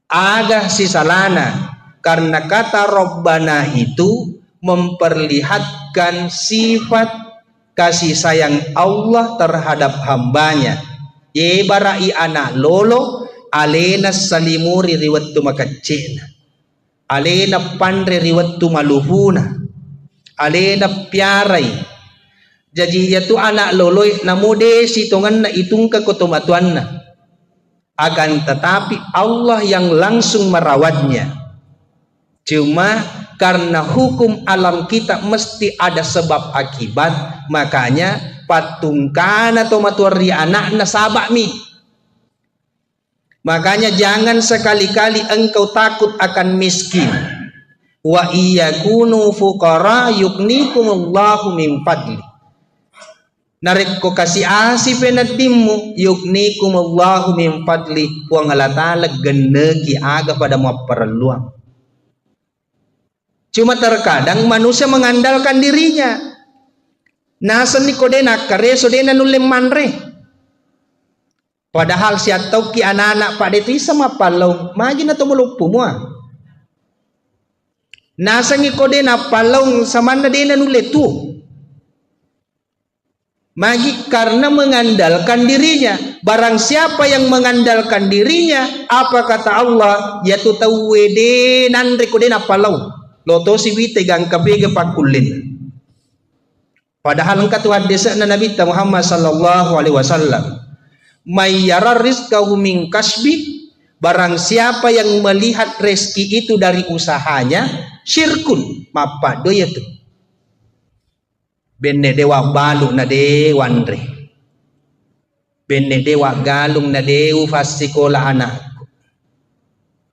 Aga sisalana karena kata Rabbana itu memperlihatkan sifat kasih sayang Allah terhadap hambanya. Ye barai anak lolo alena salimuri riwattu makacena, alena pandre riwattu maluhuna, alena piarai. Jadi yaitu anak loloy namude sitongan na itung kekotomatuan na. Akan tetapi Allah yang langsung merawatnya. Cuma karena hukum alam kita mesti ada sebab akibat, makanya patungkan atau matuari anak na sabak mi. Makanya jangan sekali-kali engkau takut akan miskin. Wa iyakunu fuqara yugnikumullahu min fadli. Narik ko kasih asih penatimu yugnikumullahu min fadli. Puang Allah Ta'ala genegi aga pada mau perluan. Cuma terkadang manusia mengandalkan dirinya. Nasan ni kodena kareso dena nulem manre. Padahal siat tau ki anak-anak pak detu sama palau magi na to melupu mua. Nasangi kode na palau sama na dena nule tu. Magi karena mengandalkan dirinya. Barang siapa yang mengandalkan dirinya, apa kata Allah? Yaitu tahu wede nandre kode na palau. Loto siwi tegang kabege pakulin. Padahal engkau Tuhan desa na Nabi Muhammad sallallahu alaihi wasallam. Mayyara rizqahu min kasbi, barang siapa yang melihat rezeki itu dari usahanya, syirkun mapa doya tu benne dewa balu na dewandre, benne dewa galung na dewu fasikola anak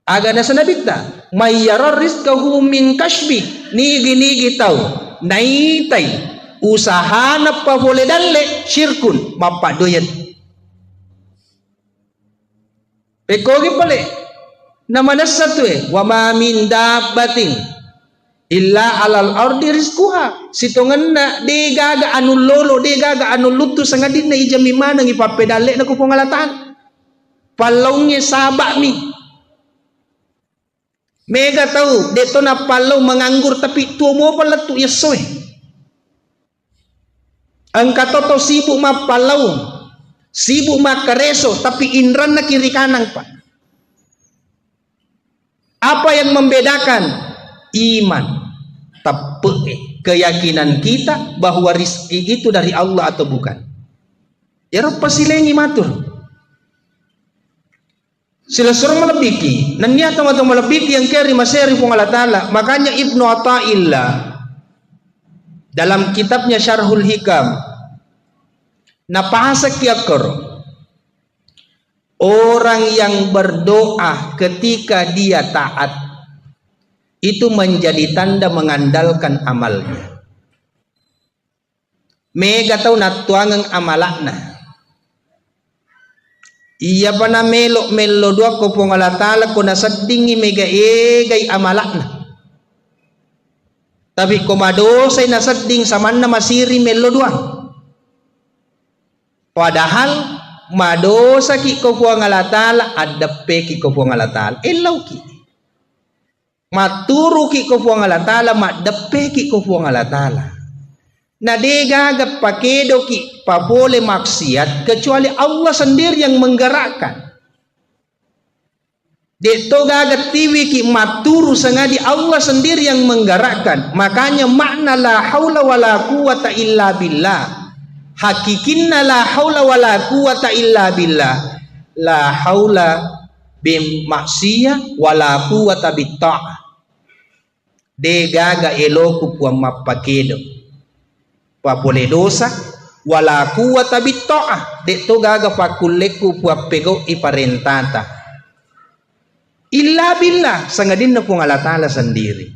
aga na sanabita mayyara rizqahu min kasbi, nigi tau naitai usaha na pa boleh dalle syirkun mapa doya tu. Pekogi pale nama nasatu wa ma min dabbatin illa alal ardi rizquha. Sitongan na de gaga anu lolo de gaga anu lutu sangadin na ijami mana ngi papedale na kupong alatan. Palongnya sabak mi. Mega tahu deto na palong menganggur tapi tuo mo pala tu yesoy. Angka toto sibuk ma palong. Sibuk makareso tapi indran na kiri kanan pak. Apa yang membedakan? Iman, tapi keyakinan kita bahwa rizki itu dari Allah atau bukan. Ya Rabb pasilengi matur. Sila suruh melebiki. Nanya atau melebiki yang kiri maseri pun Allah Ta'ala. Makanya Ibnu Athaillah dalam kitabnya Syarhul Hikam napasa kiakor, orang yang berdoa ketika dia taat itu menjadi tanda mengandalkan amalnya. Mega tau natuangang amalakna. Iya pana melo dua ko Allah Ta'ala ko nasadingi mega egay amalakna. Tapi komadosa na seding saman na masiri melo doang. Padahal madosa ki ko puang alatala adape ki ko puang alatala elaw ki. Maturu ki ko puang alatala madape ki ko puang alatala. Nadega pakedo ki papole maksiat kecuali Allah sendiri yang menggerakkan. Deto gagat tiwi ki maturu sengadi Allah sendiri yang menggerakkan. Makanya makna la haula wala quwata illa billah. Hakikinna la haula wala quwata illa billah. La haula bim maksiyah wala quwata bitta'ah. De gaga eloku puang mapakedo. Papole dosa wala quwata bitta'ah. Deto gaga pakuleku puang pego iparentata. Illa billah sangadin na pong Allah Ta'ala sendiri.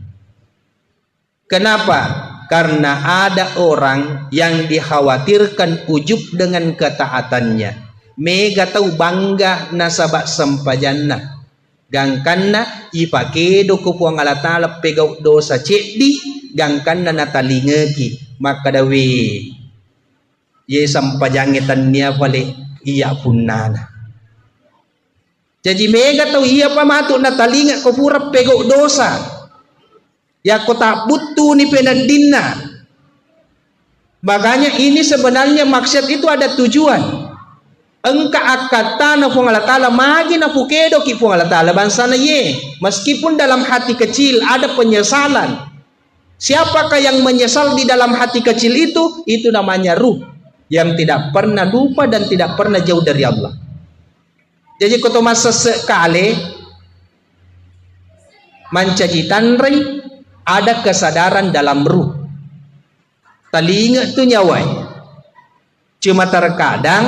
Kenapa? Karena ada orang yang dikhawatirkan ujub dengan ketaatannya. Mega tahu bangga nasabak sempajanna. Gangkanna ipakedo ko puang Allah Ta'ala pegaw dosa cekdi. Gangkanna natalingeki. Maka dawe. Ye sampajangitan niya pali iya punana. Jadi mega tahu iya pamatuk na talinga ko pura pego dosa. Ya ko tak butuh ni penadinna. Makanya ini sebenarnya maksud itu ada tujuan. Engka akatana pung Allah Ta'ala magi na pukedo ki pung Allah Ta'ala bansana ye. Meskipun dalam hati kecil ada penyesalan. Siapakah yang menyesal di dalam hati kecil itu? Itu namanya ruh yang tidak pernah lupa dan tidak pernah jauh dari Allah. Jadi koto masa sekali mancajitan rei ada kesadaran dalam ruh. Talinga tu nyawai. Cuma terkadang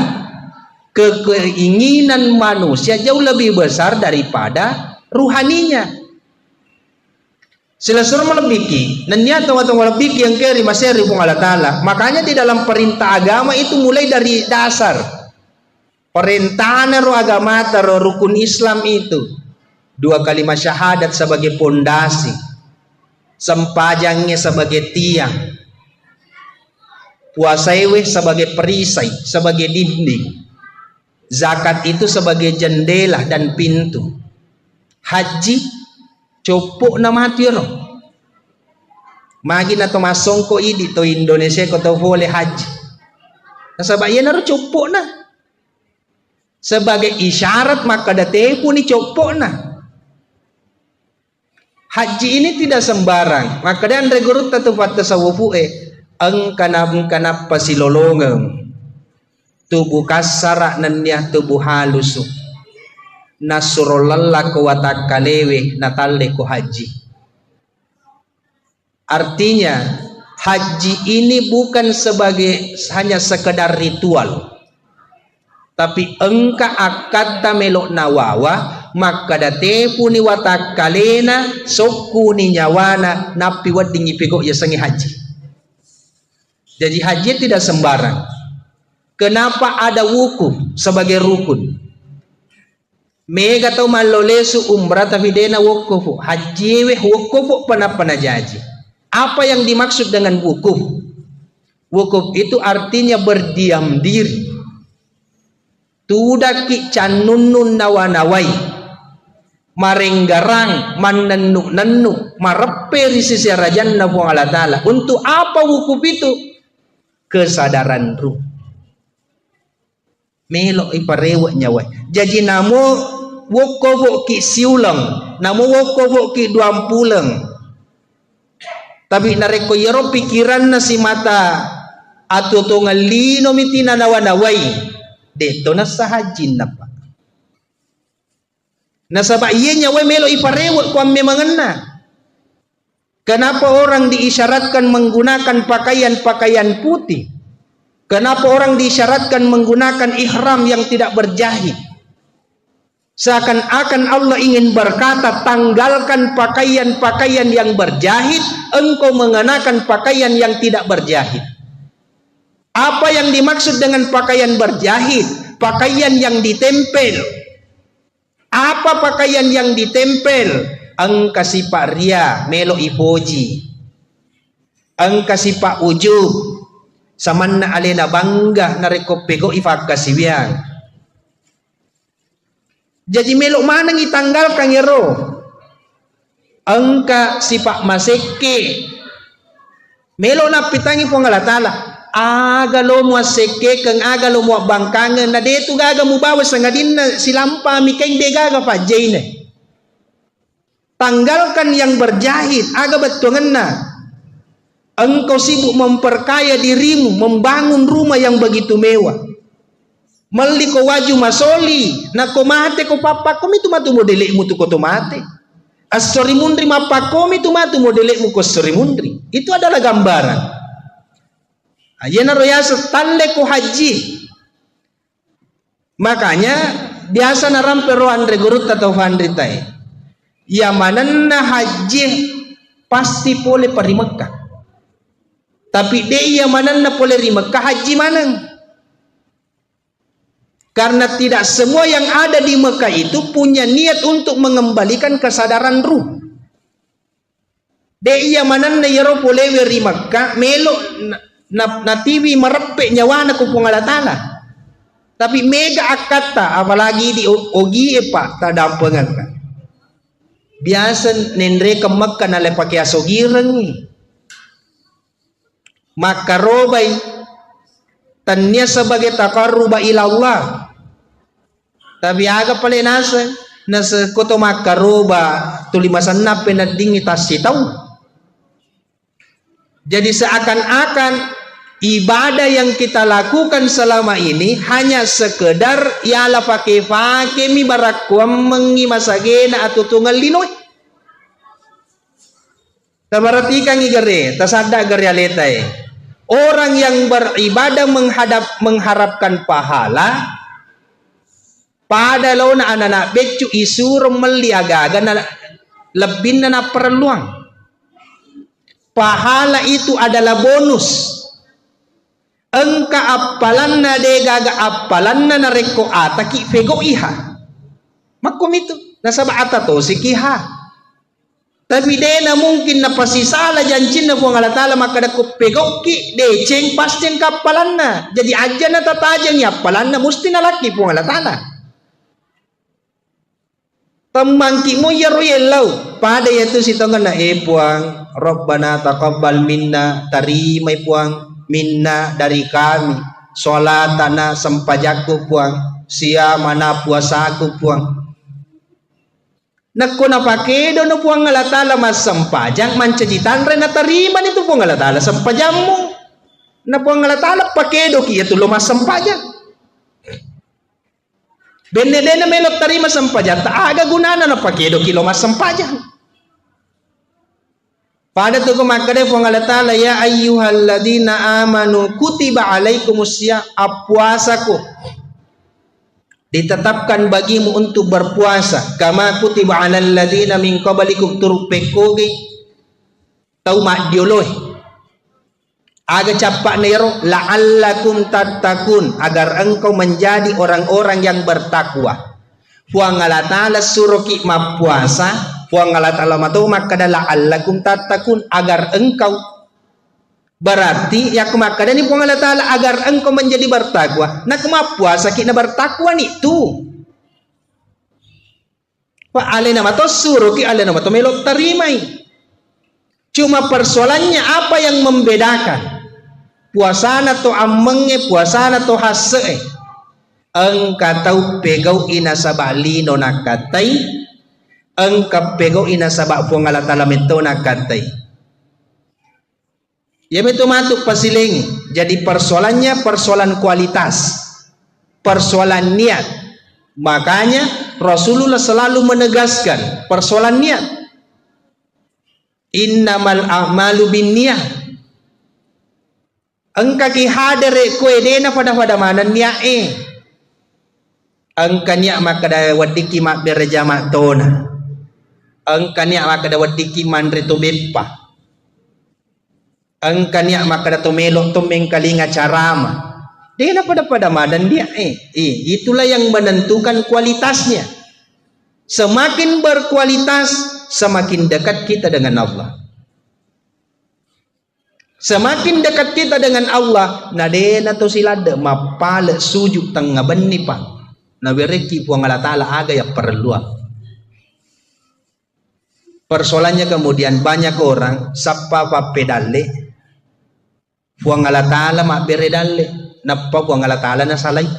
keinginan manusia jauh lebih besar daripada ruhaninya. Selesai melebiki, nanya atau melebiki yang kiri masih ribung Allah Ta'ala. Makanya di dalam perintah agama itu mulai dari dasar. Perintahan roh agama atau rukun Islam itu 2 kalimat syahadat sebagai pondasi, sempajangnya sebagai tiang, puasaiwe sebagai perisai, sebagai dinding, zakat itu sebagai jendela dan pintu, haji copok nama hati roh. Magi na to masongko idi to Indonesia ko to boleh haji. Nasabak iya naro copok na. Sebagai isyarat maka date pun dicopok nah. Haji ini tidak sembarang. Maka dan regurut tatufat tasawufu angkanab pasilolongem. Tubuh kasara nanya tubuh halusu. Nasurulalla ko watakalewe natalle ko haji. Artinya haji ini bukan sebagai hanya sekedar ritual. Tapi engka akata melok nawawa maka date puni watak kalena soku ni nyawana napi wadingi pego ya sangi haji. Jadi haji tidak sembarang. Kenapa ada wukuf sebagai rukun? Mega tau malolesu umrah tapi dena wukufu. Haji weh wukufu pana jaji. Apa yang dimaksud dengan wukuf? Wukuf itu artinya berdiam diri. Tudaki canunun nawanawai marenggarang manennu marepe di sisi rajan nabu Allah Ta'ala. Untuk apa wukuf itu? Kesadaran ruh. Melok iparewak nyawai. Jadi namo wukuf ki siulang, namo wukuf ki 20. Tapi nareko yero pikiran na si mata atau tongalino mitina nawanawai. Deto na sahajin na pa. Nasaba iya nyawa melo iparewak kuam memangan na. Kenapa orang diisyaratkan menggunakan pakaian-pakaian putih? Kenapa orang diisyaratkan menggunakan ihram yang tidak berjahit? Seakan-akan Allah ingin berkata, tanggalkan pakaian-pakaian yang berjahit, engkau mengenakan pakaian yang tidak berjahit. Apa yang dimaksud dengan pakaian berjahit? Pakaian yang ditempel. Apa pakaian yang ditempel? Ang kasiparia melo ipoji. Engka sipa ujub samanna alena bangga nareko pego ifak kasiwian. Jadi melok mana ngitanggalkan yero. Engka sipa maseke melok na pitangi po ngala tala. Aga lo mo seke kang aga lo mo bangkangan na deto gaga mo bawas sa ngadin na silampa mi kay gaga pa jane. Tanggalkan yang berjahit, aga betungan na. Engkau sibuk memperkaya dirimu, membangun rumah yang begitu mewah. Mali ko waju masoli, na komate ko papa ko itu matu modelik mu tu ko tomate. Asori mundri mapa ko itu matu modelik mu ko sori mundri. Itu adalah gambaran. Ayana royasa tande ko haji. Makanya biasa na rampe rohan regurut atau vandritai. Yamanan na haji pasti boleh pergi Mekah. Tapi dia yamanan na boleh pergi Mekah haji manang. Karena tidak semua yang ada di Mekah itu punya niat untuk mengembalikan kesadaran ruh. Dia yamanan na yero boleh pergi Mekah melok na TV merepek nyawa na kupung Allah Ta'ala. Tapi mega akata apalagi di ogi epa tadampengan kan. Biasa nendre ke Mekah na pakai asogirang maka robai tanya sebagai taqarruba ila Allah. Tapi aga pala nasa koto maka roba tulimasan na penading itasitaw. Jadi seakan-akan ibadah yang kita lakukan selama ini hanya sekedar ialah pakai mi barakwam mengimasagena atau tunggal linoy. Tabaratikan igare, tasada garealetai. Orang yang beribadah mengharapkan pahala pada launa anak becu isur meliagaga na lebih na perluang. Pahala itu adalah bonus. Engka apalan na de gaga apalan na nareko ataki fego iha. Makom itu nasaba atato sikiha. Tapi de na mungkin na pasisala jancin na buang alatala maka dako pego ki de ceng pasti ang kapalan na. Jadi aja na tatajang ya apalan na musti na laki buang alatala. Temangki mo yaro yelaw pada yaitu sitongan na puang Rabbana taqabbal minna tarimai puang minna dari kami sholatana sempajaku puang siamana puasaku puang nakko na pakedo no puang ngalatala mas sempajang mancajitan re na tariman itu puang ngalatala sempajammu na puang ngalatala pakedo ki itu lo mas sempajang benedena melok tarima sempajang tak aga gunana na pakedo ki lo mas sempajang. Pada tu kemakade puang Allah Ta'ala ya ayyuhalladzina amanu kutiba alaikumusya puasaku ditetapkan bagimu untuk berpuasa kama kutiba alal ladzina min qablikum turpekoge tau mak dioloi aga capak nero la'allakum tattaqun agar engkau menjadi orang-orang yang bertakwa. Puang Allah Ta'ala suruh ki puasa puang Allah Ta'ala matau maka adalah la'allakum tattaqun agar engkau berarti ya kemakada ni puang Allah Ta'ala agar engkau menjadi bertakwa. Nak puasa kita bertakwa ni tu. Pak alena matau suruh ki alena matau melok tarimai. Cuma persoalannya apa yang membedakan puasana to amenge puasana to hase. Engka tau pegau ina sabali no nakatai engka pegau ina sabak puang Allah Ta'ala mento nakatai ya mento matuk pasiling. Jadi persoalannya persoalan kualitas, persoalan niat. Makanya Rasulullah selalu menegaskan persoalan niat. Innamal a'malu binniyah. Engka ki hadere ko edena pada mana niat angka niak maka da wadiki mak bereja mak tona angka niak maka da wadiki mandre to bepa angka niak maka da to melok to mengkalinga carama dia pada madan dia itulah yang menentukan kualitasnya. Semakin berkualitas semakin dekat kita dengan Allah. Semakin dekat kita dengan Allah, nadena to silada mapala sujud tengah beni pa. Nabereki puang Allah Ta'ala aga ya perlu. Persoalannya kemudian banyak orang sapa pedale puang Allah Ta'ala mak beredale. Napa puang Allah Ta'ala na salay?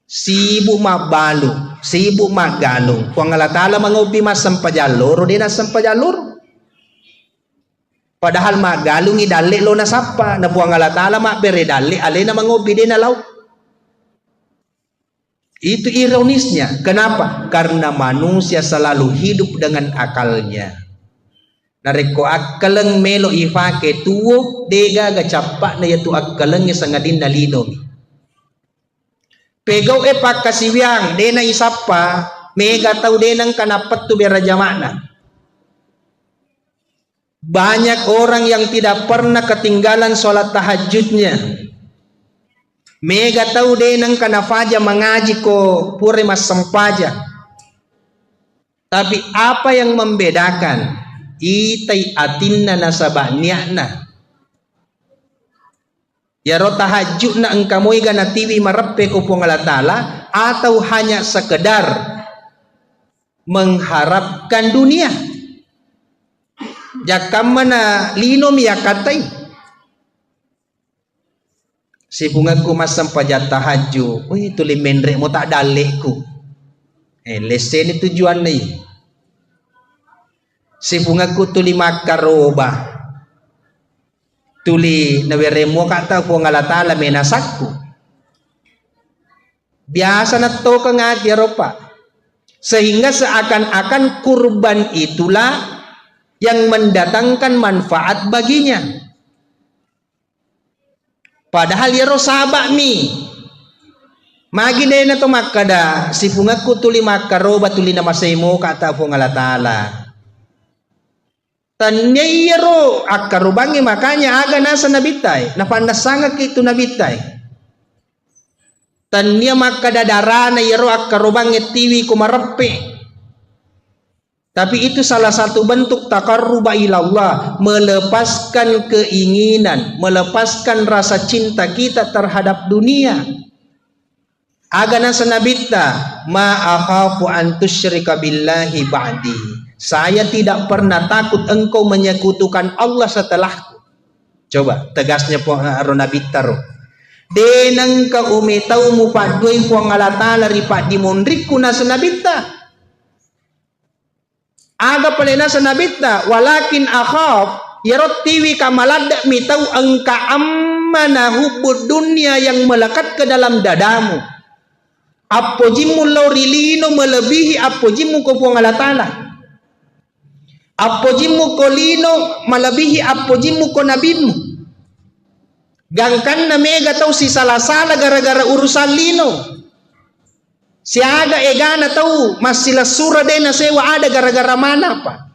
Sibuk mak balu, sibuk mak galung. Puang Allah Ta'ala mangubi mas sampajalur, di na sampajalur. Padahal mak galungi dalik lo na sapa na buang Allah Ta'ala mak bere dalik alena mangobi din na law. Itu ironisnya. Kenapa? Karena manusia selalu hidup dengan akalnya. Nareko akaleng melo ifake tuwo dega gacapak na yatu akaleng sangadin na linom. Pegaw pak kasiwyang dena isapa mega tau denang kanapat tu beraja makna. Banyak orang yang tidak pernah ketinggalan sholat tahajudnya. Mega tahu denang kana faja mengaji ko pure mas sempaja. Tapi apa yang membedakan? Itai atinna nasabah niakna. Ya ro tahajud na engkamoy gana tiwi marepe ko pong Allah Ta'ala atau hanya sekedar mengharapkan dunia. Jakam mana linom ya katai. Si bungaku masam pajat tahajud. Wih tuli mendrek mo tak dalekku. Lesen itu tujuan nih. Si bungaku tuli makaroba. Tuli naweremo kata ko ngala Ta'ala menasakku. Biasa na to ka ngati ropa. Sehingga seakan-akan kurban itulah yang mendatangkan manfaat baginya. Padahal ya ro sabak mi. Magi na to makada si pungaku tuli makaroba tuli na masaymo kata po ngala Ta'ala. Tanya iya ro akarubangi makanya aga nasa nabitay. Napanasanga kito nabitay. Tanya makada darana iya ro akarubangi tiwi kumarepe. Tapi itu salah satu bentuk taqarruba ilallah, melepaskan keinginan, melepaskan rasa cinta kita terhadap dunia. Agana sanabita ma akhafu an tusyrika billahi ba'di. Saya tidak pernah takut engkau menyekutukan Allah setelahku. Coba tegasnya Ronabita ro. Denang ka umitau mu padoi puang Allah Ta'ala ripat dimundriku na sanabita. Aga palena sa nabita walakin akhaf yarot tiwi kamalada mitau engka ammana hubbud dunia yang melekat ke dalam dadamu. Apojimu laurilino melebihi apojimu ko puang Allah Ta'ala. Apojimu ko lino melebihi apojimu ko nabimu. Gangkan na mega tau si salah-salah gara-gara urusan lino. Siaga egana tahu masih sura dena sewa ada gara-gara mana apa?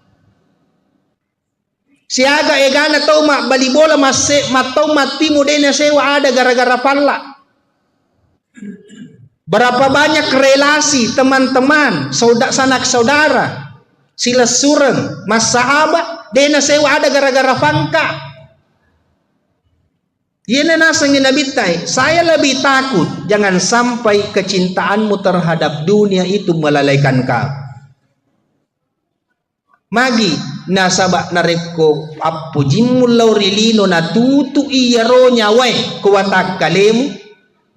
Siaga egana tahu mak bali bola masih matau matimu dena sewa ada gara-gara palla. Berapa banyak relasi teman-teman, sanak saudara, sila sureng, mas sahabat dena sewa ada gara-gara fangka. Yana nasangin nabitai, saya lebih takut jangan sampai kecintaanmu terhadap dunia itu melalaikan kau. Magi nasabak nareko apujimu laurilino natutu iyaro nyawai kuwatak kalemu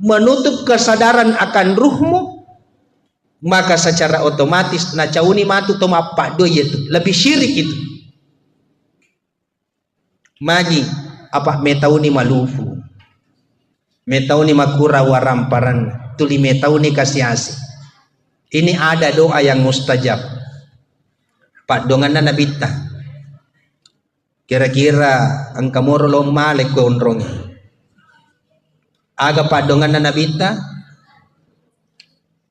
menutup kesadaran akan ruhmu, maka secara otomatis na cauni matu to mapak do itu lebih syirik itu. Magi apa metauni malufu, metauni makura waramparan, tuli metauni kasiasi. Ini ada doa yang mustajab. Pak dongan na nabita. Kira-kira ang kamoro lo male ko onrong. Aga pak dongan na nabita.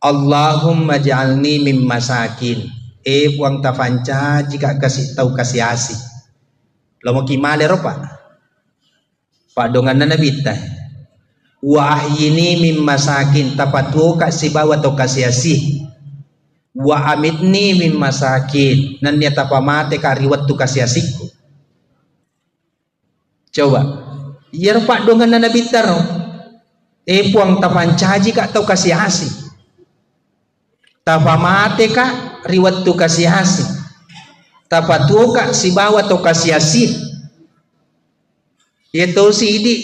Allahumma ja'alni mim masakin. Puang tafanca jika kasih tahu kasiasi. Lo mau kimale ro pak. Pak dongan na nabita. Wa ahyini mim masakin tapatu kasih bawa to kasiasi. Wa amitni mim masakin nan niya tapamate kariwat tu kasiasiku. Coba. Yer pak dongan Nabi taro. Puang tapan caji kak tau kasih asih. Tapa mate kak riwat tu kasih asih. Tapa tuo kak si bawa tau kasih asih. Itu si idi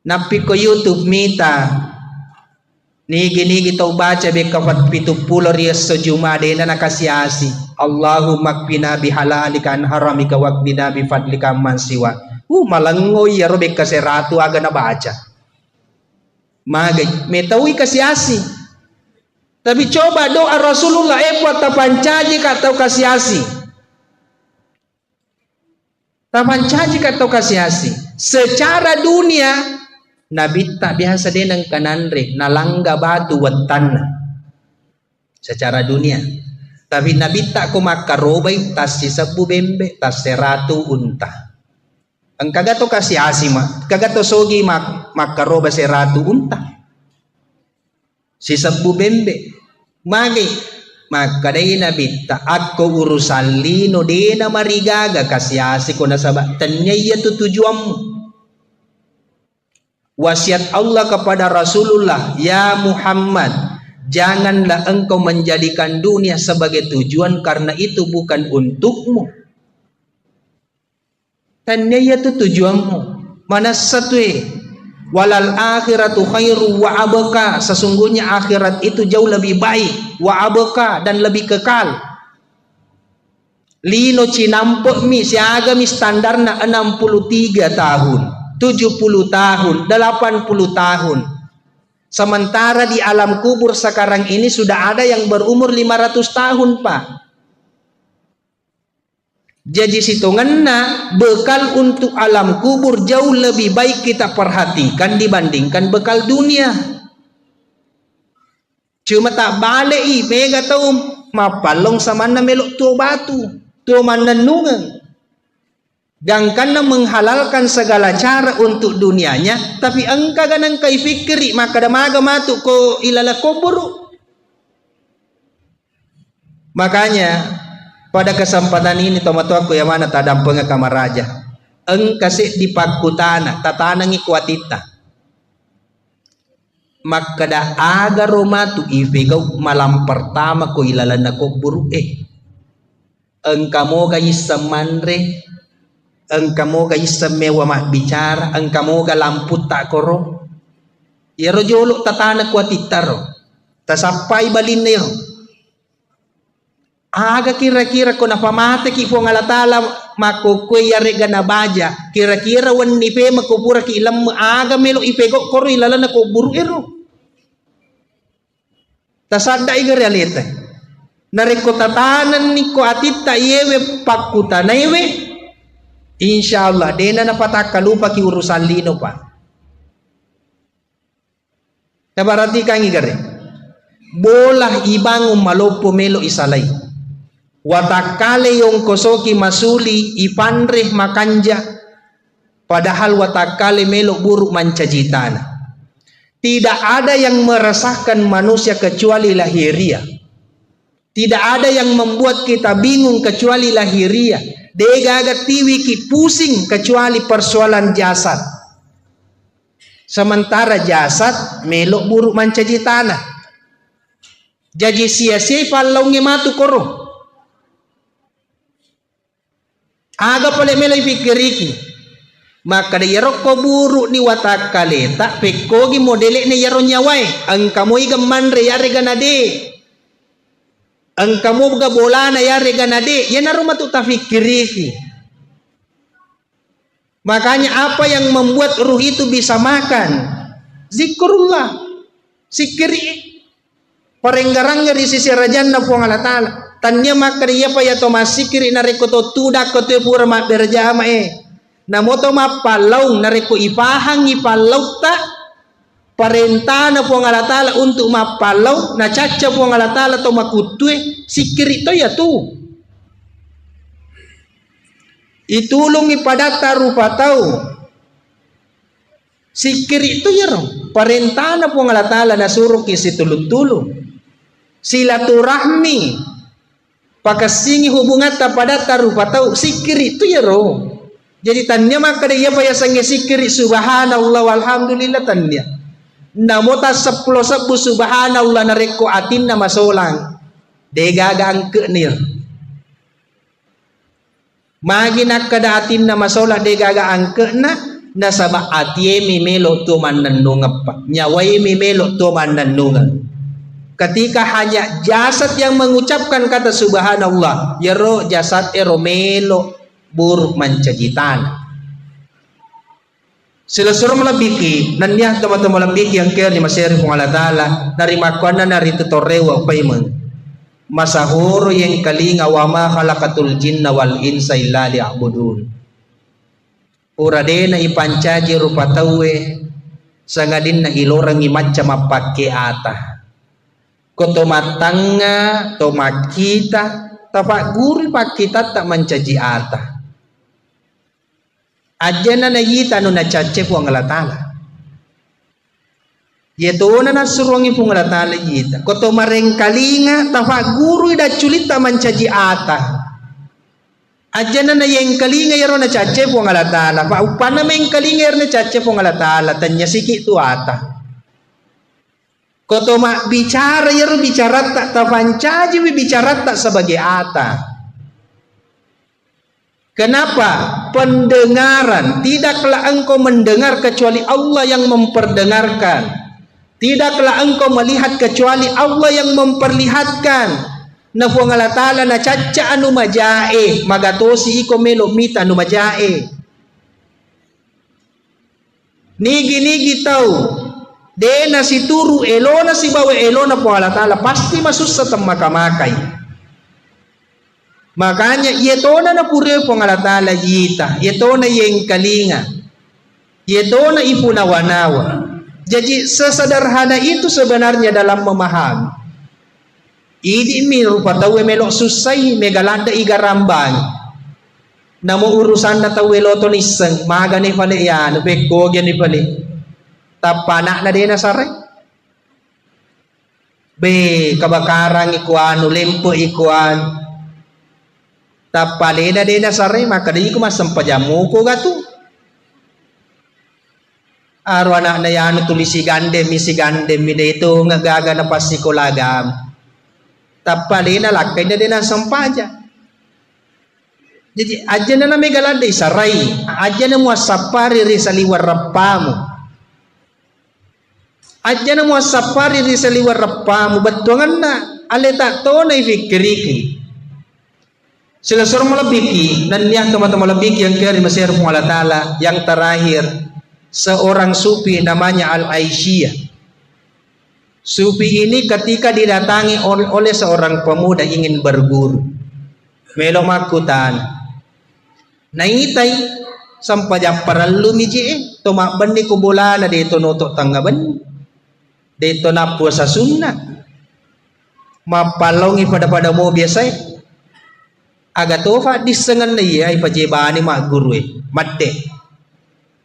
napi ko YouTube mita nigi tau baca be kafat 70 rias sejuma dena nakasiasi Allahumma qina bihalalika an haramika waqdina bi fadlika man siwa malangoy yaro be kaseratu aga na baca magay metawi kasiasi tapi coba doa Rasulullah buat tapancaji katau kasiasi tapancaji katau kasiasi secara dunia Nabi tak biasa denang kananre nalangga batu wetan secara dunia tapi Nabi tak ko makarobay tas sisabu bembe tas seratu unta ang kagato kasi asima kagato sogi makaroba seratu unta sisabu bembe magi makadai Nabi tak ako urusan lino dena marigaga kasi asiko nasabak tanya iya tujuanmu. Wasiat Allah kepada Rasulullah, ya Muhammad, janganlah engkau menjadikan dunia sebagai tujuan karena itu bukan untukmu. Tanya itu tujuanmu. Mana satu walal akhiratu khairu wa abqa, sesungguhnya akhirat itu jauh lebih baik, wa abqa dan lebih kekal. Lino cinampok mi siaga mi standarna 63 tahun. 70 tahun, 80 tahun. Sementara di alam kubur sekarang ini sudah ada yang berumur 500 tahun, Pak. Jadi hitungannya bekal untuk alam kubur jauh lebih baik kita perhatikan dibandingkan bekal dunia. Cuma tak balik mega tahu mapalong sama na melok tuo batu, tuo mananungan. Dan karena menghalalkan segala cara untuk dunianya, tapi engkau ganang kai fikri maka damaga matu ko ilala kubur. Makanya pada kesempatan ini tomato aku yang mana tadam penga kamaraja engkase di pakutana tatanangi kuatita maka da aga romatu ifigau malam pertama ko ilala na kubur engkau mo gayi samanre engkau moga isemewa mak bicara engkau moga lampu tak koro ya rojolo tatana kuatitaro tasapai balin nero aga kira-kira ko napamate ki fo ngalatala mako kwe yare gana baja kira-kira wan nipe makupura ki ilam aga melo ipego koro ilala na ko buru ero tasada iga realita nareko tatanan ni ko atita yewe pakutana yewe insyaallah dena na pataka lupa ki urusan lino pa. Tabarati kang igare. Bolah ibangun malopo melo isalay. Watakale yung kosoki masuli ipanreh makanja. Padahal watakale melo buruk mancajitana. Tidak ada yang meresahkan manusia kecuali lahiriah. Tidak ada yang membuat kita bingung kecuali lahiriah. Degaga tiwi ki pusing kecuali persoalan jasad. Sementara jasad melok buruk mancaji tanah. Jadi sia-sia palonge matu koro. Aga pale melok pikiriki. Maka de yarok ko buruk ni watak kaleta pekogi modele ne yaro nyawai. Angkamu iga manre yare ganade. Engkamu ga bolana ya reganade ya naruma tu tafikiri. Makanya apa yang membuat ruh itu bisa makan? Zikrullah. Sikiri. Parenggarangnya di sisi rajanna po Allah taala. Tanya makriya pa ya to masikiri nareko to tudak ko te pura ma berjama namoto mapalau nareko ipahang ipalau ta parentana po Allah taala untuk mapalau na caca po Allah taala to makutue sikiri to ya tu itulong ipadata rupa tau sikiri to ya ro parentana po Allah taala na suruh isi tulung-tulung silaturahmi pakasingi hubungan tapadata rupa tau sikiri to ya ro Jadi tanya maka dia payah sange sikiri subhanallah walhamdulillah tanya. Namo ta 10 sabu subhanallah nareko atin na masolang. Degaga angke nir. Magi nak kada atin na masolang degaga angke na sabah atie mi melo tu manandung apa. Nyawai mi melo tu manandung. Ketika hanya jasad yang mengucapkan kata subhanallah, yero jasad eromelo buruk mencajitan. Sila suruh melebiki, nanya teman-teman melebiki yang kaya di masyarakat Allah Ta'ala, dari makanan dari tutorewa payment. Masahuro yang kalinga wama khalaqatul jinna wal insa illa liya'budun. Uradena ipancaji rupa tawe, sangadin na ilorang imatca mapake ata. Koto matanga, to makita, tapak guri pak kita tak mencaji ata. Ajana na yita no na cace po ang alatala. Yeto na nasuruangi po ang alatala yita. Koto marengkalinga, tapak guri da culita mencaji ata. Ajana na yang kalinga yaro na cace po ang alatala. Pa upana mengkalinga yaro na cace po ang alatala. Tanya sikit tu ata. Koto mak bicara ya bicara tak tapancaji bicara tak sebagai ata. Kenapa? Pendengaran. Tidaklah engkau mendengar kecuali Allah yang memperdengarkan. Tidaklah engkau melihat kecuali Allah yang memperlihatkan. Na puang Allah Ta'ala na caca anu majae magatosi iko melo mita anu majae. Nigi tahu. Dena si turu elona si bawa elona po Allah Ta'ala pasti masuk sa makamakaay. Makanya yetona na pure po Allah Ta'ala yita, yetona yang kalinga, yetona ipunawanawa. Jadi sesederhana itu sebenarnya dalam memahami. Idi mi rupa tawe melok susai megalanda igarambang. Namo urusan na tawe loto niseng magani pale yan, beko gani pale. Tapanak na din na saray. Be, kabakarang ikuan, ulimpo ikuan. Tapali na din na saray, makadi ko masampajamu ko gato. Araw anak na yan, tulisigande, misigande, minito, nga gaga na pasikulagam. Tapali na lakay na din na sampaja. Jadi, adya na may galande, saray. Adya na mo sapari sa liwar rapamu. Aja na mo sapari di sa liwar rapamu batungan na aleta to na ifikiriki. Sila suruh melebiki dan yang teman-teman lebiki yang kiri Mesir Allah Ta'ala yang terakhir seorang sufi namanya Al-Aisyah. Sufi ini ketika didatangi oleh seorang pemuda ingin berguru melo makutan naitay sampai jam perlu miji tomak bendi kubulana dito nutok tanggaban dito na puasa sunnah mapalongi pada mo biasa aga tofa disengan na iya ipajebani mak guru madde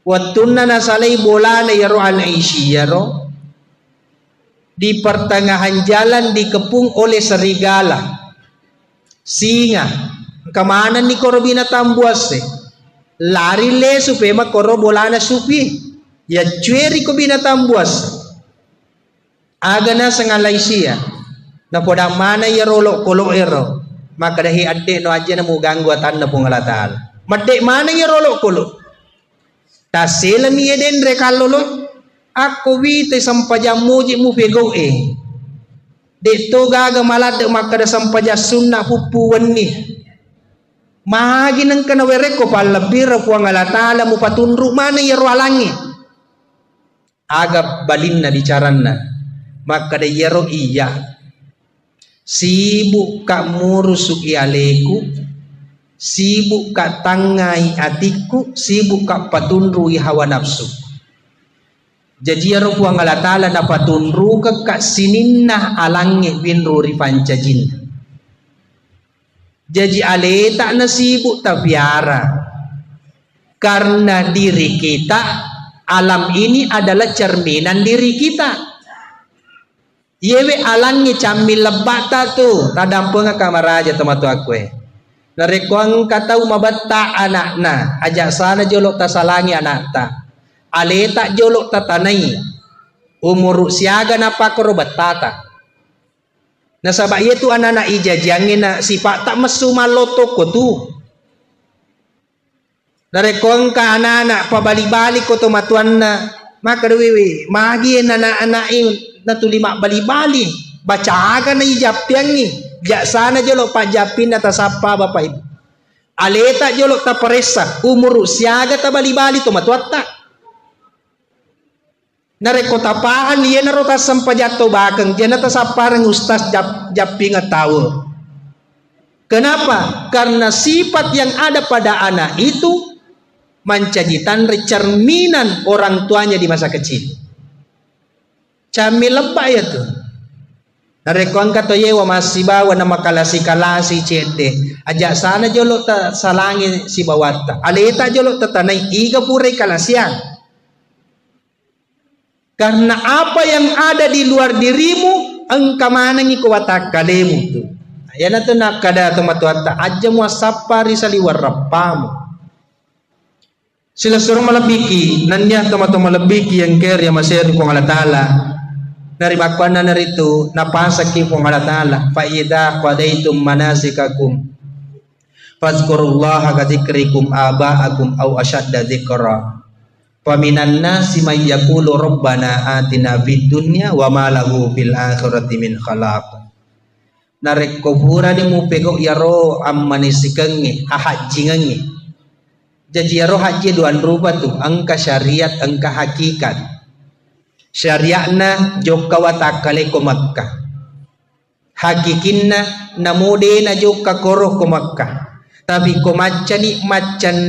wattunna na salay bola na yaro Al-Aisyah yaro di pertengahan jalan dikepung oleh serigala singa kemana ni koro binatang buas lari le supaya mak koro bola na supi ya cueri ko binatang buas agana sengalai sia na poda mana ya rolok kolok ero maka dahi adek no aja na mo ganggu atan na pungalatal madek mana ya rolok kolok tasela mi eden rekalolo aku wite sampaja muji mu pego dek to gaga malad maka da sampaja sunnah pupu wenni magi nang kana wereko palabir pungalatal mu patunru mana ya roalangi aga balinna bicaranna maka da yero iya sibuk kak murusuk ialeku sibuk kak tangai atiku sibuk kak patunrui hawa nafsu jadi yero puang Allah Ta'ala na patunru kak sininna alangi binruri pancajin jadi ale tak na sibuk tapiara karena diri kita alam ini adalah cerminan diri kita. Yewe alangi cambil lebata tu tadampo nga kamaraja tomatu akwe Narekuang katau mabatta anakna, ajak sana jolok tasalangi anak ta. Aleta jolok tatanai. Umur siaga napa korobat tata. Nasabak itu anak-anak ijajangin na sifat tak mesu maloto ko tu. Narekuang ka anak-anak pabali-bali ko to matuan na maka dewi magi anak-anak na tulima bali-bali. Baca aga na ijapiang ni. Jak sana jolok pajapin atas apa bapak ibu. Aleta jolok ta peresa. Umur siaga ta bali-bali to matuatta. Nareko tapahan liya narota sampajato bakang. Diyan ta saparang ustaz japing tahu. Kenapa? Karena sifat yang ada pada anak itu mencajitan cerminan orang tuanya di masa kecil. Cami lebah ya tuh. Narekon kato yewa masih bawa nama kalasi cete. Ajak sana jolok ta salangi si bawata. Aleta jolok ta tanai iga pure kalasian. Karena apa yang ada di luar dirimu engka mana ngi kuwatak kalemu tu. Yana tu nak kada tomatuata aja muasapari saliwar rapamu. Sila suruh malabiki nanya tomato malabiki yang ker yang masih kong Allah Taala. Dari bakwana narito napasaki kong Allah Taala fa idza qadaitum manasikakum fazkurullaha ka dzikrikum aba'akum aw ashadda dzikra fa minan nasi may yaqulu rabbana atina fid dunya wa ma lahu fil akhirati min khalaq. Narek kubura di mupego yaro ammanisikangi ahajingangi. Jadi yaro haji duan rupa tu angka syariat angka hakikat. Syariatna jokka watakale ko Makkah. Hakikinna namude na jokka koro ko Makkah. Tapi ko macani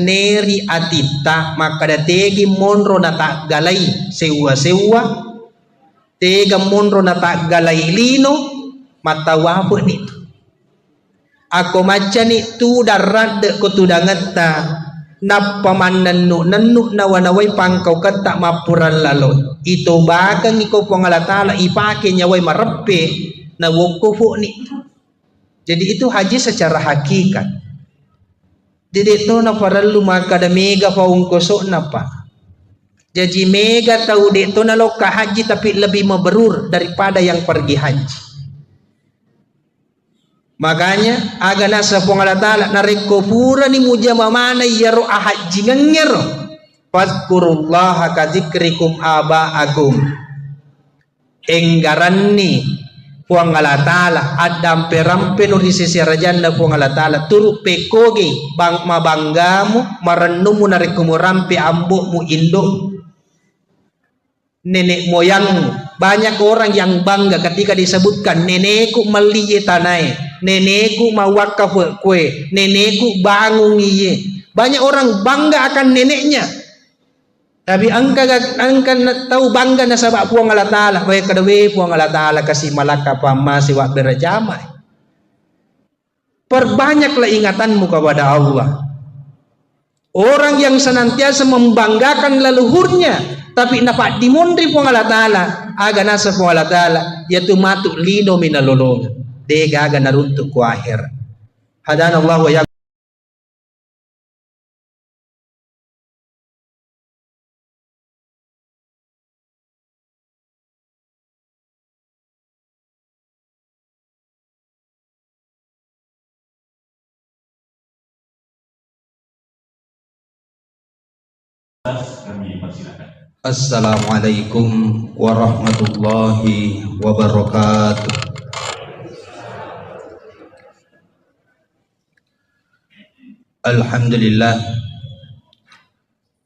neri atita maka dategi monro na tak galai sewa tega monro na tak galai lino matawapo nito. Ako macani tu darat ko tudangata napamanan nanuk na wanaway pangkaw kata mapuran lalo. Ito bakang ikaw po Allah Ta'ala ipake nyaway marape na wukufu ni. Jadi itu haji secara hakikat. Jadi itu na paralu makada mega paungkosok na pa. Jadi mega tahu dito na loka haji tapi lebih mabrur daripada yang pergi haji. Makanya aga nasa po Allah Ta'ala nareko pura ni mujama mana yaro ahajji ngero fadkurullaha ka dzikrikum aba'akum enggaranni po Allah Ta'ala adam perampe no di sisi rajanda po Allah Ta'ala turu pekoge bang mabanggamu marennumu nareko mo rampe ambokmu indok nenek moyangmu. Banyak orang yang bangga ketika disebutkan nenekku meliye tanai, nenekku mawakaf kue, nenekku bangun iye. Banyak orang bangga akan neneknya. Tapi angka tahu bangga na sabak puang Allah Ta'ala. Baik kedewe puang Allah Ta'ala kasih malaka pama siwa berjamai. Perbanyaklah ingatanmu kepada Allah. Orang yang senantiasa membanggakan leluhurnya tapi napa dimondri po Allah Ta'ala aga nasa po Allah Ta'ala yaitu matuk lino minalolong dega aga naruntuk ku akhir hadan Allah wa kami persilakan. Assalamualaikum warahmatullahi wabarakatuh. Alhamdulillah.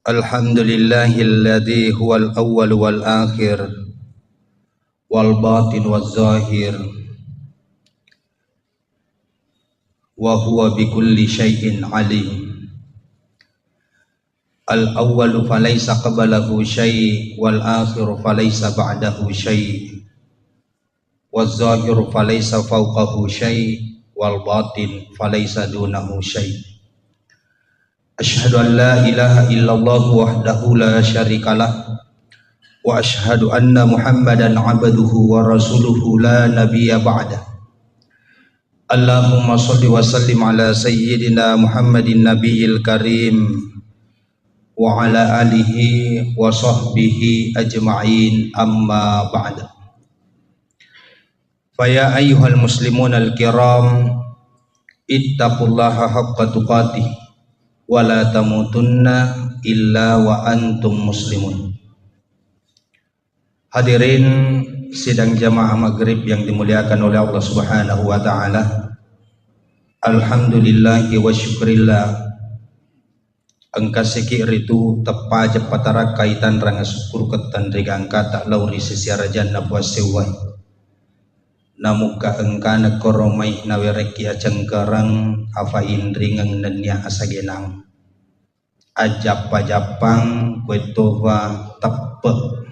Alhamdulillahilladzi huwal awwal wal akhir wal batin waz zahir wa huwa bikulli syai'in alim. Al-awwalu falaysa qablahu syai' wal akhiru falaysa ba'dahu syai' waz zahiru falaysa fawqahu syai' wal batin falaysa dunahu syai'. Asyhadu an la ilaha illallah wahdahu la syarikalah wa asyhadu anna Muhammadan abduhu wa rasuluhu la nabiyya ba'dah. Allahumma salli wa sallim ala sayyidina Muhammadin nabiyil karim wa ala alihi wa sahbihi ajma'in, amma ba'd. Faya ayyuhal muslimun al-kiram, ittaqullaha haqqa tuqatih wa la tamutunna illa wa antum muslimun. Hadirin sidang jamaah maghrib yang dimuliakan oleh Allah Subhanahu wa ta'ala, alhamdulillahi wa syukrillah angkasiki ritu tepaja patara kaitan ranga syukur ketan rigang kata lauri sesiara janna puasewai namuka engkana koromai nawereki acengkarang afa indringang nanya asagenang ajap-ajapang kwetova tepe.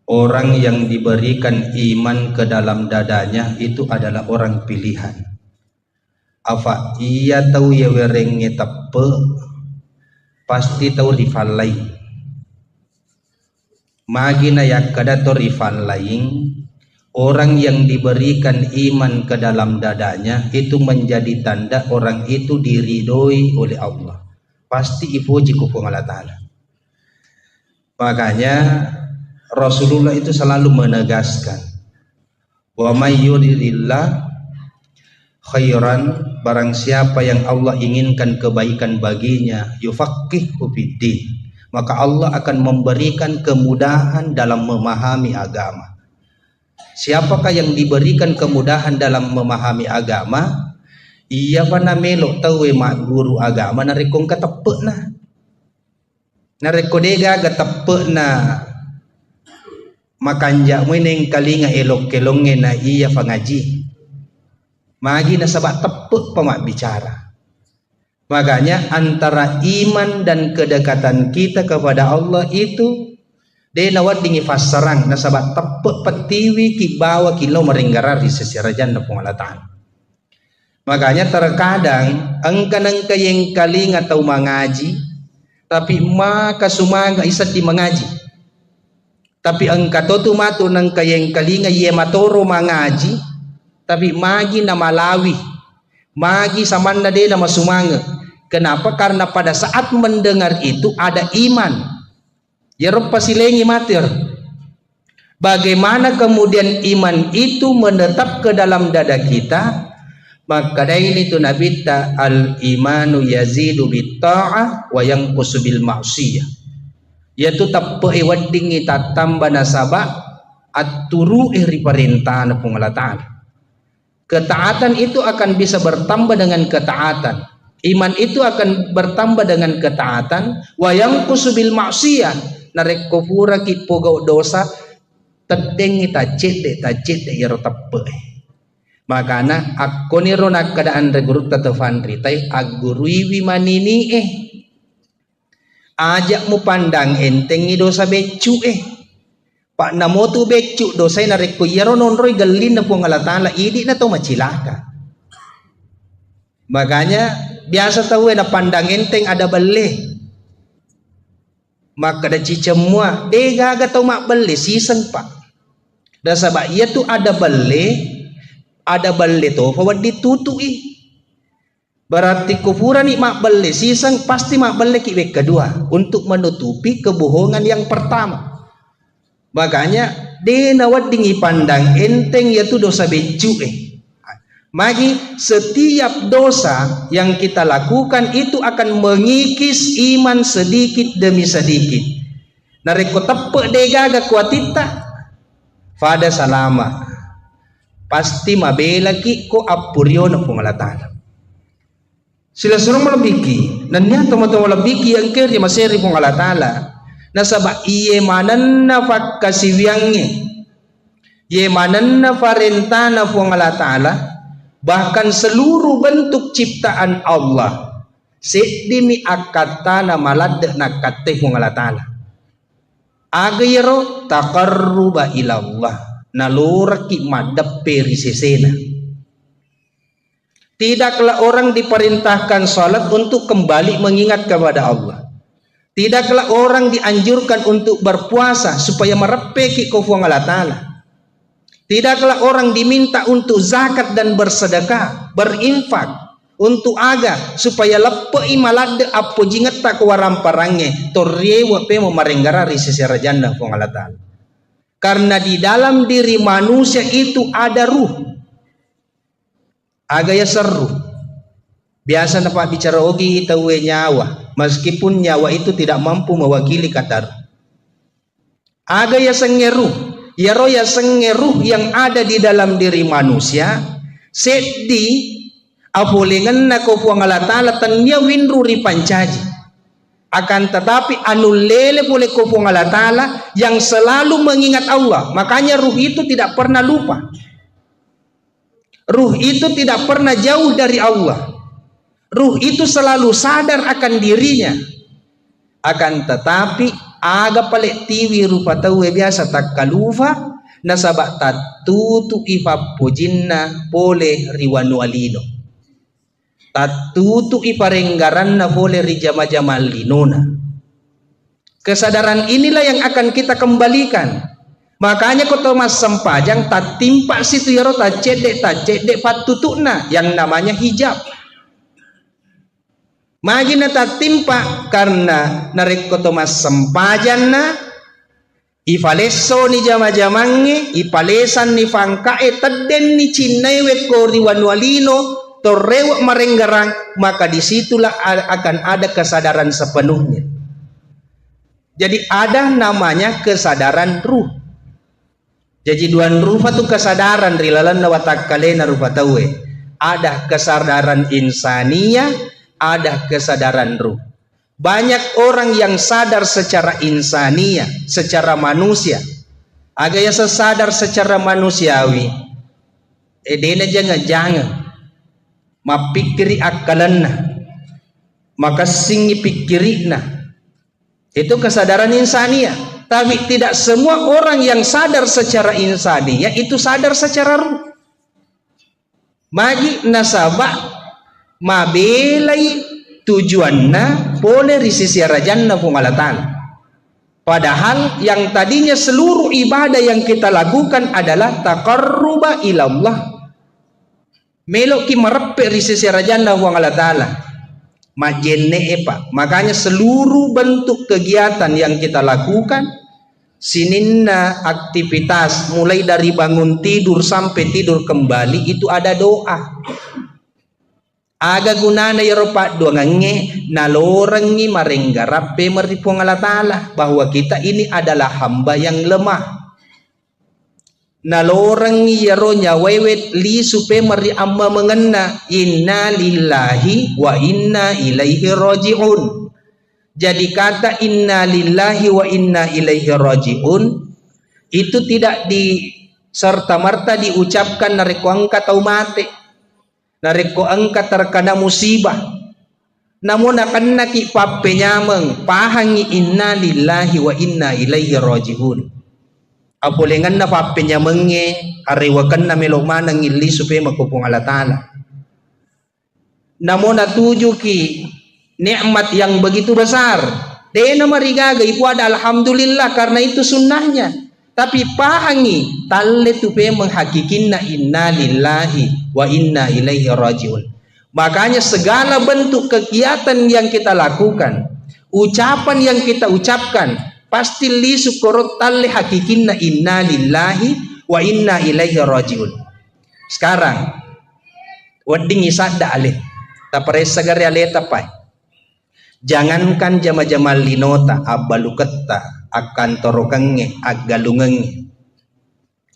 Orang yang diberikan iman ke dalam dadanya itu adalah orang pilihan. Afa iya tahu ya werenge tepe, pasti tahu rifan lain. Magina yak kada to rifan lain. Orang yang diberikan iman ke dalam dadanya itu menjadi tanda orang itu diridhoi oleh Allah. Pasti ipuji ku Allah Ta'ala. Makanya Rasulullah itu selalu menegaskan, wa may yuridillah khairan, barang siapa yang Allah inginkan kebaikan baginya, yufaqihu fiddin, maka Allah akan memberikan kemudahan dalam memahami agama. Siapakah yang diberikan kemudahan dalam memahami agama? Iya pana melok tahu mak guru agama narekong katepek na, narekodega katepek na. Makanja mo neng kalinga elok kelonge na iya pangaji magi na sabat tepuk pemak bicara. Makanya antara iman dan kedekatan kita kepada Allah itu de nawat dingi fassarang na sabat tepuk petiwi ki bawa kilo meringgarari sesirajan na pengalatan. Makanya terkadang engkanang kayeng kalinga tau mangaji tapi maka sumaga isat di mengaji. Tapi engka tu matu nang kayeng kalinga ye matoro mangaji tapi magi na malawi magi samanda de na masumanga. Kenapa? Karena pada saat mendengar itu ada iman ya rob pasilengi mater. Bagaimana kemudian iman itu menetap ke dalam dada kita? Maka dari itu Nabi ta al imanu yazidu bit ta'ah wa yanqusu bil ma'siyah, yaitu tappe wading ita tambah nasaba aturu iri perintah na pengalatan. Ketaatan itu akan bisa bertambah dengan ketaatan. Iman itu akan bertambah dengan ketaatan. Wayang kusubil maksiyah narek kufura ki pogau dosa tedeng ita cete yaro tappe. Makana aku ni ronak keadaan regurut tatafan ritai agurui manini ajak mu pandang enteng ni dosa becu pak namo tu becu dosa na reko yaro nonroi galin na pengalatan la idi na to macilaka. Makanya biasa tahu na pandang enteng ada bele maka da cicemua dega ga tau mak bele siseng pak da sabak ia tu ada bele to fawad ditutui. Berarti kufuran ni mak beli sisang pasti mak beli kiwek kedua untuk menutupi kebohongan yang pertama. Makanya de nawat dingi pandang enteng yaitu dosa becu Magi setiap dosa yang kita lakukan itu akan mengikis iman sedikit demi sedikit. Nareko tepek degaga kuatita pada salama pasti mabela ki ko apuryo na pengalatan. Sila suruh melebiki dan niya teman-teman lebiki yang kiri maseri pong Allah Ta'ala nasaba iye manan na fakasiwiyangnya iye manan na farentana pong Allah Ta'ala bahkan seluruh bentuk ciptaan Allah sedimi akatana malad na kate pong Allah Ta'ala agayro taqarruba ilallah naluraki madappe risesena. Tidaklah orang diperintahkan salat untuk kembali mengingat kepada Allah. Tidaklah orang dianjurkan untuk berpuasa supaya merepeki kufuang Allah Ta'ala. Tidaklah orang diminta untuk zakat dan bersedekah, berinfak untuk aga supaya lepai malade apo jingat tak waram parange torrewa pe merenggara risisi rajanda pong Allah Ta'ala. Karena di dalam diri manusia itu ada ruh. Aga ya seru. Biasa dapat bicara ogi tahu nyawa, meskipun nyawa itu tidak mampu mewakili kata ruh. Aga ya sengeru. Ya roh ya sengeruh yang ada di dalam diri manusia sedih apulingan na ko puang Allah Ta'ala tanya winru ripancaji akan tetapi anu lele boleh ko puang Allah Ta'ala yang selalu mengingat Allah. Makanya ruh itu tidak pernah lupa, ruh itu tidak pernah jauh dari Allah, ruh itu selalu sadar akan dirinya. Akan tetapi aga palek tiwi rupa tahu biasa tak kalufa nasabak tatutu ifa pojinna pole riwanu alino tatutu iparenggaran na pole rijama-jama linona. Kesadaran inilah yang akan kita kembalikan. Makanya kau Thomas Sempajang tak timpa situ yaro tak cedek patutukna yang namanya hijab. Magina tak timpa karena narik Thomas Sempajang na ifaleso ni jama-jamange ifalesan ni fangkae teden ni cinaiwe ko riwanwalino torrewak marenggarang, maka disitulah akan ada kesadaran sepenuhnya. Jadi ada namanya kesadaran ruh. Jadi duan rupa tu kesadaran rilalan nawatak kalena rupa tawe. Ada kesadaran insania, ada kesadaran ruh. Banyak orang yang sadar secara insania, secara manusia. Agak ya sesadar secara manusiawi. Edena jangan mapikiri akalanna, maka singi pikirina. Itu kesadaran insania. Tapi tidak semua orang yang sadar secara insania itu sadar secara ruh. Magi nasabah mabelai tujuanna boleh risisi rajanna pengalatan. Padahal yang tadinya seluruh ibadah yang kita lakukan adalah taqarruba ilallah. Melok ki merepe risisi rajanna pengalatan. Majenne epa. Makanya seluruh bentuk kegiatan yang kita lakukan, sininna aktivitas mulai dari bangun tidur sampai tidur kembali itu ada doa. Aga gunana yaropa doa nge nalorangi marenggarape meripong Allah Ta'ala bahwa kita ini adalah hamba yang lemah. Nalorangi yaronya wewet li supe mari amma mengena inna lillahi wa inna ilaihi raji'un. Jadi kata inna lillahi wa inna ilaihi raji'un itu tidak serta-merta diucapkan nareko angka tau mate, nareko angka terkena musibah. Namun akan naki pape nyameng pahangi inna lillahi wa inna ilaihi raji'un. Apulengan na pape nyamenge arewakan na melomana ngili supaya makupung Allah Ta'ala. Namun natuju ki nikmat yang begitu besar. Dena marigaga ipu ada alhamdulillah karena itu sunnahnya. Tapi pahangi talle tupe menghakikinna inna lillahi wa inna ilaihi rajiun. Makanya segala bentuk kegiatan yang kita lakukan, ucapan yang kita ucapkan, pasti li syukurut talle hakikinna inna lillahi wa inna ilaihi rajiun. Sekarang wedding isadda alih. Taparesa gari alih tapai. Jangankan jama-jama linota abaluketta akan torokangge agalungenge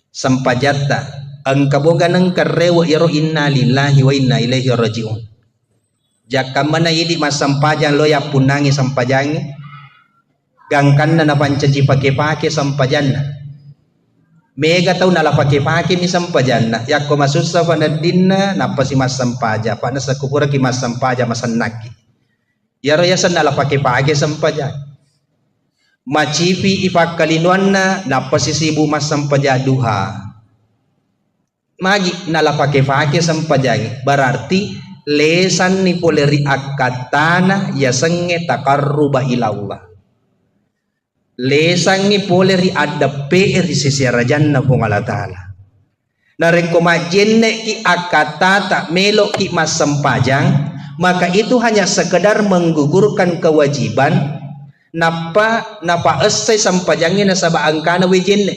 sampajata ang kaboganang karewa iro inna lillahi wa inna ilaihi rajiun. Jaka mana yidi masampajang loya punangi sampajangi gangkan na napancaji pake-pake sampajanna mega tau nala pake-pake mi sampajanna yakko masusa panadinna napasi masampaja pana sa kupura ki masampaja masanaki yaro yasan nala pake-pake sampaja macipi ipakalinuanna napasi sibu masampaja duha magi nala pake-pake sampajangi berarti lesan ni poleri akatana yasenge takarruba ilallah. Lesan ni poleri adape ri sisi rajanna pong Allah Ta'ala. Nareko majenne ki akata tak melok ki mas sempajang, maka itu hanya sekedar menggugurkan kewajiban napa esai sempajangnya nasaba angkana wejenne.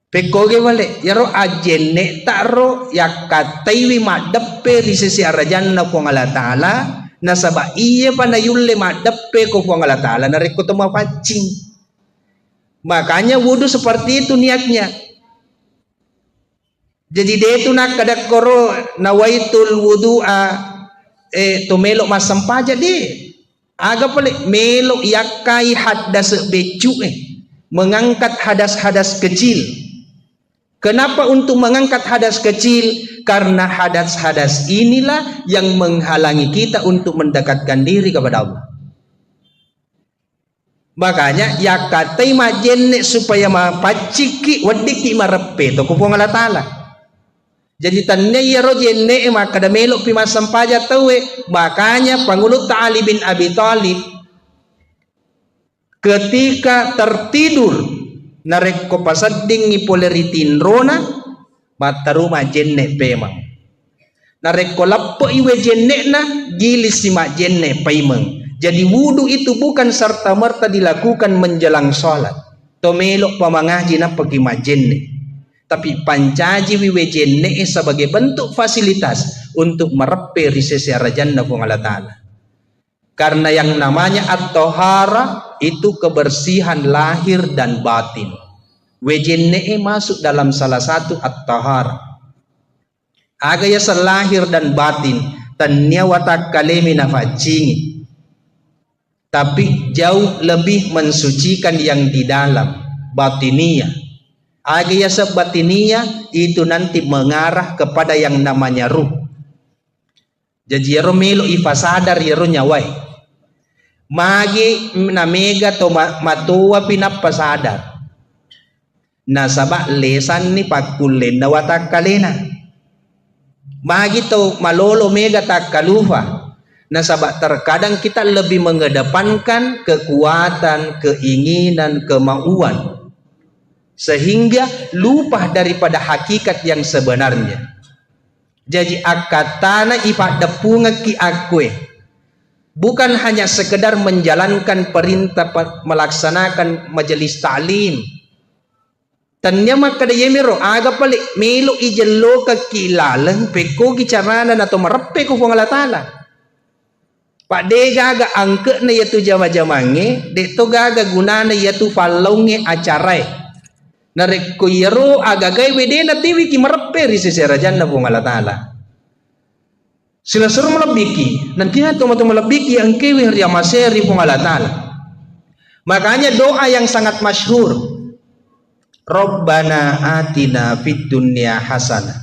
Pekoge wale yaro ajenne taro yakataiwi madeppe risesi arajanna ko Allah taala nasaba iya panayulle madeppe ko Allah taala nareko to mapacing. Makanya wudu seperti itu niatnya. Jadi dia itu nak kada koro nawaitul wudu'a to melok masam paja dia. Aga pale melok yakai hadas becu mengangkat hadas-hadas kecil. Kenapa untuk mengangkat hadas kecil? Karena hadas-hadas inilah yang menghalangi kita untuk mendekatkan diri kepada Allah. Makanya yakatai majenne supaya mapaciki wadiki marepe to kupong Allah taala. Jadi tanda ya rojenne maka da melok pi masam paja tawe. Makanya pangulut Ali bin Abi Thalib ketika tertidur narek ko pasadding ni poleritin rona mataru majenne pemang. Narek ko lappo iwe jenne na gilis si majenne paimang. Jadi wudu itu bukan serta merta dilakukan menjelang sholat. To melok pamangaji na pagi majenne. Tapi pancaji wiwejenne sebagai bentuk fasilitas untuk merepe risesi arajanna ku Allah taala. Karena yang namanya at-tahara itu kebersihan lahir dan batin. Wejenne masuk dalam salah satu at-tahara. Agaya selahir dan batin tanya watak kalemi nafacingi. Tapi jauh lebih mensucikan yang di dalam batiniyah. Agaya sebatinia itu nanti mengarah kepada yang namanya ruh. Jadi yaro melo ifasadar yaro nyawai. Magi namega to matua pinapasadar. Nasaba lesan ni pakulen na watak kalena. Magi to malolo mega tak kalufa. Nasaba terkadang kita lebih mengedepankan kekuatan, keinginan, kemauan. Sehingga lupa daripada hakikat yang sebenarnya. Jadi akatana ipada punga ki akwe bukan hanya sekedar menjalankan perintah melaksanakan majelis ta'lim. Tanya maka da yemiro aga pali melo ijello ka kilalang peko gicarana na to marepe ko Allah taala. Pak de gaga angke na yatu jama-jamange de to gaga gunana yatu falonge acarai. Narek ko yero agagai wedena tiwi ki merepe risesi rajanna ku Allah taala. Sila suruh melebiki nanti to melebiki ang kewi ria maseri ku Allah taala. Makanya doa yang sangat masyhur, Rabbana atina fid dunya hasanah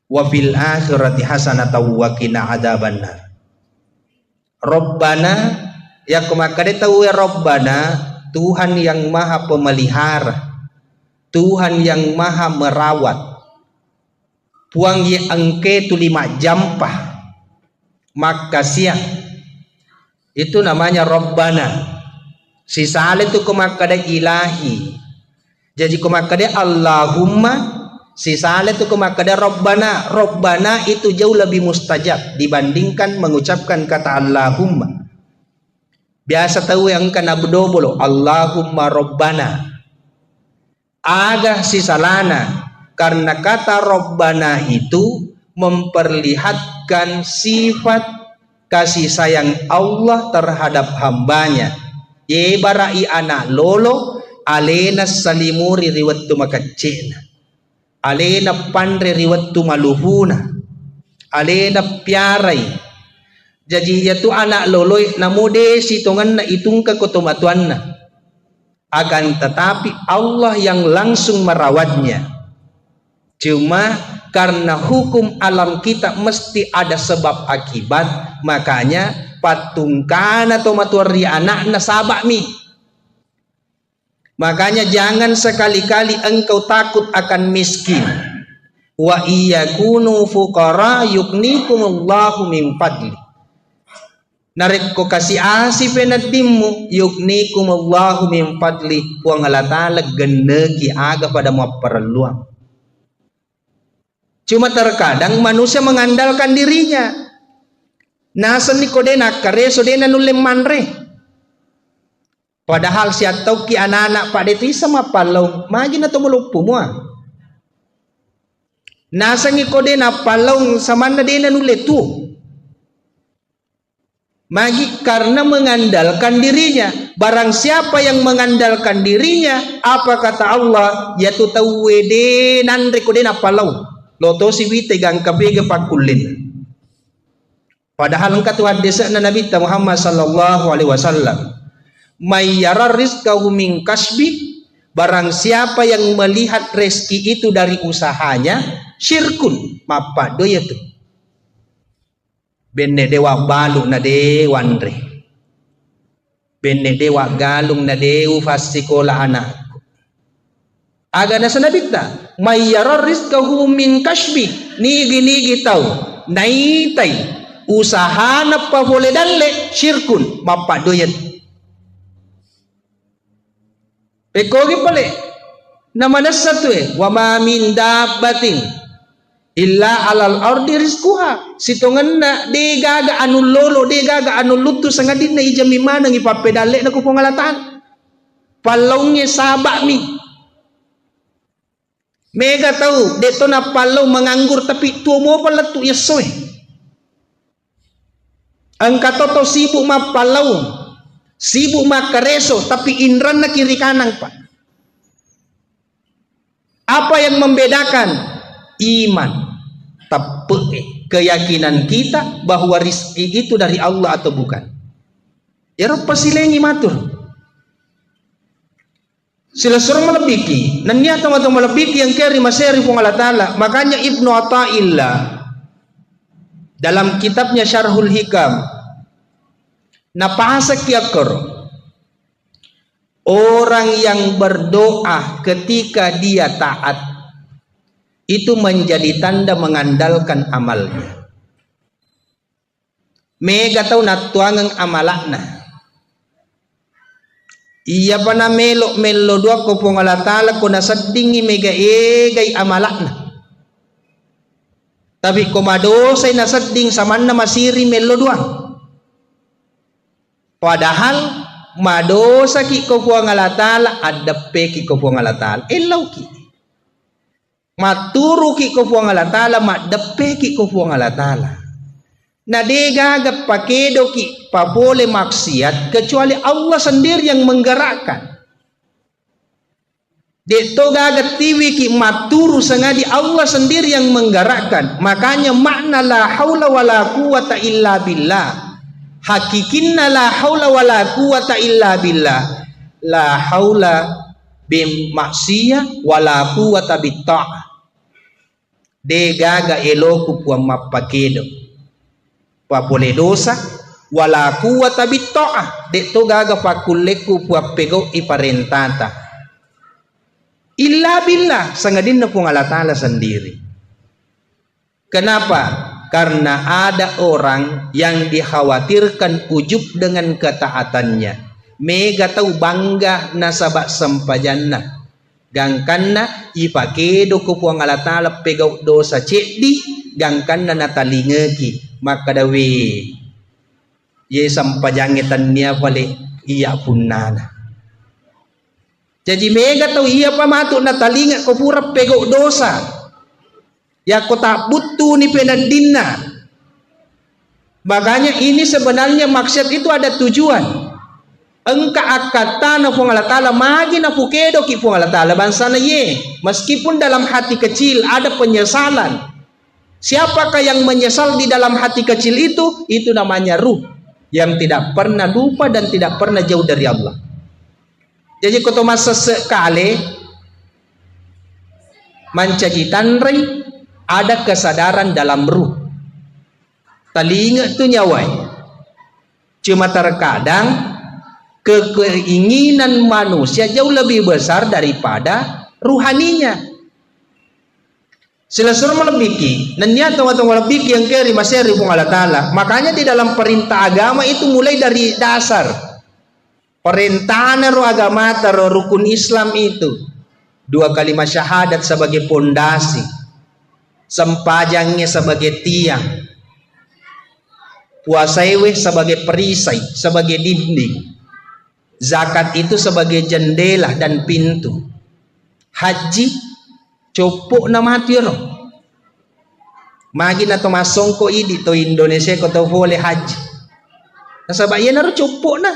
wa fil akhirati hasanah wa qina adzabannar. Rabbana ya kumakade tahu ya Rabbana, Tuhan yang maha pemelihara, Tuhan yang maha merawat. Puang ye angke tu 5 jampah maka siang itu namanya Rabbana. Sisale tu kumakada ilahi. Jadi kumakada Allahumma, sisale tu kumakada Rabbana. Rabbana itu jauh lebih mustajab dibandingkan mengucapkan kata Allahumma. Biasa tahu yang kana bedobolo Allahumma Rabbana. Ada sisalana karena kata Rabbana itu memperlihatkan sifat kasih sayang Allah terhadap hambanya. Ye barai anak lolo alena salimuri riwattu makacena, alena pandre riwattu maluhuna, alena piarai. Jadi yaitu anak lolo namude sitongan na itungka kotomatuan na. Akan tetapi Allah yang langsung merawatnya. Cuma karena hukum alam kita mesti ada sebab akibat, makanya patungkana atau matuari anak nasabak mi. Makanya jangan sekali-kali engkau takut akan miskin. Wa iyakunu fuqara yugnikumullahu min fadli. Narik ko kasi asi penatimu yugnikumullahu min fadli. Puang Allah Ta'ala genegi aga pada mau perluang. Cuma terkadang manusia mengandalkan dirinya. Nasan ni kodena kare sodena nulim manre. Padahal siya tahu ki anak-anak pak deti sama palong magi na tumulup pumua. Nasan ni kodena palong sama na dena nulit tu. Magi karena mengandalkan dirinya. Barang siapa yang mengandalkan dirinya, apa kata Allah? Yaitu tahu wede nan rekodena palau. Loto si wite gang kabege pakulin. Padahal engkau Tuhan desa Nabi Muhammad sallallahu alaihi wasallam. May yara rizqahu min kasbi, barang siapa yang melihat rezeki itu dari usahanya, syirkun, mapa doya tu. Benne dewa balu na dewandre. Benne dewa galung na dewu fasikola anak. Aga na sanabita, may yara rizqahu min kasbi, nigi tahu, naitay, usaha na pa boleh dalle, syirkun, mapa doya tu. Pekogi pale namanas satu wa ma min dabbatin illa alal ardi rizquha sitongan na de gaga anu lolo de gaga anu lutu sangadin na ijami mana ngi papedale na ko pongalatan palongnya sabak mi mega tahu deto na palong menganggur tapi tuo mo pala tu yasoy angka toto sibuk ma palong sibuk makareso tapi indran na kiri kanan pak. Apa yang membedakan? Iman, tapi keyakinan kita bahwa rizki itu dari Allah atau bukan. Ya pasilengi matur. Sila surang malabiki, nanya atau malabiki yang kiri maseri pung Allah Ta'ala. Makanya Ibnu Athaillah dalam kitabnya Syarhul Hikam napasa kiakor orang yang berdoa ketika dia taat itu menjadi tanda mengandalkan amalnya. Mega tau natuangang amalakna. Iya pana melo dua ko Allah Ta'ala ko nasadingi mega egay amalakna. Tapi komadosay nasading saman na masiri melo dua. Padahal madosa ki ko po ang Allah Ta'ala adape ki ko po ang Allah Ta'ala ilaw ki maturo ki ko po ang Allah Ta'ala madape ki ko po ang Allah Ta'ala na di gagap pakedo ki pa boleh maksiat kecuali Allah sendiri yang menggerakkan dito gagat tiwi ki maturo sangadi Allah sendiri yang menggerakkan. Makanya makna la haula wala quwata illa billah. Hakikinna la haula wala quwata illa billah. La haula bim maksiya wala quwata bitta'ah. De gaga eloku puang mapakedo. Pa boleh dosa wala quwata bitta'ah. De to gaga pakuleku puang pego iparentata. Illa billah sangadin na pong Allah Ta'ala sendiri. Kenapa? Karena ada orang yang dikhawatirkan ujub dengan ketaatannya. Mega tahu bangga nasabak sampajanna. Gangkanna ipakedo ko po ang Allah Ta'ala pegaw dosa cekdi. Gangkanna natalingeki. Maka dawi ye sampajangitan niya pali iya punana. Jadi mega tahu iya pamato natalinga ko pura pegaw dosa. Ya kota butuh ni penadinna. Makanya ini sebenarnya maksud itu ada tujuan. Engka akata na pung Allah Ta'ala magi na pukedo ki pung Allah Ta'ala bangsa na ye. Meskipun dalam hati kecil ada penyesalan. Siapakah yang menyesal di dalam hati kecil itu? Itu namanya ruh yang tidak pernah lupa dan tidak pernah jauh dari Allah. Jadi kota masa sekali mancajitan rei ada kesadaran dalam ruh. Talinga itu nyawai. Cuma terkadang keinginan manusia jauh lebih besar daripada ruhaninya. Silasur melebiki. Nanya tawang lebih yang kiri masih ribung Allah Ta'ala. Makanya di dalam perintah agama itu mulai dari dasar. Perintahan roh agama atau rukun Islam itu. 2 kalimat syahadat sebagai pondasi. sempajangnya sebagai tiang, puasaiwe sebagai perisai, sebagai dinding, zakat itu sebagai jendela dan pintu, haji copok na mati ro magi na to masongko idi to Indonesia ko to boleh haji nasabak yan na ro copok na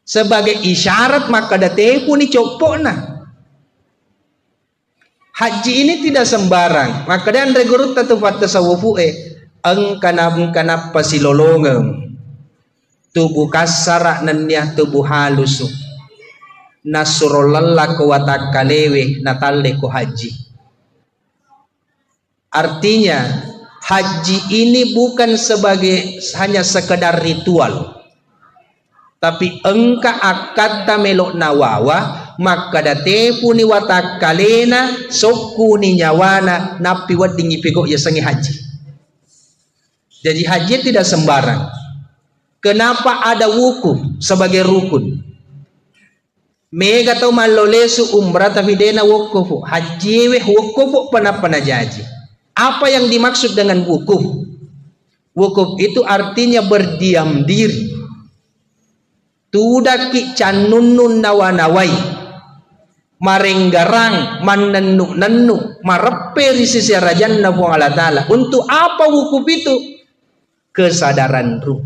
sebagai isyarat maka date pun ni copok na. Haji ini tidak sembarang, maka dan regurut tatu tasawufu ang kanap pasilolongeng tubuh kasara nanya tubuh halusu nasurolalla ko watak kalewe natalle ko haji. Artinya haji ini bukan sebagai hanya sekedar ritual, tapi engka akad melok nawawa maka date puni watak kalena soku ni nyawana napi wadingi pego ya sangi haji. Jadi haji tidak sembarang. Kenapa ada wukuf sebagai rukun? Mega tau malolesu umrah tapi dena wukufu. Haji weh wukufu pana jaji. Apa yang dimaksud dengan wukuf? Wukuf itu artinya berdiam diri. Tudaki canunun nawanawai. Marenggarang manenuk-nenuk mareperi sisi rajan nabu Allah Ta'ala. Untuk apa wukuf itu? Kesadaran ruh.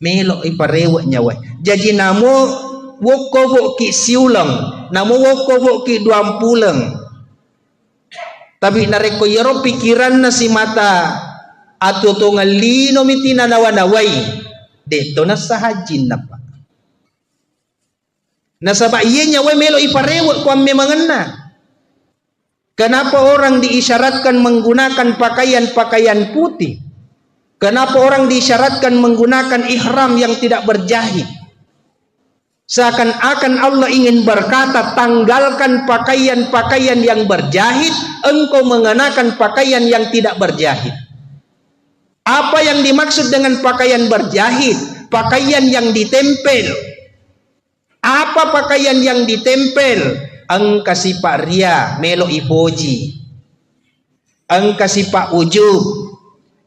Melok iparewak nyawa. Jadi namo wokobok ki siulang, namo wokobok ki 20. Tapi nareko yero pikiran na si mata atau tongal lino mitina nawanawai. Deto na sahajin na pa. Nasaba iya nyawa melok iparewak kuam memangena. Kenapa orang diisyaratkan menggunakan pakaian-pakaian putih? Kenapa orang diisyaratkan menggunakan ihram yang tidak berjahit? Seakan-akan Allah ingin berkata, tanggalkan pakaian-pakaian yang berjahit, engkau mengenakan pakaian yang tidak berjahit. Apa yang dimaksud dengan pakaian berjahit? Pakaian yang ditempel. Apa pakaian yang ditempel? Engka sipak ria, melo ipoji. Engka sipak ujub.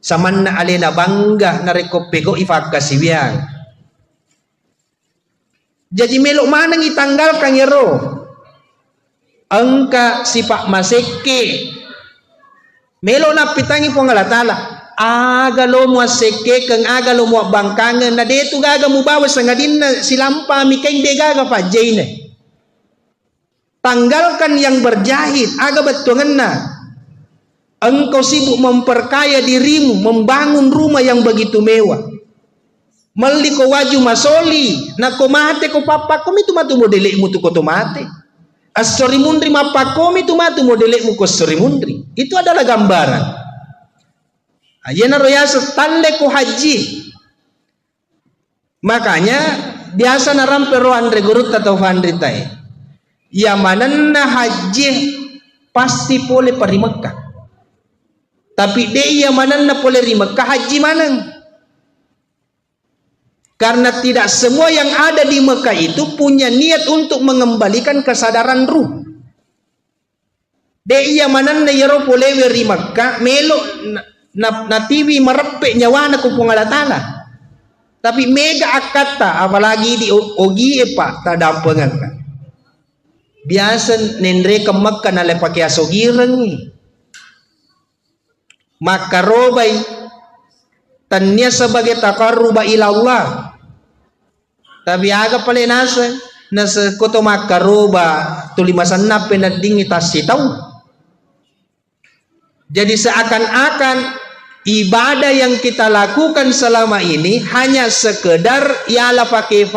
Samanna alena bangga nareko pego ifak kasibiang. Jadi melok mana ngitanggalkan yero? Engka sipak maseke. Melok na pitangi po ngala Ta'ala. Aga lo mo seke kang aga lo mo bangkangan na deto gaga mo bawas nga din na silampa mi kay de gaga pa jane. Tanggalkan yang berjahit, aga betungan na. Engkau sibuk memperkaya dirimu, membangun rumah yang begitu mewah. Mali ko waju masoli, na ko mate ko papa ko mitu matu modele mu tu ko tomate. Asori mundri mapa ko mitu matu modele mu ko asori mundri. Itu adalah gambaran. Ayana royasa tande ko haji. Makanya biasa narampe roan regurut atau fandritai. Ya mananna haji pasti boleh pari Mekah. Tapi dia mananna boleh ri Mekah haji manang. Karena tidak semua yang ada di Mekah itu punya niat untuk mengembalikan kesadaran ruh. Dia mananna yero boleh ri Mekah melo natiwi merepek nyawana ku Allah Ta'ala. Tapi mega akata apalagi di ogi pak tadampengan kan. Biasa nendre ke Mekah nale pakai asogireng. Maka robai tanya sebagai takarruba ila Allah. Tapi aga pale nasa koto maka roba tulimasan na penading itasitaw. Jadi seakan-akan ibadah yang kita lakukan selama ini hanya sekedar ialah pakai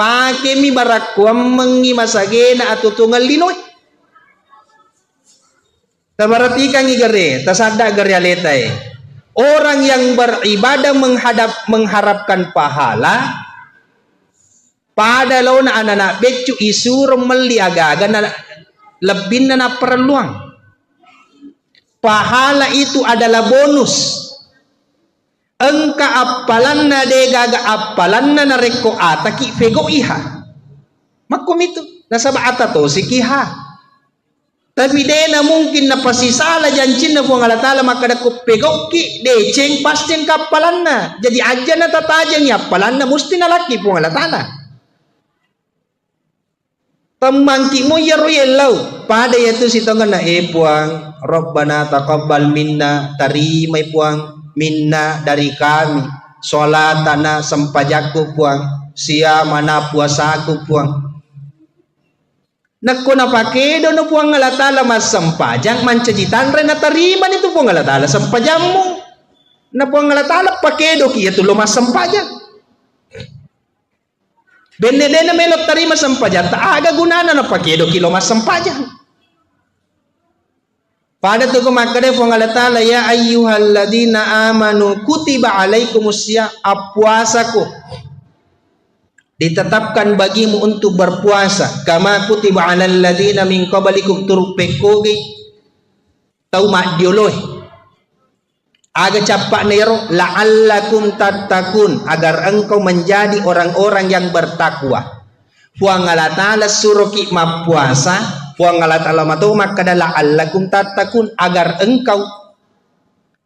mi barakwam mengi masagena atau tunggal linoy. Tabaratikan igare, tasada garealetai. Orang yang beribadah mengharapkan pahala pada launa anak becu isur meliagaga na lebih na perluang. Pahala itu adalah bonus. Engka apalan na de gaga apalan na nareko ataki fego iha. Makom itu nasaba ata to sikiha. Tapi dena mungkin na pasisala jancin na puang Allah Ta'ala maka da kupegoki deceng pastin kapalan na. Jadi aja na tatajang yapalan na musti na laki puang Allah Ta'ala. Pemangki mo yaro yelaw. Pada yaitu si tongan na puang Rabbana taqabbal minna, tarimai puang minna dari kami. Sholatana sempajaku puang, siamana puasaku puang. Nakko na pakedo no puang Allah Ta'ala mas sempajang mancajitan re na tariman itu puang Allah Ta'ala sempajammu na puang Allah Ta'ala pakedo kiya tulo mas sempajang benedena melok tarima sempajang ta aga gunana na pakedo kilo mas sempajang pada tu kumakade puang Allah Ta'ala ya ayyuhalladzina amanu kutiba alaikumusya apuasaku ditetapkan bagimu untuk berpuasa kama kutiba alal ladzina min qablikum turpekoge tau mak dioloh aga capak nero la'allakum tattaqun agar engkau menjadi orang-orang yang bertakwa. Puang Allah Ta'ala suruh ki puasa puang Allah Ta'ala matu maka la'allakum tattaqun agar engkau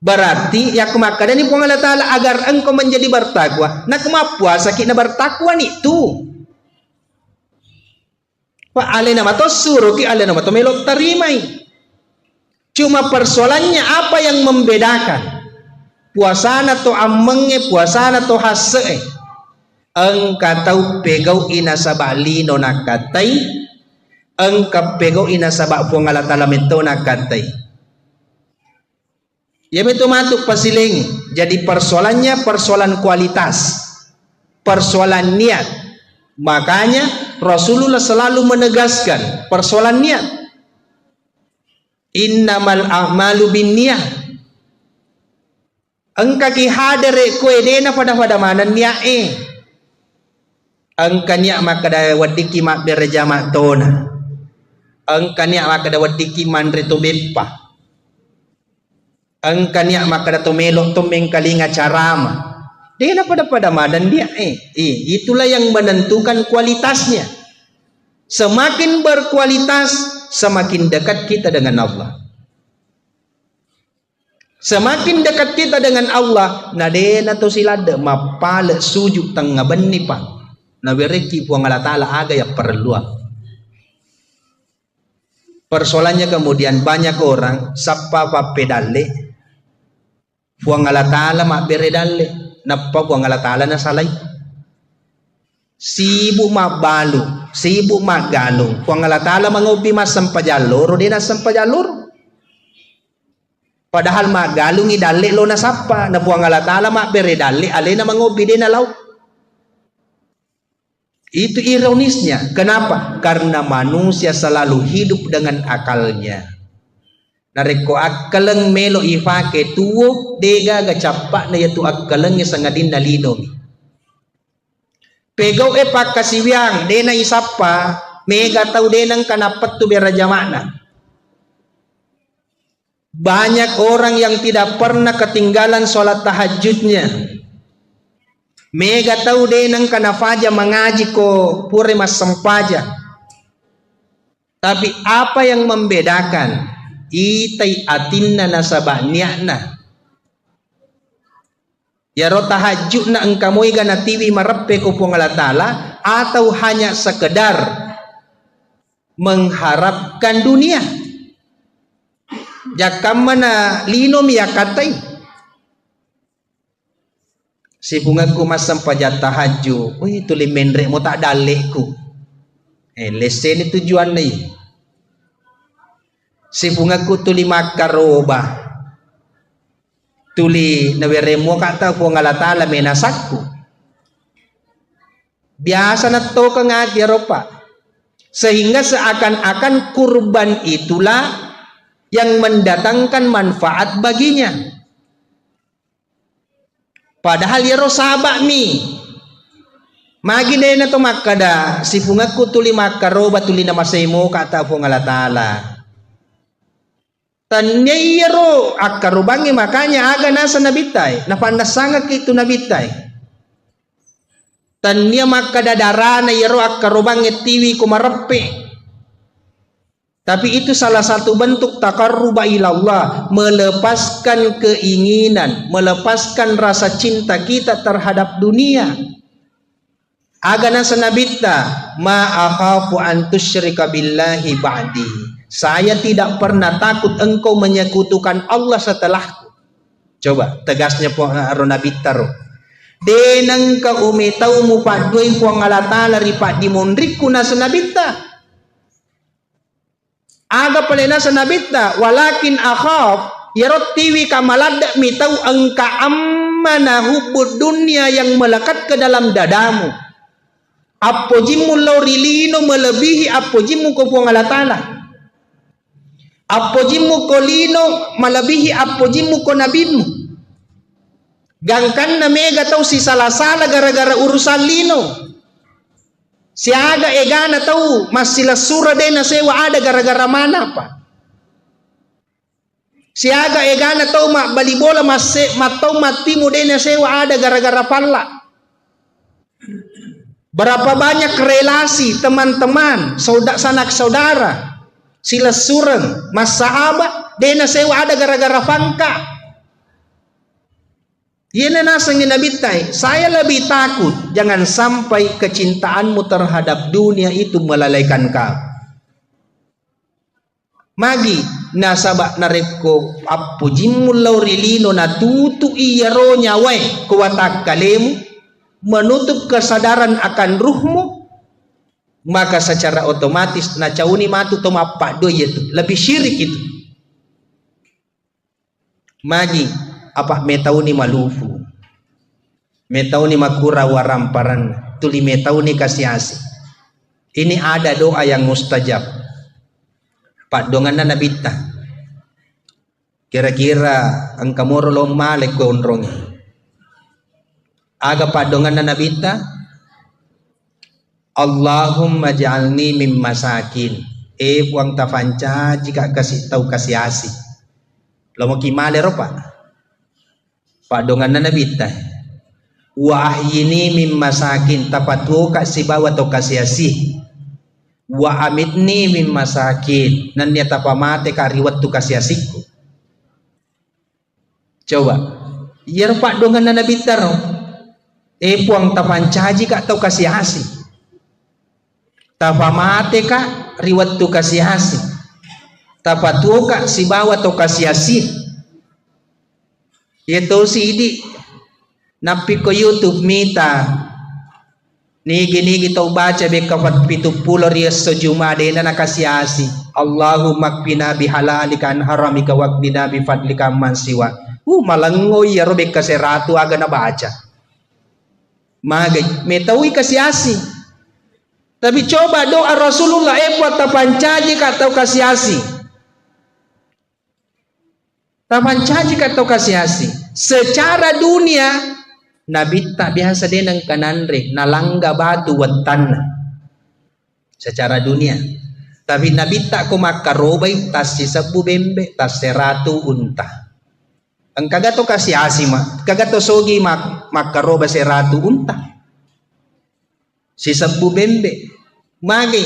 berarti ya kemakada ni puang Allah Ta'ala agar engkau menjadi bertakwa. Nak puasa kita bertakwa ni tu. Pak ale nama to suruh ki ale nama to melok tarimai. Cuma persoalannya apa yang membedakan puasana to amenge puasana to hase. Engka tau pegau ina sabali no nakatai. Engka pegau ina sabak puang Allah Ta'ala mento nakatai. Ya betul matuk pasiling. Jadi persoalannya persoalan kualitas, persoalan niat. Makanya Rasulullah selalu menegaskan persoalan niat. Innamal a'malu binniyah. Engka ki hadere kue dena pada mana niat Engka niat maka da wadiki mak bereja mak tona. Engka niat maka da wadiki mandre to bepa. Engka niat maka dato melok tomeng kalinga carama. Dia pada madan dia itulah yang menentukan kualitasnya. Semakin berkualitas semakin dekat kita dengan Allah. Semakin dekat kita dengan Allah nadena to silada mapale sujud tengah benni pa. Na bereki puang Allah Ta'ala aga ya perlu. Persoalannya kemudian banyak orang sapa pedale puang Allah Ta'ala mak beredalle napa puang Allah Ta'ala na salai sibuk mak balu sibuk mak galung puang Allah Ta'ala mangobi mas sampajalur dia na sampajalur padahal mak galung idalle lo na sapa na puang Allah Ta'ala mak beredalle ale na mangobi dia na lau. Itu ironisnya. Kenapa? Karena manusia selalu hidup dengan akalnya. Nareko akkaleng melo ifake tuwo dega gacapak na yatu akkaleng sangadin nalinom. Pegaw pakasiwiang dena isapa mega tau denang kanapat tu beraja makna. Banyak orang yang tidak pernah ketinggalan sholat tahajudnya. Mega tau denang kanafaja mengaji ko pure mas sempaja. Tapi apa yang membedakan? Itai atinna nasabah niakna ya ro tahajud na engkamoy gana tiwi marepe ko puang Allah Ta'ala atau hanya sekedar mengharapkan dunia jakam mana linom ya katai si bungaku masam pajat tahajud itu limendre mo tak dalekku lesen tujuan nih si bungaku tuli makaroba tuli naweremo kata ko Allah Ta'ala menasakku biasa na to ka nga diaropa sehingga seakan-akan kurban itulah yang mendatangkan manfaat baginya padahal ya sabak mi magi na to makada si bungaku tuli makaroba tuli na masaymo kata ko Allah Ta'ala tanyero akarubangi makanya aga nasa nabitay napanasanga kito nabitay tanya makadadarana yero akarubangi tiwi kumarape Tapi itu salah satu bentuk taqarruba ilallah, melepaskan keinginan, melepaskan rasa cinta kita terhadap dunia. Agana senabitta ma akhafu an tusyrika billahi ba'di. Saya tidak pernah takut engkau menyekutukan Allah setelahku. Coba tegasnya ronabitta ro. Denang ka umetau mu padoi po ngalatala ripat dimondriku na senabitta. Aga palena senabitta walakin akhaf yarottiwi kamalada mitau engka ammana hubbud dunia yang melekat ke dalam dadamu. Appojimu laurilino melebihi appojimu ko po ngalatala. Appojimu kolino melebihi appojimu ko nabimu. Gangkan na mega tau si salasala gara-gara urusan lino. Si aga egana tau mas sila sura de na sewa ada gara-gara mana pa. Si aga egana tau mak balibola mas matau matimu de na sewa ada gara-gara palla. Berapa banyak relasi teman-teman, sanak saudara, sila surang, mas sahabat de na sewa ada gara-gara pangka. Yana nasangin nabitai, saya lebih takut jangan sampai kecintaanmu terhadap dunia itu melalaikan kau. Magi nasabak nareko appujimul laurilino natutu iyaro nyawai kuwatak kalemu menutup kesadaran akan ruhmu, maka secara otomatis nacauni matu tomapak doi itu lebih syirik itu. Magi apa metauni malufu, metauni makura waramparan, tuli metauni kasiasi. Ini ada doa yang mustajab. Pak dongan na nabita. Kira-kira angka moro lo malek ko onrong. Aga pak dongan na nabita. Allahumma ja'alni mim masakin. Buang tafanca jika kasih tahu kasiasi. Lo mau kimale ro pak. Padongan na nabita wa ahyini mim masakin tapatu ka sibawa to kasiasi wa amitni mim masakin nan dia tapamate ka riwat tu kasiasiku. Coba yer padongan na nabita ro puang tapancaji ka to kasiasi tapamate ka riwat tu kasiasi tapatu ka sibawa to kasiasi. Ito sidi napi ko YouTube mita nigi tau baca be kafat 70 riyas sa jumade na nakasiasi Allahumma kfina bihalalika an haramika waqdina bi fadlika man siwa. Malangoy yaro be kaseratu aga na baca. Magay metawi kasiasi. Tapi coba doa Rasulullah buat tapancaji katau kasiasi. Tapancaji katau kasiasi. Secara dunia Nabi tak biasa denang kananre nalangga batu wetan. Secara dunia. Tapi Nabi tak ko makarobay tas sisabu bembe tas seratu unta. Ang kagato kasiasi ma kagato sogi makaroba seratu unta. Sisabu bembe magi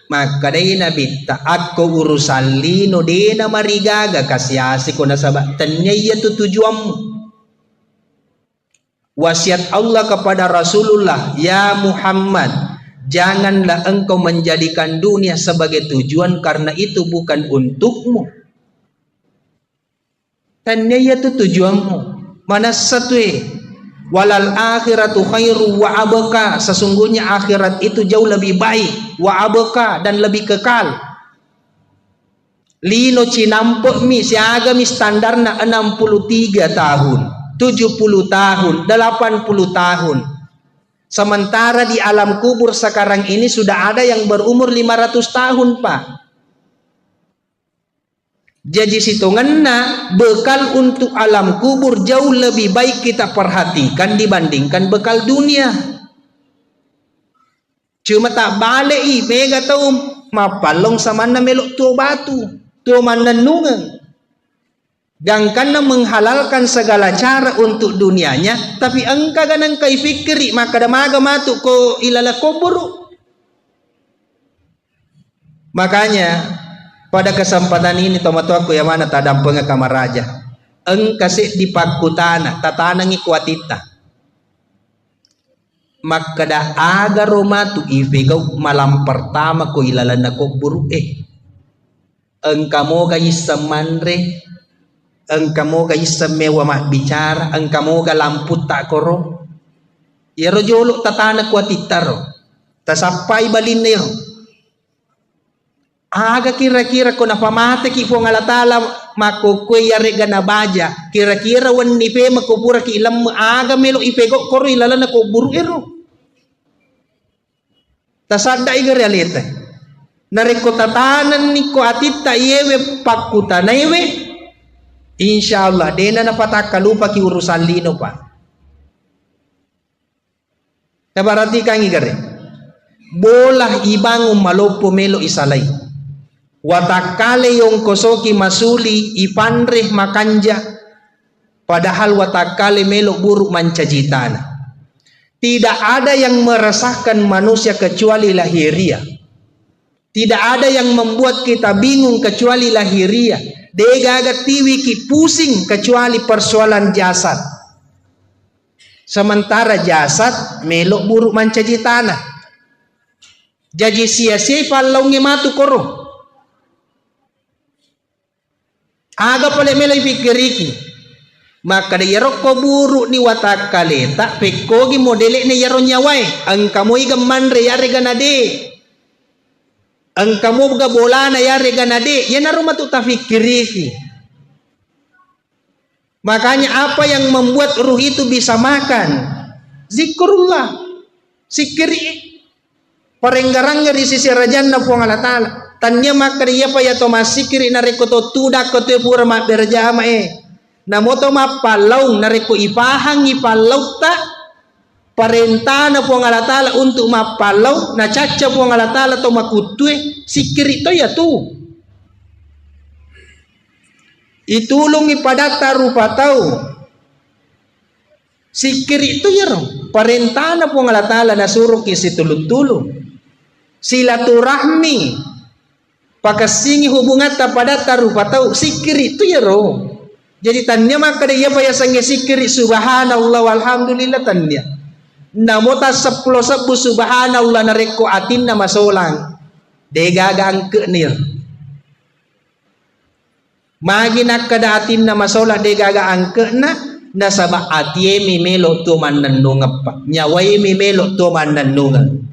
makadai Nabi ta ako urusan lino dena marigaga kasiasi ko nasabak tanya tu tujuanmu. Wasiat Allah kepada Rasulullah, ya Muhammad, janganlah engkau menjadikan dunia sebagai tujuan karena itu bukan untukmu. Tanya tu tujuanmu. Mana satu walal akhiratu khairu wa abqa, sesungguhnya akhirat itu jauh lebih baik, wa abqa, dan lebih kekal. Lino cinampok mi siaga mi standarna 63 tahun, 70 tahun, 80 tahun. Sementara di alam kubur sekarang ini sudah ada yang berumur 500 tahun, Pak. Jadi hitungannya bekal untuk alam kubur jauh lebih baik kita perhatikan dibandingkan bekal dunia. Cuma tak balik mega tahu mapalong sama na melok tu batu tu manenungan. Dan karena menghalalkan segala cara untuk dunianya, tapi engkau ganang kai fikri maka damaga matu ko ilala kubur. Makanya Pada kesempatan ini tomato aku yang mana tadam penga raja. Eng kasih di pakutana tatanang ikuatita. Maka da aga romatu ifigau malam pertama ko ilalan ako buru Eng kamo kayi samanre, eng kamo kayi samewa mak bicara, eng kamo ka lamput tak koro. Yero jolo tatana kuatita ro. Tasapai balin nero. Aga kira-kira ko napamate ki po ngalatala makukwe yare gana baja kira-kira wan nipe makupura ki ilam aga melo ipego koro ilala na ko buru ero tasada iga realite nareko tatanan ni ko atita yewe pakuta na yewe insyaallah dena na pataka lupa ki urusan lino pa kabarati kang igare bolah ibang malopo melo isalay watakale yung kosoki masuli ipanreh makanja padahal watakale melo buruk mancajitana. Tidak ada yang meresahkan manusia kecuali lahiriah. Tidak ada yang membuat kita bingung kecuali lahiriah. Degaga tiwi ki pusing kecuali persoalan jasad. Sementara jasad melo buruk mancajitana. Jadi sia-sia palonge matu koro. Aga pala melay pikiriki maka da yarok ko buru ni watak kaleta pekogi modele ni yaron nyawai ang kamoy gamanre yare ganade ang kamo ga bola na yare ganade yan naro matuta fikiriki. Makanya apa yang membuat ruh itu bisa makan zikrullah sikiri parenggarangnya di sisi rajan na puang Allah Ta'ala tanya maka dia pa ya to masikiri na reko to tudak ko te pura ma berjama na moto ma palau na reko ipahang ipalau ta parentana po ng Allah Ta'ala untuk mapalau na caca po ng Allah Ta'ala to makutwe sikiri to ya tu itulong ipadata rupa tau sikiri to ya ro parentana po ng Allah Ta'ala na suruh kisi tulong-tulong silaturahmi pakasingi hubungan pada tarupa tahu sikiri itu ya roh. Jadi tanya maka dia payasannya sikiri subhanallah walhamdulillah tanya. Namota 10 sebu subhanallah nareko atin nama solang. Degaga angke nir. Magi nak kada atin nama solang degaga angke na nasaba atie mi melo tu mananungap pa. Nyawai mi melo tu mananungap.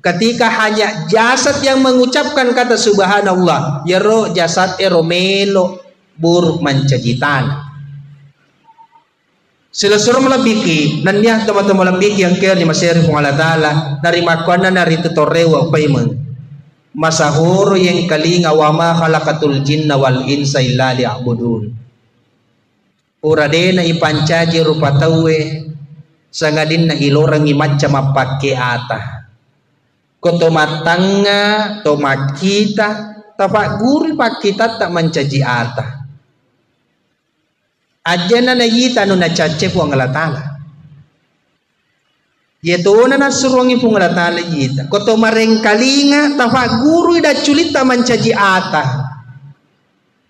Ketika hanya jasad yang mengucapkan kata subhanallah yero jasad eromelo buruk mancajitan sila suruh melambiki nanya teman-teman melambiki yang kaya ni masyari pung Allah Ta'ala narima kuana narito torewa payman masahuro yang kalinga wama khalaqatul jinna wal insa illa liya'budun uradena ipancaji rupa tawe sangadin na ilorang imaca mapake ata koto matanga to makita tapak guru pak kita tak mencaji ata ajana na yita no na cace po ang Allah Ta'ala yeto na nasurongi po ang Allah Ta'ala yita koto marengkalinga tapak guru da culita mencaji ata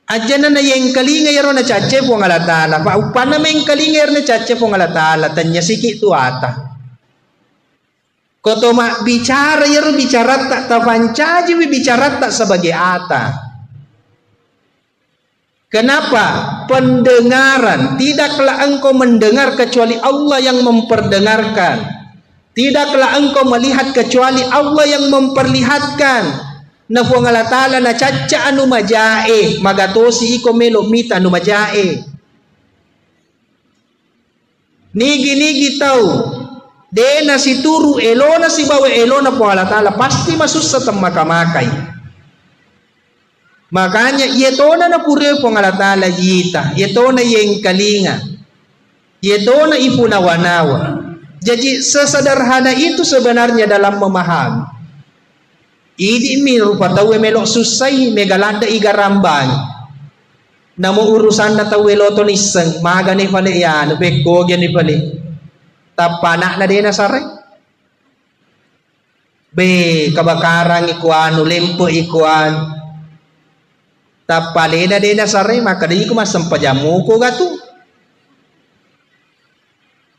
ajana na yang kalinga yaro na cace po ang Allah Ta'ala pa upana mengkalinga yaro na cace po ang Allah Ta'ala tanya siki tu ata koto mak bicara yaro bicara tak tapancaji bicara tak sebagai ata. Kenapa? Pendengaran tidaklah engkau mendengar kecuali Allah yang memperdengarkan. Tidaklah engkau melihat kecuali Allah yang memperlihatkan. Na po Allah Ta'ala na caca anu majae magatosi iko melo mita anu majae. Nigi tahu dena si turu elona si bawa elona po Allah Ta'ala pasti masuk sa makamakay. Makanya yetona na pure po Allah Ta'ala yita yetona yang kalinga yetona ipunawanawa. Jadi sesederhana itu sebenarnya dalam memahami. Idi mi rupa tawe melok susai megalada igarambang. Namo urusan na tawe loto niseng maga ni pale yan beko ni pale. Tapanak na din na sare. Be kabakarang ikuan, lempo ikuan. tapalena dena sare maka di ko masampajamu ko gatu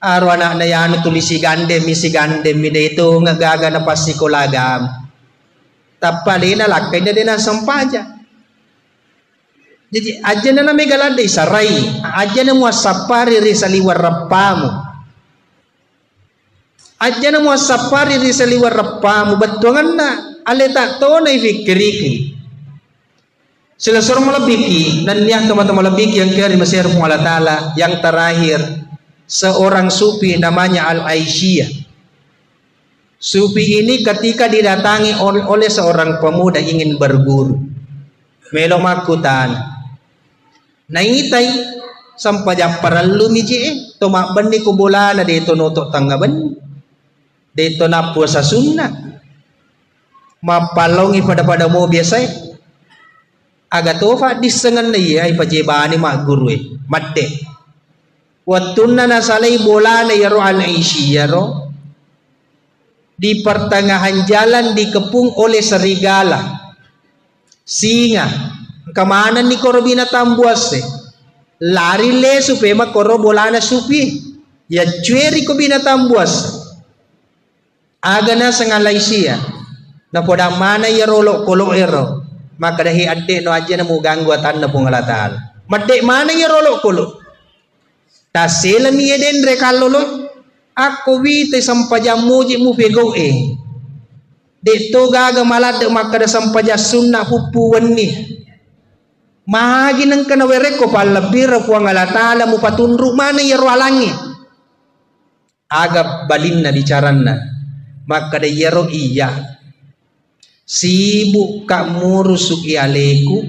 arwana na yano tulisi gande misi gande mi dito ngagaga na pasikolagam tapalena lakay na dena sampaja. Jadi aja na megala de sarai aja na mo sapari ri sa liwar rapamu aja na mo sapari ri sa liwar rapamu batuangan na aleta to na ifikiriki sila surang malabiki dan yang teman-teman malabiki yang kira Mesir Allah Ta'ala yang terakhir seorang sufi namanya Al-Aisyah. Sufi ini ketika didatangi oleh seorang pemuda ingin berguru melo makutan naitay sampai paralu miji tomak bendi kubulana dito nutok tanggaban dito na puasa sunnah mapalongi pada mo biasa agatofa disengan na iya ipajibani mak guru madde watunna nasalay bola na yaro Al-Aisyah yaro di pertengahan jalan dikepung oleh serigala singa kemana ni koro binatang buas lari le supaya mak koro bola na supi ya cueri ko binatang buas agana sengalay siya na poda mana yaro lo kolo ero maka dahi adek no aja na mo ganggu atan na pungalatal madek mana ya rolok kulo tasela mi eden rekalolo ako wite sampaja muji mu pego de to gaga malad maka da sampaja sunna pupuan ni magi nang kana were ko palabir pungalatal mu patunru mana ya roalangi aga balin na bicaranna maka da yero iya sibuk kak murusuk ialeku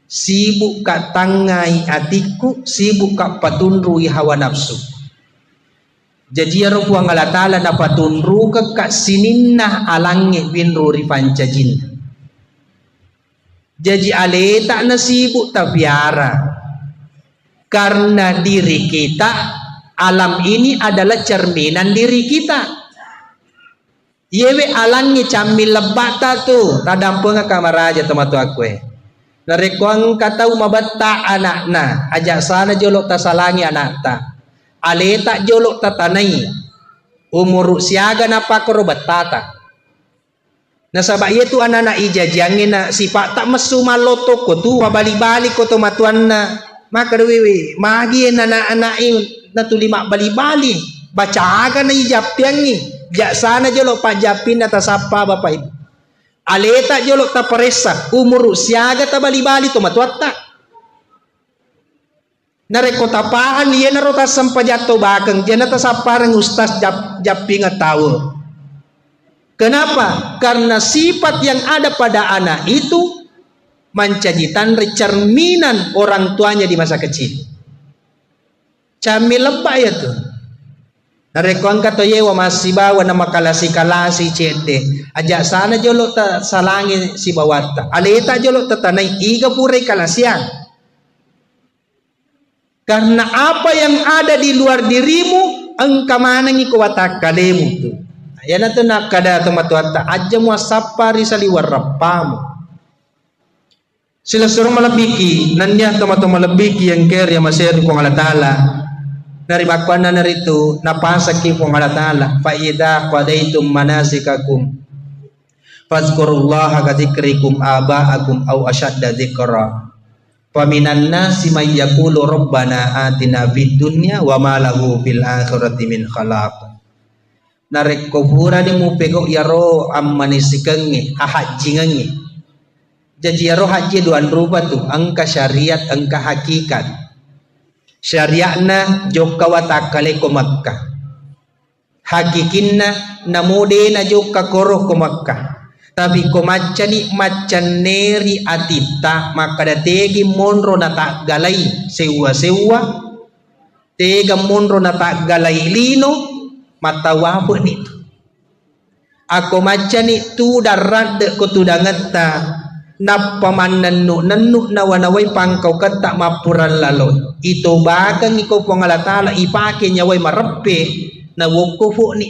sibuk kak tangai atiku sibuk kak patunrui hawa nafsu jadi ya rupuang Allah Ta'ala na patunru kak sininna alangi binruri pancajin jadi aleta na sibuk tapiara karena diri kita alam ini adalah cerminan diri kita. Yewe alangi cambil lebata tu tadam penga kamaraja tematu akwe narekuang katau mabata anakna ajak sana jolok tasalangi anakta aleta jolok tatanai umur siaga napa koro batata nasabak ye tu anak-anak ijajangin na sifat tak mesu maloto ko tu mabali-bali ko tomatuan na maka dewe magi anak-anak na tulima bali-bali baca aga na ijapyang ni jak sana jolok pak japin atas apa bapak ibu aleta jolok ta peresa umur siaga ta bali-bali to matuatta nareko tapahan ye narota sampajato bakeng jana ta saparang ustaz japing tahu kenapa karena sifat yang ada pada anak itu menjadikan cerminan orang tuanya di masa kecil camil lebak ya tuh narekon kato yewa masih bawa nama kalasi cede ajak sana jolok ta salangi si bawata aleta jolok ta tanai iga purai kalasian karena apa yang ada di luar dirimu engkau mana ngi kuwatak kalemu tu ya natu nak kada tomatuata aja muasapari saliwar rapamu sila suruh malabiki nanya tomato malabiki yang ker ya masih di Allah Ta'ala dari makwana naritu napasaki po Allah Ta'ala fa idza qadaitum manasikakum fazkurullaha ka dzikrikum aba'akum aw ashadda dzikra fa minan nasi may yaqulu rabbana atina fid dunya wa ma lahu fil akhirati min khalaq narek kubura di mupego yaro ammanisikangi ahajingangi jadi yaro haji duan rupa tu angka syariat angka hakikat syariatna jokka watakale ko Makkah hakikinna namude na jokka koro ko Makkah tapi ko macani macaneri atita maka dategi monro na tak galai sewa tega monro na tak galai lino matawapo nito ako macani tu darad ko tudangata napaman nanu na wanaway pangkaw kata mapuran lalo ito bakang ikaw pangalatala ipake nyaway marappe na wukufu ni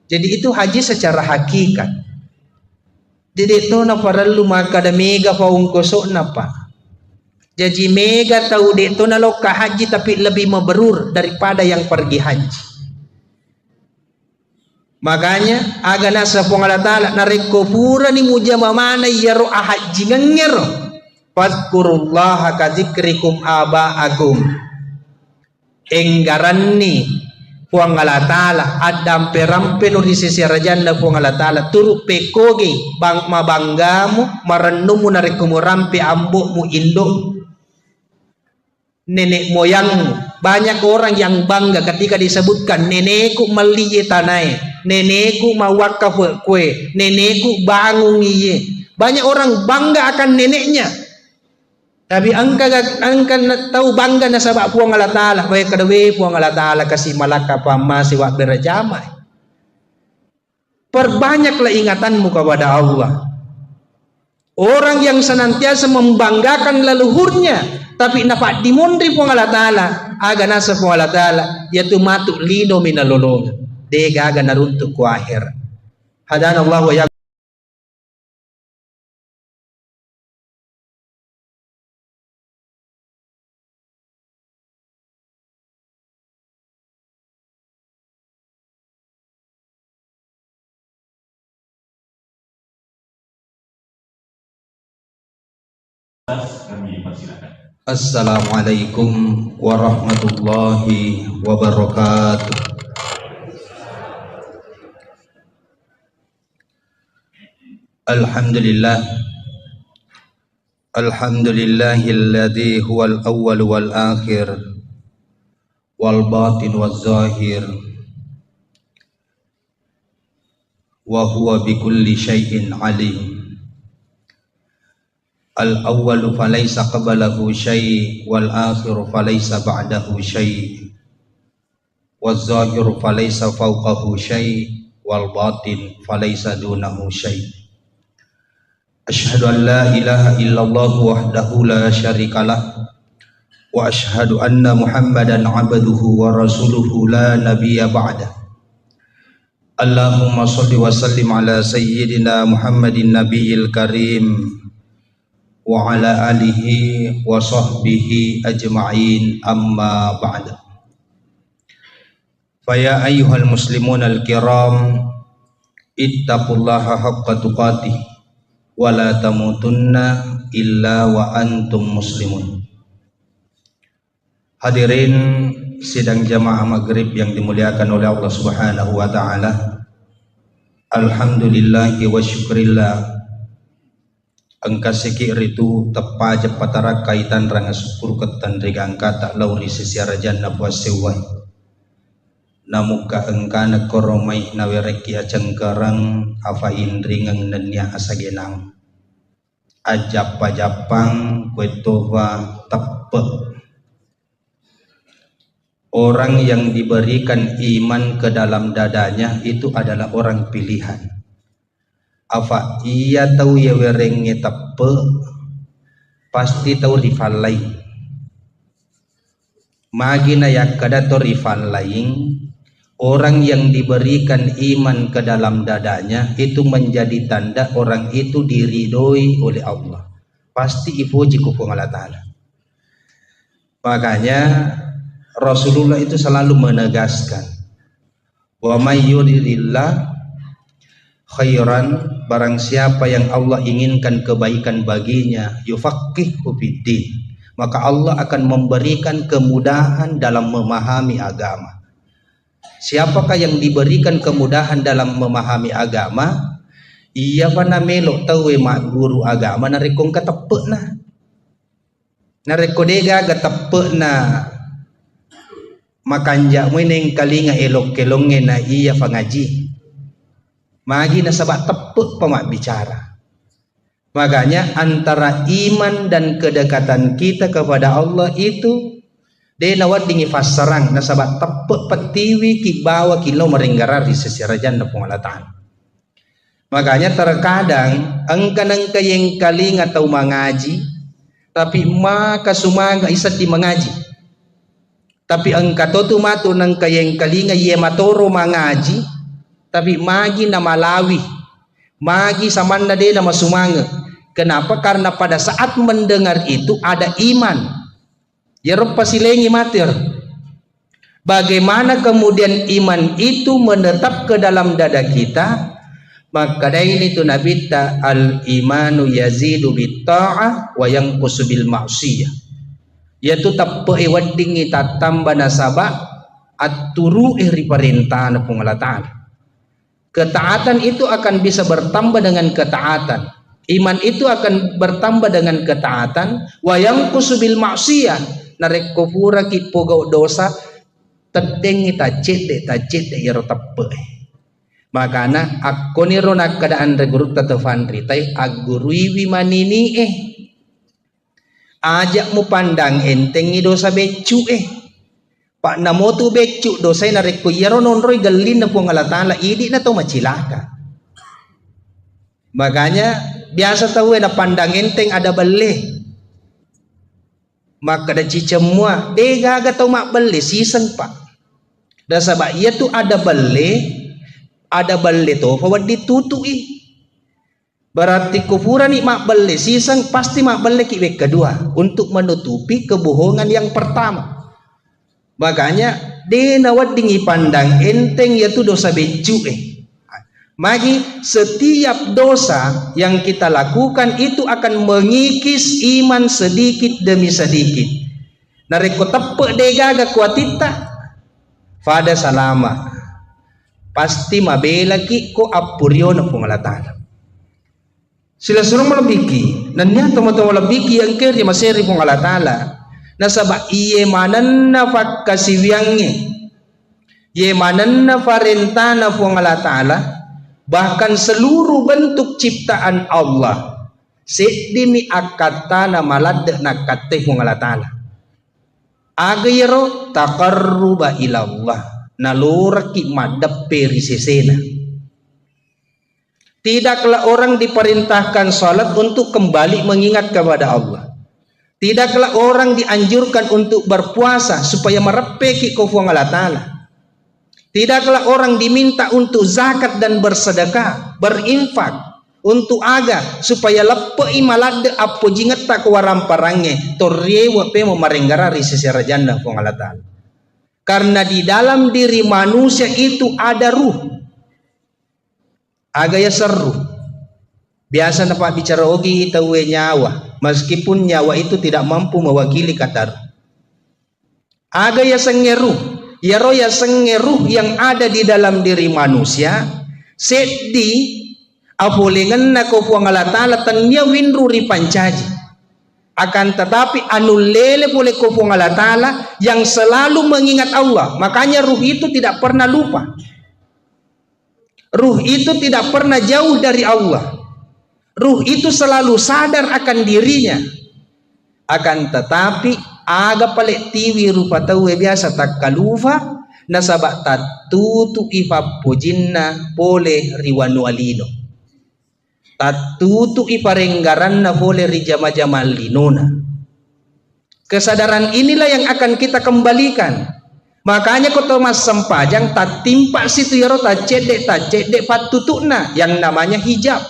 jadi itu haji secara hakikat Jadi to na paralu maka da mega paung kosok napa. Jadi mega tahu de to na loka haji tapi lebih mabrur daripada yang pergi haji. Makanya aga nasa po Allah Ta'ala nareko pura ni muja mamana yaro haji ngengero. Fadkurullaha kadzikrikum aba'akum. Enggaran ni puang Allah Ta'ala adam perampe no di sisi rajanna puang Allah Ta'ala turu pekoge bang mabanggamu marennumu narekumu rampe ambukmu induk nenek moyangmu. Banyak orang yang bangga ketika disebutkan nenekku meliye tanai, nenekku mawakaf kue, nenekku bangun iye. Banyak orang bangga akan neneknya. Tapi angka tahu bangga na sabak puang Allah Ta'ala. Baik kadawe puang Allah Ta'ala kasih malaka pama siwak berjamai. Perbanyaklah ingatanmu kepada Allah. Orang yang senantiasa membanggakan leluhurnya, tapi napa dimundri puang Allah Ta'ala, aga nasa puang Allah Ta'ala, yaitu matuk lino minalolong. Dega aga naruntuk ku akhir. Hadan Allah wa ya. Kami persilakan. Assalamualaikum warahmatullahi wabarakatuh. Alhamdulillah. Alhamdulillahilladzi huwal awwal wal akhir wal batin waz zahir wa huwa bikulli syai'in alim. Al-awwalu falaysa qablahu syai' wal akhiru falaysa ba'dahu syai' waz zahiru falaysa fawqahu syai' wal batin falaysa dunahu syai'. Asyhadu an la ilaha illallah wahdahu la syarikalah wa asyhadu anna Muhammadan abduhu wa rasuluhu la nabiyya ba'dah. Allahumma shalli wa sallim ala sayyidina Muhammadin nabiyil karim wa ala alihi wa sahbihi ajma'in, amma ba'd. Faya ayyuhal muslimun al-kiram, ittaqullaha haqqa tuqatih wa la tamutunna illa wa antum muslimun. Hadirin sidang jamaah maghrib yang dimuliakan oleh Allah Subhanahu wa ta'ala, alhamdulillahi wa syukrillah. Angka sikir itu tepa jepatara kaitan ranga syukur ketan riga angka tak lauri sesiarajan na buas sewai. Namuka angka na koromai na wereki acengkarang afa indringang nanya asagenang. Ajap-ajapang kwetova tepe. Orang yang diberikan iman ke dalam dadanya itu adalah orang pilihan. Afa iya tahu ya werengnya tepe, pasti tahu rival lain. Magina yak kadato rival lain. Orang yang diberikan iman ke dalam dadanya itu menjadi tanda orang itu diridhoi oleh Allah. Pasti ipuji ku Allah Ta'ala. Makanya Rasulullah itu selalu menegaskan, wa may yuridillah khairan, barang siapa yang Allah inginkan kebaikan baginya, yufaqihu fiddin, maka Allah akan memberikan kemudahan dalam memahami agama. Siapakah yang diberikan kemudahan dalam memahami agama? Iya pana melok tahu mak guru agama narekong katepek na. Narekodega katepek na. Makanja mo neng kalinga elok kelonge na iya pangaji. Magi na sabak tepuk pemak bicara. Makanya antara iman dan kedekatan kita kepada Allah itu dia nawat dingi fasarang na sabak tepuk petiwi ki bawa kilo meringgarar di sesirajan na pengalatan. Makanya terkadang angka yang kaling atau mengaji, tapi maka sumaga isat di mengaji. Tapi angka tu matu nangka yang kalinga ye matoro mengaji, tapi magi na malawi Magi samanda dia nama sumanga. Kenapa? Karena pada saat mendengar itu ada iman. Ya rupa silengi matir. Bagaimana kemudian iman itu menetap ke dalam dada kita? Maka dari itu Nabi ta al-imanu yazidu bitta'ah wa yanqusu bil ma'siyah. Yaitu tappe wadingi tatamba nasaba aturu ri perintah pung Allah Ta'ala. Ketaatan itu akan bisa bertambah dengan ketaatan. Iman itu akan bertambah dengan ketaatan. Wa yanqusu bil ma'siyah. Narek kufura ki pogo dosa tedengi tajete ya tappe. Makana aku ni ronak keadaan reguruk tatafandri tay agurui wimanini ajak mu pandang entengi dosa becu pak namo tu becu dosa na rekko yaro nonroi galin na pung Allah Ta'ala idi na to macilaka. Makanya biasa tahu na pandang enteng ada bele maka da cicemua dega ga tau mak bele siseng pak da sabab ia tu ada beli tu fawad ditutui berarti kufuran ni mak beli sisang pasti mak beli ki kedua untuk menutupi kebohongan yang pertama. Makanya dia nawad dingi pandang enteng yaitu dosa becu magi setiap dosa yang kita lakukan itu akan mengikis iman sedikit demi sedikit. Nareko tepe degaga kuatita fada salama pasti mabela ki ko apuryo na pung Allah Ta'ala. Sila suruh malabiki nanya tomo-tomo labiki yang kiri maseri pung Allah Ta'ala nasaba iye manan na fakasiwiangnya iye manan na farentana pung Allah Ta'ala bahkan seluruh bentuk ciptaan Allah sedimi akatana malad na katte pung Allah Ta'ala agayro taqarruba ilallah naluraki madap perisesena. Tidaklah orang diperintahkan salat untuk kembali mengingat kepada Allah. Tidaklah orang dianjurkan untuk berpuasa supaya merepeki kufuang Allah Ta'ala. Tidaklah orang diminta untuk zakat dan bersedekah, berinfak untuk aga supaya lepei malade apo jingat tak waramparangnya torrewa pe merenggara risesera janda fuang Allah Ta'ala. Karena di dalam diri manusia itu ada ruh. Agaya seru. Biasa nampak bicara ogi tahu nyawa. Meskipun nyawa itu tidak mampu mewakili kata ruh. Agaya sengeruh. Ya roya sengeruh yang ada di dalam diri manusia. Sedi apolengan na kufuang Allah Ta'ala tanya winru ripancaji. Akan tetapi anulele boleh kufuang Allah Ta'ala yang selalu mengingat Allah. Makanya ruh itu tidak pernah lupa. Ruh itu tidak pernah jauh dari Allah. Ruh itu selalu sadar akan dirinya. Akan tetapi aga palek tiwi rupa tawe biasa tak kalufa nasabak tatutu ifa pujinna boleh riwanu alino. Tatutu iparenggaran na boleh rijama-jamal linona. Kesadaran inilah yang akan kita kembalikan. Makanya kota mas sempajang tak timpa situ yaro tak cedek patutukna yang namanya hijab.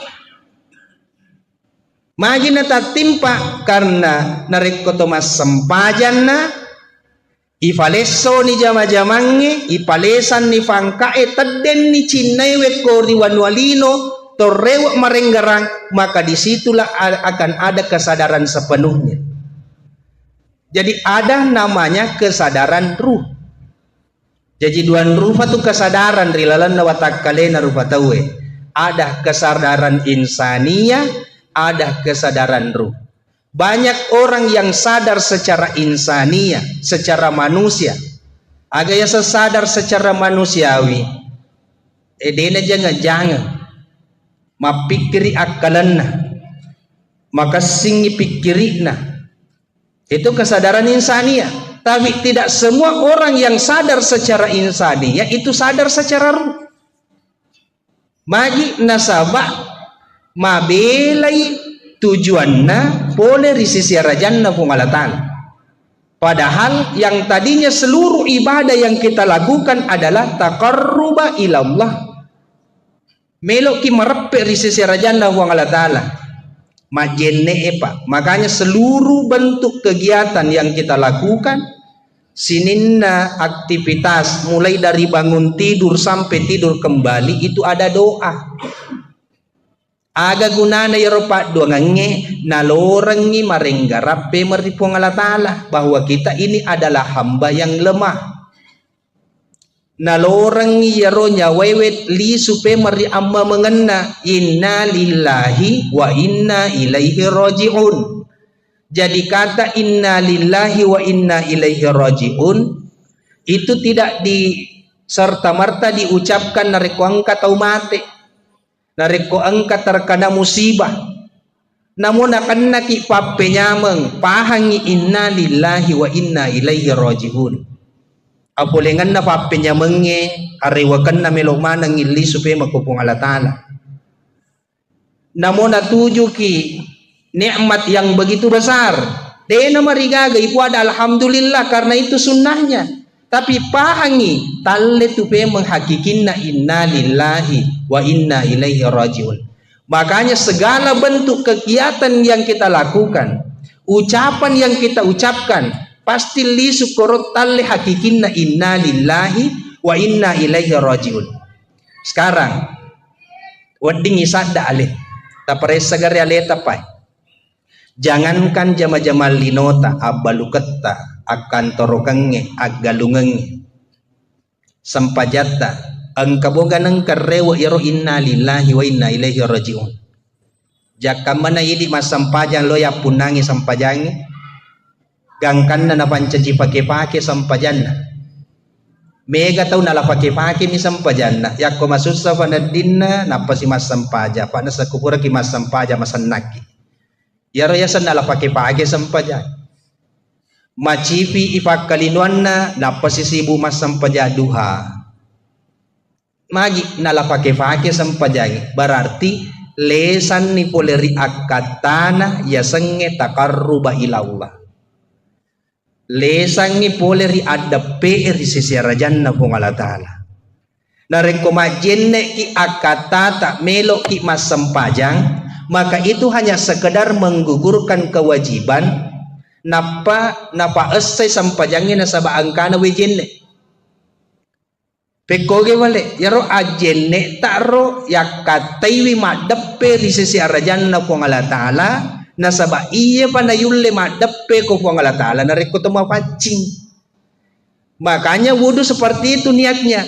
Magina tak timpa karena narek kota mas sempajang na ifaleso ni jama-jamange ipalesan ni fangkae teden ni cinaiwe ko riwanualino torrewak merenggarang, maka disitulah akan ada kesadaran sepenuhnya. Jadi ada namanya kesadaran ruh. Jadi duan rupa tu kesadaran rilalan nawatakalena rupa tawe. Ada kesadaran insania, ada kesadaran ruh. Banyak orang yang sadar secara insania, secara manusia. Agaknya sesadar secara manusiawi. Dena jangan mapikiri akalanna maka singi pikirina itu kesadaran insania. Tapi tidak semua orang yang sadar secara insania itu sadar secara ruh. Magi nasabah mabelai tujuanna boleh risisi rajanna pungalatan. Padahal yang tadinya seluruh ibadah yang kita lakukan adalah taqarruba ilallah. melok ki merepe risisi rajanda wa Allah Ta'ala majenne pak. Makanya seluruh bentuk kegiatan yang kita lakukan, sininna aktivitas mulai dari bangun tidur sampai tidur kembali itu ada doa. Aga gunana ya ropa duangange nalorangi marenggarape meripong Allah Ta'ala bahwa kita ini adalah hamba yang lemah. Nalorangi ya ronya wewet li supe mari amma mengena inna lillahi wa inna ilaihi raji'un. Jadi kata inna lillahi wa inna ilaihi raji'un itu tidak di serta merta diucapkan nareko angkat atau mati, nareko angkat terkena musibah. Namun akan naki pape nyameng pahangi inna lillahi wa inna ilaihi raji'un. Apolengan na pape nyamenge arewakan na melok mana ngili supaya makupung Allah Ta'ala. Namun natuju ki nikmat yang begitu besar. Dena marigaga ipu ada alhamdulillah karena itu sunnahnya. Tapi pahangi talle tupe menghakikinna inna lillahi wa inna ilaihi rajiun. Makanya segala bentuk kegiatan yang kita lakukan, ucapan yang kita ucapkan, pasti li syukurut talle hakikinna inna lillahi wa inna ilaihi rajiun. Sekarang wedding isadda alih. Tapare sagari alih tapai. Jangankan jama-jama linota abaluketta akan torokange agalungange sampajata ang kabogan ng karewa iro inna lillahi wa inna ilaihi rajiun. Jaka mana yidi masampajan loya punangi sampajangi gangkan na napancaji pake-pake sampajan na mega tau nala pake-pake mi sampajan na yakko masusa panadin na napasi masampaja pa nasa kupura ki masampaja masanaki yaro yasan nala pake-pake sampajan macipi ipakalinuan na napasisibu masampaja duha magi nala pake-pake sampajan berarti lesan ni poleri akatana yasenge takarruba ilallah. Lesangi poleri adape ri sisi rajanna pong Allah Ta'ala. Nareko majenne ki akatata melok ki masampajang, maka itu hanya sekedar menggugurkan kewajiban napa esai sampajangnya nasaba angkana wejenne. Pekoge wale yaro ajenne taro yakataiwi madape ri sisi rajanna pong Allah Ta'ala. Nasaba iya pa na yulle madape ko pong Allah Ta'ala nareko tumapacing. Makanya wudu seperti itu niatnya.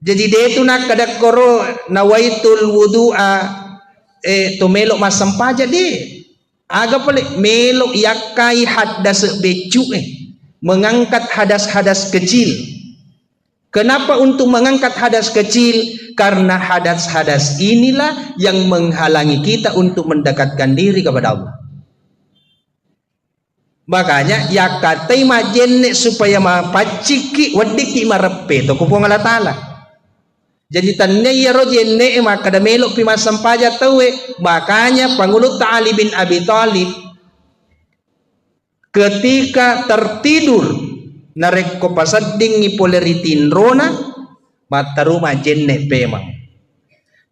Jadi dia itu nak kadak koro nawaitul wudu'a to melok masampaja de. Aga pale melok yakai hadas becu mengangkat hadas-hadas kecil. Kenapa untuk mengangkat hadas kecil? Karena hadas-hadas inilah yang menghalangi kita untuk mendekatkan diri kepada Allah. Makanya ya katai majenne supaya mapaciki wadiki marepe to kupong Allah Ta'ala. Jadi tanne ya rojenne maka da melok pi masampaja tawe. Makanya Pangulut Ali bin Abi Thalib ketika tertidur nareko pasadding ni poleritin rona mataruma jenne pemang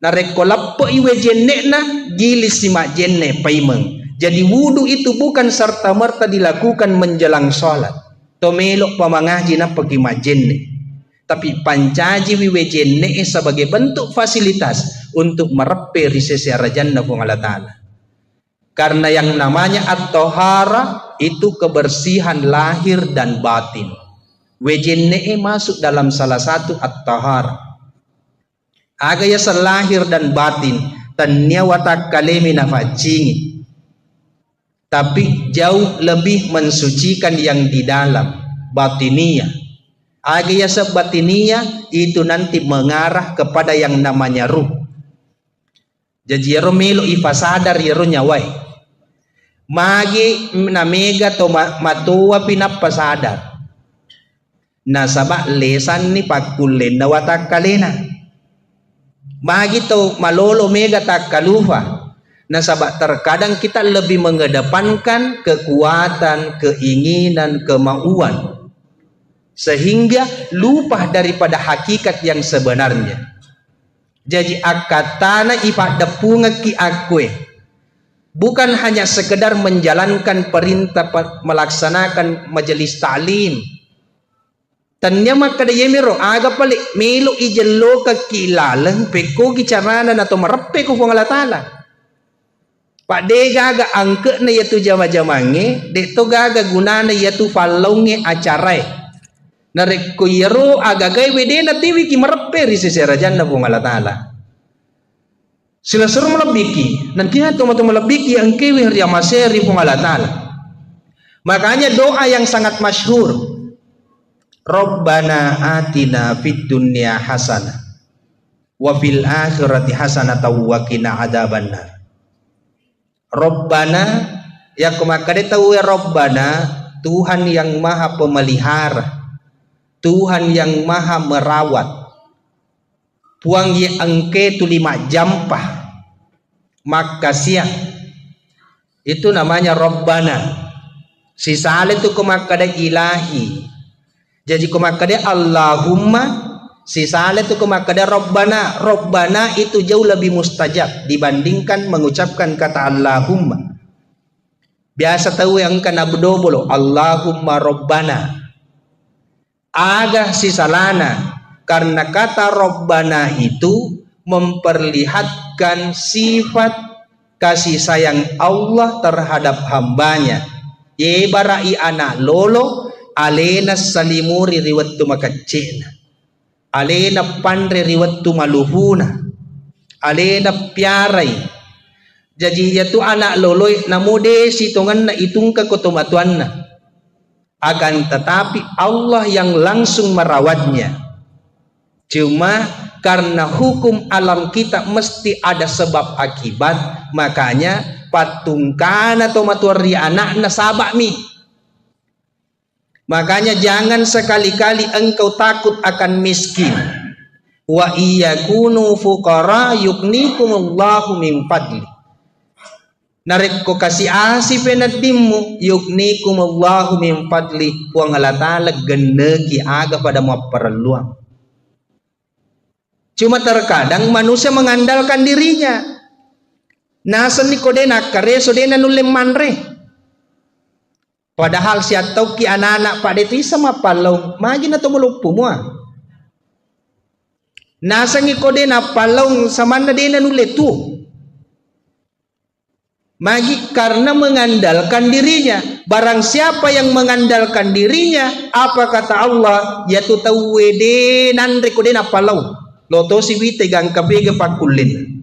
nareko lappo iwe jenne na gilis si jenne paimeng. Jadi wudu itu bukan serta merta dilakukan menjelang sholat to melok pamangaji na pagi majenne, tapi pancaji wiwe jenne sebagai bentuk fasilitas untuk merepe risesi rajanna pung Allah Ta'ala. Karena yang namanya at-tahara itu kebersihan lahir dan batin. Wejenne masuk dalam salah satu at-tahara. Agaya selahir dan batin tanya watak kalemi nafacingi. Tapi jauh lebih mensucikan yang di dalam batiniah. Agaya sebatiniah itu nanti mengarah kepada yang namanya ruh. Jadi yaro melo ifasadar yaro nyawai. Magi na mega to matua pinapasadar. Nasaba lesan ni pakulen na watak kalena. Magi to malolo mega takalufa. Nasaba terkadang kita lebih mengedepankan kekuatan, keinginan, kemauan. Sehingga lupa daripada hakikat yang sebenarnya. Jadi akatana ipadepunga ki akwe. Bukan hanya sekedar menjalankan perintah melaksanakan majelis ta'lim. Tanya maka da yemiro aga palik melo ijelo ka kilalang peko ki carana na to marepe ko Allah Taala. Pak de gaga angke na yatu jama-jamange de to gaga gunana yatu falonge acarai. Narek ko yero aga gay wede na tiwi ki marepe ri seserajan na Allah Taala. Sila suruh melebiki nanti to melebiki ang kewi ri amaseri Allah Taala. Makanya doa yang sangat masyhur, Rabbana atina fid dunya hasanah wa fil akhirati hasanah wa qina adzabannar. Rabbana ya kumakade tahu ya Rabbana, Tuhan yang maha pemelihara, Tuhan yang maha merawat. Puang ye angke tu 5 jampah maka siang itu namanya Rabbana. Sisale tu kumakade ilahi. Jadi kumakade Allahumma, sisale tu kumakade Rabbana. Rabbana itu jauh lebih mustajab dibandingkan mengucapkan kata Allahumma. Biasa tahu yang kana bedobolo Allahumma Rabbana. Aga sisalana karena kata Rabbana itu memperlihatkan sifat kasih sayang Allah terhadap hambanya. Ye barai anak lolo alena salimuri riwattu makacena, alena pandre riwattu maluhuna, alena piarai. Jadi yaitu anak loloy namude sitongan na itung kekotomatuan na. Akan tetapi Allah yang langsung merawatnya. Cuma karena hukum alam kita mesti ada sebab akibat, makanya patungkan atau matuari anak na sabak mi. Makanya jangan sekali-kali engkau takut akan miskin. Wa iyakunu fuqara yugnikumullahu min fadli. Narik ko kasih asih penadimmu yugnikumullahu min fadli. Puang Allah Ta'ala genegi aga pada mau perluang. Cuma terkadang manusia mengandalkan dirinya. Nasan ni kodena kareso dena nulem manre. Padahal siya tau ki anak-anak pada itu sama palau magi na tumulupo mo. Nasa ngikode na palau sama na din nuletu. Magi karena mengandalkan dirinya. Barang siapa yang mengandalkan dirinya, apa kata Allah? Yaitu tahu wede nanre kode na palau. Loto si wite gang kabege pakulin.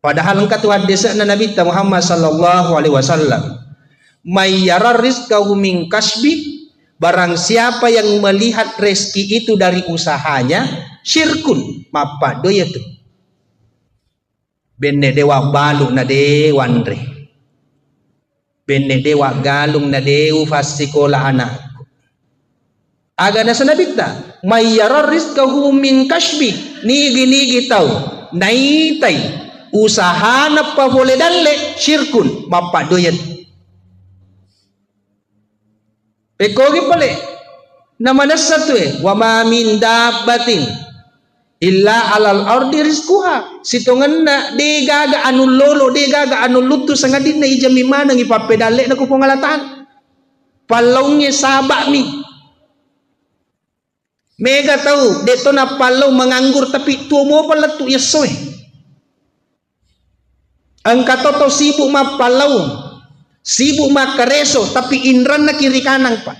Padahal engkau hadis na Nabi Muhammad sallallahu alaihi wasallam. Mayyara rizqahu min kasbi, barang siapa yang melihat rezeki itu dari usahanya, syirkun mapa doya tu benne dewa balu na dewan re, benne dewa galung na dewu fasikola anak aga na sanabita mayyara rizqahu min kasbi, nigi tau naitai usaha na pa boleh dalle syirkun mapa doya tu. Pekogi pale nama nasatu wa ma min dabbatin illa alal ardi rizquha. Sitongan na de gaga anu lolo de gaga anu lutu sangadin na ijami mana ngi papedale na kupong alatan palongnya sabak mi mega tahu deto na palau menganggur tapi tuo mo pala tu yesoy angkatoto sibuk ma palau sibuk makareso tapi indran na kiri kanan pak.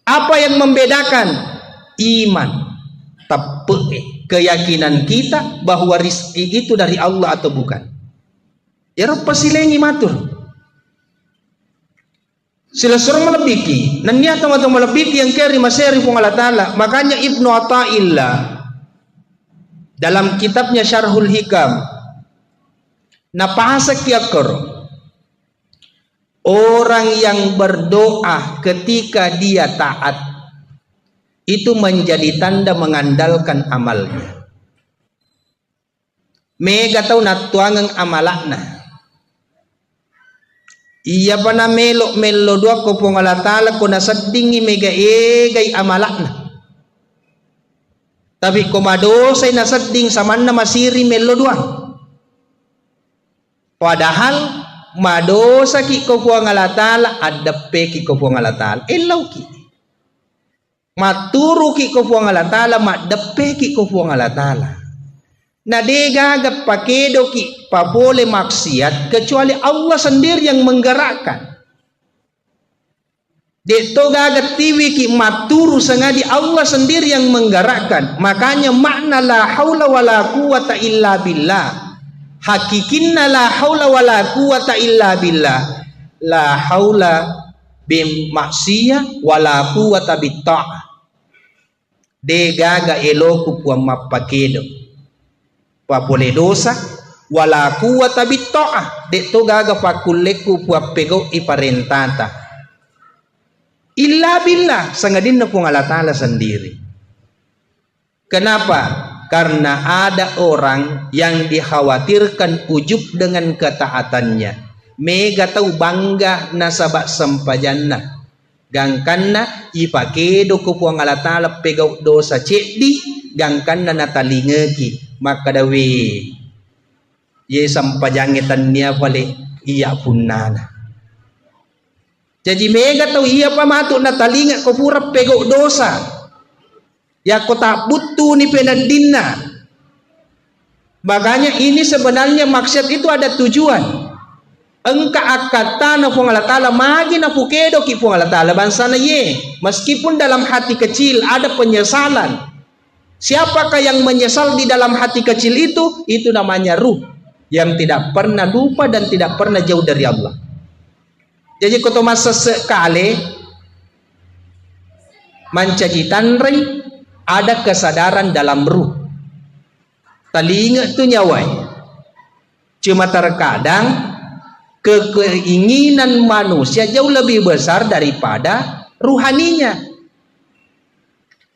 Apa yang membedakan? Iman, tapi keyakinan kita bahwa rizki itu dari Allah atau bukan. Ya pasilengi matur. Sila suruh melebiki. Nanya teman-teman melebiki yang kiri maseri pun Allah Ta'ala. Makanya Ibnu Athaillah dalam kitabnya Syarhul Hikam napasak yakor, orang yang berdoa ketika dia taat itu menjadi tanda mengandalkan amalnya. Mega tau natuangang amalakna. Iya pana melo dua ko Allah Ta'ala ko nasadingi mega egay amalakna. Tapi komadosa na seding saman na masiri melo dua. Padahal madosa ki ko puang alatala adape ki ko puang alatala elaw ki. Maturu ki ko puang alatala madape ki ko puang alatala. Na degaga pakedo ki papole maksiat kecuali Allah sendiri yang menggerakkan. Deto gagat tiwi ki maturu sengadi Allah sendiri yang menggerakkan. Makanya makna la haula wala quwata illa billah. Hakikinna la haula wala quwata illa billah. La haula bim maksiyah wala quwata bitta'ah. De gaga eloku puang mapakedo. Papole dosa wala quwata bitta'ah. Deto gaga pakuleku puang pego iparentata. Illa billah, sangadin na pong Allah Ta'ala sendiri. Kenapa? Karena ada orang yang dikhawatirkan ujub dengan ketaatannya. Mega tahu bangga nasabak sampajanna. Gangkanna ipakedo ko pong Allah Ta'ala pegaw dosa cekdi. Gangkanna natalingegi. Maka dawe. Ye sampajangitan niya pali iya punana. Jadi mega tahu iya pamatuk na talinga ko pura pego dosa. Ya ko tak butuh ni penadinna. Makanya ini sebenarnya maksud itu ada tujuan. Engka akatana pung Allah Ta'ala magi na pukedo ki pung Allah Ta'ala bangsa na ye. Meskipun dalam hati kecil ada penyesalan. Siapakah yang menyesal di dalam hati kecil itu? Itu namanya ruh. Yang tidak pernah lupa dan tidak pernah jauh dari Allah. Jadi koto masa sekali mancajitan ring ada kesadaran dalam ruh. Telinga itu nyawai. Cuma terkadang keinginan manusia jauh lebih besar daripada ruhaninya.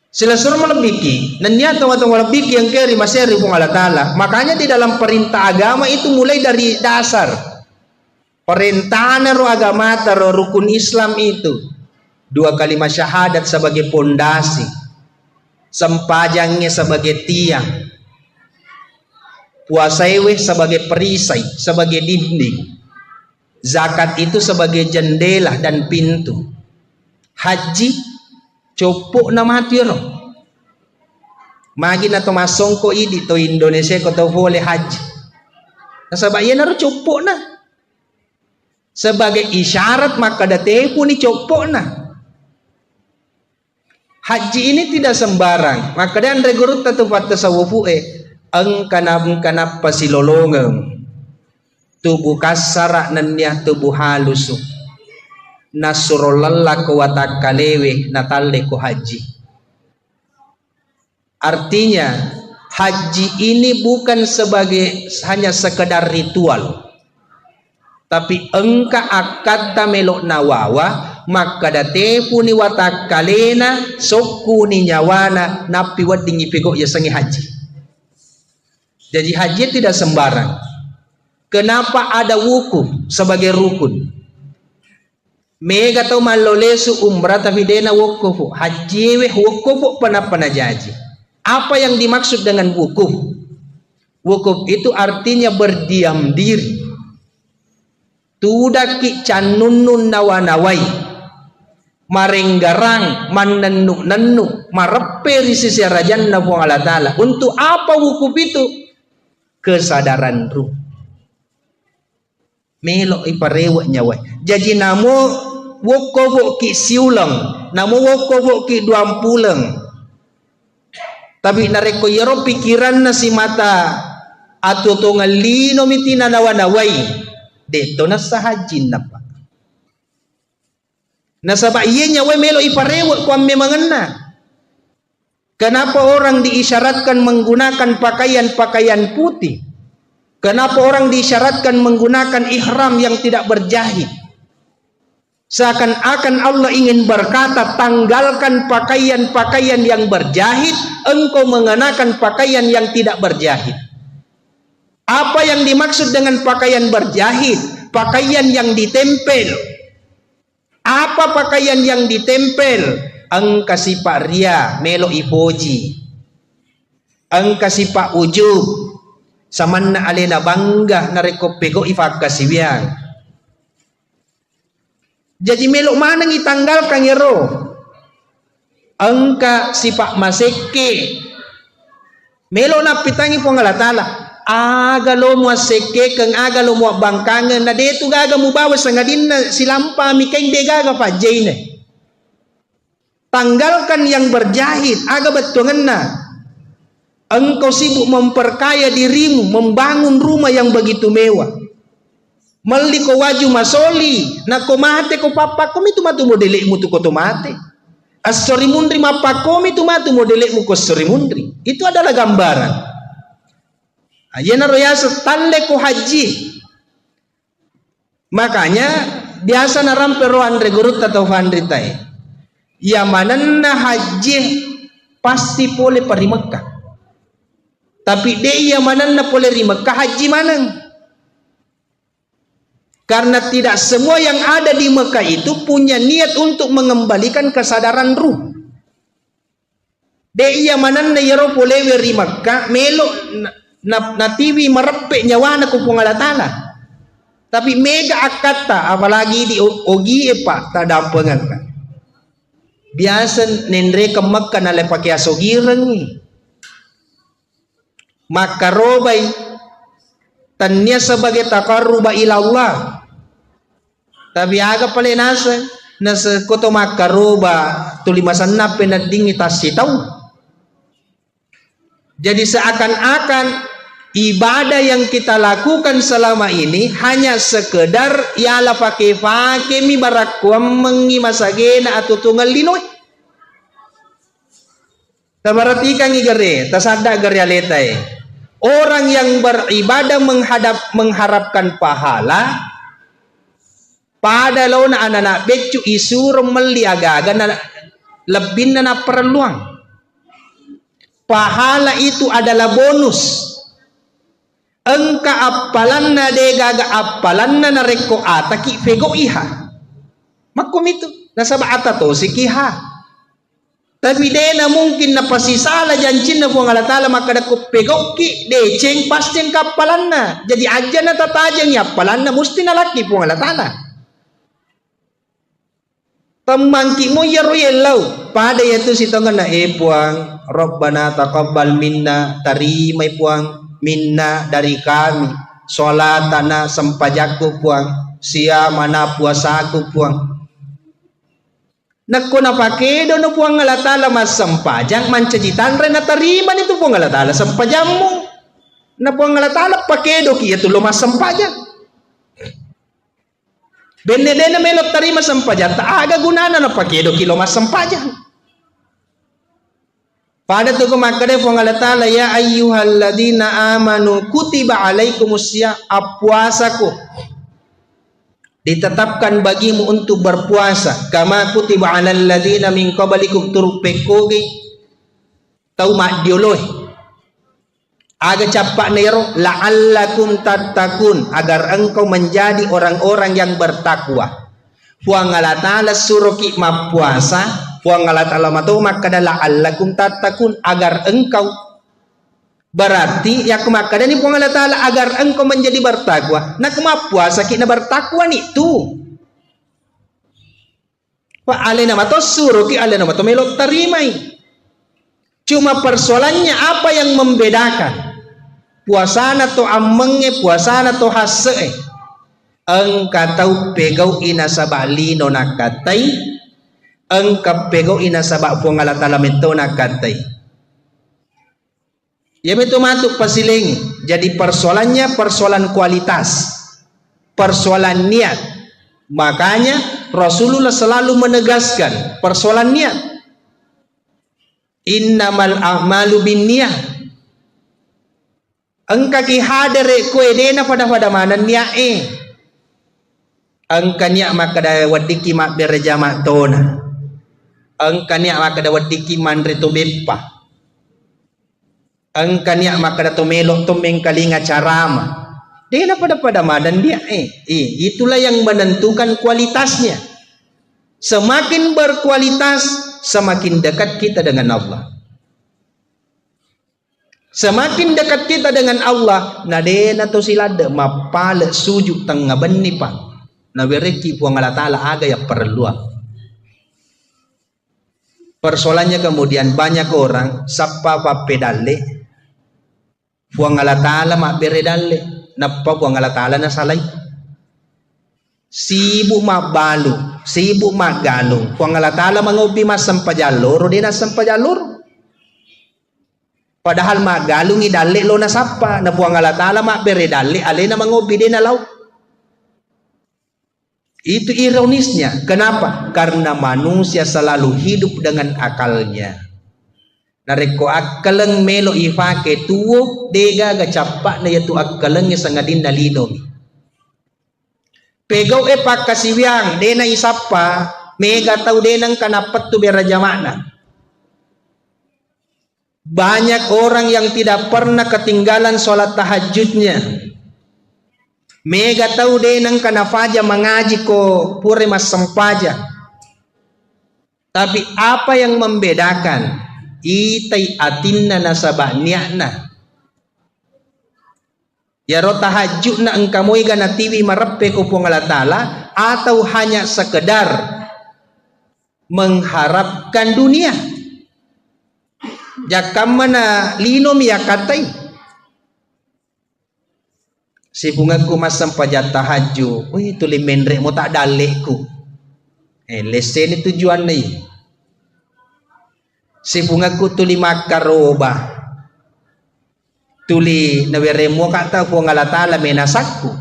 Selesai melebiki, nanya teman-teman lebih yang kiri masih ribung Allah Ta'ala. Makanya di dalam perintah agama itu mulai dari dasar. Perintahan agama atau rukun Islam itu 2 kalimat syahadat sebagai pondasi, sempajangnya sebagai tiang, puasaiwe sebagai perisai, sebagai dinding, zakat itu sebagai jendela dan pintu, haji copok na matiro magi na to masongko idi to Indonesia ko to boleh haji nasabaya na copok na sebagai isyarat maka date pun dicopok na. Haji ini tidak sembarang. Maka dan regurut tatufat tasawufu ang kanap pasilolongeng tubuh kasara nanya tubuh halus nasurulalla ko watakalewe natalle ko haji. Artinya haji ini bukan sebagai hanya sekedar ritual. Tapi engka akata melok nawawa maka date puni watakalena soku ni nyawana napi wadingi pego ya sangi haji. Jadi haji tidak sembarang. Kenapa ada wukuf sebagai rukun? Mega tau malolesu umrah tapi dena wukuf. Haji weh wukuf pana jaji. Apa yang dimaksud dengan wukuf? Wukuf itu artinya berdiam diri. Tudaki canunun nawanawai marenggarang manennu marepe di sisi rajan nabu Allah Ta'ala. Untuk apa wukuf itu? Kesadaran ruh melo iparewa nyawai. Jadi namo wukuf ki siulang, namo wukuf ki 20. Tapi nareko yero pikiran na si mata atau tongalino mitina nawanawai. Deto na sahajin na pa. Nasaba iya nyawa melo iparewat kuam memangan na. Kenapa orang diisyaratkan menggunakan pakaian-pakaian putih? Kenapa orang diisyaratkan menggunakan ihram yang tidak berjahit? Seakan-akan Allah ingin berkata, tanggalkan pakaian-pakaian yang berjahit, engkau mengenakan pakaian yang tidak berjahit. Apa yang dimaksud dengan pakaian berjahit? Pakaian yang ditempel. Apa pakaian yang ditempel? Ang kasiparia melo ipoji. Engka sipa ujub samanna alena bangga nareko pego ifaka sibiang. Jadi melok mana ngitanggalkan yero. Engka sipa maseke melok na pitangi po ngalatala. Aga lo mo seke kang aga lo mo bangkangan na deto gaga mo bawas nga din na silampa mikeng de gaga pa jane. Tanggalkan yang berjahit aga betungan na. Engkau sibuk memperkaya dirimu, membangun rumah yang begitu mewah. Mali ko waju masoli na ko mate ko papa ko mitu matu modelek mu tu ko tomate. Asori mundri mapa ko mitu matu modelek mu ko sori mundri. Itu adalah gambaran. Ayana royasa talle ko haji. Makanya biasa na rampe ro andre gurut atau vandri tai. Ya mananna haji pasti boleh pari Mekah. Tapi dia mananna boleh ri Mekah haji manang. Karena tidak semua yang ada di Mekah itu punya niat untuk mengembalikan kesadaran ruh. Dia mananna yaro boleh ri Mekah melo na TV merepek nyawa na kupung alatala. Tapi mega akata apalagi di ogi epa tadampengan kan. Biasa nendre ke Mekah na lepake asogireng. Maka robai tanya sebagai taqarruba ila Allah. Tapi aga pale nasa koto makaroba tulimasan na penading itasitaw. Jadi seakan-akan ibadah yang kita lakukan selama ini hanya sekedar ialah pakai mi barakuam mengi masagena atau tunggal linoy. Tabaratikan igare, tasada garyaletai. Orang yang beribadah mengharapkan pahala pada launa anak becu isur meli aga-aga lebih na perluang. Pahala itu adalah bonus. Engka apalanna de gaga apalanna na reko ataki fego iha. Makum itu nasaba atato sikiha. Tapi dena mungkin na pasisala jancin na buang alatala maka dako pego ki deceng pastin kapalanna. Jadi aja na tatajang ya apalanna musti na laki buang alatala. Pemangki mo yaro yelaw pada yaitu si tongan na puang Rabbana taqabbal minna tarimai puang minna dari kami sholatana sempajaku puang siamana puasaku puang nakuna pakedo no puang alatala mas sempajang mancajitan rena tariman itu puang alatala sempajamu na puang alatala pakedo ki itu lo mas sempajang benedena melok tarima sempajang tak aga gunana na pakedo kilo mas sempajang. Pada tu kemakade puang alatala ya ayyuhalladzina amanu kutiba alaikumusya puasaku ditetapkan bagimu untuk berpuasa kama kutiba alal ladzina min qablikum turpekoge tau mak dioloh aga capak nero la'allakum tattaqun agar engkau menjadi orang-orang yang bertakwa. Puang alatala suruh ki puasa puang alatala matu maka la'allakum tattaqun agar engkau berarti ya kemakada ni puang alatala agar engkau menjadi bertakwa. Nah kema puasa ki na bertakwa ni tu. Pak alena matu suruh ki alena matu melok tarimai. Cuma persoalannya apa yang membedakan? Puasana to amenge puasana to hasse engka tau pegau ina sabali no nakatai engka pegau ina sabak puang alatala mento nakatai ya betul matuk pasiling. Jadi persoalannya persoalan kualitas, persoalan niat. Makanya Rasulullah selalu menegaskan persoalan niat. Innamal a'malu binniyah. Engka ki hadere ko edena pada mana niat engka niat maka da wadiki mak bereja mak tona. Engka niat maka da wadiki mandre to beppa. Engka niat maka da to melok to mengkalinga carama. Dena pada madan dia itulah yang menentukan kualitasnya. Semakin berkualitas semakin dekat kita dengan Allah. Semakin dekat kita dengan Allah, nadena to silada mapale sujud tengah beni pa. Nabereki puang Allah Ta'ala aga ya perlu. Persoalannya kemudian banyak orang sapa pa pedale puang Allah Ta'ala mak beredale napa puang Allah Ta'ala na salai. Sibuk mak balu, sibuk mak galung. Puang Allah Ta'ala mangobi mas sampajalur, dena sampajalur. Padahal mak galungi dalik lo na sapa na puang Allah Ta'ala mak bere dalik ale na mangobi de na law. Itu ironisnya. Kenapa? Karena manusia selalu hidup dengan akalnya. Nareko akaleng melo ifake tuwo dega gacapak na yatu akaleng sangadin nalinom. Pegaw pak kasiwiang de na isapa mega tau de nang kanapat tu beraja makna. Banyak orang yang tidak pernah ketinggalan sholat tahajudnya. Mega tahu deh nang kana faja mengaji ko pure mas sempaja. Tapi apa yang membedakan? Itai atinna nasabah niakna. Ya ro tahajud na engkamoi gana tiwi marepe ko puang Allah Ta'ala atau hanya sekedar mengharapkan dunia. Jakam mana linom ya katai si bungaku masam pajat tahajud. Wih tuli mendrek mo tak dalekku lesen itu tujuan nih. Si bungaku tuli makaroba tuli naweremo kata ko ngala Ta'ala menasakku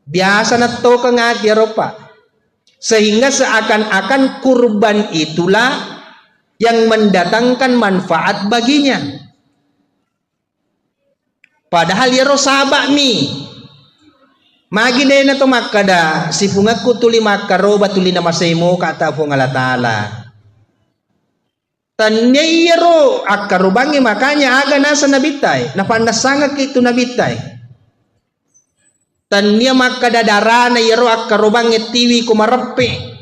biasa na to kang ati ropa sehingga seakan-akan kurban itulah yang mendatangkan manfaat baginya. Padahal ya sabak mi. Magi deh na to makada si pungaku tuli makaroba tuli nama semo kata po ngala Ta'ala. Tanya iro akarubangi makanya aga nasa nabitay. Napandasanga kito nabitay. Tanya makada darana iro akarubangi tiwi kumarepe.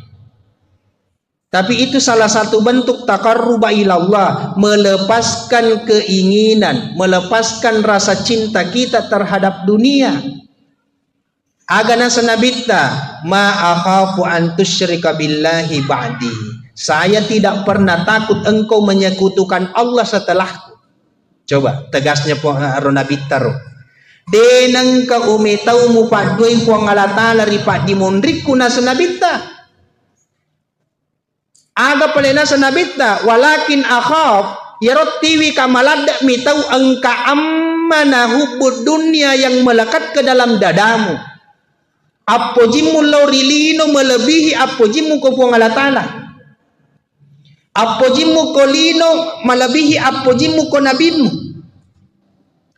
Tapi itu salah satu bentuk taqarruba ilallah, melepaskan keinginan, melepaskan rasa cinta kita terhadap dunia. Agana sanabita ma akhafu an tusyrika billahi ba'di. Saya tidak pernah takut engkau menyekutukan Allah setelahku. Coba tegasnya ronabita ro. Denang ka umetau mu padoi puang Allah Ta'ala ripat dimondriku na sanabita. Aga palena sanabita walakin akhaf yarot tiwi kamalada mitau engka ammana hubbud dunia yang melekat ke dalam dadamu. Apojimu laurilino melebihi apojimu ko puang Allah Ta'ala. Apojimu kolino melebihi apojimu ko nabimu.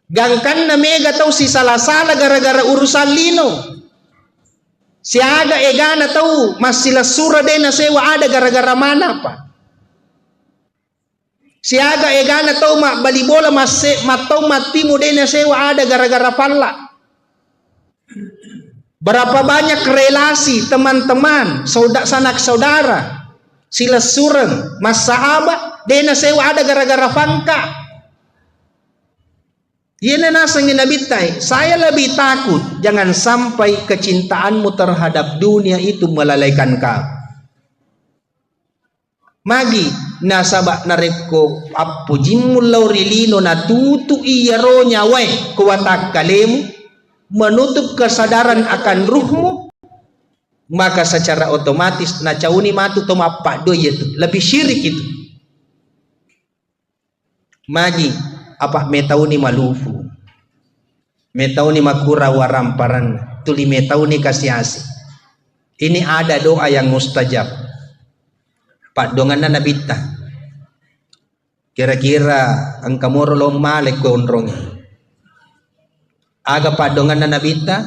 Gangkan na mega tau si salah-salah gara-gara urusan lino. Siaga egana tahu masih sura dena sewa ada gara-gara mana pa. Siaga egana tahu mak bali bola masih matau matimu dena sewa ada gara-gara palla. Berapa banyak relasi teman-teman, sanak saudara, sila sureng, mas sahabat dena sewa ada gara-gara pangka. Yana nasangin nabitai, saya lebih takut jangan sampai kecintaanmu terhadap dunia itu melalaikan kau. Magi nasabak nareko apujimu laurilino natutu iyaro nyawai kuwatak kalemu menutup kesadaran akan ruhmu, maka secara otomatis nacauni matu tomapak do itu lebih syirik itu. Magi apa metauni malufu metauni makura waramparan tuli metauni kasiasi. Ini ada doa yang mustajab pak dongan na nabita kira-kira angkamoro lo malek gondrong aga pak dongan na nabita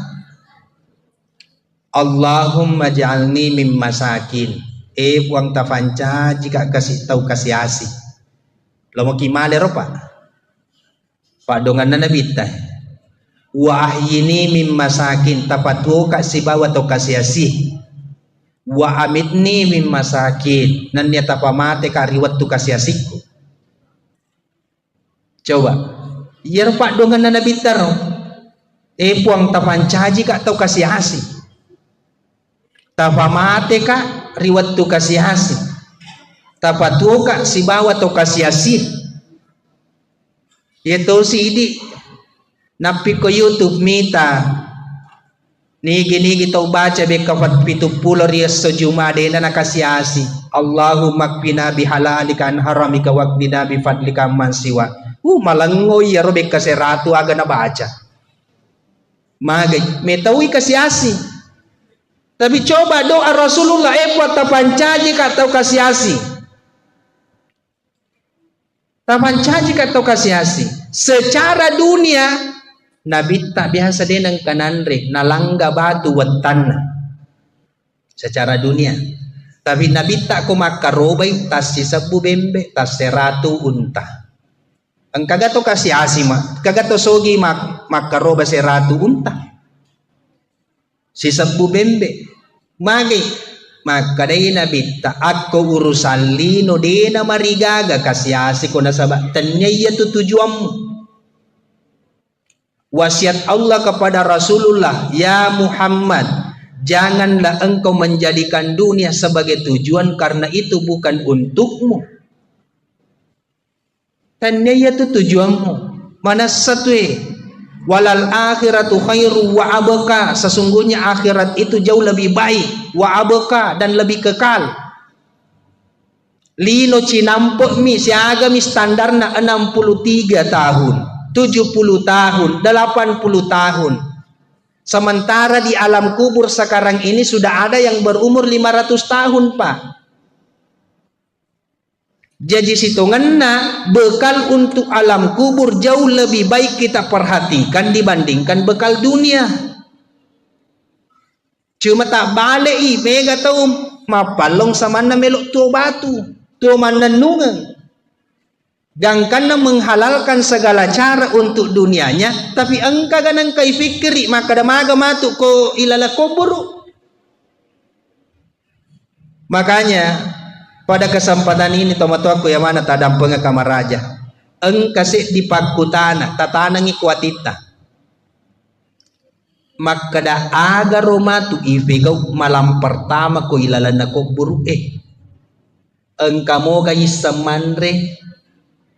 Allahumma ja'alni mim masakin buang tafanca jika kasih tahu kasiasi lo mau kimale ropa pak dongan na nabita wa ahyini mim masakin tapatu kasi bawa to kasiasi wa amitni mim masakin nan niya tapamate kariwat tu kasiasiku Coba. Yer pak dongan Nabi taro. Puang tapancaji kak tau kasih asih. Tapamate kak riwat tu kasih asih. Tapatu kak si bawa tau kasih asih. Ito si napi ko YouTube mita nigi tau baca bekafat 70 rias sejumade na nakasiasi Allahumma kfina bihalalika an haramika waqdina bifadlika man siwa malangoy yaro bekaseratu aga na baca magay metawi kasiasi tapi coba doa Rasulullah buat tapancaji katau kasiasi tapancaji katau kasiasi secara dunia Nabi tak biasa denang kananre nalangga batu wetanna secara dunia tapi Nabi tak ko makarobai tas sisabu bembe tas seratu unta ang kagato kasi asima kagato sogi makaroba seratu unta sisabu bembe magi makadai Nabi tak ako urusan lino dena marigaga kasi asiko na sabak tanya tu tujuanmu. Wasiat Allah kepada Rasulullah, ya Muhammad, janganlah engkau menjadikan dunia sebagai tujuan karena itu bukan untukmu. Tanya itu tujuanmu. Mana satu walal akhiratu khairu wa abqa, sesungguhnya akhirat itu jauh lebih baik, wa abqa dan lebih kekal. Lino cinampok mi siaga mi standarna 63 tahun. 70 tahun, 80 tahun. Sementara di alam kubur sekarang ini sudah ada yang berumur 500 tahun, Pak. Jadi hitungannya bekal untuk alam kubur jauh lebih baik kita perhatikan dibandingkan bekal dunia. Cuma tak balik mega tahu mapalong sama na melok tu batu, tu mana nungang. Dan karena menghalalkan segala cara untuk dunianya, tapi engkau ganang kai fikri maka damaga matuk ko ilala kubur. Makanya pada kesempatan ini tomato aku yang mana tadam pengakamar raja, engkasih di pakutana tatanangi kuatita. Maka dah aga romatu ifigau malam pertama ko ilala na kubur engkau mo gayi semanre.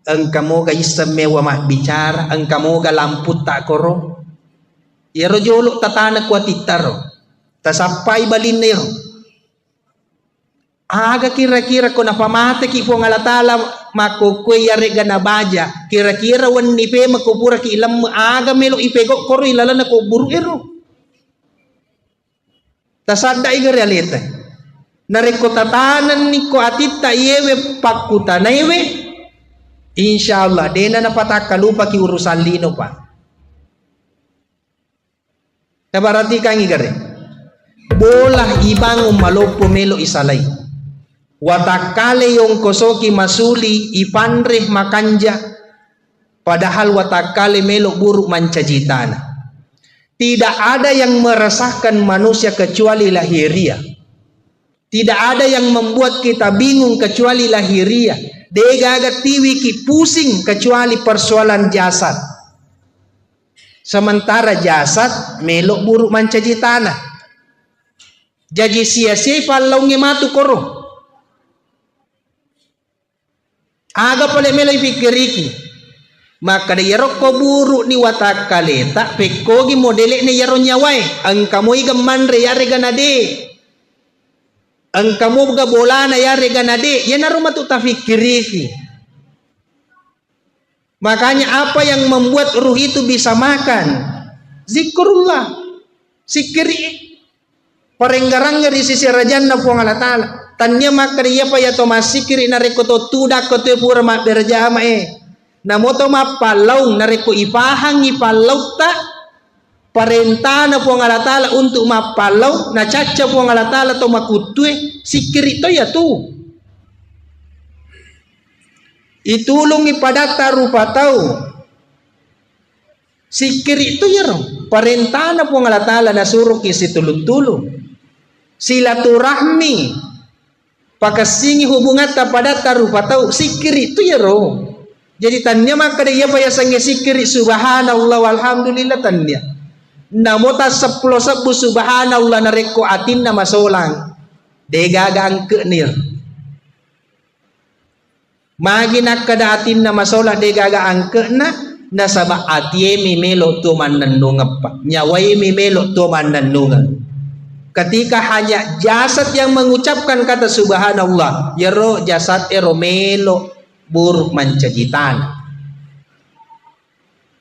Engkau moga isemewa mah bicara, engkau moga lampu tak koro. Ya rojolok tatana kuatitaro, tasapai balinero. Aga kira-kira ko napamate ki po ngalatala makukwe ya rega na baja. Kira-kira wan nipe makupura ki ilam aga melo ipego koro ilala na ko buru ero. Tasada iga realita. Nareko tatanan ni ko atita yewe pakuta na yewe. Insyaallah dena na pataka lupa ki urusan lino pa. Tabarati kangi gare. Bolah ibang malopo melo isalay. Watakale yung kosoki masuli ipanreh makanja. Padahal watakale melo buruk mancajitana. Tidak ada yang meresahkan manusia kecuali lahiriah. Tidak ada yang membuat kita bingung kecuali lahiriah. Degaga tiwi ki pusing kecuali persoalan jasad. Sementara jasad melok buruk mancaji tanah. Jadi sia-sia palongnya matu koro. Aga pale meloi pikiriki. Maka de yaro ko buruk ni watak kaleta pekogi modele ne yaro nyawai. Angkamo igamanre yare ganade. Engkau ga bolana ya reganade ya naruma tu tafikirifi. Makanya apa yang membuat ruh itu bisa makan? Zikrullah. Sikiri. Parenggarangnya di sisi rajanna po Allah taala. Tanya maka dia pa ya to masikiri na rekoto tudak ko te pura ma berjama na moto mapalau na reko ipahang ipalau ta parentana po Allah taala untuk mapalau na caca po Allah taala to makutwe sikir itu ya tu itulong ipadata rupa tau sikir itu ya ro parentana po Allah taala na suruh isi tulung-tulung silaturahmi pakasingi hubungan tapadata rupa tau sikir itu ya ro Jadi tanya maka dia payah sange sikiri subhanallah walhamdulillah tanya. Namo ta 10 sebu subhanallah nareko atin nama solang. Degaga angke nir. Magi nak kada atin nama solah degaga angke na sabah atie mimelo tu mananunga pa. Nyawai mimelo tu mananunga. Ketika hanya jasad yang mengucapkan kata subhanallah, yero jasad eromelo buruk mencajitan.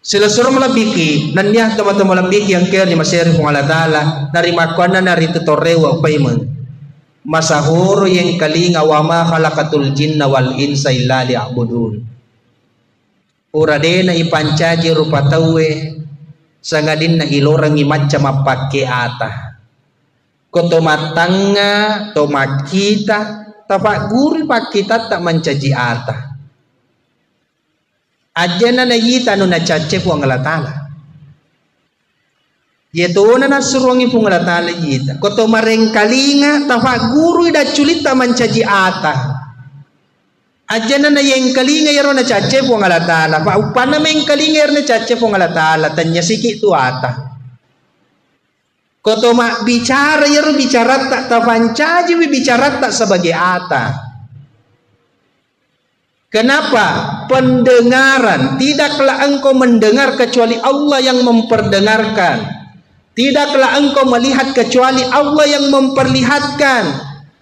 Sila suruh melebiki, nanya teman-teman melebiki yang kira ni masyarakat Allah Taala dari makwana dari tutorewa payment. Masahuro yang kalinga wama khalaqatul jinna wal insa illa liya'budun. Uradena ipancaji rupa tawe sangadin na ilorang macam apake ata. Koto matanga to makita tapak guri pakita tak mencaji ata. Ajana na yita no na chache po ang alatala. Yeto na nasuruangi po ang alatala yita. Koto marengkalinga tapak guri da chulita mencaji ata. Ajana na yang kalinga yaro na chache po ang alatala. Pa upana may kalinga yaro na chache po ang alatala. Tanya siki tu ata. Koto mak bicara yaro bicara tak tapancaji bicara tak sebagai ata. Kenapa? Pendengaran. Tidaklah engkau mendengar kecuali Allah yang memperdengarkan. Tidaklah engkau melihat kecuali Allah yang memperlihatkan.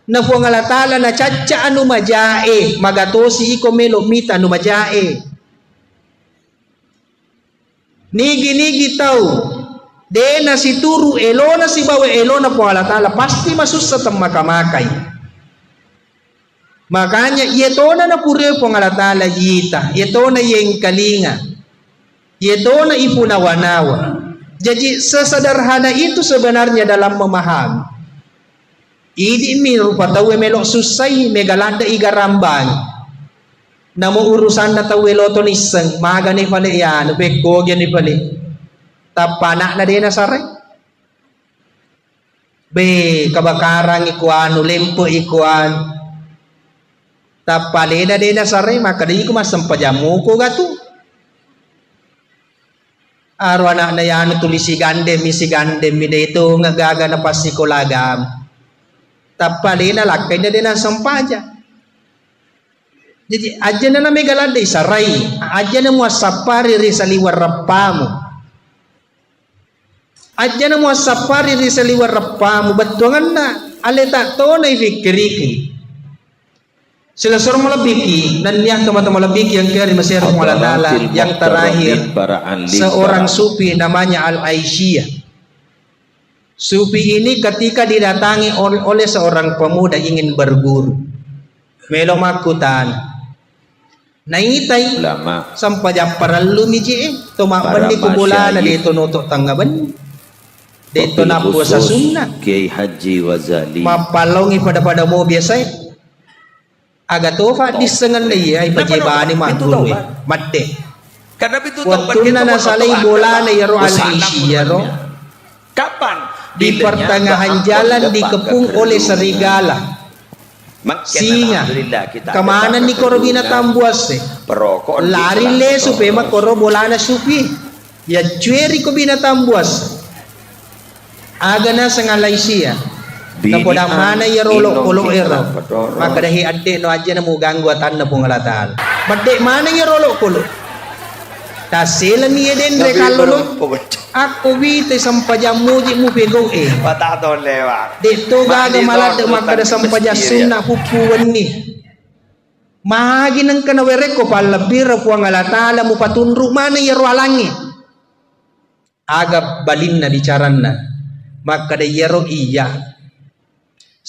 Na po nga latala na caca anu majae. Magatosi iko melo mita anu majae. Nigi-nigi tau. De na si turu elo na si bawe elo na po nga latala. Pasti masusat ang makamakay. Makanya ito na napure po nga latala yita. Ito na yung kalinga. Ito na ipunawanawa. Jadi sesadarhana itu sebenarnya dalam memahami. Idi mi rupa tawe melok susay megalanda igarambang. Namo urusan na tawe loto niseng maga ni pali yan. Beko yan ni pali. Tapanak na din na saray. Be kabakarang ikuan. Ulimpo ikuan. Tapalena dena sare maka di ko masampajamu ko gato. Arwana na yan tulisi gande mi dito nga gaga na pasikolagam. Tapalena lakay na din ang sampaja. Jadi aja na may galanda isaray. Aja na mo sapari ri sa liwar rapamu. Aja na mo sapari ri sa liwar rapamu. Batuangan na aleta to na ifikiriki. Sila suruh melebiki dan yang teman-teman lebiki yang kira masyarakat Mu'aladala yang terakhir seorang sufi namanya Al-Aisyah. Sufi ini ketika didatangi oleh seorang pemuda ingin berguru melo makutan naitai sampai japaralu miji tomak bandi kubulana dito nutuk tanggaban dito na puasa sunnah Kiai Haji Wazali mapalongi pada mo biasa agatofa disengan iya ipajibani maguru madde karena itu waktu na nasalay bola na yaro Al-Aisyah ro kapan di pertengahan jalan dikepung oleh serigala singa kemana ni koro binatang buas lari le supaya mak koro bola na supi ya cueri ko binatang buas agana sang Al-Aisyah na po mana ya rolok kolok ero maka dahi adde no aja na mo ganggu atan na pong alatan badde mana ya rolok kolok tasila mi eden rekalo ako wite sampaja muji mu pego pataton lewat dito gaga malad maka da sampaja sunna pupuan ni mahagi nang kanawere ko palabira po ang alatala mo patunru mana ya roalangi agap balin na bicaran na maka da yero iya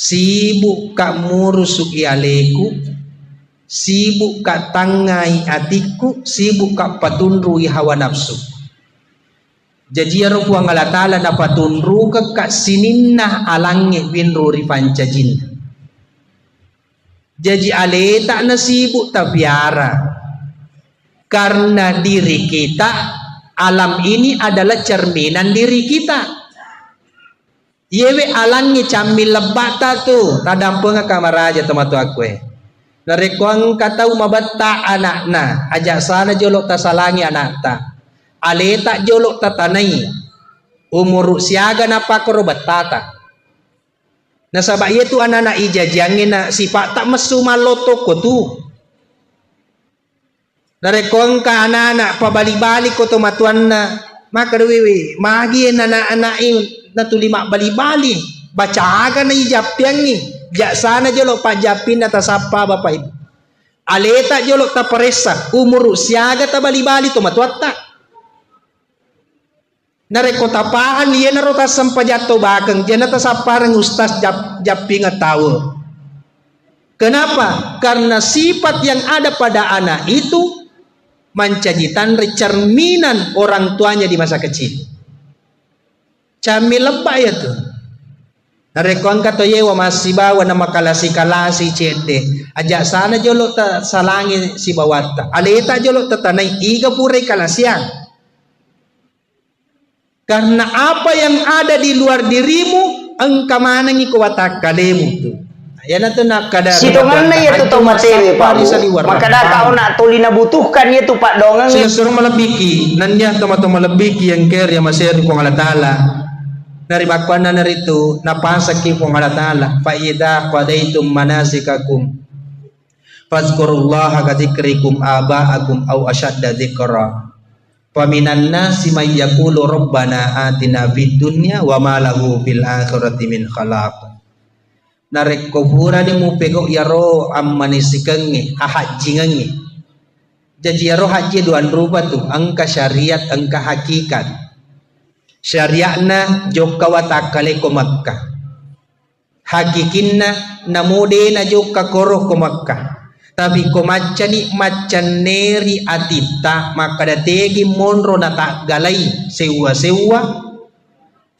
sibuk kak murusuk ialeku, sibuk kak tangai atiku, sibuk kak patunrui hawa nafsu. Jadi ya rupu ang alatala na patunru kak sininna alangi binruri pancajin. Jadi aleta na sibuk tabiara. Karena diri kita, alam ini adalah cerminan diri kita. Yewe alangi cambil lebata tu tadam penga kamaraja tematu akwe Narekuang katau mabata anakna, ajak sana jolok tasalangi anakta. Aleta jolok tatanai. Umur siaga napa korobatata. Nasabak itu anak-anak ijajangin na sifat tak mesu maloto ko tu. Narekuang ka anak-anak pabali-bali ko tomatuan na maka dewi magi anak-anak na tulima bali-bali baca aga na ijapyang ni. Jak sana jolok pajapin atas apa bapak ibu. Aleta jolok ta paresa umur siaga ta bali-bali to matuatta. Nareko tapahan liya narota sampajato bakang jana ta saparang ustaz japing tahu. Kenapa? Karena sifat yang ada pada anak itu mencajitan cerminan orang tuanya di masa kecil. Cami lebah ya tuh. Narekon kato yewa masih bawa nama kalasi cede. Ajak sana jolok ta salangi si bawata. Aleta jolok ta tanai iga purai kalasiang. Karena apa yang ada di luar dirimu engkau mana ngi kuwatak kalemu tu. Ya nanti nak kada. Sitongan na ya tu tomatewe Pak. Maka dah kau nak tolina butuhkan ya tu Pak dongang. Saya suruh melebiki. Nanya toma-toma lebiki yang ker yang masih di Allah Taala. Dari bakwana naritu napasaki pong Allah Ta'ala fa idza qadaitum manasikakum fazkurullaha kadzikrikum aba'akum aw ashadda dzikra fa minan nasi may yaqulu rabbana atina fid dunya wa ma lahu fil akhirati min khalaq. Narek kubura di mupego yaro ammanisikangi ahajingangi. Jadi yaro haji duan rupa tu angka syariat angka hakikat. Syariatna jokka watakale ko Makkah. Hakikinna namude na jokka koro ko Makkah. Tapi ko macani macaneri atipta maka dategi monro na tak galai sewa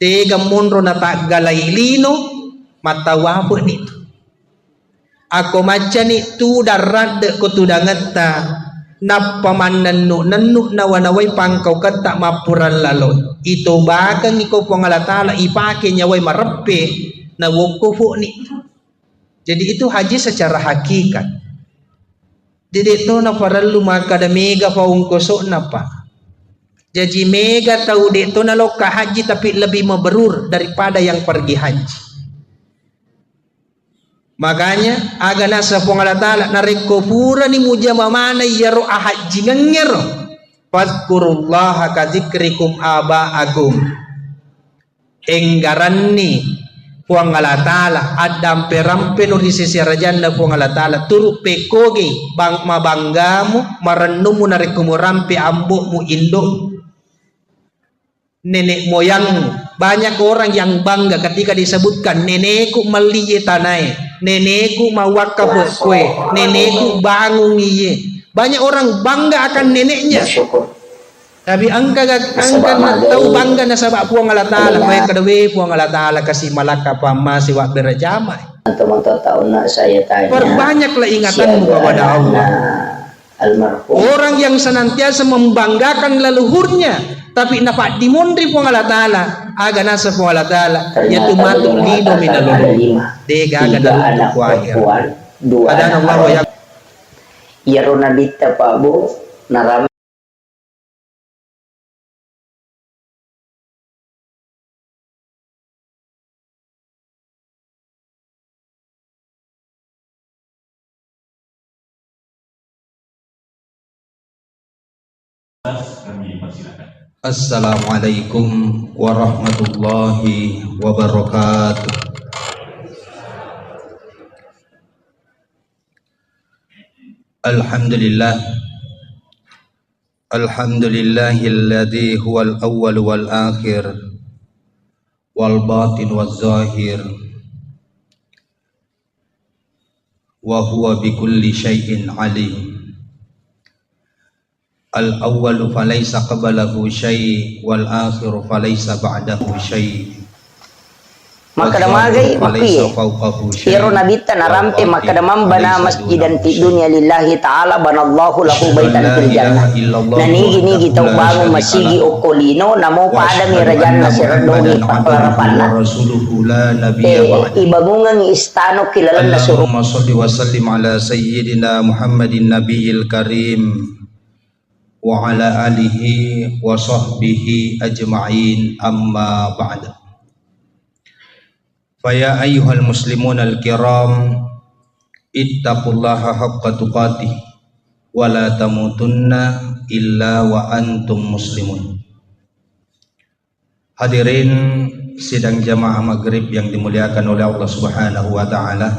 tega monro na tak galai lino matawapo nito. Ako macani tu darad ko tudangata napaman nanu na wanaway pangkaw kata mapuran lalo ito bakang ikaw po nga latala ipake nyaway marape na wukufu ni. Jadi itu haji secara hakikat. Jadi itu na paralu maka da mega paungkoso na pa. Jadi mega tahu dito na loka haji tapi lebih mabrur daripada yang pergi haji. Makanya aga nasa pangalatala narekopura ni muja mamana yaro ahajingan ngero fadkurullaha kadzikrikum aba'akum enggaran ni pangalatala adam perampe no di sisi rajanna pangalatala turu pekoge bang mabanggamu marennumu narekumurampe ambukmu induk nenek moyangmu. Banyak orang yang bangga ketika disebutkan nenekku meliye tanai, nenekku mawakaf kue, nenekku bangun iye. Banyak orang bangga akan neneknya. Tapi angka tahu bangga na sabak puang Allah Ta'ala. Baik kedewe puang Allah Ta'ala kasih malaka pama siwak berjamai. Teman-teman tahu nak saya tanya. Perbanyaklah ingatanmu kepada Allah. Orang yang senantiasa membanggakan leluhurnya, tapi nafak dimundri puang Allah Ta'ala. Aga nasa puang Allah Ta'ala. Yaitu matuk lido minalulu. Dega aga dalutu kuahir. Adana Allah wa ya. Ya ronadita Pak Bu. Narami. Kami persilakan. Assalamualaikum warahmatullahi wabarakatuh. Alhamdulillah. Alhamdulillahilladzi huwal awwal wal akhir wal batin waz zahir wa huwa bikulli syai'in alim. Al-awwalu falaysa qablahu syai' wal akhiru falaysa ba'dahu syai'. makadamagai makiye iro nabita narampe makadamam bana masjidan fi dunya lillahi ta'ala banallahu lahu baitan fil jannah nanigi tau bangun masigi okolino namo pada mirajanna sirdogi paklarapanna ibagungang istano kilalan na suruh Allahumma salli wa sallim ala sayyidina Muhammadin nabiyil karim wa ala alihi wa sahbihi ajma'in amma ba'da. Faya ayyuhal muslimun al-kiram ittaqullaha haqqa tuqatih wa la tamutunna illa wa antum muslimun. Hadirin sidang jamaah maghrib yang dimuliakan oleh Allah Subhanahu wa taala.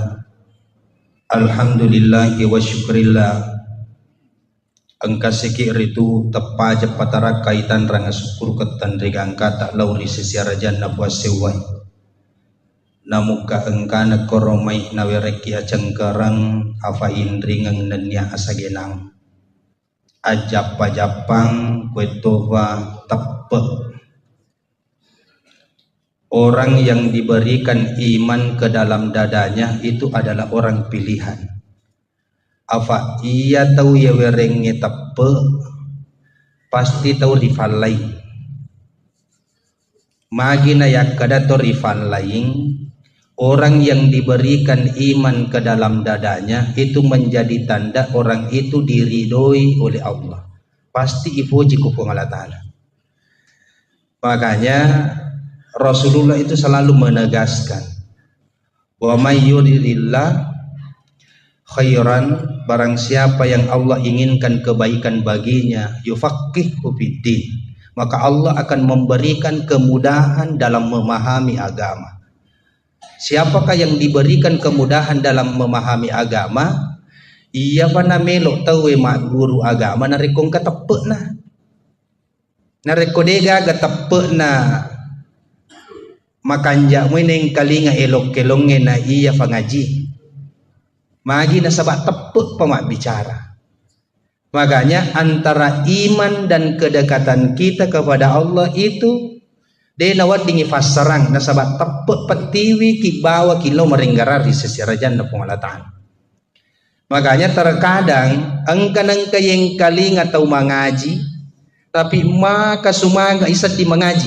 Alhamdulillah wa syukrillah. Angka sikir itu tepat patara kaitan ranga syukur ketan regang kata lauri sesiarajan na puasewai. Namuka engkana koromai nawereki acengkerang afain ringang nenya asagenang ajap-ajapang kwetova tepe. Orang yang diberikan iman ke dalam dadanya itu adalah orang pilihan. Apa ia tahu ya werengnya tepe pasti tahu rival lain. Magina yak kadato rival lain. Orang yang diberikan iman ke dalam dadanya itu menjadi tanda orang itu diridhoi oleh Allah. Pasti ipuji ku Allah Ta'ala. Makanya Rasulullah itu selalu menegaskan wa may yuridillah khairan, barang siapa yang Allah inginkan kebaikan baginya yufaqihu fiddin, maka Allah akan memberikan kemudahan dalam memahami agama. Siapakah yang diberikan kemudahan dalam memahami agama? Iya pana melok tahu mak guru agama narekong katepek na. Narekodega katepek na. Makanja mo neng kalinga elok kelonge na iya pangaji. Magi na sabak tepek pamak bicara. Makanya antara iman dan kedekatan kita kepada Allah itu de nawat dingi fassarang nasabat tepek petiwi ki bawa kilo meringgarari sesirajan na pengalataan. Makanya terkadang engka yang kali ngatau mengaji tapi maka sumaga isat di mengaji.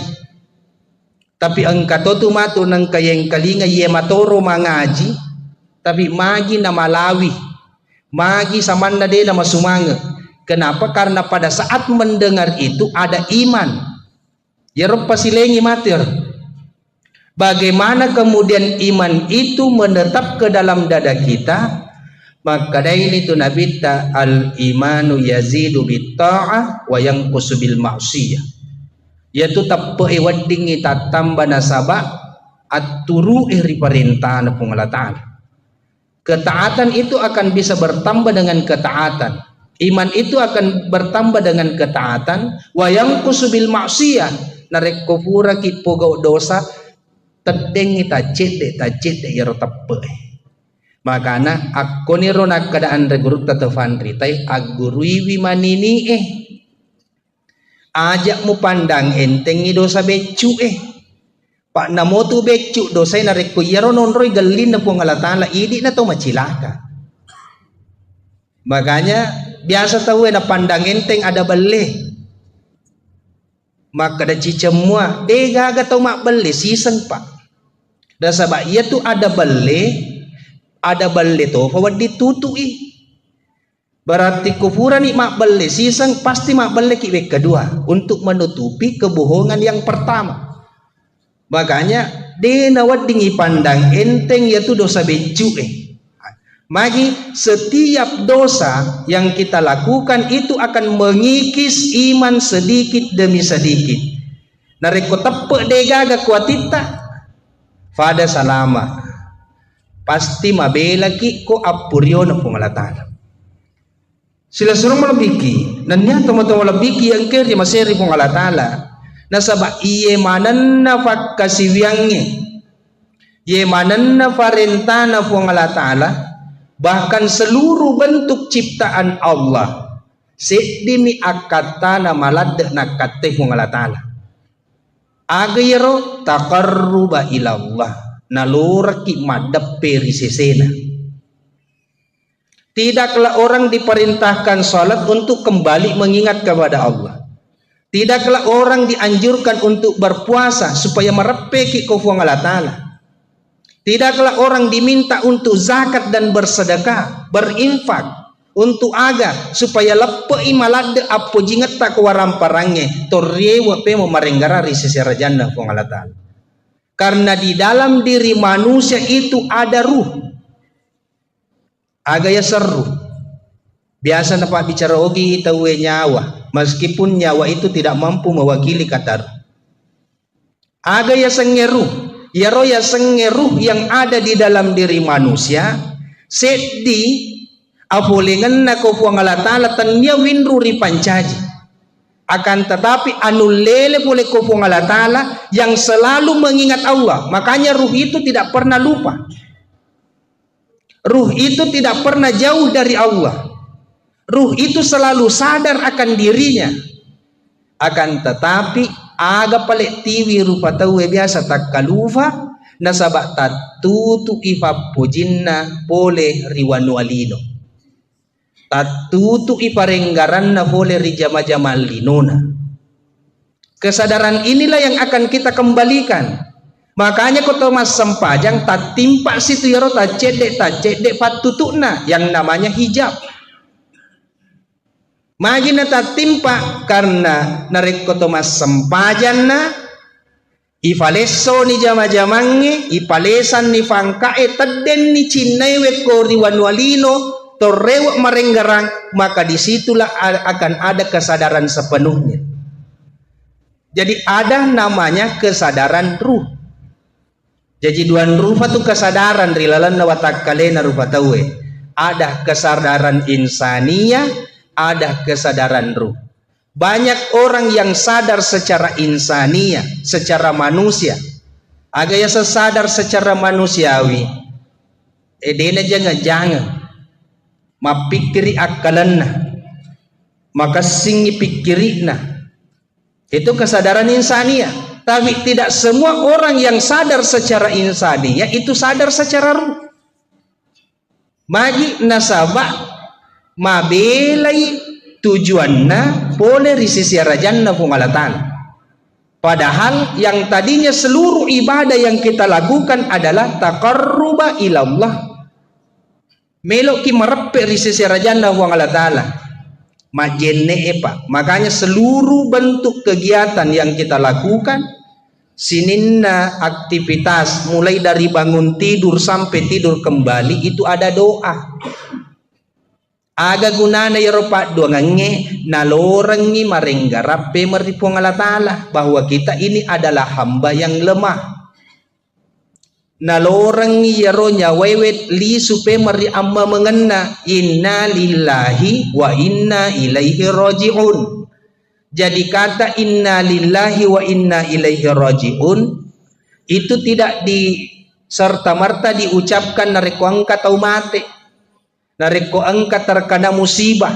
Tapi engka totu matu nang yang kali nga ye matoro mengaji tapi magi na malawi. Magi samanda de na masumanga. Kenapa? Karena pada saat mendengar itu ada iman. Ya rupa silengi matir. Bagaimana kemudian iman itu menetap ke dalam dada kita? Maka dari itu Nabi ta al imanu yazidu bitta'ah wa yanqusu bil ma'siyah. Yaitu tappe wading ita tambah nasabah aturu iri perintah na Allah Ta'ala. Ketaatan itu akan bisa bertambah dengan ketaatan. Iman itu akan bertambah dengan ketaatan. Wa yanqusu bil ma'siyah. Narek kufura ki pogau dosa tedeng ta cete ya tepe. Makana aku ni rona keadaan reguruk tatafandri tai agurui manini ajak mu pandang enteng dosa becu pak namo tu becu dosa narek ko yaro nonroi galin na pong Allah Ta'ala idi na to macilaka. Makanya biasa tahu na pandang enteng ada beli. Maka da cicemua dega gatau mak beli siseng pak. Dan sabak ia tu ada beli tu fawad ditutui. Berarti kufuran ni mak beli siseng pasti mak beli ki kedua untuk menutupi kebohongan yang pertama. Makanya de nawad dingi pandang enteng yaitu dosa becu Magi setiap dosa yang kita lakukan itu akan mengikis iman sedikit demi sedikit. Nareko tepek degaga kuatita fada salama. Pasti mabela ki ko apuryo na pengalatan. Sila surong malabiki. Nanya teman-teman malabiki yang kiri maseri pengalatala. Nasaba iye manan na fakasiwyangi. Iye manan na farentana pengalatala. Bahkan seluruh bentuk ciptaan Allah sedimi akatana malad na kateh Allah Ta'ala agayro taqarruba ila Allah naluraki madap perisesena. Tidaklah orang diperintahkan salat untuk kembali mengingat kepada Allah. Tidaklah orang dianjurkan untuk berpuasa supaya merepeki kufuang Allah Ta'ala. Tidaklah orang diminta untuk zakat dan bersedekah, berinfak untuk agar supaya lepai malade apo jingat tak kewaram parange torrewa pe memarenggarari sesera jannah fuang Allah Ta'ala. Karena di dalam diri manusia itu ada ruh. Agaya seru. Biasa nampak bicara ogi tahu nyawa, meskipun nyawa itu tidak mampu mewakili kata ruh. Agaya sengeru, ya roya sengeru yang ada di dalam diri manusia, sedih apolengan na ko puang Allah Ta'ala tanya winru ripancaji. Akan tetapi anu lele boleh ko puang Allah Ta'ala yang selalu mengingat Allah, makanya ruh itu tidak pernah lupa. Ruh itu tidak pernah jauh dari Allah. Ruh itu selalu sadar akan dirinya. Akan tetapi aga palek tiwi rupa tahu biasa tak kalufa nasabak tatutu ifa pujinna pole riwanu alino. Tatutu iparenggaran na pole rijama-jama linona. Kesadaran inilah yang akan kita kembalikan. Makanya kau Thomas Sempajang tak timpa situ ya tak cedek patutuna yang namanya hijab. Magina tak timpa karena narik kau Thomas Sempajang na ifaleso ni jama-jamange ipalesan ni fangkae teden ni cinewe ko riwanwalino torrewa marenggarang, maka disitulah akan ada kesadaran sepenuhnya. Jadi ada namanya kesadaran ruh. Jadi duan rupa tu kesadaran rilalan na watakkalena rupa tawe. Ada kesadaran insania, ada kesadaran ruh. Banyak orang yang sadar secara insania, secara manusia. Agaknya sesadar secara manusiawi. Edena jangan mapikiri akalanna, maka singi pikirina. Itu kesadaran insania. Tapi tidak semua orang yang sadar secara insania itu sadar secara ruh. Magi nasabah mabelai tujuanna boleh risisi rajanna pungalatan. Padahal yang tadinya seluruh ibadah yang kita lakukan adalah taqarruba ilallah. Melok ki merepe risisi rajanna pungalatan. Majenne epa. Makanya seluruh bentuk kegiatan yang kita lakukan, sininna aktivitas mulai dari bangun tidur sampai tidur kembali itu ada doa. Aga gunana ya ropa doangange nalorangi marenggarape meripong Allah Ta'ala bahwa kita ini adalah hamba yang lemah. Nalorangi ya ronya wewet li supe meri amma mengena inna lillahi wa inna ilaihi raji'un. Jadi kata inna lillahi wa inna ilaihi raji'un itu tidak di serta merta diucapkan nareko angkat atau mate, nareko angkat terkena musibah.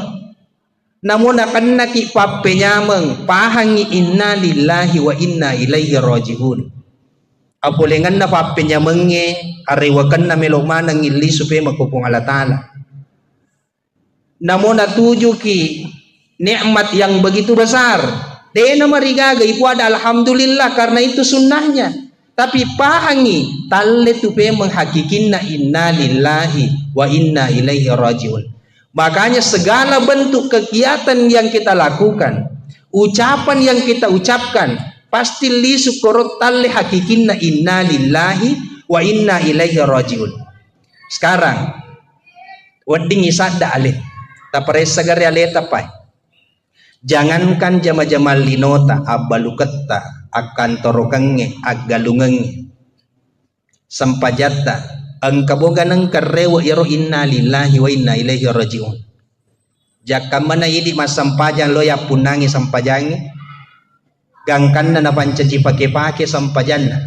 Namun akan naki pape nyameng pahangi inna lillahi wa inna ilaihi raji'un. Apolengan na pape nyamenge arewakan na melok manang ili supaya makupung Allah Ta'ala. Namun natuju ki nikmat yang begitu besar. Dena marigaga ipu ada alhamdulillah karena itu sunnahnya. Tapi pahangi talle tupe menghakikinna inna lillahi wa inna ilaihi rajiun. Makanya segala bentuk kegiatan yang kita lakukan, ucapan yang kita ucapkan, pasti li syukurut talle hakikinna inna lillahi wa inna ilaihi rajiun. Sekarang wedding isada alih. Tapare sagari alih tapai. Jangankan jama-jama linota abaluketta akan torokange agalungange sampajata ang kabogan ng karewa iro inna lillahi wa inna ilaihi rajiun. Jaka mana idi masampajan loya punangi sampajangi gangkan na napancaji pake-pake sampajan na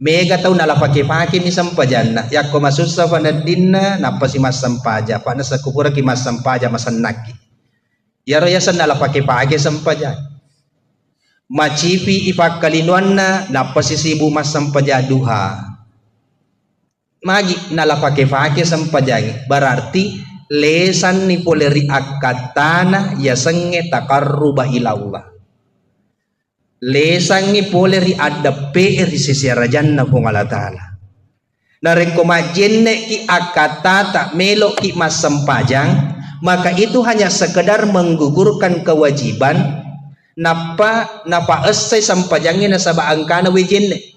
mega tau nala pake-pake mi sampajan na yakko masusa panadin na napasi masampaja pa na sa kupura ki masampaja masanaki. Yaro yasan nala pake-pake sampajan. macipi ipakalinuanna na pasisibu mas sampajaduha magi nalapake-fake sampajagi berarti lesan ni poleri akatana ya senge takarruba ilallah lesan ni poleri adape ri sisi rajanna pong Allah Ta'ala nareko majenne ki akatata melok ki mas sampajang maka itu hanya sekedar menggugurkan kewajiban napa esai sampajangnya nasaba angkana wejenne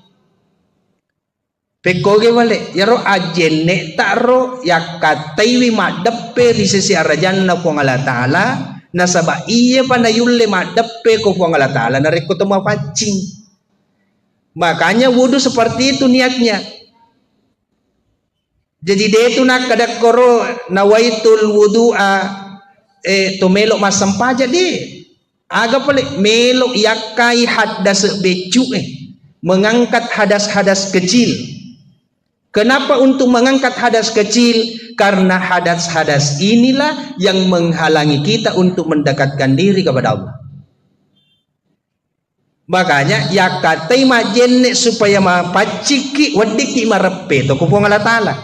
pekoge wale yaro ajenne taro yakataiwi madeppe di sisi arajanna ko Allah Ta'ala nasaba iya panayulle madeppe ko Allah Ta'ala nareko toma pancing makanya wudu seperti itu niatnya jadi dia itu nak kadak koro nawaitul wudu'a to melok masam paja de aga pale melok yakai hadas becu mengangkat hadas-hadas kecil. Kenapa untuk mengangkat hadas kecil? Karena hadas-hadas inilah yang menghalangi kita untuk mendekatkan diri kepada Allah. Makanya ya katai majenne supaya mapaciki wadiki marepe to kupong Allah Ta'ala.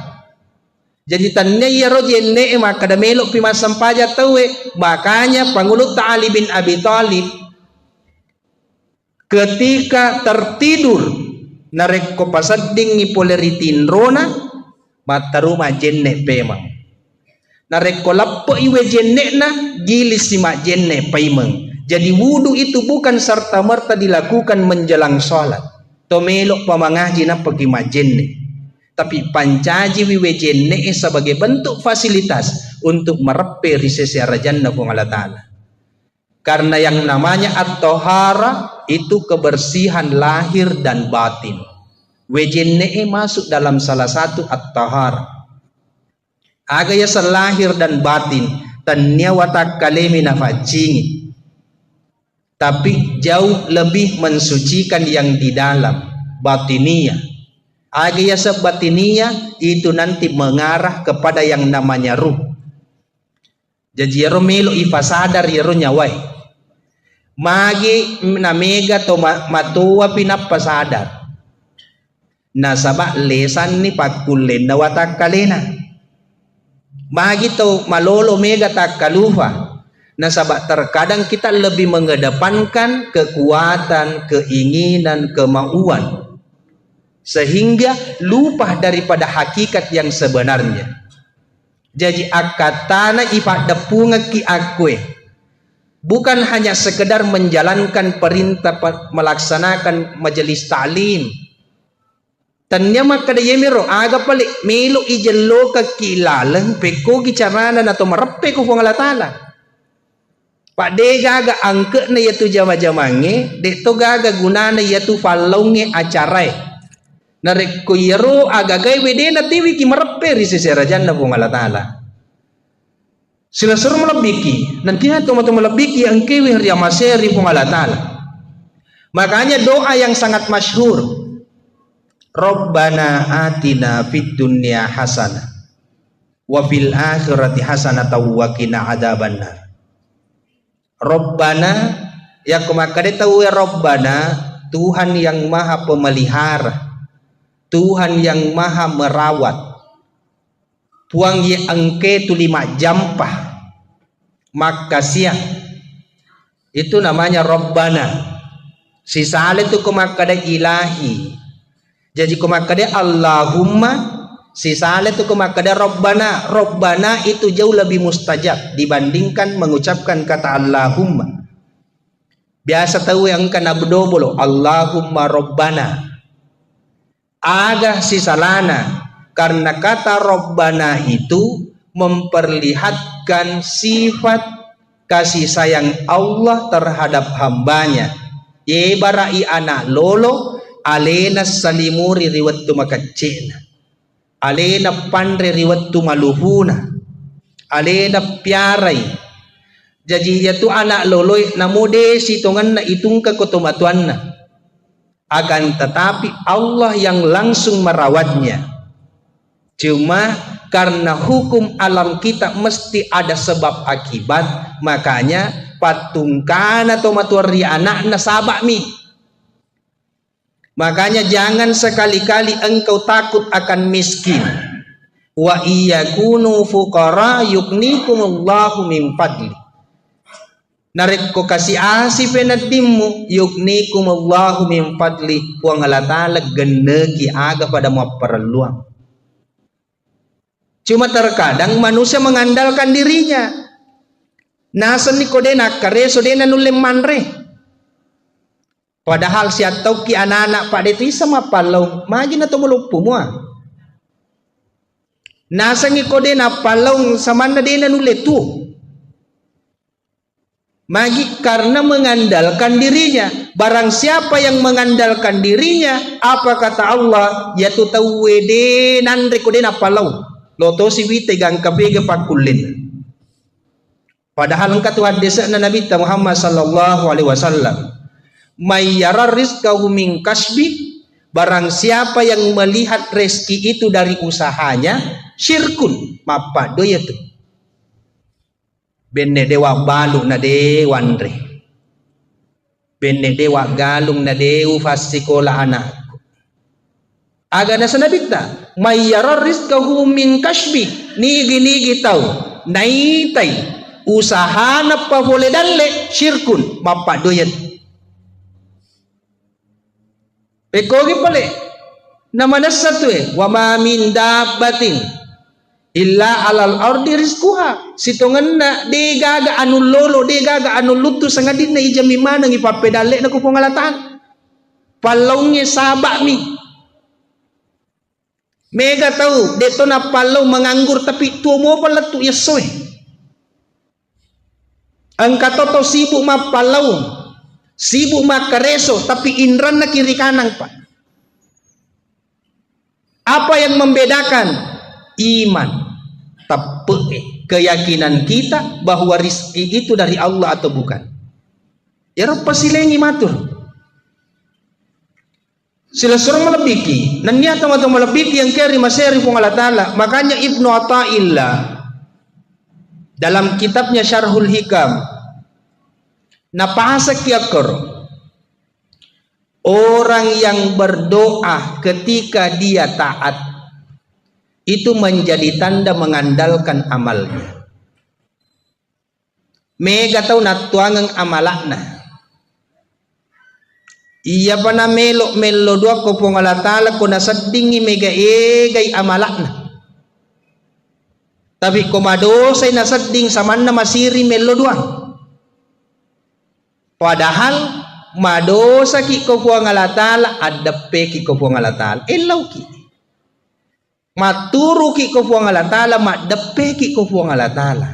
Jadi tannya ya rojenne maka da melok pi masam paja tawe. Makanya Pangulut Ali bin Abi Thalib ketika tertidur nareko pasading ni poleritin rona mataru majenne pemang nareko lappo iwe jenne na gilis si majenne paimeng. Jadi wudu itu bukan serta merta dilakukan menjelang sholat to melok pamangaji na pergi majenne tapi pancaji wiwe jenne sebagai bentuk fasilitas untuk merepe risesi arajanna pung Allah Ta'ala karena yang namanya at-tohara itu kebersihan lahir dan batin. Wejenne masuk dalam salah satu at-tahar. Agaya selahir dan batin tanya watak kalemi nafacingi. Tapi jauh lebih mensucikan yang di dalam batinia. Agaya sebatinia itu nanti mengarah kepada yang namanya ruh. Jadi yaro melo ifasadar yaro nyawai. Magi namega to matua pinapa sadar nasaba lesan ni pakulen na watak kalena magi to malolo mega takalufa nasaba terkadang kita lebih mengedepankan kekuatan, keinginan, kemauan sehingga lupa daripada hakikat yang sebenarnya. Jadi akatana ipadepunga ki akwe bukan hanya sekedar menjalankan perintah melaksanakan majelis ta'lim. Tanya maka dia miro aga palik melo ijello ka kilalang peko gicaranan atau merepe ko Allah Ta'ala. Pak de gaga angke na yatu jama-jamange de to gaga gunana yatu falonge acarai. Narek ko yero aga gai wede na tiwi ki merepe ri seserajan na Allah Ta'ala. Sila suruh melebiki nanti atau melebiki yang kewi riamaseri pun Allah Ta'ala. Makanya doa yang sangat masyhur Rabbana atina fid dunya hasanah wa fil akhirati hasanah wa qina adzabannar. Rabbana ya kumakade tahu ya Rabbana Tuhan yang maha pemelihara, Tuhan yang maha merawat, Tuang ye angke tu 5 jampah makasih itu namanya Rabbana. Sisa itu kumakade ilahi. Jadi kumakade Allahumma, sisa itu kumakade Rabbana. Rabbana itu jauh lebih mustajab dibandingkan mengucapkan kata Allahumma. Biasa tahu yang kana bedobolo Allahumma Rabbana. Agak sisalana karena kata Rabbana itu memperlihatkan sifat kasih sayang Allah terhadap hambanya. Ye barai anak lolo alena salimuri riwattu makacena, alena pandre riwattu maluhuna, alena piarai. Jadi yaitu anak loloy namude sitongan na itung kekotomatuan na. Akan tetapi Allah yang langsung merawatnya. Cuma Karena hukum alam kita mesti ada sebab akibat, makanya patungkan atau matuari anak nasabak mi. Makanya jangan sekali-kali engkau takut akan miskin. Wa iyakunu fuqara yugnikumullahu min fadli. Narik ko kasih asih penatimu yugnikumullahu min fadli. Wa ngalatala genegi aga pada mau perluang. Cuma terkadang manusia mengandalkan dirinya. Nasan ni kodena kareso dena nulem manre. Padahal siat tau ki anak-anak pada itu sama palau magi na tumulupu mo. Nasan ni kodena palau sama na dena nule tu. Magi karena mengandalkan dirinya. Barang siapa yang mengandalkan dirinya, apa kata Allah? Yaitu tahu wede nandre kodena palau. Loto si wite gang kabege pakulin. Padahal engkau hadis na Nabi Muhammad sallallahu alaihi wasallam, may yara rizqahu min kasbi, barang siapa yang melihat rezeki itu dari usahanya, syirkun mapa doya tu. Benne dewa balu na dewandre. Benne dewa galung na dewu fasikola anak. Aga na sanabita mayara rizqahu min kasbi nigi tau naitai usaha na pa boleh dalle syirkun mapa doyat pekogi pale namanya satu wa ma min dabbatin illa alal ardi rizquha sitongan na de gaga anu lolo de gaga anu lutu sangadin na ijami mana ngi papedalle na ko pengalatan palongnya sabak mi. Mega tahu deto na palau menganggur tapi tuo mo pala tu yesoy. Angka toto sibuk ma palau, sibuk ma kareso tapi indran na kiri kanan pa. Apa yang membedakan? Iman, tape, keyakinan kita bahwa rizki itu dari Allah atau bukan. Ya Rabb pasilengi matur. Sila surang malabiki nanya teman-teman malabiki yang kari maseri pun Allah Ta'ala. Makanya Ibnu Athaillah dalam kitabnya Syarhul Hikam napasa kiakor orang yang berdoa ketika dia taat itu menjadi tanda mengandalkan amalnya. Mega tahu natuangang amalakna. Iya pana melo dua ko pong Allah Ta'ala ko nasadingi mega egay amalakna. Tapi ko madosay nasading saman na masiri melo dua. Padahal madosa ki ko pong Allah Ta'ala adape ki ko pong Allah Ta'ala elaw ki. Maturu ki ko pong Allah Ta'ala madape ki ko pong Allah Ta'ala.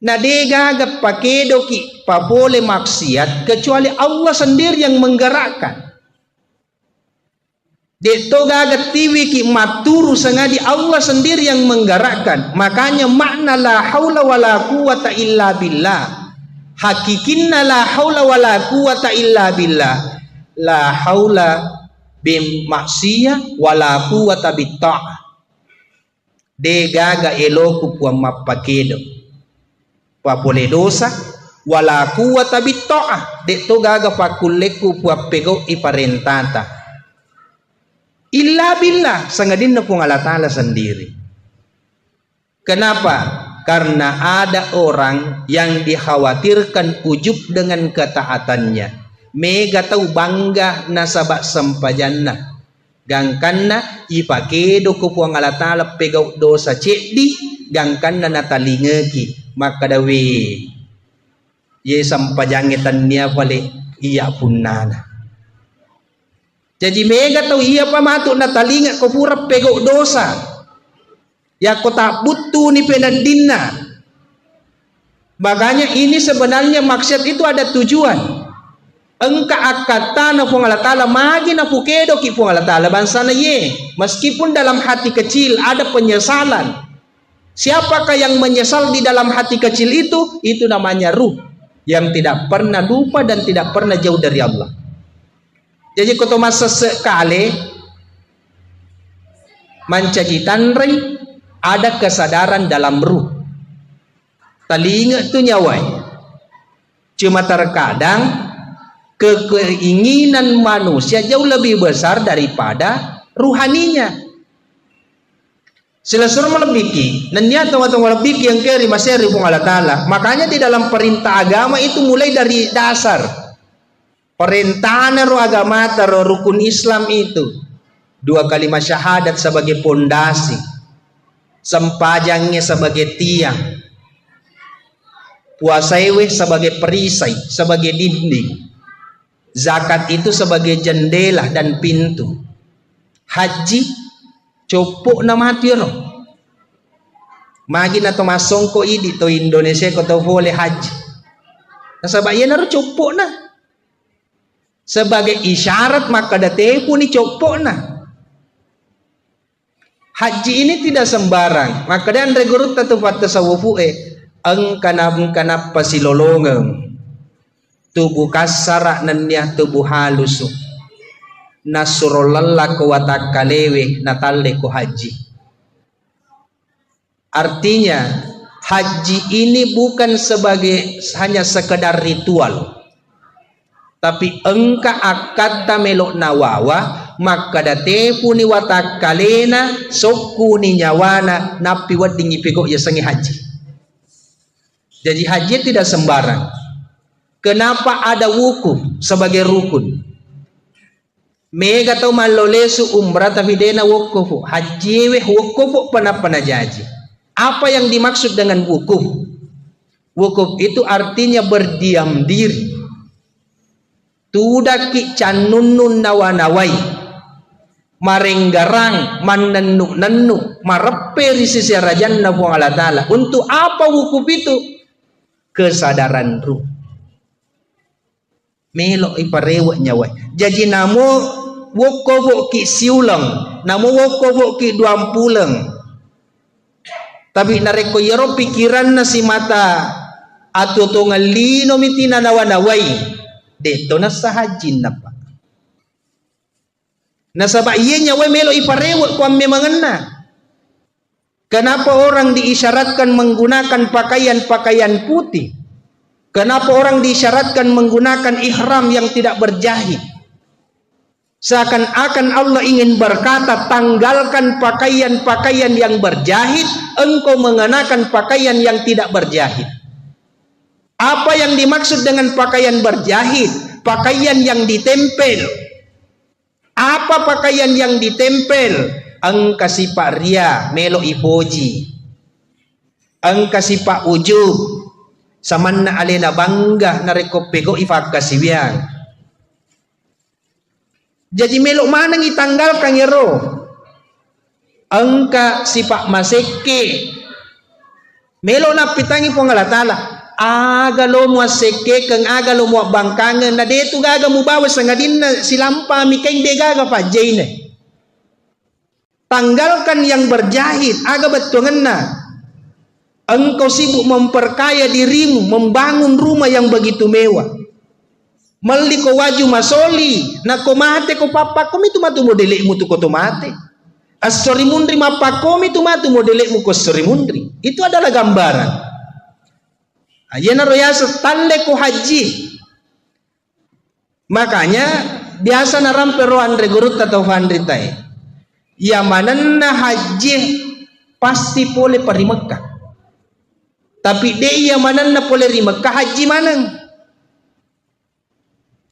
Na de gagat pakedo ki papole maksiat kecuali Allah sendiri yang menggerakkan. De to gagat tiwi ki maturu sengadi Allah sendiri yang menggerakkan. Makanya makna la haula wala quwata illa billah. Hakikinna la haula wala quwata illa billah. La haula bim maksiyah wala quwata bitta'ah. De gaga eloku puan mapakedo. Papole dosa wala quwata bitta'ah de to gaga pakuleku puapego iparentata illa billah sangadin na pong Allah Ta'ala sendiri. Kenapa? Karena ada orang yang dikhawatirkan ujub dengan ketaatannya. Mega tahu bangga nasabak sampajanna gangkanna ipakedo ko puang Allah Ta'ala pegau dosa cedi gangkanna natalingeki maka dawe ye sampajangetan niya pale iya punana. Jadi mega tahu iya pamato natalinga ko pura pego dosa ya ko tak butuh ni penadinna. Makanya ini sebenarnya maksud itu ada tujuan. Engka akatana pung Allah Ta'ala magi na pukedo ki pung Allah Ta'ala bangsa na ye meskipun dalam hati kecil ada penyesalan. Siapakah yang menyesal di dalam hati kecil itu? Itu namanya ruh yang tidak pernah lupa dan tidak pernah jauh dari Allah. Jadi kau masa sekali mencaji tanrei ada kesadaran dalam ruh. Telinga itu nyawai. Cuma terkadang keinginan manusia jauh lebih besar daripada ruhaninya. Selesai melebiki, nanya atau melebiki yang kiri masih ribu Allah Ta'ala. Makanya di dalam perintah agama itu mulai dari dasar. Perintahan roh agama atau rukun Islam itu 2 kalimat syahadat sebagai pondasi, sempajangnya sebagai tiang, puasa sebagai perisai, sebagai dinding, zakat itu sebagai jendela dan pintu, haji copok na mati roh. Magi na to masongko idi to Indonesia ko to boleh haji. Nasabak yan na copok na. Sebagai isyarat maka date pun copok na. Haji ini tidak sembarang. Maka dan regurut tatu tasawufu ang kanap pasilolongeng. Tubuh kasara nanya tubuh halus. Nasurullah ko watak kalewe natalle ko haji. Artinya haji ini bukan sebagai hanya sekedar ritual, tapi engka akad melok nawawa maka date puni watak kalena soku ni nyawana napi wadingi piko ya sengi haji. Jadi haji tidak sembarang. Kenapa ada wukuf sebagai rukun? Mega tau malolesu umrah tapi dena wukuf. Haji wukuf pana jaji. Apa yang dimaksud dengan wukuf? Wukuf itu artinya berdiam diri. Tudaki canunun nawanawai. Marenggarang manenuk-nenuk. Marepe di sisi rajan nabu Allah Ta'ala. Untuk apa wukuf itu? Kesadaran ruh. Melok iparewak nyawai. Jadi namo wukuf ki siulang. Namo wukuf ki 20. Tapi nareko yero pikiran na si mata atau tongalino mitina nawanawai deto na sahajin na pa nasaba iya nyawai melo iparewak kwa memangena. Kenapa orang diisyaratkan menggunakan pakaian putih? Kenapa orang diisyaratkan menggunakan ihram yang tidak berjahit? Seakan-akan Allah ingin berkata, tanggalkan pakaian-pakaian yang berjahit, engkau mengenakan pakaian yang tidak berjahit. Apa yang dimaksud dengan pakaian berjahit? Pakaian yang ditempel. Apa pakaian yang ditempel? Engka sipak ria, melo ipoji. Engka sipak ujub, samanna alena bangga nareko pego ifakasiwian. Jadi melok mana ngitanggalkan yero? Engka sipak maseke. Melok na pitangi po ngala Ta'ala. Aga lo mo seke kang aga lo mo bangkangan na deto gaga mo bawas sa ngadin na silampa mikeng de gaga pa jane. Tanggalkan yang berjahit, aga betungan na. Engkau sibuk memperkaya dirimu, membangun rumah yang begitu mewah. Mali ko waju masoli na komate ko papa ko mitu matu modele mu tu ko tomate asori mundri mapa ko mitu matu modele mu ko sori mundri. Itu adalah gambaran ayana royasa tande ko haji. Makanya biasa narampe roan regurut atau fandri tai ya mananna haji pasti pole pari Mekah, tapi dia mananna pole ri Mekah haji manang.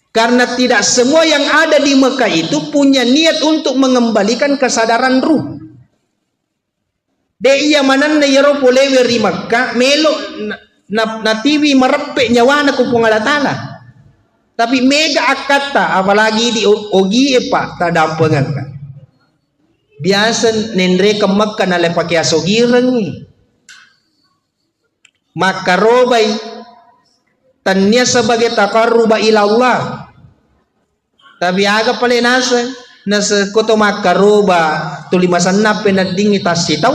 Karena tidak semua yang ada di Mekah itu punya niat untuk mengembalikan kesadaran ruh. Dia mananna yero polewe ri Mekah melo natiwi merepek nyawana ku Allah Ta'ala. Tapi mega akata apalagi di ogi pak tadampengan kan. Biasa nendre ke Mekah nale pakai asogireng. Maka robai tanya sebagai taqarruba ila Allah. Tapi aga pala nasa koto makaruba tulimasan na pinading itasitaw.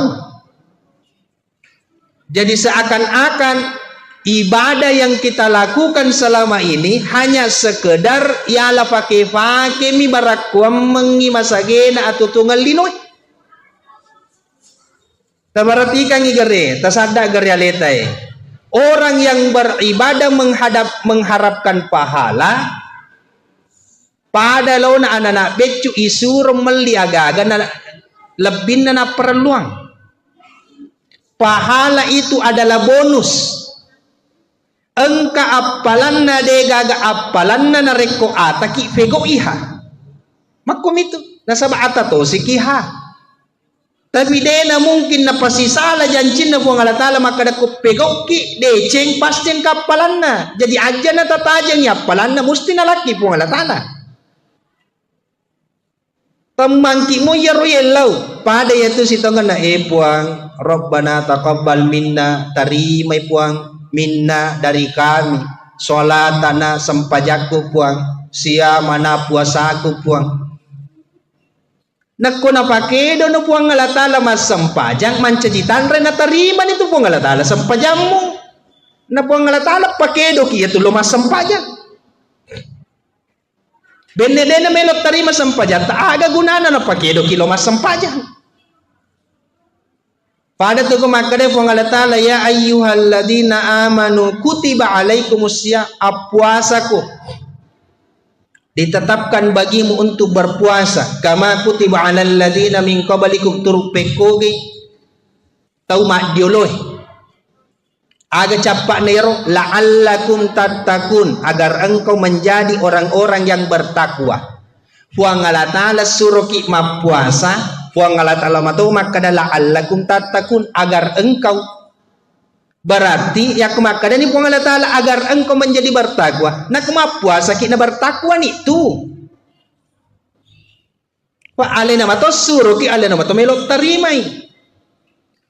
Jadi seakan-akan ibadah yang kita lakukan selama ini hanya sekedar ialah pakai mi barakwam mengi masagena atau tunggal linoy. Tabaratikan igere, tasada realita orang yang beribadah mengharapkan pahala pada launa anak becu isur meliagaga na lebih na perluang. Pahala itu adalah bonus. Engka apalan na degaga apalan na reko ataki fego iha. Makum itu nasaba atato sikiha. Tapi dena mungkin na pasisala jancin na buang Allah Ta'ala maka daku pegoki deceng pasti kapalan na. Jadi aja na tatajang ya apalan na musti na laki buang Allah Ta'ala. Pemangki mo ya royelaw pada yaitu si tongan na puang Rabbana taqabbal minna tarimai puang minna dari kami sholatana sempajaku puang siamana puasaku puang nakko na pakedo no puang Allah Ta'ala mas sempajang manceditan re na tariman itu puang Allah Ta'ala sempajangmu na puang Allah Ta'ala pakedo kiya tulo mas sempajang benedena melok tarima sempajang tak aga gunana na pakedo kilo mas sempajang pada tu kumakade puang Allah Ta'ala ya ayyuhalladzina amanu kutiba alaikumusya puasaku ditetapkan bagimu untuk berpuasa kama kutiba alal ladzina min qablikum turpekoge tau mak dioloh aga capak nero la'allakum tattaqun agar engkau menjadi orang-orang yang bertakwa. Puang Allah Ta'ala suruh ki puasa, puang Allah Ta'ala matau maka la'allakum tattaqun agar engkau berarti ya kemakada ni puang Allah Ta'ala agar engkau menjadi bertakwa. Nak puasa ki na bertakwa ni tu. Wa alena matau suruh ki alena matau melok tarimai.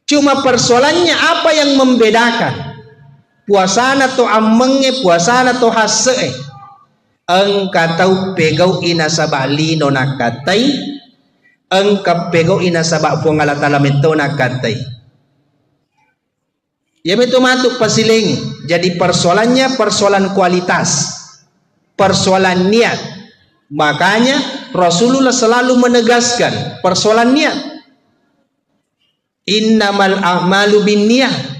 Cuma persoalannya apa yang membedakan? Puasana to amenge puasana to hase engka tau pegau ina sabali no nakatai engka pegau ina sabak puang Allah Ta'ala mento nakatai ya betul matuk pasiling. Jadi persoalannya persoalan kualitas, persoalan niat. Makanya Rasulullah selalu menegaskan persoalan niat. Innamal a'malu binniyah.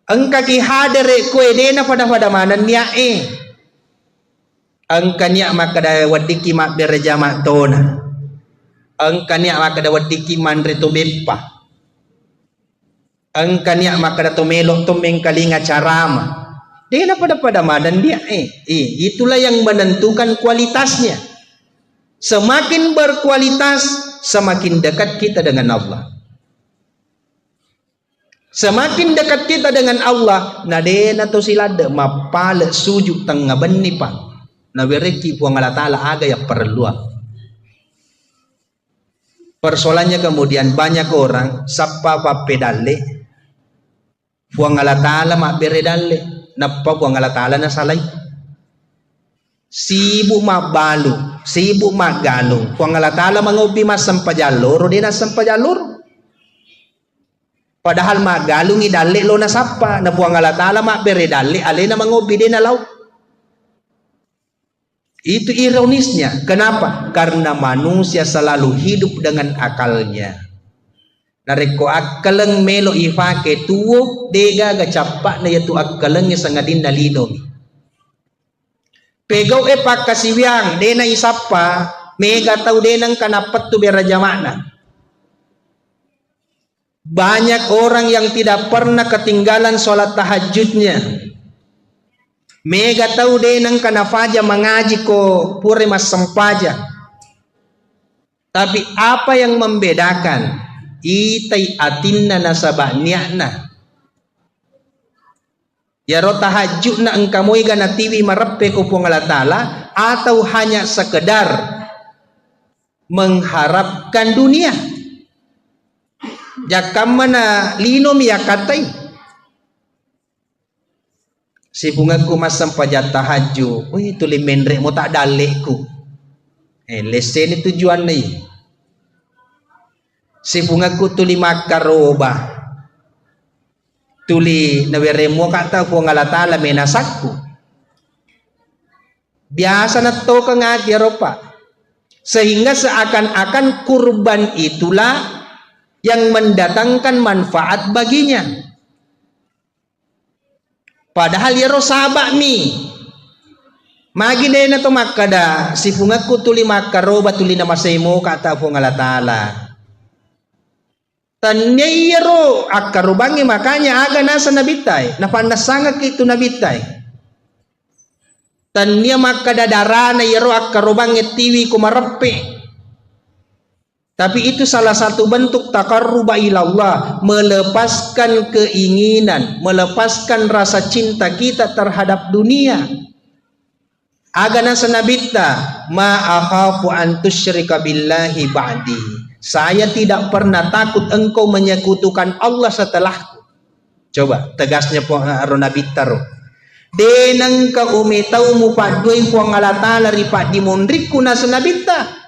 Engka ki hadere kue dena pada mana niat engka niat maka da wadiki mak bereja mak tona engka niat maka da wadiki mandre to beppa engka niat maka da to melok to mengkalinga carama dena pada mana dia itulah yang menentukan kualitasnya. Semakin berkualitas semakin dekat kita dengan Allah. Semakin dekat kita dengan Allah, nadena to silada mapala sujud tengah beni pa. Na bereki puang Allah Ta'ala aga yang perlu. Persoalannya kemudian banyak orang sapa pa pedale. Puang Allah Ta'ala mak beredale, napa puang Allah Ta'ala na salai. Sibuk mak balu, sibuk mak galung. Puang Allah Ta'ala mangobi mas sampajalur, dena sampajalur. Padahal mak galungi dale lo na sapa na buang Allah Ta'ala mak bere dale ale na mangobi de na law. Itu ironisnya. Kenapa? Karena manusia selalu hidup dengan akalnya. Nareko akaleng melo ifake tuwo dega gacapak na yatu akaleng sangadin na linom. Pegaw pakasiwiang de na isapa mega tau de nang kanapat tu beraja makna. Banyak orang yang tidak pernah ketinggalan sholat tahajudnya. Mega tahu deh nang kana faja mengaji ko pure mas sempaja. Tapi apa yang membedakan? Itai atinna nasabah niatna. Ya ro tahajud na engkamoy gana tiwi marepe ko puang Allah Ta'ala atau hanya sekedar mengharapkan dunia. Jakam mana linom ya katai si bungaku masam pajat tahajud itu limendrek mo tak dalekku lesen itu tujuan ni si bungaku tuli makaroba tuli naweremo kata ko ngala Ta'ala menasakku biasa na to ka ngati ropa sehingga seakan-akan kurban itulah yang mendatangkan manfaat baginya. Padahal ya sabak mi magi deh na to makada si fungaku tuli makaroba tuli nama semo kata Allah Taala. Tanya yero akarubangi makanya aga nasa nabitai na panasanga kitu nabitai. Tanya makada darana yero akarubangi tiwi kumarepe. Tapi itu salah satu bentuk taqarruba ilallah, melepaskan keinginan, melepaskan rasa cinta kita terhadap dunia. Agana sanabita ma akhafu an tusyrika billahi ba'di. Saya tidak pernah takut engkau menyekutukan Allah setelahku. Coba tegasnya ronabita ro. Denang ka umitau mu padui po ngalatala ripat dimundriku na sanabita.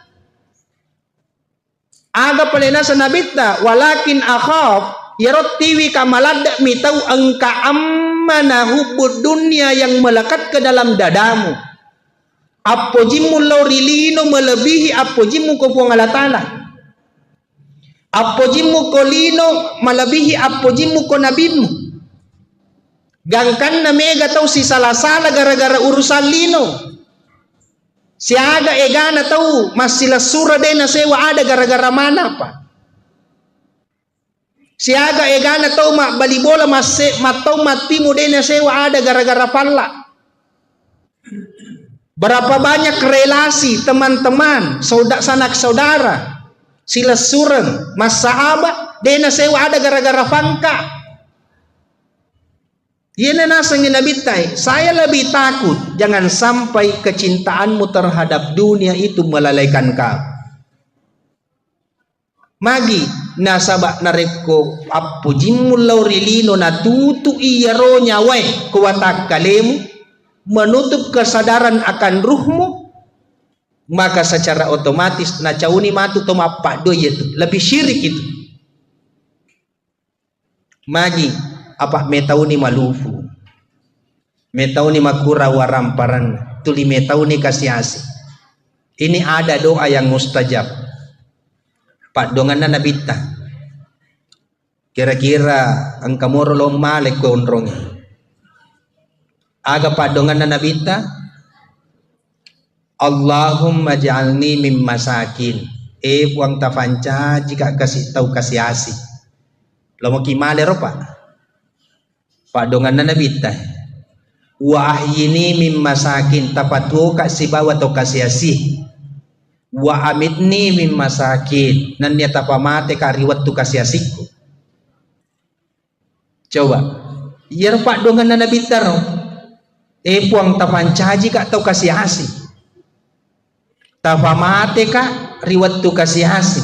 Aga palena sa nabita walakin akhaf yarot tiwi kamalada mitau angka ammana hubud dunia yang melekat ke dalam dadamu. Apojimu laurilino melebihi apojimu ko pangalatala. Apojimu kolino melebihi apojimu ko nabimu. Gangkan na mega tau si salasala gara-gara urusan lino. Siaga egana tahu masih sura dena sewa ada gara-gara mana pa. Siaga egana tahu mak bali bola masih matau matimu dena sewa ada gara-gara palla. Berapa banyak relasi teman-teman, sanak saudara, sila sureng, mas sahabat dena sewa ada gara-gara pangka. Yana nasangin nabitai, saya lebih takut jangan sampai kecintaanmu terhadap dunia itu melalaikan kau. Magi nasabak nareko apujimmu laurilino natutu iyaro nyawai kuwatak kalemu menutup kesadaran akan ruhmu, maka secara otomatis nacauni matu tomapak doy itu lebih syirik itu. Magi apa metauni malufu metauni makura waramparan tuli metauni kasiasi. Ini ada doa yang mustajab pak dongan nabita kira-kira angka moro lo malek ko onrongi aga pak dongan nabita Allahumma ja'alni mim masakin puang tafanca jika kasih tahu kasiasi lo mau kimale ro pak dongan nabita wa ahyini mim masakin tapatu ka sibawa to kasiasi wa amitni mim masakin nan dia tapamate ka riwat tu kasiasiku. Coba yer pak dongan nabita ro puang tapancaji ka to kasiasi tapamate ka riwat tu kasiasi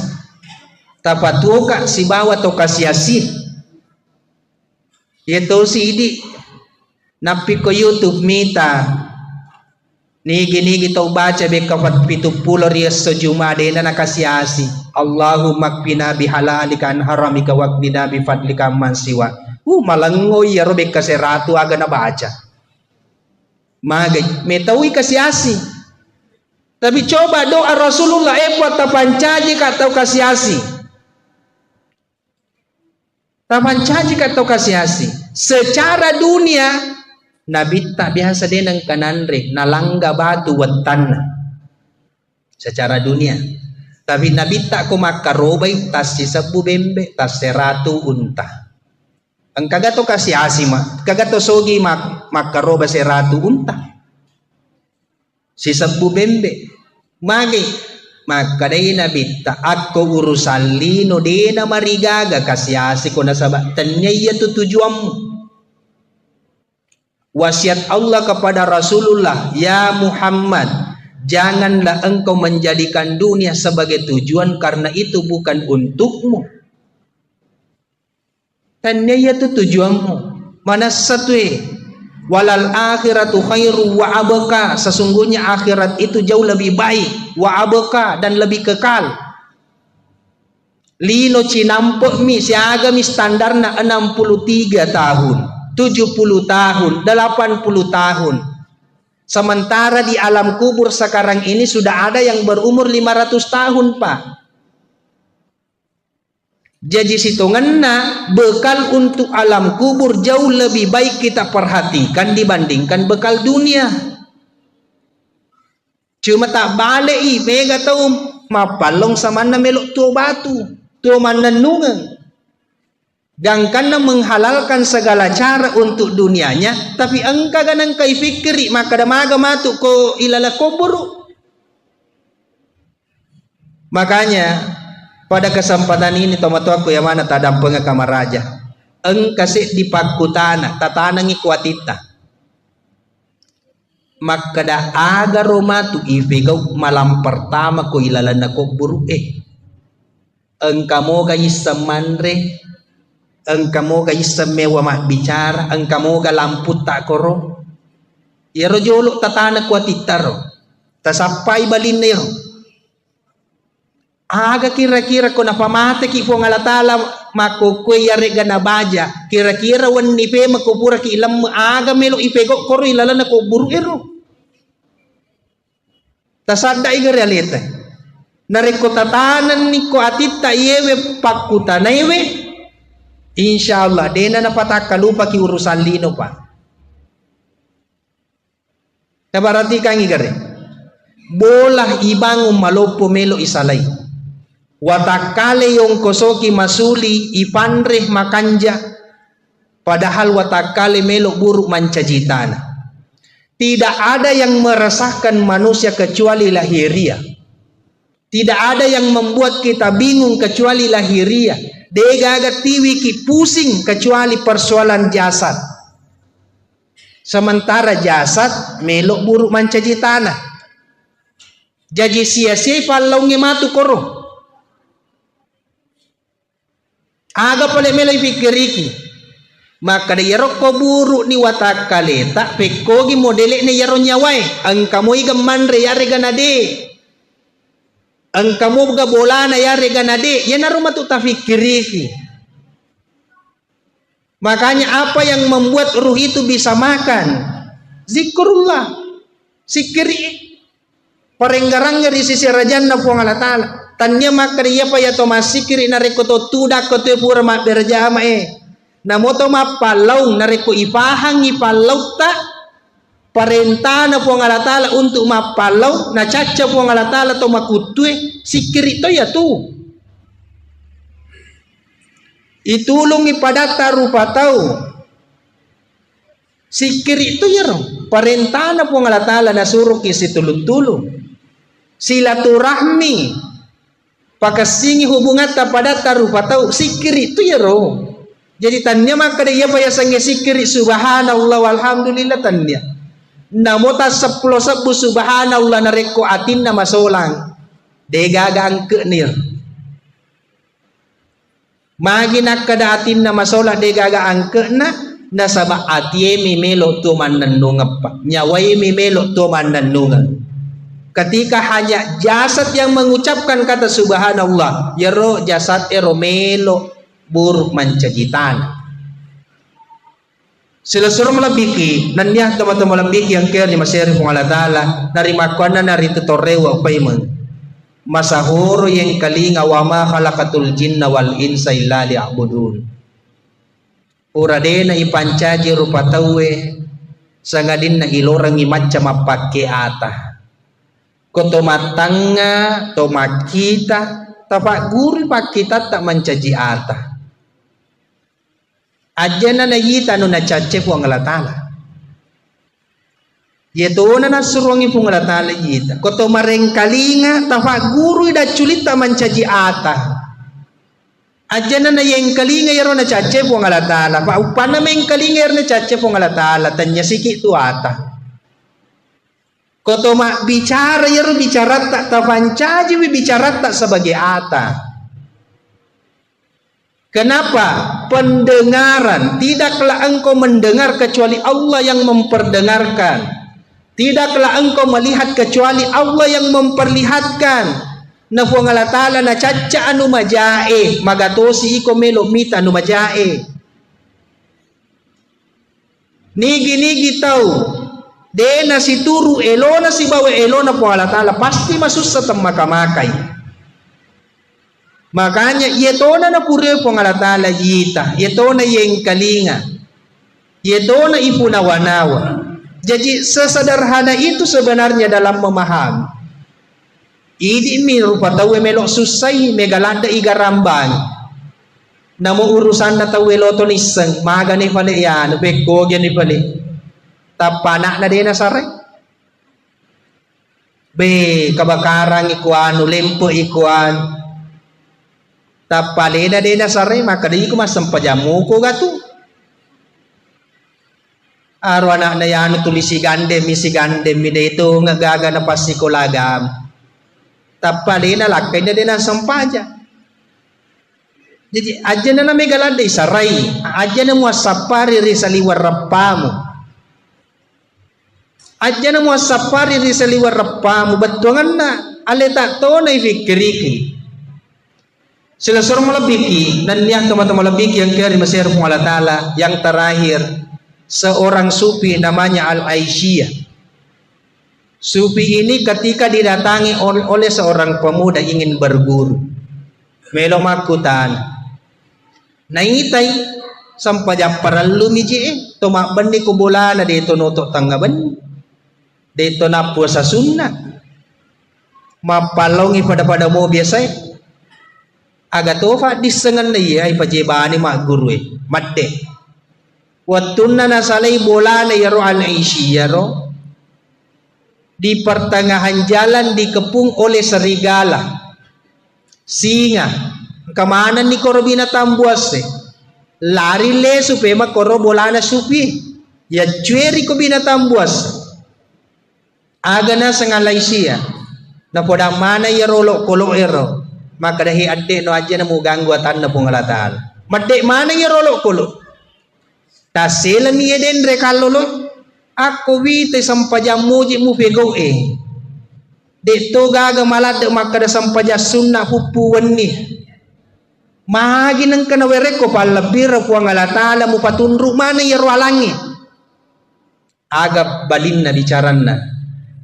tapatu ka sibawa to kasiasi. Ito sidi napi ko YouTube mita nigi tau baca be kafat 70 riyas sa jumade na nakasiasi Allahumma kpina bihalalika an haramika waqnina bifadlika man siwa malangoy yaro be kaseratu aga na baca magay metawi kasiasi. Tapi coba doa Rasulullah buat tapancaji katau kasiasi tapancaji katau kasiasi secara dunia nabi tak biasa denang kananre nalangga batu wetan secara dunia. Tapi nabi tak ko makarobai tas sisabu bembe tas seratu unta ang kagato kasiasi ma kagato sogi makaroba seratu unta sisabu bembe magi makadai nabi ta ako urusan lino dena marigaga kasiasi ko nasabak tanya tu tujuanmu. Wasiat Allah kepada Rasulullah, ya Muhammad, janganlah engkau menjadikan dunia sebagai tujuan karena itu bukan untukmu. Tanya tu tujuanmu. Mana satu walal akhiratu khairu wa abqa, sesungguhnya akhirat itu jauh lebih baik, wa abqa, dan lebih kekal. Lino cinampok mi siaga mi standarna 63 tahun 70 tahun 80 tahun. Sementara di alam kubur sekarang ini sudah ada yang berumur 500 tahun pak. Jadi situnganna bekal untuk alam kubur jauh lebih baik kita perhatikan dibandingkan bekal dunia. Cuma tak balik mega tahu mapalong sama na melok tu batu tu mana nungang. Dan karena menghalalkan segala cara untuk dunianya, tapi engkau ganang kai fikri maka damaga matu ko ilala kubur. Makanya pada kesempatan ini tomatuaku yang mana tadam pengakamar raja engkasih di pakutana tatanangi kuatita maka da aga romatu ifegau malam pertama ko ilalan na kubur engkamo gayi samandre engkamo gayi samewa mak bicara engkamo ga lamput tak koro yero jolok tatana kuatita ro tasapai balinero aga kira-kira ko napamate ki po ngalatala makukwe yare gana baja kira-kira wan nipe makupura ki ilam aga melo ipego koro ilala na ko buru ero tasada iga realita nareko tatanan ni ko atita yewe pakutana yewe insyaallah dena na pataka lupa ki urusan lino pa tabarati kang igare bolah ibangun malopo melo isalay watakale yung kosoki masuli ipandreh makanja padahal watakale melok buruk mancajitana. Tidak ada yang meresahkan manusia kecuali lahiriah. Tidak ada yang membuat kita bingung kecuali lahiriah. Degaga tiwi ki pusing kecuali persoalan jasad. Sementara jasad melok buruk mancajitana. Jadi sia-sia palonge matu koro. Aga pala melay pikiriki maka da yarok ko buru ni watak kaleta pekogi modele ni yaro nyawai ang kamoy gaman re yare ganade ang kamo ga bola na yare ganade yan aro matuta fikiriki. Makanya apa yang membuat ruh itu bisa makan zikrullah sikiri parenggarangnya di sisi rajan na puang Allah Ta'ala tanya makriya pa yato masikiri na reko to tudak ko te pura ma berjama na moto mapalaw na reko ipahang ipalaw ta parenta na po Allah Ta'ala untuk mapalaw na caca po Allah Ta'ala to makutwe sikiri to ya tu itulong ipadata rupa tau sikiri to ya ro parenta na po Allah Ta'ala na suruh kisi tulung-tulung silaturahmi pakasingi hubungan pada tarupa tahu sikiri itu ya roh. Jadi tanya maka dia payah sange sikiri subhanallah walhamdulillah tanya. Namota 10 subhanallah nareko atin nama solang. Degaga angke nir. Magi nakada atin nama solang degaga angke na nasaba atie mimelo tu mananungap. Nyawai mimelo tu mananungap. Ketika hanya jasad yang mengucapkan kata subhanallah yero jasad eromelo buruk mancajitan silasuro malabiki nanya teman-teman malabiki yang kaya ni maseri kung Allah Ta'ala narima ko na narito torewa payman masahuro yang kalinga wa ma khalaqatul jinna wal insa illa liya'budun urade na ipancaji rupa tawe sangadin na ilorang imatcha mapake ata koto matanga to makita tapak guru pak kita tak mencaji ata ajana na yita no na cace po ang alatala yeto na nasurongi po ang alatala yita koto marengkalinga tapak guru ida culita mencaji ata ajana na yang kalinga yaro na cace po ang alatala pa upana mengkalinga yaro na cace po ang alatala tanya siki tu ata koto mak bicara yaro bicara tak tapancaji bicara tak sebagai ata. Kenapa? Pendengaran tidaklah engkau mendengar kecuali Allah yang memperdengarkan. Tidaklah engkau melihat kecuali Allah yang memperlihatkan. Na po nga latala na caca anu majae magatosi iko melo mita anu majae. Nigi tahu. Dena si turu elona si bawa elona po Allah Ta'ala pasti masuk sa makamakay. Makanya yetona na pure pengalatala yita, yetona yang kalinga, yetona ipunawanawa. Jadi sesederhana itu sebenarnya dalam memahami. Idi mi rupa tahu melok susai megalada igarambang. Namo urusan na tahu eloton iseng maga ni pale yan beko gyan ni pale. Tapanak na din na sare. Be kabakarang ikuan lempo ikuan. Tapalena din na sare maka di ko masampajamu ko gato. Araw anak na yan tulisi gandem mi dito nga gaga na pasikolagam. Tapalena lakay na din ang sampaja. Jadi aja na may galanda isaray. Aja na mo sapari ri sa liwar rapamo. Aja na mo sapari ri sa liwar rapamo. Batuangan na aleta to na ifikiriki. Sila seorang malabiki dan yang teman-teman malabiki yang kiri Mesir Allah Ta'ala yang terakhir seorang sufi namanya Al-Aisyah. Sufi ini ketika didatangi oleh seorang pemuda ingin berguru melok makutan naitay sampai japaralu miji tomak bendi kubulana dito nutok tanggaban dito na puasa sunnah mapalongi pada mo biasa agatofa disengan na iya ipajibani mak guru madde watunna nasalay bola na yaro Al-Aisyah yaro di pertengahan jalan dikepung oleh serigala singa kamanan ni koro binatang buas lari le supaya mak koro bola na supi ya cueri ko binatang buas agana sengalay siya na podang mana yaro lo kolo ero maka dahi adek no aja na mo gangguatan na pungalatal. Madek mana ya rolok kulo? Tasela mi eden rekalolo. Ako wite sampaja muji mu pego Dek to gaga malad maka da sampaja sunnah pupuan ni. Magi nang kanawere ko palabira pungalatal mu patunru mana ya roalangi. Agak balin na bicaran na.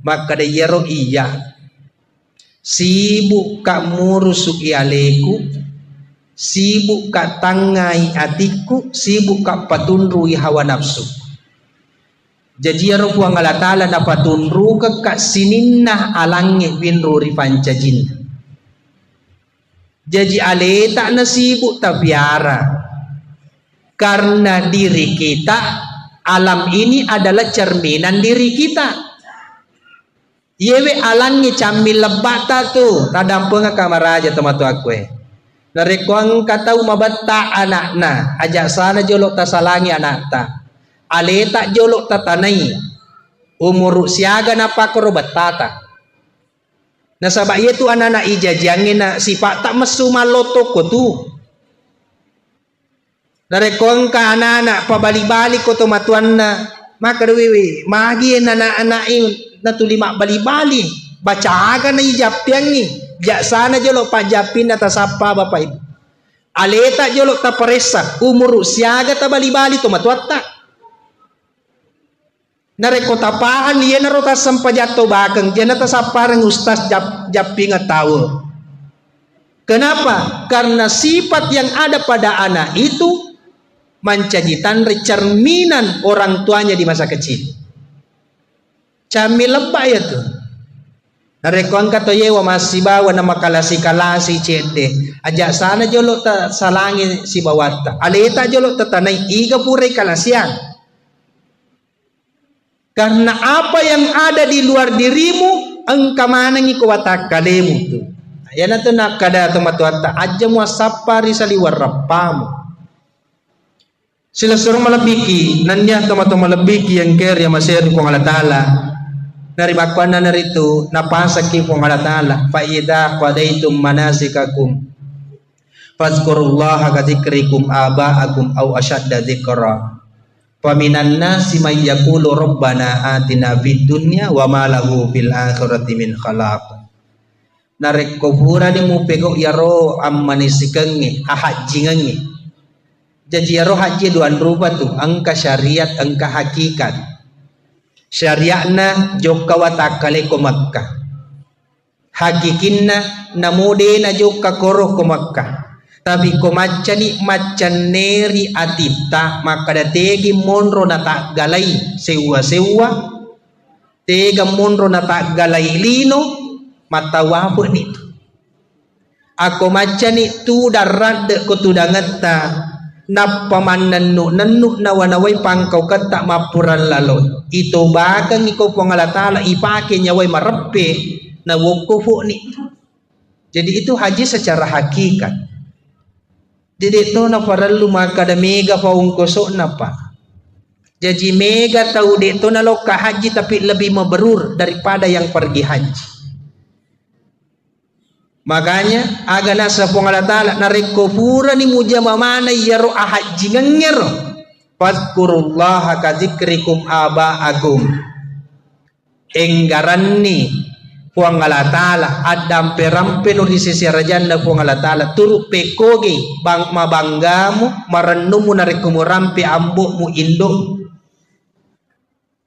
Maka da yero iya. Sibuk kak murusuk ialeku, sibuk kak tangai atiku, sibuk kak patunrui hawa nafsu. Jadi ya rupuang alatala na patunru kak sininna alangi binruri pancajin. Jadi aleta na sibuk tabiara. Karena diri kita, alam ini adalah cerminan diri kita. Yewe alangi cambil lebata tu tadam penga kamaraja tematu aku narekuang katau mabata anakna ajak sana jolok tasalangi anakta aleta jolok tatanai umur siaga napa koro batata nasabak itu anak-anak ijajangin na sifat tak mesu maloto ko tu narekuang ka anak-anak pabali-bali ko tomatuan na maka dewi magi anak-anak na tulima bali-bali baca aga na ijap yang ni jak sana jolok pajapin atas apa bapak ibu aleta jolok ta peresa umur siaga ta bali-bali to matuatta nareko tapahan liya na rota sampajato bakang jana ta saparang ustaz japing tahu kenapa karena sifat yang ada pada anak itu mencajitan cerminan orang tuanya di masa kecil. Cami lebay itu. Narekon kato yewa masih bawa nama kalasi cede. Ajak sana jolok ta salangi si bawata. Aleta jolok ta tanai iga pure kalasian. Karena apa yang ada di luar dirimu engkau mana ngi kuwatak kalemu tu. Yan na to nakada tumatuata aja mo sapari sa liwar rapamu. Sila surong malabiki nanya teman-teman malabiki yang kaya masih kung Allah Ta'ala narimakwan na narito napasaki kung Allah Ta'ala fa'idha qadaitum manasikakum fazkurullaha kadhikrikum aba'akum aw ashadda dhikra faminan nasi may yaqulu rabbana atina fid dunya wa ma lahu fil akhirati min khalaq narek kubura di mupego yaro ammanisikangi ahajingangi jadi yaro haji duan rupa tu angka syariat angka hakikat syariatna jokka watakale ko Makkah hakikinna namude na joka koro ko Makkah tapi ko macani macaneri atita maka dategi monro na tak galai sewa tega monro na tak galai lino matawapo nito ako macani tu darad ko tudangata napamanan nanuk na wanaway pangkau kata mapuran lalo ito bakang ikaw pangalatala ipake nyaway marappe na wukufu ni. Jadi itu haji secara hakikat. Jadi itu na paralu maka da mega paungkoso na pa. Jadi mega tahu dito na loka haji tapi lebih mabrur daripada yang pergi haji. Makanya aga nasa pangalatala na rekopura ni muja mamana yaro haji ngengero. Fadkurullaha kadzikrikum aba'akum. Enggaranni pangalatala adam perampe no di sisi rajanna pangalatala turu pekoge bang mabanggamu marennumu na rekomurampe ambukmu induk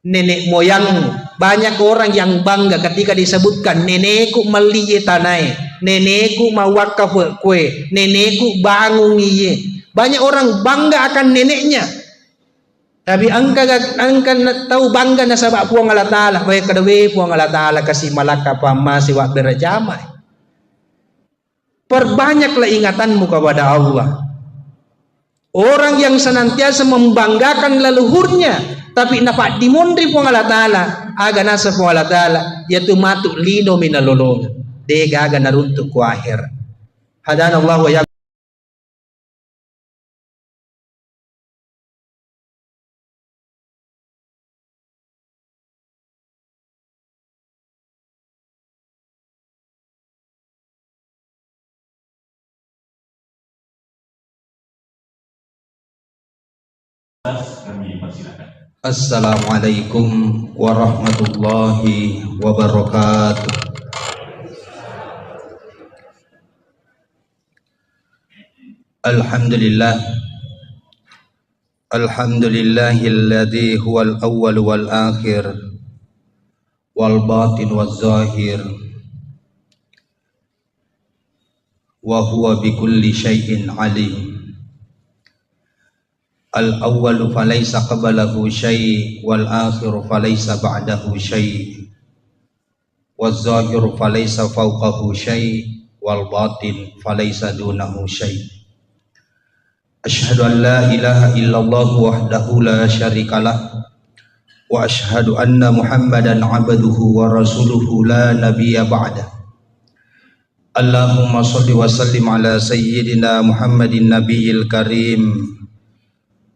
nenek moyangmu. Banyak orang yang bangga ketika disebutkan nenekku meliye tanai, nenekku mawakaf kue, nenekku bangun iye. Banyak orang bangga akan neneknya. Tapi angka tahu bangga na sabak puang Allah Ta'ala. Baik kadawe puang Allah Ta'ala kasih malaka pama siwak berjamai. Perbanyaklah ingatanmu kepada Allah. Orang yang senantiasa membanggakan leluhurnya tapi nafak dimundri puang Allah Ta'ala aga nasa puang Allah Ta'ala yaitu matuk lino minalolong dega aga naruntuk ku akhir. Hadanallahu wa Kami persilakan. Assalamualaikum warahmatullahi wabarakatuh. Alhamdulillah. Alhamdulillahilladzi huwal awwal wal akhir wal batin waz zahir wa huwa bikulli syai'in alim. Al-awwalu falaysa qablahu syai' wal akhiru falaysa ba'dahu syai' waz zahiru falaysa fawqahu syai' wal batin falaysa dunahu syai'. Asyhadu an la ilaha illallah wahdahu la syarikalah wa asyhadu anna Muhammadan abduhu wa rasuluhu la nabiyya ba'dah. Allahumma shalli wa sallim ala sayyidina Muhammadin nabiyil karim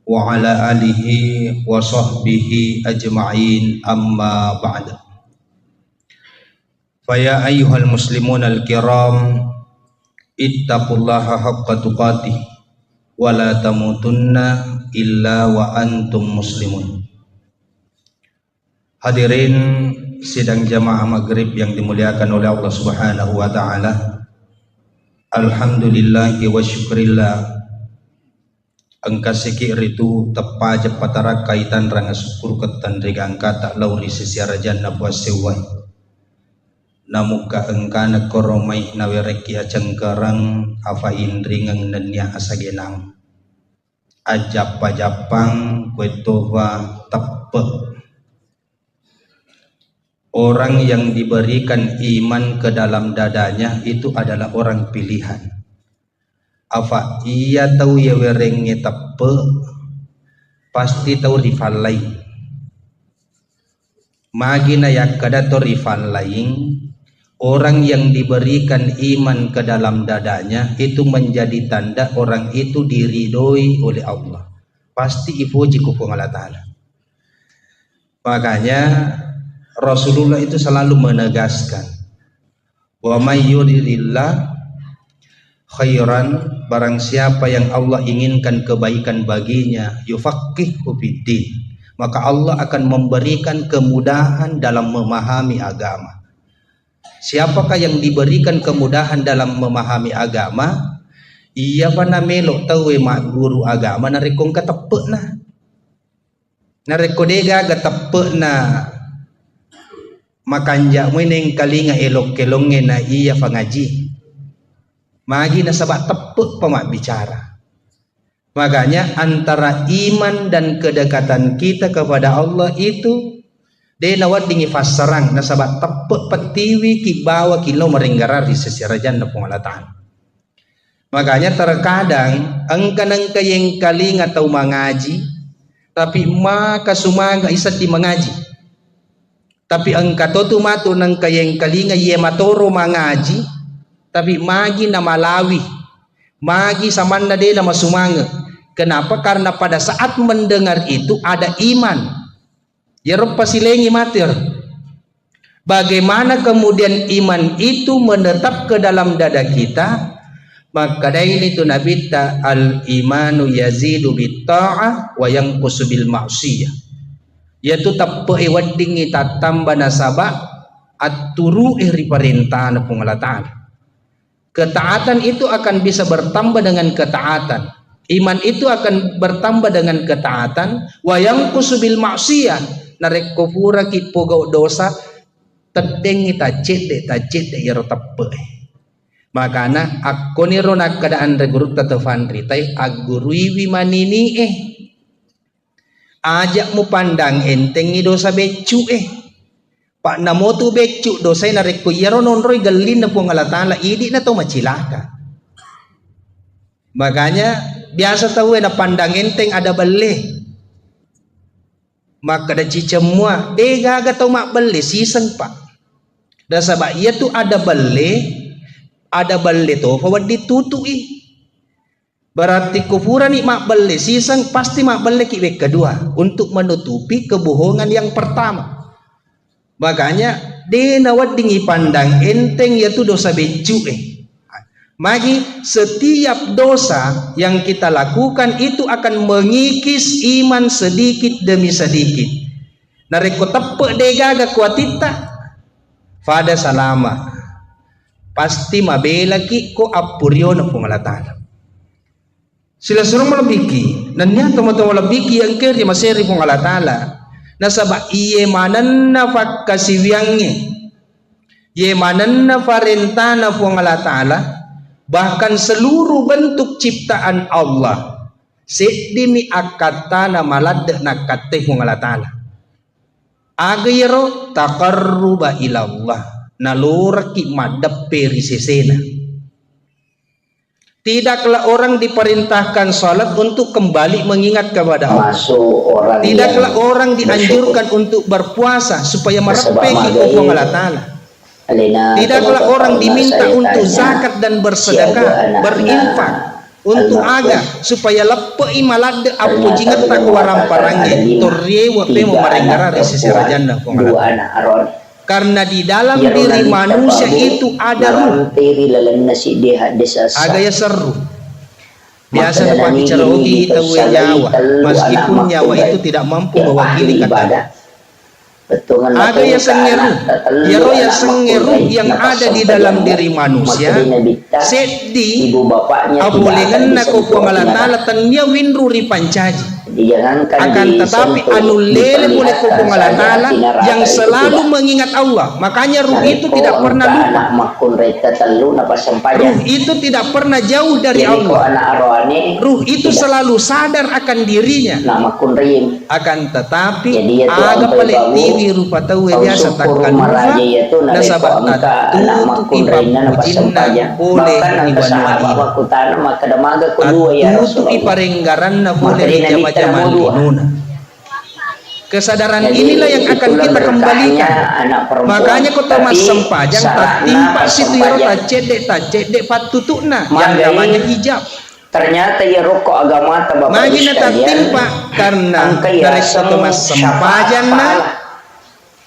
wa ala alihi wa sahbihi ajma'in amma ba'd. Faya ayyuhal muslimun al-kiram ittaqullaha haqqa tuqatih wa la tamutunna illa wa antum muslimun. Hadirin sidang jamaah maghrib yang dimuliakan oleh Allah Subhanahu wa taala. Alhamdulillah wa syukrillah angka sikir itu tepa jepatara kaitan ranga syukur ketan rega angka tak lauri sisiara janna buas sewai namuka engka na koromai nawereki acengkerang afa indringang nenya asagenang ajap-ajapang kwetova tepe. Orang yang diberikan iman ke dalam dadanya itu adalah orang pilihan. Afa iya tahu ya werengnya tepe pasti tahu rival lain magina yak kadato rival lain. Orang yang diberikan iman ke dalam dadanya itu menjadi tanda orang itu diridhoi oleh Allah, pasti ipuji ku Allah Ta'ala. Makanya Rasulullah itu selalu menegaskan wa may yuridillah khairan, barang siapa yang Allah inginkan kebaikan baginya yufaqihu fiddin, maka Allah akan memberikan kemudahan dalam memahami agama. Siapakah yang diberikan kemudahan dalam memahami agama? Iya pana melok tahu mak guru agama narekong katepek na narekodega katepek na makanja mo neng kalinga elok kelonge na iya pangaji. Magi na sabat tepuk pemak bicara. Makanya antara iman dan kedekatan kita kepada Allah itu dia nawat dingi fasarang na sabat tepuk petiwi ki bawa kilo meringgarari sesirajan na pengalatan. Makanya terkadang angka yang kalinga tau mengaji tapi maka sumaga isat di mengaji. Tapi angka tu matu nang kayeng kalinga ye matoro mengaji tapi magi na malawi. Magi samanda de na masumanga. Kenapa? Karena pada saat mendengar itu ada iman. Ya rupa silengi matir. Bagaimana kemudian iman itu menetap ke dalam dada kita? Maka dari itu Nabi ta al imanu yazidu bit ta'ah wa yanqusu bil ma'siyah. Yaitu tappe wading ita tambah nasaba aturu ri perintah na pengalatan. Ketaatan itu akan bisa bertambah dengan ketaatan. Iman itu akan bertambah dengan ketaatan. Wa yanqusu bil ma'siyah. Narek kufura ki pogau dosa tedeng ita cete ya tappe. Makana aku ni ronak keadaan reguruk tatafandri tay agurui wimanini ajak mu pandang enteng ni dosa becu pak namo tu becu dosa na rekko yaro nonroi galin na pengalatala idi na to macilaka. Makanya biasa tahu na pandang enteng ada bele maka da cicemua gaga tau mak bele siseng pak da sabak ia tu ada bele to fawad ditutui berarti kufuran ni mak beli sisang pasti mak beli ki kedua untuk menutupi kebohongan yang pertama. Makanya de nawad dingi pandang enteng yaitu dosa becu magi setiap dosa yang kita lakukan itu akan mengikis iman sedikit demi sedikit. Nareko tepe de gaga kuatita fada salama pasti mabela ki ko apuryo na pengalatan. Sila surong malabiki nanya tomo-tomo labiki yang kiri maseri pengalatala nasaba iye manan na fakasiwiange iye manan na farentana pengalatala bahkan seluruh bentuk ciptaan Allah sedimi akatana malad na katte pengalatala agayro taqarruba ila Allah nalura ki madap perisesena. Tidaklah orang diperintahkan salat untuk kembali mengingat kepada Allah. Tidaklah orang dianjurkan untuk berpuasa supaya merepeki Allah Ta'ala. Tidaklah orang diminta untuk zakat dan bersedekah, berinfak untuk aga supaya lepai malade apu jingat tak warang parange torrewa pe memarengara resisirajanda Allah. Karena di dalam diri manusia itu ada ruh. Agak ya seru. Biasa dapat bicara ogi kita nyawa, meskipun nyawa itu tidak mampu mewakili kata. Ada yang sengeru, ya roh yang sengeru yang ada di dalam diri manusia. Sedih, apulengan nako pengalatala tanya winru ripancaji. Akan tetapi anu lele boleh pengalatala yang selalu mengingat Allah. Makanya ruh itu tidak pernah lupa. Ruh itu tidak pernah jauh dari Allah. Ruh itu selalu sadar akan dirinya. Akan tetapi agak peletiwi rupa tahu biasa takkan lupa nasabat tutup ibab ujinna boleh iban tutup iparenggaran na boleh jama-jama linuna. Kesadaran inilah yang akan kita kembalikan. Makanya kota Mas Sempajang tak timpa situ ya tak cedek patutuna yang namanya hijab. Ternyata ya rokok agama tabak magina tak timpa karena dari kota Mas Sempajang na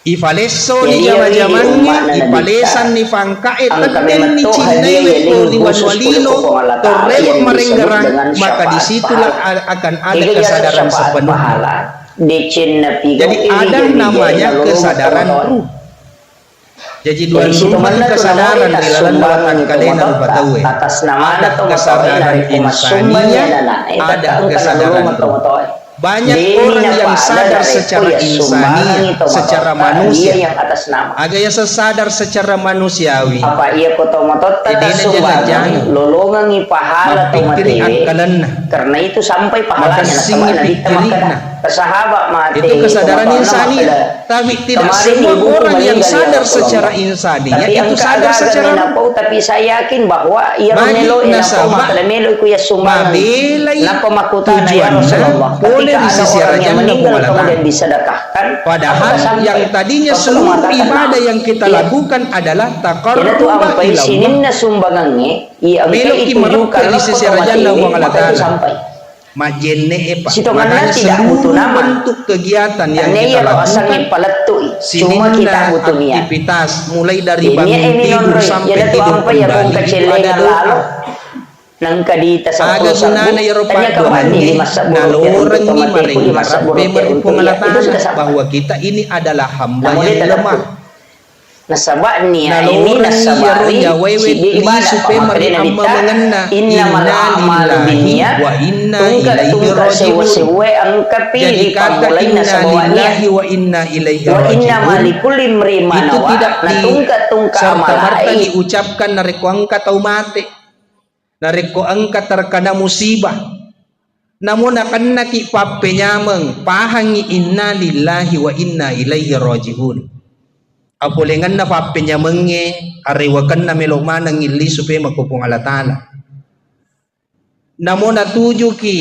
ifaleso di jama-jamannya ifalesan ni fangkae tenden ni cinai ni wanwalino torrewak merenggerang maka disitulah akan ada kesadaran sepenuhnya. Jadi ada namanya kesadaran ruh. Jadi dua rumah kesadaran di dalam belakang kadena batawe. Ada kesadaran insania, ada kesadaran ruh. Banyak Demi orang yang napa sadar ada secara repo ya sumbangan insani, itu secara makota, manusia. dia yang atas nama. Aga ya sesadar secara manusiawi. Apa ia koto motot tata Idina sumbangan jangan. lolongan pahala atau Mapikiri mati. akalanna. Karena itu sampai pahalanya Makasingi nasabah nabita pikirina. makada kesahabat mati. Itu kesadaran kemotoran insani. makada. Tapi tidak Kemarin semua ibuku orang yang meninggal, ya sadar Rasulullah. secara insani Tapi itu angka sadar agak secara menapau, tapi saya yakin bahwa ia Bagi melo nasabah, enapau makada melo ku ya sumbangan. mabelai Napa makutana ya tujuannya Rasulullah. boleh Ketika ada disisir orang aja yang meninggal dengan kemudian disedekahkan. Padahal apakah sampai? yang tadinya Rasulullah seluruh mengatakan, ibadah yang kita iya. lakukan adalah Kena tu taqarrub ampai ila Allah. sininna sumbangannya ia Belok angkai ki itu mereka juga di sisi raja Allah maka itu Ta'ala. sampai. Majenne epa. Situ mana Makanya tidak seluruh butuh nama. bentuk kegiatan yang Ini kita ya asangnya lakukan, paletui. Cuma sininna kita butuh niat. aktivitas mulai dari Ini bangun tidur nonroy. sampai Jadi tu tidur ampai ya kung kembali itu ada kacelengan doa. lalu. Nang kadita sa Aga puso gunana ya rupa tanya kapan doanya ni masa buruk naloreng untuk ni mati maring di masa buruk rapi untuk meripong itu sudah alatana sampai. bahwa kita ini adalah hamba Namun dia yang tetap lemah. nasabak niya ini Naloreng nasabari ya wewe sige li ibadah supaya pa mari amma mengenna inna mal'amalu binniyat wa inna tungkat ilaihi tungkat rajiun. sewe ang Jadi kapili kata pamulay inna nasabawa niya lillahi wa inna ilaihi wa inna rajiun malikuli itu mrimanawa tidak na tungkat tungkat serta merta amalai diucapkan nareko angka tau mate, nareko angka terkena musibah. Namun akan naki pape nyameng pahangi inna lillahi wa inna ilaihi rajiun. Apulengan na pape nyamenge arewakan na melok manang ili supaya makupung Allah Ta'ala. Namun natuju ki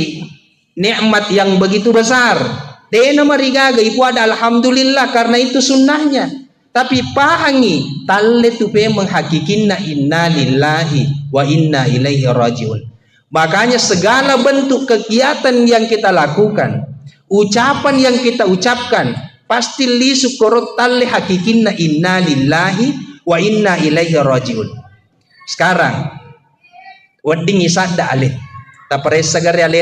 nikmat yang begitu besar. Dena marigaga ipu ada alhamdulillah karena itu sunnahnya. Tapi pahangi talle tupe menghakikinna inna lillahi wa inna ilaihi rajiun. Makanya segala bentuk kegiatan yang kita lakukan, ucapan yang kita ucapkan, pasti li syukurut talle hakikinna inna lillahi wa inna ilaihi rajiun. Sekarang wedding isadda alih. Tapare sagari alih